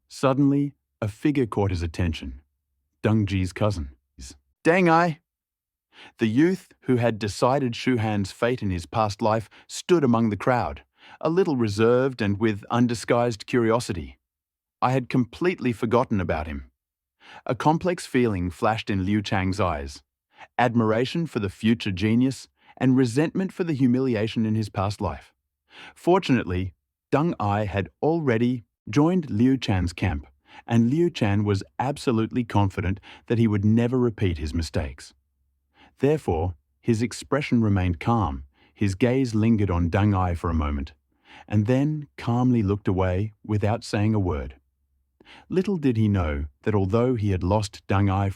Suddenly, a figure caught his attention. Deng Ji's cousin. Deng Ai! The youth who had decided Shu Han's fate in his past life stood among the crowd, a little reserved and with undisguised curiosity. I had completely forgotten about him. A complex feeling flashed in Liu Chang's eyes: admiration for the future genius and resentment for the humiliation in his past life. Fortunately, Deng Ai had already joined Liu Chan's camp, and Liu Shan was absolutely confident that he would never repeat his mistakes. Therefore, his expression remained calm. His gaze lingered on Deng Ai for a moment, and then calmly looked away without saying a word. Little did he know that although he had lost Deng Ai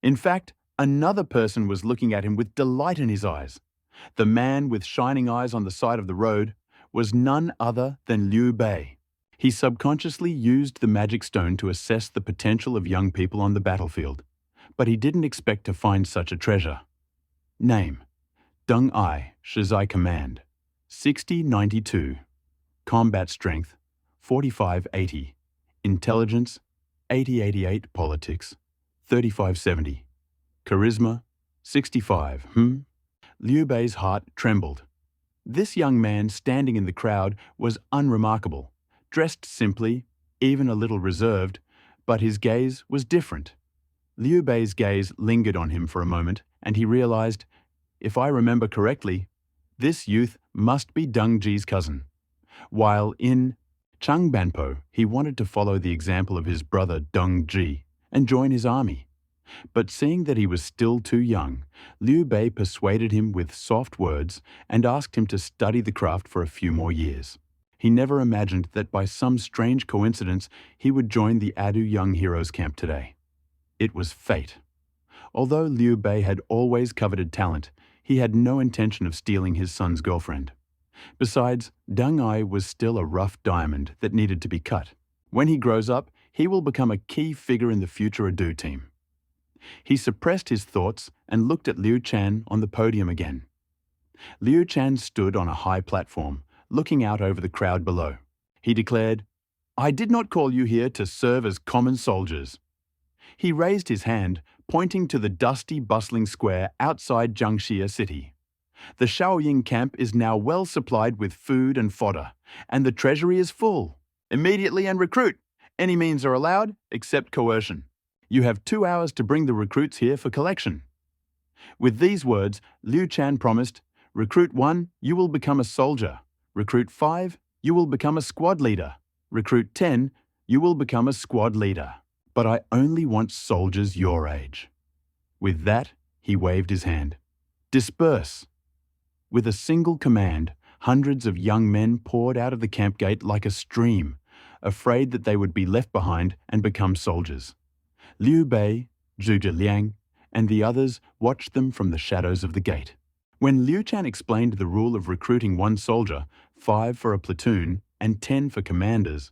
in fact, another person was looking at him with delight in his eyes. The man with shining eyes on the side of the road was none other than Liu Bei. He subconsciously used the magic stone to assess the potential of young people on the battlefield, but he didn't expect to find such a treasure. Name: Deng Ai, Shizai Command, 6092. Combat Strength, 4580. Intelligence, 8088. Politics, 3570. Charisma, 65. Liu Bei's heart trembled. This young man standing in the crowd was unremarkable, dressed simply, even a little reserved, but his gaze was different. Liu Bei's gaze lingered on him for a moment, and he realized, if I remember correctly, this youth must be Deng Ji's cousin. While in Changbanpo, he wanted to follow the example of his brother Deng Ji and join his army. But seeing that he was still too young, Liu Bei persuaded him with soft words and asked him to study the craft for a few more years. He never imagined that by some strange coincidence he would join the Adu Young Heroes camp today. It was fate. Although Liu Bei had always coveted talent, he had no intention of stealing his son's girlfriend. Besides, Deng Ai was still a rough diamond that needed to be cut. When he grows up, he will become a key figure in the future Adu team. He suppressed his thoughts and looked at Liu Shan on the podium again. Liu Shan stood on a high platform, looking out over the crowd below. He declared, "I did not call you here to serve as common soldiers." He raised his hand, pointing to the dusty, bustling square outside Jiangxia city. The Shaoying camp is now well supplied with food and fodder, and the treasury is full. Immediately and recruit. Any means are allowed, except coercion. You have 2 hours to bring the recruits here for collection. With these words, Liu Shan promised, "Recruit 1, you will become a soldier. Recruit 5, you will become a squad leader. Recruit 10, you will become a squad leader. But I only want soldiers your age." With that, he waved his hand. "Disperse." With a single command, hundreds of young men poured out of the camp gate like a stream, afraid that they would be left behind and become soldiers. Liu Bei, Zhuge Liang, and the others watched them from the shadows of the gate. When Liu Shan explained the rule of recruiting 1 soldier, 5 for a platoon, and 10 for commanders,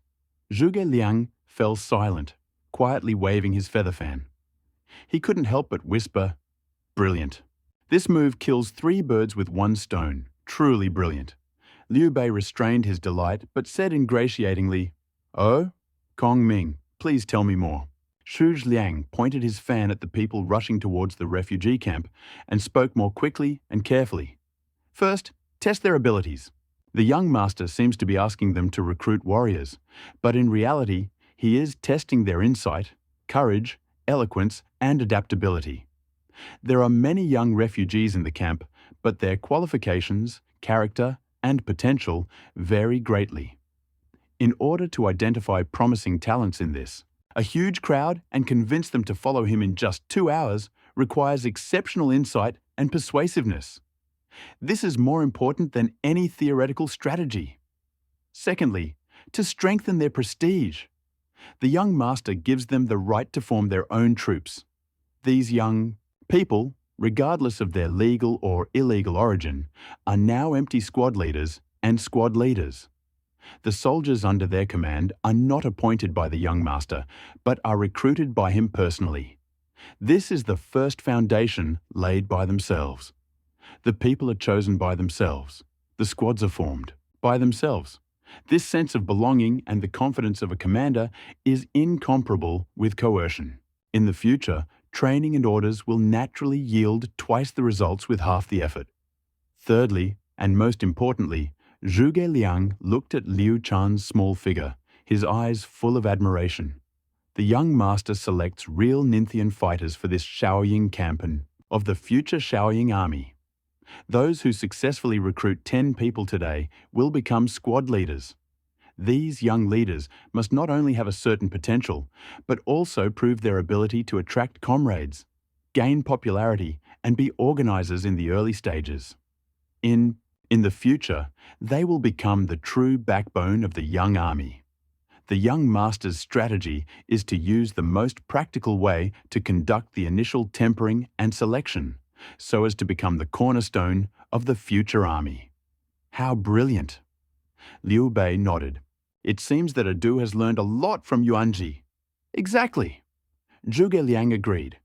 Zhuge Liang fell silent, quietly waving his feather fan. He couldn't help but whisper, "Brilliant. This move kills 3 birds with 1 stone. Truly brilliant." Liu Bei restrained his delight, but said ingratiatingly, "Oh, Kong Ming, please tell me more." Shu Liang pointed his fan at the people rushing towards the refugee camp and spoke more quickly and carefully. "First, test their abilities. The young master seems to be asking them to recruit warriors, but in reality, he is testing their insight, courage, eloquence, and adaptability. There are many young refugees in the camp, but their qualifications, character, and potential vary greatly. In order to identify promising talents in this, a huge crowd and convince them to follow him in just 2 hours requires exceptional insight and persuasiveness. This is more important than any theoretical strategy. Secondly, to strengthen their prestige. The young master gives them the right to form their own troops. These young people, regardless of their legal or illegal origin, are now empty squad leaders and squad leaders. The soldiers under their command are not appointed by the young master, but are recruited by him personally. This is the first foundation laid by themselves. The people are chosen by themselves. The squads are formed by themselves. This sense of belonging and the confidence of a commander is incomparable with coercion. In the future, training and orders will naturally yield twice the results with half the effort. Thirdly, and most importantly, Zhuge Liang looked at Liu Shan's small figure, his eyes full of admiration. The young master selects real Ninthian fighters for this Shaoying camp of the future Shaoying army. Those who successfully recruit 10 people today will become squad leaders. These young leaders must not only have a certain potential, but also prove their ability to attract comrades, gain popularity, and be organizers in the early stages. In the future, they will become the true backbone of the young army. The young master's strategy is to use the most practical way to conduct the initial tempering and selection, so as to become the cornerstone of the future army. How brilliant! Liu Bei nodded. "It seems that Adu has learned a lot from Yuanji." "Exactly." Zhuge Liang agreed.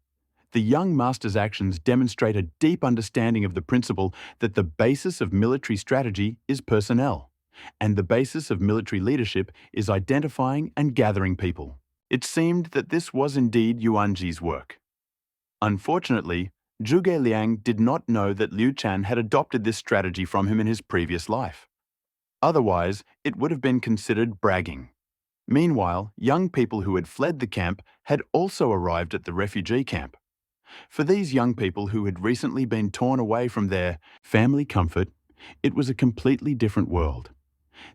The young master's actions demonstrate a deep understanding of the principle that the basis of military strategy is personnel, and the basis of military leadership is identifying and gathering people. It seemed that this was indeed Yuanji's work. Unfortunately, Zhuge Liang did not know that Liu Shan had adopted this strategy from him in his previous life. Otherwise, it would have been considered bragging. Meanwhile, young people who had fled the camp had also arrived at the refugee camp. For these young people who had recently been torn away from their family comfort, it was a completely different world.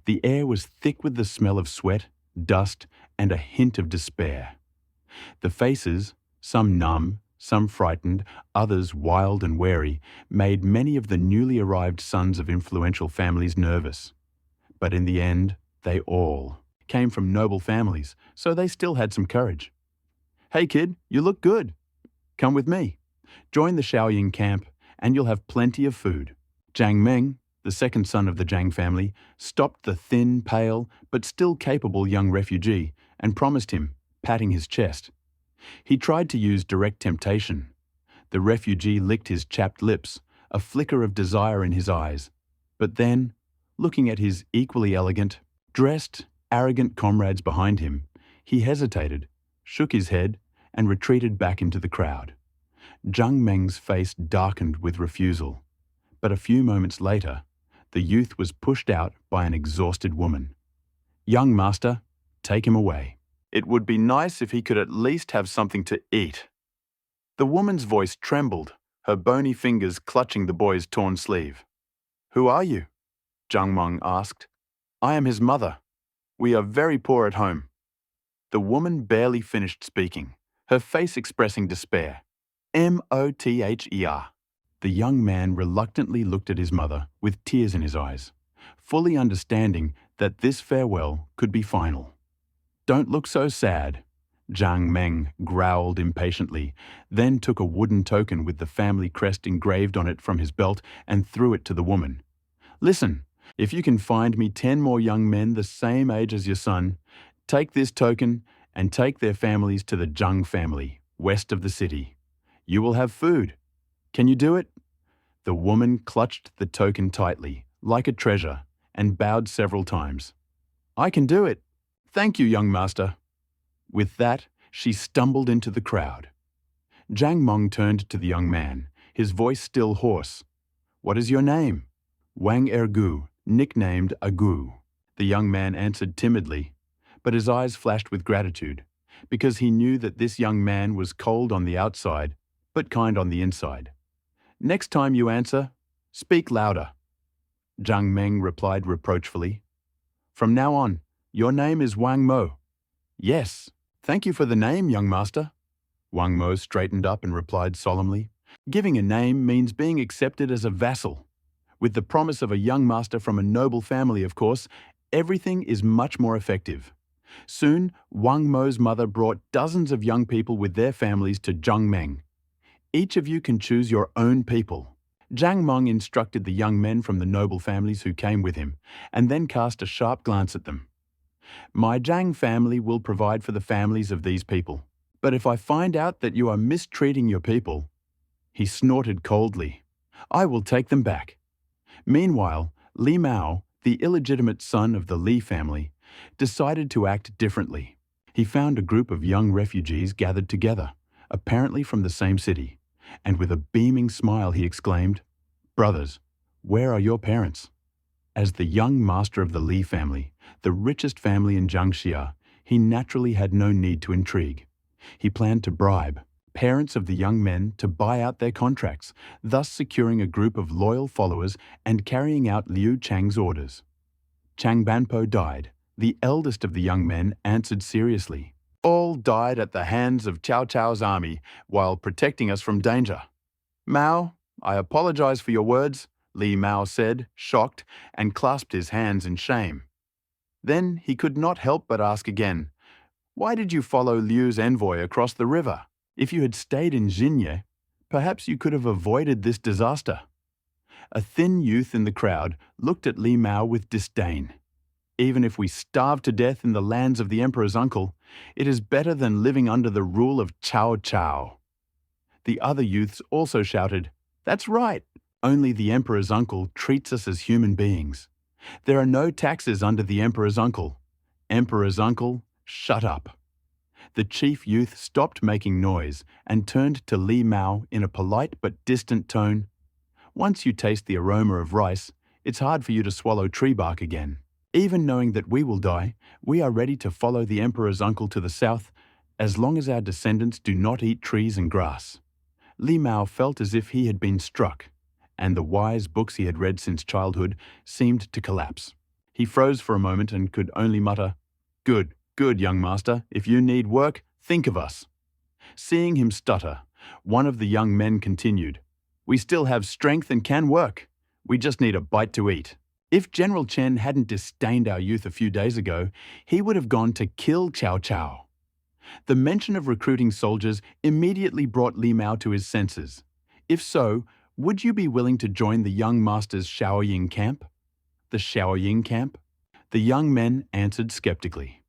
The air was thick with the smell of sweat, dust, and a hint of despair. The faces, some numb, some frightened, others wild and wary, made many of the newly arrived sons of influential families nervous. But in the end, they all came from noble families, so they still had some courage. "Hey kid, you look good. Come with me. Join the Shaoying camp, and you'll have plenty of food." Jiang Meng, the second son of the Zhang family, stopped the thin, pale, but still capable young refugee and promised him, patting his chest. He tried to use direct temptation. The refugee licked his chapped lips, a flicker of desire in his eyes. But then, looking at his equally elegant, dressed, arrogant comrades behind him, he hesitated, shook his head, and retreated back into the crowd. Zhang Meng's face darkened with refusal. But a few moments later, the youth was pushed out by an exhausted woman. "Young master, take him away. It would be nice if he could at least have something to eat." The woman's voice trembled, her bony fingers clutching the boy's torn sleeve. "Who are you?" Zhang Meng asked. "I am his mother. We are very poor at home." The woman barely finished speaking, her face expressing despair. "Mother." The young man reluctantly looked at his mother with tears in his eyes, fully understanding that this farewell could be final. "Don't look so sad," Zhang Meng growled impatiently, then took a wooden token with the family crest engraved on it from his belt and threw it to the woman. "Listen, if you can find me 10 more young men the same age as your son, take this token and take their families to the Zhang family, west of the city. You will have food. Can you do it?" The woman clutched the token tightly, like a treasure, and bowed several times. "I can do it. Thank you, young master." With that, she stumbled into the crowd. Zhang Meng turned to the young man, his voice still hoarse. "What is your name?" "Wang Ergu, nicknamed Agu." The young man answered timidly, but his eyes flashed with gratitude, because he knew that this young man was cold on the outside, but kind on the inside. "Next time you answer, speak louder." Zhang Meng replied reproachfully. "From now on, your name is Wang Mo." "Yes, thank you for the name, young master." Wang Mo straightened up and replied solemnly. "Giving a name means being accepted as a vassal. With the promise of a young master from a noble family, of course, everything is much more effective." Soon, Wang Mo's mother brought dozens of young people with their families to Zhang Meng. "Each of you can choose your own people." Zhang Meng instructed the young men from the noble families who came with him, and then cast a sharp glance at them. "My Zhang family will provide for the families of these people. But if I find out that you are mistreating your people," he snorted coldly, "I will take them back." Meanwhile, Li Mao, the illegitimate son of the Li family, decided to act differently. He found a group of young refugees gathered together, apparently from the same city, and with a beaming smile he exclaimed, "Brothers, where are your parents?" As the young master of the Li family, the richest family in Jiangxia, he naturally had no need to intrigue. He planned to bribe parents of the young men to buy out their contracts, thus securing a group of loyal followers and carrying out Liu Chang's orders. Chang Banpo died. The eldest of the young men answered seriously. "All died at the hands of Cao Cao's army while protecting us from danger." "Mao, I apologize for your words," Li Mao said, shocked, and clasped his hands in shame. Then he could not help but ask again, "Why did you follow Liu's envoy across the river? If you had stayed in Xinye, perhaps you could have avoided this disaster." A thin youth in the crowd looked at Li Mao with disdain. "Even if we starve to death in the lands of the emperor's uncle, it is better than living under the rule of Cao Cao." The other youths also shouted, "That's right, only the emperor's uncle treats us as human beings. There are no taxes under the emperor's uncle. Emperor's uncle, shut up." The chief youth stopped making noise and turned to Li Mao in a polite but distant tone. "Once you taste the aroma of rice, it's hard for you to swallow tree bark again. Even knowing that we will die, we are ready to follow the emperor's uncle to the south, as long as our descendants do not eat trees and grass." Li Mao felt as if he had been struck, and the wise books he had read since childhood seemed to collapse. He froze for a moment and could only mutter, "Good, good, young master. If you need work, think of us." Seeing him stutter, one of the young men continued, "We still have strength and can work. We just need a bite to eat." If General Chen hadn't disdained our youth a few days ago, he would have gone to kill Cao Cao. The mention of recruiting soldiers immediately brought Li Mao to his senses. If so, Would you be willing to join the young master's Shaoying camp? The Shaoying camp? The young men answered skeptically.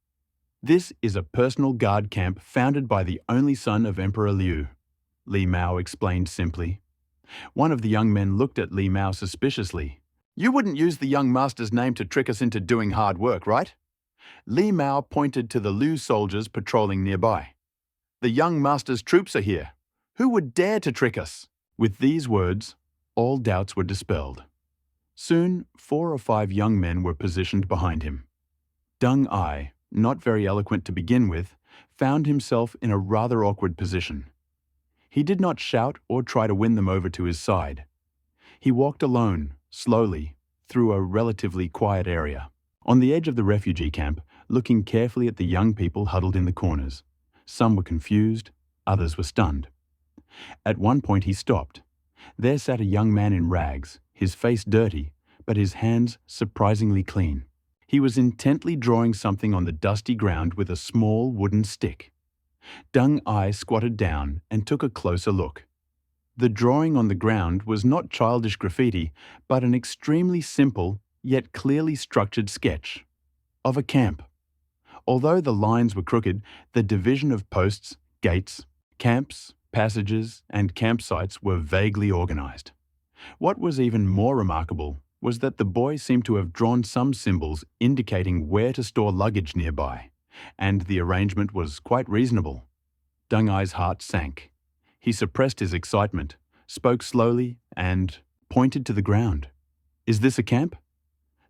This is a personal guard camp founded by the only son of Emperor Liu, Li Mao explained simply. One of the young men looked at Li Mao suspiciously. You wouldn't use the young master's name to trick us into doing hard work, right? Li Mao pointed to the Liu soldiers patrolling nearby. The young master's troops are here. Who would dare to trick us? With these words, all doubts were dispelled. Soon, 4 or 5 young men were positioned behind him. Deng Ai, not very eloquent to begin with, found himself in a rather awkward position. He did not shout or try to win them over to his side. He walked alone, slowly, through a relatively quiet area. On the edge of the refugee camp, looking carefully at the young people huddled in the corners. Some were confused, others were stunned. At one point he stopped. There sat a young man in rags, his face dirty, but his hands surprisingly clean. He was intently drawing something on the dusty ground with a small wooden stick. Deng Ai squatted down and took a closer look. The drawing on the ground was not childish graffiti, but an extremely simple, yet clearly structured sketch of a camp. Although the lines were crooked, the division of posts, gates, camps, passages, and campsites were vaguely organized. What was even more remarkable was that the boy seemed to have drawn some symbols indicating where to store luggage nearby, and the arrangement was quite reasonable. Deng Ai's heart sank. He suppressed his excitement, spoke slowly, and pointed to the ground. Is this a camp?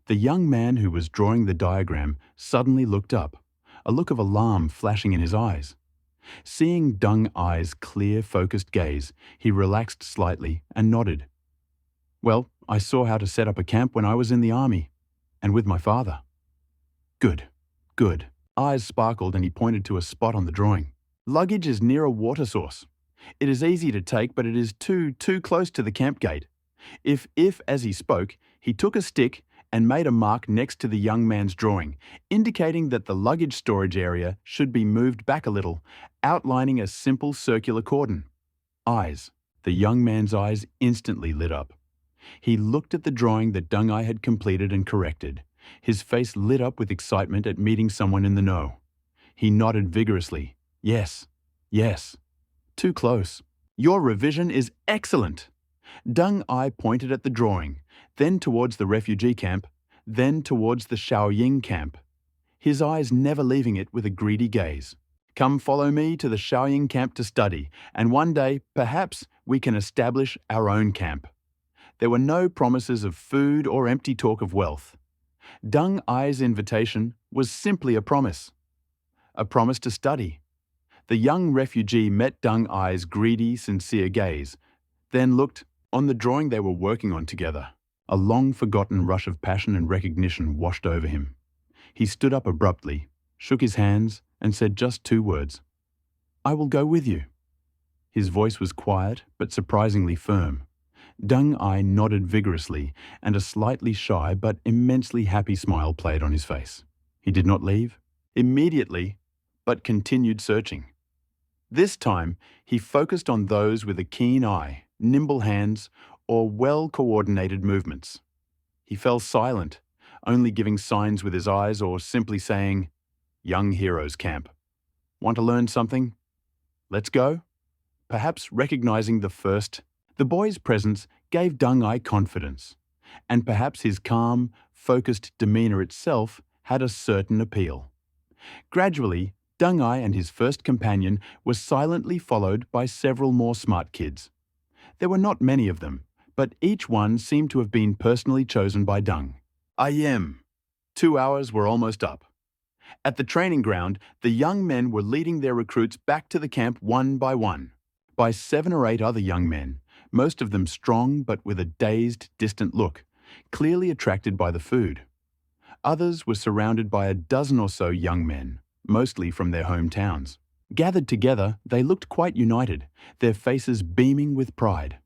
The young man who was drawing the diagram suddenly looked up, a look of alarm flashing in his eyes. Seeing Deng Ai's clear, focused gaze, he relaxed slightly and nodded. Well, I saw how to set up a camp when I was in the army, and with my father. Good, good. Eyes sparkled and he pointed to a spot on the drawing. Luggage is near a water source. It is easy to take, but it is too close to the camp gate. If, as he spoke, he took a stick and made a mark next to the young man's drawing, indicating that the luggage storage area should be moved back a little, outlining a simple circular cordon. Eyes. The young man's eyes instantly lit up. He looked at the drawing that Deng Ai had completed and corrected. His face lit up with excitement at meeting someone in the know. He nodded vigorously. Yes, yes. Too close. Your revision is excellent. Deng Ai pointed at the drawing, then towards the refugee camp, then towards the Shaoying camp, his eyes never leaving it with a greedy gaze. Come follow me to the Shaoying camp to study, and one day, perhaps, we can establish our own camp. There were no promises of food or empty talk of wealth. Deng Ai's invitation was simply a promise to study. The young refugee met Deng Ai's greedy, sincere gaze, then looked on the drawing they were working on together. A long-forgotten rush of passion and recognition washed over him. He stood up abruptly, shook his hands, and said just 2 words. I will go with you. His voice was quiet, but surprisingly firm. Deng Ai nodded vigorously, and a slightly shy but immensely happy smile played on his face. He did not leave immediately, but continued searching. This time, he focused on those with a keen eye, nimble hands, or well-coordinated movements. He fell silent, only giving signs with his eyes or simply saying, Young Heroes Camp. Want to learn something? Let's go? Perhaps recognizing the boy's presence gave Deng Ai confidence, and perhaps his calm, focused demeanor itself had a certain appeal. Gradually, Deng Ai and his first companion were silently followed by several more smart kids. There were not many of them, but each one seemed to have been personally chosen by Deng. IM. 2 hours were almost up. At the training ground, the young men were leading their recruits back to the camp one by one. By 7 or 8 other young men, most of them strong but with a dazed, distant look, clearly attracted by the food. Others were surrounded by a dozen or so young men, mostly from their hometowns. Gathered together, they looked quite united, their faces beaming with pride.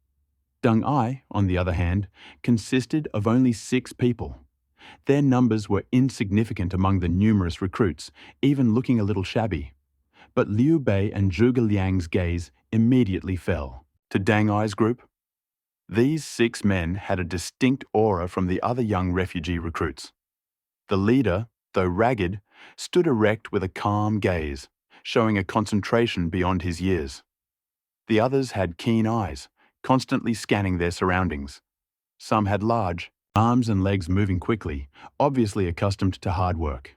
Deng Ai, on the other hand, consisted of only 6 people. Their numbers were insignificant among the numerous recruits, even looking a little shabby. But Liu Bei and Zhuge Liang's gaze immediately fell to Deng Ai's group. These 6 men had a distinct aura from the other young refugee recruits. The leader, though ragged, stood erect with a calm gaze, showing a concentration beyond his years. The others had keen eyes, constantly scanning their surroundings. Some had large arms and legs moving quickly, obviously accustomed to hard work.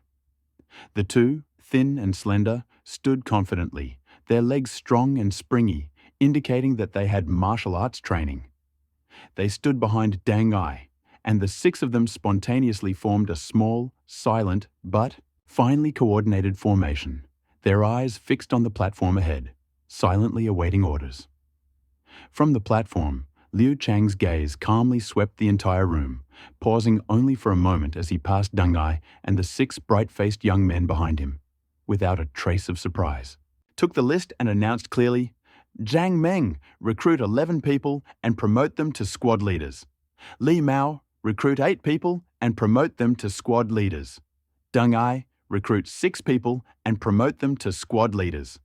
The 2, thin and slender, stood confidently, their legs strong and springy, indicating that they had martial arts training. They stood behind Deng Ai, and the 6 of them spontaneously formed a small, silent, but finely coordinated formation, their eyes fixed on the platform ahead, silently awaiting orders. From the platform, Liu Chang's gaze calmly swept the entire room, pausing only for a moment as he passed Deng Ai and the 6 bright-faced young men behind him, without a trace of surprise. Took the list and announced clearly, Zhang Meng, recruit 11 people and promote them to squad leaders. Li Mao, recruit 8 people and promote them to squad leaders. Deng Ai, recruit 6 people and promote them to squad leaders.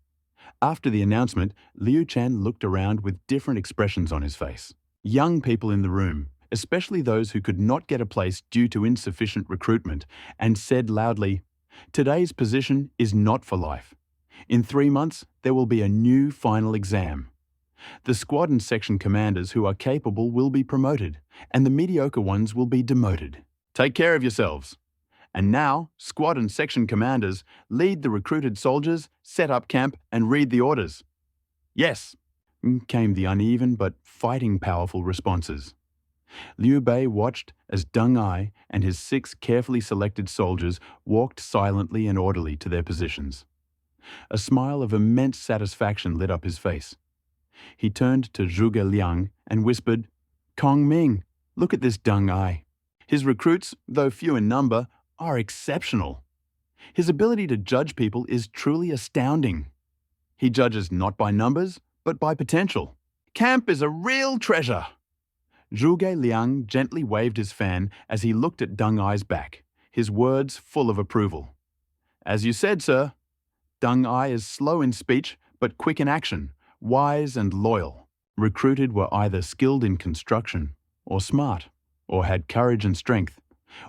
After the announcement, Liu Shan looked around with different expressions on his face. Young people in the room, especially those who could not get a place due to insufficient recruitment, and said loudly, "Today's position is not for life. In 3 months, there will be a new final exam. The squad and section commanders who are capable will be promoted, and the mediocre ones will be demoted. Take care of yourselves. And now, squad and section commanders, lead the recruited soldiers, set up camp, and read the orders." "Yes," came the uneven but fighting powerful responses. Liu Bei watched as Deng Ai and his 6 carefully selected soldiers walked silently and orderly to their positions. A smile of immense satisfaction lit up his face. He turned to Zhuge Liang and whispered, "Kong Ming, look at this Deng Ai. His recruits, though few in number, are exceptional. His ability to judge people is truly astounding. He judges not by numbers, but by potential. Camp is a real treasure." Zhuge Liang gently waved his fan as he looked at Deng Ai's back, his words full of approval. "As you said, sir, Deng Ai is slow in speech, but quick in action, wise and loyal. Recruited were either skilled in construction, or smart, or had courage and strength.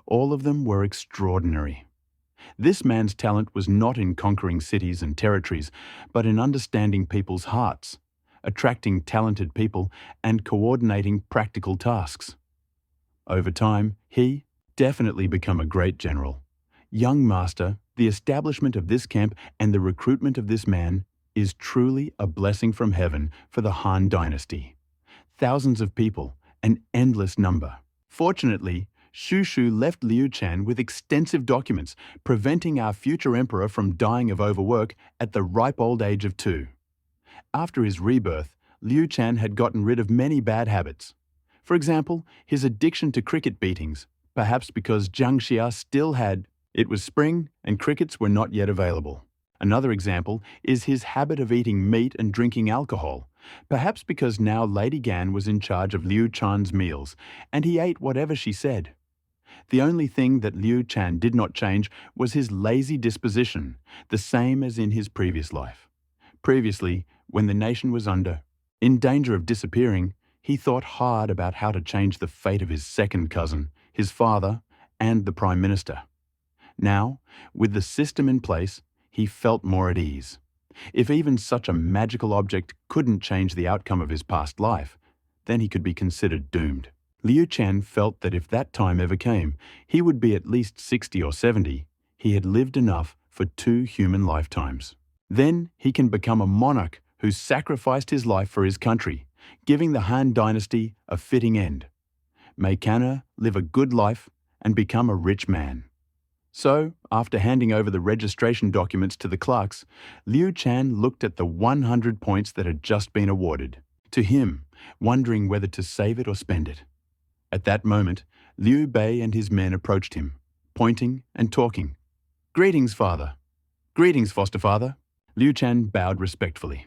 All of them were extraordinary. This man's talent was not in conquering cities and territories, but in understanding people's hearts, attracting talented people, and coordinating practical tasks. Over time, he definitely became a great general. Young master, the establishment of this camp and the recruitment of this man is truly a blessing from heaven for the Han dynasty. Thousands of people, an endless number. Fortunately, Shu Shu left Liu Shan with extensive documents, preventing our future emperor from dying of overwork at the ripe old age of 2. After his rebirth, Liu Shan had gotten rid of many bad habits. For example, his addiction to cricket beatings, perhaps because Jiang Xia still had. It was spring and crickets were not yet available. Another example is his habit of eating meat and drinking alcohol, perhaps because now Lady Gan was in charge of Liu Chan's meals, and he ate whatever she said. The only thing that Liu Shan did not change was his lazy disposition, the same as in his previous life. Previously, when the nation was in danger of disappearing, he thought hard about how to change the fate of his second cousin, his father, and the Prime Minister. Now, with the system in place, he felt more at ease. If even such a magical object couldn't change the outcome of his past life, then he could be considered doomed. Liu Shan felt that if that time ever came, he would be at least 60 or 70. He had lived enough for 2 human lifetimes. Then he can become a monarch who sacrificed his life for his country, giving the Han dynasty a fitting end. May Kanna live a good life and become a rich man. So, after handing over the registration documents to the clerks, Liu Shan looked at the 100 points that had just been awarded. To him, wondering whether to save it or spend it. At that moment, Liu Bei and his men approached him, pointing and talking. "Greetings, father." "Greetings, foster father." Liu Shan bowed respectfully.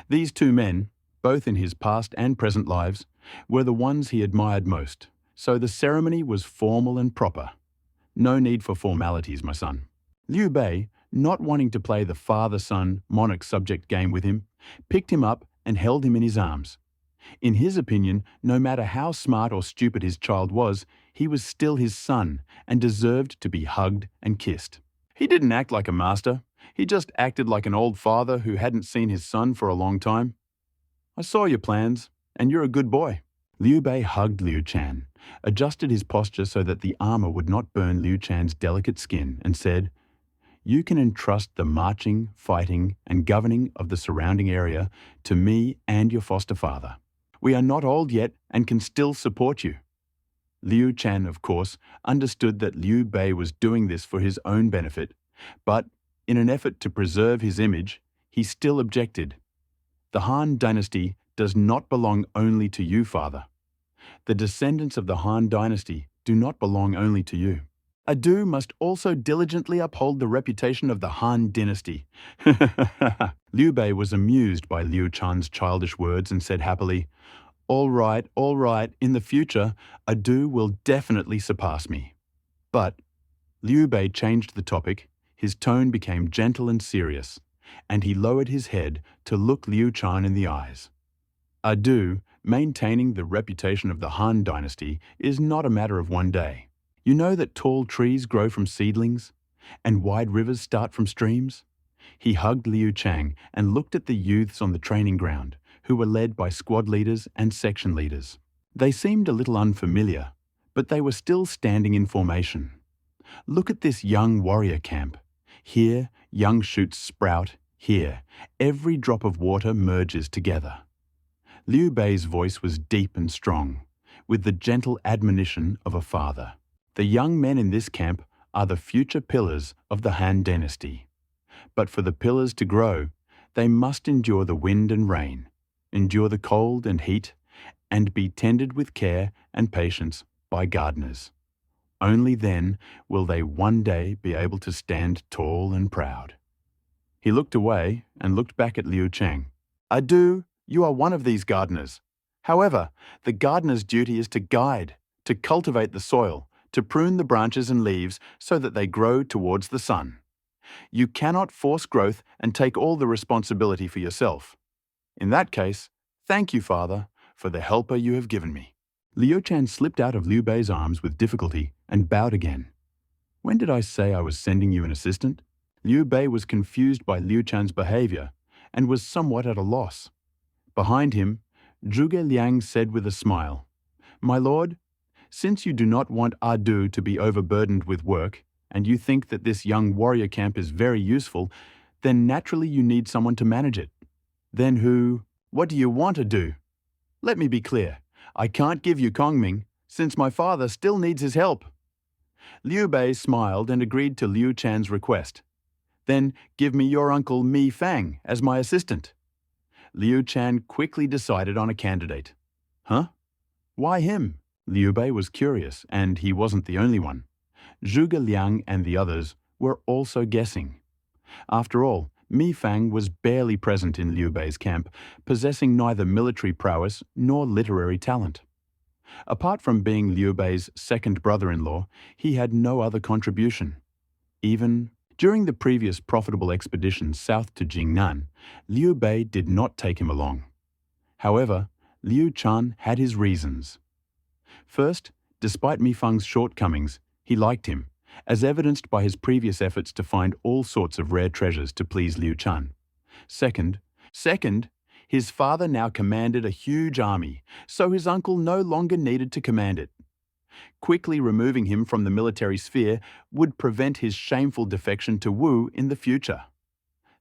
These 2 men, both in his past and present lives, were the ones he admired most, so the ceremony was formal and proper. No need for formalities, my son. Liu Bei, not wanting to play the father-son, monarch-subject game with him, picked him up and held him in his arms. In his opinion, no matter how smart or stupid his child was, he was still his son and deserved to be hugged and kissed. He didn't act like a master. He just acted like an old father who hadn't seen his son for a long time. I saw your plans, and you're a good boy. Liu Bei hugged Liu Chan, adjusted his posture so that the armor would not burn Liu Chan's delicate skin, and said, "You can entrust the marching, fighting, and governing of the surrounding area to me and your foster father. We are not old yet and can still support you." Liu Chan, of course, understood that Liu Bei was doing this for his own benefit, but in an effort to preserve his image, he still objected. "The Han dynasty does not belong only to you, father. The descendants of the Han dynasty do not belong only to you. Adu must also diligently uphold the reputation of the Han dynasty." Liu Bei was amused by Liu Chan's childish words and said happily, all right, in the future, Adu will definitely surpass me." But Liu Bei changed the topic, his tone became gentle and serious, and he lowered his head to look Liu Chan in the eyes. "Adu, maintaining the reputation of the Han dynasty, is not a matter of one day. You know that tall trees grow from seedlings, and wide rivers start from streams?" He hugged Liu Chang and looked at the youths on the training ground, who were led by squad leaders and section leaders. They seemed a little unfamiliar, but they were still standing in formation. "Look at this young warrior camp. Here, young shoots sprout. Here, every drop of water merges together." Liu Bei's voice was deep and strong, with the gentle admonition of a father. "The young men in this camp are the future pillars of the Han dynasty. But for the pillars to grow, they must endure the wind and rain, endure the cold and heat, and be tended with care and patience by gardeners. Only then will they one day be able to stand tall and proud." He looked away and looked back at Liu Chang. "Adu, you are one of these gardeners. However, the gardener's duty is to guide, to cultivate the soil, to prune the branches and leaves so that they grow towards the sun. You cannot force growth and take all the responsibility for yourself. In that case, thank you, father, for the helper you have given me." Liu Chan slipped out of Liu Bei's arms with difficulty and bowed again. "When did I say I was sending you an assistant?" Liu Bei was confused by Liu Chan's behavior and was somewhat at a loss. Behind him, Zhuge Liang said with a smile, "My lord, since you do not want Adu to be overburdened with work, and you think that this young warrior camp is very useful, then naturally you need someone to manage it. Then what do you want to do? Let me be clear. I can't give you Kongming, since my father still needs his help." Liu Bei smiled and agreed to Liu Chan's request. "Then give me your uncle Mi Fang as my assistant." Liu Chan quickly decided on a candidate. "Huh? Why him?" Liu Bei was curious, and he wasn't the only one. Zhuge Liang and the others were also guessing. After all, Mi Fang was barely present in Liu Bei's camp, possessing neither military prowess nor literary talent. Apart from being Liu Bei's second brother-in-law, he had no other contribution. Even during the previous profitable expedition south to Jingnan, Liu Bei did not take him along. However, Liu Chan had his reasons. First, despite Mi Fang's shortcomings, he liked him, as evidenced by his previous efforts to find all sorts of rare treasures to please Liu Chan. Second, his father now commanded a huge army, so his uncle no longer needed to command it. Quickly removing him from the military sphere would prevent his shameful defection to Wu in the future.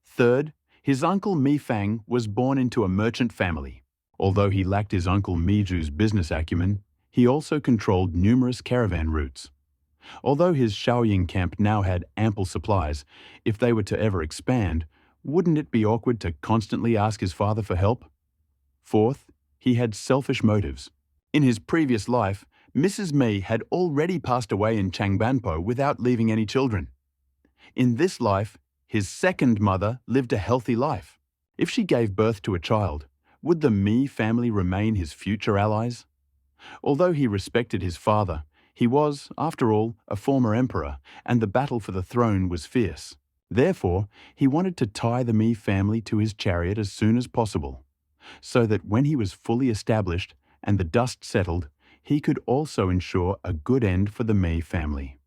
Third, his uncle Mi Fang was born into a merchant family. Although he lacked his uncle Mi Zhu's business acumen, he also controlled numerous caravan routes. Although his Shaoying camp now had ample supplies, if they were to ever expand, wouldn't it be awkward to constantly ask his father for help? Fourth, he had selfish motives. In his previous life, Mrs. Mi had already passed away in Changbanpo without leaving any children. In this life, his second mother lived a healthy life. If she gave birth to a child, would the Mi family remain his future allies? Although he respected his father, he was, after all, a former emperor, and the battle for the throne was fierce. Therefore, he wanted to tie the Mi family to his chariot as soon as possible. so that when he was fully established and the dust settled, he could also ensure a good end for the Mei family.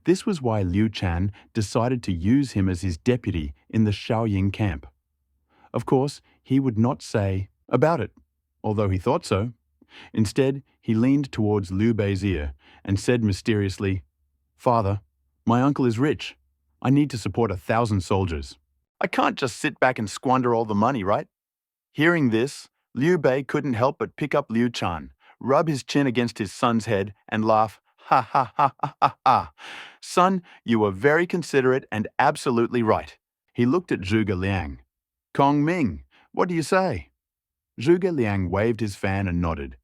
This was why Liu Shan decided to use him as his deputy in the Shaoying camp. Of course, he would not say about it, although he thought so. Instead, he leaned towards Liu Bei's ear and said mysteriously, "Father, my uncle is rich. I need to support 1,000 soldiers. I can't just sit back and squander all the money, right?" Hearing this, Liu Bei couldn't help but pick up Liu Shan, rub his chin against his son's head, and laugh, "Ha ha ha ha ha ha. Son, you were very considerate and absolutely right." He looked at Zhuge Liang. "Kong Ming, what do you say?" Zhuge Liang waved his fan and nodded.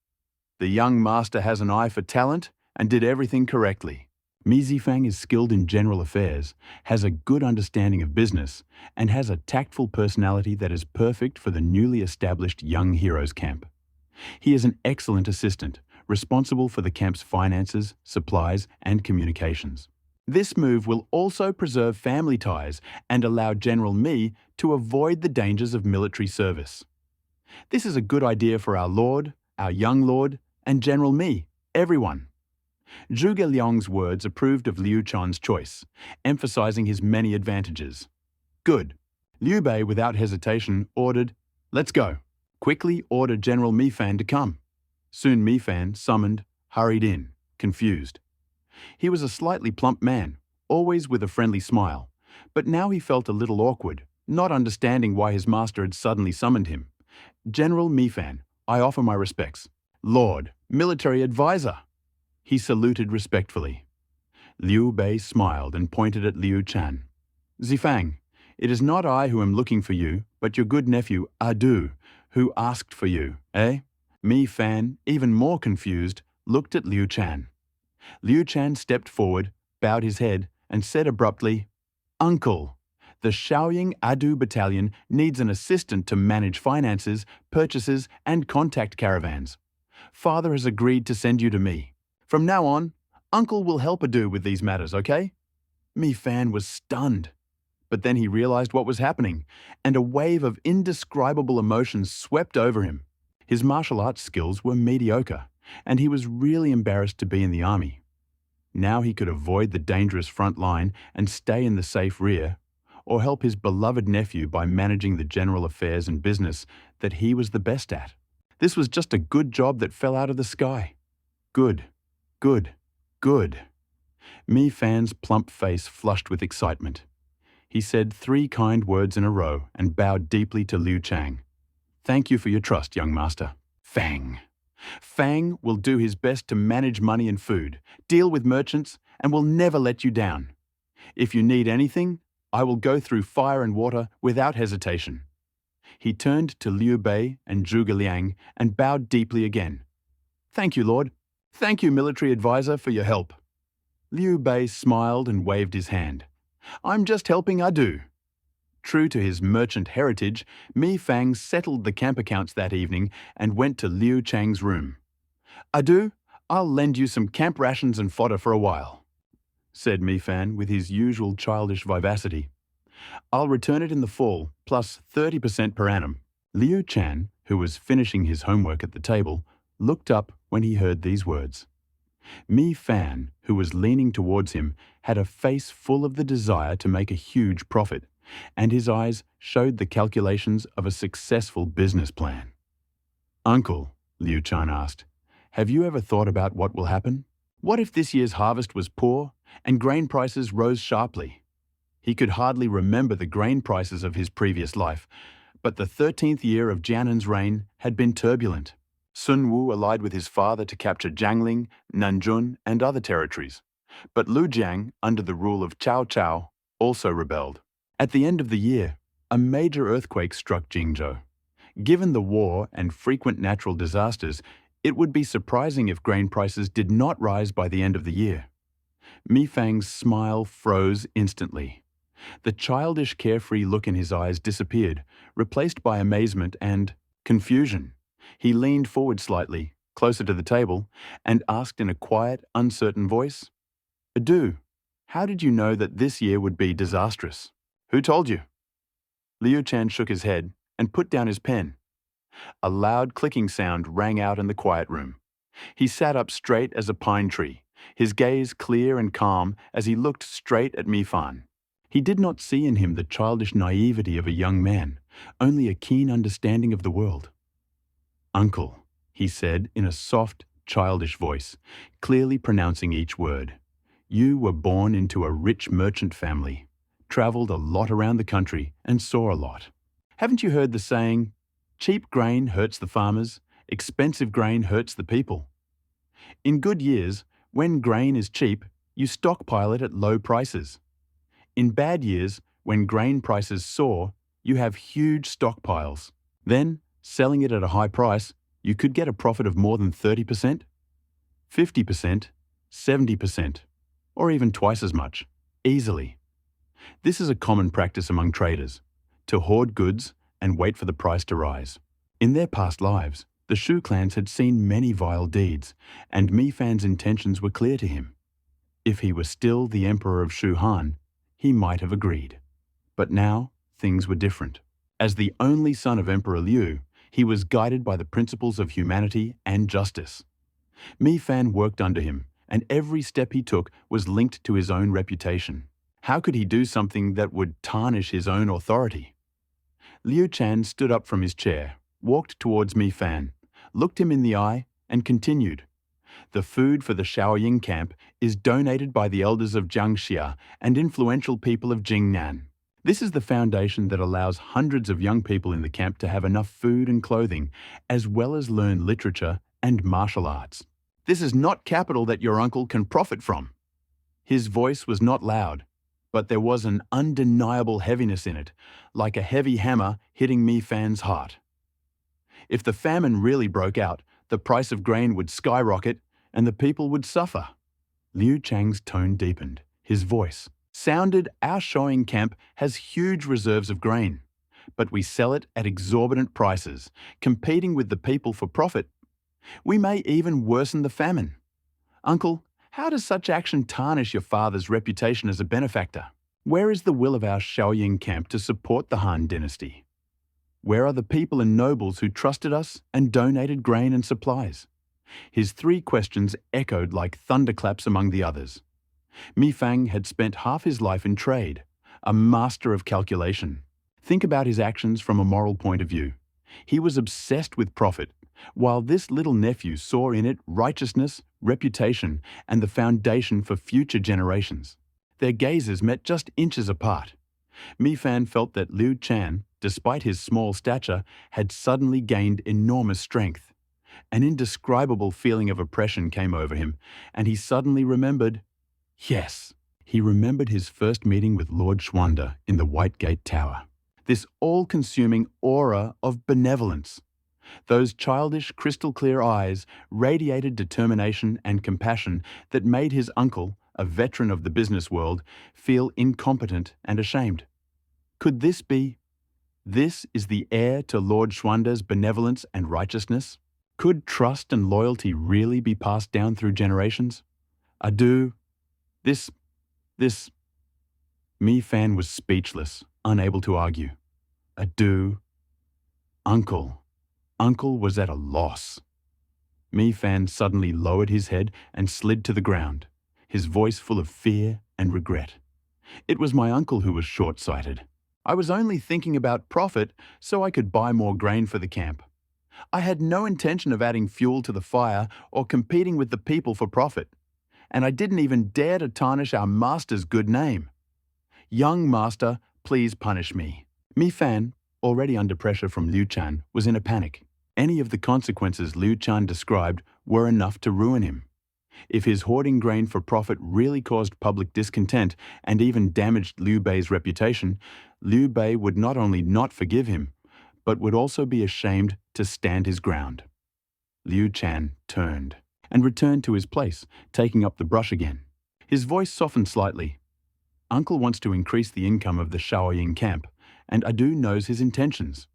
The young master has an eye for talent and did everything correctly. Mi Zifang is skilled in general affairs, has a good understanding of business, and has a tactful personality that is perfect for the newly established Young Heroes camp. He is an excellent assistant, responsible for the camp's finances, supplies, and communications. This move will also preserve family ties and allow General Mi to avoid the dangers of military service. This is a good idea for our Lord, our young Lord, and General Mi, everyone. Zhuge Liang's words approved of Liu Shan's choice, emphasizing his many advantages. Good. Liu Bei, without hesitation, ordered, "Let's go." Quickly ordered General Mi Fan to come. Soon Mi Fan, summoned, hurried in, confused. He was a slightly plump man, always with a friendly smile, but now he felt a little awkward, not understanding why his master had suddenly summoned him. "General Mi Fan, I offer my respects." "Lord, military advisor." He saluted respectfully. Liu Bei smiled and pointed at Liu Shan. "Zifang, it is not I who am looking for you, but your good nephew, Adu, who asked for you, eh?" Mi Fan, even more confused, looked at Liu Shan. Liu Shan stepped forward, bowed his head, and said abruptly, "Uncle, the Shaoying Adu battalion needs an assistant to manage finances, purchases, and contact caravans. Father has agreed to send you to me. From now on, Uncle will help Adu with these matters, okay?" Mi Fan was stunned. But then he realized what was happening, and a wave of indescribable emotions swept over him. His martial arts skills were mediocre, and he was really embarrassed to be in the army. Now he could avoid the dangerous front line and stay in the safe rear, or help his beloved nephew by managing the general affairs and business that he was the best at. This was just a good job that fell out of the sky. Good, good, good. Mi Fan's plump face flushed with excitement. He said 3 kind words in a row and bowed deeply to Liu Shan. "Thank you for your trust, young master. Fang. Fang will do his best to manage money and food, deal with merchants, and will never let you down. If you need anything, I will go through fire and water without hesitation." He turned to Liu Bei and Zhuge Liang and bowed deeply again. "Thank you, Lord. Thank you, military advisor, for your help." Liu Bei smiled and waved his hand. "I'm just helping Adu." True to his merchant heritage, Mi Fang settled the camp accounts that evening and went to Liu Chang's room. "Adu, I'll lend you some camp rations and fodder for a while," said Mi Fan with his usual childish vivacity. "I'll return it in the fall, plus 30% per annum." Liu Shan, who was finishing his homework at the table, looked up when he heard these words. Mi Fan, who was leaning towards him, had a face full of the desire to make a huge profit, and his eyes showed the calculations of a successful business plan. "Uncle," Liu Shan asked, "have you ever thought about what will happen? What if this year's harvest was poor and grain prices rose sharply?" He could hardly remember the grain prices of his previous life, but the 13th year of Jianan's reign had been turbulent. Sun Wu allied with his father to capture Jiangling, Nanjun, and other territories, but Lu Jiang, under the rule of Cao Cao, also rebelled. At the end of the year, a major earthquake struck Jingzhou. Given the war and frequent natural disasters, it would be surprising if grain prices did not rise by the end of the year. Mi Fang's smile froze instantly. The childish, carefree look in his eyes disappeared, replaced by amazement and confusion. He leaned forward slightly, closer to the table, and asked in a quiet, uncertain voice, "Adu, how did you know that this year would be disastrous? Who told you?" Liu Shan shook his head and put down his pen. A loud clicking sound rang out in the quiet room. He sat up straight as a pine tree, his gaze clear and calm as he looked straight at Mi Fan. He did not see in him the childish naivety of a young man, only a keen understanding of the world. "Uncle," he said in a soft, childish voice, clearly pronouncing each word. "You were born into a rich merchant family, traveled a lot around the country, and saw a lot. Haven't you heard the saying, 'Cheap grain hurts the farmers, expensive grain hurts the people'? In good years, when grain is cheap, you stockpile it at low prices. In bad years, when grain prices soar, you have huge stockpiles. Then, selling it at a high price, you could get a profit of more than 30%, 50%, 70%, or even twice as much, easily. This is a common practice among traders, to hoard goods and wait for the price to rise. In their past lives, the Shu clans had seen many vile deeds, and Mi Fan's intentions were clear to him. If he were still the Emperor of Shu Han, he might have agreed. But now, things were different. As the only son of Emperor Liu, he was guided by the principles of humanity and justice. Mi Fan worked under him, and every step he took was linked to his own reputation. How could he do something that would tarnish his own authority? Liu Shan stood up from his chair, walked towards Mi Fan, looked him in the eye, and continued. "The food for the Shaoying camp is donated by the elders of Jiangxia and influential people of Jingnan. This is the foundation that allows hundreds of young people in the camp to have enough food and clothing, as well as learn literature and martial arts. This is not capital that your uncle can profit from." His voice was not loud, but there was an undeniable heaviness in it, like a heavy hammer hitting Mi Fan's heart. If the famine really broke out, the price of grain would skyrocket and the people would suffer. Liu Chang's tone deepened. His voice sounded, "Our Shaoying camp has huge reserves of grain, but we sell it at exorbitant prices, competing with the people for profit. We may even worsen the famine. Uncle, how does such action tarnish your father's reputation as a benefactor? Where is the will of our Shaoying camp to support the Han dynasty? Where are the people and nobles who trusted us and donated grain and supplies?" His three questions echoed like thunderclaps among the others. Mi Fan had spent half his life in trade, a master of calculation. Think about his actions from a moral point of view. He was obsessed with profit, while this little nephew saw in it righteousness, reputation, and the foundation for future generations. Their gazes met just inches apart. Mi Fan felt that Liu Shan, despite his small stature, had suddenly gained enormous strength. An indescribable feeling of oppression came over him, and he suddenly remembered. Yes, he remembered his first meeting with Lord Schwander in the White Gate Tower. This all-consuming aura of benevolence. Those childish, crystal-clear eyes radiated determination and compassion that made his uncle, a veteran of the business world, feel incompetent and ashamed. Could this be? This is the heir to Lord Schwander's benevolence and righteousness? Could trust and loyalty really be passed down through generations? Adieu. This... Mi Fan was speechless, unable to argue. Adieu. Uncle was at a loss. Mi Fan suddenly lowered his head and slid to the ground, his voice full of fear and regret. "It was my uncle who was short-sighted. I was only thinking about profit so I could buy more grain for the camp. I had no intention of adding fuel to the fire or competing with the people for profit. And I didn't even dare to tarnish our master's good name. Young master, please punish me." Mi Fan, already under pressure from Liu Shan, was in a panic. Any of the consequences Liu Shan described were enough to ruin him. If his hoarding grain for profit really caused public discontent and even damaged Liu Bei's reputation, Liu Bei would not only not forgive him, but would also be ashamed to stand his ground. Liu Shan turned and returned to his place, taking up the brush again. His voice softened slightly. "Uncle wants to increase the income of the Shaoying camp, and Adu knows his intentions."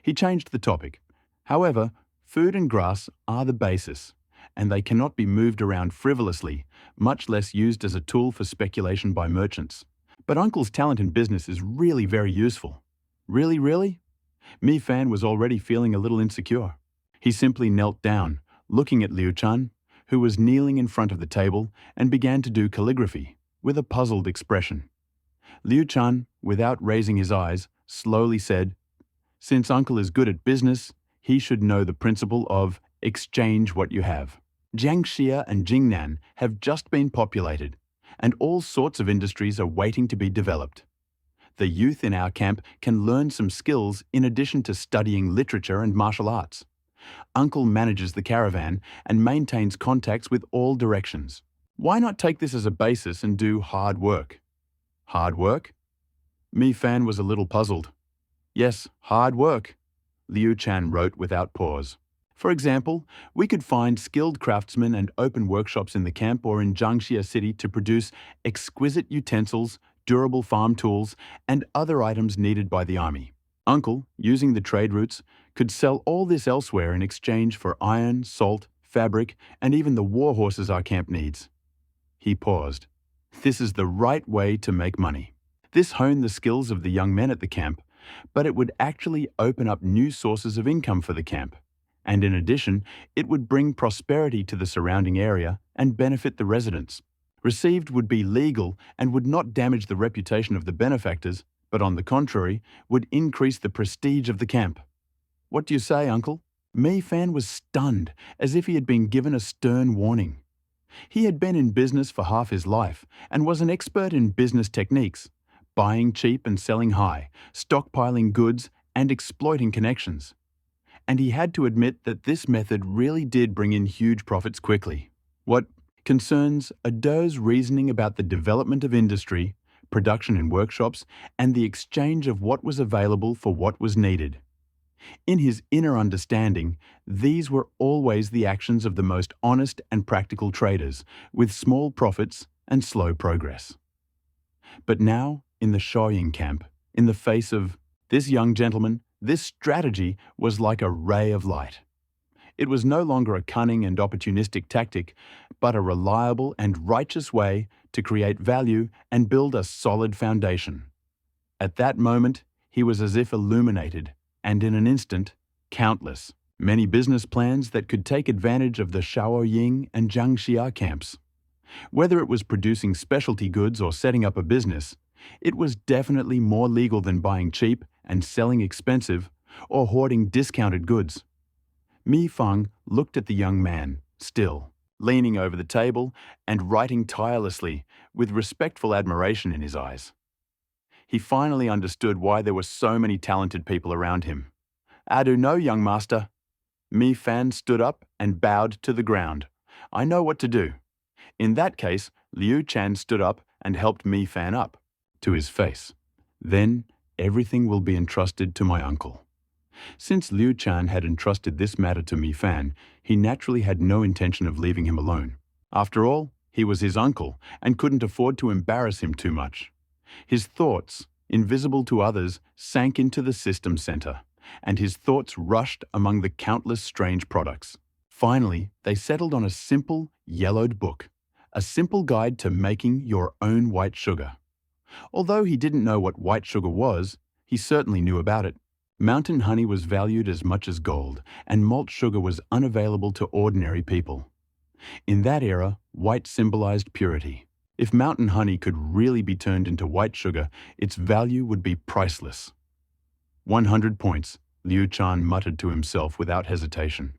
He changed the topic. "However, food and grass are the basis, and they cannot be moved around frivolously, much less used as a tool for speculation by merchants. But Uncle's talent in business is really very useful." "Really, really?" Mi Fan was already feeling a little insecure. He simply knelt down, looking at Liu Chan, who was kneeling in front of the table, and began to do calligraphy, with a puzzled expression. Liu Chan, without raising his eyes, slowly said, "Since uncle is good at business, he should know the principle of exchange what you have. Jiangxia and Jingnan have just been populated, and all sorts of industries are waiting to be developed. The youth in our camp can learn some skills in addition to studying literature and martial arts. Uncle manages the caravan and maintains contacts with all directions. Why not take this as a basis and do hard work?" Hard work? Mi Fan was a little puzzled. Yes, hard work, Liu Chan wrote without pause. For example, we could find skilled craftsmen and open workshops in the camp or in Jiangxia City to produce exquisite utensils, durable farm tools, and other items needed by the army. Uncle, using the trade routes, could sell all this elsewhere in exchange for iron, salt, fabric, and even the war horses our camp needs. He paused. This is the right way to make money. This honed the skills of the young men at the camp, but it would actually open up new sources of income for the camp. And in addition, it would bring prosperity to the surrounding area and benefit the residents. Received would be legal and would not damage the reputation of the benefactors, but on the contrary, would increase the prestige of the camp. What do you say, Uncle? Mi Fan was stunned, as if he had been given a stern warning. He had been in business for half his life and was an expert in business techniques, buying cheap and selling high, stockpiling goods and exploiting connections. And he had to admit that this method really did bring in huge profits quickly. What concerns Ado's reasoning about the development of industry, production in workshops, and the exchange of what was available for what was needed. In his inner understanding, these were always the actions of the most honest and practical traders, with small profits and slow progress. But now, in the Shaoying camp, in the face of this young gentleman, this strategy was like a ray of light. It was no longer a cunning and opportunistic tactic, but a reliable and righteous way to create value and build a solid foundation. At that moment, he was as if illuminated, and in an instant, countless, many business plans that could take advantage of the Shaoying and Jiangxia camps. Whether it was producing specialty goods or setting up a business, it was definitely more legal than buying cheap and selling expensive or hoarding discounted goods. Mi Fang looked at the young man, still, leaning over the table and writing tirelessly, with respectful admiration in his eyes. He finally understood why there were so many talented people around him. "I do know, young master." Mi Fan stood up and bowed to the ground. "I know what to do." In that case, Liu Chan stood up and helped Mi Fan up, to his face. "Then everything will be entrusted to my uncle." Since Liu Chan had entrusted this matter to Mi Fan, he naturally had no intention of leaving him alone. After all, he was his uncle and couldn't afford to embarrass him too much. His thoughts, invisible to others, sank into the system center, and his thoughts rushed among the countless strange products. Finally, they settled on a simple, yellowed book, a simple guide to making your own white sugar. Although he didn't know what white sugar was, he certainly knew about it. Mountain honey was valued as much as gold, and malt sugar was unavailable to ordinary people. In that era, white symbolized purity. If mountain honey could really be turned into white sugar, its value would be priceless. 100 points, Liu Chan muttered to himself without hesitation.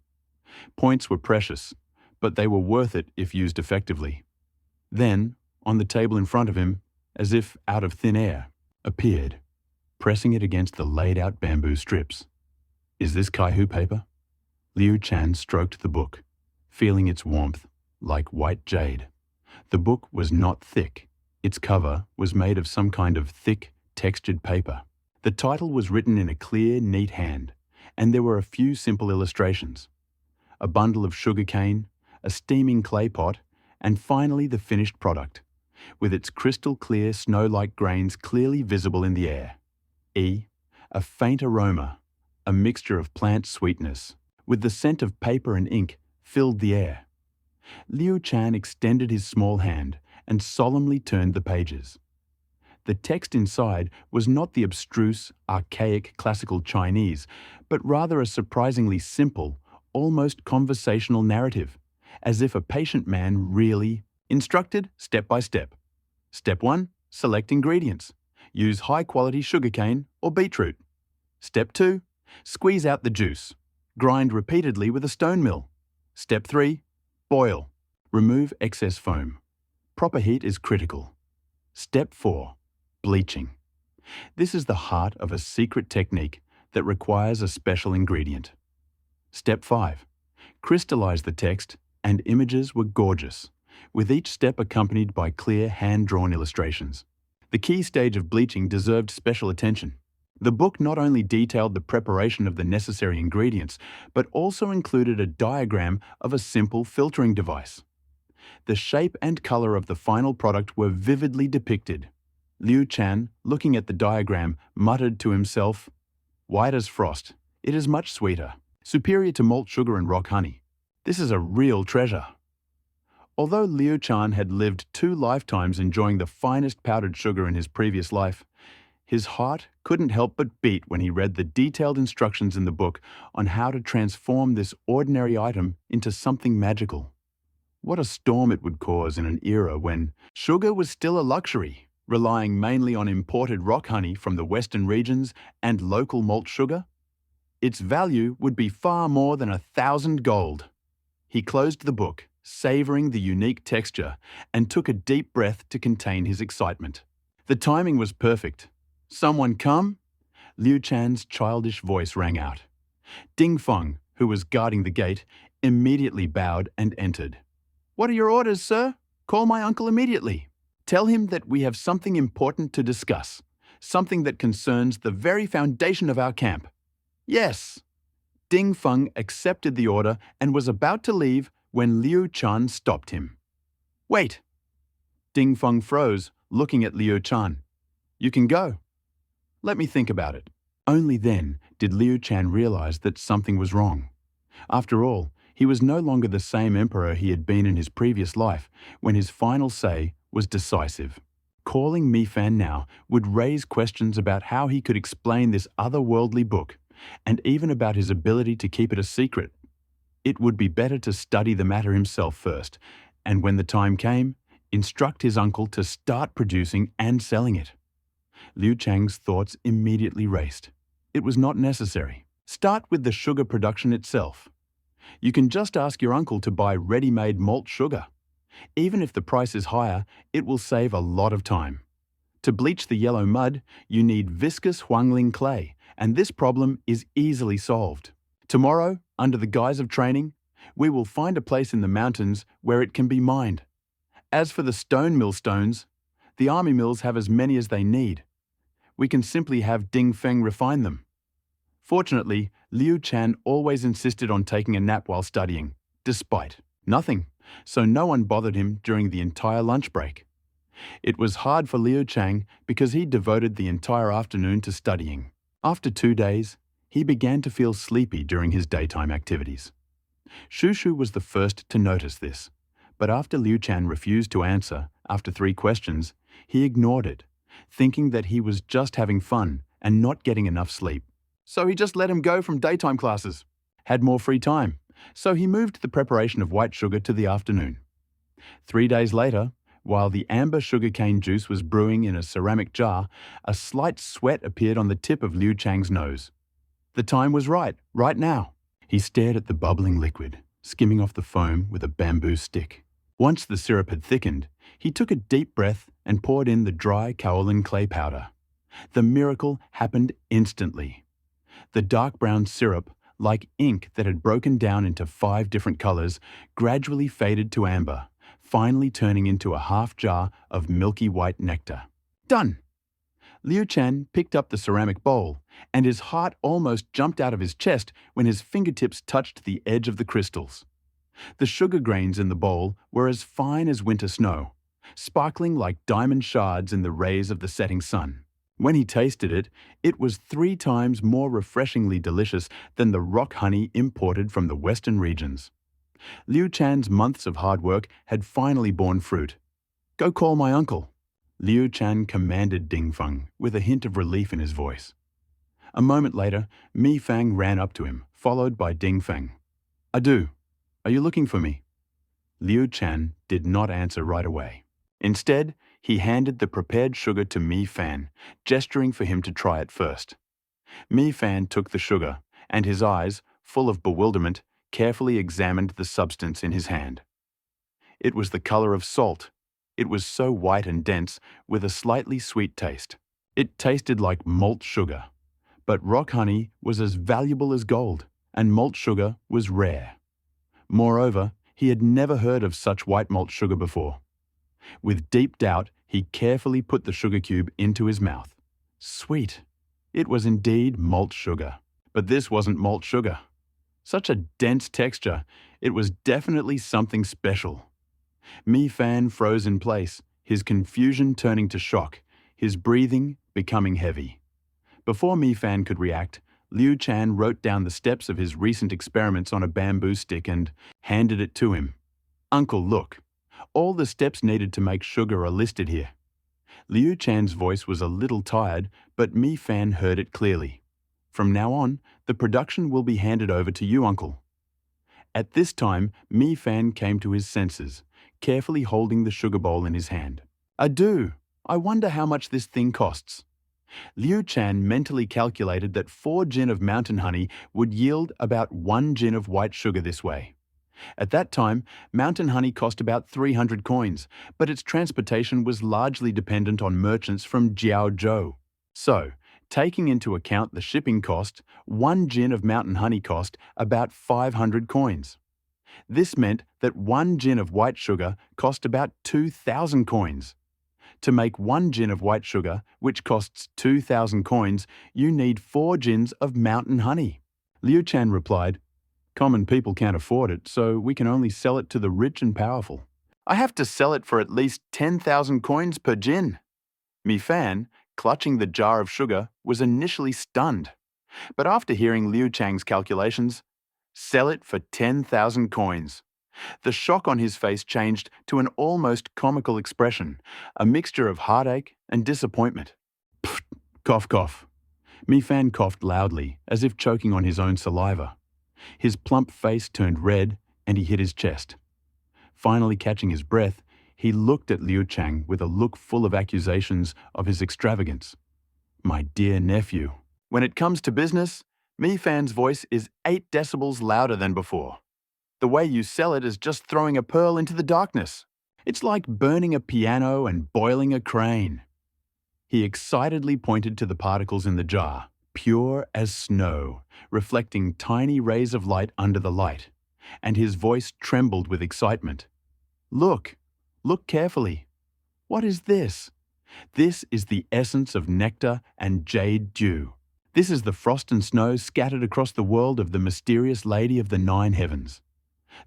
Points were precious, but they were worth it if used effectively. Then, on the table in front of him, as if out of thin air, appeared, pressing it against the laid-out bamboo strips. "Is this Kaihu paper?" Liu Chan stroked the book, feeling its warmth, like white jade. The book was not thick. Its cover was made of some kind of thick, textured paper. The title was written in a clear, neat hand, and there were a few simple illustrations. A bundle of sugarcane, a steaming clay pot, and finally the finished product, with its crystal-clear snow-like grains clearly visible in the air. A faint aroma, a mixture of plant sweetness, with the scent of paper and ink, filled the air. Liu Chan extended his small hand and solemnly turned the pages. The text inside was not the abstruse, archaic classical Chinese, but rather a surprisingly simple, almost conversational narrative, as if a patient man really instructed step by step. Step 1. Select ingredients. Use high-quality sugarcane or beetroot. Step 2. Squeeze out the juice. Grind repeatedly with a stone mill. Step 3. Boil. Remove excess foam. Proper heat is critical. Step 4. Bleaching. This is the heart of a secret technique that requires a special ingredient. Step 5. Crystallize the text, and images were gorgeous, with each step accompanied by clear hand-drawn illustrations. The key stage of bleaching deserved special attention. The book not only detailed the preparation of the necessary ingredients, but also included a diagram of a simple filtering device. The shape and color of the final product were vividly depicted. Liu Shan, looking at the diagram, muttered to himself, "White as frost. It is much sweeter. Superior to malt sugar and rock honey. This is a real treasure." Although Liu Shan had lived 2 lifetimes enjoying the finest powdered sugar in his previous life, his heart couldn't help but beat when he read the detailed instructions in the book on how to transform this ordinary item into something magical. What a storm it would cause in an era when sugar was still a luxury, relying mainly on imported rock honey from the western regions and local malt sugar. Its value would be far more than 1,000 gold. He closed the book, savoring the unique texture, and took a deep breath to contain his excitement. The timing was perfect. "Someone come?" Liu Shan's childish voice rang out. Ding Feng, who was guarding the gate, immediately bowed and entered. "What are your orders, sir? Call my uncle immediately. Tell him that we have something important to discuss, something that concerns the very foundation of our camp." "Yes." Ding Feng accepted the order and was about to leave when Liu Shan stopped him. "Wait." Ding Feng froze, looking at Liu Shan. "You can go. Let me think about it." Only then did Liu Shan realize that something was wrong. After all, he was no longer the same emperor he had been in his previous life, when his final say was decisive. Calling Mi Fan now would raise questions about how he could explain this otherworldly book, and even about his ability to keep it a secret. It would be better to study the matter himself first, and when the time came, instruct his uncle to start producing and selling it. Liu Chang's thoughts immediately raced. It was not necessary. Start with the sugar production itself. You can just ask your uncle to buy ready-made malt sugar. Even if the price is higher, it will save a lot of time. To bleach the yellow mud, you need viscous Huangling clay, and this problem is easily solved. Tomorrow, under the guise of training, we will find a place in the mountains where it can be mined. As for the stone mill stones, the army mills have as many as they need. We can simply have Ding Feng refine them. Fortunately, Liu Shan always insisted on taking a nap while studying, despite nothing, so no one bothered him during the entire lunch break. It was hard for Liu Shan because he devoted the entire afternoon to studying. After 2 days, he began to feel sleepy during his daytime activities. Shushu was the first to notice this, but after Liu Shan refused to answer after 3 questions, he ignored it, thinking that he was just having fun and not getting enough sleep. So he just let him go from daytime classes. Had more free time, so he moved the preparation of white sugar to the afternoon. 3 days later, while the amber sugarcane juice was brewing in a ceramic jar, a slight sweat appeared on the tip of Liu Chang's nose. The time was right now. He stared at the bubbling liquid, skimming off the foam with a bamboo stick. Once the syrup had thickened, he took a deep breath and poured in the dry kaolin clay powder. The miracle happened instantly. The dark brown syrup, like ink that had broken down into 5 different colors, gradually faded to amber, finally turning into a half jar of milky white nectar. Done! Liu Shan picked up the ceramic bowl, and his heart almost jumped out of his chest when his fingertips touched the edge of the crystals. The sugar grains in the bowl were as fine as winter snow, sparkling like diamond shards in the rays of the setting sun. When he tasted it, it was 3 times more refreshingly delicious than the rock honey imported from the western regions. Liu Chan's months of hard work had finally borne fruit. "Go call my uncle." Liu Shan commanded Dingfeng with a hint of relief in his voice. A moment later, Mi Fang ran up to him, followed by Dingfeng. "I do. Are you looking for me?" Liu Shan did not answer right away. Instead, he handed the prepared sugar to Mi Fan, gesturing for him to try it first. Mi Fan took the sugar, and his eyes, full of bewilderment, carefully examined the substance in his hand. It was the color of salt. It was so white and dense, with a slightly sweet taste. It tasted like malt sugar. But rock honey was as valuable as gold, and malt sugar was rare. Moreover, he had never heard of such white malt sugar before. With deep doubt, he carefully put the sugar cube into his mouth. Sweet. It was indeed malt sugar. But this wasn't malt sugar. Such a dense texture, it was definitely something special. Mi Fan froze in place, his confusion turning to shock, his breathing becoming heavy. Before Mi Fan could react, Liu Shan wrote down the steps of his recent experiments on a bamboo stick and handed it to him. "Uncle, look. All the steps needed to make sugar are listed here." Liu Shan's voice was a little tired, but Mi Fan heard it clearly. "From now on, the production will be handed over to you, Uncle." At this time, Mi Fan came to his senses, carefully holding the sugar bowl in his hand. "I do. I wonder how much this thing costs." Liu Shan mentally calculated that 4 gin of mountain honey would yield about 1 gin of white sugar this way. At that time, mountain honey cost about 300 coins, but its transportation was largely dependent on merchants from Jiaozhou. So, taking into account the shipping cost, 1 gin of mountain honey cost about 500 coins. This meant that 1 gin of white sugar cost about 2,000 coins. To make 1 gin of white sugar, which costs 2,000 coins, you need 4 gins of mountain honey. Liu Shan replied, "Common people can't afford it, so we can only sell it to the rich and powerful. I have to sell it for at least 10,000 coins per gin." Mi Fan, clutching the jar of sugar, was initially stunned. But after hearing Liu Shan's calculations, "Sell it for 10,000 coins." The shock on his face changed to an almost comical expression, a mixture of heartache and disappointment. Pfft, cough, cough. Mi Fan coughed loudly, as if choking on his own saliva. His plump face turned red, and he hit his chest. Finally catching his breath, he looked at Liu Shan with a look full of accusations of his extravagance. "My dear nephew, when it comes to business, Mi Fan's voice is 8 decibels louder than before. The way you sell it is just throwing a pearl into the darkness. It's like burning a piano and boiling a crane." He excitedly pointed to the particles in the jar, pure as snow, reflecting tiny rays of light under the light, and his voice trembled with excitement. Look carefully. What is this? This is the essence of nectar and jade dew. This is the frost and snow scattered across the world of the mysterious Lady of the 9 Heavens.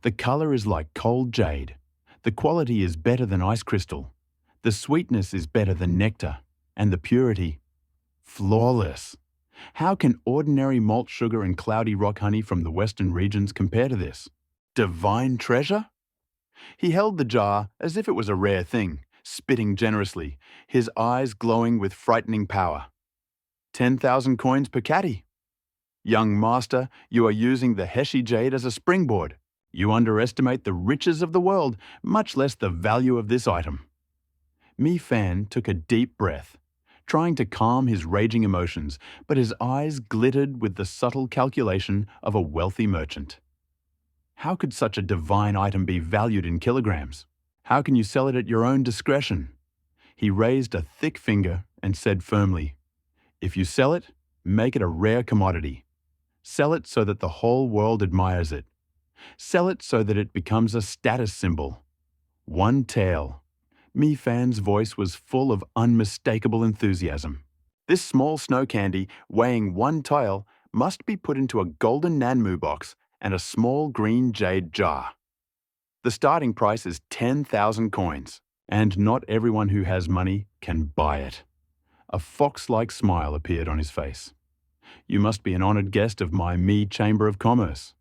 The color is like cold jade. The quality is better than ice crystal. The sweetness is better than nectar. And the purity, flawless. How can ordinary malt sugar and cloudy rock honey from the western regions compare to this? Divine treasure? He held the jar as if it was a rare thing, spitting generously, his eyes glowing with frightening power. 10,000 coins per catty. Young master, you are using the Heshi jade as a springboard. You underestimate the riches of the world, much less the value of this item. Mi Fan took a deep breath, trying to calm his raging emotions, but his eyes glittered with the subtle calculation of a wealthy merchant. How could such a divine item be valued in kilograms? How can you sell it at your own discretion? He raised a thick finger and said firmly, "If you sell it, make it a rare commodity. Sell it so that the whole world admires it. Sell it so that it becomes a status symbol. 1 tael." Mi Fan's voice was full of unmistakable enthusiasm. This small snow candy, weighing 1 tael, must be put into a golden nanmu box and a small green jade jar. The starting price is 10,000 coins, and not everyone who has money can buy it. A fox-like smile appeared on his face. "You must be an honored guest of my Mi Chamber of Commerce.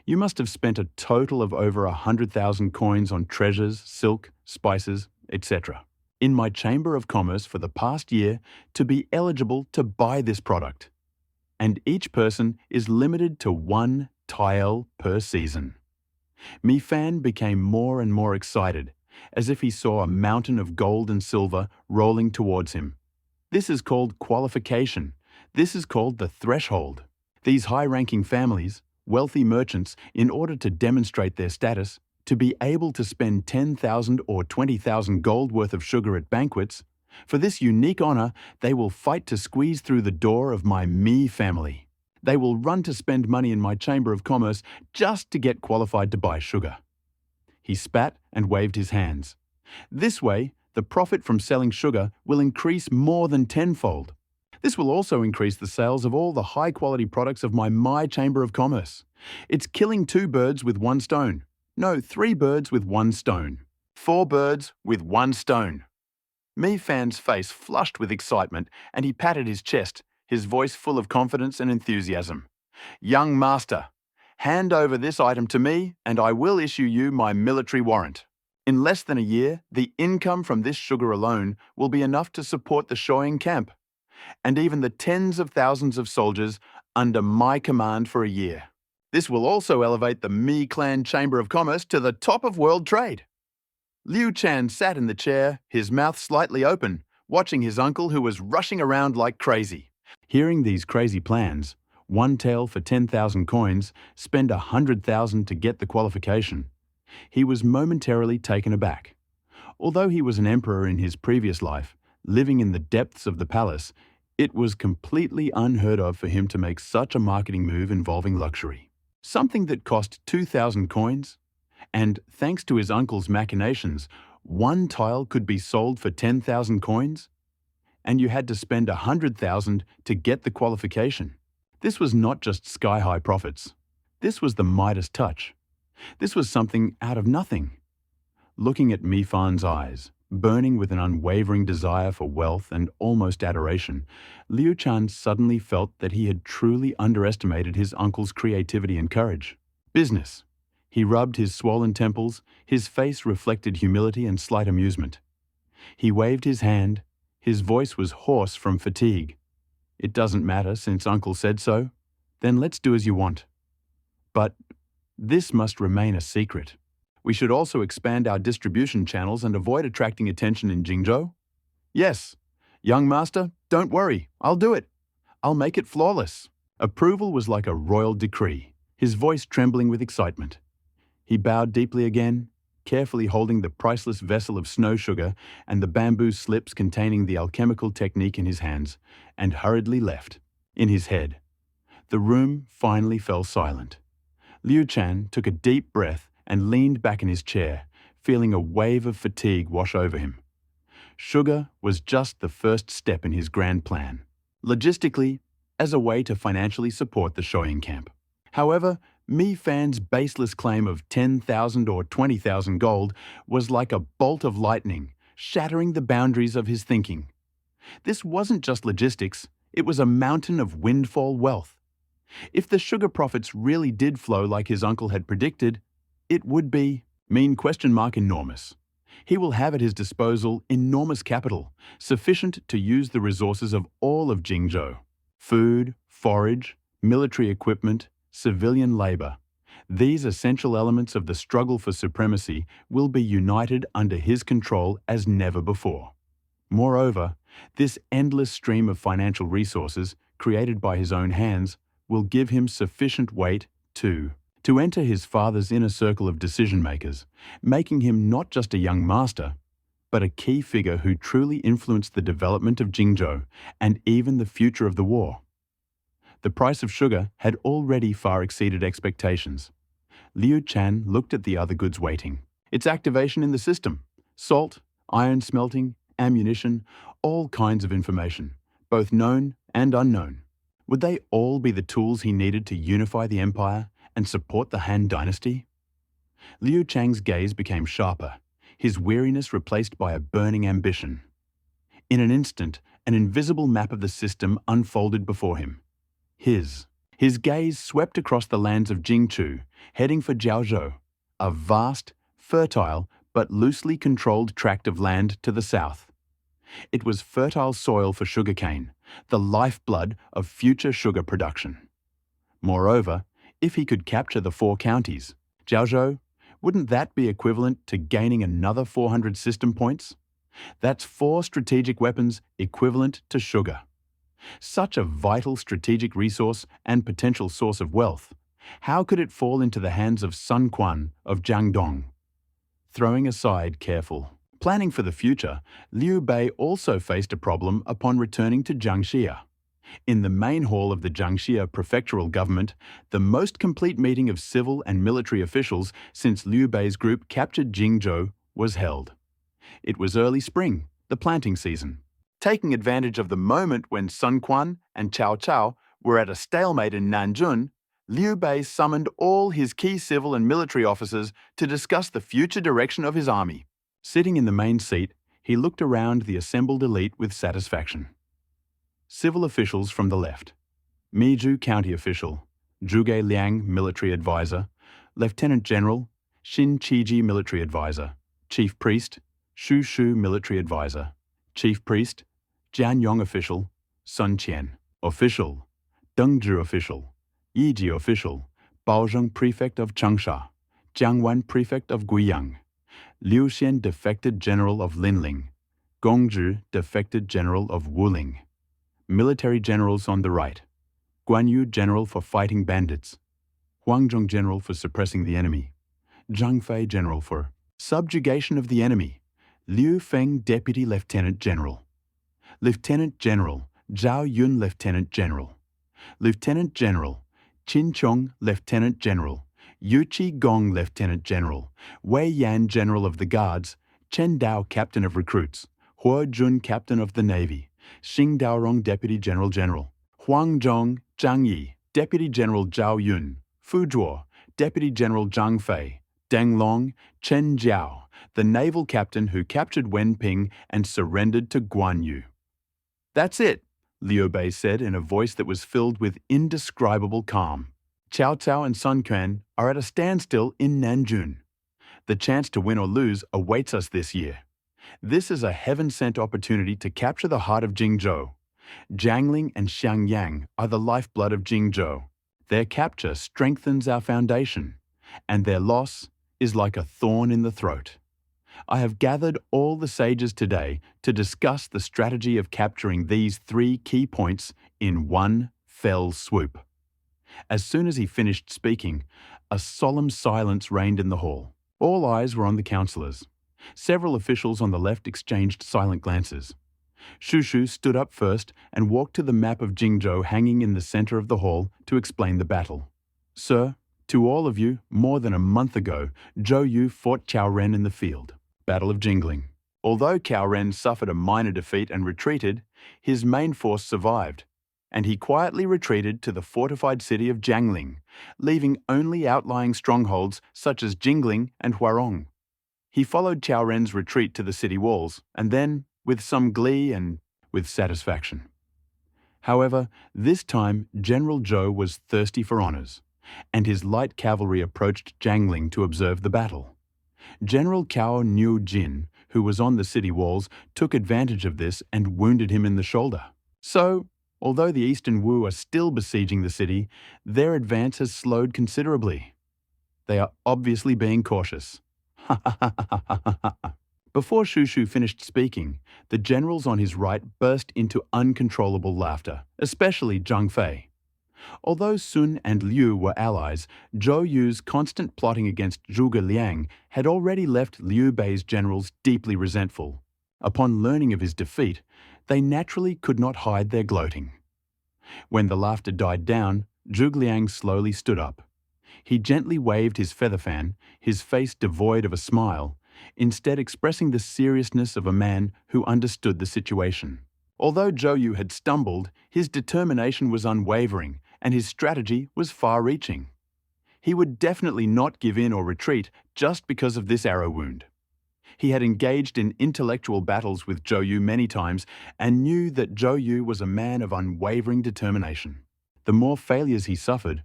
You must have spent a total of over 100,000 coins on treasures, silk, spices, etc. in my Chamber of Commerce for the past year to be eligible to buy this product. And each person is limited to 1 tile per season. Mi Fan became more and more excited, as if he saw a mountain of gold and silver rolling towards him. This is called qualification. This is called the threshold. These high-ranking families, wealthy merchants, in order to demonstrate their status, to be able to spend 10,000 or 20,000 gold worth of sugar at banquets, for this unique honor, they will fight to squeeze through the door of my Mi family. They will run to spend money in my Chamber of Commerce just to get qualified to buy sugar. He spat and waved his hands. This way, the profit from selling sugar will increase more than tenfold. This will also increase the sales of all the high-quality products of my Chamber of Commerce. It's killing 2 birds with 1 stone. No, 3 birds with 1 stone. 4 birds with 1 stone. Mi Fan's face flushed with excitement, and he patted his chest, his voice full of confidence and enthusiasm. Young master, hand over this item to me, and I will issue you my military warrant. In less than a year, the income from this sugar alone will be enough to support the Shoying camp, and even the tens of thousands of soldiers under my command for a year. This will also elevate the Mi Clan Chamber of Commerce to the top of world trade. Liu Shan sat in the chair, his mouth slightly open, watching his uncle who was rushing around like crazy. Hearing these crazy plans, 1 tael for 10,000 coins, spend 100,000 to get the qualification, he was momentarily taken aback. Although he was an emperor in his previous life, living in the depths of the palace, it was completely unheard of for him to make such a marketing move involving luxury. Something that cost 2,000 coins, and thanks to his uncle's machinations, 1 tile could be sold for 10,000 coins, and you had to spend 100,000 to get the qualification. This was not just sky-high profits. This was the Midas touch. This was something out of nothing. Looking at Mi Fan's eyes, burning with an unwavering desire for wealth and almost adoration, Liu Shan suddenly felt that he had truly underestimated his uncle's creativity and courage. Business. He rubbed his swollen temples, his face reflected humility and slight amusement. He waved his hand, his voice was hoarse from fatigue. It doesn't matter since Uncle said so. Then let's do as you want. But this must remain a secret. We should also expand our distribution channels and avoid attracting attention in Jingzhou. Yes, young master, don't worry, I'll do it. I'll make it flawless. Approval was like a royal decree, his voice trembling with excitement. He bowed deeply again, carefully holding the priceless vessel of snow sugar and the bamboo slips containing the alchemical technique in his hands, and hurriedly left. In his head, the room finally fell silent. Liu Shan took a deep breath and leaned back in his chair, feeling a wave of fatigue wash over him. Sugar was just the first step in his grand plan, logistically, as a way to financially support the Shoying camp. However, Mi Fan's baseless claim of 10,000 or 20,000 gold was like a bolt of lightning, shattering the boundaries of his thinking. This wasn't just logistics, it was a mountain of windfall wealth. If the sugar profits really did flow like his uncle had predicted, it would be enormous. He will have at his disposal enormous capital, sufficient to use the resources of all of Jingzhou. Food, forage, military equipment, civilian labor. These essential elements of the struggle for supremacy will be united under his control as never before. Moreover, this endless stream of financial resources, created by his own hands, will give him sufficient weight to enter his father's inner circle of decision-makers, making him not just a young master, but a key figure who truly influenced the development of Jingzhou and even the future of the war. The price of sugar had already far exceeded expectations. Liu Shan looked at the other goods waiting. Its activation in the system, salt, iron smelting, ammunition, all kinds of information, both known and unknown. Would they all be the tools he needed to unify the empire and support the Han dynasty? Liu Chang's gaze became sharper, his weariness replaced by a burning ambition. In an instant, an invisible map of the system unfolded before him. His gaze swept across the lands of Jingchu, heading for Jiaozhou, a vast, fertile, but loosely controlled tract of land to the south. It was fertile soil for sugarcane, the lifeblood of future sugar production. Moreover, if he could capture the 4 counties, Jiaozhou, wouldn't that be equivalent to gaining another 400 system points? That's 4 strategic weapons equivalent to sugar. Such a vital strategic resource and potential source of wealth. How could it fall into the hands of Sun Quan of Jiangdong? Throwing aside careful planning for the future, Liu Bei also faced a problem upon returning to Jiangxia. In the main hall of the Jiangxia prefectural government, the most complete meeting of civil and military officials since Liu Bei's group captured Jingzhou was held. It was early spring, the planting season. Taking advantage of the moment when Sun Quan and Cao Cao were at a stalemate in Nanjun, Liu Bei summoned all his key civil and military officers to discuss the future direction of his army. Sitting in the main seat, he looked around the assembled elite with satisfaction. Civil officials from the left: Mizhu County Official, Zhuge Liang Military Advisor, Lieutenant General, Xin Qiji Military Advisor, Chief Priest, Shu Shu Military Advisor, Chief Priest, Jian Yong Official, Sun Qian Official, Deng Zhu Official, Yiji Official, Baozheng Prefect of Changsha, Jiangwan Prefect of Guiyang, Liu Shan Defected General of Linling, Gongzhi Defected General of Wuling. Military generals on the right: Guan Yu General for fighting bandits, Huang Zhong General for suppressing the enemy, Zhang Fei General for subjugation of the enemy, Liu Feng Deputy Lieutenant General, Lieutenant General Zhao Yun Lieutenant General, Lieutenant General Qin Chong Lieutenant General, Yu Qi Gong Lieutenant General, Wei Yan General of the Guards, Chen Dao Captain of Recruits, Huo Jun Captain of the Navy, Xing Daorong Deputy General, Huang Zhong Zhang Yi, Deputy General Zhao Yun, Fu Zhuo, Deputy General Zhang Fei, Deng Long, Chen Jiao, the naval captain who captured Wenping and surrendered to Guan Yu. "That's it," Liu Bei said in a voice that was filled with indescribable calm. "Cao Cao and Sun Quan are at a standstill in Nanjun. The chance to win or lose awaits us this year. This is a heaven-sent opportunity to capture the heart of Jingzhou. Jiangling and Xiangyang are the lifeblood of Jingzhou. Their capture strengthens our foundation, and their loss is like a thorn in the throat. I have gathered all the sages today to discuss the strategy of capturing these 3 key points in one fell swoop." As soon as he finished speaking, a solemn silence reigned in the hall. All eyes were on the councillors. Several officials on the left exchanged silent glances. Shu Shu stood up first and walked to the map of Jingzhou hanging in the center of the hall to explain the battle. "Sir, to all of you, more than a month ago, Zhou Yu fought Cao Ren in the field. Battle of Jingling. Although Cao Ren suffered a minor defeat and retreated, his main force survived, and he quietly retreated to the fortified city of Jiangling, leaving only outlying strongholds such as Jingling and Huarong. He followed Cao Ren's retreat to the city walls, and then, with some glee and with satisfaction. However, this time General Zhou was thirsty for honors, and his light cavalry approached Jiangling to observe the battle. General Cao Niu Jin, who was on the city walls, took advantage of this and wounded him in the shoulder. So, although the Eastern Wu are still besieging the city, their advance has slowed considerably. They are obviously being cautious." Before Shu Shu finished speaking, the generals on his right burst into uncontrollable laughter, especially Zhang Fei. Although Sun and Liu were allies, Zhou Yu's constant plotting against Zhuge Liang had already left Liu Bei's generals deeply resentful. Upon learning of his defeat, they naturally could not hide their gloating. When the laughter died down, Zhuge Liang slowly stood up. He gently waved his feather fan, his face devoid of a smile, instead expressing the seriousness of a man who understood the situation. Although Zhou Yu had stumbled, his determination was unwavering, and his strategy was far-reaching. He would definitely not give in or retreat just because of this arrow wound. He had engaged in intellectual battles with Zhou Yu many times and knew that Zhou Yu was a man of unwavering determination. The more failures he suffered,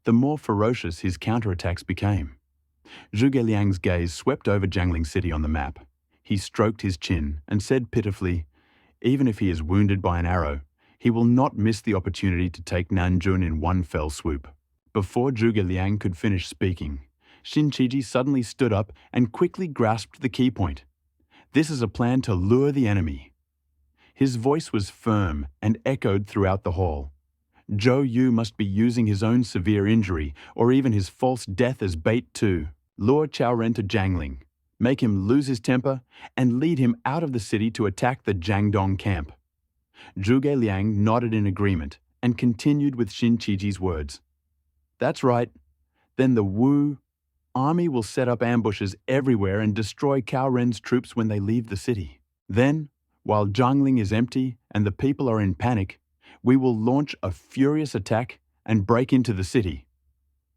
the more ferocious his counterattacks became. Zhuge Liang's gaze swept over Jiangling City on the map. He stroked his chin and said pitifully, Even if he is wounded by an arrow, he will not miss the opportunity to take Nanjun in one fell swoop. Before Zhuge Liang could finish speaking, Xin Qiji suddenly stood up and quickly grasped the key point. This is a plan to lure the enemy. His voice was firm and echoed throughout the hall. Zhou Yu must be using his own severe injury or even his false death as bait to lure Cao Ren to Jiangling, make him lose his temper, and lead him out of the city to attack the Jiangdong camp. Zhuge Liang nodded in agreement and continued with Xin Qiji's words. That's right. Then the Wu army will set up ambushes everywhere and destroy Cao Ren's troops when they leave the city. Then, while Jiangling is empty and the people are in panic, we will launch a furious attack and break into the city.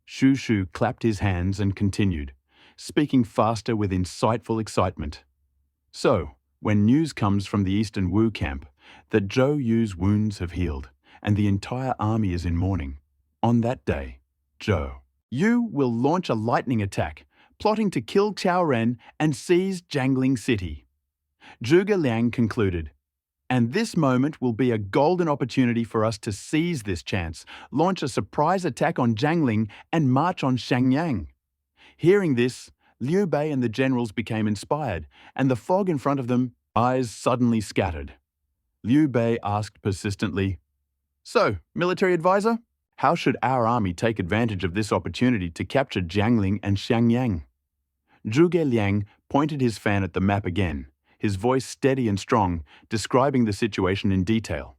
Shu Shu clapped his hands and continued, speaking faster with insightful excitement. So, when news comes from the Eastern Wu camp that Zhou Yu's wounds have healed and the entire army is in mourning, on that day, Zhou Yu will launch a lightning attack, plotting to kill Cao Ren and seize Jiangling City. Zhuge Liang concluded, and this moment will be a golden opportunity for us to seize this chance, launch a surprise attack on Jiangling, and march on Shenyang. Hearing this, Liu Bei and the generals became inspired, and the fog in front of them, eyes suddenly scattered. Liu Bei asked persistently, So, military advisor, how should our army take advantage of this opportunity to capture Jiangling and Shenyang? Zhuge Liang pointed his fan at the map again, his voice steady and strong, describing the situation in detail.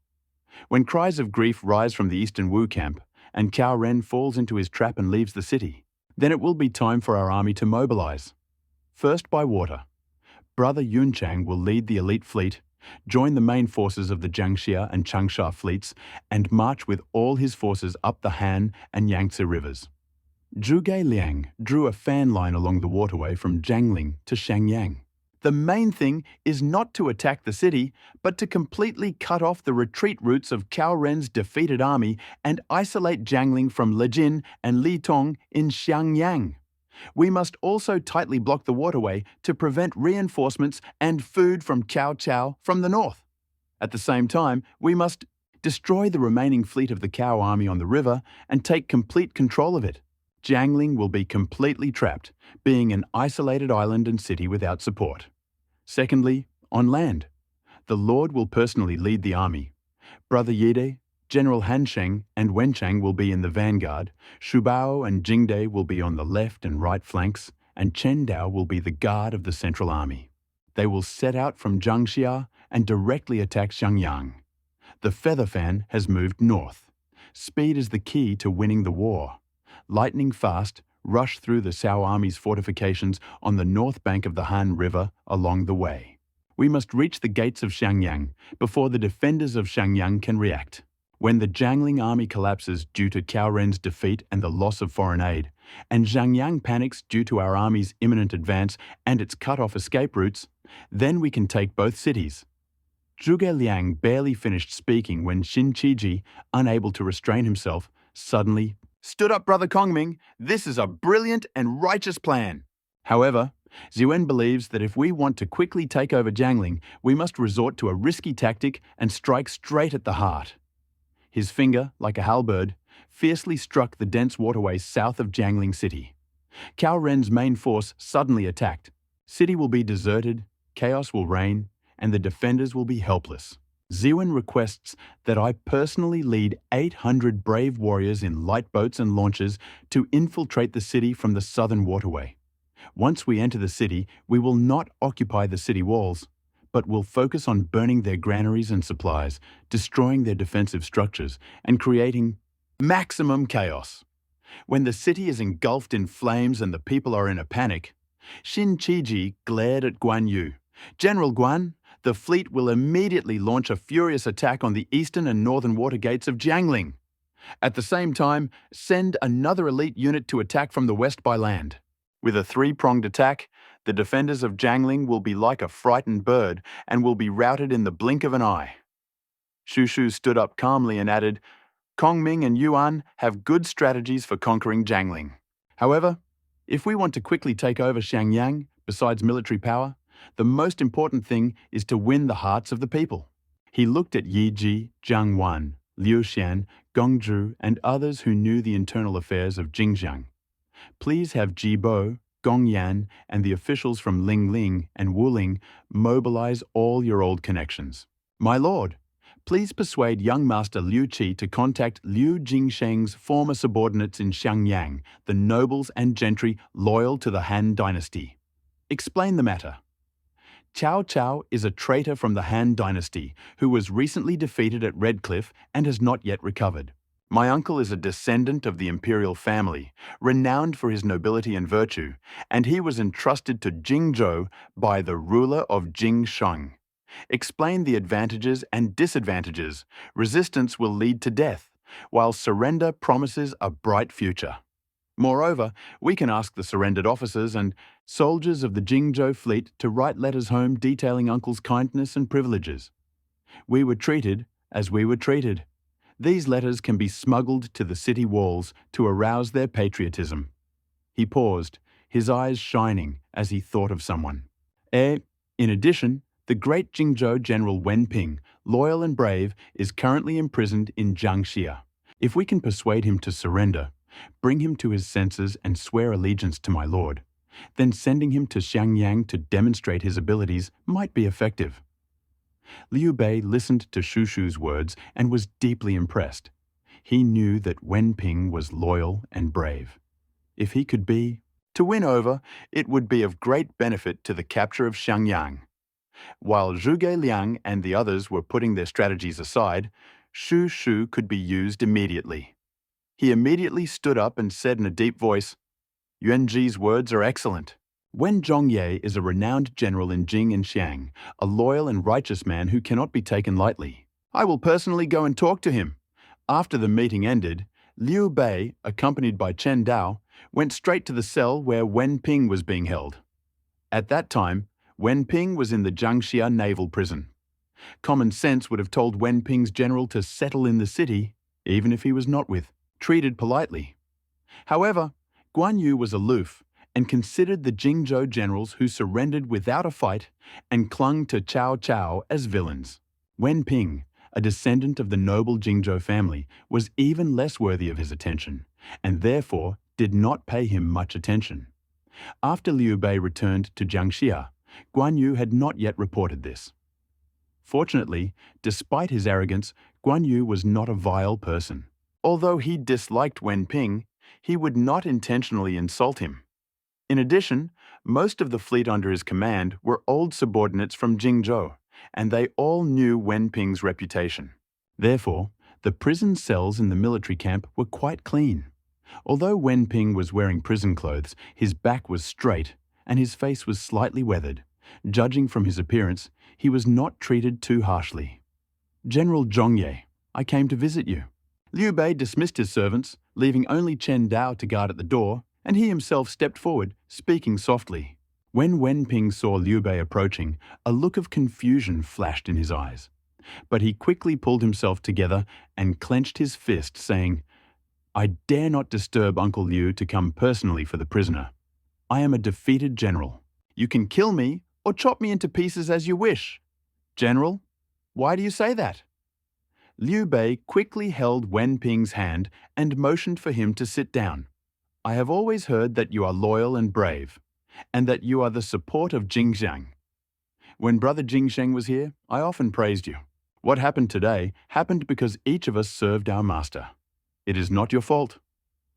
When cries of grief rise from the Eastern Wu camp, and Cao Ren falls into his trap and leaves the city, then it will be time for our army to mobilize. First by water. Brother Yunchang will lead the elite fleet, join the main forces of the Jiangxia and Changsha fleets, and march with all his forces up the Han and Yangtze rivers. Zhuge Liang drew a fan line along the waterway from Jiangling to Shenyang. The main thing is not to attack the city, but to completely cut off the retreat routes of Cao Ren's defeated army and isolate Jiangling from Lejin and Litong in Xiangyang. We must also tightly block the waterway to prevent reinforcements and food from Cao Cao from the north. At the same time, we must destroy the remaining fleet of the Cao army on the river and take complete control of it. Jiangling will be completely trapped, being an isolated island and city without support. Secondly, on land. The Lord will personally lead the army. Brother Yide, General Hansheng and Wenchang will be in the vanguard, Shubao and Jingde will be on the left and right flanks, and Chen Dao will be the guard of the central army. They will set out from Jiangxia and directly attack Xiangyang. The feather fan has moved north. Speed is the key to winning the war. Lightning fast, rush through the Cao army's fortifications on the north bank of the Han River along the way. We must reach the gates of Xiangyang before the defenders of Xiangyang can react. When the Jiangling army collapses due to Cao Ren's defeat and the loss of foreign aid, and Xiangyang panics due to our army's imminent advance and its cut-off escape routes, then we can take both cities. Zhuge Liang barely finished speaking when Xin Qiji, unable to restrain himself, suddenly stood up, Brother Kongming. This is a brilliant and righteous plan. However, Zhiwen believes that if we want to quickly take over Jiangling, we must resort to a risky tactic and strike straight at the heart. His finger, like a halberd, fiercely struck the dense waterways south of Jiangling City. Cao Ren's main force suddenly attacked. City will be deserted, chaos will reign, and the defenders will be helpless. Ziwen requests that I personally lead 800 brave warriors in light boats and launches to infiltrate the city from the southern waterway. Once we enter the city, we will not occupy the city walls, but will focus on burning their granaries and supplies, destroying their defensive structures, and creating maximum chaos. When the city is engulfed in flames and the people are in a panic, Xin Qiji glared at Guan Yu. General Guan, the fleet will immediately launch a furious attack on the eastern and northern water gates of Jiangling. At the same time, send another elite unit to attack from the west by land. With a three-pronged attack, the defenders of Jiangling will be like a frightened bird and will be routed in the blink of an eye. Shu Shu stood up calmly and added, Kongming and Yuan have good strategies for conquering Jiangling. However, if we want to quickly take over Xiangyang, besides military power, the most important thing is to win the hearts of the people. He looked at Yiji, Jiang Wan, Liu Shan, Gongzhu, and others who knew the internal affairs of Xinjiang. Please have Jibo, Gongyan, and the officials from Lingling and Wuling mobilize all your old connections. My lord, please persuade young master Liu Qi to contact Liu Jingsheng's former subordinates in Xiangyang, the nobles and gentry loyal to the Han dynasty. Explain the matter. Cao Cao is a traitor from the Han dynasty who was recently defeated at Red Cliff and has not yet recovered. My uncle is a descendant of the imperial family, renowned for his nobility and virtue, and he was entrusted to Jingzhou by the ruler of Jingsheng. Explain the advantages and disadvantages. Resistance will lead to death, while surrender promises a bright future. Moreover, we can ask the surrendered officers and soldiers of the Jingzhou fleet to write letters home detailing Uncle's kindness and privileges. We were treated as we were treated. These letters can be smuggled to the city walls to arouse their patriotism. He paused, his eyes shining as he thought of someone. In addition, the great Jingzhou General Wen Ping, loyal and brave, is currently imprisoned in Jiangxia. If we can persuade him to surrender, bring him to his senses and swear allegiance to my lord, then sending him to Xiangyang to demonstrate his abilities might be effective. Liu Bei listened to Shu Shu's words and was deeply impressed. He knew that Wen Ping was loyal and brave. If he could be to win over, it would be of great benefit to the capture of Xiangyang. While Zhuge Liang and the others were putting their strategies aside, Shu Shu could be used immediately. He immediately stood up and said in a deep voice, Yuanji's words are excellent. Wen Zhongye is a renowned general in Jing and Xiang, a loyal and righteous man who cannot be taken lightly. I will personally go and talk to him. After the meeting ended, Liu Bei, accompanied by Chen Dao, went straight to the cell where Wen Ping was being held. At that time, Wen Ping was in the Jiangxia naval prison. Common sense would have told Wen Ping's general to settle in the city, even if he was not treated politely. However, Guan Yu was aloof and considered the Jingzhou generals who surrendered without a fight and clung to Cao Cao as villains. Wen Ping, a descendant of the noble Jingzhou family, was even less worthy of his attention, and therefore did not pay him much attention. After Liu Bei returned to Jiangxia, Guan Yu had not yet reported this. Fortunately, despite his arrogance, Guan Yu was not a vile person. Although he disliked Wen Ping, he would not intentionally insult him. In addition, most of the fleet under his command were old subordinates from Jingzhou, and they all knew Wen Ping's reputation. Therefore, the prison cells in the military camp were quite clean. Although Wen Ping was wearing prison clothes, his back was straight and his face was slightly weathered. Judging from his appearance, he was not treated too harshly. General Zhongye, I came to visit you. Liu Bei dismissed his servants, leaving only Chen Dao to guard at the door, and he himself stepped forward, speaking softly. When Wen Ping saw Liu Bei approaching, a look of confusion flashed in his eyes. But he quickly pulled himself together and clenched his fist, saying, I dare not disturb Uncle Liu to come personally for the prisoner. I am a defeated general. You can kill me or chop me into pieces as you wish. General, why do you say that? Liu Bei quickly held Wen Ping's hand and motioned for him to sit down. I have always heard that you are loyal and brave, and that you are the support of Xinjiang. When Brother Jingsheng was here, I often praised you. What happened today happened because each of us served our master. It is not your fault.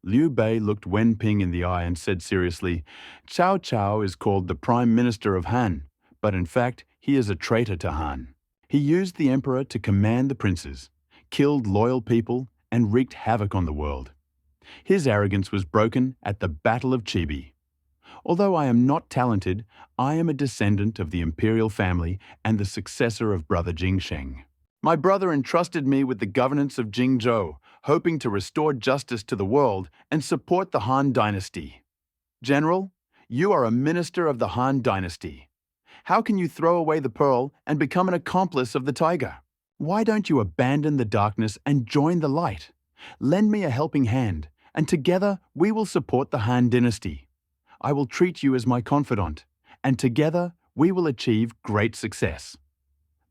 Liu Bei looked Wen Ping in the eye and said seriously, Cao Cao is called the Prime Minister of Han, but in fact, he is a traitor to Han. He used the emperor to command the princes, killed loyal people, and wreaked havoc on the world. His arrogance was broken at the Battle of Chibi. Although I am not talented, I am a descendant of the imperial family and the successor of Brother Jingsheng. My brother entrusted me with the governance of Jingzhou, hoping to restore justice to the world and support the Han dynasty. General, you are a minister of the Han dynasty. How can you throw away the pearl and become an accomplice of the tiger? Why don't you abandon the darkness and join the light? Lend me a helping hand, and together we will support the Han dynasty. I will treat you as my confidant, and together we will achieve great success.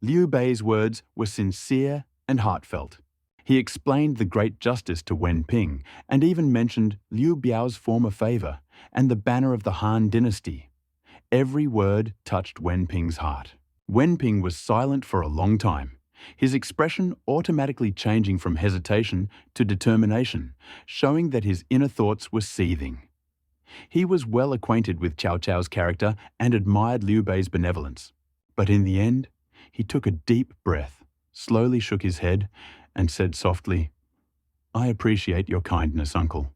Liu Bei's words were sincere and heartfelt. He explained the great justice to Wen Ping and even mentioned Liu Biao's former favor and the banner of the Han dynasty. Every word touched Wen Ping's heart. Wen Ping was silent for a long time, his expression automatically changing from hesitation to determination, showing that his inner thoughts were seething. He was well acquainted with Cao Cao's character and admired Liu Bei's benevolence. But in the end, he took a deep breath, slowly shook his head, and said softly, "I appreciate your kindness, uncle.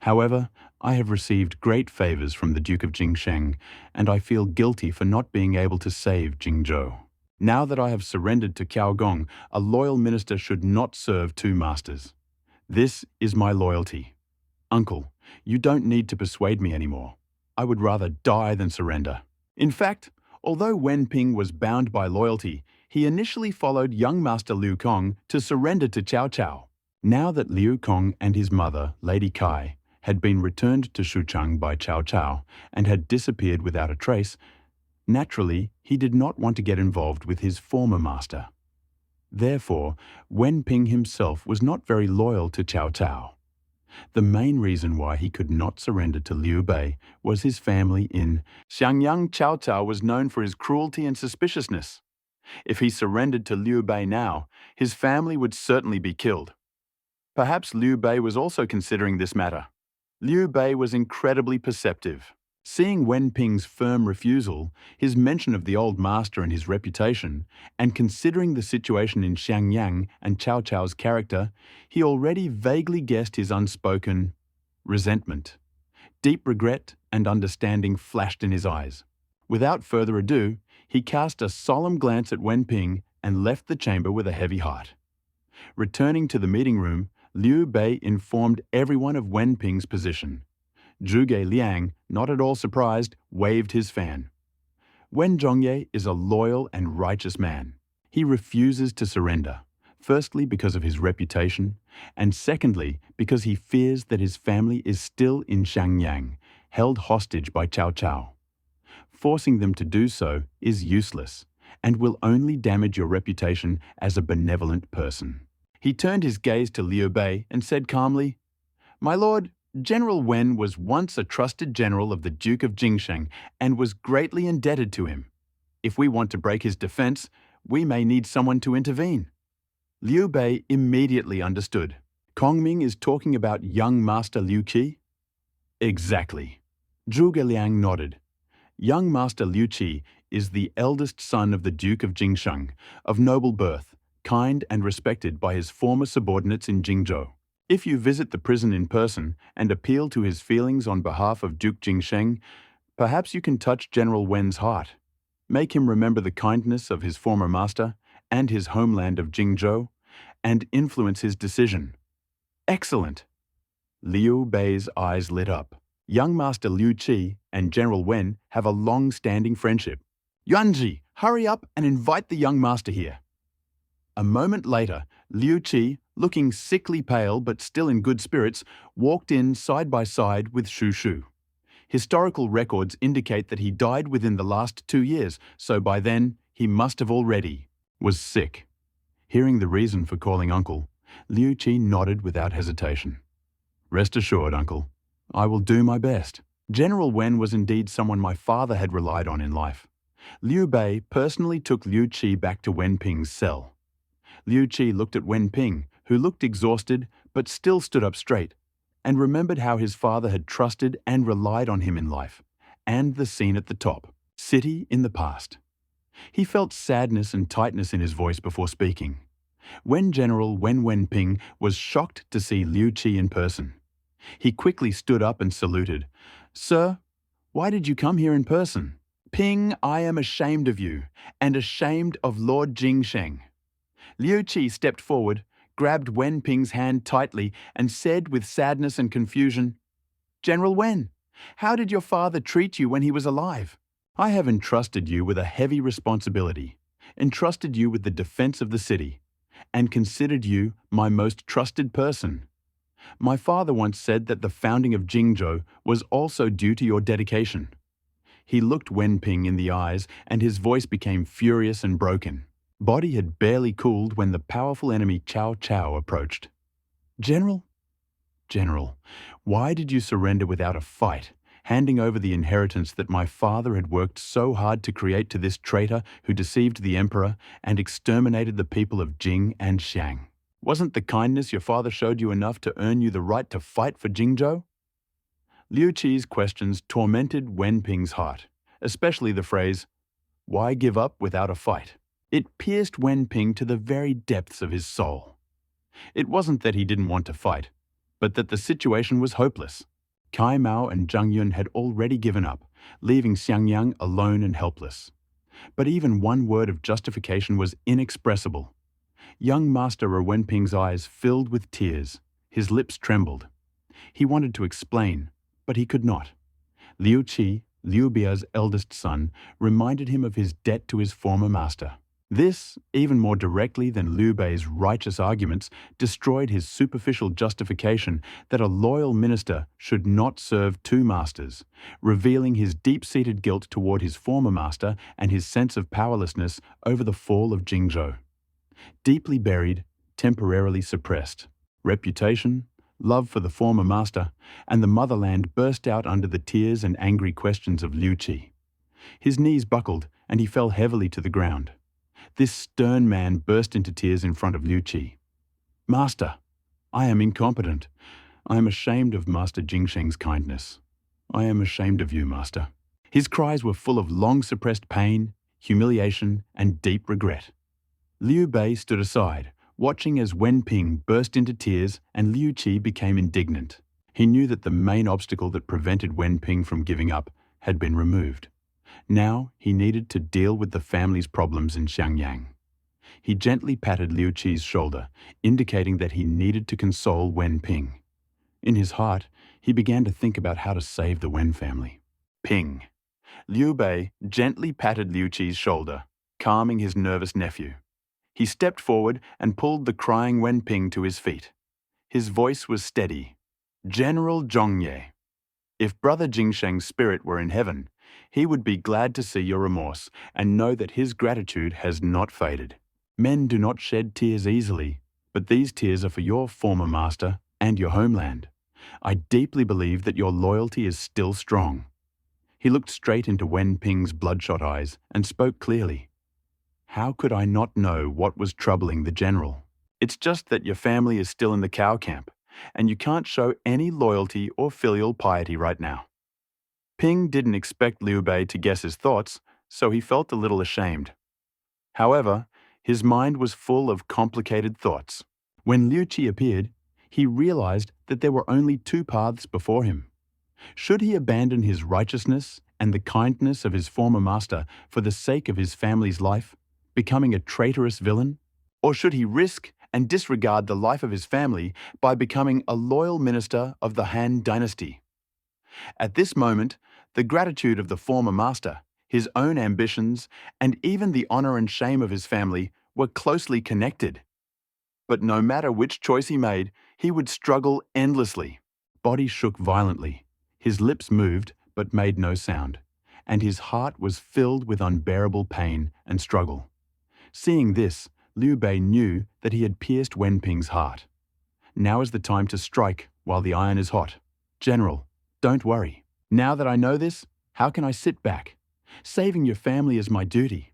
However, I have received great favors from the Duke of Jingsheng, and I feel guilty for not being able to save Jingzhou. Now that I have surrendered to Cao Gong, a loyal minister should not serve two masters. This is my loyalty. Uncle, you don't need to persuade me anymore. I would rather die than surrender." In fact, although Wen Ping was bound by loyalty, he initially followed young Master Liu Kong to surrender to Cao Cao. Now that Liu Kong and his mother, Lady Kai, had been returned to Shuchang by Cao Cao and had disappeared without a trace, naturally, he did not want to get involved with his former master. Therefore, Wen Ping himself was not very loyal to Cao Cao. The main reason why he could not surrender to Liu Bei was his family in Xiangyang. Cao Cao was known for his cruelty and suspiciousness. If he surrendered to Liu Bei now, his family would certainly be killed. Perhaps Liu Bei was also considering this matter. Liu Bei was incredibly perceptive. Seeing Wen Ping's firm refusal, his mention of the old master and his reputation, and considering the situation in Xiangyang and Cao Cao's character, he already vaguely guessed his unspoken resentment. Deep regret and understanding flashed in his eyes. Without further ado, he cast a solemn glance at Wen Ping and left the chamber with a heavy heart. Returning to the meeting room, Liu Bei informed everyone of Wen Ping's position. Zhuge Liang, not at all surprised, waved his fan. Wen Zhongye is a loyal and righteous man. He refuses to surrender, firstly because of his reputation, and secondly because he fears that his family is still in Xiangyang, held hostage by Cao Cao. Forcing them to do so is useless and will only damage your reputation as a benevolent person. He turned his gaze to Liu Bei and said calmly, "My lord, General Wen was once a trusted general of the Duke of Jingsheng and was greatly indebted to him. If we want to break his defense, we may need someone to intervene." Liu Bei immediately understood. Kongming is talking about young Master Liu Qi? Exactly. Zhuge Liang nodded. Young Master Liu Qi is the eldest son of the Duke of Jingsheng, of noble birth, kind and respected by his former subordinates in Jingzhou. If you visit the prison in person and appeal to his feelings on behalf of Duke Jingsheng, perhaps you can touch General Wen's heart. Make him remember the kindness of his former master and his homeland of Jingzhou, and influence his decision. Excellent! Liu Bei's eyes lit up. Young Master Liu Qi and General Wen have a long-standing friendship. Yuanji, hurry up and invite the young master here. A moment later, Liu Qi, looking sickly pale but still in good spirits, walked in side by side with Shu Shu. Historical records indicate that he died within the last 2 years, so by then he must have already was sick. Hearing the reason for calling uncle, Liu Qi nodded without hesitation. "Rest assured, uncle, I will do my best." General Wen was indeed someone my father had relied on in life. Liu Bei personally took Liu Qi back to Wen Ping's cell. Liu Qi looked at Wen Ping, who looked exhausted but still stood up straight, and remembered how his father had trusted and relied on him in life, and the scene at the top, city in the past. He felt sadness and tightness in his voice before speaking. When General Wen Ping was shocked to see Liu Qi in person. He quickly stood up and saluted. "Sir, why did you come here in person?" "Ping, I am ashamed of you, and ashamed of Lord Jingsheng." Liu Qi stepped forward, grabbed Wen Ping's hand tightly, and said with sadness and confusion, "General Wen, how did your father treat you when he was alive? I have entrusted you with a heavy responsibility, entrusted you with the defense of the city, and considered you my most trusted person. My father once said that the founding of Jingzhou was also due to your dedication." He looked Wen Ping in the eyes, and his voice became furious and broken. Body had barely cooled when the powerful enemy Cao Cao approached. General? General, why did you surrender without a fight, handing over the inheritance that my father had worked so hard to create to this traitor who deceived the emperor and exterminated the people of Jing and Xiang? Wasn't the kindness your father showed you enough to earn you the right to fight for Jingzhou? Liu Qi's questions tormented Wen Ping's heart, especially the phrase, "Why give up without a fight?" It pierced Wen Ping to the very depths of his soul. It wasn't that he didn't want to fight, but that the situation was hopeless. Kai Mao and Zhang Yun had already given up, leaving Xiangyang alone and helpless. But even one word of justification was inexpressible. Young Master Wenping's eyes filled with tears. His lips trembled. He wanted to explain, but he could not. Liu Qi, Liu Bei's eldest son, reminded him of his debt to his former master. This, even more directly than Liu Bei's righteous arguments, destroyed his superficial justification that a loyal minister should not serve two masters, revealing his deep-seated guilt toward his former master and his sense of powerlessness over the fall of Jingzhou. Deeply buried, temporarily suppressed. Reputation, love for the former master, and the motherland burst out under the tears and angry questions of Liu Qi. His knees buckled, and he fell heavily to the ground. This stern man burst into tears in front of Liu Qi. "Master, I am incompetent. I am ashamed of Master Jingsheng's kindness. I am ashamed of you, Master." His cries were full of long-suppressed pain, humiliation, and deep regret. Liu Bei stood aside, watching as Wen Ping burst into tears and Liu Qi became indignant. He knew that the main obstacle that prevented Wen Ping from giving up had been removed. Now he needed to deal with the family's problems in Xiangyang. He gently patted Liu Qi's shoulder, indicating that he needed to console Wen Ping. In his heart, he began to think about how to save the Wen family. Ping. Liu Bei gently patted Liu Qi's shoulder, calming his nervous nephew. He stepped forward and pulled the crying Wen Ping to his feet. His voice was steady. "General Zhongye, if Brother Jingsheng's spirit were in heaven, he would be glad to see your remorse and know that his gratitude has not faded. Men do not shed tears easily, but these tears are for your former master and your homeland. I deeply believe that your loyalty is still strong." He looked straight into Wen Ping's bloodshot eyes and spoke clearly. "How could I not know what was troubling the general? It's just that your family is still in the cow camp, and you can't show any loyalty or filial piety right now." Ping didn't expect Liu Bei to guess his thoughts, so he felt a little ashamed. However, his mind was full of complicated thoughts. When Liu Qi appeared, he realized that there were only two paths before him. Should he abandon his righteousness and the kindness of his former master for the sake of his family's life, becoming a traitorous villain? Or should he risk and disregard the life of his family by becoming a loyal minister of the Han dynasty? At this moment, the gratitude of the former master, his own ambitions, and even the honor and shame of his family were closely connected. But no matter which choice he made, he would struggle endlessly. Body shook violently. His lips moved but made no sound, and his heart was filled with unbearable pain and struggle. Seeing this, Liu Bei knew that he had pierced Wen Ping's heart. Now is the time to strike while the iron is hot. "General, don't worry. Now that I know this, how can I sit back? Saving your family is my duty.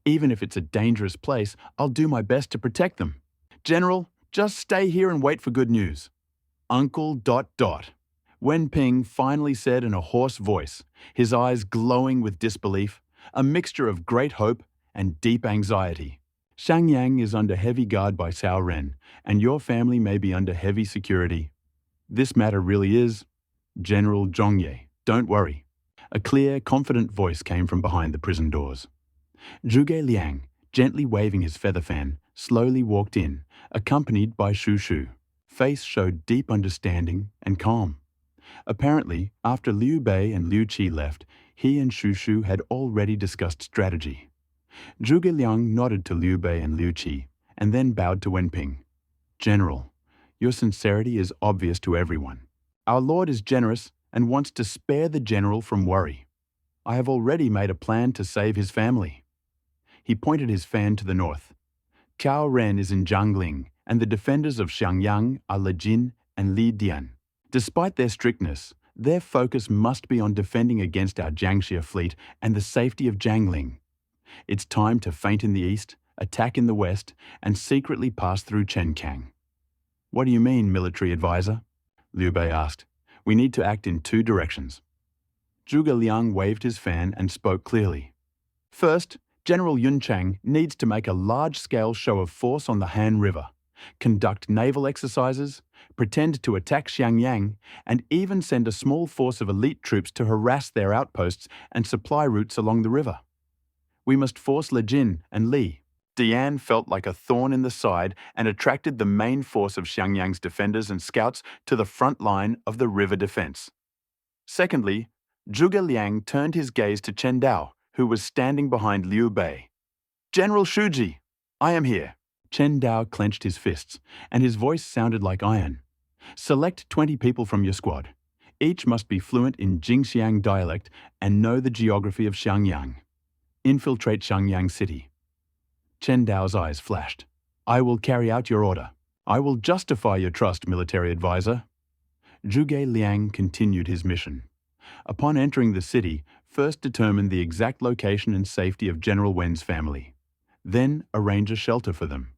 Even if it's a dangerous place, I'll do my best to protect them. General, just stay here and wait for good news. Uncle ... Wen Ping finally said in a hoarse voice, his eyes glowing with disbelief, a mixture of great hope and deep anxiety. "Xiangyang is under heavy guard by Cao Ren, and your family may be under heavy security. This matter really is General Zhongye. Don't worry." A clear, confident voice came from behind the prison doors. Zhuge Liang, gently waving his feather fan, slowly walked in, accompanied by Shu Shu. Face showed deep understanding and calm. Apparently, after Liu Bei and Liu Qi left, he and Shu Shu had already discussed strategy. Zhuge Liang nodded to Liu Bei and Liu Qi, and then bowed to Wen Ping. "General, your sincerity is obvious to everyone. Our Lord is generous and wants to spare the general from worry. I have already made a plan to save his family." He pointed his fan to the north. Cao Ren is in Jiangling, and the defenders of Xiangyang are Li Jin and Li Dian. Despite their strictness, their focus must be on defending against our Jiangxia fleet and the safety of Jiangling. It's time to feint in the east, attack in the west, and secretly pass through Chenkang. What do you mean, military advisor? Liu Bei asked. We need to act in two directions. Zhuge Liang waved his fan and spoke clearly. First, General Yun Chang needs to make a large-scale show of force on the Han River, conduct naval exercises, pretend to attack Xiangyang, and even send a small force of elite troops to harass their outposts and supply routes along the river. We must force Li Jin and Li. Dian felt like a thorn in the side and attracted the main force of Xiangyang's defenders and scouts to the front line of the river defense. Secondly, Zhuge Liang turned his gaze to Chen Dao, who was standing behind Liu Bei. General Shuji, I am here. Chen Dao clenched his fists, and his voice sounded like iron. Select 20 people from your squad. Each must be fluent in Jingxiang dialect and know the geography of Xiangyang. Infiltrate Xiangyang city. Chen Dao's eyes flashed. I will carry out your order. I will justify your trust, military advisor. Zhuge Liang continued his mission. Upon entering the city, first determine the exact location and safety of General Wen's family. Then arrange a shelter for them.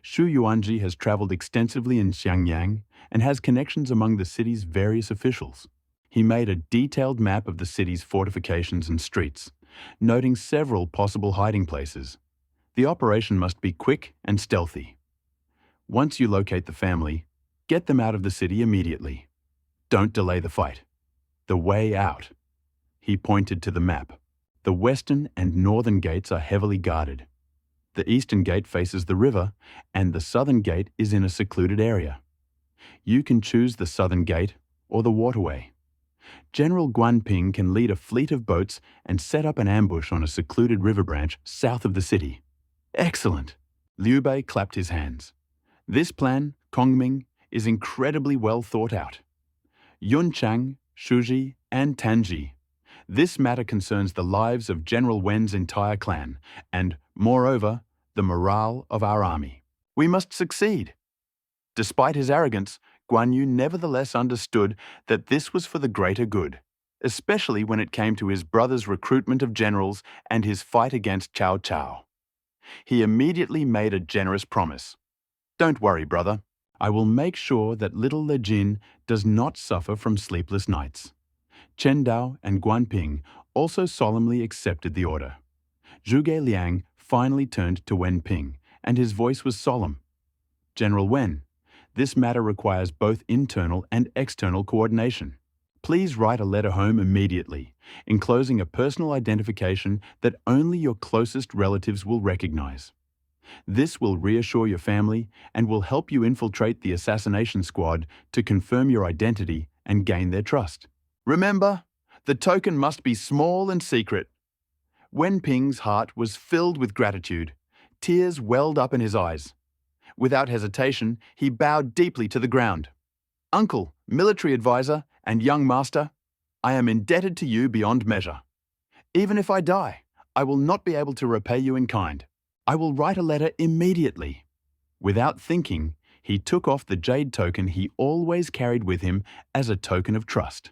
Xu Yuanji has traveled extensively in Xiangyang and has connections among the city's various officials. He made a detailed map of the city's fortifications and streets, noting several possible hiding places. The operation must be quick and stealthy. Once you locate the family, get them out of the city immediately. Don't delay the fight. The way out. He pointed to the map. The western and northern gates are heavily guarded. The eastern gate faces the river, and the southern gate is in a secluded area. You can choose the southern gate or the waterway. General Guanping can lead a fleet of boats and set up an ambush on a secluded river branch south of the city. Excellent! Liu Bei clapped his hands. This plan, Kongming, is incredibly well thought out. Yun Chang, Shuji, and Tanji. This matter concerns the lives of General Wen's entire clan and, moreover, the morale of our army. We must succeed. Despite his arrogance, Guan Yu nevertheless understood that this was for the greater good, especially when it came to his brother's recruitment of generals and his fight against Cao Cao. He immediately made a generous promise. Don't worry, brother. I will make sure that little Li Jin does not suffer from sleepless nights. Chen Dao and Guanping also solemnly accepted the order. Zhuge Liang finally turned to Wen Ping, and his voice was solemn. General Wen, this matter requires both internal and external coordination. Please write a letter home immediately, enclosing a personal identification that only your closest relatives will recognize. This will reassure your family and will help you infiltrate the assassination squad to confirm your identity and gain their trust. Remember, the token must be small and secret. Wen Ping's heart was filled with gratitude. Tears welled up in his eyes. Without hesitation, he bowed deeply to the ground. Uncle, military advisor, and young master, I am indebted to you beyond measure. Even if I die, I will not be able to repay you in kind. I will write a letter immediately. Without thinking, he took off the jade token he always carried with him as a token of trust.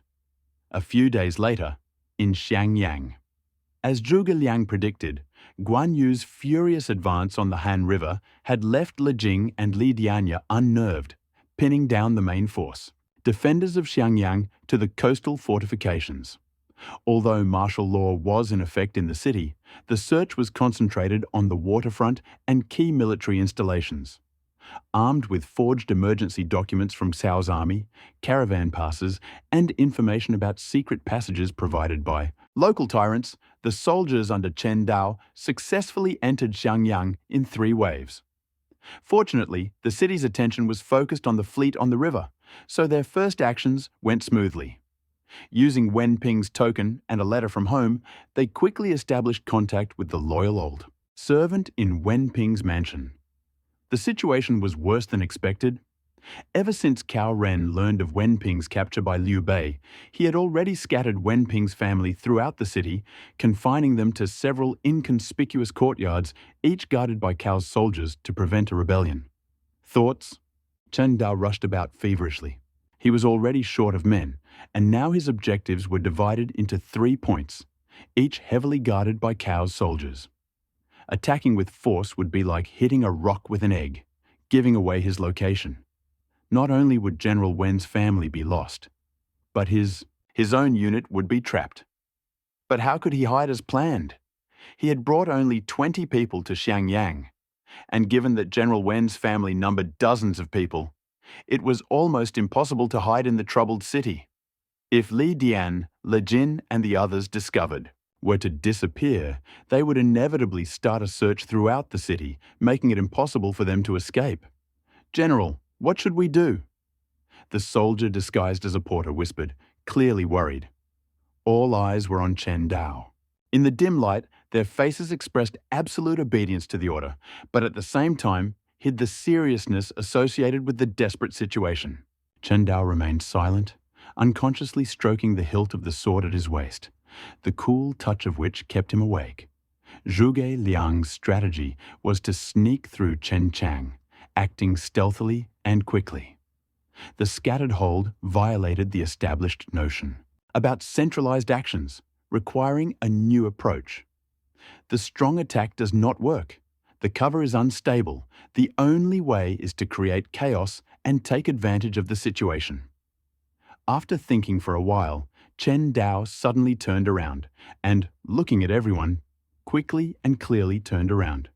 A few days later, in Xiangyang. As Zhuge Liang predicted, Guan Yu's furious advance on the Han River had left Li Jing and Li Dianya unnerved, pinning down the main force, defenders of Xiangyang, to the coastal fortifications. Although martial law was in effect in the city, the search was concentrated on the waterfront and key military installations. Armed with forged emergency documents from Cao's army, caravan passes, and information about secret passages provided by local tyrants, the soldiers under Chen Dao successfully entered Xiangyang in 3 waves. Fortunately, the city's attention was focused on the fleet on the river, so their first actions went smoothly. Using Wen Ping's token and a letter from home, they quickly established contact with the loyal old servant in Wen Ping's mansion. The situation was worse than expected. Ever since Cao Ren learned of Wenping's capture by Liu Bei, he had already scattered Wenping's family throughout the city, confining them to several inconspicuous courtyards, each guarded by Cao's soldiers to prevent a rebellion. Thoughts? Chen Dao rushed about feverishly. He was already short of men, and now his objectives were divided into 3 points, each heavily guarded by Cao's soldiers. Attacking with force would be like hitting a rock with an egg, giving away his location. Not only would General Wen's family be lost, but his own unit would be trapped. But how could he hide as planned? He had brought only 20 people to Xiangyang, and given that General Wen's family numbered dozens of people, it was almost impossible to hide in the troubled city. If Li Dian, Le Jin, and the others discovered were to disappear, they would inevitably start a search throughout the city, making it impossible for them to escape. "General, what should we do?" The soldier disguised as a porter whispered, clearly worried. All eyes were on Chen Dao. In the dim light, their faces expressed absolute obedience to the order, but at the same time hid the seriousness associated with the desperate situation. Chen Dao remained silent, unconsciously stroking the hilt of the sword at his waist, the cool touch of which kept him awake. Zhuge Liang's strategy was to sneak through Chen Chang, acting stealthily and quickly. The scattered hold violated the established notion about centralized actions, requiring a new approach. The strong attack does not work. The cover is unstable. The only way is to create chaos and take advantage of the situation. After thinking for a while, Chen Dao suddenly turned around and, looking at everyone, quickly and clearly turned around.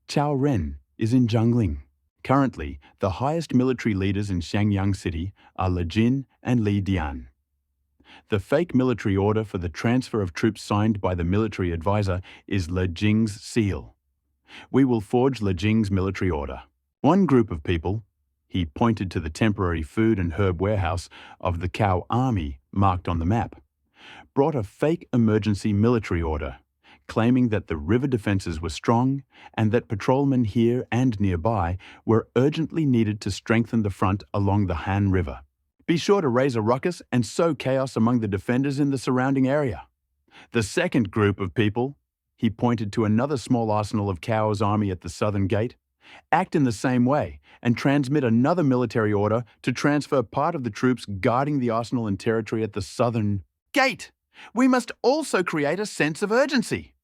Cao Ren is in Zhangling. Currently, the highest military leaders in Xiangyang City are Le Jin and Li Dian. The fake military order for the transfer of troops signed by the military advisor is Le Jing's seal. We will forge Le Jing's military order. One group of people, he pointed to the temporary food and herb warehouse of the Cao army marked on the map, brought a fake emergency military order, claiming that the river defenses were strong and that patrolmen here and nearby were urgently needed to strengthen the front along the Han River. Be sure to raise a ruckus and sow chaos among the defenders in the surrounding area. The second group of people, he pointed to another small arsenal of Cao's army at the southern gate, act in the same way and transmit another military order to transfer part of the troops guarding the arsenal and territory at the southern gate. We must also create a sense of urgency.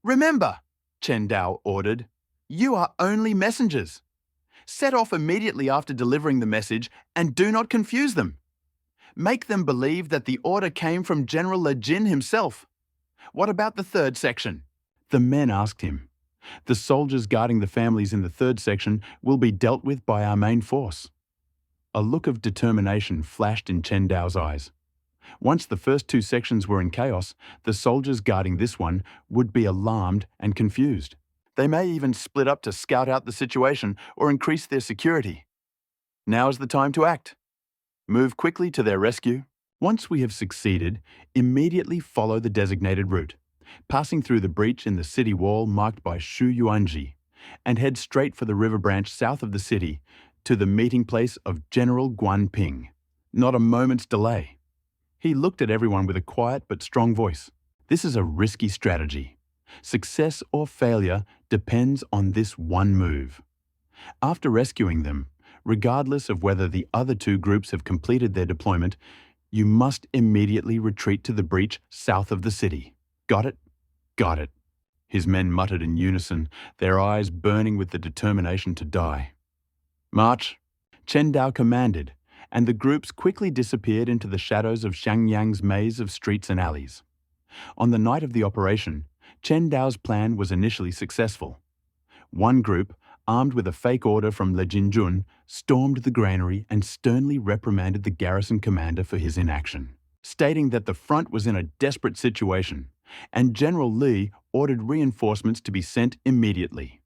Remember, Chen Dao ordered, you are only messengers. Set off immediately after delivering the message and do not confuse them. Make them believe that the order came from General Le Jin himself. What about the third section? The men asked him. The soldiers guarding the families in the third section will be dealt with by our main force. A look of determination flashed in Chen Dao's eyes. Once the first 2 sections were in chaos, the soldiers guarding this one would be alarmed and confused. They may even split up to scout out the situation or increase their security. Now is the time to act. Move quickly to their rescue. Once we have succeeded, immediately follow the designated route, passing through the breach in the city wall marked by Shu Yuanji, and head straight for the river branch south of the city to the meeting place of General Guan Ping. Not a moment's delay. He looked at everyone with a quiet but strong voice. This is a risky strategy. Success or failure depends on this one move. After rescuing them, regardless of whether the other 2 groups have completed their deployment, you must immediately retreat to the breach south of the city. Got it? Got it. His men muttered in unison, their eyes burning with the determination to die. March! Chen Dao commanded, and the groups quickly disappeared into the shadows of Xiangyang's maze of streets and alleys. On the night of the operation, Chen Dao's plan was initially successful. One group, armed with a fake order from Le Jinjun, stormed the granary and sternly reprimanded the garrison commander for his inaction, stating that the front was in a desperate situation, and General Li ordered reinforcements to be sent immediately.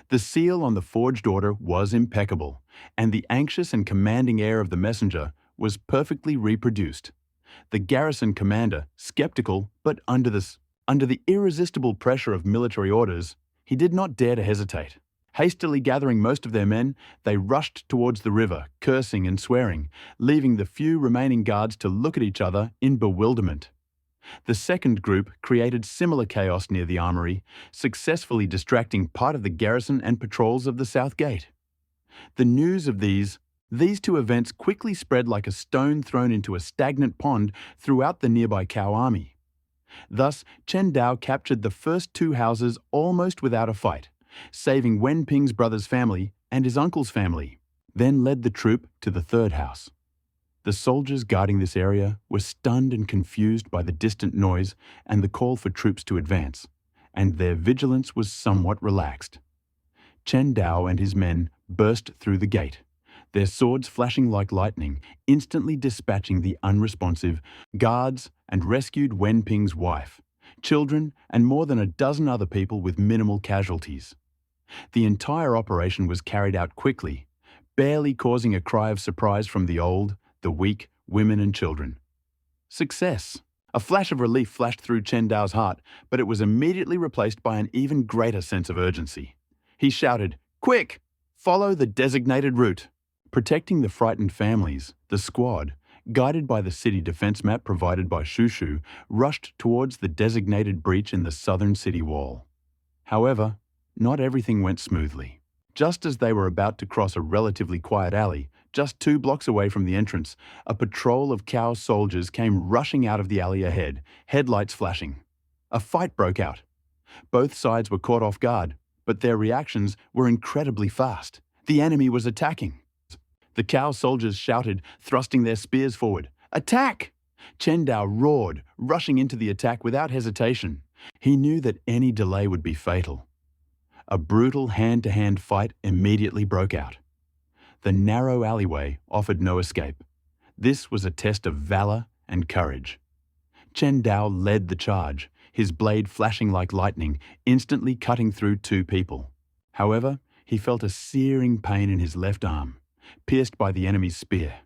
The seal on the forged order was impeccable, and the anxious and commanding air of the messenger was perfectly reproduced. The garrison commander, skeptical but under the irresistible pressure of military orders, he did not dare to hesitate. Hastily gathering most of their men, they rushed towards the river, cursing and swearing, leaving the few remaining guards to look at each other in bewilderment. The second group created similar chaos near the armory, successfully distracting part of the garrison and patrols of the South Gate. The news of these two events quickly spread like a stone thrown into a stagnant pond throughout the nearby Cao army. Thus, Chen Dao captured the first two houses almost without a fight, saving Wen Ping's brother's family and his uncle's family, then led the troop to the third house. The soldiers guarding this area were stunned and confused by the distant noise and the call for troops to advance, and their vigilance was somewhat relaxed. Chen Dao and his men burst through the gate, their swords flashing like lightning, instantly dispatching the unresponsive guards and rescued Wen Ping's wife, children, and more than a dozen other people with minimal casualties. The entire operation was carried out quickly, barely causing a cry of surprise from the old, the weak, women and children. Success! A flash of relief flashed through Chen Dao's heart, but it was immediately replaced by an even greater sense of urgency. He shouted, "Quick! Follow the designated route!" Protecting the frightened families, the squad, guided by the city defense map provided by Shushu, rushed towards the designated breach in the southern city wall. However, not everything went smoothly. Just as they were about to cross a relatively quiet alley, just 2 blocks away from the entrance, a patrol of Cao soldiers came rushing out of the alley ahead, headlights flashing. A fight broke out. Both sides were caught off guard, but their reactions were incredibly fast. The enemy was attacking. The Cao soldiers shouted, thrusting their spears forward. "Attack!" Chen Dao roared, rushing into the attack without hesitation. He knew that any delay would be fatal. A brutal hand-to-hand fight immediately broke out. The narrow alleyway offered no escape. This was a test of valor and courage. Chen Dao led the charge, his blade flashing like lightning, instantly cutting through 2 people. However, he felt a searing pain in his left arm, pierced by the enemy's spear.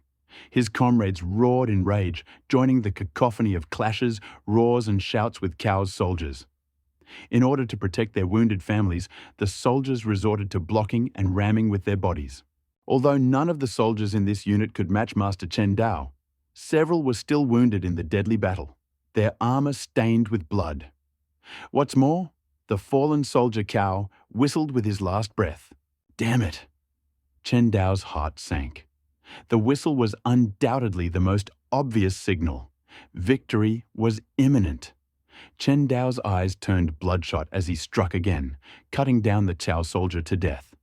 His comrades roared in rage, joining the cacophony of clashes, roars and shouts with Cao's soldiers. In order to protect their wounded families, the soldiers resorted to blocking and ramming with their bodies. Although none of the soldiers in this unit could match Master Chen Dao, several were still wounded in the deadly battle, their armor stained with blood. What's more, the fallen soldier Cao whistled with his last breath. Damn it! Chen Dao's heart sank. The whistle was undoubtedly the most obvious signal. Victory was imminent. Chen Dao's eyes turned bloodshot as he struck again, cutting down the Cao soldier to death.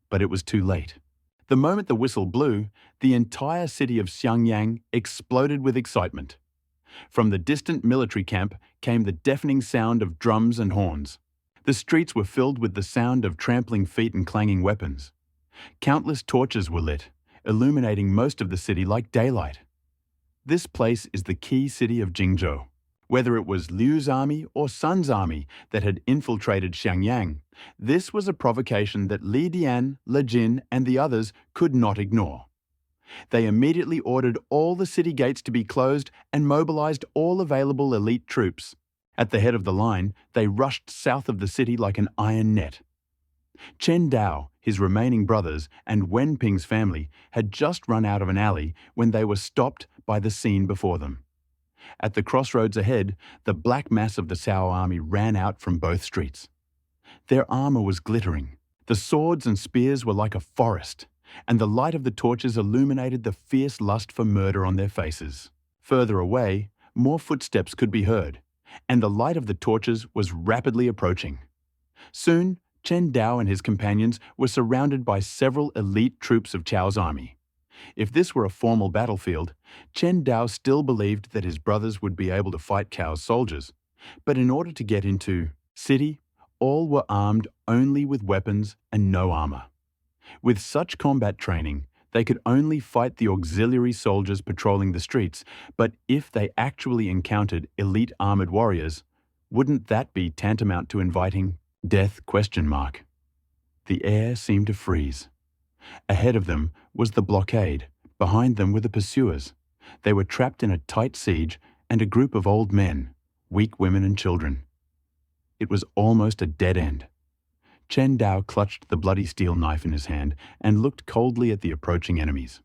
But it was too late. The moment the whistle blew, the entire city of Xiangyang exploded with excitement. From the distant military camp came the deafening sound of drums and horns. The streets were filled with the sound of trampling feet and clanging weapons. Countless torches were lit, illuminating most of the city like daylight. This place is the key city of Jingzhou. Whether it was Liu's army or Sun's army that had infiltrated Xiangyang, this was a provocation that Li Dian, Le Jin, and the others could not ignore. They immediately ordered all the city gates to be closed and mobilized all available elite troops. At the head of the line, they rushed south of the city like an iron net. Chen Dao, his remaining brothers, and Wen Ping's family had just run out of an alley when they were stopped by the scene before them. At the crossroads ahead, the black mass of the Cao army ran out from both streets. Their armor was glittering. The swords and spears were like a forest, and the light of the torches illuminated the fierce lust for murder on their faces. Further away, more footsteps could be heard, and the light of the torches was rapidly approaching. Soon, Chen Dao and his companions were surrounded by several elite troops of Cao's army. If this were a formal battlefield, Chen Dao still believed that his brothers would be able to fight Cao's soldiers. But in order to get into city, all were armed only with weapons and no armor. With such combat training, they could only fight the auxiliary soldiers patrolling the streets, but if they actually encountered elite armored warriors, wouldn't that be tantamount to inviting death? The air seemed to freeze. Ahead of them was the blockade. Behind them were the pursuers. They were trapped in a tight siege and a group of old men, weak women and children. It was almost a dead end. Chen Dao clutched the bloody steel knife in his hand and looked coldly at the approaching enemies.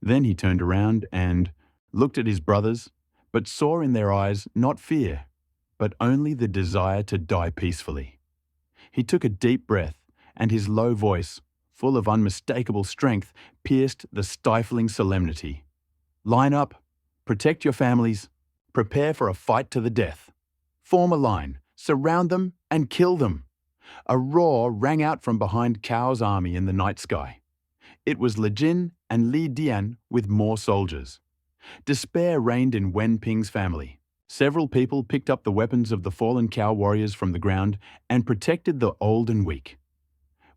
Then he turned around and looked at his brothers, but saw in their eyes not fear, but only the desire to die peacefully. He took a deep breath, and his low voice, full of unmistakable strength, pierced the stifling solemnity. "Line up, protect your families, prepare for a fight to the death. Form a line, surround them, and kill them." A roar rang out from behind Cao's army in the night sky. It was Li Jin and Li Dian with more soldiers. Despair reigned in Wen Ping's family. Several people picked up the weapons of the fallen Cao warriors from the ground and protected the old and weak.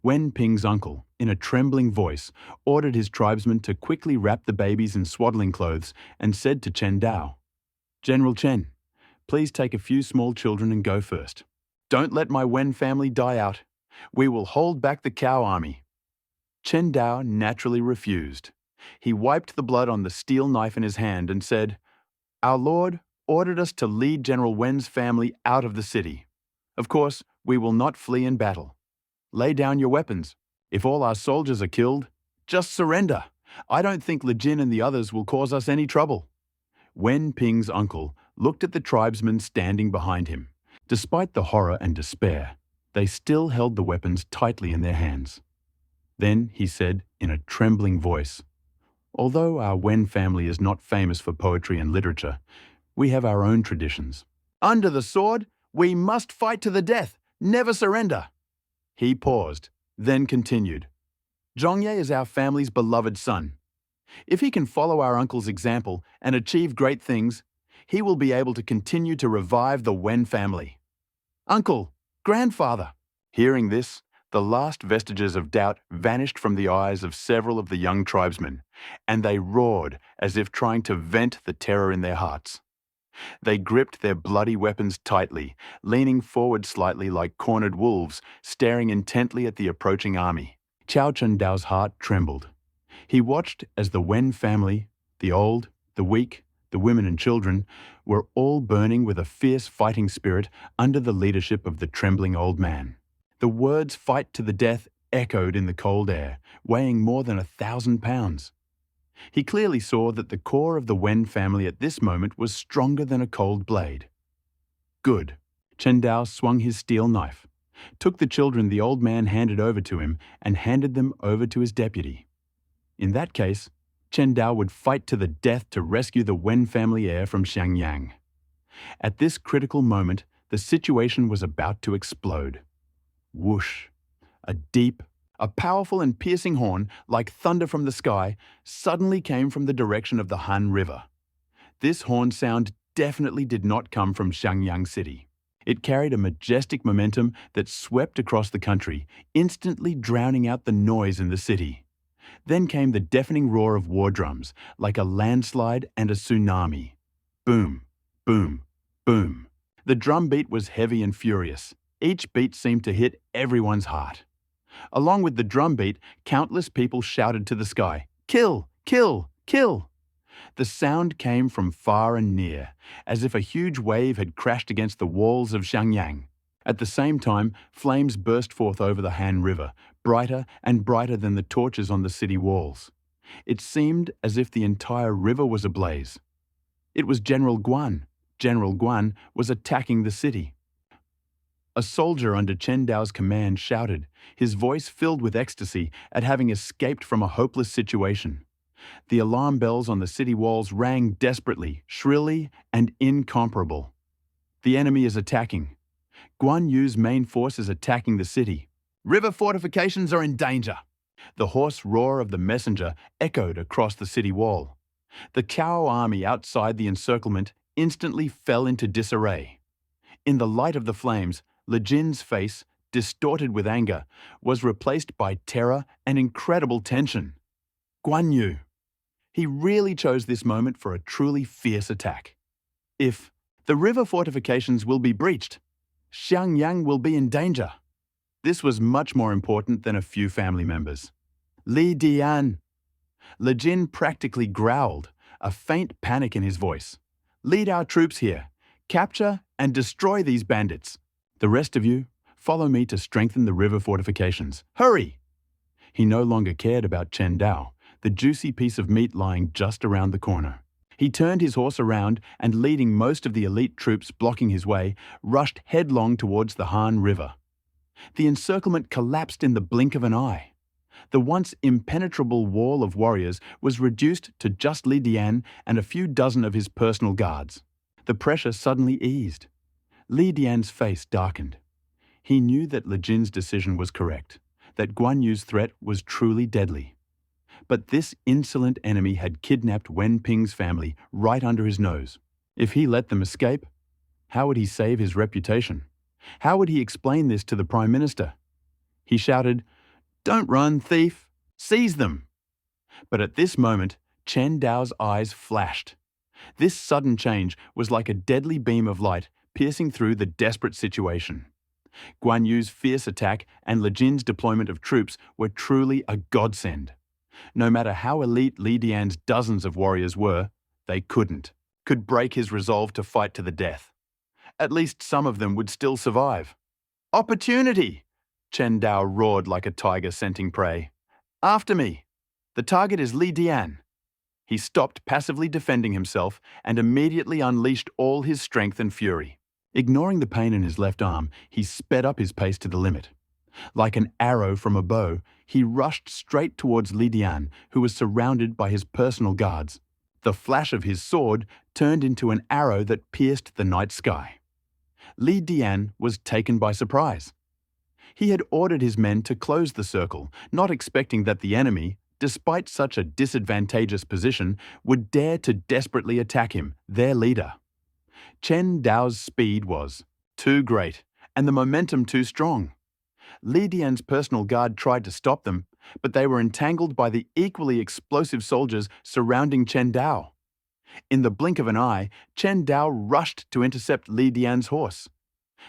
Wen Ping's uncle, in a trembling voice, ordered his tribesmen to quickly wrap the babies in swaddling clothes and said to Chen Dao, "General Chen, please take a few small children and go first. Don't let my Wen family die out. We will hold back the Cao army." Chen Dao naturally refused. He wiped the blood on the steel knife in his hand and said, "Our Lord ordered us to lead General Wen's family out of the city. Of course, we will not flee in battle. Lay down your weapons. If all our soldiers are killed, just surrender. I don't think Li Jin and the others will cause us any trouble." Wen Ping's uncle looked at the tribesmen standing behind him. Despite the horror and despair, they still held the weapons tightly in their hands. Then he said in a trembling voice, "Although our Wen family is not famous for poetry and literature, we have our own traditions. Under the sword, we must fight to the death, never surrender." He paused, then continued, "Zhongye is our family's beloved son. If he can follow our uncle's example and achieve great things, he will be able to continue to revive the Wen family." "Uncle, grandfather." Hearing this, the last vestiges of doubt vanished from the eyes of several of the young tribesmen, and they roared as if trying to vent the terror in their hearts. They gripped their bloody weapons tightly, leaning forward slightly like cornered wolves, staring intently at the approaching army. Cao Dao's heart trembled. He watched as the Wen family, the old, the weak, the women and children, were all burning with a fierce fighting spirit under the leadership of the trembling old man. The words "fight to the death" echoed in the cold air, weighing more than 1,000 pounds. He clearly saw that the core of the Wen family at this moment was stronger than a cold blade. "Good." Chen Dao swung his steel knife, took the children the old man handed over to him, and handed them over to his deputy. In that case, Chen Dao would fight to the death to rescue the Wen family heir from Xiangyang. At this critical moment, the situation was about to explode. Whoosh! A powerful and piercing horn, like thunder from the sky, suddenly came from the direction of the Han River. This horn sound definitely did not come from Xiangyang City. It carried a majestic momentum that swept across the country, instantly drowning out the noise in the city. Then came the deafening roar of war drums, like a landslide and a tsunami. Boom, boom, boom. The drum beat was heavy and furious. Each beat seemed to hit everyone's heart. Along with the drum beat, countless people shouted to the sky, "Kill! Kill! Kill!" The sound came from far and near, as if a huge wave had crashed against the walls of Xiangyang. At the same time, flames burst forth over the Han River, brighter and brighter than the torches on the city walls. It seemed as if the entire river was ablaze. It was General Guan. General Guan was attacking the city. A soldier under Chen Dao's command shouted, his voice filled with ecstasy at having escaped from a hopeless situation. The alarm bells on the city walls rang desperately, shrilly, and incomparable. The enemy is attacking. Guan Yu's main force is attacking the city. River fortifications are in danger. The hoarse roar of the messenger echoed across the city wall. The Cao army outside the encirclement instantly fell into disarray. In the light of the flames, Li Jin's face, distorted with anger, was replaced by terror and incredible tension. Guan Yu. He really chose this moment for a truly fierce attack. If the river fortifications will be breached, Xiangyang will be in danger. This was much more important than a few family members. Li Dian. Li Jin practically growled, a faint panic in his voice. Lead our troops here. Capture and destroy these bandits. The rest of you, Follow me to strengthen the river fortifications. Hurry!" He no longer cared about Chen Dao, the juicy piece of meat lying just around the corner. He turned his horse around and, leading most of the elite troops blocking his way, rushed headlong towards the Han River. The encirclement collapsed in the blink of an eye. The once impenetrable wall of warriors was reduced to just Li Dian and a few dozen of his personal guards. The pressure suddenly eased. Li Dian's face darkened. He knew that Li Jin's decision was correct, that Guan Yu's threat was truly deadly. But this insolent enemy had kidnapped Wen Ping's family right under his nose. If he let them escape, how would he save his reputation? How would he explain this to the Prime Minister? He shouted, "Don't run, thief! Seize them!" But at this moment, Chen Dao's eyes flashed. This sudden change was like a deadly beam of light piercing through the desperate situation. Guan Yu's fierce attack and Li Jin's deployment of troops were truly a godsend. No matter how elite Li Dian's dozens of warriors were, they could break his resolve to fight to the death. At least some of them would still survive. "Opportunity!" Chen Dao roared like a tiger scenting prey. "After me! The target is Li Dian." He stopped passively defending himself and immediately unleashed all his strength and fury. Ignoring the pain in his left arm, he sped up his pace to the limit. Like an arrow from a bow, he rushed straight towards Li Dian, who was surrounded by his personal guards. The flash of his sword turned into an arrow that pierced the night sky. Li Dian was taken by surprise. He had ordered his men to close the circle, not expecting that the enemy, despite such a disadvantageous position, would dare to desperately attack him, their leader. Chen Dao's speed was too great, and the momentum too strong. Li Dian's personal guard tried to stop them, but they were entangled by the equally explosive soldiers surrounding Chen Dao. In the blink of an eye, Chen Dao rushed to intercept Li Dian's horse.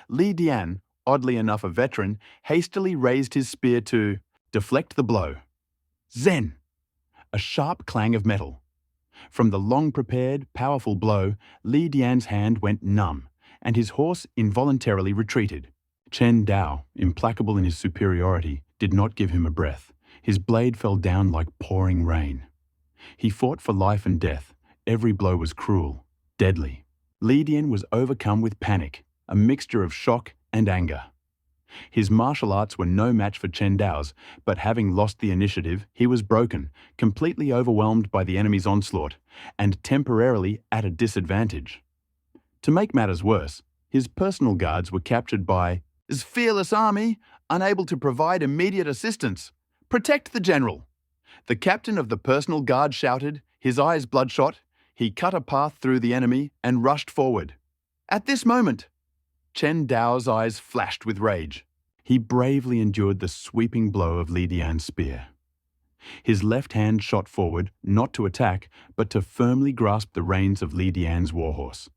Li Dian, oddly enough a veteran, hastily raised his spear to deflect the blow. Zen! A sharp clang of metal. From the long-prepared, powerful blow, Li Dian's hand went numb, and his horse involuntarily retreated. Chen Dao, implacable in his superiority, did not give him a breath. His blade fell down like pouring rain. He fought for life and death. Every blow was cruel, deadly. Li Dian was overcome with panic, a mixture of shock and anger. His martial arts were no match for Chen Dao's, but having lost the initiative, he was broken, completely overwhelmed by the enemy's onslaught, and temporarily at a disadvantage. To make matters worse, his personal guards were captured by his fearless army, unable to provide immediate assistance. "Protect the general!" The captain of the personal guard shouted, his eyes bloodshot. He cut a path through the enemy and rushed forward. At this moment, Chen Dao's eyes flashed with rage. He bravely endured the sweeping blow of Li Dian's spear. His left hand shot forward, not to attack, but to firmly grasp the reins of Li Dian's warhorse.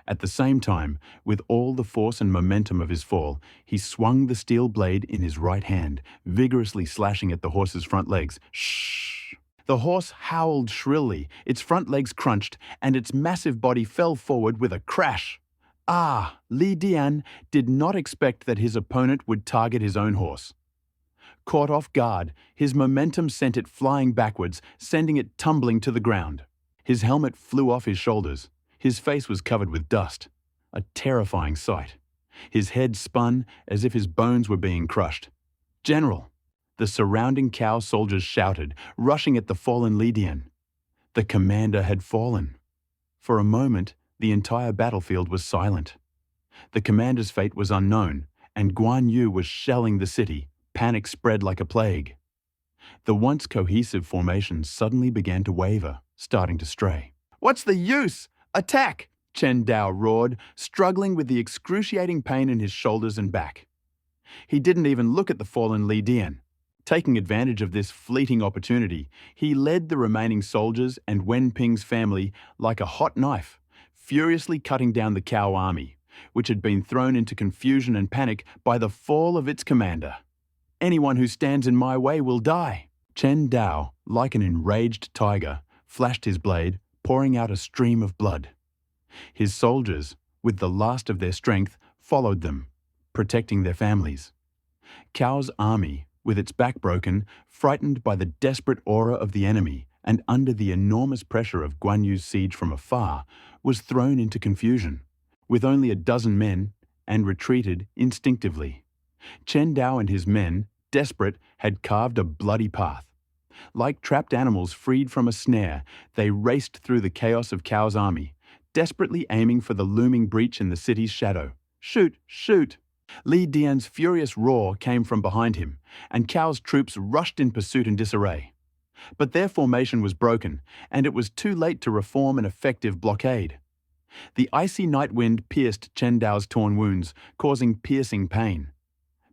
At the same time, with all the force and momentum of his fall, he swung the steel blade in his right hand, vigorously slashing at the horse's front legs. Shh! The horse howled shrilly, its front legs crunched, and its massive body fell forward with a crash. Li Dian did not expect that his opponent would target his own horse. Caught off guard, his momentum sent it flying backwards, sending it tumbling to the ground. His helmet flew off his shoulders. His face was covered with dust, a terrifying sight. His head spun as if his bones were being crushed. "General!" The surrounding Cao soldiers shouted, rushing at the fallen Li Dian. The commander had fallen. For a moment, the entire battlefield was silent. The commander's fate was unknown, and Guan Yu was shelling the city. Panic spread like a plague. The once cohesive formation suddenly began to waver, starting to stray. "What's the use? Attack!" Chen Dao roared, struggling with the excruciating pain in his shoulders and back. He didn't even look at the fallen Li Dian. Taking advantage of this fleeting opportunity, he led the remaining soldiers and Wen Ping's family like a hot knife, furiously cutting down the Cao army, which had been thrown into confusion and panic by the fall of its commander. "Anyone who stands in my way will die." Chen Dao, like an enraged tiger, flashed his blade, pouring out a stream of blood. His soldiers, with the last of their strength, followed them, protecting their families. Cao's army, with its back broken, frightened by the desperate aura of the enemy and under the enormous pressure of Guan Yu's siege from afar, was thrown into confusion, with only a dozen men, and retreated instinctively. Chen Dao and his men, desperate, had carved a bloody path. Like trapped animals freed from a snare, they raced through the chaos of Cao's army, desperately aiming for the looming breach in the city's shadow. Shoot! Shoot! Li Dian's furious roar came from behind him, and Cao's troops rushed in pursuit in disarray. But their formation was broken, and it was too late to reform an effective blockade. The icy night wind pierced Chen Dao's torn wounds, causing piercing pain.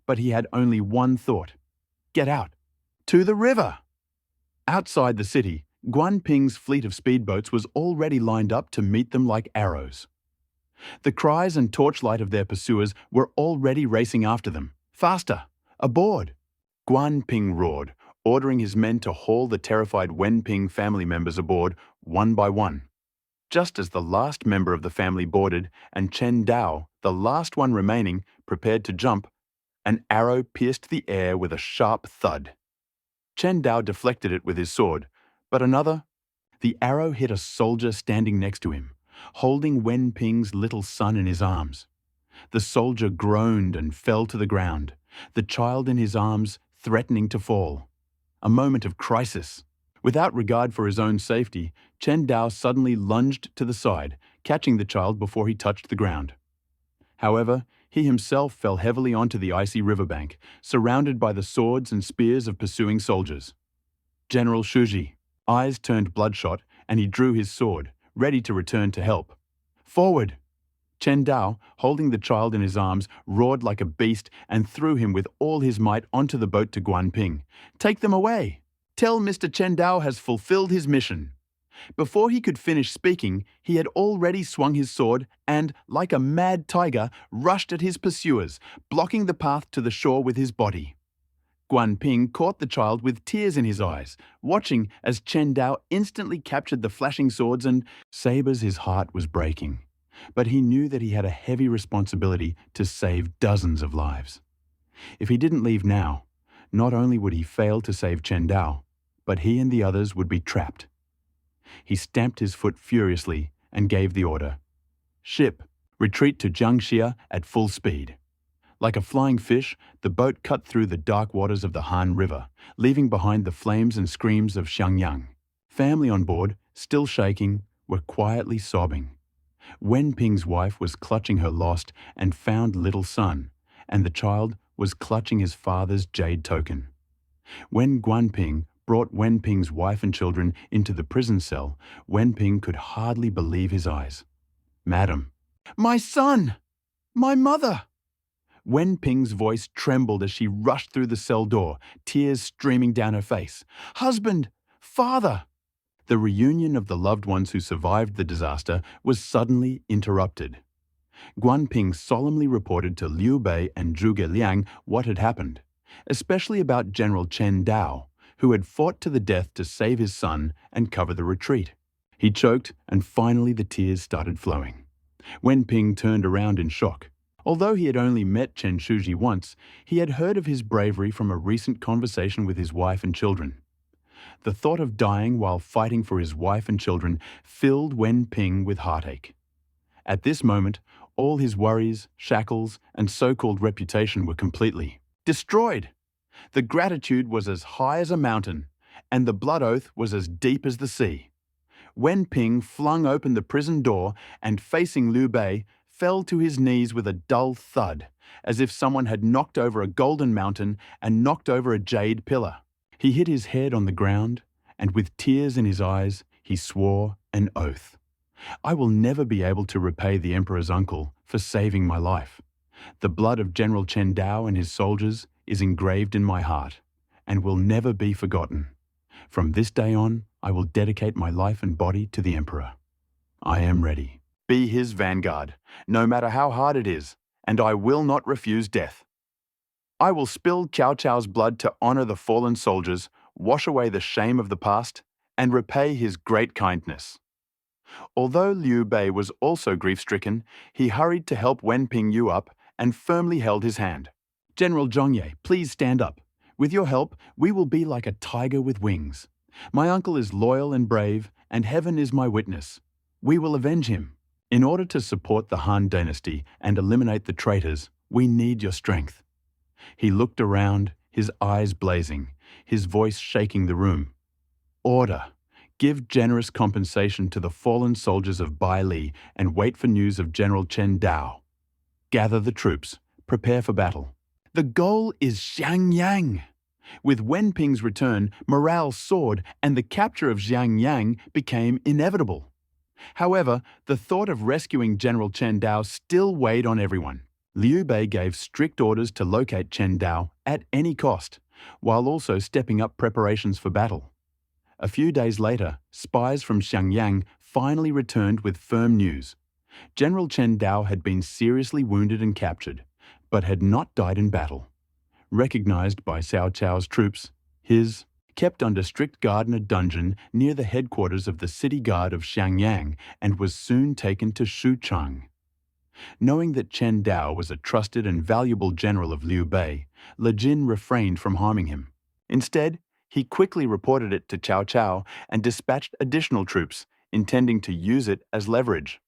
But he had only one thought: get out! To the river! Outside the city, Guan Ping's fleet of speedboats was already lined up to meet them like arrows. The cries and torchlight of their pursuers were already racing after them. Faster! Aboard! Guan Ping roared, ordering his men to haul the terrified Wen Ping family members aboard one by one. Just as the last member of the family boarded and Chen Dao, the last one remaining, prepared to jump, an arrow pierced the air with a sharp thud. Chen Dao deflected it with his sword, but the arrow hit a soldier standing next to him, holding Wen Ping's little son in his arms. The soldier groaned and fell to the ground, the child in his arms threatening to fall. A moment of crisis. Without regard for his own safety, Chen Dao suddenly lunged to the side, catching the child before he touched the ground. However, he himself fell heavily onto the icy riverbank, surrounded by the swords and spears of pursuing soldiers. General Shuji, eyes turned bloodshot, and he drew his sword, ready to return to help. Forward! Chen Dao, holding the child in his arms, roared like a beast and threw him with all his might onto the boat to Guan Ping. Take them away! Tell Mr. Chen Dao has fulfilled his mission. Before he could finish speaking, he had already swung his sword and, like a mad tiger, rushed at his pursuers, blocking the path to the shore with his body. Guan Ping caught the child with tears in his eyes, watching as Chen Dao instantly captured the flashing swords and sabers. His heart was breaking, but he knew that he had a heavy responsibility to save dozens of lives. If he didn't leave now, not only would he fail to save Chen Dao, but he and the others would be trapped. He stamped his foot furiously and gave the order. Ship, retreat to Jiangxia at full speed. Like a flying fish, the boat cut through the dark waters of the Han River, leaving behind the flames and screams of Xiangyang. Family on board, still shaking, were quietly sobbing. Wen Ping's wife was clutching her lost and found little son, and the child was clutching his father's jade token. When Guan Ping brought Wen Ping's wife and children into the prison cell, Wen Ping could hardly believe his eyes. Madam, my son! My mother! Wen Ping's voice trembled as she rushed through the cell door, tears streaming down her face. Husband! Father! The reunion of the loved ones who survived the disaster was suddenly interrupted. Guan Ping solemnly reported to Liu Bei and Zhuge Liang what had happened, especially about General Chen Dao, who had fought to the death to save his son and cover the retreat. He choked, and finally the tears started flowing. Wen Ping turned around in shock. Although he had only met Chen Shuji once, he had heard of his bravery from a recent conversation with his wife and children. The thought of dying while fighting for his wife and children filled Wen Ping with heartache. At this moment, all his worries, shackles, and so-called reputation were completely destroyed. The gratitude was as high as a mountain, and the blood oath was as deep as the sea. Wen Ping flung open the prison door and, facing Liu Bei, fell to his knees with a dull thud, as if someone had knocked over a golden mountain and knocked over a jade pillar. He hit his head on the ground, and with tears in his eyes, he swore an oath. I will never be able to repay the Emperor's uncle for saving my life. The blood of General Chen Dao and his soldiers is engraved in my heart and will never be forgotten. From this day on, I will dedicate my life and body to the Emperor. I am ready. Be his vanguard, no matter how hard it is, and I will not refuse death. I will spill Cao Cao's blood to honor the fallen soldiers, wash away the shame of the past, and repay his great kindness. Although Liu Bei was also grief-stricken, he hurried to help Wen Ping Yu up and firmly held his hand. "General Zhongye, please stand up. With your help, we will be like a tiger with wings. My uncle is loyal and brave, and heaven is my witness. We will avenge him. In order to support the Han dynasty and eliminate the traitors, we need your strength." He looked around, his eyes blazing, his voice shaking the room. "Order. Give generous compensation to the fallen soldiers of Bai Li and wait for news of General Chen Dao. Gather the troops. Prepare for battle." The goal is Xiangyang. With Wenping's return, morale soared and the capture of Xiangyang became inevitable. However, the thought of rescuing General Chen Dao still weighed on everyone. Liu Bei gave strict orders to locate Chen Dao at any cost, while also stepping up preparations for battle. A few days later, spies from Xiangyang finally returned with firm news. General Chen Dao had been seriously wounded and captured, but had not died in battle. Recognized by Cao Cao's troops, his kept under strict guard in a dungeon near the headquarters of the city guard of Xiangyang and was soon taken to Shuchang. Knowing that Chen Dao was a trusted and valuable general of Liu Bei, Le Jin refrained from harming him. Instead, he quickly reported it to Cao Cao and dispatched additional troops, intending to use it as leverage.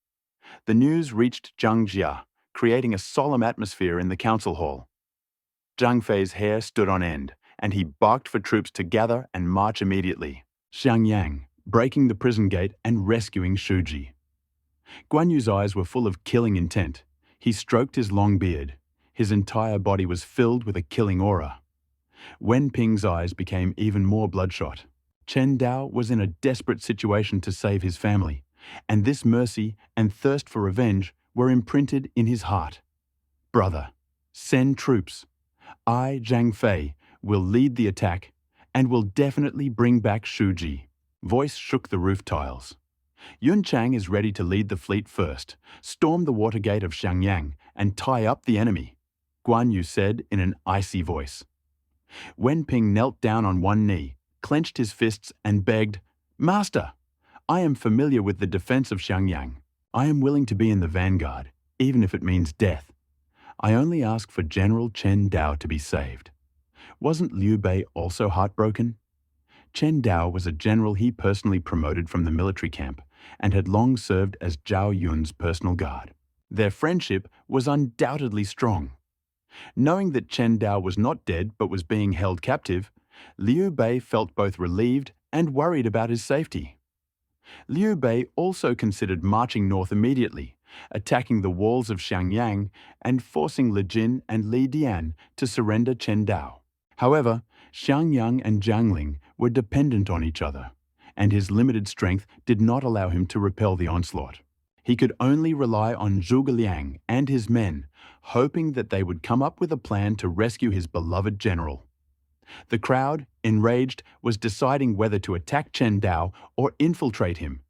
The news reached Zhang Jia, creating a solemn atmosphere in the council hall. Zhang Fei's hair stood on end, and he barked for troops to gather and march immediately. Xiangyang, breaking the prison gate and rescuing Shuji. Guan Yu's eyes were full of killing intent. He stroked his long beard. His entire body was filled with a killing aura. Wenping's eyes became even more bloodshot. Chen Dao was in a desperate situation to save his family, and this mercy and thirst for revenge were imprinted in his heart. "Brother, send troops. I, Zhang Fei, will lead the attack and will definitely bring back Shuji." Voice shook the roof tiles. "Yun Chang is ready to lead the fleet first, storm the water gate of Xiangyang, and tie up the enemy," Guan Yu said in an icy voice. Wenping knelt down on one knee, clenched his fists and begged, "Master, I am familiar with the defense of Xiangyang. I am willing to be in the vanguard, even if it means death. I only ask for General Chen Dao to be saved." Wasn't Liu Bei also heartbroken? Chen Dao was a general he personally promoted from the military camp and had long served as Zhao Yun's personal guard. Their friendship was undoubtedly strong. Knowing that Chen Dao was not dead but was being held captive, Liu Bei felt both relieved and worried about his safety. Liu Bei also considered marching north immediately, attacking the walls of Xiangyang and forcing Le Jin and Li Dian to surrender Chen Dao. However, Xiangyang and Jiangling were dependent on each other, and his limited strength did not allow him to repel the onslaught. He could only rely on Zhuge Liang and his men, hoping that they would come up with a plan to rescue his beloved general. The crowd, enraged, was deciding whether to attack Chen Dao or infiltrate him,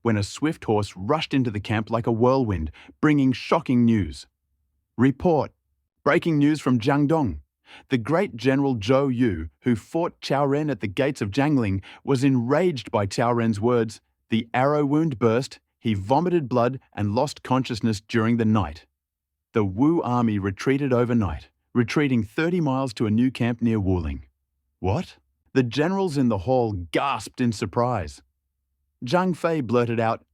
when a swift horse rushed into the camp like a whirlwind, bringing shocking news. "Report! Breaking news from Jiangdong. The great General Zhou Yu, who fought Cao Ren at the gates of Jiangling, was enraged by Cao Ren's words. The arrow wound burst, he vomited blood and lost consciousness during the night. The Wu army retreated overnight, retreating 30 miles to a new camp near Wuling." What? The generals in the hall gasped in surprise. Zhang Fei blurted out,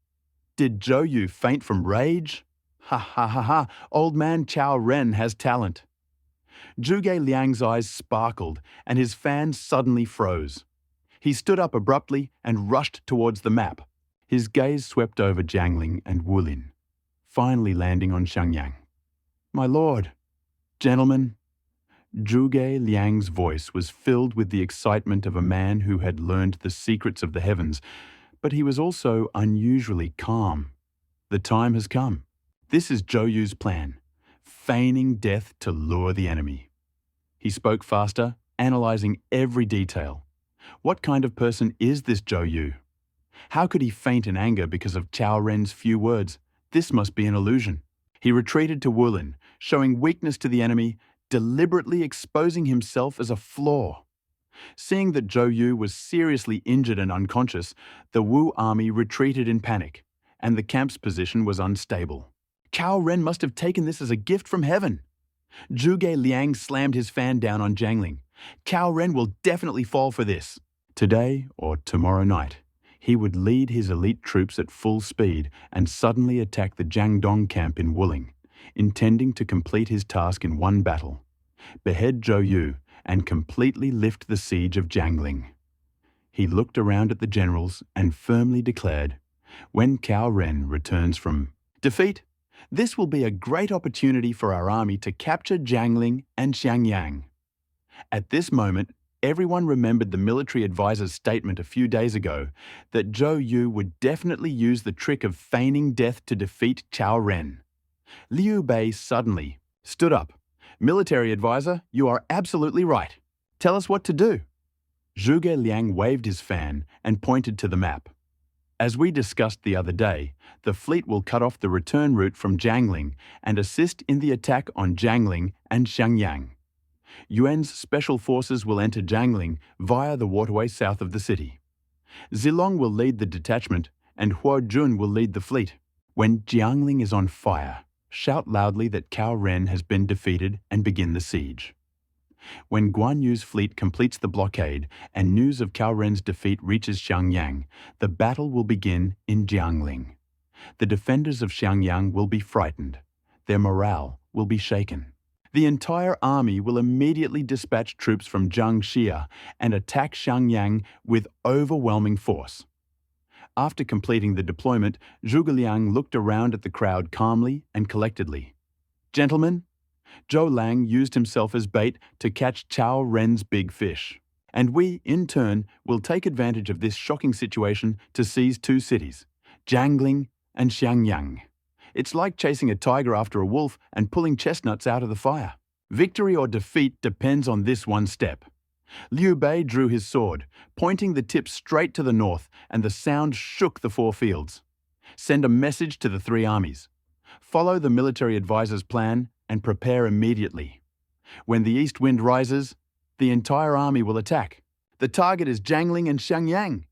"Did Zhou Yu faint from rage? Ha ha ha ha, old man Cao Ren has talent." Zhuge Liang's eyes sparkled and his fan suddenly froze. He stood up abruptly and rushed towards the map. His gaze swept over Jiangling and Wulin, finally landing on Xiangyang. "My lord, gentlemen." Zhuge Liang's voice was filled with the excitement of a man who had learned the secrets of the heavens, but he was also unusually calm. "The time has come. This is Zhou Yu's plan, feigning death to lure the enemy." He spoke faster, analyzing every detail. What kind of person is this Zhou Yu? How could he faint in anger because of Cao Ren's few words? This must be an illusion. He retreated to Wulin, showing weakness to the enemy, deliberately exposing himself as a flaw. Seeing that Zhou Yu was seriously injured and unconscious, the Wu army retreated in panic, and the camp's position was unstable. Cao Ren must have taken this as a gift from heaven. Zhuge Liang slammed his fan down on Jiangling. Cao Ren will definitely fall for this. Today or tomorrow night, he would lead his elite troops at full speed and suddenly attack the Jiangdong camp in Wuling, intending to complete his task in one battle, behead Zhou Yu and completely lift the siege of Jiangling. He looked around at the generals and firmly declared, "When Cao Ren returns from defeat, this will be a great opportunity for our army to capture Jiangling and Xiangyang." At this moment, everyone remembered the military advisor's statement a few days ago that Zhou Yu would definitely use the trick of feigning death to defeat Cao Ren. Liu Bei suddenly stood up. "Military advisor, you are absolutely right. Tell us what to do." Zhuge Liang waved his fan and pointed to the map. "As we discussed the other day, the fleet will cut off the return route from Jiangling and assist in the attack on Jiangling and Xiangyang. Yuan's special forces will enter Jiangling via the waterway south of the city. Zilong will lead the detachment and Huo Jun will lead the fleet. When Jiangling is on fire, shout loudly that Cao Ren has been defeated and begin the siege. When Guan Yu's fleet completes the blockade and news of Cao Ren's defeat reaches Xiangyang, the battle will begin in Jiangling. The defenders of Xiangyang will be frightened. Their morale will be shaken. The entire army will immediately dispatch troops from Jiangxia and attack Xiangyang with overwhelming force." After completing the deployment, Zhuge Liang looked around at the crowd calmly and collectedly. "Gentlemen, Zhou Lang used himself as bait to catch Cao Ren's big fish. And we, in turn, will take advantage of this shocking situation to seize two cities, Jiangling and Xiangyang. It's like chasing a tiger after a wolf and pulling chestnuts out of the fire. Victory or defeat depends on this one step." Liu Bei drew his sword, pointing the tip straight to the north, and the sound shook the four fields. "Send a message to the three armies. Follow the military advisor's plan and prepare immediately. When the east wind rises, the entire army will attack. The target is Jiangling and Xiangyang.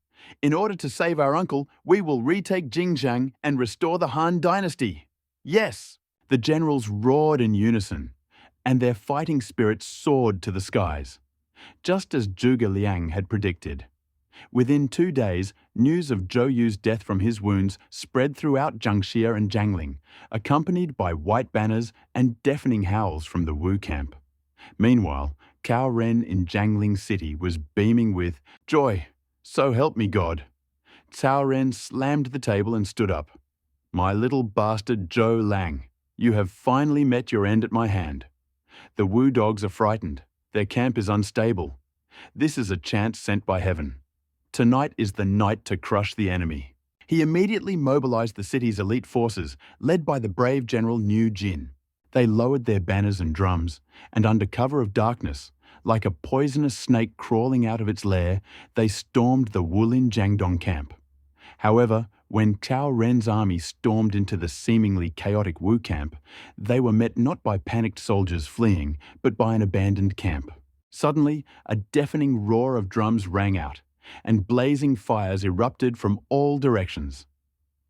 In order to save our uncle, we will retake Jingjiang and restore the Han dynasty. Yes!" The generals roared in unison, and their fighting spirit soared to the skies. Just as Zhuge Liang had predicted. Within 2 days, news of Zhou Yu's death from his wounds spread throughout Jiangxia and Jiangling, accompanied by white banners and deafening howls from the Wu camp. Meanwhile, Cao Ren in Jiangling City was beaming with joy. "So help me God." Cao Ren slammed the table and stood up. "My little bastard Zhou Lang, you have finally met your end at my hand. The Wu dogs are frightened. Their camp is unstable. This is a chance sent by heaven. Tonight is the night to crush the enemy." He immediately mobilized the city's elite forces, led by the brave General Niu Jin. They lowered their banners and drums, and under cover of darkness, like a poisonous snake crawling out of its lair, they stormed the Wulin Jiangdong camp. However, when Cao Ren's army stormed into the seemingly chaotic Wu camp, they were met not by panicked soldiers fleeing, but by an abandoned camp. Suddenly, a deafening roar of drums rang out, and blazing fires erupted from all directions.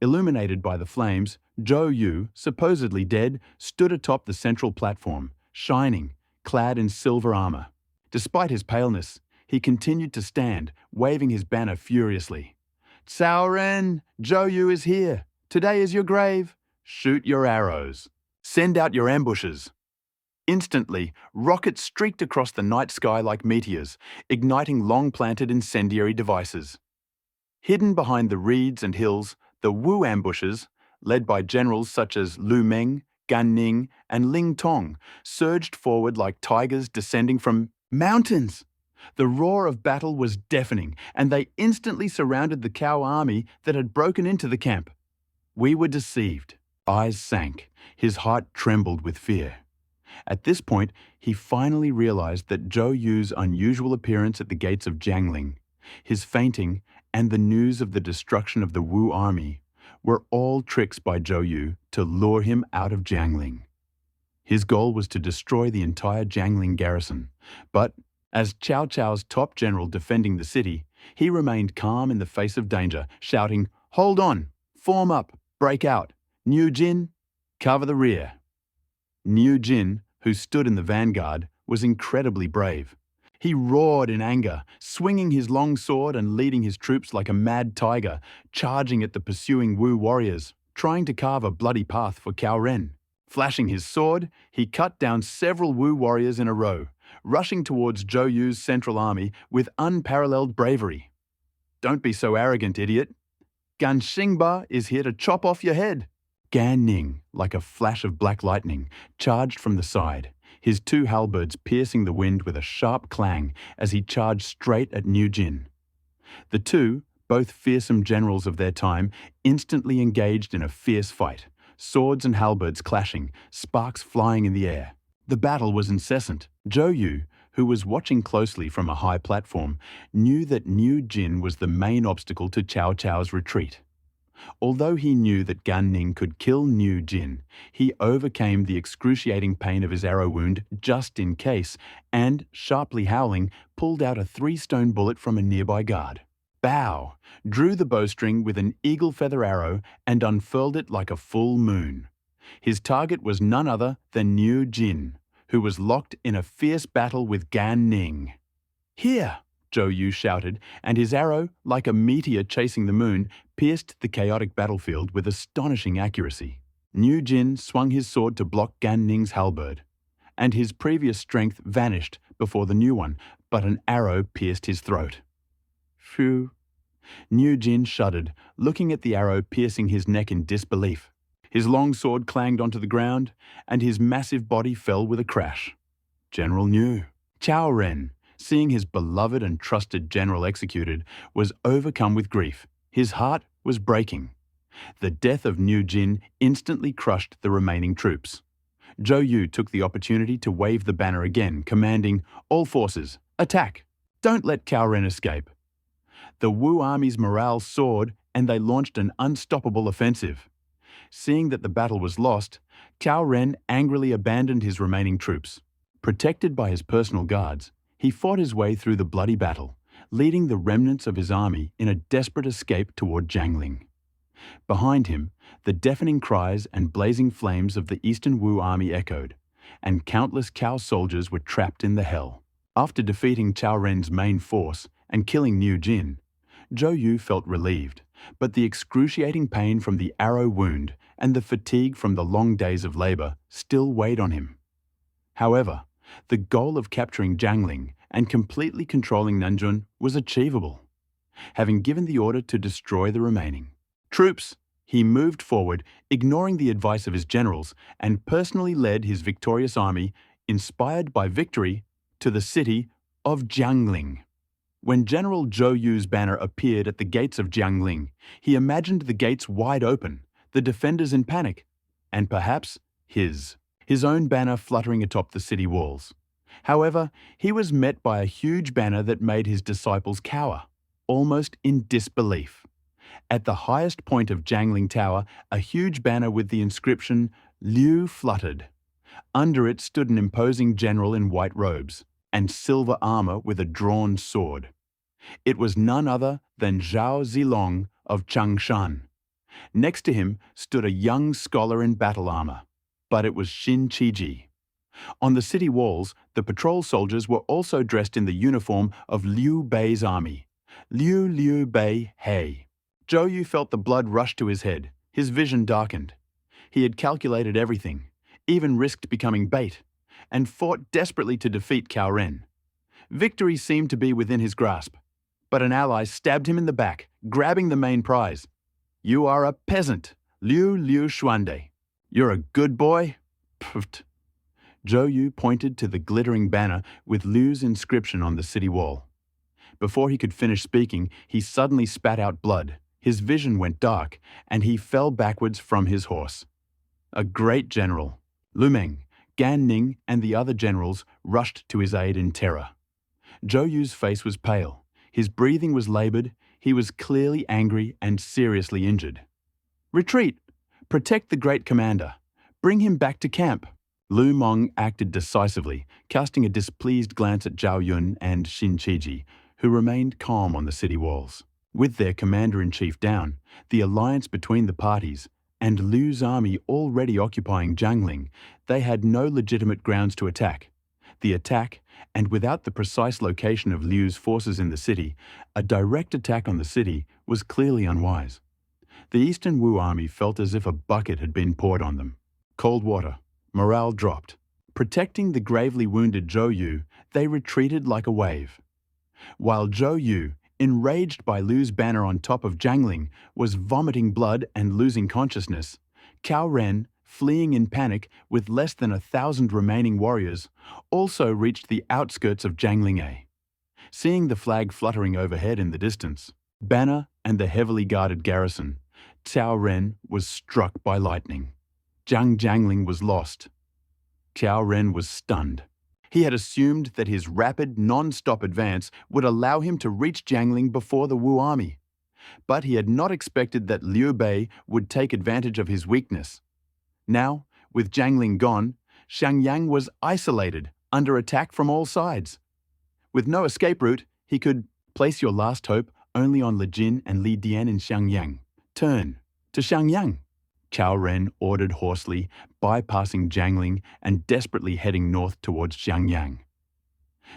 Illuminated by the flames, Zhou Yu, supposedly dead, stood atop the central platform, shining, clad in silver armor. Despite his paleness, he continued to stand, waving his banner furiously. "Cao Ren, Zhou Yu is here. Today is your grave. Shoot your arrows. Send out your ambushes." Instantly, rockets streaked across the night sky like meteors, igniting long-planted incendiary devices. Hidden behind the reeds and hills, the Wu ambushes, led by generals such as Lu Meng, Gan Ning, and Ling Tong, surged forward like tigers descending from mountains. The roar of battle was deafening, and they instantly surrounded the Cao army that had broken into the camp. We were deceived. Eyes sank. His heart trembled with fear. At this point, he finally realized that Zhou Yu's unusual appearance at the gates of Jiangling, his fainting, and the news of the destruction of the Wu army were all tricks by Zhou Yu to lure him out of Jiangling. His goal was to destroy the entire Jiangling garrison, but as Cao Cao's top general defending the city, he remained calm in the face of danger, shouting, "Hold on! Form up! Break out! Niu Jin, cover the rear!" Niu Jin, who stood in the vanguard, was incredibly brave. He roared in anger, swinging his long sword and leading his troops like a mad tiger, charging at the pursuing Wu warriors, trying to carve a bloody path for Cao Ren. Flashing his sword, he cut down several Wu warriors in a row, rushing towards Zhou Yu's central army with unparalleled bravery. "Don't be so arrogant, idiot. Gan Xingba is here to chop off your head." Gan Ning, like a flash of black lightning, charged from the side, his two halberds piercing the wind with a sharp clang as he charged straight at Niu Jin. The two, both fearsome generals of their time, instantly engaged in a fierce fight, swords and halberds clashing, sparks flying in the air. The battle was incessant. Zhou Yu, who was watching closely from a high platform, knew that Niu Jin was the main obstacle to Cao Cao's retreat. Although he knew that Gan Ning could kill Niu Jin, he overcame the excruciating pain of his arrow wound just in case and, sharply howling, pulled out a 3-stone bullet from a nearby guard. Bao drew the bowstring with an eagle feather arrow and unfurled it like a full moon. His target was none other than Niu Jin, who was locked in a fierce battle with Gan Ning. "Here!" Zhou Yu shouted, and his arrow, like a meteor chasing the moon, pierced the chaotic battlefield with astonishing accuracy. Niu Jin swung his sword to block Gan Ning's halberd, and his previous strength vanished before the new one, but an arrow pierced his throat. Phew. Niu Jin shuddered, looking at the arrow piercing his neck in disbelief. His long sword clanged onto the ground, and his massive body fell with a crash. General Niu. Cao Ren, seeing his beloved and trusted general executed, was overcome with grief. His heart was breaking. The death of Niu Jin instantly crushed the remaining troops. Zhou Yu took the opportunity to wave the banner again, commanding, "All forces, attack! Don't let Cao Ren escape." The Wu army's morale soared, and they launched an unstoppable offensive. Seeing that the battle was lost, Cao Ren angrily abandoned his remaining troops. Protected by his personal guards, he fought his way through the bloody battle, leading the remnants of his army in a desperate escape toward Jiangling. Behind him, the deafening cries and blazing flames of the Eastern Wu army echoed, and countless Cao soldiers were trapped in the hell. After defeating Cao Ren's main force and killing Niu Jin, Zhou Yu felt relieved, but the excruciating pain from the arrow wound and the fatigue from the long days of labor still weighed on him. However, the goal of capturing Jiangling and completely controlling Nanjun was achievable. Having given the order to destroy the remaining troops, he moved forward, ignoring the advice of his generals, and personally led his victorious army, inspired by victory, to the city of Jiangling. When General Zhou Yu's banner appeared at the gates of Jiangling, he imagined the gates wide open, the defenders in panic, and perhaps his own banner fluttering atop the city walls. However, he was met by a huge banner that made his disciples cower, almost in disbelief. At the highest point of Jiangling Tower, a huge banner with the inscription "Liu" fluttered. Under it stood an imposing general in white robes and silver armor with a drawn sword. It was none other than Zhao Zilong of Changshan. Next to him stood a young scholar in battle armor, but it was Xin Qiji. On the city walls, the patrol soldiers were also dressed in the uniform of Liu Bei's army, Liu Bei Hei. Zhou Yu felt the blood rush to his head. His vision darkened. He had calculated everything, even risked becoming bait, and fought desperately to defeat Cao Ren. Victory seemed to be within his grasp, but an ally stabbed him in the back, grabbing the main prize. "You are a peasant, Liu Xuande. You're a good boy?" Pfft. Zhou Yu pointed to the glittering banner with Liu's inscription on the city wall. Before he could finish speaking, he suddenly spat out blood. His vision went dark, and he fell backwards from his horse. A great general, Lu Meng, Gan Ning, and the other generals rushed to his aid in terror. Zhou Yu's face was pale. His breathing was labored. He was clearly angry and seriously injured. "Retreat! Protect the great commander. Bring him back to camp." Lu Meng acted decisively, casting a displeased glance at Zhao Yun and Xin Qiji, who remained calm on the city walls. With their commander-in-chief down, the alliance between the parties, and Liu's army already occupying Jiangling, they had no legitimate grounds to attack. The attack, and without the precise location of Liu's forces in the city, a direct attack on the city was clearly unwise. The Eastern Wu army felt as if a bucket had been poured on them. Cold water. Morale dropped. Protecting the gravely wounded Zhou Yu, they retreated like a wave. While Zhou Yu, enraged by Liu's banner on top of Jiangling, was vomiting blood and losing consciousness, Cao Ren, fleeing in panic with less than 1,000 remaining warriors, also reached the outskirts of Jiangling. Seeing the flag fluttering overhead in the distance, banner and the heavily guarded garrison, Cao Ren was struck by lightning. Jiangling was lost. Cao Ren was stunned. He had assumed that his rapid, non-stop advance would allow him to reach Jiangling before the Wu army. But he had not expected that Liu Bei would take advantage of his weakness. Now, with Jiangling gone, Xiangyang was isolated, under attack from all sides. With no escape route, he could place your last hope only on Li Jin and Li Dian in Xiangyang. Turn to Xiangyang. Cao Ren ordered hoarsely, bypassing Jiangling and desperately heading north towards Xiangyang.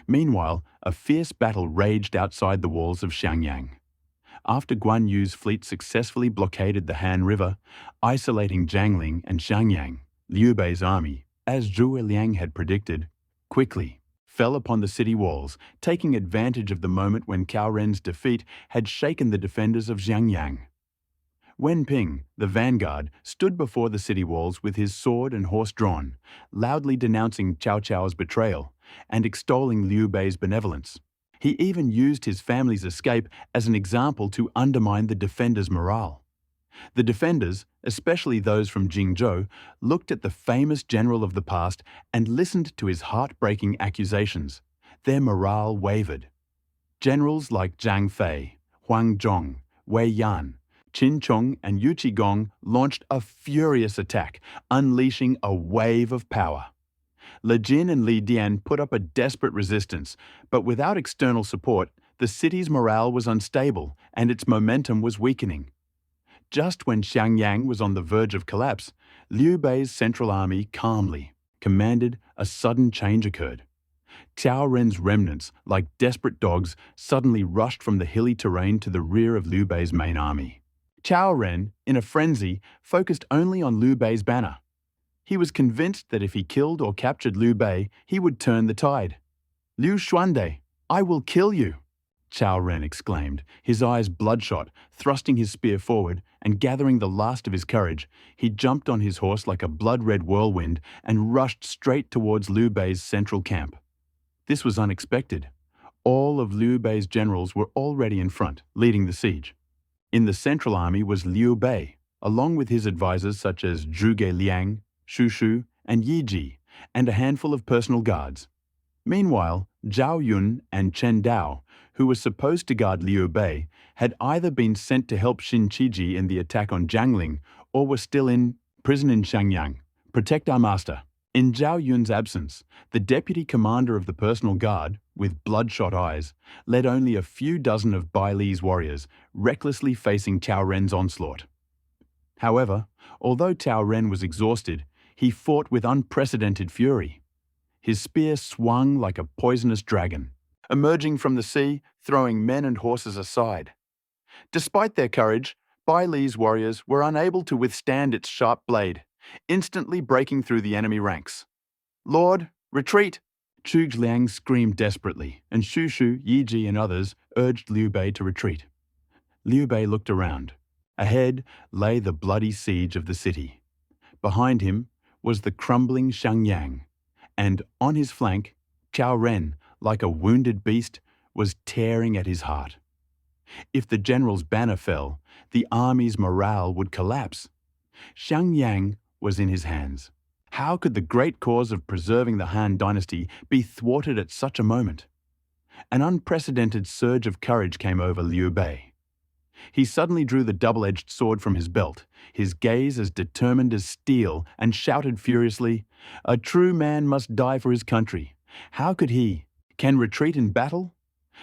Meanwhile, a fierce battle raged outside the walls of Xiangyang. After Guan Yu's fleet successfully blockaded the Han River, isolating Jiangling and Xiangyang, Liu Bei's army, as Zhuge Liang had predicted, quickly fell upon the city walls, taking advantage of the moment when Cao Ren's defeat had shaken the defenders of Xiangyang. Wen Ping, the vanguard, stood before the city walls with his sword and horse drawn, loudly denouncing Cao Cao's betrayal and extolling Liu Bei's benevolence. He even used his family's escape as an example to undermine the defenders' morale. The defenders, especially those from Jingzhou, looked at the famous general of the past and listened to his heartbreaking accusations. Their morale wavered. Generals like Zhang Fei, Huang Zhong, Wei Yan, Qin Chong and Yu Qigong launched a furious attack, unleashing a wave of power. Li Jin and Li Dian put up a desperate resistance, but without external support, the city's morale was unstable and its momentum was weakening. Just when Xiangyang was on the verge of collapse, Liu Bei's central army calmly commanded a sudden change occurred. Cao Ren's remnants, like desperate dogs, suddenly rushed from the hilly terrain to the rear of Liu Bei's main army. Cao Ren, in a frenzy, focused only on Liu Bei's banner. He was convinced that if he killed or captured Liu Bei, he would turn the tide. "Liu Xuande, I will kill you!" Cao Ren exclaimed, his eyes bloodshot, thrusting his spear forward, and gathering the last of his courage, he jumped on his horse like a blood-red whirlwind and rushed straight towards Liu Bei's central camp. This was unexpected. All of Liu Bei's generals were already in front, leading the siege. In the central army was Liu Bei, along with his advisors such as Zhuge Liang, Shu Shu, and Yi Ji, and a handful of personal guards. Meanwhile, Zhao Yun and Chen Dao, who were supposed to guard Liu Bei, had either been sent to help Xin Qiji in the attack on Jiangling or were still in prison in Xiangyang. Protect our master. In Zhao Yun's absence, the deputy commander of the personal guard, with bloodshot eyes, led only a few dozen of Bai Li's warriors, recklessly facing Cao Ren's onslaught. However, although Cao Ren was exhausted, he fought with unprecedented fury. His spear swung like a poisonous dragon, emerging from the sea, throwing men and horses aside. Despite their courage, Bai Li's warriors were unable to withstand its sharp blade, instantly breaking through the enemy ranks. "Lord, retreat!" Zhuge Liang screamed desperately, and Shu Shu, Yi Ji, and others urged Liu Bei to retreat. Liu Bei looked around. Ahead lay the bloody siege of the city. Behind him was the crumbling Xiangyang, and on his flank, Cao Ren, like a wounded beast, was tearing at his heart. If the general's banner fell, the army's morale would collapse. Xiangyang was in his hands. How could the great cause of preserving the Han dynasty be thwarted at such a moment? An unprecedented surge of courage came over Liu Bei. He suddenly drew the double-edged sword from his belt, his gaze as determined as steel, and shouted furiously, "A true man must die for his country. How could he? Can retreat in battle?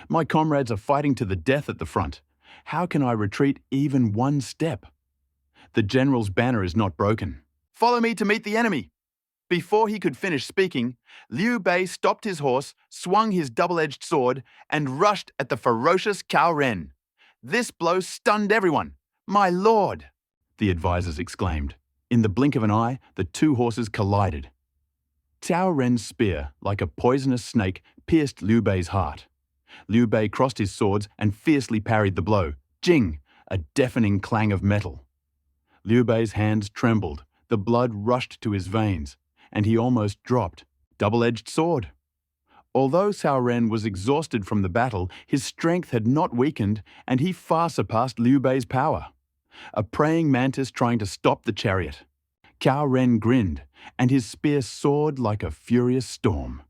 My comrades are fighting to the death at the front. How can I retreat even one step?" The general's banner is not broken. Follow me to meet the enemy. Before he could finish speaking, Liu Bei stopped his horse, swung his double-edged sword, and rushed at the ferocious Cao Ren. This blow stunned everyone. My lord! The advisors exclaimed. In the blink of an eye, the two horses collided. Cao Ren's spear, like a poisonous snake, pierced Liu Bei's heart. Liu Bei crossed his swords and fiercely parried the blow. Jing! A deafening clang of metal. Liu Bei's hands trembled, the blood rushed to his veins, and he almost dropped. Double-edged sword. Although Cao Ren was exhausted from the battle, his strength had not weakened, and he far surpassed Liu Bei's power. A praying mantis trying to stop the chariot. Cao Ren grinned, and his spear soared like a furious storm.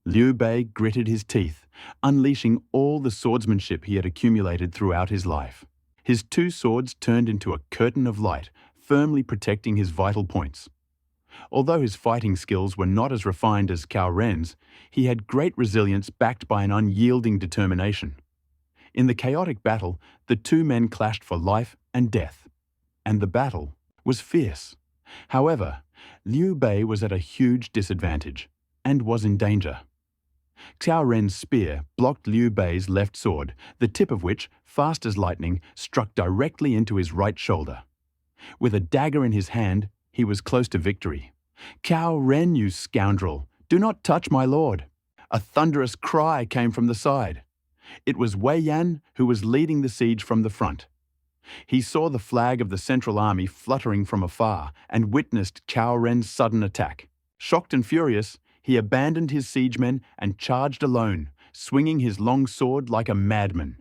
Liu Bei gritted his teeth, unleashing all the swordsmanship he had accumulated throughout his life. His two swords turned into a curtain of light, firmly protecting his vital points. Although his fighting skills were not as refined as Cao Ren's, he had great resilience backed by an unyielding determination. In the chaotic battle, the two men clashed for life and death, and the battle was fierce. However, Liu Bei was at a huge disadvantage and was in danger. Cao Ren's spear blocked Liu Bei's left sword, the tip of which, fast as lightning, struck directly into his right shoulder. With a dagger in his hand, he was close to victory. Cao Ren, you scoundrel! Do not touch my lord! A thunderous cry came from the side. It was Wei Yan who was leading the siege from the front. He saw the flag of the Central Army fluttering from afar and witnessed Cao Ren's sudden attack. Shocked and furious, he abandoned his siegemen and charged alone, swinging his long sword like a madman.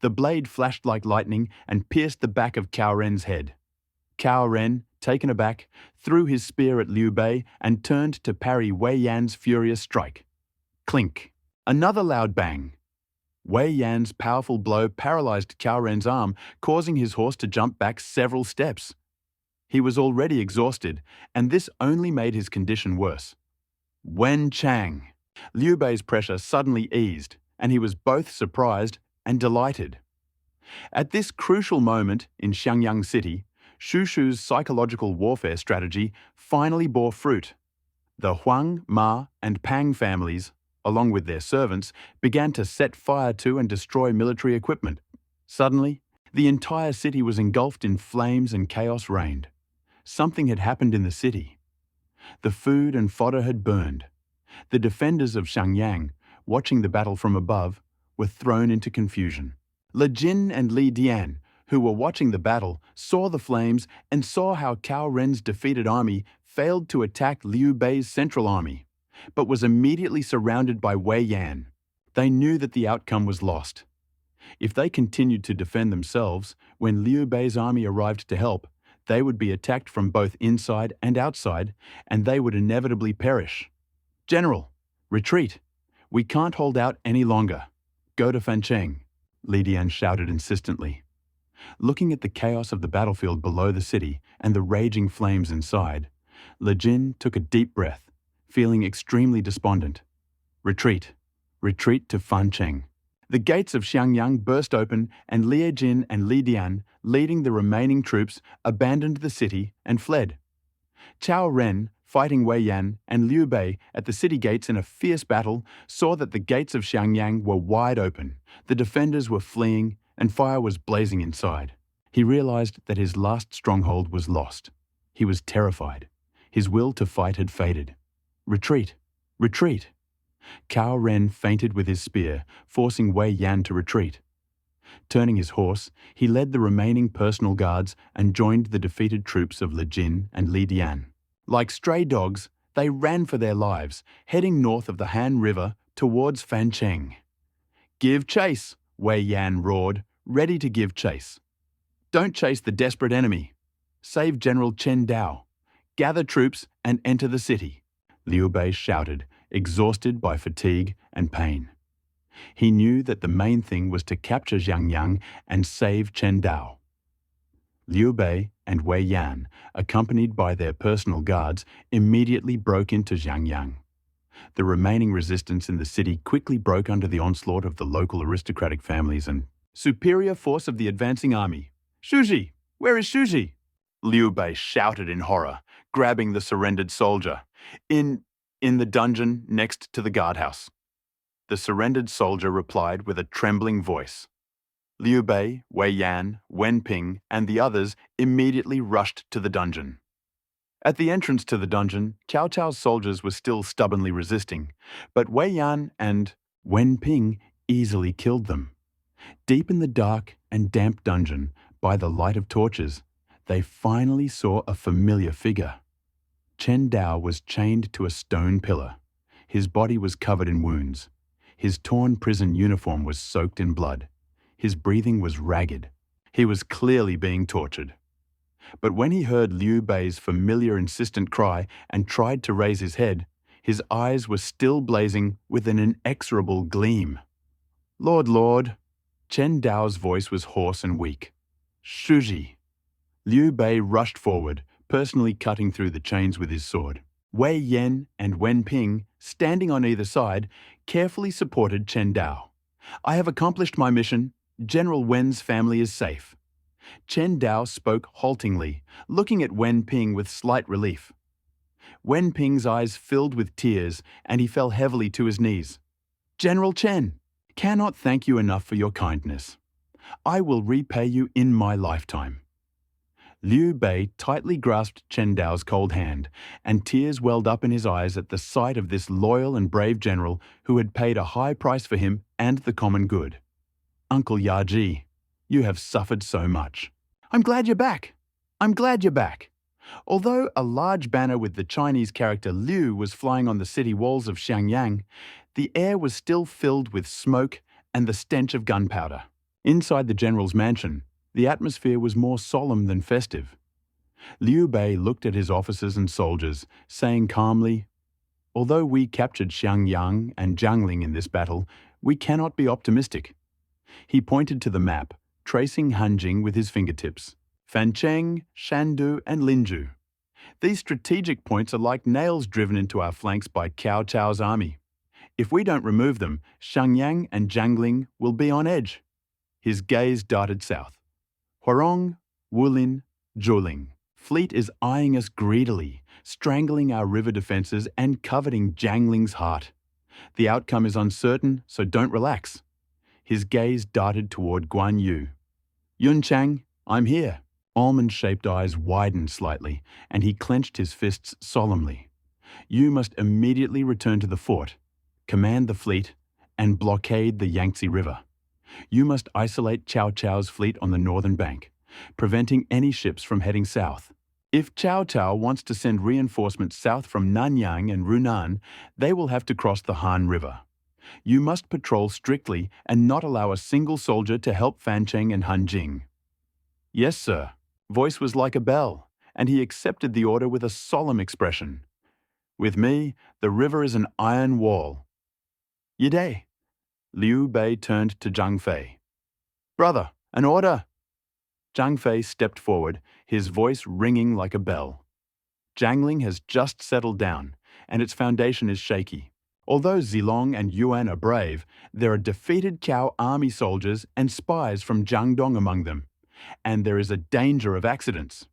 The blade flashed like lightning and pierced the back of Cao Ren's head. Cao Ren, taken aback, threw his spear at Liu Bei and turned to parry Wei Yan's furious strike. Clink! Another loud bang. Wei Yan's powerful blow paralyzed Cao Ren's arm, causing his horse to jump back several steps. He was already exhausted, and this only made his condition worse. Wen Chang! Liu Bei's pressure suddenly eased, and he was both surprised and delighted. At this crucial moment in Xiangyang City, Shu Shu's psychological warfare strategy finally bore fruit. The Huang, Ma, and Pang families, along with their servants, began to set fire to and destroy military equipment. Suddenly, the entire city was engulfed in flames and chaos reigned. Something had happened in the city. The food and fodder had burned. The defenders of Xiangyang, watching the battle from above, were thrown into confusion. Le Jin and Li Dian, who were watching the battle, saw the flames and saw how Cao Ren's defeated army failed to attack Liu Bei's central army, but was immediately surrounded by Wei Yan. They knew that the outcome was lost. If they continued to defend themselves, when Liu Bei's army arrived to help, they would be attacked from both inside and outside, and they would inevitably perish. General, retreat! We can't hold out any longer. Go to Fancheng, Li Dian shouted insistently. Looking at the chaos of the battlefield below the city and the raging flames inside, Le Jin took a deep breath, feeling extremely despondent. Retreat. Retreat to Fancheng. The gates of Xiangyang burst open, and Li Jin and Li Dian, leading the remaining troops, abandoned the city and fled. Cao Ren, fighting Wei Yan and Liu Bei at the city gates in a fierce battle, saw that the gates of Xiangyang were wide open, the defenders were fleeing, and fire was blazing inside. He realized that his last stronghold was lost. He was terrified. His will to fight had faded. Retreat! Retreat! Cao Ren feinted with his spear, forcing Wei Yan to retreat. Turning his horse, he led the remaining personal guards and joined the defeated troops of Le Jin and Li Dian. Like stray dogs, they ran for their lives, heading north of the Han River towards Fancheng. Give chase, Wei Yan roared, ready to give chase. Don't chase the desperate enemy. Save General Chen Dao. Gather troops and enter the city, Liu Bei shouted, exhausted by fatigue and pain. He knew that the main thing was to capture Xiangyang and save Chen Dao. Liu Bei and Wei Yan, accompanied by their personal guards, immediately broke into Xiangyang. The remaining resistance in the city quickly broke under the onslaught of the local aristocratic families and superior force of the advancing army. Shuji! Where is Shuji? Liu Bei shouted in horror, grabbing the surrendered soldier. In the dungeon next to the guardhouse. The surrendered soldier replied with a trembling voice. Liu Bei, Wei Yan, Wen Ping, and the others immediately rushed to the dungeon. At the entrance to the dungeon, Cao Cao's soldiers were still stubbornly resisting, but Wei Yan and Wen Ping easily killed them. Deep in the dark and damp dungeon, by the light of torches, they finally saw a familiar figure. Chen Dao was chained to a stone pillar. His body was covered in wounds. His torn prison uniform was soaked in blood. His breathing was ragged. He was clearly being tortured. But when he heard Liu Bei's familiar insistent cry and tried to raise his head, his eyes were still blazing with an inexorable gleam. Lord, Chen Dao's voice was hoarse and weak. Shuji. Liu Bei rushed forward, personally cutting through the chains with his sword. Wei Yan and Wen Ping, standing on either side, carefully supported Chen Dao. I have accomplished my mission. General Wen's family is safe. Chen Dao spoke haltingly, looking at Wen Ping with slight relief. Wen Ping's eyes filled with tears, and he fell heavily to his knees. General Chen, cannot thank you enough for your kindness. I will repay you in my lifetime. Liu Bei tightly grasped Chen Dao's cold hand, and tears welled up in his eyes at the sight of this loyal and brave general who had paid a high price for him and the common good. Uncle Yaji, you have suffered so much. I'm glad you're back. Although a large banner with the Chinese character Liu was flying on the city walls of Xiangyang, the air was still filled with smoke and the stench of gunpowder. Inside the general's mansion, the atmosphere was more solemn than festive. Liu Bei looked at his officers and soldiers, saying calmly, although we captured Xiangyang and Jiangling in this battle, we cannot be optimistic. He pointed to the map, tracing Hanjing with his fingertips. Fancheng, Shandu, and Linju. These strategic points are like nails driven into our flanks by Cao Cao's army. If we don't remove them, Xiangyang and Jiangling will be on edge. His gaze darted south. Huarong, Wulin, Zhuling. Fleet is eyeing us greedily, strangling our river defenses and coveting Jiangling's heart. The outcome is uncertain, so don't relax. His gaze darted toward Guan Yu. Yun Chang, I'm here. Almond-shaped eyes widened slightly, and he clenched his fists solemnly. You must immediately return to the fort, command the fleet, and blockade the Yangtze River. You must isolate Cao Cao's fleet on the northern bank, preventing any ships from heading south. If Cao Cao wants to send reinforcements south from Nanyang and Runan, they will have to cross the Han River. You must patrol strictly and not allow a single soldier to help Fancheng and Hanjing. Yes, sir. Voice was like a bell, and he accepted the order with a solemn expression. With me, the river is an iron wall. Yide. Liu Bei turned to Zhang Fei. Brother, an order. Zhang Fei stepped forward, his voice ringing like a bell. Jiangling has just settled down, and its foundation is shaky. Although Zilong and Yuan are brave, there are defeated Cao army soldiers and spies from Jiangdong among them, and there is a danger of accidents.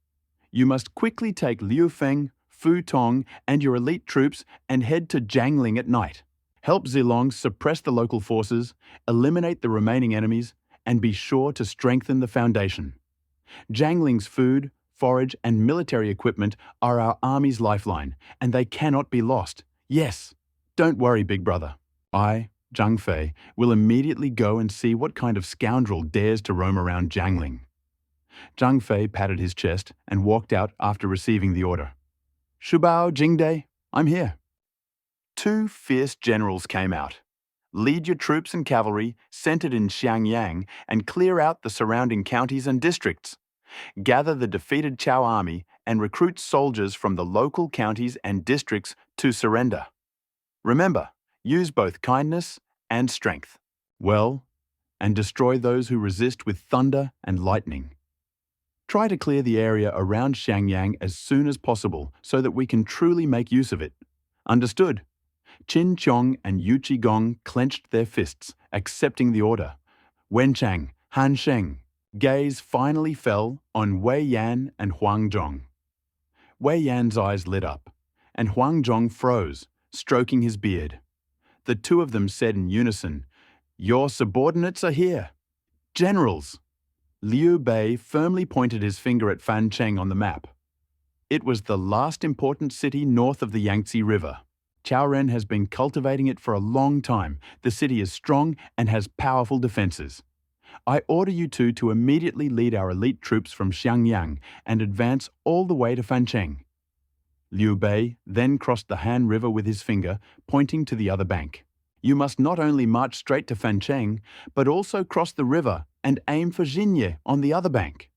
You must quickly take Liu Feng, Fu Tong, and your elite troops and head to Jiangling at night. Help Zilong suppress the local forces, eliminate the remaining enemies, and be sure to strengthen the foundation. Jiangling's food, forage, and military equipment are our army's lifeline, and they cannot be lost. Yes, don't worry, big brother. I, Zhang Fei, will immediately go and see what kind of scoundrel dares to roam around Jiangling. Zhang Fei patted his chest and walked out after receiving the order. Shubao Jingde, I'm here. 2 fierce generals came out. Lead your troops and cavalry centered in Xiangyang and clear out the surrounding counties and districts. Gather the defeated Cao army and recruit soldiers from the local counties and districts to surrender. Remember, use both kindness and strength. Well, and destroy those who resist with thunder and lightning. Try to clear the area around Xiangyang as soon as possible so that we can truly make use of it. Understood? Qin Chong and Yu Qigong clenched their fists, accepting the order. Wenchang, Han Sheng, Gaze finally fell on Wei Yan and Huang Zhong. Wei Yan's eyes lit up, and Huang Zhong froze, stroking his beard. The two of them said in unison, "Your subordinates are here." Generals! Liu Bei firmly pointed his finger at Fancheng on the map. It was the last important city north of the Yangtze River. Cao Ren has been cultivating it for a long time. The city is strong and has powerful defenses. I order you two to immediately lead our elite troops from Xiangyang and advance all the way to Fancheng. Liu Bei then crossed the Han River with his finger, pointing to the other bank. You must not only march straight to Fancheng, but also cross the river and aim for Xinye on the other bank.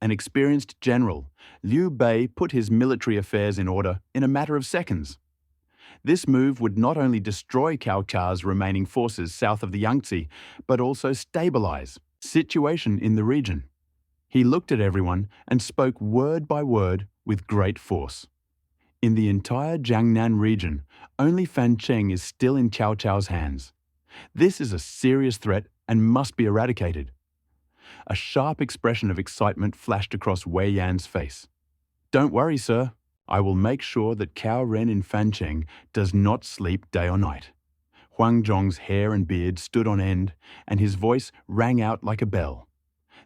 An experienced general, Liu Bei put his military affairs in order in a matter of seconds. This move would not only destroy Cao Cao's remaining forces south of the Yangtze, but also stabilize the situation in the region. He looked at everyone and spoke word by word with great force. In the entire Jiangnan region, only Fancheng is still in Cao Cao's hands. This is a serious threat and must be eradicated. A sharp expression of excitement flashed across Wei Yan's face. Don't worry, sir. I will make sure that Cao Ren in Fancheng does not sleep day or night. Huang Zhong's hair and beard stood on end, and his voice rang out like a bell.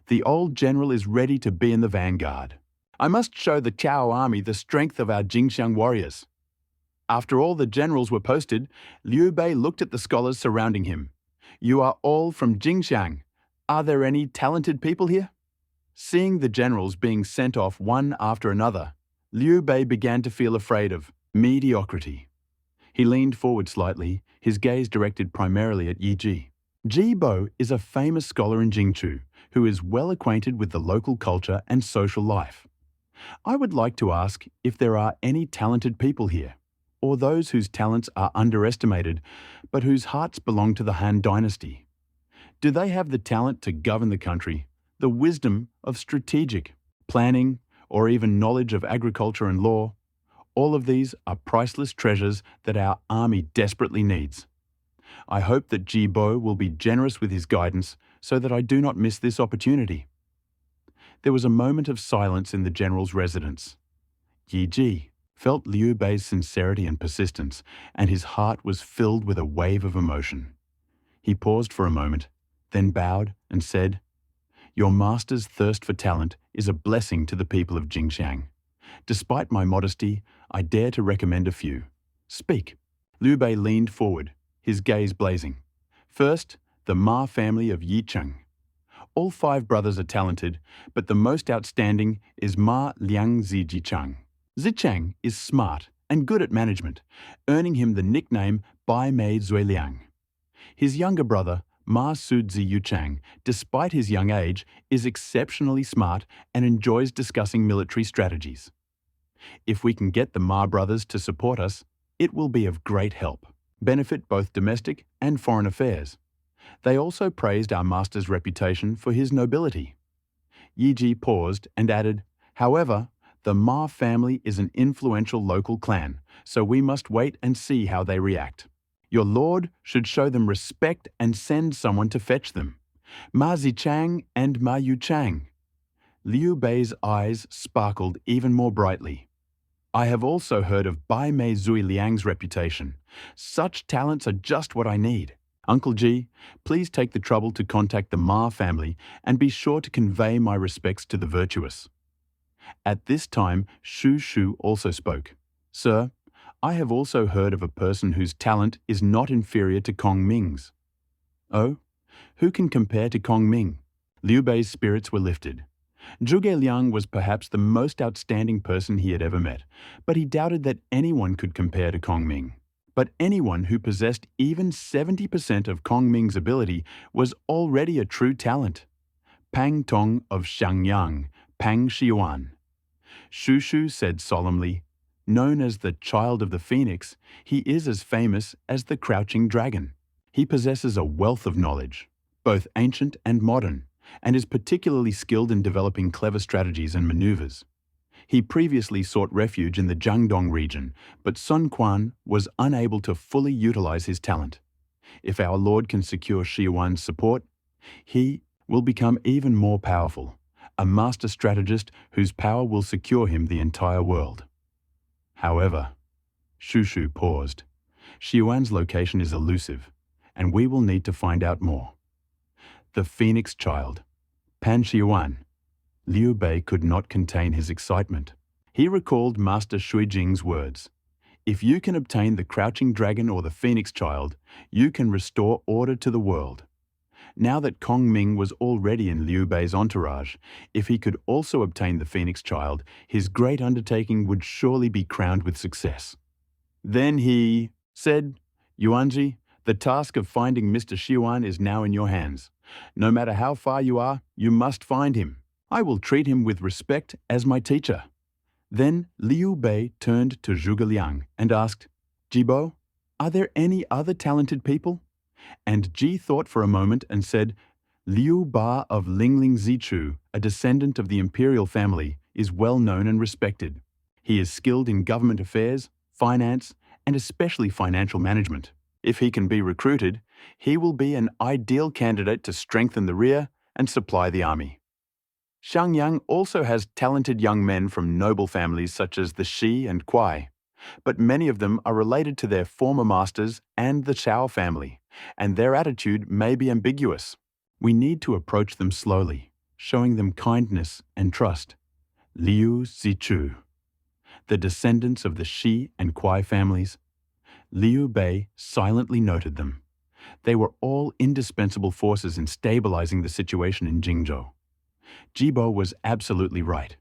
The old general is ready to be in the vanguard. I must show the Cao army the strength of our Jingxiang warriors. After all the generals were posted, Liu Bei looked at the scholars surrounding him. You are all from Jingxiang. Are there any talented people here? Seeing the generals being sent off one after another, Liu Bei began to feel afraid of mediocrity. He leaned forward slightly, his gaze directed primarily at Yi Ji. Ji Bo is a famous scholar in Jingchu who is well acquainted with the local culture and social life. I would like to ask if there are any talented people here, or those whose talents are underestimated, but whose hearts belong to the Han Dynasty. Do they have the talent to govern the country, the wisdom of strategic planning, or even knowledge of agriculture and law? All of these are priceless treasures that our army desperately needs. I hope that Ji Bo will be generous with his guidance so that I do not miss this opportunity. There was a moment of silence in the general's residence. Yi Ji felt Liu Bei's sincerity and persistence, and his heart was filled with a wave of emotion. He paused for a moment, then bowed and said, "Your master's thirst for talent is a blessing to the people of Jingxiang. Despite my modesty, I dare to recommend a few. Speak." Liu Bei leaned forward, his gaze blazing. First, the Ma family of Yicheng. All 5 brothers are talented, but the most outstanding is Ma Liang Zijichang. Zichang is smart and good at management, earning him the nickname Bai Mei Zuiliang. His younger brother, Ma Suzi Yuchang, despite his young age, is exceptionally smart and enjoys discussing military strategies. If we can get the Ma brothers to support us, it will be of great help, benefit both domestic and foreign affairs. They also praised our master's reputation for his nobility. Yi Ji paused and added, "However, the Ma family is an influential local clan, so we must wait and see how they react. Your lord should show them respect and send someone to fetch them. Ma Zichang and Ma Yuchang." Liu Bei's eyes sparkled even more brightly. "I have also heard of Bai Mei Zui Liang's reputation. Such talents are just what I need. Uncle Ji, please take the trouble to contact the Ma family and be sure to convey my respects to the virtuous." At this time, Shu Shu also spoke. "Sir, I have also heard of a person whose talent is not inferior to Kong Ming's." "Oh? Who can compare to Kong Ming?" Liu Bei's spirits were lifted. Zhuge Liang was perhaps the most outstanding person he had ever met, but he doubted that anyone could compare to Kong Ming. But anyone who possessed even 70% of Kong Ming's ability was already a true talent. Pang Tong of Xiangyang, Pang Xiuan. Shu Shu said solemnly, "Known as the Child of the Phoenix, he is as famous as the Crouching Dragon. He possesses a wealth of knowledge, both ancient and modern, and is particularly skilled in developing clever strategies and maneuvers. He previously sought refuge in the Jiangdong region, but Sun Quan was unable to fully utilize his talent. If our Lord can secure Xiuan's support, he will become even more powerful, a master strategist whose power will secure him the entire world. However, Shushu paused. Xiuan's location is elusive, and we will need to find out more. The Phoenix Child, Pan Xiuan. Liu Bei could not contain his excitement. He recalled Master Shuijing's words. If you can obtain the Crouching Dragon or the Phoenix Child, you can restore order to the world. Now that Kong Ming was already in Liu Bei's entourage, if he could also obtain the Phoenix Child, his great undertaking would surely be crowned with success. Then he said, Yuanji, the task of finding Mr. Xiuan is now in your hands. No matter how far you are, you must find him. I will treat him with respect as my teacher. Then Liu Bei turned to Zhuge Liang and asked, Jibo, are there any other talented people? And Ji thought for a moment and said, Liu Ba of Lingling Zichu, a descendant of the imperial family, is well known and respected. He is skilled in government affairs, finance, and especially financial management. If he can be recruited, he will be an ideal candidate to strengthen the rear and supply the army. Xiangyang also has talented young men from noble families such as the Shi and Kuai, but many of them are related to their former masters and the Xiao family, and their attitude may be ambiguous. We need to approach them slowly, showing them kindness and trust. Liu Zichu, the descendants of the Shi and Kuai families. Liu Bei silently noted them. They were all indispensable forces in stabilizing the situation in Jingzhou. Jibo was absolutely right.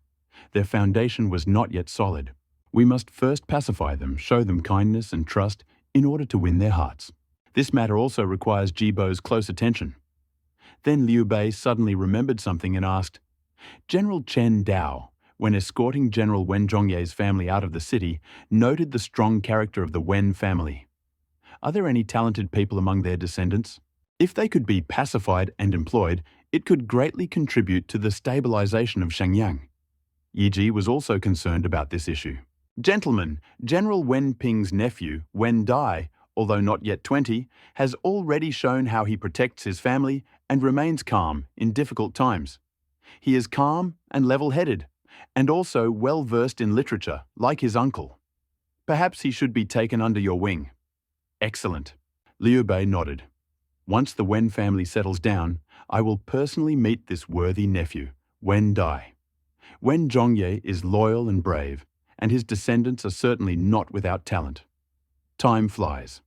Their foundation was not yet solid. We must first pacify them, show them kindness and trust in order to win their hearts. This matter also requires Jibo's close attention. Then Liu Bei suddenly remembered something and asked, General Chen Dao, when escorting General Wen Zhongye's family out of the city, noted the strong character of the Wen family. Are there any talented people among their descendants? If they could be pacified and employed, it could greatly contribute to the stabilization of Shenyang. Yiji was also concerned about this issue. Gentlemen, General Wen Ping's nephew, Wen Dai, although not yet 20, has already shown how he protects his family and remains calm in difficult times. He is calm and level-headed, and also well-versed in literature, like his uncle. Perhaps he should be taken under your wing. Excellent. Liu Bei nodded. Once the Wen family settles down, I will personally meet this worthy nephew, Wen Dai. Wen Zhongye is loyal and brave, and his descendants are certainly not without talent. Time flies.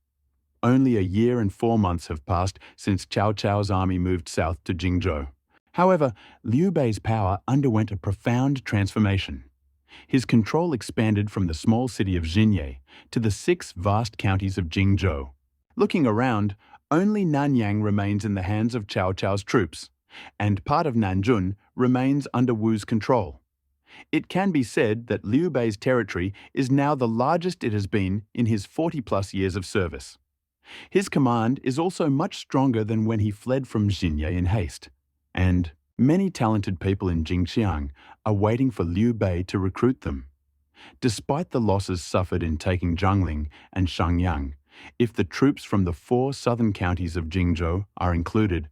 Only a year and 4 months have passed since Cao Cao's army moved south to Jingzhou. However, Liu Bei's power underwent a profound transformation. His control expanded from the small city of Xinye to the 6 vast counties of Jingzhou. Looking around, only Nanyang remains in the hands of Cao Cao's troops, and part of Nanjun remains under Wu's control. It can be said that Liu Bei's territory is now the largest it has been in his 40-plus years of service. His command is also much stronger than when he fled from Xinye in haste, and many talented people in Jingxiang are waiting for Liu Bei to recruit them. Despite the losses suffered in taking Zhangling and Shangyang, if the troops from the 4 southern counties of Jingzhou are included,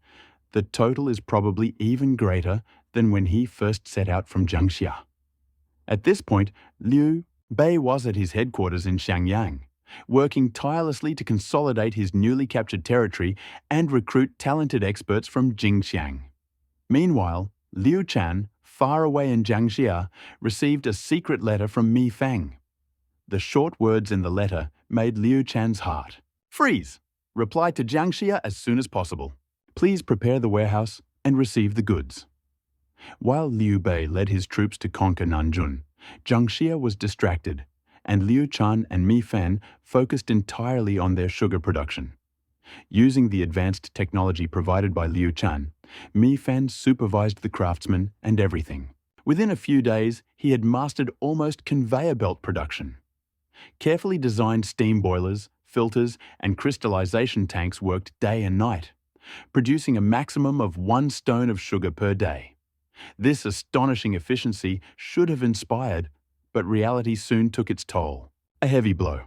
the total is probably even greater than when he first set out from Jiangxia. At this point, Liu Bei was at his headquarters in Xiangyang, working tirelessly to consolidate his newly captured territory and recruit talented experts from Jingxiang. Meanwhile, Liu Chan, far away in Jiangxia, received a secret letter from Mi Fang. The short words in the letter made Liu Chan's heart freeze. Reply to Jiangxia as soon as possible. Please prepare the warehouse and receive the goods. While Liu Bei led his troops to conquer Nanjun, Jiangxia was distracted, and Liu Chan and Mi Fan focused entirely on their sugar production. Using the advanced technology provided by Liu Chan, Mi Fan supervised the craftsmen and everything. Within a few days, he had mastered almost conveyor belt production. Carefully designed steam boilers, filters, and crystallization tanks worked day and night, producing a maximum of 1 stone of sugar per day. This astonishing efficiency should have inspired, but reality soon took its toll. A heavy blow.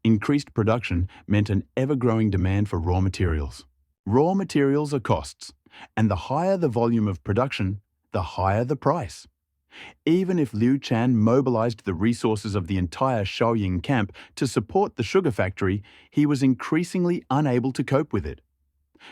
Increased production meant an ever-growing demand for raw materials. Raw materials are costs, And the higher the volume of production, the higher the price. Even if Liu Shan mobilized the resources of the entire Shaoying camp to support the sugar factory, he was increasingly unable to cope with it.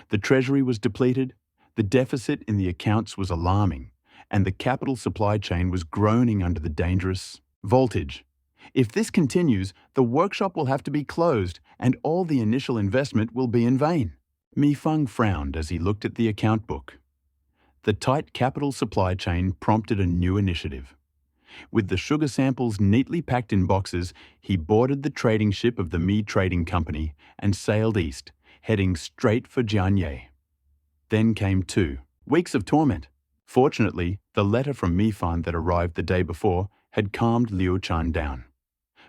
The treasury was depleted, the deficit in the accounts was alarming, and the capital supply chain was groaning under the dangerous voltage. If this continues, the workshop will have to be closed, and all the initial investment will be in vain. Mi Feng frowned as he looked at the account book. The tight capital supply chain prompted a new initiative. With the sugar samples neatly packed in boxes, he boarded the trading ship of the Mi Trading Company and sailed east, heading straight for Jianye. Then came 2 weeks of torment. Fortunately, the letter from Mi Fan that arrived the day before had calmed Liu Shan down.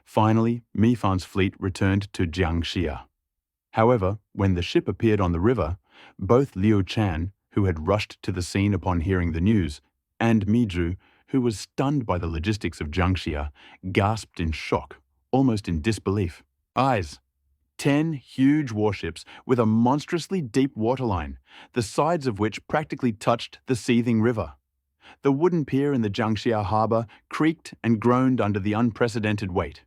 Finally, Mi Fan's fleet returned to Jiangxia. However, when the ship appeared on the river, both Liu Shan, who had rushed to the scene upon hearing the news, and Miju, who was stunned by the logistics of Jiangxia, gasped in shock, almost in disbelief. Eyes. 10 huge warships with a monstrously deep waterline, the sides of which practically touched the seething river. The wooden pier in the Jiangxia harbor creaked and groaned under the unprecedented weight.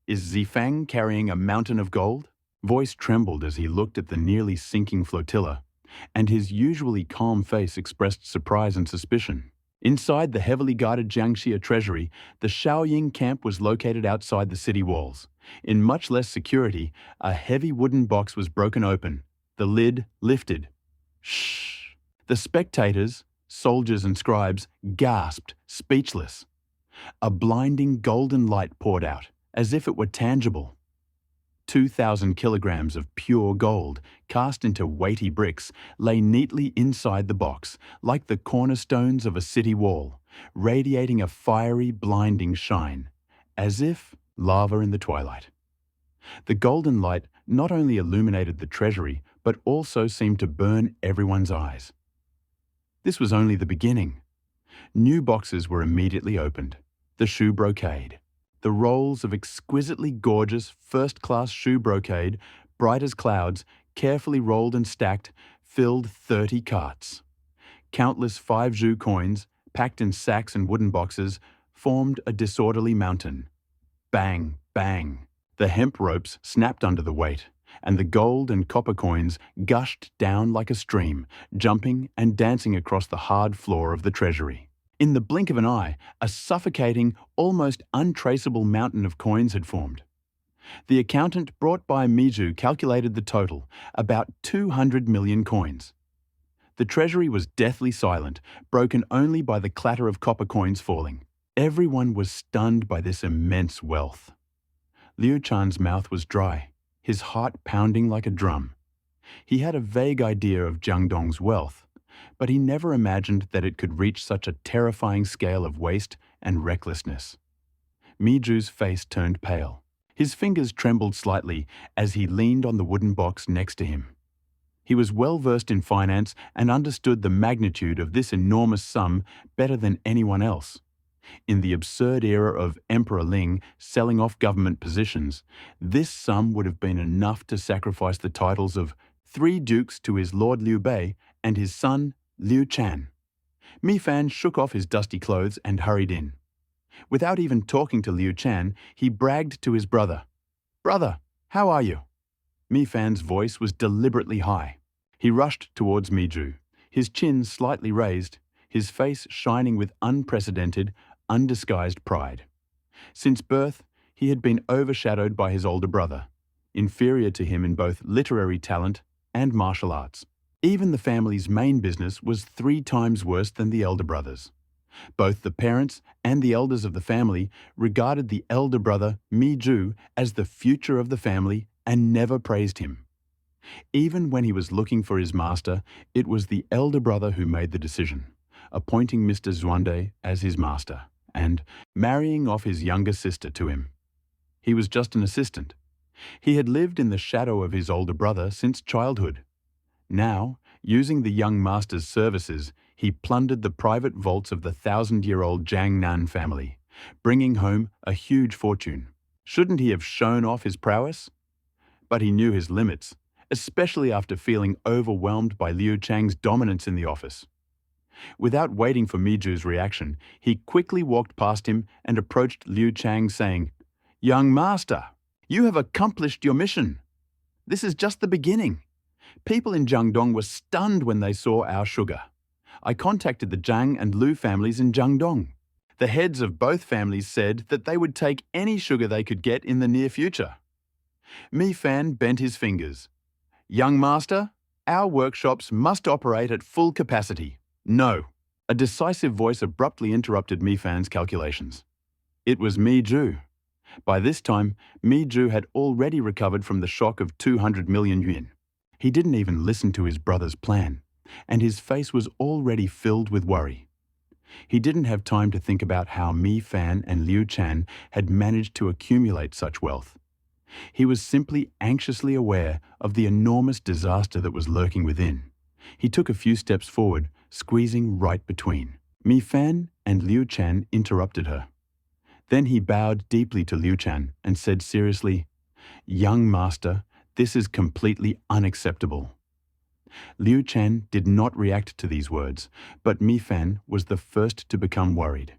Is Zifang carrying a mountain of gold? Voice trembled as he looked at the nearly sinking flotilla, and his usually calm face expressed surprise and suspicion. Inside the heavily guarded Jiangxia treasury, the Shaoying camp was located outside the city walls. In much less security, a heavy wooden box was broken open, the lid lifted. Shh! The spectators, soldiers and scribes, gasped, speechless. A blinding golden light poured out, as if it were tangible. 2,000 kilograms of pure gold, cast into weighty bricks, lay neatly inside the box, like the cornerstones of a city wall, radiating a fiery, blinding shine, as if lava in the twilight. The golden light not only illuminated the treasury, but also seemed to burn everyone's eyes. This was only the beginning. New boxes were immediately opened. The shoe brocade. The rolls of exquisitely gorgeous first-class shoe brocade, bright as clouds, carefully rolled and stacked, filled 30 carts. Countless 5-zhu coins, packed in sacks and wooden boxes, formed a disorderly mountain. Bang, bang. The hemp ropes snapped under the weight, and the gold and copper coins gushed down like a stream, jumping and dancing across the hard floor of the treasury. In the blink of an eye, a suffocating, almost untraceable mountain of coins had formed. The accountant brought by Miju calculated the total, about 200 million coins. The treasury was deathly silent, broken only by the clatter of copper coins falling. Everyone was stunned by this immense wealth. Liu Chan's mouth was dry, his heart pounding like a drum. He had a vague idea of Jiangdong's wealth, but he never imagined that it could reach such a terrifying scale of waste and recklessness. Miju's face turned pale. His fingers trembled slightly as he leaned on the wooden box next to him. He was well versed in finance and understood the magnitude of this enormous sum better than anyone else. In the absurd era of Emperor Ling selling off government positions, this sum would have been enough to sacrifice the titles of 3 dukes to his lord Liu Bei and his son Liu Shan. Mi Fan shook off his dusty clothes and hurried in. Without even talking to Liu Shan, he bragged to his brother. "Brother, how are you?" Mi Fan's voice was deliberately high. He rushed towards Miju, his chin slightly raised, his face shining with unprecedented, undisguised pride. Since birth, he had been overshadowed by his older brother, inferior to him in both literary talent and martial arts. Even the family's main business was 3 times worse than the elder brother's. Both the parents and the elders of the family regarded the elder brother, Mi Ju, as the future of the family and never praised him. Even when he was looking for his master, it was the elder brother who made the decision, appointing Mr. Zhuande as his master and marrying off his younger sister to him. He was just an assistant. He had lived in the shadow of his older brother since childhood. Now, using the young master's services, he plundered the private vaults of the 1,000-year-old Jiang Nan family, bringing home a huge fortune. Shouldn't he have shown off his prowess? But he knew his limits, especially after feeling overwhelmed by Liu Chang's dominance in the office. Without waiting for Miju's reaction, he quickly walked past him and approached Liu Chang saying, "Young master, you have accomplished your mission. This is just the beginning. People in Jiangdong were stunned when they saw our sugar. I contacted the Zhang and Lu families in Jiangdong. The heads of both families said that they would take any sugar they could get in the near future." Mi Fan bent his fingers. "Young master, our workshops must operate at full capacity." "No." A decisive voice abruptly interrupted Mi Fan's calculations. It was Mi Zhu. By this time, Mi Zhu had already recovered from the shock of 200 million yuan. He didn't even listen to his brother's plan, and his face was already filled with worry. He didn't have time to think about how Mi Fan and Liu Chan had managed to accumulate such wealth. He was simply anxiously aware of the enormous disaster that was lurking within. He took a few steps forward, squeezing right between. Mi Fan and Liu Chan interrupted her. Then he bowed deeply to Liu Chan and said seriously, "Young master, this is completely unacceptable." Liu Chan did not react to these words, but Mi Fan was the first to become worried.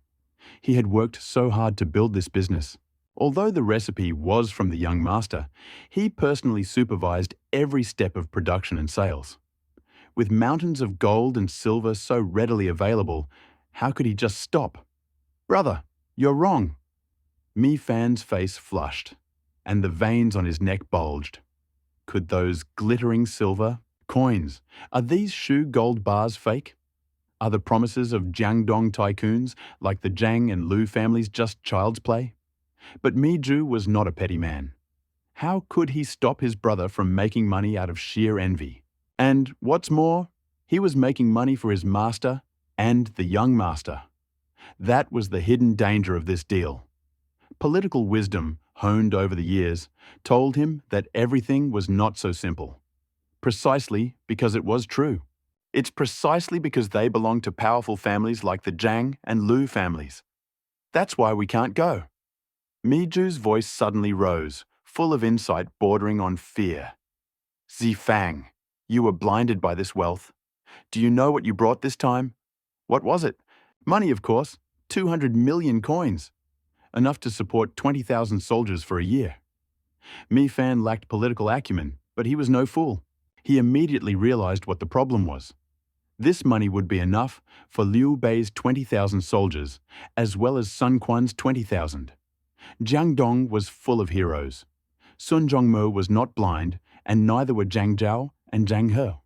He had worked so hard to build this business. Although the recipe was from the young master, he personally supervised every step of production and sales. With mountains of gold and silver so readily available, how could he just stop? "Brother, you're wrong." Mi Fan's face flushed, and the veins on his neck bulged. Could those glittering silver coins, are these shoe gold bars fake? Are the promises of Jiangdong tycoons like the Zhang and Lu families just child's play? But Mi Zhu was not a petty man. How could he stop his brother from making money out of sheer envy? And what's more, he was making money for his master and the young master. That was the hidden danger of this deal. Political wisdom, honed over the years, told him that everything was not so simple. Precisely because it was true. It's precisely because they belong to powerful families like the Zhang and Lu families. That's why we can't go. Mi Zhu's voice suddenly rose, full of insight bordering on fear. "Zifang, you were blinded by this wealth. Do you know what you brought this time? What was it? Money, of course. 200 million coins. Enough to support 20,000 soldiers for a year." Mi Fan lacked political acumen, but he was no fool. He immediately realized what the problem was. This money would be enough for Liu Bei's 20,000 soldiers, as well as Sun Quan's 20,000. Jiangdong was full of heroes. Sun Zhongmo was not blind, and neither were Zhang Zhao and Zhang He.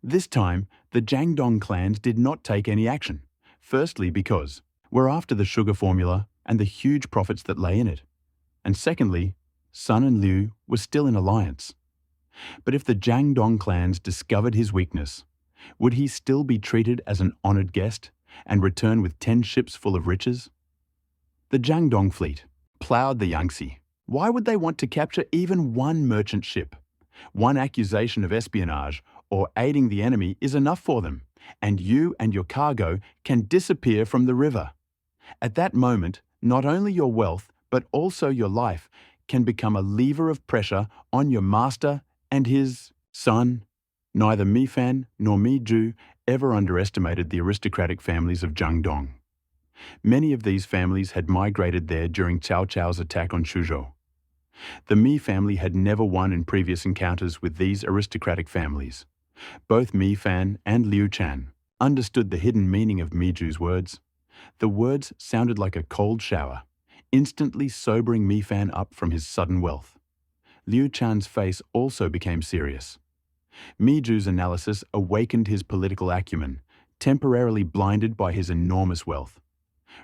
This time, the Jiangdong clans did not take any action. Firstly, because we're after the sugar formula and the huge profits that lay in it. And secondly, Sun and Liu were still in alliance. But if the Jiangdong clans discovered his weakness, would he still be treated as an honored guest and return with 10 ships full of riches? The Jiangdong fleet plowed the Yangtze. Why would they want to capture even one merchant ship? One accusation of espionage or aiding the enemy is enough for them, and you and your cargo can disappear from the river. At that moment, not only your wealth, but also your life can become a lever of pressure on your master and his son. Neither Mi Fan nor Mi Zhu ever underestimated the aristocratic families of Jiangdong. Many of these families had migrated there during Cao Cao's attack on Suzhou. The Mi family had never won in previous encounters with these aristocratic families. Both Mi Fan and Liu Chan understood the hidden meaning of Mi Zhu's words. The words sounded like a cold shower, instantly sobering Mi Fan up from his sudden wealth. Liu Chan's face also became serious. Mi Zhu's analysis awakened his political acumen, temporarily blinded by his enormous wealth.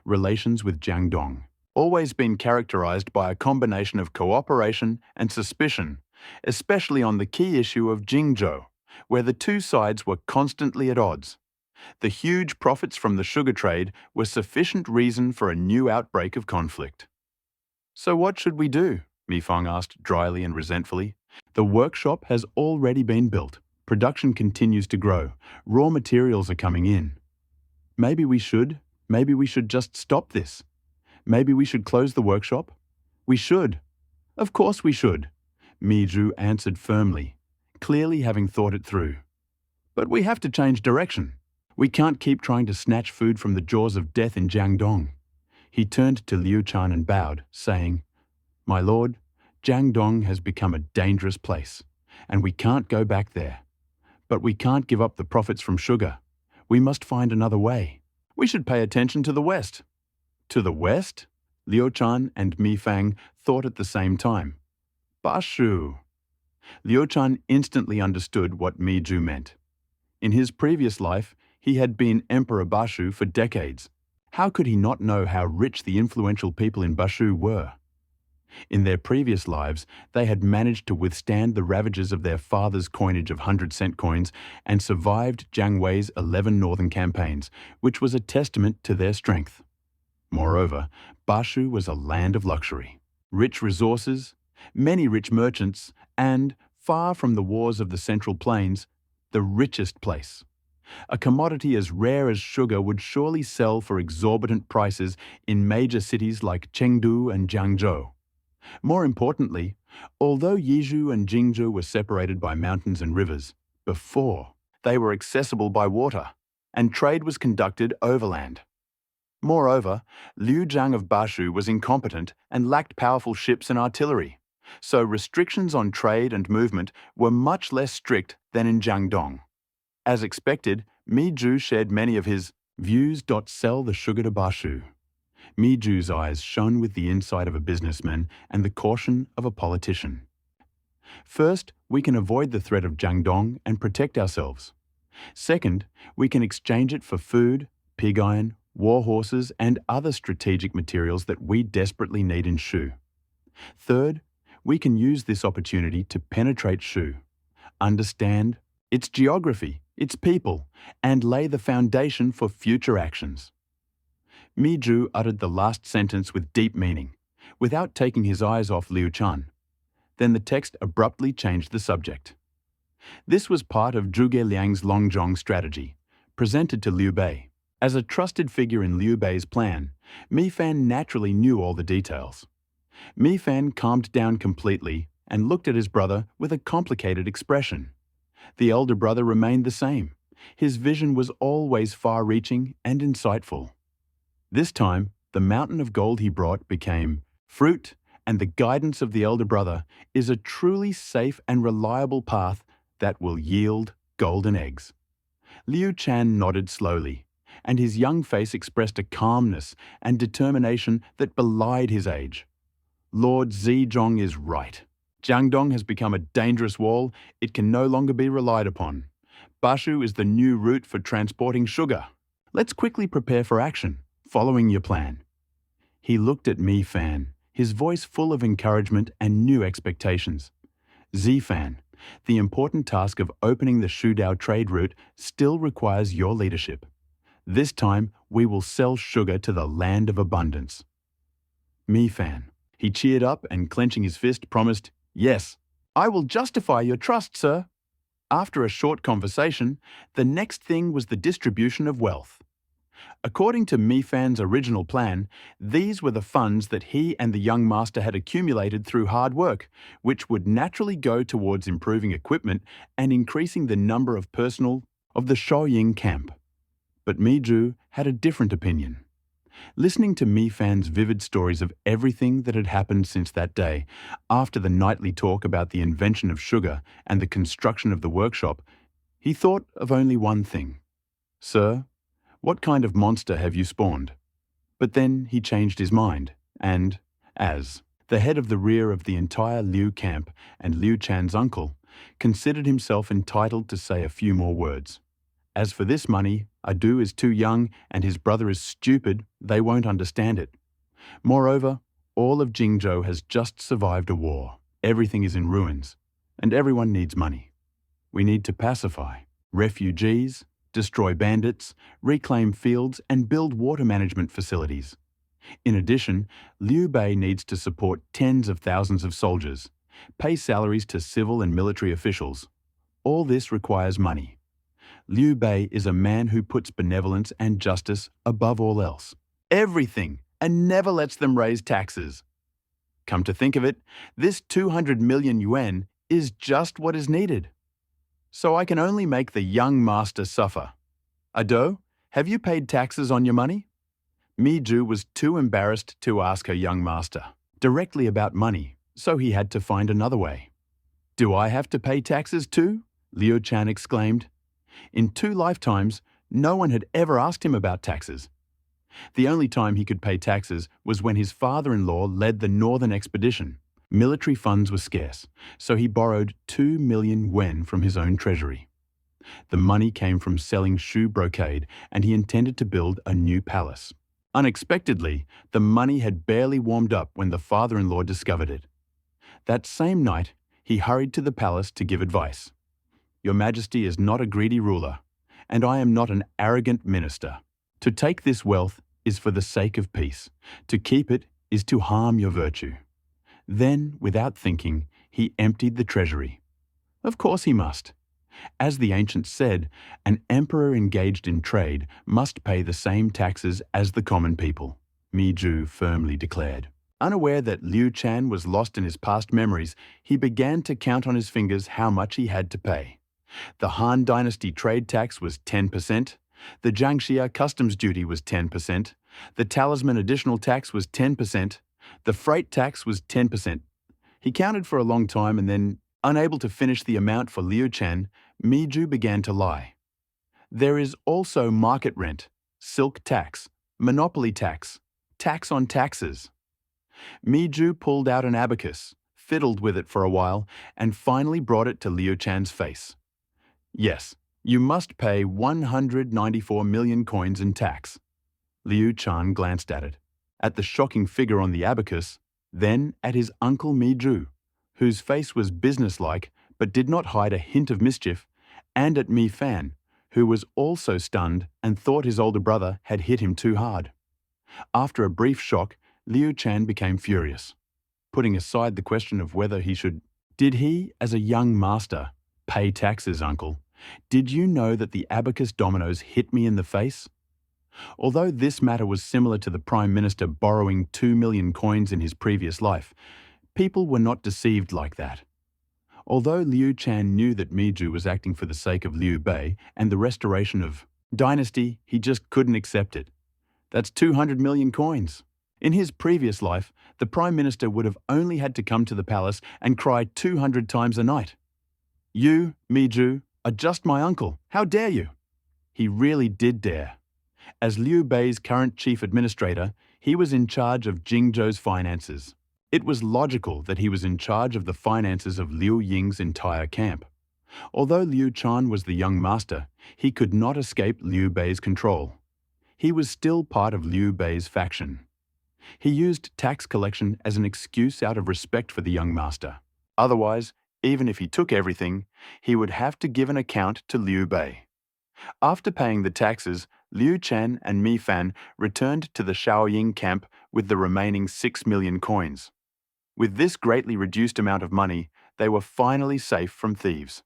Relations with Jiangdong always been characterized by a combination of cooperation and suspicion, especially on the key issue of Jingzhou, where the two sides were constantly at odds. The huge profits from the sugar trade were sufficient reason for a new outbreak of conflict. "So what should we do?" Mi Fang asked dryly and resentfully. "The workshop has already been built. Production continues to grow. Raw materials are coming in. Maybe we should just stop this. Maybe we should close the workshop. We should. Of course we should," Mi Zhu answered firmly, clearly having thought it through. But we have to change direction. We can't keep trying to snatch food from the jaws of death in Jiangdong. He turned to Liu Shan and bowed, saying, "My lord, Jiangdong has become a dangerous place, and we can't go back there. But we can't give up the profits from sugar. We must find another way. We should pay attention to the West." To the West? Liu Shan and Mi Fang thought at the same time. Bashu. Liu Shan instantly understood what Mi Zhu meant. In his previous life, he had been Emperor Bashu for decades. How could he not know how rich the influential people in Bashu were? In their previous lives, they had managed to withstand the ravages of their father's coinage of 100-cent coins and survived Jiang Wei's 11 northern campaigns, which was a testament to their strength. Moreover, Bashu was a land of luxury, rich resources, many rich merchants, and, far from the wars of the Central Plains, the richest place. A commodity as rare as sugar would surely sell for exorbitant prices in major cities like Chengdu and Jiangzhou. More importantly, although Yizhou and Jingzhou were separated by mountains and rivers, before they were accessible by water, and trade was conducted overland. Moreover, Liu Zhang of Bashu was incompetent and lacked powerful ships and artillery, so restrictions on trade and movement were much less strict than in Jiangdong. As expected, Mi Zhu shared many of his views. Sell the sugar to Bashu. Mi Zhu's eyes shone with the insight of a businessman and the caution of a politician. First, we can avoid the threat of Jiangdong and protect ourselves. Second, we can exchange it for food, pig iron, war horses, and other strategic materials that we desperately need in Shu. Third, we can use this opportunity to penetrate Shu, understand its geography, its people, and lay the foundation for future actions. Mi Zhu uttered the last sentence with deep meaning, without taking his eyes off Liu Shan. Then the text abruptly changed the subject. This was part of Zhuge Liang's Longjong strategy, presented to Liu Bei. As a trusted figure in Liu Bei's plan, Mi Fan naturally knew all the details. Mi Fan calmed down completely and looked at his brother with a complicated expression. The elder brother remained the same. His vision was always far-reaching and insightful. This time, the mountain of gold he brought became fruit, and the guidance of the elder brother is a truly safe and reliable path that will yield golden eggs. Liu Shan nodded slowly, and his young face expressed a calmness and determination that belied his age. Lord Zizhong is right. Jiangdong has become a dangerous wall. It can no longer be relied upon. Bashu is the new route for transporting sugar. Let's quickly prepare for action, following your plan. He looked at Mi Fan, his voice full of encouragement and new expectations. Zifan, the important task of opening the Shudao trade route still requires your leadership. This time, we will sell sugar to the land of abundance. Mi Fan. He cheered up and, clenching his fist, promised, "Yes, I will justify your trust, sir." After a short conversation, the next thing was the distribution of wealth. According to Mi Fan's original plan, these were the funds that he and the young master had accumulated through hard work, which would naturally go towards improving equipment and increasing the number of personnel of the Shaoying camp. But Mi Zhu had a different opinion. Listening to Mi Fan's vivid stories of everything that had happened since that day, after the nightly talk about the invention of sugar and the construction of the workshop, he thought of only one thing. "Sir, what kind of monster have you spawned?" But then he changed his mind, and, as the head of the rear of the entire Liu camp and Liu Chan's uncle, considered himself entitled to say a few more words. As for this money, Adu is too young and his brother is stupid, they won't understand it. Moreover, all of Jingzhou has just survived a war. Everything is in ruins, and everyone needs money. We need to pacify refugees, destroy bandits, reclaim fields, and build water management facilities. In addition, Liu Bei needs to support tens of thousands of soldiers, pay salaries to civil and military officials. All this requires money. Liu Bei is a man who puts benevolence and justice above all else. Everything, and never lets them raise taxes. Come to think of it, this 200 million yuan is just what is needed. so I can only make the young master suffer. Ado, have you paid taxes on your money? Miju was too embarrassed to ask her young master directly about money, so he had to find another way. Do I have to pay taxes too? Liu Shan exclaimed. In 2 lifetimes, no one had ever asked him about taxes. The only time he could pay taxes was when his father-in-law led the northern expedition. Military funds were scarce, so he borrowed 2 million wen from his own treasury. The money came from selling shoe brocade, and he intended to build a new palace. Unexpectedly, the money had barely warmed up when the father-in-law discovered it. That same night, he hurried to the palace to give advice. Your Majesty is not a greedy ruler, and I am not an arrogant minister. To take this wealth is for the sake of peace. To keep it is to harm your virtue. Then, without thinking, he emptied the treasury. Of course he must. As the ancients said, an emperor engaged in trade must pay the same taxes as the common people, Miju firmly declared. Unaware that Liu Shan was lost in his past memories, he began to count on his fingers how much he had to pay. The Han Dynasty trade tax was 10%, the Jiangxia customs duty was 10%, the talisman additional tax was 10%, the freight tax was 10%. He counted for a long time and then, unable to finish the amount for Liu Shan, Miju began to lie. There is also market rent, silk tax, monopoly tax, tax on taxes. Miju pulled out an abacus, fiddled with it for a while, and finally brought it to Liu Shan's face. Yes, you must pay 194 million coins in tax. Liu Shan glanced at it, at the shocking figure on the abacus, then at his uncle Miju, whose face was businesslike but did not hide a hint of mischief, and at Mi Fan, who was also stunned and thought his older brother had hit him too hard. After a brief shock, Liu Shan became furious. Putting aside the question of whether he should, did he, as a young master, pay taxes, uncle? Did you know that the abacus dominoes hit me in the face? Although this matter was similar to the Prime Minister borrowing 2 million coins in his previous life, people were not deceived like that. Although Liu Shan knew that Miju was acting for the sake of Liu Bei and the restoration of dynasty, he just couldn't accept it. That's 200 million coins. In his previous life, the Prime Minister would have only had to come to the palace and cry 200 times a night. You, Miju, are just my uncle. How dare you? He really did dare. As Liu Bei's current chief administrator, he was in charge of Jingzhou's finances. It was logical that he was in charge of the finances of Liu Ying's entire camp. Although Liu Shan was the young master, he could not escape Liu Bei's control. He was still part of Liu Bei's faction. He used tax collection as an excuse out of respect for the young master. Otherwise, even if he took everything, he would have to give an account to Liu Bei. After paying the taxes, Liu Shan and Mi Fan returned to the Shaoying camp with the remaining 6 million coins. With this greatly reduced amount of money, they were finally safe from thieves.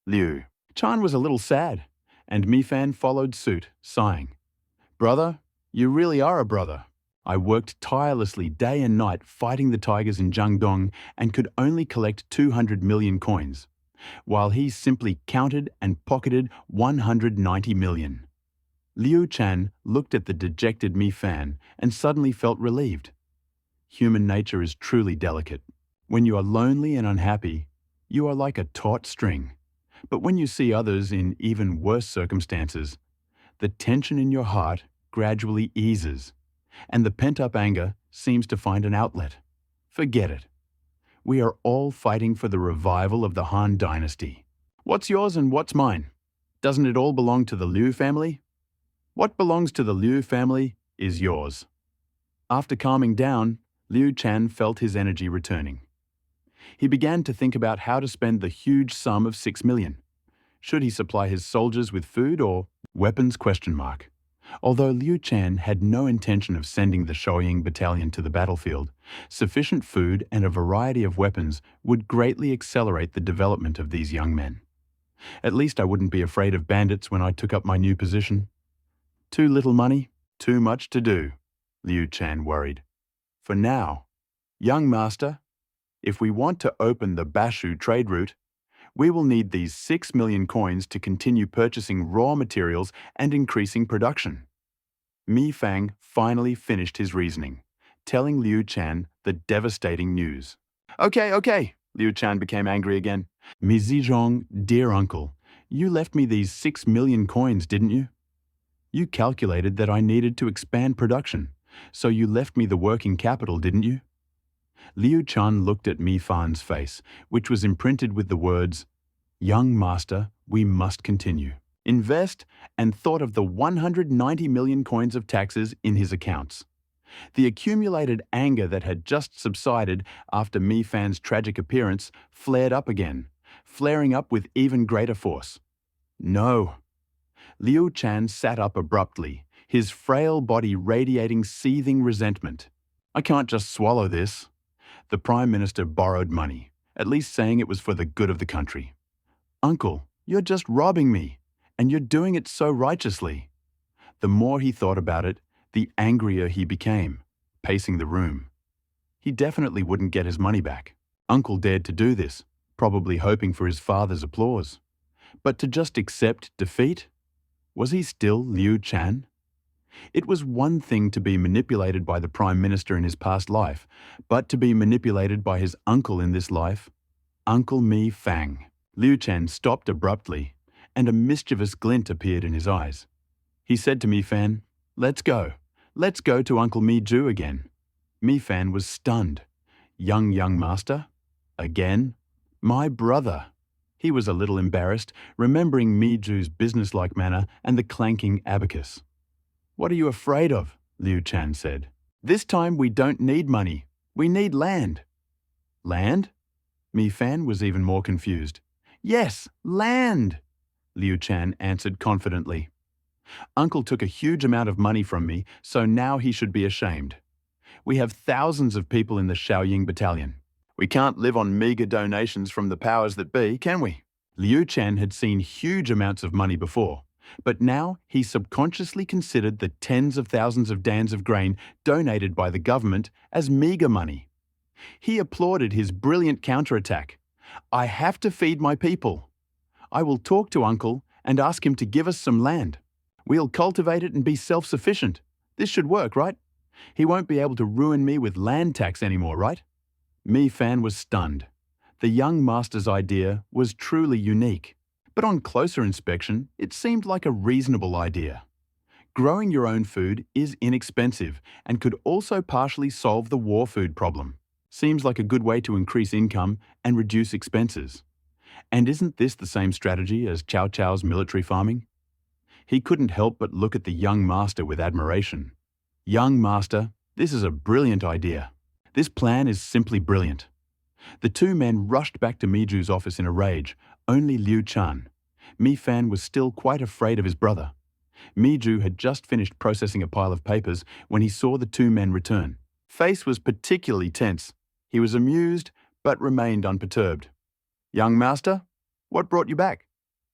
Liu Shan was a little sad, and Mi Fan followed suit, sighing. Brother, you really are a brother. I worked tirelessly day and night fighting the tigers in Jiangdong and could only collect 200 million coins, while he simply counted and pocketed 190 million. Liu Shan looked at the dejected Mi Fan and suddenly felt relieved. Human nature is truly delicate. When you are lonely and unhappy, you are like a taut string. But when you see others in even worse circumstances, the tension in your heart gradually eases, and the pent-up anger seems to find an outlet. Forget it. We are all fighting for the revival of the Han Dynasty. What's yours and what's mine? Doesn't it all belong to the Liu family? What belongs to the Liu family is yours. After calming down, Liu Shan felt his energy returning. He began to think about how to spend the huge sum of 6 million. Should he supply his soldiers with food or weapons? Although Liu Shan had no intention of sending the Shaoying battalion to the battlefield, sufficient food and a variety of weapons would greatly accelerate the development of these young men. At least I wouldn't be afraid of bandits when I took up my new position. Too little money, too much to do, Liu Shan worried. For now, young master, if we want to open the Bashu trade route, We will need these 6 million coins to continue purchasing raw materials and increasing production. Mi Fang finally finished his reasoning, telling Liu Chan the devastating news. Okay, Liu Chan became angry again. Mi Zizhong, dear uncle, you left me these 6 million coins, didn't you? You calculated that I needed to expand production, so you left me the working capital, didn't you? Liu Chan looked at Mi Fan's face, which was imprinted with the words, Young master, we must continue. Invest, and thought of the 190 million coins of taxes in his accounts. The accumulated anger that had just subsided after Mi Fan's tragic appearance flared up again, flaring up with even greater force. No. Liu Chan sat up abruptly, his frail body radiating seething resentment. I can't just swallow this. The Prime Minister borrowed money, at least saying it was for the good of the country. Uncle, you're just robbing me, and you're doing it so righteously. The more he thought about it, the angrier he became, pacing the room. He definitely wouldn't get his money back. Uncle dared to do this, probably hoping for his father's applause. But to just accept defeat? Was he still Liu Chan? It was one thing to be manipulated by the Prime Minister in his past life, but to be manipulated by his uncle in this life, Uncle Mi Fang. Liu Chan stopped abruptly, and a mischievous glint appeared in his eyes. He said to Mi Fan, Let's go to Uncle Mi Ju again. Mi Fan was stunned. Young master? Again? My brother. He was a little embarrassed, remembering Mi Ju's businesslike manner and the clanking abacus. What are you afraid of? Liu Chan said. This time we don't need money. We need land. Land? Mi Fan was even more confused. Yes, land, Liu Chan answered confidently. Uncle took a huge amount of money from me, so now he should be ashamed. We have thousands of people in the Shaoying battalion. We can't live on meager donations from the powers that be, can we? Liu Chan had seen huge amounts of money before, but now he subconsciously considered the tens of thousands of dans of grain donated by the government as meager money. He applauded his brilliant counterattack. I have to feed my people. I will talk to Uncle and ask him to give us some land. We'll cultivate it and be self-sufficient. This should work, right? He won't be able to ruin me with land tax anymore, right? Mi Fan was stunned. The young master's idea was truly unique, but on closer inspection, it seemed like a reasonable idea. Growing your own food is inexpensive and could also partially solve the war food problem. Seems like a good way to increase income and reduce expenses. And isn't this the same strategy as Cao Cao's military farming? He couldn't help but look at the young master with admiration. Young master, this is a brilliant idea. This plan is simply brilliant. The two men rushed back to Mi Ju's office in a rage, only Liu Chan. Mi Fan was still quite afraid of his brother. Mi Ju had just finished processing a pile of papers when he saw the two men return. Face was particularly tense. He was amused, but remained unperturbed. Young master, what brought you back?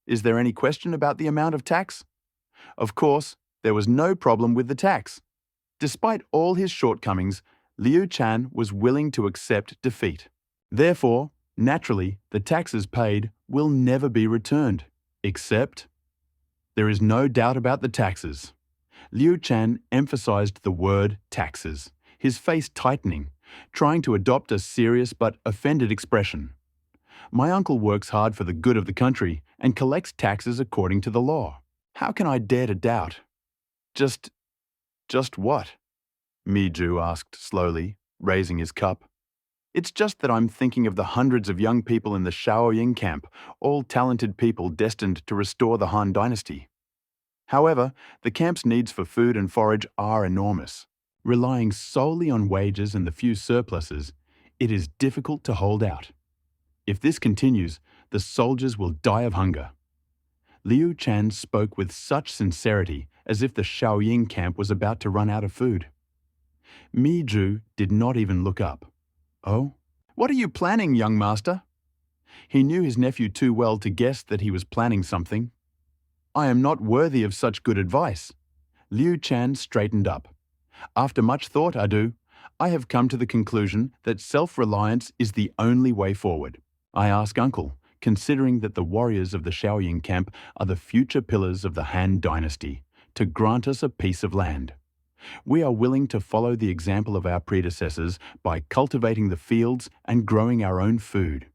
Is there any question about the amount of tax? Of course, there was no problem with the tax. Despite all his shortcomings, Liu Chan was willing to accept defeat. Therefore, naturally, the taxes paid will never be returned, except... There is no doubt about the taxes. Liu Chan emphasized the word taxes, his face tightening, trying to adopt a serious but offended expression. My uncle works hard for the good of the country and collects taxes according to the law. How can I dare to doubt? Just what? Mi Ju asked slowly, raising his cup. It's just that I'm thinking of the hundreds of young people in the Shaoying camp, all talented people destined to restore the Han dynasty. However, the camp's needs for food and forage are enormous. Relying solely on wages and the few surpluses, it is difficult to hold out. If this continues, the soldiers will die of hunger. Liu Chan spoke with such sincerity as if the Shaoying camp was about to run out of food. Mi Ju did not even look up. Oh? What are you planning, young master? He knew his nephew too well to guess that he was planning something. I am not worthy of such good advice. Liu Chan straightened up. After much thought, Adu, I have come to the conclusion that self-reliance is the only way forward. I ask Uncle, considering that the warriors of the Shaoying camp are the future pillars of the Han dynasty, to grant us a piece of land. We are willing to follow the example of our predecessors by cultivating the fields and growing our own food.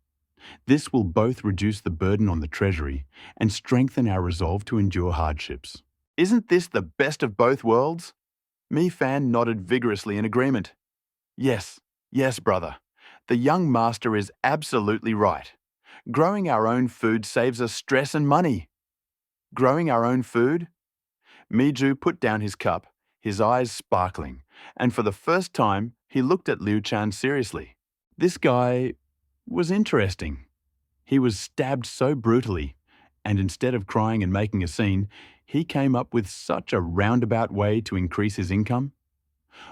This will both reduce the burden on the treasury and strengthen our resolve to endure hardships. Isn't this the best of both worlds? Mi Fan nodded vigorously in agreement. Yes, yes, brother. The young master is absolutely right. Growing our own food saves us stress and money. Growing our own food? Miju put down his cup, his eyes sparkling, and for the first time, he looked at Liu Shan seriously. This guy was interesting. He was stabbed so brutally, and instead of crying and making a scene, he came up with such a roundabout way to increase his income.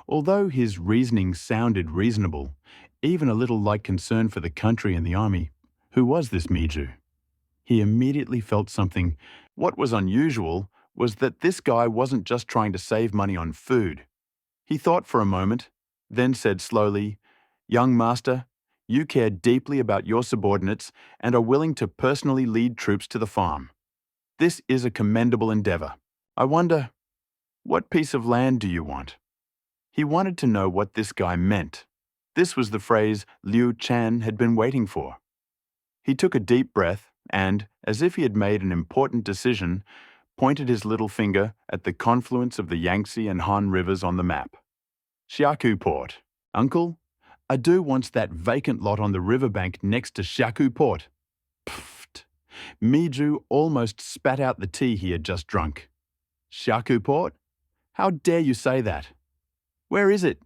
Although his reasoning sounded reasonable, even a little like concern for the country and the army, who was this Miju? He immediately felt something. What was unusual was that this guy wasn't just trying to save money on food. He thought for a moment, then said slowly, "Young master, you care deeply about your subordinates and are willing to personally lead troops to the farm. This is a commendable endeavor. I wonder, what piece of land do you want?" He wanted to know what this guy meant. This was the phrase Liu Shan had been waiting for. He took a deep breath and, as if he had made an important decision, pointed his little finger at the confluence of the Yangtze and Han rivers on the map. Xiaku Port. Uncle, Adu wants that vacant lot on the riverbank next to Xiaku Port. Pfft. Miju almost spat out the tea he had just drunk. Xiaku Port? How dare you say that? Where is it?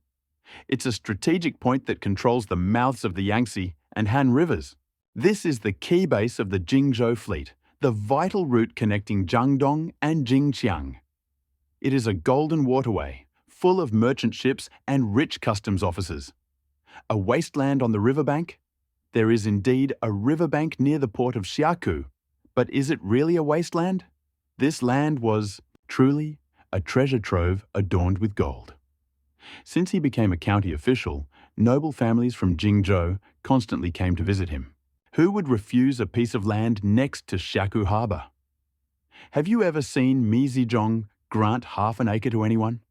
It's a strategic point that controls the mouths of the Yangtze and Han rivers. This is the key base of the Jingzhou fleet, the vital route connecting Jiangdong and Jingqiang. It is a golden waterway, full of merchant ships and rich customs officers. A wasteland on the riverbank? There is indeed a riverbank near the port of Xiaku, but is it really a wasteland? This land was, truly, a treasure trove adorned with gold. Since he became a county official, noble families from Jingzhou constantly came to visit him. Who would refuse a piece of land next to Xiaku Harbor? Have you ever seen Mi Zizhong grant half an acre to anyone?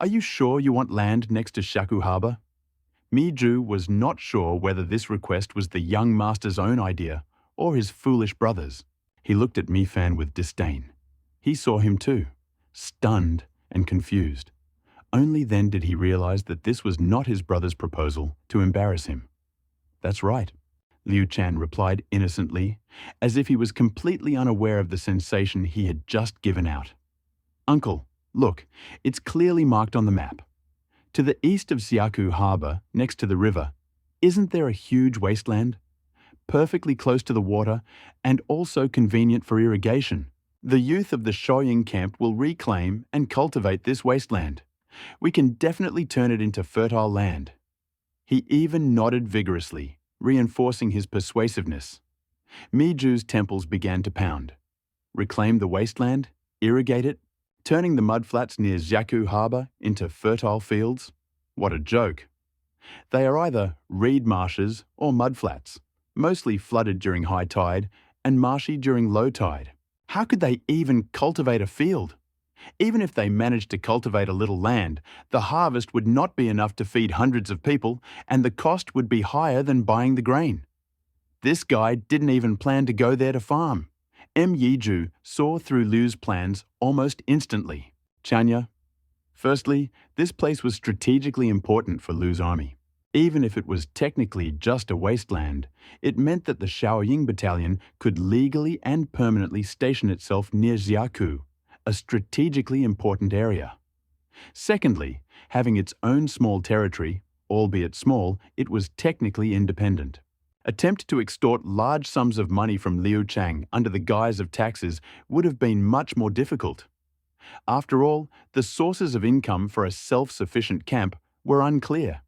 Are you sure you want land next to Xiaku Harbor? Mi Zhu was not sure whether this request was the young master's own idea or his foolish brother's. He looked at Mi Fan with disdain. He saw him too, stunned and confused. Only then did he realize that this was not his brother's proposal to embarrass him. That's right, Liu Shan replied innocently, as if he was completely unaware of the sensation he had just given out. Uncle, look, it's clearly marked on the map. To the east of Xiaku Harbor, next to the river, isn't there a huge wasteland? Perfectly close to the water and also convenient for irrigation. The youth of the Shaoying camp will reclaim and cultivate this wasteland. We can definitely turn it into fertile land. He even nodded vigorously, reinforcing his persuasiveness. Miju's temples began to pound. Reclaim the wasteland? Irrigate it? Turning the mudflats near Xiaku Harbor into fertile fields? What a joke. They are either reed marshes or mudflats, mostly flooded during high tide and marshy during low tide. How could they even cultivate a field? Even if they managed to cultivate a little land, the harvest would not be enough to feed hundreds of people, and the cost would be higher than buying the grain. This guy didn't even plan to go there to farm. Yiju saw through Liu's plans almost instantly. Chanya, firstly, this place was strategically important for Liu's army. Even if it was technically just a wasteland, it meant that the Shaoying battalion could legally and permanently station itself near Xiaku, a strategically important area. Secondly, having its own small territory, albeit small, it was technically independent. Attempt to extort large sums of money from Liu Chang under the guise of taxes would have been much more difficult. After all, the sources of income for a self-sufficient camp were unclear.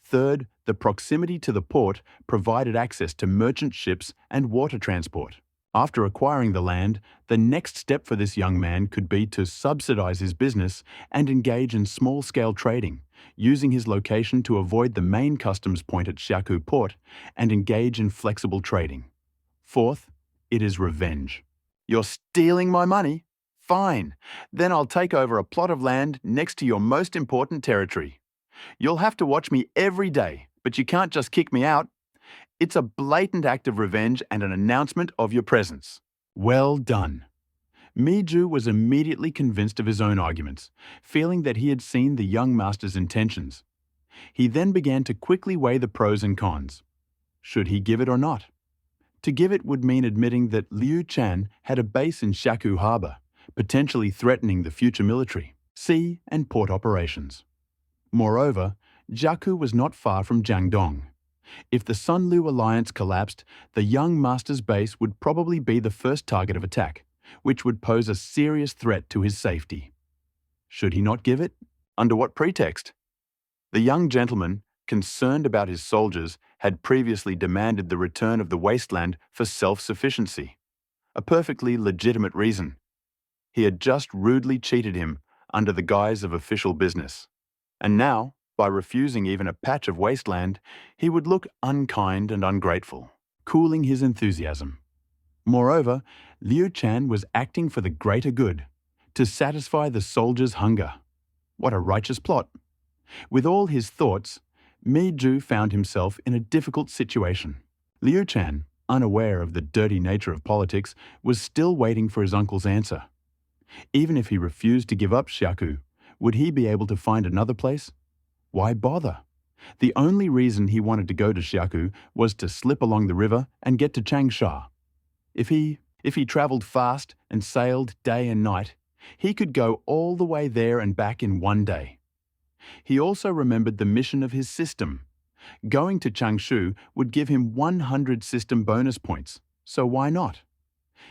Third, the proximity to the port provided access to merchant ships and water transport. After acquiring the land, the next step for this young man could be to subsidize his business and engage in small-scale trading, using his location to avoid the main customs point at Xiaku Port and engage in flexible trading. Fourth, it is revenge. You're stealing my money? Fine. Then I'll take over a plot of land next to your most important territory. You'll have to watch me every day, but you can't just kick me out. It's a blatant act of revenge and an announcement of your presence. Well done. Miju was immediately convinced of his own arguments, feeling that he had seen the young master's intentions. He then began to quickly weigh the pros and cons. Should he give it or not? To give it would mean admitting that Liu Shan had a base in Shaku Harbor, potentially threatening the future military, sea and port operations. Moreover, Jiaku was not far from Jiangdong. If the Sun-Liu alliance collapsed, the young master's base would probably be the first target of attack, which would pose a serious threat to his safety. Should he not give it? Under what pretext? The young gentleman, concerned about his soldiers, had previously demanded the return of the wasteland for self-sufficiency. A perfectly legitimate reason. He had just rudely cheated him under the guise of official business. And now, by refusing even a patch of wasteland, he would look unkind and ungrateful, cooling his enthusiasm. Moreover, Liu Shan was acting for the greater good, to satisfy the soldiers' hunger. What a righteous plot! With all his thoughts, Miju found himself in a difficult situation. Liu Shan, unaware of the dirty nature of politics, was still waiting for his uncle's answer. Even if he refused to give up Xiaku, would he be able to find another place? Why bother? The only reason he wanted to go to Xiaku was to slip along the river and get to Changsha. If he traveled fast and sailed day and night, he could go all the way there and back in one day. He also remembered the mission of his system. Going to Changshu would give him 100 system bonus points, so why not?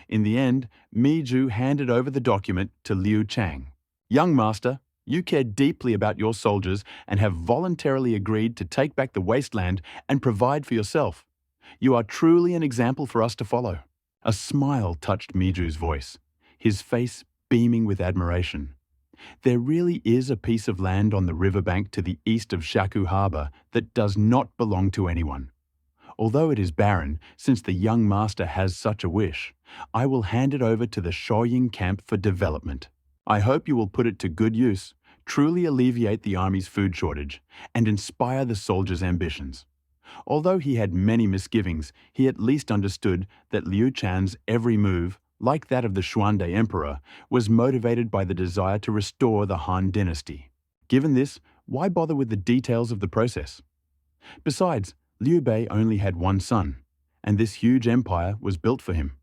In the end, Miju handed over the document to Liu Chang. Young master, you care deeply about your soldiers and have voluntarily agreed to take back the wasteland and provide for yourself. You are truly an example for us to follow. A smile touched Miju's voice, his face beaming with admiration. There really is a piece of land on the riverbank to the east of Shaku Harbor that does not belong to anyone. Although it is barren, since the young master has such a wish, I will hand it over to the Shoying camp for development. I hope you will put it to good use, truly alleviate the army's food shortage, and inspire the soldiers' ambitions. Although he had many misgivings, he at least understood that Liu Chan's every move, like that of the Xuande emperor, was motivated by the desire to restore the Han dynasty. Given this, why bother with the details of the process? Besides, Liu Bei only had one son, and this huge empire was built for him.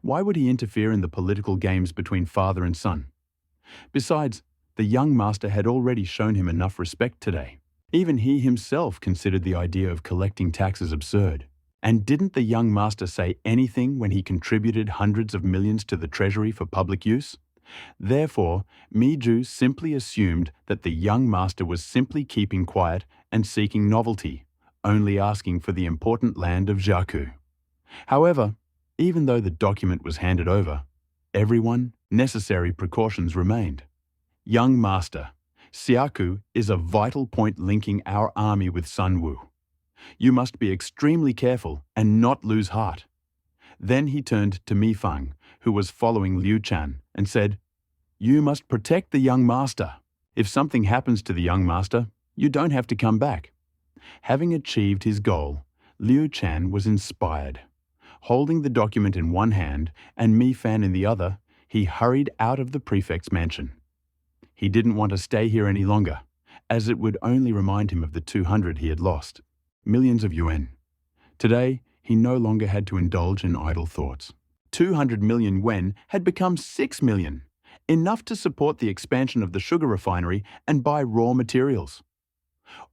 Why would he interfere in the political games between father and son? Besides, the young master had already shown him enough respect today. Even he himself considered the idea of collecting taxes absurd. And didn't the young master say anything when he contributed hundreds of millions to the treasury for public use? Therefore, Miju simply assumed that the young master was simply keeping quiet and seeking novelty, only asking for the important land of Jiaku. However, even though the document was handed over, necessary precautions remained. Young master, Xiaku is a vital point linking our army with Sun Wu. You must be extremely careful and not lose heart. Then he turned to Mi Fang, who was following Liu Shan, and said, You must protect the young master. If something happens to the young master, you don't have to come back. Having achieved his goal, Liu Shan was inspired. Holding the document in one hand and Mi Fan in the other, he hurried out of the prefect's mansion. He didn't want to stay here any longer, as it would only remind him of the 200 he had lost. Millions of yuan. Today, he no longer had to indulge in idle thoughts. 200 million yuan had become 6 million, enough to support the expansion of the sugar refinery and buy raw materials.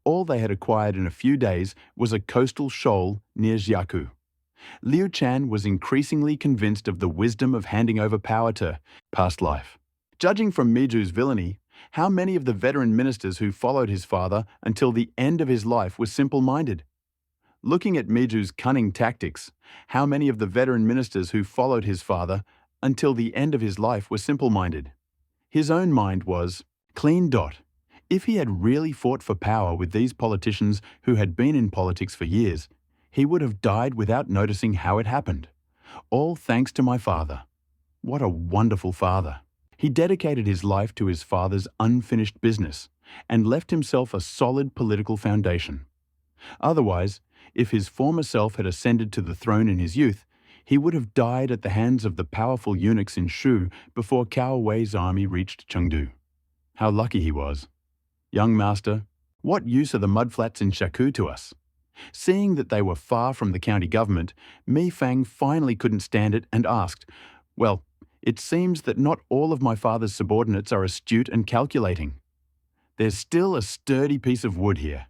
All they had acquired in a few days was a coastal shoal near Jiaku. Liu Shan was increasingly convinced of the wisdom of handing over power to past life. Judging from Miju's villainy, how many of the veteran ministers who followed his father until the end of his life were simple-minded? Looking at Miju's cunning tactics, how many of the veteran ministers who followed his father until the end of his life were simple-minded? His own mind was clean dot. If he had really fought for power with these politicians who had been in politics for years, he would have died without noticing how it happened. All thanks to my father. What a wonderful father. He dedicated his life to his father's unfinished business and left himself a solid political foundation. Otherwise, if his former self had ascended to the throne in his youth, he would have died at the hands of the powerful eunuchs in Shu before Cao Wei's army reached Chengdu. How lucky he was. Young master, what use are the mudflats in Shaku to us? Seeing that they were far from the county government, Mi Fang finally couldn't stand it and asked, "Well, it seems that not all of my father's subordinates are astute and calculating. There's still a sturdy piece of wood here.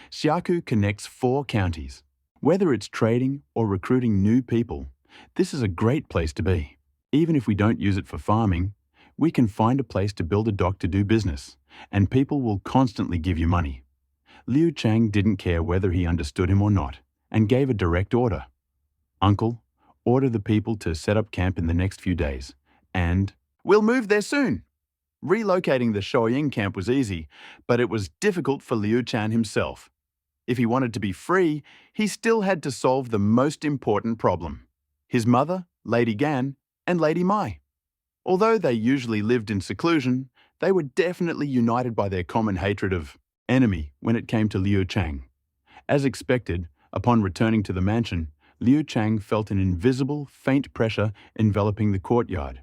Xiaku connects 4 counties. Whether it's trading or recruiting new people, this is a great place to be. Even if we don't use it for farming, we can find a place to build a dock to do business, and people will constantly give you money." Liu Chang didn't care whether he understood him or not, and gave a direct order. "Uncle, order the people to set up camp in the next few days, and we'll move there soon." Relocating the Shouying camp was easy, but it was difficult for Liu Chan himself. If he wanted to be free, he still had to solve the most important problem: his mother, Lady Gan, and Lady Mai. Although they usually lived in seclusion, they were definitely united by their common hatred of enemy when it came to Liu Chang. As expected, upon returning to the mansion, Liu Chang felt an invisible, faint pressure enveloping the courtyard.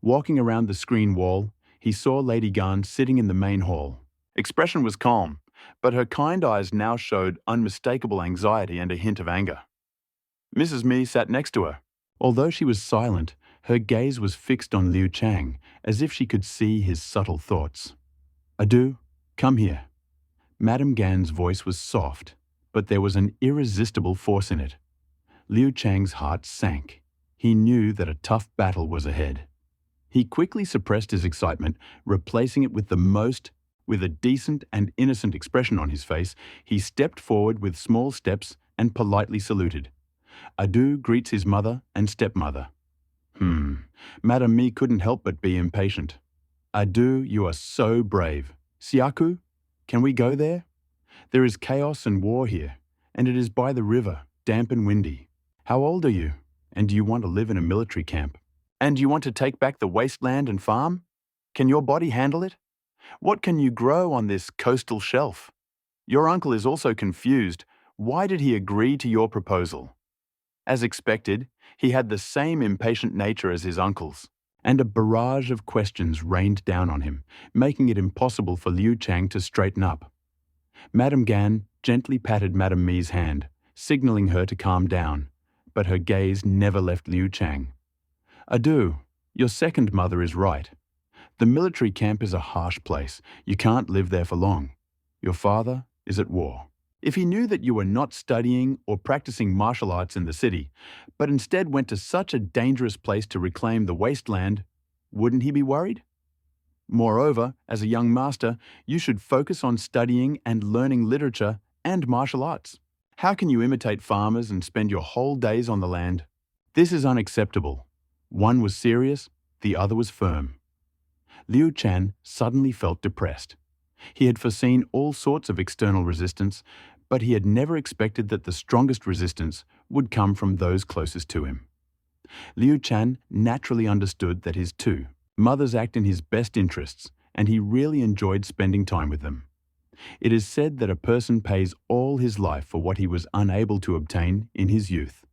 Walking around the screen wall, he saw Lady Gan sitting in the main hall. Expression was calm, but her kind eyes now showed unmistakable anxiety and a hint of anger. Mrs. Mi sat next to her. Although she was silent, her gaze was fixed on Liu Chang, as if she could see his subtle thoughts. "Adu, come here." Madame Gan's voice was soft, but there was an irresistible force in it. Liu Chang's heart sank. He knew that a tough battle was ahead. He quickly suppressed his excitement, replacing it with a decent and innocent expression on his face. He stepped forward with small steps and politely saluted. Adu greets his mother and stepmother. Madame Mi couldn't help but be impatient. "Adu, you are so brave. Siaku, can we go there? There is chaos and war here, and it is by the river, damp and windy. How old are you? And do you want to live in a military camp? And do you want to take back the wasteland and farm? Can your body handle it? What can you grow on this coastal shelf? Your uncle is also confused. Why did he agree to your proposal?" As expected, he had the same impatient nature as his uncles, and a barrage of questions rained down on him, making it impossible for Liu Chang to straighten up. Madame Gan gently patted Madame Mi's hand, signaling her to calm down, but her gaze never left Liu Chang. "Adu, your second mother is right. The military camp is a harsh place. You can't live there for long. Your father is at war. If he knew that you were not studying or practicing martial arts in the city, but instead went to such a dangerous place to reclaim the wasteland, wouldn't he be worried? Moreover, as a young master, you should focus on studying and learning literature and martial arts. How can you imitate farmers and spend your whole days on the land? This is unacceptable." One was serious, the other was firm. Liu Chan suddenly felt depressed. He had foreseen all sorts of external resistance, but he had never expected that the strongest resistance would come from those closest to him. Liu Chan naturally understood that his two mothers act in his best interests, and he really enjoyed spending time with them. It is said that a person pays all his life for what he was unable to obtain in his youth.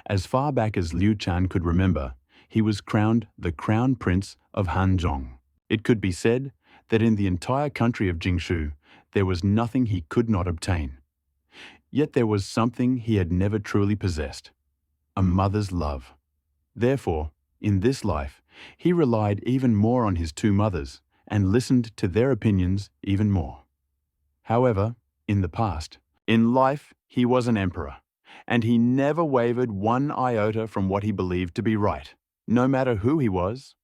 As far back as Liu Chan could remember, he was crowned the Crown Prince of Hanzhong. It could be said that in the entire country of Jingshu, there was nothing he could not obtain. Yet there was something he had never truly possessed: a mother's love. Therefore, in this life, he relied even more on his two mothers and listened to their opinions even more. However, in the past, in life, he was an emperor, and he never wavered one iota from what he believed to be right, no matter who he was.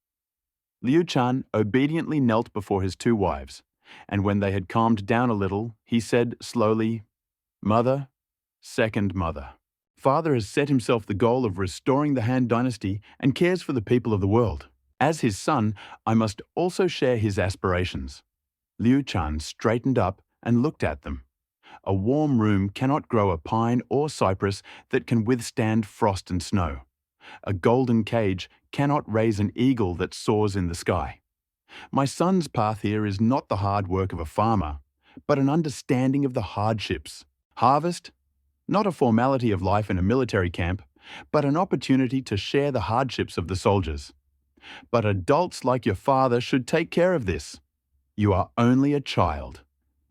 Liu Chan obediently knelt before his two wives, and when they had calmed down a little, he said slowly, "Mother, second mother, Father has set himself the goal of restoring the Han dynasty and cares for the people of the world. As his son, I must also share his aspirations." Liu Chan straightened up and looked at them. A warm room cannot grow a pine or cypress that can withstand frost and snow. A golden cage cannot raise an eagle that soars in the sky. My son's path here is not the hard work of a farmer, but an understanding of the hardships. Harvest? Not a formality of life in a military camp, but an opportunity to share the hardships of the soldiers. But adults like your father should take care of this. You are only a child,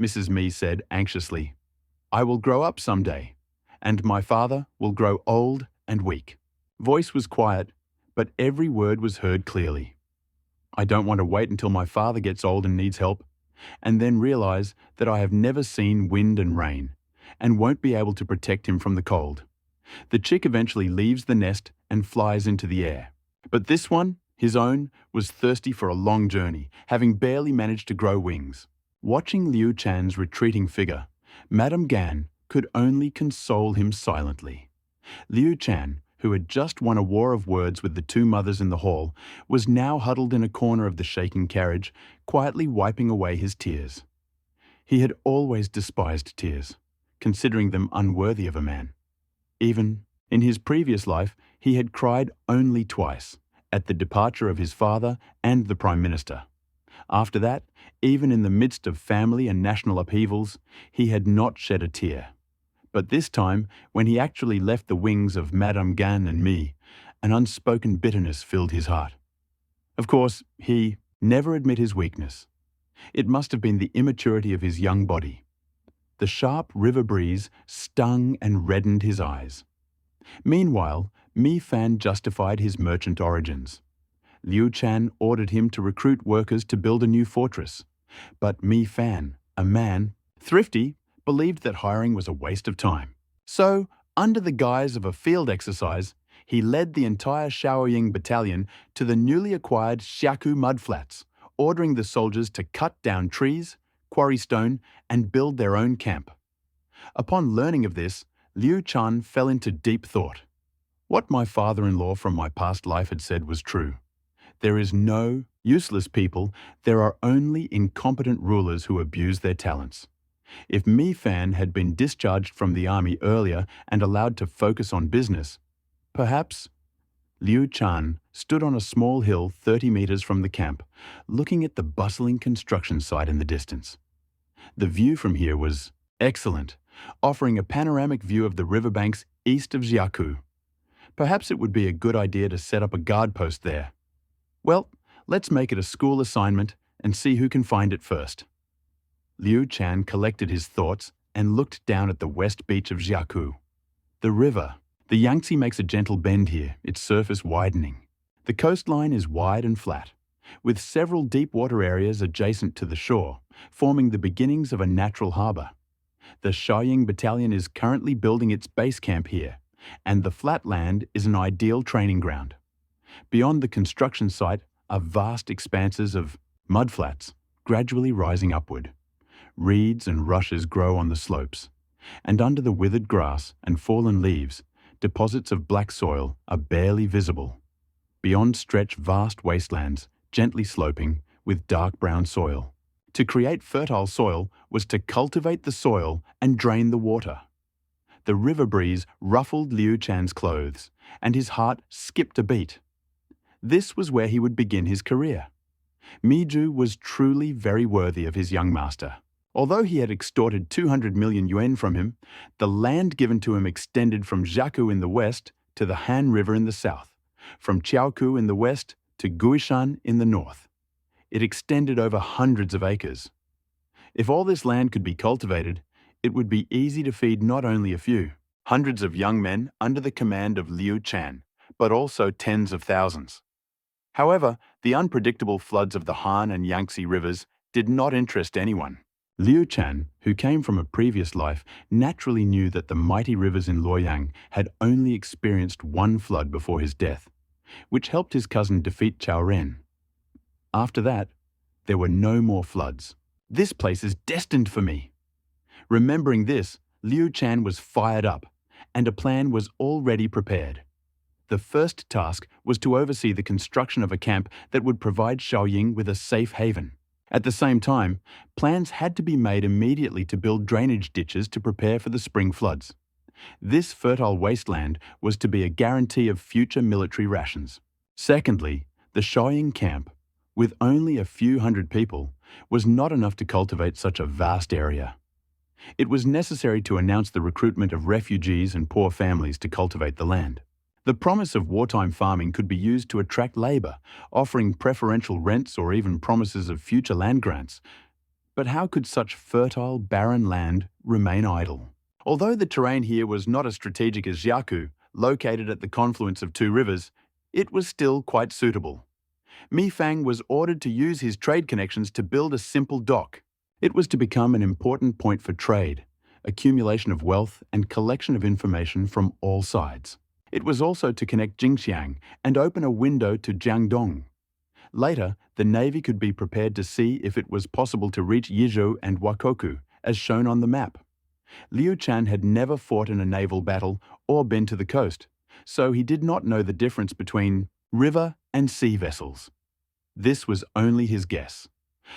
Mrs. Mi said anxiously. I will grow up someday, and my father will grow old and weak. Voice was quiet, but every word was heard clearly. I don't want to wait until my father gets old and needs help, and then realize that I have never seen wind and rain, and won't be able to protect him from the cold. The chick eventually leaves the nest and flies into the air. But this one, his own, was thirsty for a long journey, having barely managed to grow wings. Watching Liu Chan's retreating figure, Madame Gan could only console him silently. Liu Chan, who had just won a war of words with the two mothers in the hall, was now huddled in a corner of the shaking carriage, quietly wiping away his tears. He had always despised tears, considering them unworthy of a man. Even in his previous life, he had cried only twice, at the departure of his father and the Prime Minister. After that, even in the midst of family and national upheavals, he had not shed a tear. But this time, when he actually left the wings of Madame Gan and me, an unspoken bitterness filled his heart. Of course, he never admit his weakness. It must have been the immaturity of his young body. The sharp river breeze stung and reddened his eyes. Meanwhile, Mi Fan justified his merchant origins. Liu Chan ordered him to recruit workers to build a new fortress. But Mi Fan, a man, thrifty, believed that hiring was a waste of time. So, under the guise of a field exercise, he led the entire Shaoying battalion to the newly acquired Xiaku mudflats, ordering the soldiers to cut down trees, quarry stone, and build their own camp. Upon learning of this, Liu Chan fell into deep thought. What my father-in-law from my past life had said was true. There is no useless people, there are only incompetent rulers who abuse their talents. If Mi Fan had been discharged from the army earlier and allowed to focus on business, perhaps. Liu Chan stood on a small hill 30 meters from the camp, looking at the bustling construction site in the distance. The view from here was excellent, offering a panoramic view of the riverbanks east of Xiaku. Perhaps it would be a good idea to set up a guard post there. Well, let's make it a school assignment and see who can find it first. Liu Chan collected his thoughts and looked down at the west beach of Xiaku. The river. The Yangtze makes a gentle bend here, its surface widening. The coastline is wide and flat, with several deep water areas adjacent to the shore, forming the beginnings of a natural harbour. The Shaoying Battalion is currently building its base camp here, and the flat land is an ideal training ground. Beyond the construction site are vast expanses of mudflats, gradually rising upward. Reeds and rushes grow on the slopes, and under the withered grass and fallen leaves, deposits of black soil are barely visible. Beyond stretch vast wastelands, gently sloping, with dark brown soil. To create fertile soil was to cultivate the soil and drain the water. The river breeze ruffled Liu Chan's clothes, and his heart skipped a beat. This was where he would begin his career. Miju was truly very worthy of his young master. Although he had extorted 200 million yuan from him, the land given to him extended from Jiaku in the west to the Han River in the south, from Chaoku in the west to Guishan in the north. It extended over hundreds of acres. If all this land could be cultivated, it would be easy to feed not only a few, hundreds of young men under the command of Liu Chan, but also tens of thousands. However, the unpredictable floods of the Han and Yangtze rivers did not interest anyone. Liu Chan, who came from a previous life, naturally knew that the mighty rivers in Luoyang had only experienced one flood before his death, which helped his cousin defeat Cao Ren. After that, there were no more floods. This place is destined for me. Remembering this, Liu Chan was fired up, and a plan was already prepared. The first task was to oversee the construction of a camp that would provide Shaoying with a safe haven. At the same time, plans had to be made immediately to build drainage ditches to prepare for the spring floods. This fertile wasteland was to be a guarantee of future military rations. Secondly, the Shaoying camp, with only a few hundred people, was not enough to cultivate such a vast area. It was necessary to announce the recruitment of refugees and poor families to cultivate the land. The promise of wartime farming could be used to attract labor, offering preferential rents or even promises of future land grants. But how could such fertile, barren land remain idle? Although the terrain here was not as strategic as Jiaku, located at the confluence of two rivers, it was still quite suitable. Mi Fang was ordered to use his trade connections to build a simple dock. It was to become an important point for trade, accumulation of wealth, and collection of information from all sides. It was also to connect Jingxiang and open a window to Jiangdong. Later, the navy could be prepared to see if it was possible to reach Yizhou and Wakoku, as shown on the map. Liu Shan had never fought in a naval battle or been to the coast, so he did not know the difference between river and sea vessels. This was only his guess.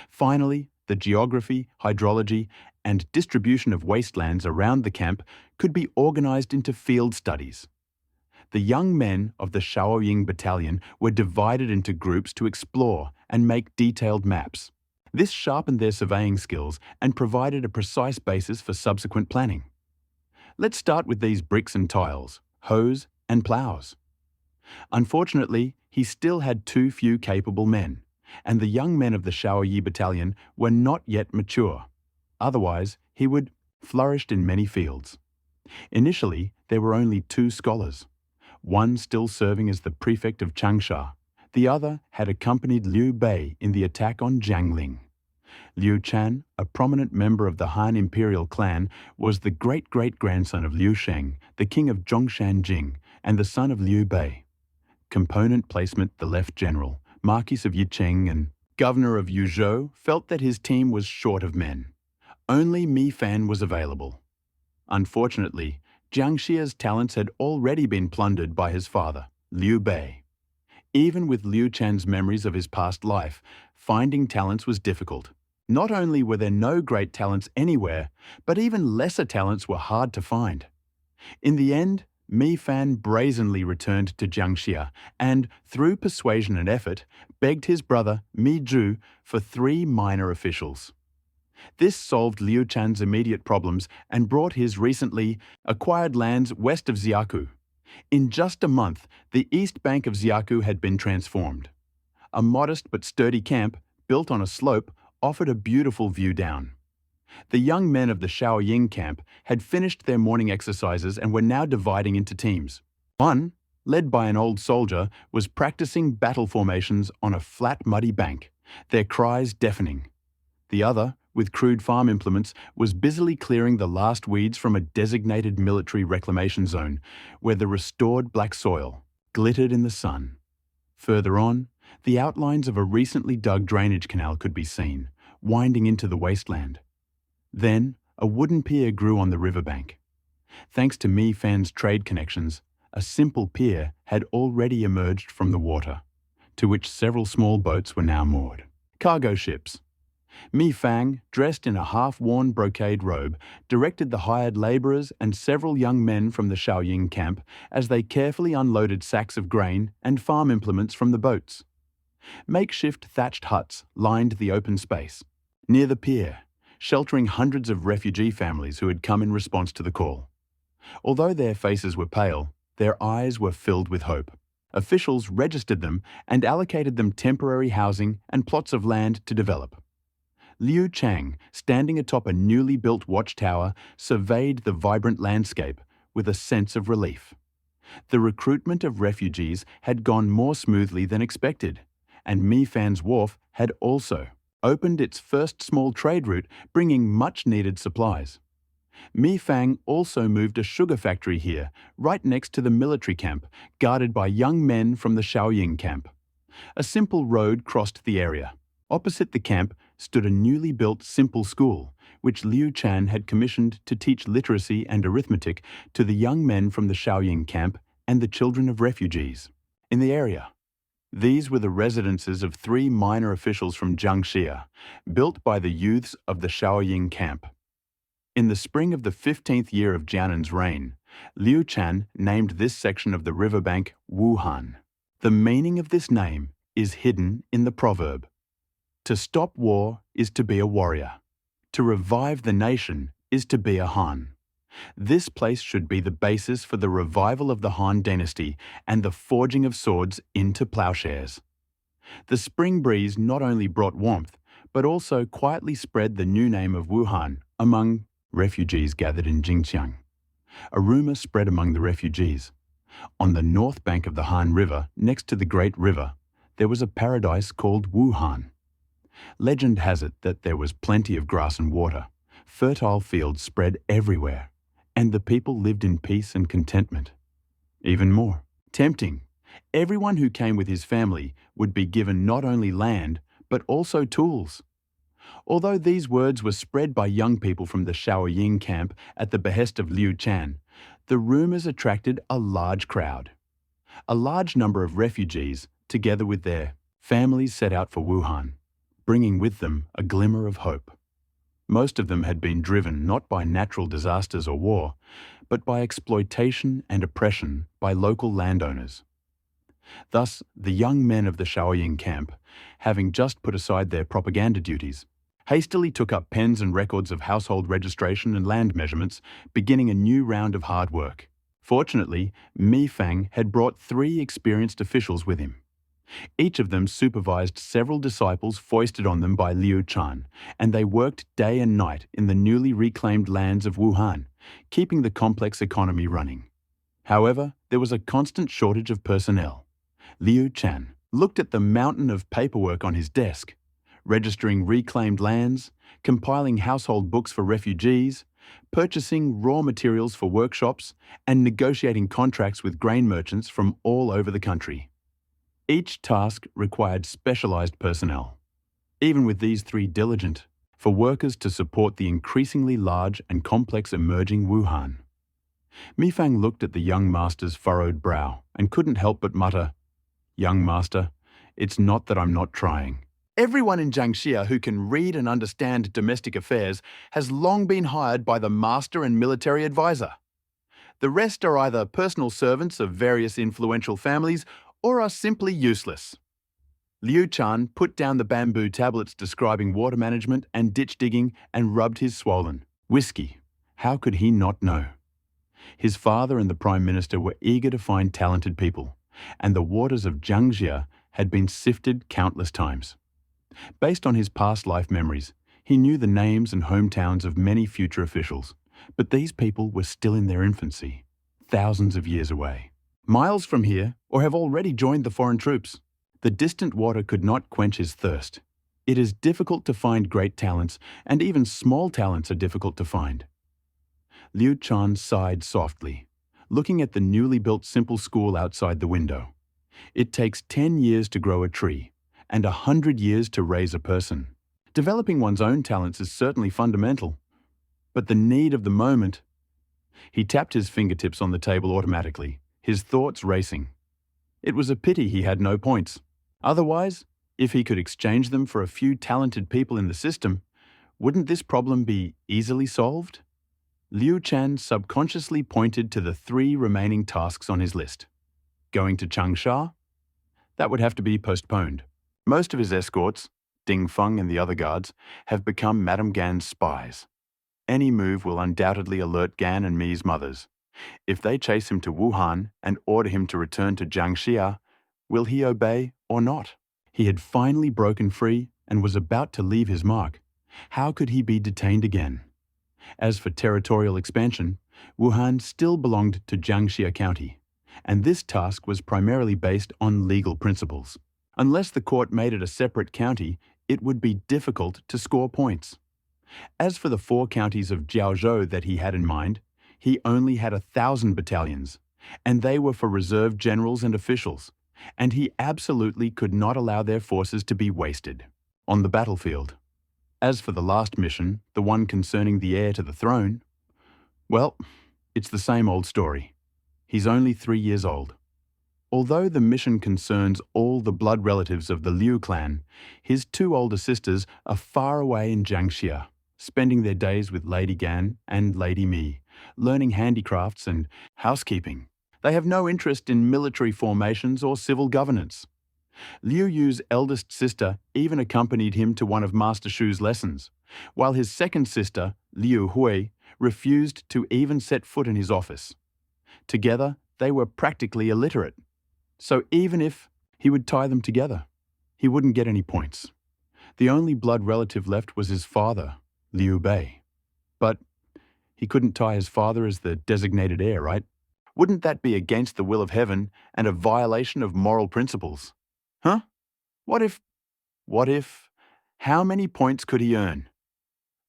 Finally, the geography, hydrology, and distribution of wastelands around the camp could be organized into field studies. The young men of the Shaoying battalion were divided into groups to explore and make detailed maps. This sharpened their surveying skills and provided a precise basis for subsequent planning. Let's start with these bricks and tiles, hoes and plows. Unfortunately, he still had too few capable men, and the young men of the Shaoyi battalion were not yet mature. Otherwise, he would flourished in many fields. Initially, there were only 2 scholars, one still serving as the prefect of Changsha. The other had accompanied Liu Bei in the attack on Jiangling. Liu Shan, a prominent member of the Han imperial clan, was the great-great-grandson of Liu Sheng, the king of Zhongshan and the son of Liu Bei. Component placement: the left general, Marquis of Yicheng and governor of Yuzhou, felt that his team was short of men. Only Mi Fan was available. Unfortunately, Jiang Xia's talents had already been plundered by his father, Liu Bei. Even with Liu Shan's memories of his past life, finding talents was difficult. Not only were there no great talents anywhere, but even lesser talents were hard to find. In the end, Mi Fan brazenly returned to Jiang Xia and, through persuasion and effort, begged his brother, Mi Zhu, for 3 minor officials. This solved Liu Shan's immediate problems and brought his recently acquired lands west of Xiaku. In just a month, the east bank of Xiaku had been transformed. A modest but sturdy camp, built on a slope, offered a beautiful view down. The young men of the Shaoying camp had finished their morning exercises and were now dividing into teams. One, led by an old soldier, was practicing battle formations on a flat, muddy bank, their cries deafening. The other, with crude farm implements, was busily clearing the last weeds from a designated military reclamation zone, where the restored black soil glittered in the sun. Further on, the outlines of a recently dug drainage canal could be seen, winding into the wasteland. Then, a wooden pier grew on the riverbank. Thanks to Mi Fan's trade connections, a simple pier had already emerged from the water, to which several small boats were now moored. Cargo ships. Mi Fang, dressed in a half-worn brocade robe, directed the hired labourers and several young men from the Shaoying camp as they carefully unloaded sacks of grain and farm implements from the boats. Makeshift thatched huts lined the open space near the pier, sheltering hundreds of refugee families who had come in response to the call. Although their faces were pale, their eyes were filled with hope. Officials registered them and allocated them temporary housing and plots of land to develop. Liu Chang, standing atop a newly built watchtower, surveyed the vibrant landscape with a sense of relief. The recruitment of refugees had gone more smoothly than expected, and Mi Fan's wharf had also opened its first small trade route, bringing much-needed supplies. Mi Fang also moved a sugar factory here, right next to the military camp, guarded by young men from the Shaoying camp. A simple road crossed the area. Opposite the camp stood a newly built simple school, which Liu Shan had commissioned to teach literacy and arithmetic to the young men from the Shaoying camp and the children of refugees in the area. These were the residences of 3 minor officials from Jiangxia, built by the youths of the Shaoying camp. In the spring of the 15th year of Jianan's reign, Liu Shan named this section of the riverbank Wuhan. The meaning of this name is hidden in the proverb. To stop war is to be a warrior. To revive the nation is to be a Han. This place should be the basis for the revival of the Han dynasty and the forging of swords into plowshares. The spring breeze not only brought warmth, but also quietly spread the new name of Wuhan among refugees gathered in Xinjiang. A rumor spread among the refugees. On the north bank of the Han River, next to the Great River, there was a paradise called Wuhan. Legend has it that there was plenty of grass and water, fertile fields spread everywhere, and the people lived in peace and contentment. Even more tempting, everyone who came with his family would be given not only land, but also tools. Although these words were spread by young people from the Shaoying camp at the behest of Liu Shan, the rumors attracted a large crowd. A large number of refugees, together with their families, set out for Wuhan, bringing with them a glimmer of hope. Most of them had been driven not by natural disasters or war, but by exploitation and oppression by local landowners. Thus, the young men of the Shaoying camp, having just put aside their propaganda duties, hastily took up pens and records of household registration and land measurements, beginning a new round of hard work. Fortunately, Mi Fang had brought 3 experienced officials with him. Each of them supervised several disciples foisted on them by Liu Shan, and they worked day and night in the newly reclaimed lands of Wuhan, keeping the complex economy running. However, there was a constant shortage of personnel. Liu Shan looked at the mountain of paperwork on his desk, registering reclaimed lands, compiling household books for refugees, purchasing raw materials for workshops, and negotiating contracts with grain merchants from all over the country. Each task required specialized personnel. Even with these 3 diligent, for workers to support the increasingly large and complex emerging Wuhan. Mi Fang looked at the young master's furrowed brow and couldn't help but mutter, "Young master, it's not that I'm not trying. Everyone in Jiangxia who can read and understand domestic affairs has long been hired by the master and military advisor. The rest are either personal servants of various influential families or are simply useless." Liu Shan put down the bamboo tablets describing water management and ditch digging and rubbed his swollen whiskey. How could he not know? His father and the Prime Minister were eager to find talented people, and the waters of Jiangxia had been sifted countless times. Based on his past life memories, he knew the names and hometowns of many future officials, but these people were still in their infancy, thousands of years away. Miles from here, or have already joined the foreign troops. The distant water could not quench his thirst. It is difficult to find great talents, and even small talents are difficult to find. Liu Shan sighed softly, looking at the newly built simple school outside the window. It takes 10 years to grow a tree, and 100 years to raise a person. Developing one's own talents is certainly fundamental, but the need of the moment. He tapped his fingertips on the table automatically, his thoughts racing. It was a pity he had no points. Otherwise, if he could exchange them for a few talented people in the system, wouldn't this problem be easily solved? Liu Shan subconsciously pointed to the 3 remaining tasks on his list. Going to Changsha? That would have to be postponed. Most of his escorts, Ding Feng and the other guards, have become Madame Gan's spies. Any move will undoubtedly alert Gan and Mi's mothers. If they chase him to Wuhan and order him to return to Jiangxia, will he obey or not? He had finally broken free and was about to leave his mark. How could he be detained again? As for territorial expansion, Wuhan still belonged to Jiangxia County, and this task was primarily based on legal principles. Unless the court made it a separate county, it would be difficult to score points. As for the 4 counties of Jiaozhou that he had in mind, he only had 1,000 battalions, and they were for reserve generals and officials, and he absolutely could not allow their forces to be wasted on the battlefield. As for the last mission, the one concerning the heir to the throne, well, it's the same old story. He's only 3 years old. Although the mission concerns all the blood relatives of the Liu clan, his 2 older sisters are far away in Jiangxia, spending their days with Lady Gan and Lady Mi, learning handicrafts and housekeeping. They have no interest in military formations or civil governance. Liu Yu's eldest sister even accompanied him to one of Master Shu's lessons, while his second sister, Liu Hui, refused to even set foot in his office. Together, they were practically illiterate. So even if he would tie them together, he wouldn't get any points. The only blood relative left was his father, Liu Bei. But he couldn't tie his father as the designated heir, right? Wouldn't that be against the will of heaven and a violation of moral principles? Huh? What if, how many points could he earn?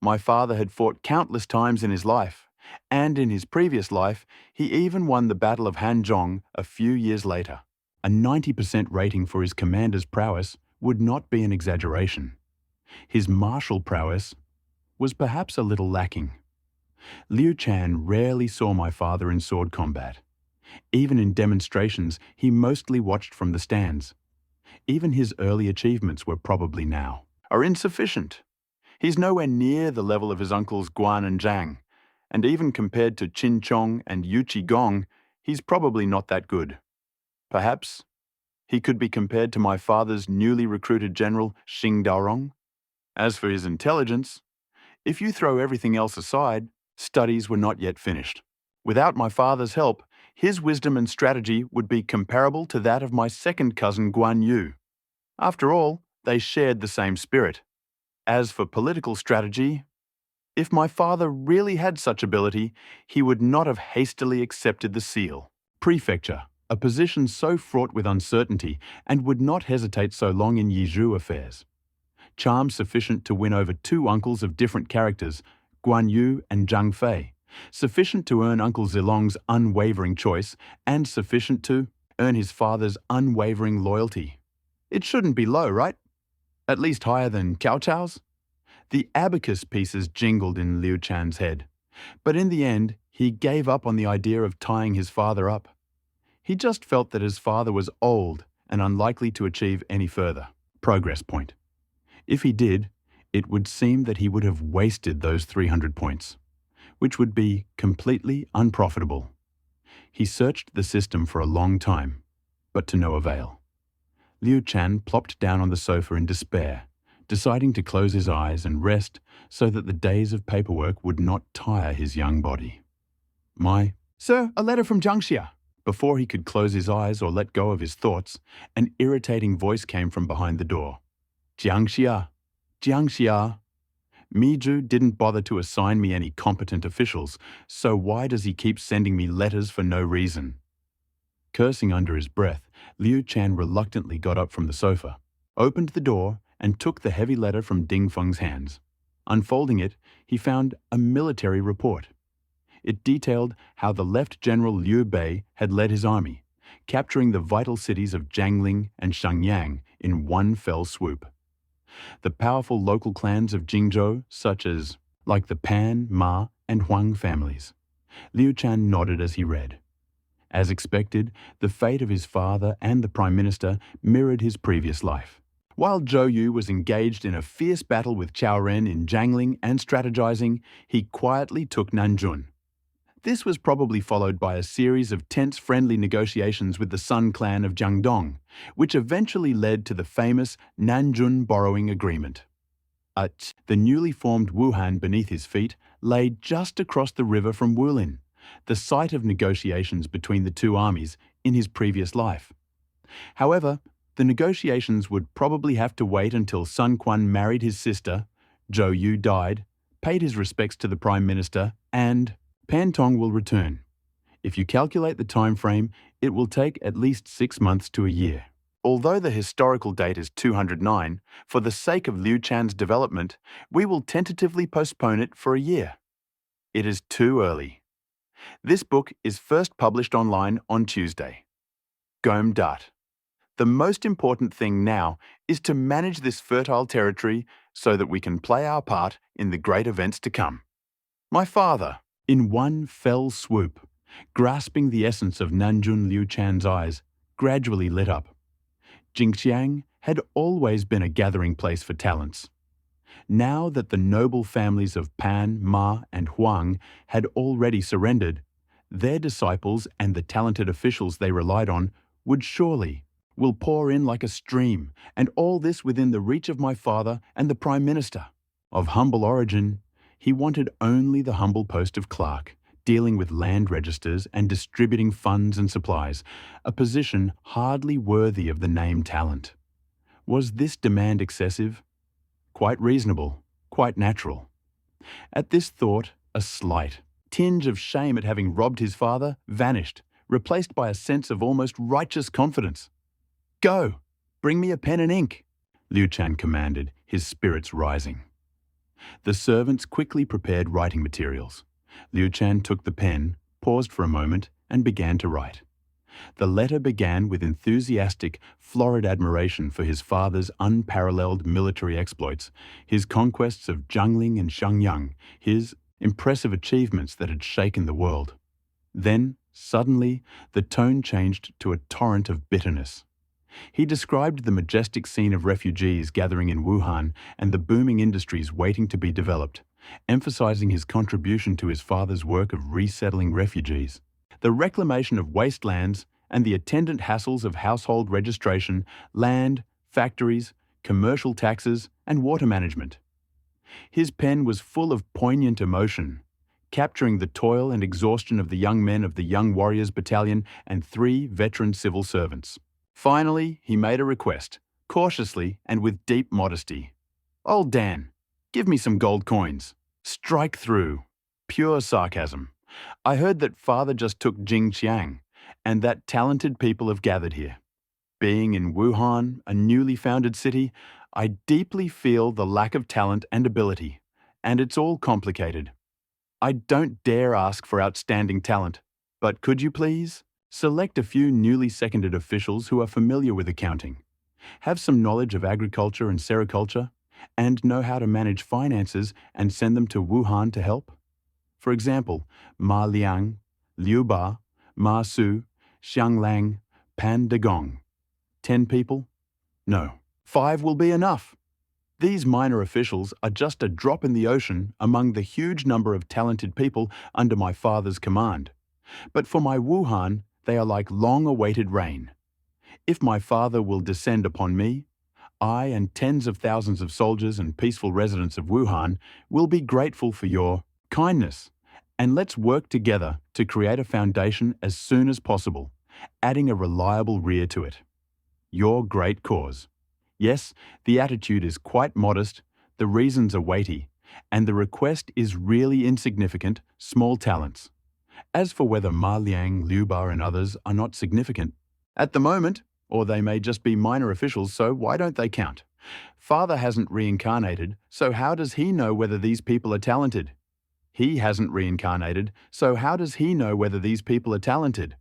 My father had fought countless times in his life, and in his previous life, he even won the Battle of Hanzhong a few years later. A 90% rating for his commander's prowess would not be an exaggeration. His martial prowess was perhaps a little lacking. Liu Shan rarely saw my father in sword combat. Even in demonstrations, he mostly watched from the stands. Even his early achievements were probably now are insufficient. He's nowhere near the level of his uncles Guan and Zhang, and even compared to Qin Chong and Yu Qigong, he's probably not that good. Perhaps he could be compared to my father's newly recruited general Xing Daorong. As for his intelligence, if you throw everything else aside, studies were not yet finished. Without my father's help, his wisdom and strategy would be comparable to that of my second cousin Guan Yu. After all, they shared the same spirit. As for political strategy, if my father really had such ability, he would not have hastily accepted the seal. Prefecture, a position so fraught with uncertainty, and would not hesitate so long in Yizhu affairs. Charm sufficient to win over two uncles of different characters, Guan Yu and Zhang Fei, sufficient to earn Uncle Zilong's unwavering choice, and sufficient to earn his father's unwavering loyalty. It shouldn't be low, right? At least higher than Cao Cao's? The abacus pieces jingled in Liu Shan's head, but in the end, he gave up on the idea of tying his father up. He just felt that his father was old and unlikely to achieve any further. Progress point. If he did, it would seem that he would have wasted those 300 points, which would be completely unprofitable. He searched the system for a long time, but to no avail. Liu Shan plopped down on the sofa in despair, deciding to close his eyes and rest so that the days of paperwork would not tire his young body. Sir, a letter from Jiangxia. Before he could close his eyes or let go of his thoughts, an irritating voice came from behind the door. Jiangxia, Jiangxia. Miju didn't bother to assign me any competent officials, so why does he keep sending me letters for no reason? Cursing under his breath, Liu Shan reluctantly got up from the sofa, opened the door, and took the heavy letter from Ding Feng's hands. Unfolding it, he found a military report. It detailed how the Left General Liu Bei had led his army, capturing the vital cities of Jiangling and Shenyang in one fell swoop. The powerful local clans of Jingzhou, such as like the Pan, Ma, and Huang families. Liu Shan nodded as he read. As expected, the fate of his father and the Prime Minister mirrored his previous life. While Zhou Yu was engaged in a fierce battle with Cao Ren in Jiangling and strategizing, he quietly took Nanjun. This was probably followed by a series of tense friendly negotiations with the Sun clan of Jiangdong, which eventually led to the famous Nanjun Borrowing Agreement. The newly formed Wuhan beneath his feet lay just across the river from Wulin, the site of negotiations between the two armies in his previous life. However, the negotiations would probably have to wait until Sun Quan married his sister, Zhou Yu died, paid his respects to the Prime Minister, and Pan Tong will return. If you calculate the time frame, it will take at least 6 months to a year. Although the historical date is 209, for the sake of Liu Shan's development, we will tentatively postpone it for a year. It is too early. This book is first published online on Tuesday. Gom Dat. The most important thing now is to manage this fertile territory so that we can play our part in the great events to come. My father, in one fell swoop, grasping the essence of Nanjun Liu Shan's eyes, gradually lit up. Jingxiang had always been a gathering place for talents. Now that the noble families of Pan, Ma, and Huang had already surrendered, their disciples and the talented officials they relied on will pour in like a stream, and all this within the reach of my father and the Prime Minister. Of humble origin, he wanted only the humble post of clerk, dealing with land registers and distributing funds and supplies, a position hardly worthy of the name talent. Was this demand excessive? Quite reasonable, quite natural. At this thought, a slight tinge of shame at having robbed his father vanished, replaced by a sense of almost righteous confidence. "Go! Bring me a pen and ink," Liu Shan commanded, his spirits rising. The servants quickly prepared writing materials. Liu Shan took the pen, paused for a moment, and began to write. The letter began with enthusiastic, florid admiration for his father's unparalleled military exploits, his conquests of Zhangling and Xiangyang, his impressive achievements that had shaken the world. Then, suddenly, the tone changed to a torrent of bitterness. He described the majestic scene of refugees gathering in Wuhan and the booming industries waiting to be developed, emphasizing his contribution to his father's work of resettling refugees. The reclamation of wastelands and the attendant hassles of household registration, land, factories, commercial taxes, and water management. His pen was full of poignant emotion, capturing the toil and exhaustion of the young men of the Young Warriors Battalion and 3 veteran civil servants. Finally, he made a request, cautiously and with deep modesty. "Old Dan, give me some gold coins. Strike through." Pure sarcasm. "I heard that father just took Jingqiang, and that talented people have gathered here. Being in Wuhan, a newly founded city, I deeply feel the lack of talent and ability, and it's all complicated. I don't dare ask for outstanding talent, but could you please select a few newly seconded officials who are familiar with accounting, have some knowledge of agriculture and sericulture, and know how to manage finances and send them to Wuhan to help? For example, Ma Liang, Liu Bei, Ma Su, Xiang Lang, Pan Degong. 10 people? No, 5 will be enough. These minor officials are just a drop in the ocean among the huge number of talented people under my father's command. But for my Wuhan, they are like long-awaited rain. If my father will descend upon me, I and tens of thousands of soldiers and peaceful residents of Wuhan will be grateful for your kindness, and let's work together to create a foundation as soon as possible, adding a reliable rear to it. Your great cause." Yes, the attitude is quite modest, the reasons are weighty, and the request is really insignificant, small talents. As for whether Ma Liang, Liu Bei, and others are not significant, at the moment, or they may just be minor officials, so why don't they count? Father hasn't reincarnated, so how does he know whether these people are talented? He hasn't reincarnated, so how does he know whether these people are talented?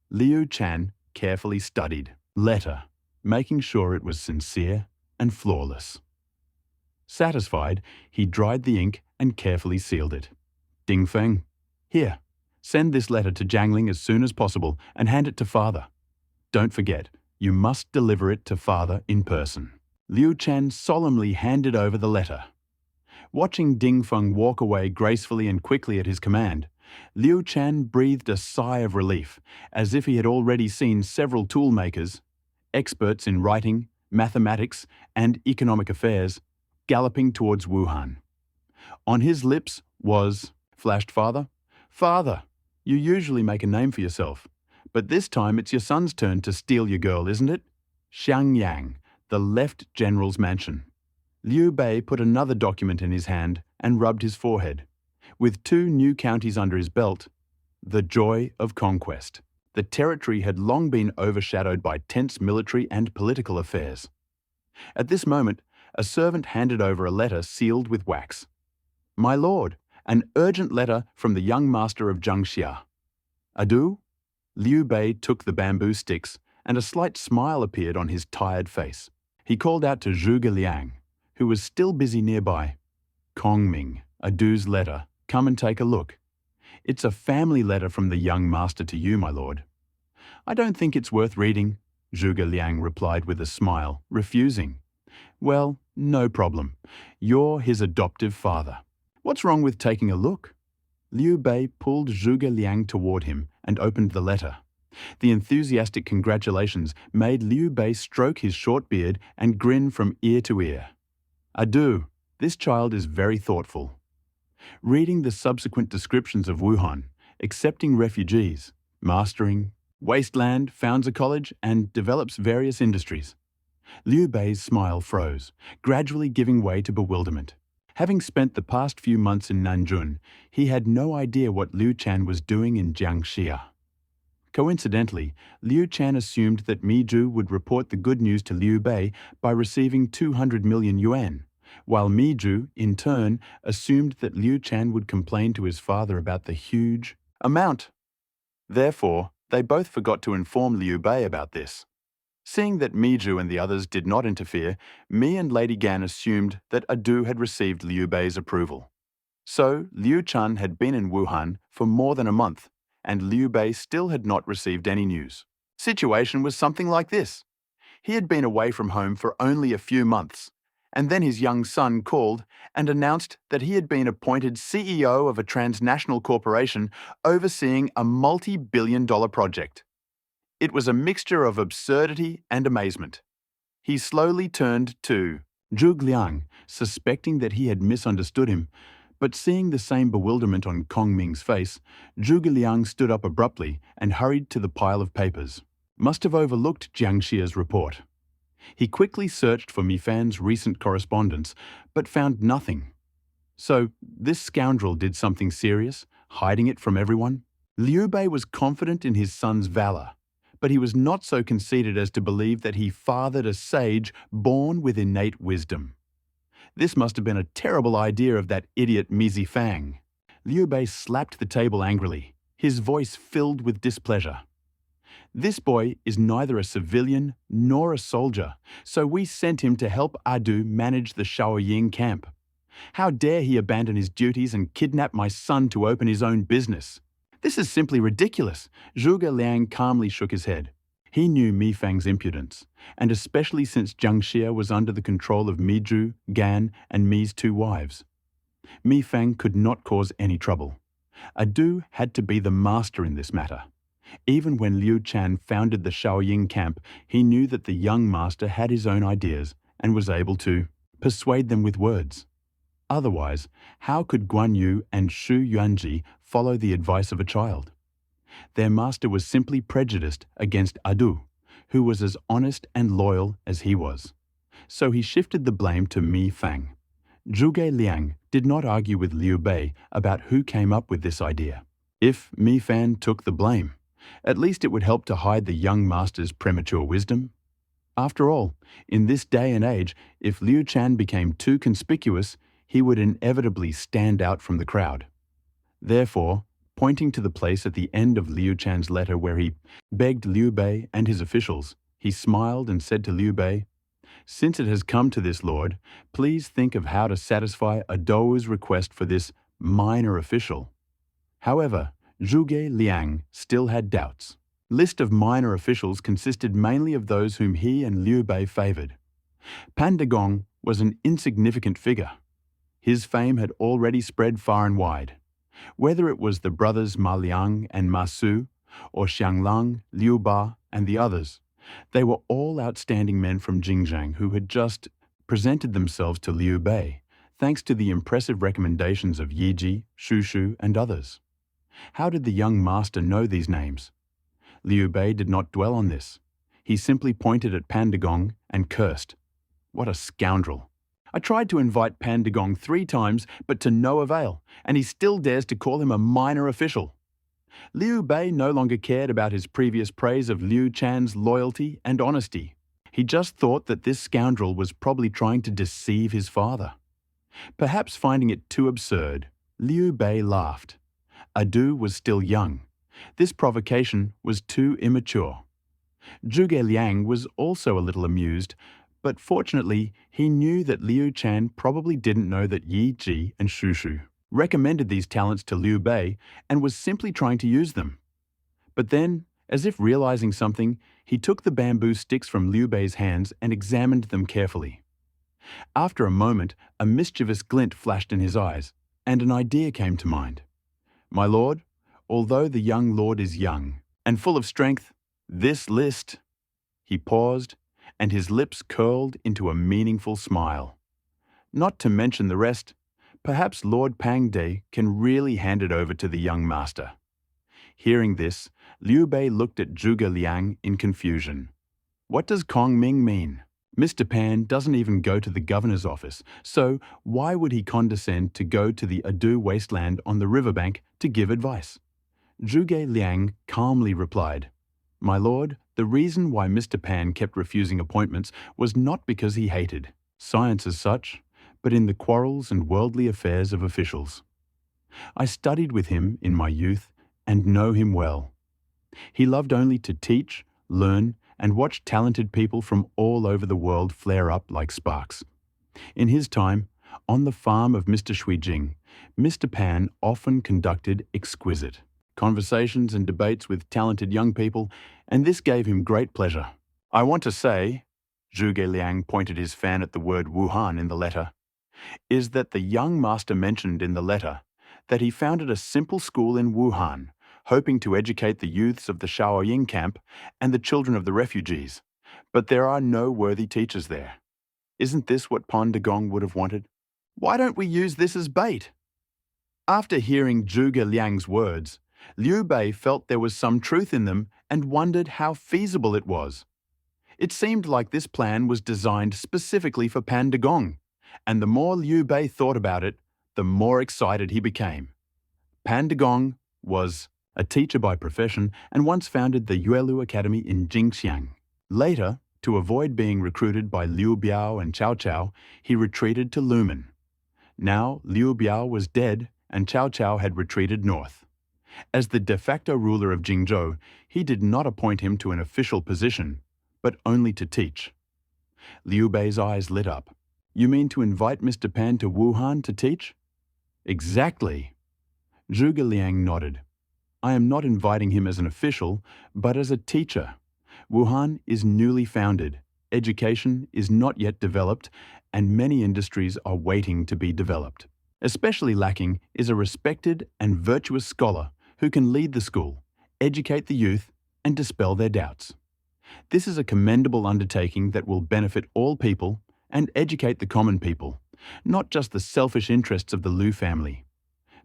Liu Shan carefully studied letter, making sure it was sincere and flawless. Satisfied, he dried the ink and carefully sealed it. "Ding Feng, here, send this letter to Jiangling as soon as possible and hand it to father. Don't forget, you must deliver it to father in person." Liu Shan solemnly handed over the letter. Watching Ding Feng walk away gracefully and quickly at his command, Liu Shan breathed a sigh of relief, as if he had already seen several toolmakers, experts in writing, mathematics, and economic affairs, galloping towards Wuhan. On his lips flashed father, "Father, you usually make a name for yourself, but this time it's your son's turn to steal your girl, isn't it?" Xiangyang, the left general's mansion. Liu Bei put another document in his hand and rubbed his forehead. With 2 new counties under his belt, the joy of conquest. The territory had long been overshadowed by tense military and political affairs. At this moment, a servant handed over a letter sealed with wax. "My lord, an urgent letter from the young master of Zhangxia." "Adieu?" Liu Bei took the bamboo sticks, and a slight smile appeared on his tired face. He called out to Zhuge Liang, who was still busy nearby. "Kongming, Adu's letter. Come and take a look. It's a family letter from the young master to you, my lord." "I don't think it's worth reading," Zhuge Liang replied with a smile, refusing. "Well, No problem. You're his adoptive father. What's wrong with taking a look? Liu Bei pulled Zhuge Liang toward him and opened the letter. The enthusiastic congratulations made Liu Bei stroke his short beard and grin from ear to ear. Adieu, this child is very thoughtful. Reading the subsequent descriptions of Wuhan, accepting refugees, mastering, wasteland, founds a college, and develops various industries. Liu Bei's smile froze, gradually giving way to bewilderment. Having spent the past few months in Nanjun, he had no idea what Liu Chan was doing in Jiangxia. Coincidentally, Liu Chan assumed that Mi Zhu would report the good news to Liu Bei by receiving 200 million yuan, while Mi Zhu, in turn, assumed that Liu Chan would complain to his father about the huge amount. Therefore, they both forgot to inform Liu Bei about this. Seeing that Mi Zhu and the others did not interfere, Mi and Lady Gan assumed that Adu had received Liu Bei's approval. So, Liu Chan had been in Wuhan for more than a month, and Liu Bei still had not received any news. Situation was something like this. He had been away from home for only a few months, and then his young son called and announced that he had been appointed CEO of a transnational corporation overseeing a multi-billion-dollar project. It was a mixture of absurdity and amazement. He slowly turned to Zhuge Liang, suspecting that he had misunderstood him, but seeing the same bewilderment on Kong Ming's face, Zhuge Liang stood up abruptly and hurried to the pile of papers. Must have overlooked Jiangxia's report. He quickly searched for Mi Fan's recent correspondence, but found nothing. So, this scoundrel did something serious, hiding it from everyone? Liu Bei was confident in his son's valor, but he was not so conceited as to believe that he fathered a sage born with innate wisdom. This must have been a terrible idea of that idiot Mi Zifang. Liu Bei slapped the table angrily, his voice filled with displeasure. This boy is neither a civilian nor a soldier, so we sent him to help Adu manage the Shaoying camp. How dare he abandon his duties and kidnap my son to open his own business? This is simply ridiculous. Zhuge Liang calmly shook his head. He knew Mi Fang's impudence, and especially since Jiangxia was under the control of Mi Zhu, Gan, and Mi's two wives. Mi Fang could not cause any trouble. Adu had to be the master in this matter. Even when Liu Chan founded the Shaoying camp, he knew that the young master had his own ideas and was able to persuade them with words. Otherwise, how could Guan Yu and Shu Yuanji follow the advice of a child? Their master was simply prejudiced against Adu, who was as honest and loyal as he was. So he shifted the blame to Mi Fang. Zhuge Liang did not argue with Liu Bei about who came up with this idea. If Mi Fan took the blame, at least it would help to hide the young master's premature wisdom. After all, in this day and age, if Liu Chan became too conspicuous, he would inevitably stand out from the crowd. Therefore, pointing to the place at the end of Liu Chan's letter where he begged Liu Bei and his officials, he smiled and said to Liu Bei, "Since it has come to this, Lord, please think of how to satisfy Adou's request for this minor official." However, Zhuge Liang still had doubts. List of minor officials consisted mainly of those whom he and Liu Bei favored. Pandagong was an insignificant figure. His fame had already spread far and wide. Whether it was the brothers Ma Liang and Ma Su, or Xianglang, Liu Ba, and the others, they were all outstanding men from Xinjiang who had just presented themselves to Liu Bei, thanks to the impressive recommendations of Yiji, Shushu, and others. How did the young master know these names? Liu Bei did not dwell on this. He simply pointed at Pandagong and cursed. What a scoundrel! I tried to invite Pandagong 3 times, but to no avail, and he still dares to call him a minor official. Liu Bei no longer cared about his previous praise of Liu Chan's loyalty and honesty. He just thought that this scoundrel was probably trying to deceive his father. Perhaps finding it too absurd, Liu Bei laughed. Adu was still young. This provocation was too immature. Zhuge Liang was also a little amused, but fortunately, he knew that Liu Chan probably didn't know that Yi Ji and Shushu recommended these talents to Liu Bei and was simply trying to use them. But then, as if realizing something, he took the bamboo sticks from Liu Bei's hands and examined them carefully. After a moment, a mischievous glint flashed in his eyes, and an idea came to mind. "My lord, although the young lord is young and full of strength, this list—" He paused, and his lips curled into a meaningful smile. "Not to mention the rest, perhaps Lord Pang De can really hand it over to the young master." Hearing this, Liu Bei looked at Zhuge Liang in confusion. What does Kong Ming mean? Mr. Pan doesn't even go to the governor's office, so why would he condescend to go to the Adu wasteland on the riverbank to give advice? Zhuge Liang calmly replied, "My lord, the reason why Mr. Pan kept refusing appointments was not because he hated science as such, but in the quarrels and worldly affairs of officials. I studied with him in my youth and know him well. He loved only to teach, learn, and watch talented people from all over the world flare up like sparks. In his time, on the farm of Mr. Shuijing, Mr. Pan often conducted exquisite conversations and debates with talented young people, and this gave him great pleasure. I want to say," Zhuge Liang pointed his fan at the word Wuhan in the letter, "is that the young master mentioned in the letter that he founded a simple school in Wuhan, hoping to educate the youths of the Shaoying camp and the children of the refugees, but there are no worthy teachers there. Isn't this what Pon Degong would have wanted? Why don't we use this as bait?" After hearing Zhuge Liang's words, Liu Bei felt there was some truth in them and wondered how feasible it was. It seemed like this plan was designed specifically for Pan Degong, and the more Liu Bei thought about it, the more excited he became. Pan Degong was a teacher by profession and once founded the Yuelu Academy in Jingxiang. Later, to avoid being recruited by Liu Biao and Cao Cao, he retreated to Lumen. Now, Liu Biao was dead and Cao Cao had retreated north. As the de facto ruler of Jingzhou, he did not appoint him to an official position, but only to teach. Liu Bei's eyes lit up. "You mean to invite Mr. Pan to Wuhan to teach?" "Exactly." Zhuge Liang nodded. "I am not inviting him as an official, but as a teacher. Wuhan is newly founded, education is not yet developed, and many industries are waiting to be developed. Especially lacking is a respected and virtuous scholar who can lead the school, educate the youth, and dispel their doubts. This is a commendable undertaking that will benefit all people and educate the common people, not just the selfish interests of the Liu family.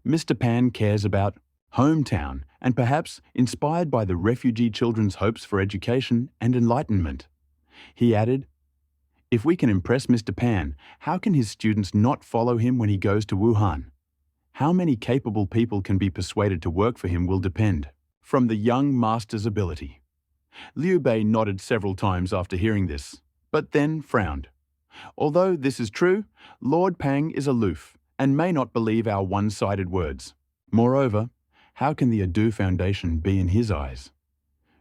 Mr. Pan cares about hometown and perhaps inspired by the refugee children's hopes for education and enlightenment." He added, "If we can impress Mr. Pan, how can his students not follow him when he goes to Wuhan? How many capable people can be persuaded to work for him will depend from the young master's ability." Liu Bei nodded several times after hearing this, but then frowned. Although this is true, Lord Pang is aloof and may not believe our one-sided words. Moreover, how can the Adu Foundation be in his eyes?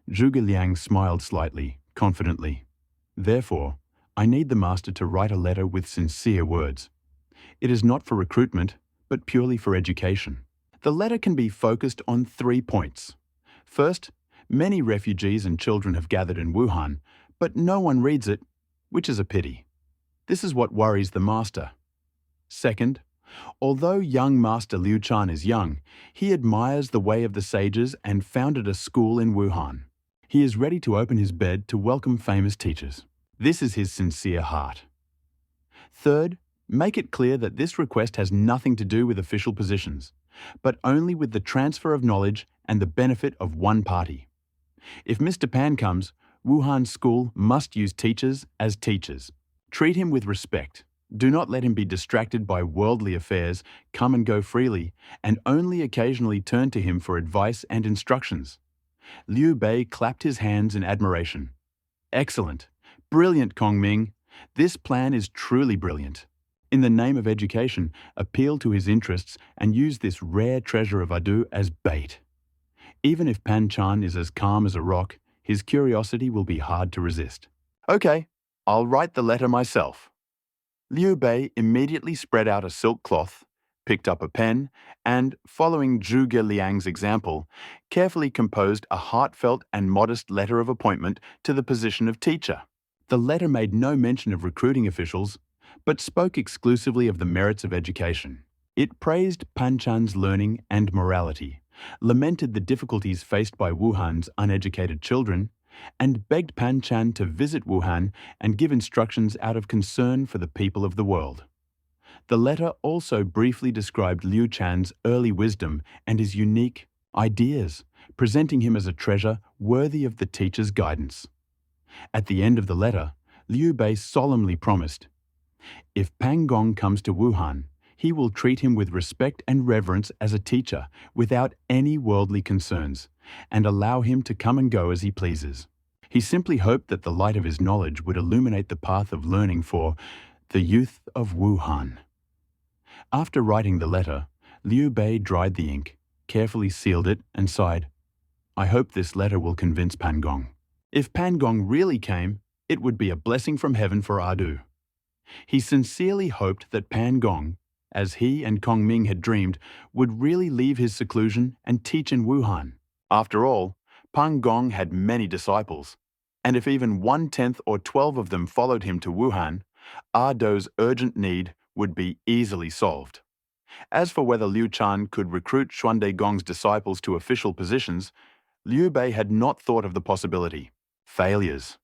Zhuge Liang smiled slightly, confidently. "Therefore, I need the master to write a letter with sincere words. It is not for recruitment, but purely for education. The letter can be focused on 3 points. First, many refugees and children have gathered in Wuhan, but no one reads it, which is a pity. This is what worries the master. Second, although young Master Liu Shan is young, he admires the way of the sages and founded a school in Wuhan. He is ready to open his bed to welcome famous teachers. This is his sincere heart. Third, make it clear that this request has nothing to do with official positions, but only with the transfer of knowledge and the benefit of one party. If Mr. Pan comes, Wuhan School must use teachers as teachers. Treat him with respect. Do not let him be distracted by worldly affairs, come and go freely, and only occasionally turn to him for advice and instructions." Liu Bei clapped his hands in admiration. "Excellent! Brilliant, Kong Ming! This plan is truly brilliant. In the name of education, appeal to his interests and use this rare treasure of Adu as bait. Even if Pan Chan is as calm as a rock, his curiosity will be hard to resist." "Okay, I'll write the letter myself." Liu Bei immediately spread out a silk cloth, picked up a pen, and, following Zhuge Liang's example, carefully composed a heartfelt and modest letter of appointment to the position of teacher. The letter made no mention of recruiting officials, but spoke exclusively of the merits of education. It praised Pan Chan's learning and morality, lamented the difficulties faced by Wuhan's uneducated children, and begged Pan Chan to visit Wuhan and give instructions out of concern for the people of the world. The letter also briefly described Liu Chan's early wisdom and his unique ideas, presenting him as a treasure worthy of the teacher's guidance. At the end of the letter, Liu Bei solemnly promised, "If Pan Gong comes to Wuhan, he will treat him with respect and reverence as a teacher without any worldly concerns, and allow him to come and go as he pleases." He simply hoped that the light of his knowledge would illuminate the path of learning for the youth of Wuhan. After writing the letter, Liu Bei dried the ink, carefully sealed it, and sighed, "I hope this letter will convince Pan Gong. If Pan Gong really came, it would be a blessing from heaven for Adu." He sincerely hoped that Pan Gong, as he and Kong Ming had dreamed, would really leave his seclusion and teach in Wuhan. After all, Pan Gong had many disciples, and if even 1/10 or 12 of them followed him to Wuhan, Ardo's urgent need would be easily solved. As for whether Liu Chan could recruit Xuande Gong's disciples to official positions, Liu Bei had not thought of the possibility. Failures.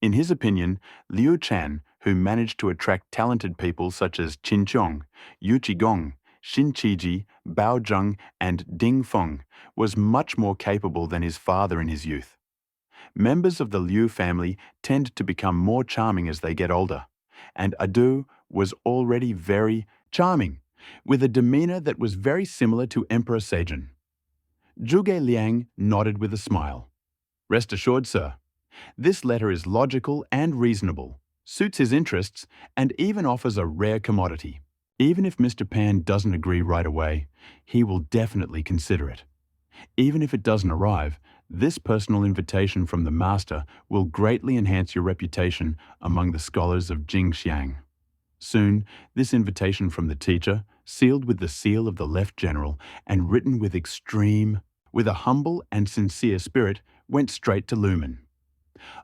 In his opinion, Liu Chan, who managed to attract talented people such as Qin Chong, Yu Qigong, Xin Qiji, Bao Zheng, and Ding Feng, was much more capable than his father in his youth. Members of the Liu family tend to become more charming as they get older, and Adu was already very charming, with a demeanor that was very similar to Emperor Sejong. Zhuge Liang nodded with a smile. "Rest assured, sir, this letter is logical and reasonable, suits his interests, and even offers a rare commodity. Even if Mr. Pan doesn't agree right away, he will definitely consider it. Even if it doesn't arrive, this personal invitation from the master will greatly enhance your reputation among the scholars of Jingxiang." Soon, this invitation from the teacher, sealed with the seal of the left general and written with a humble and sincere spirit, went straight to Lumen.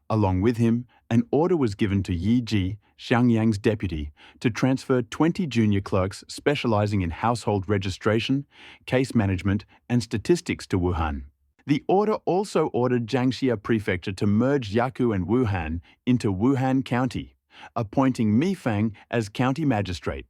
Along with him, an order was given to Yi Ji, Xiangyang's deputy, to transfer 20 junior clerks specializing in household registration, case management, and statistics to Wuhan. The order also ordered Jiangxia Prefecture to merge Yaku and Wuhan into Wuhan County, appointing Mi Fang as county magistrate.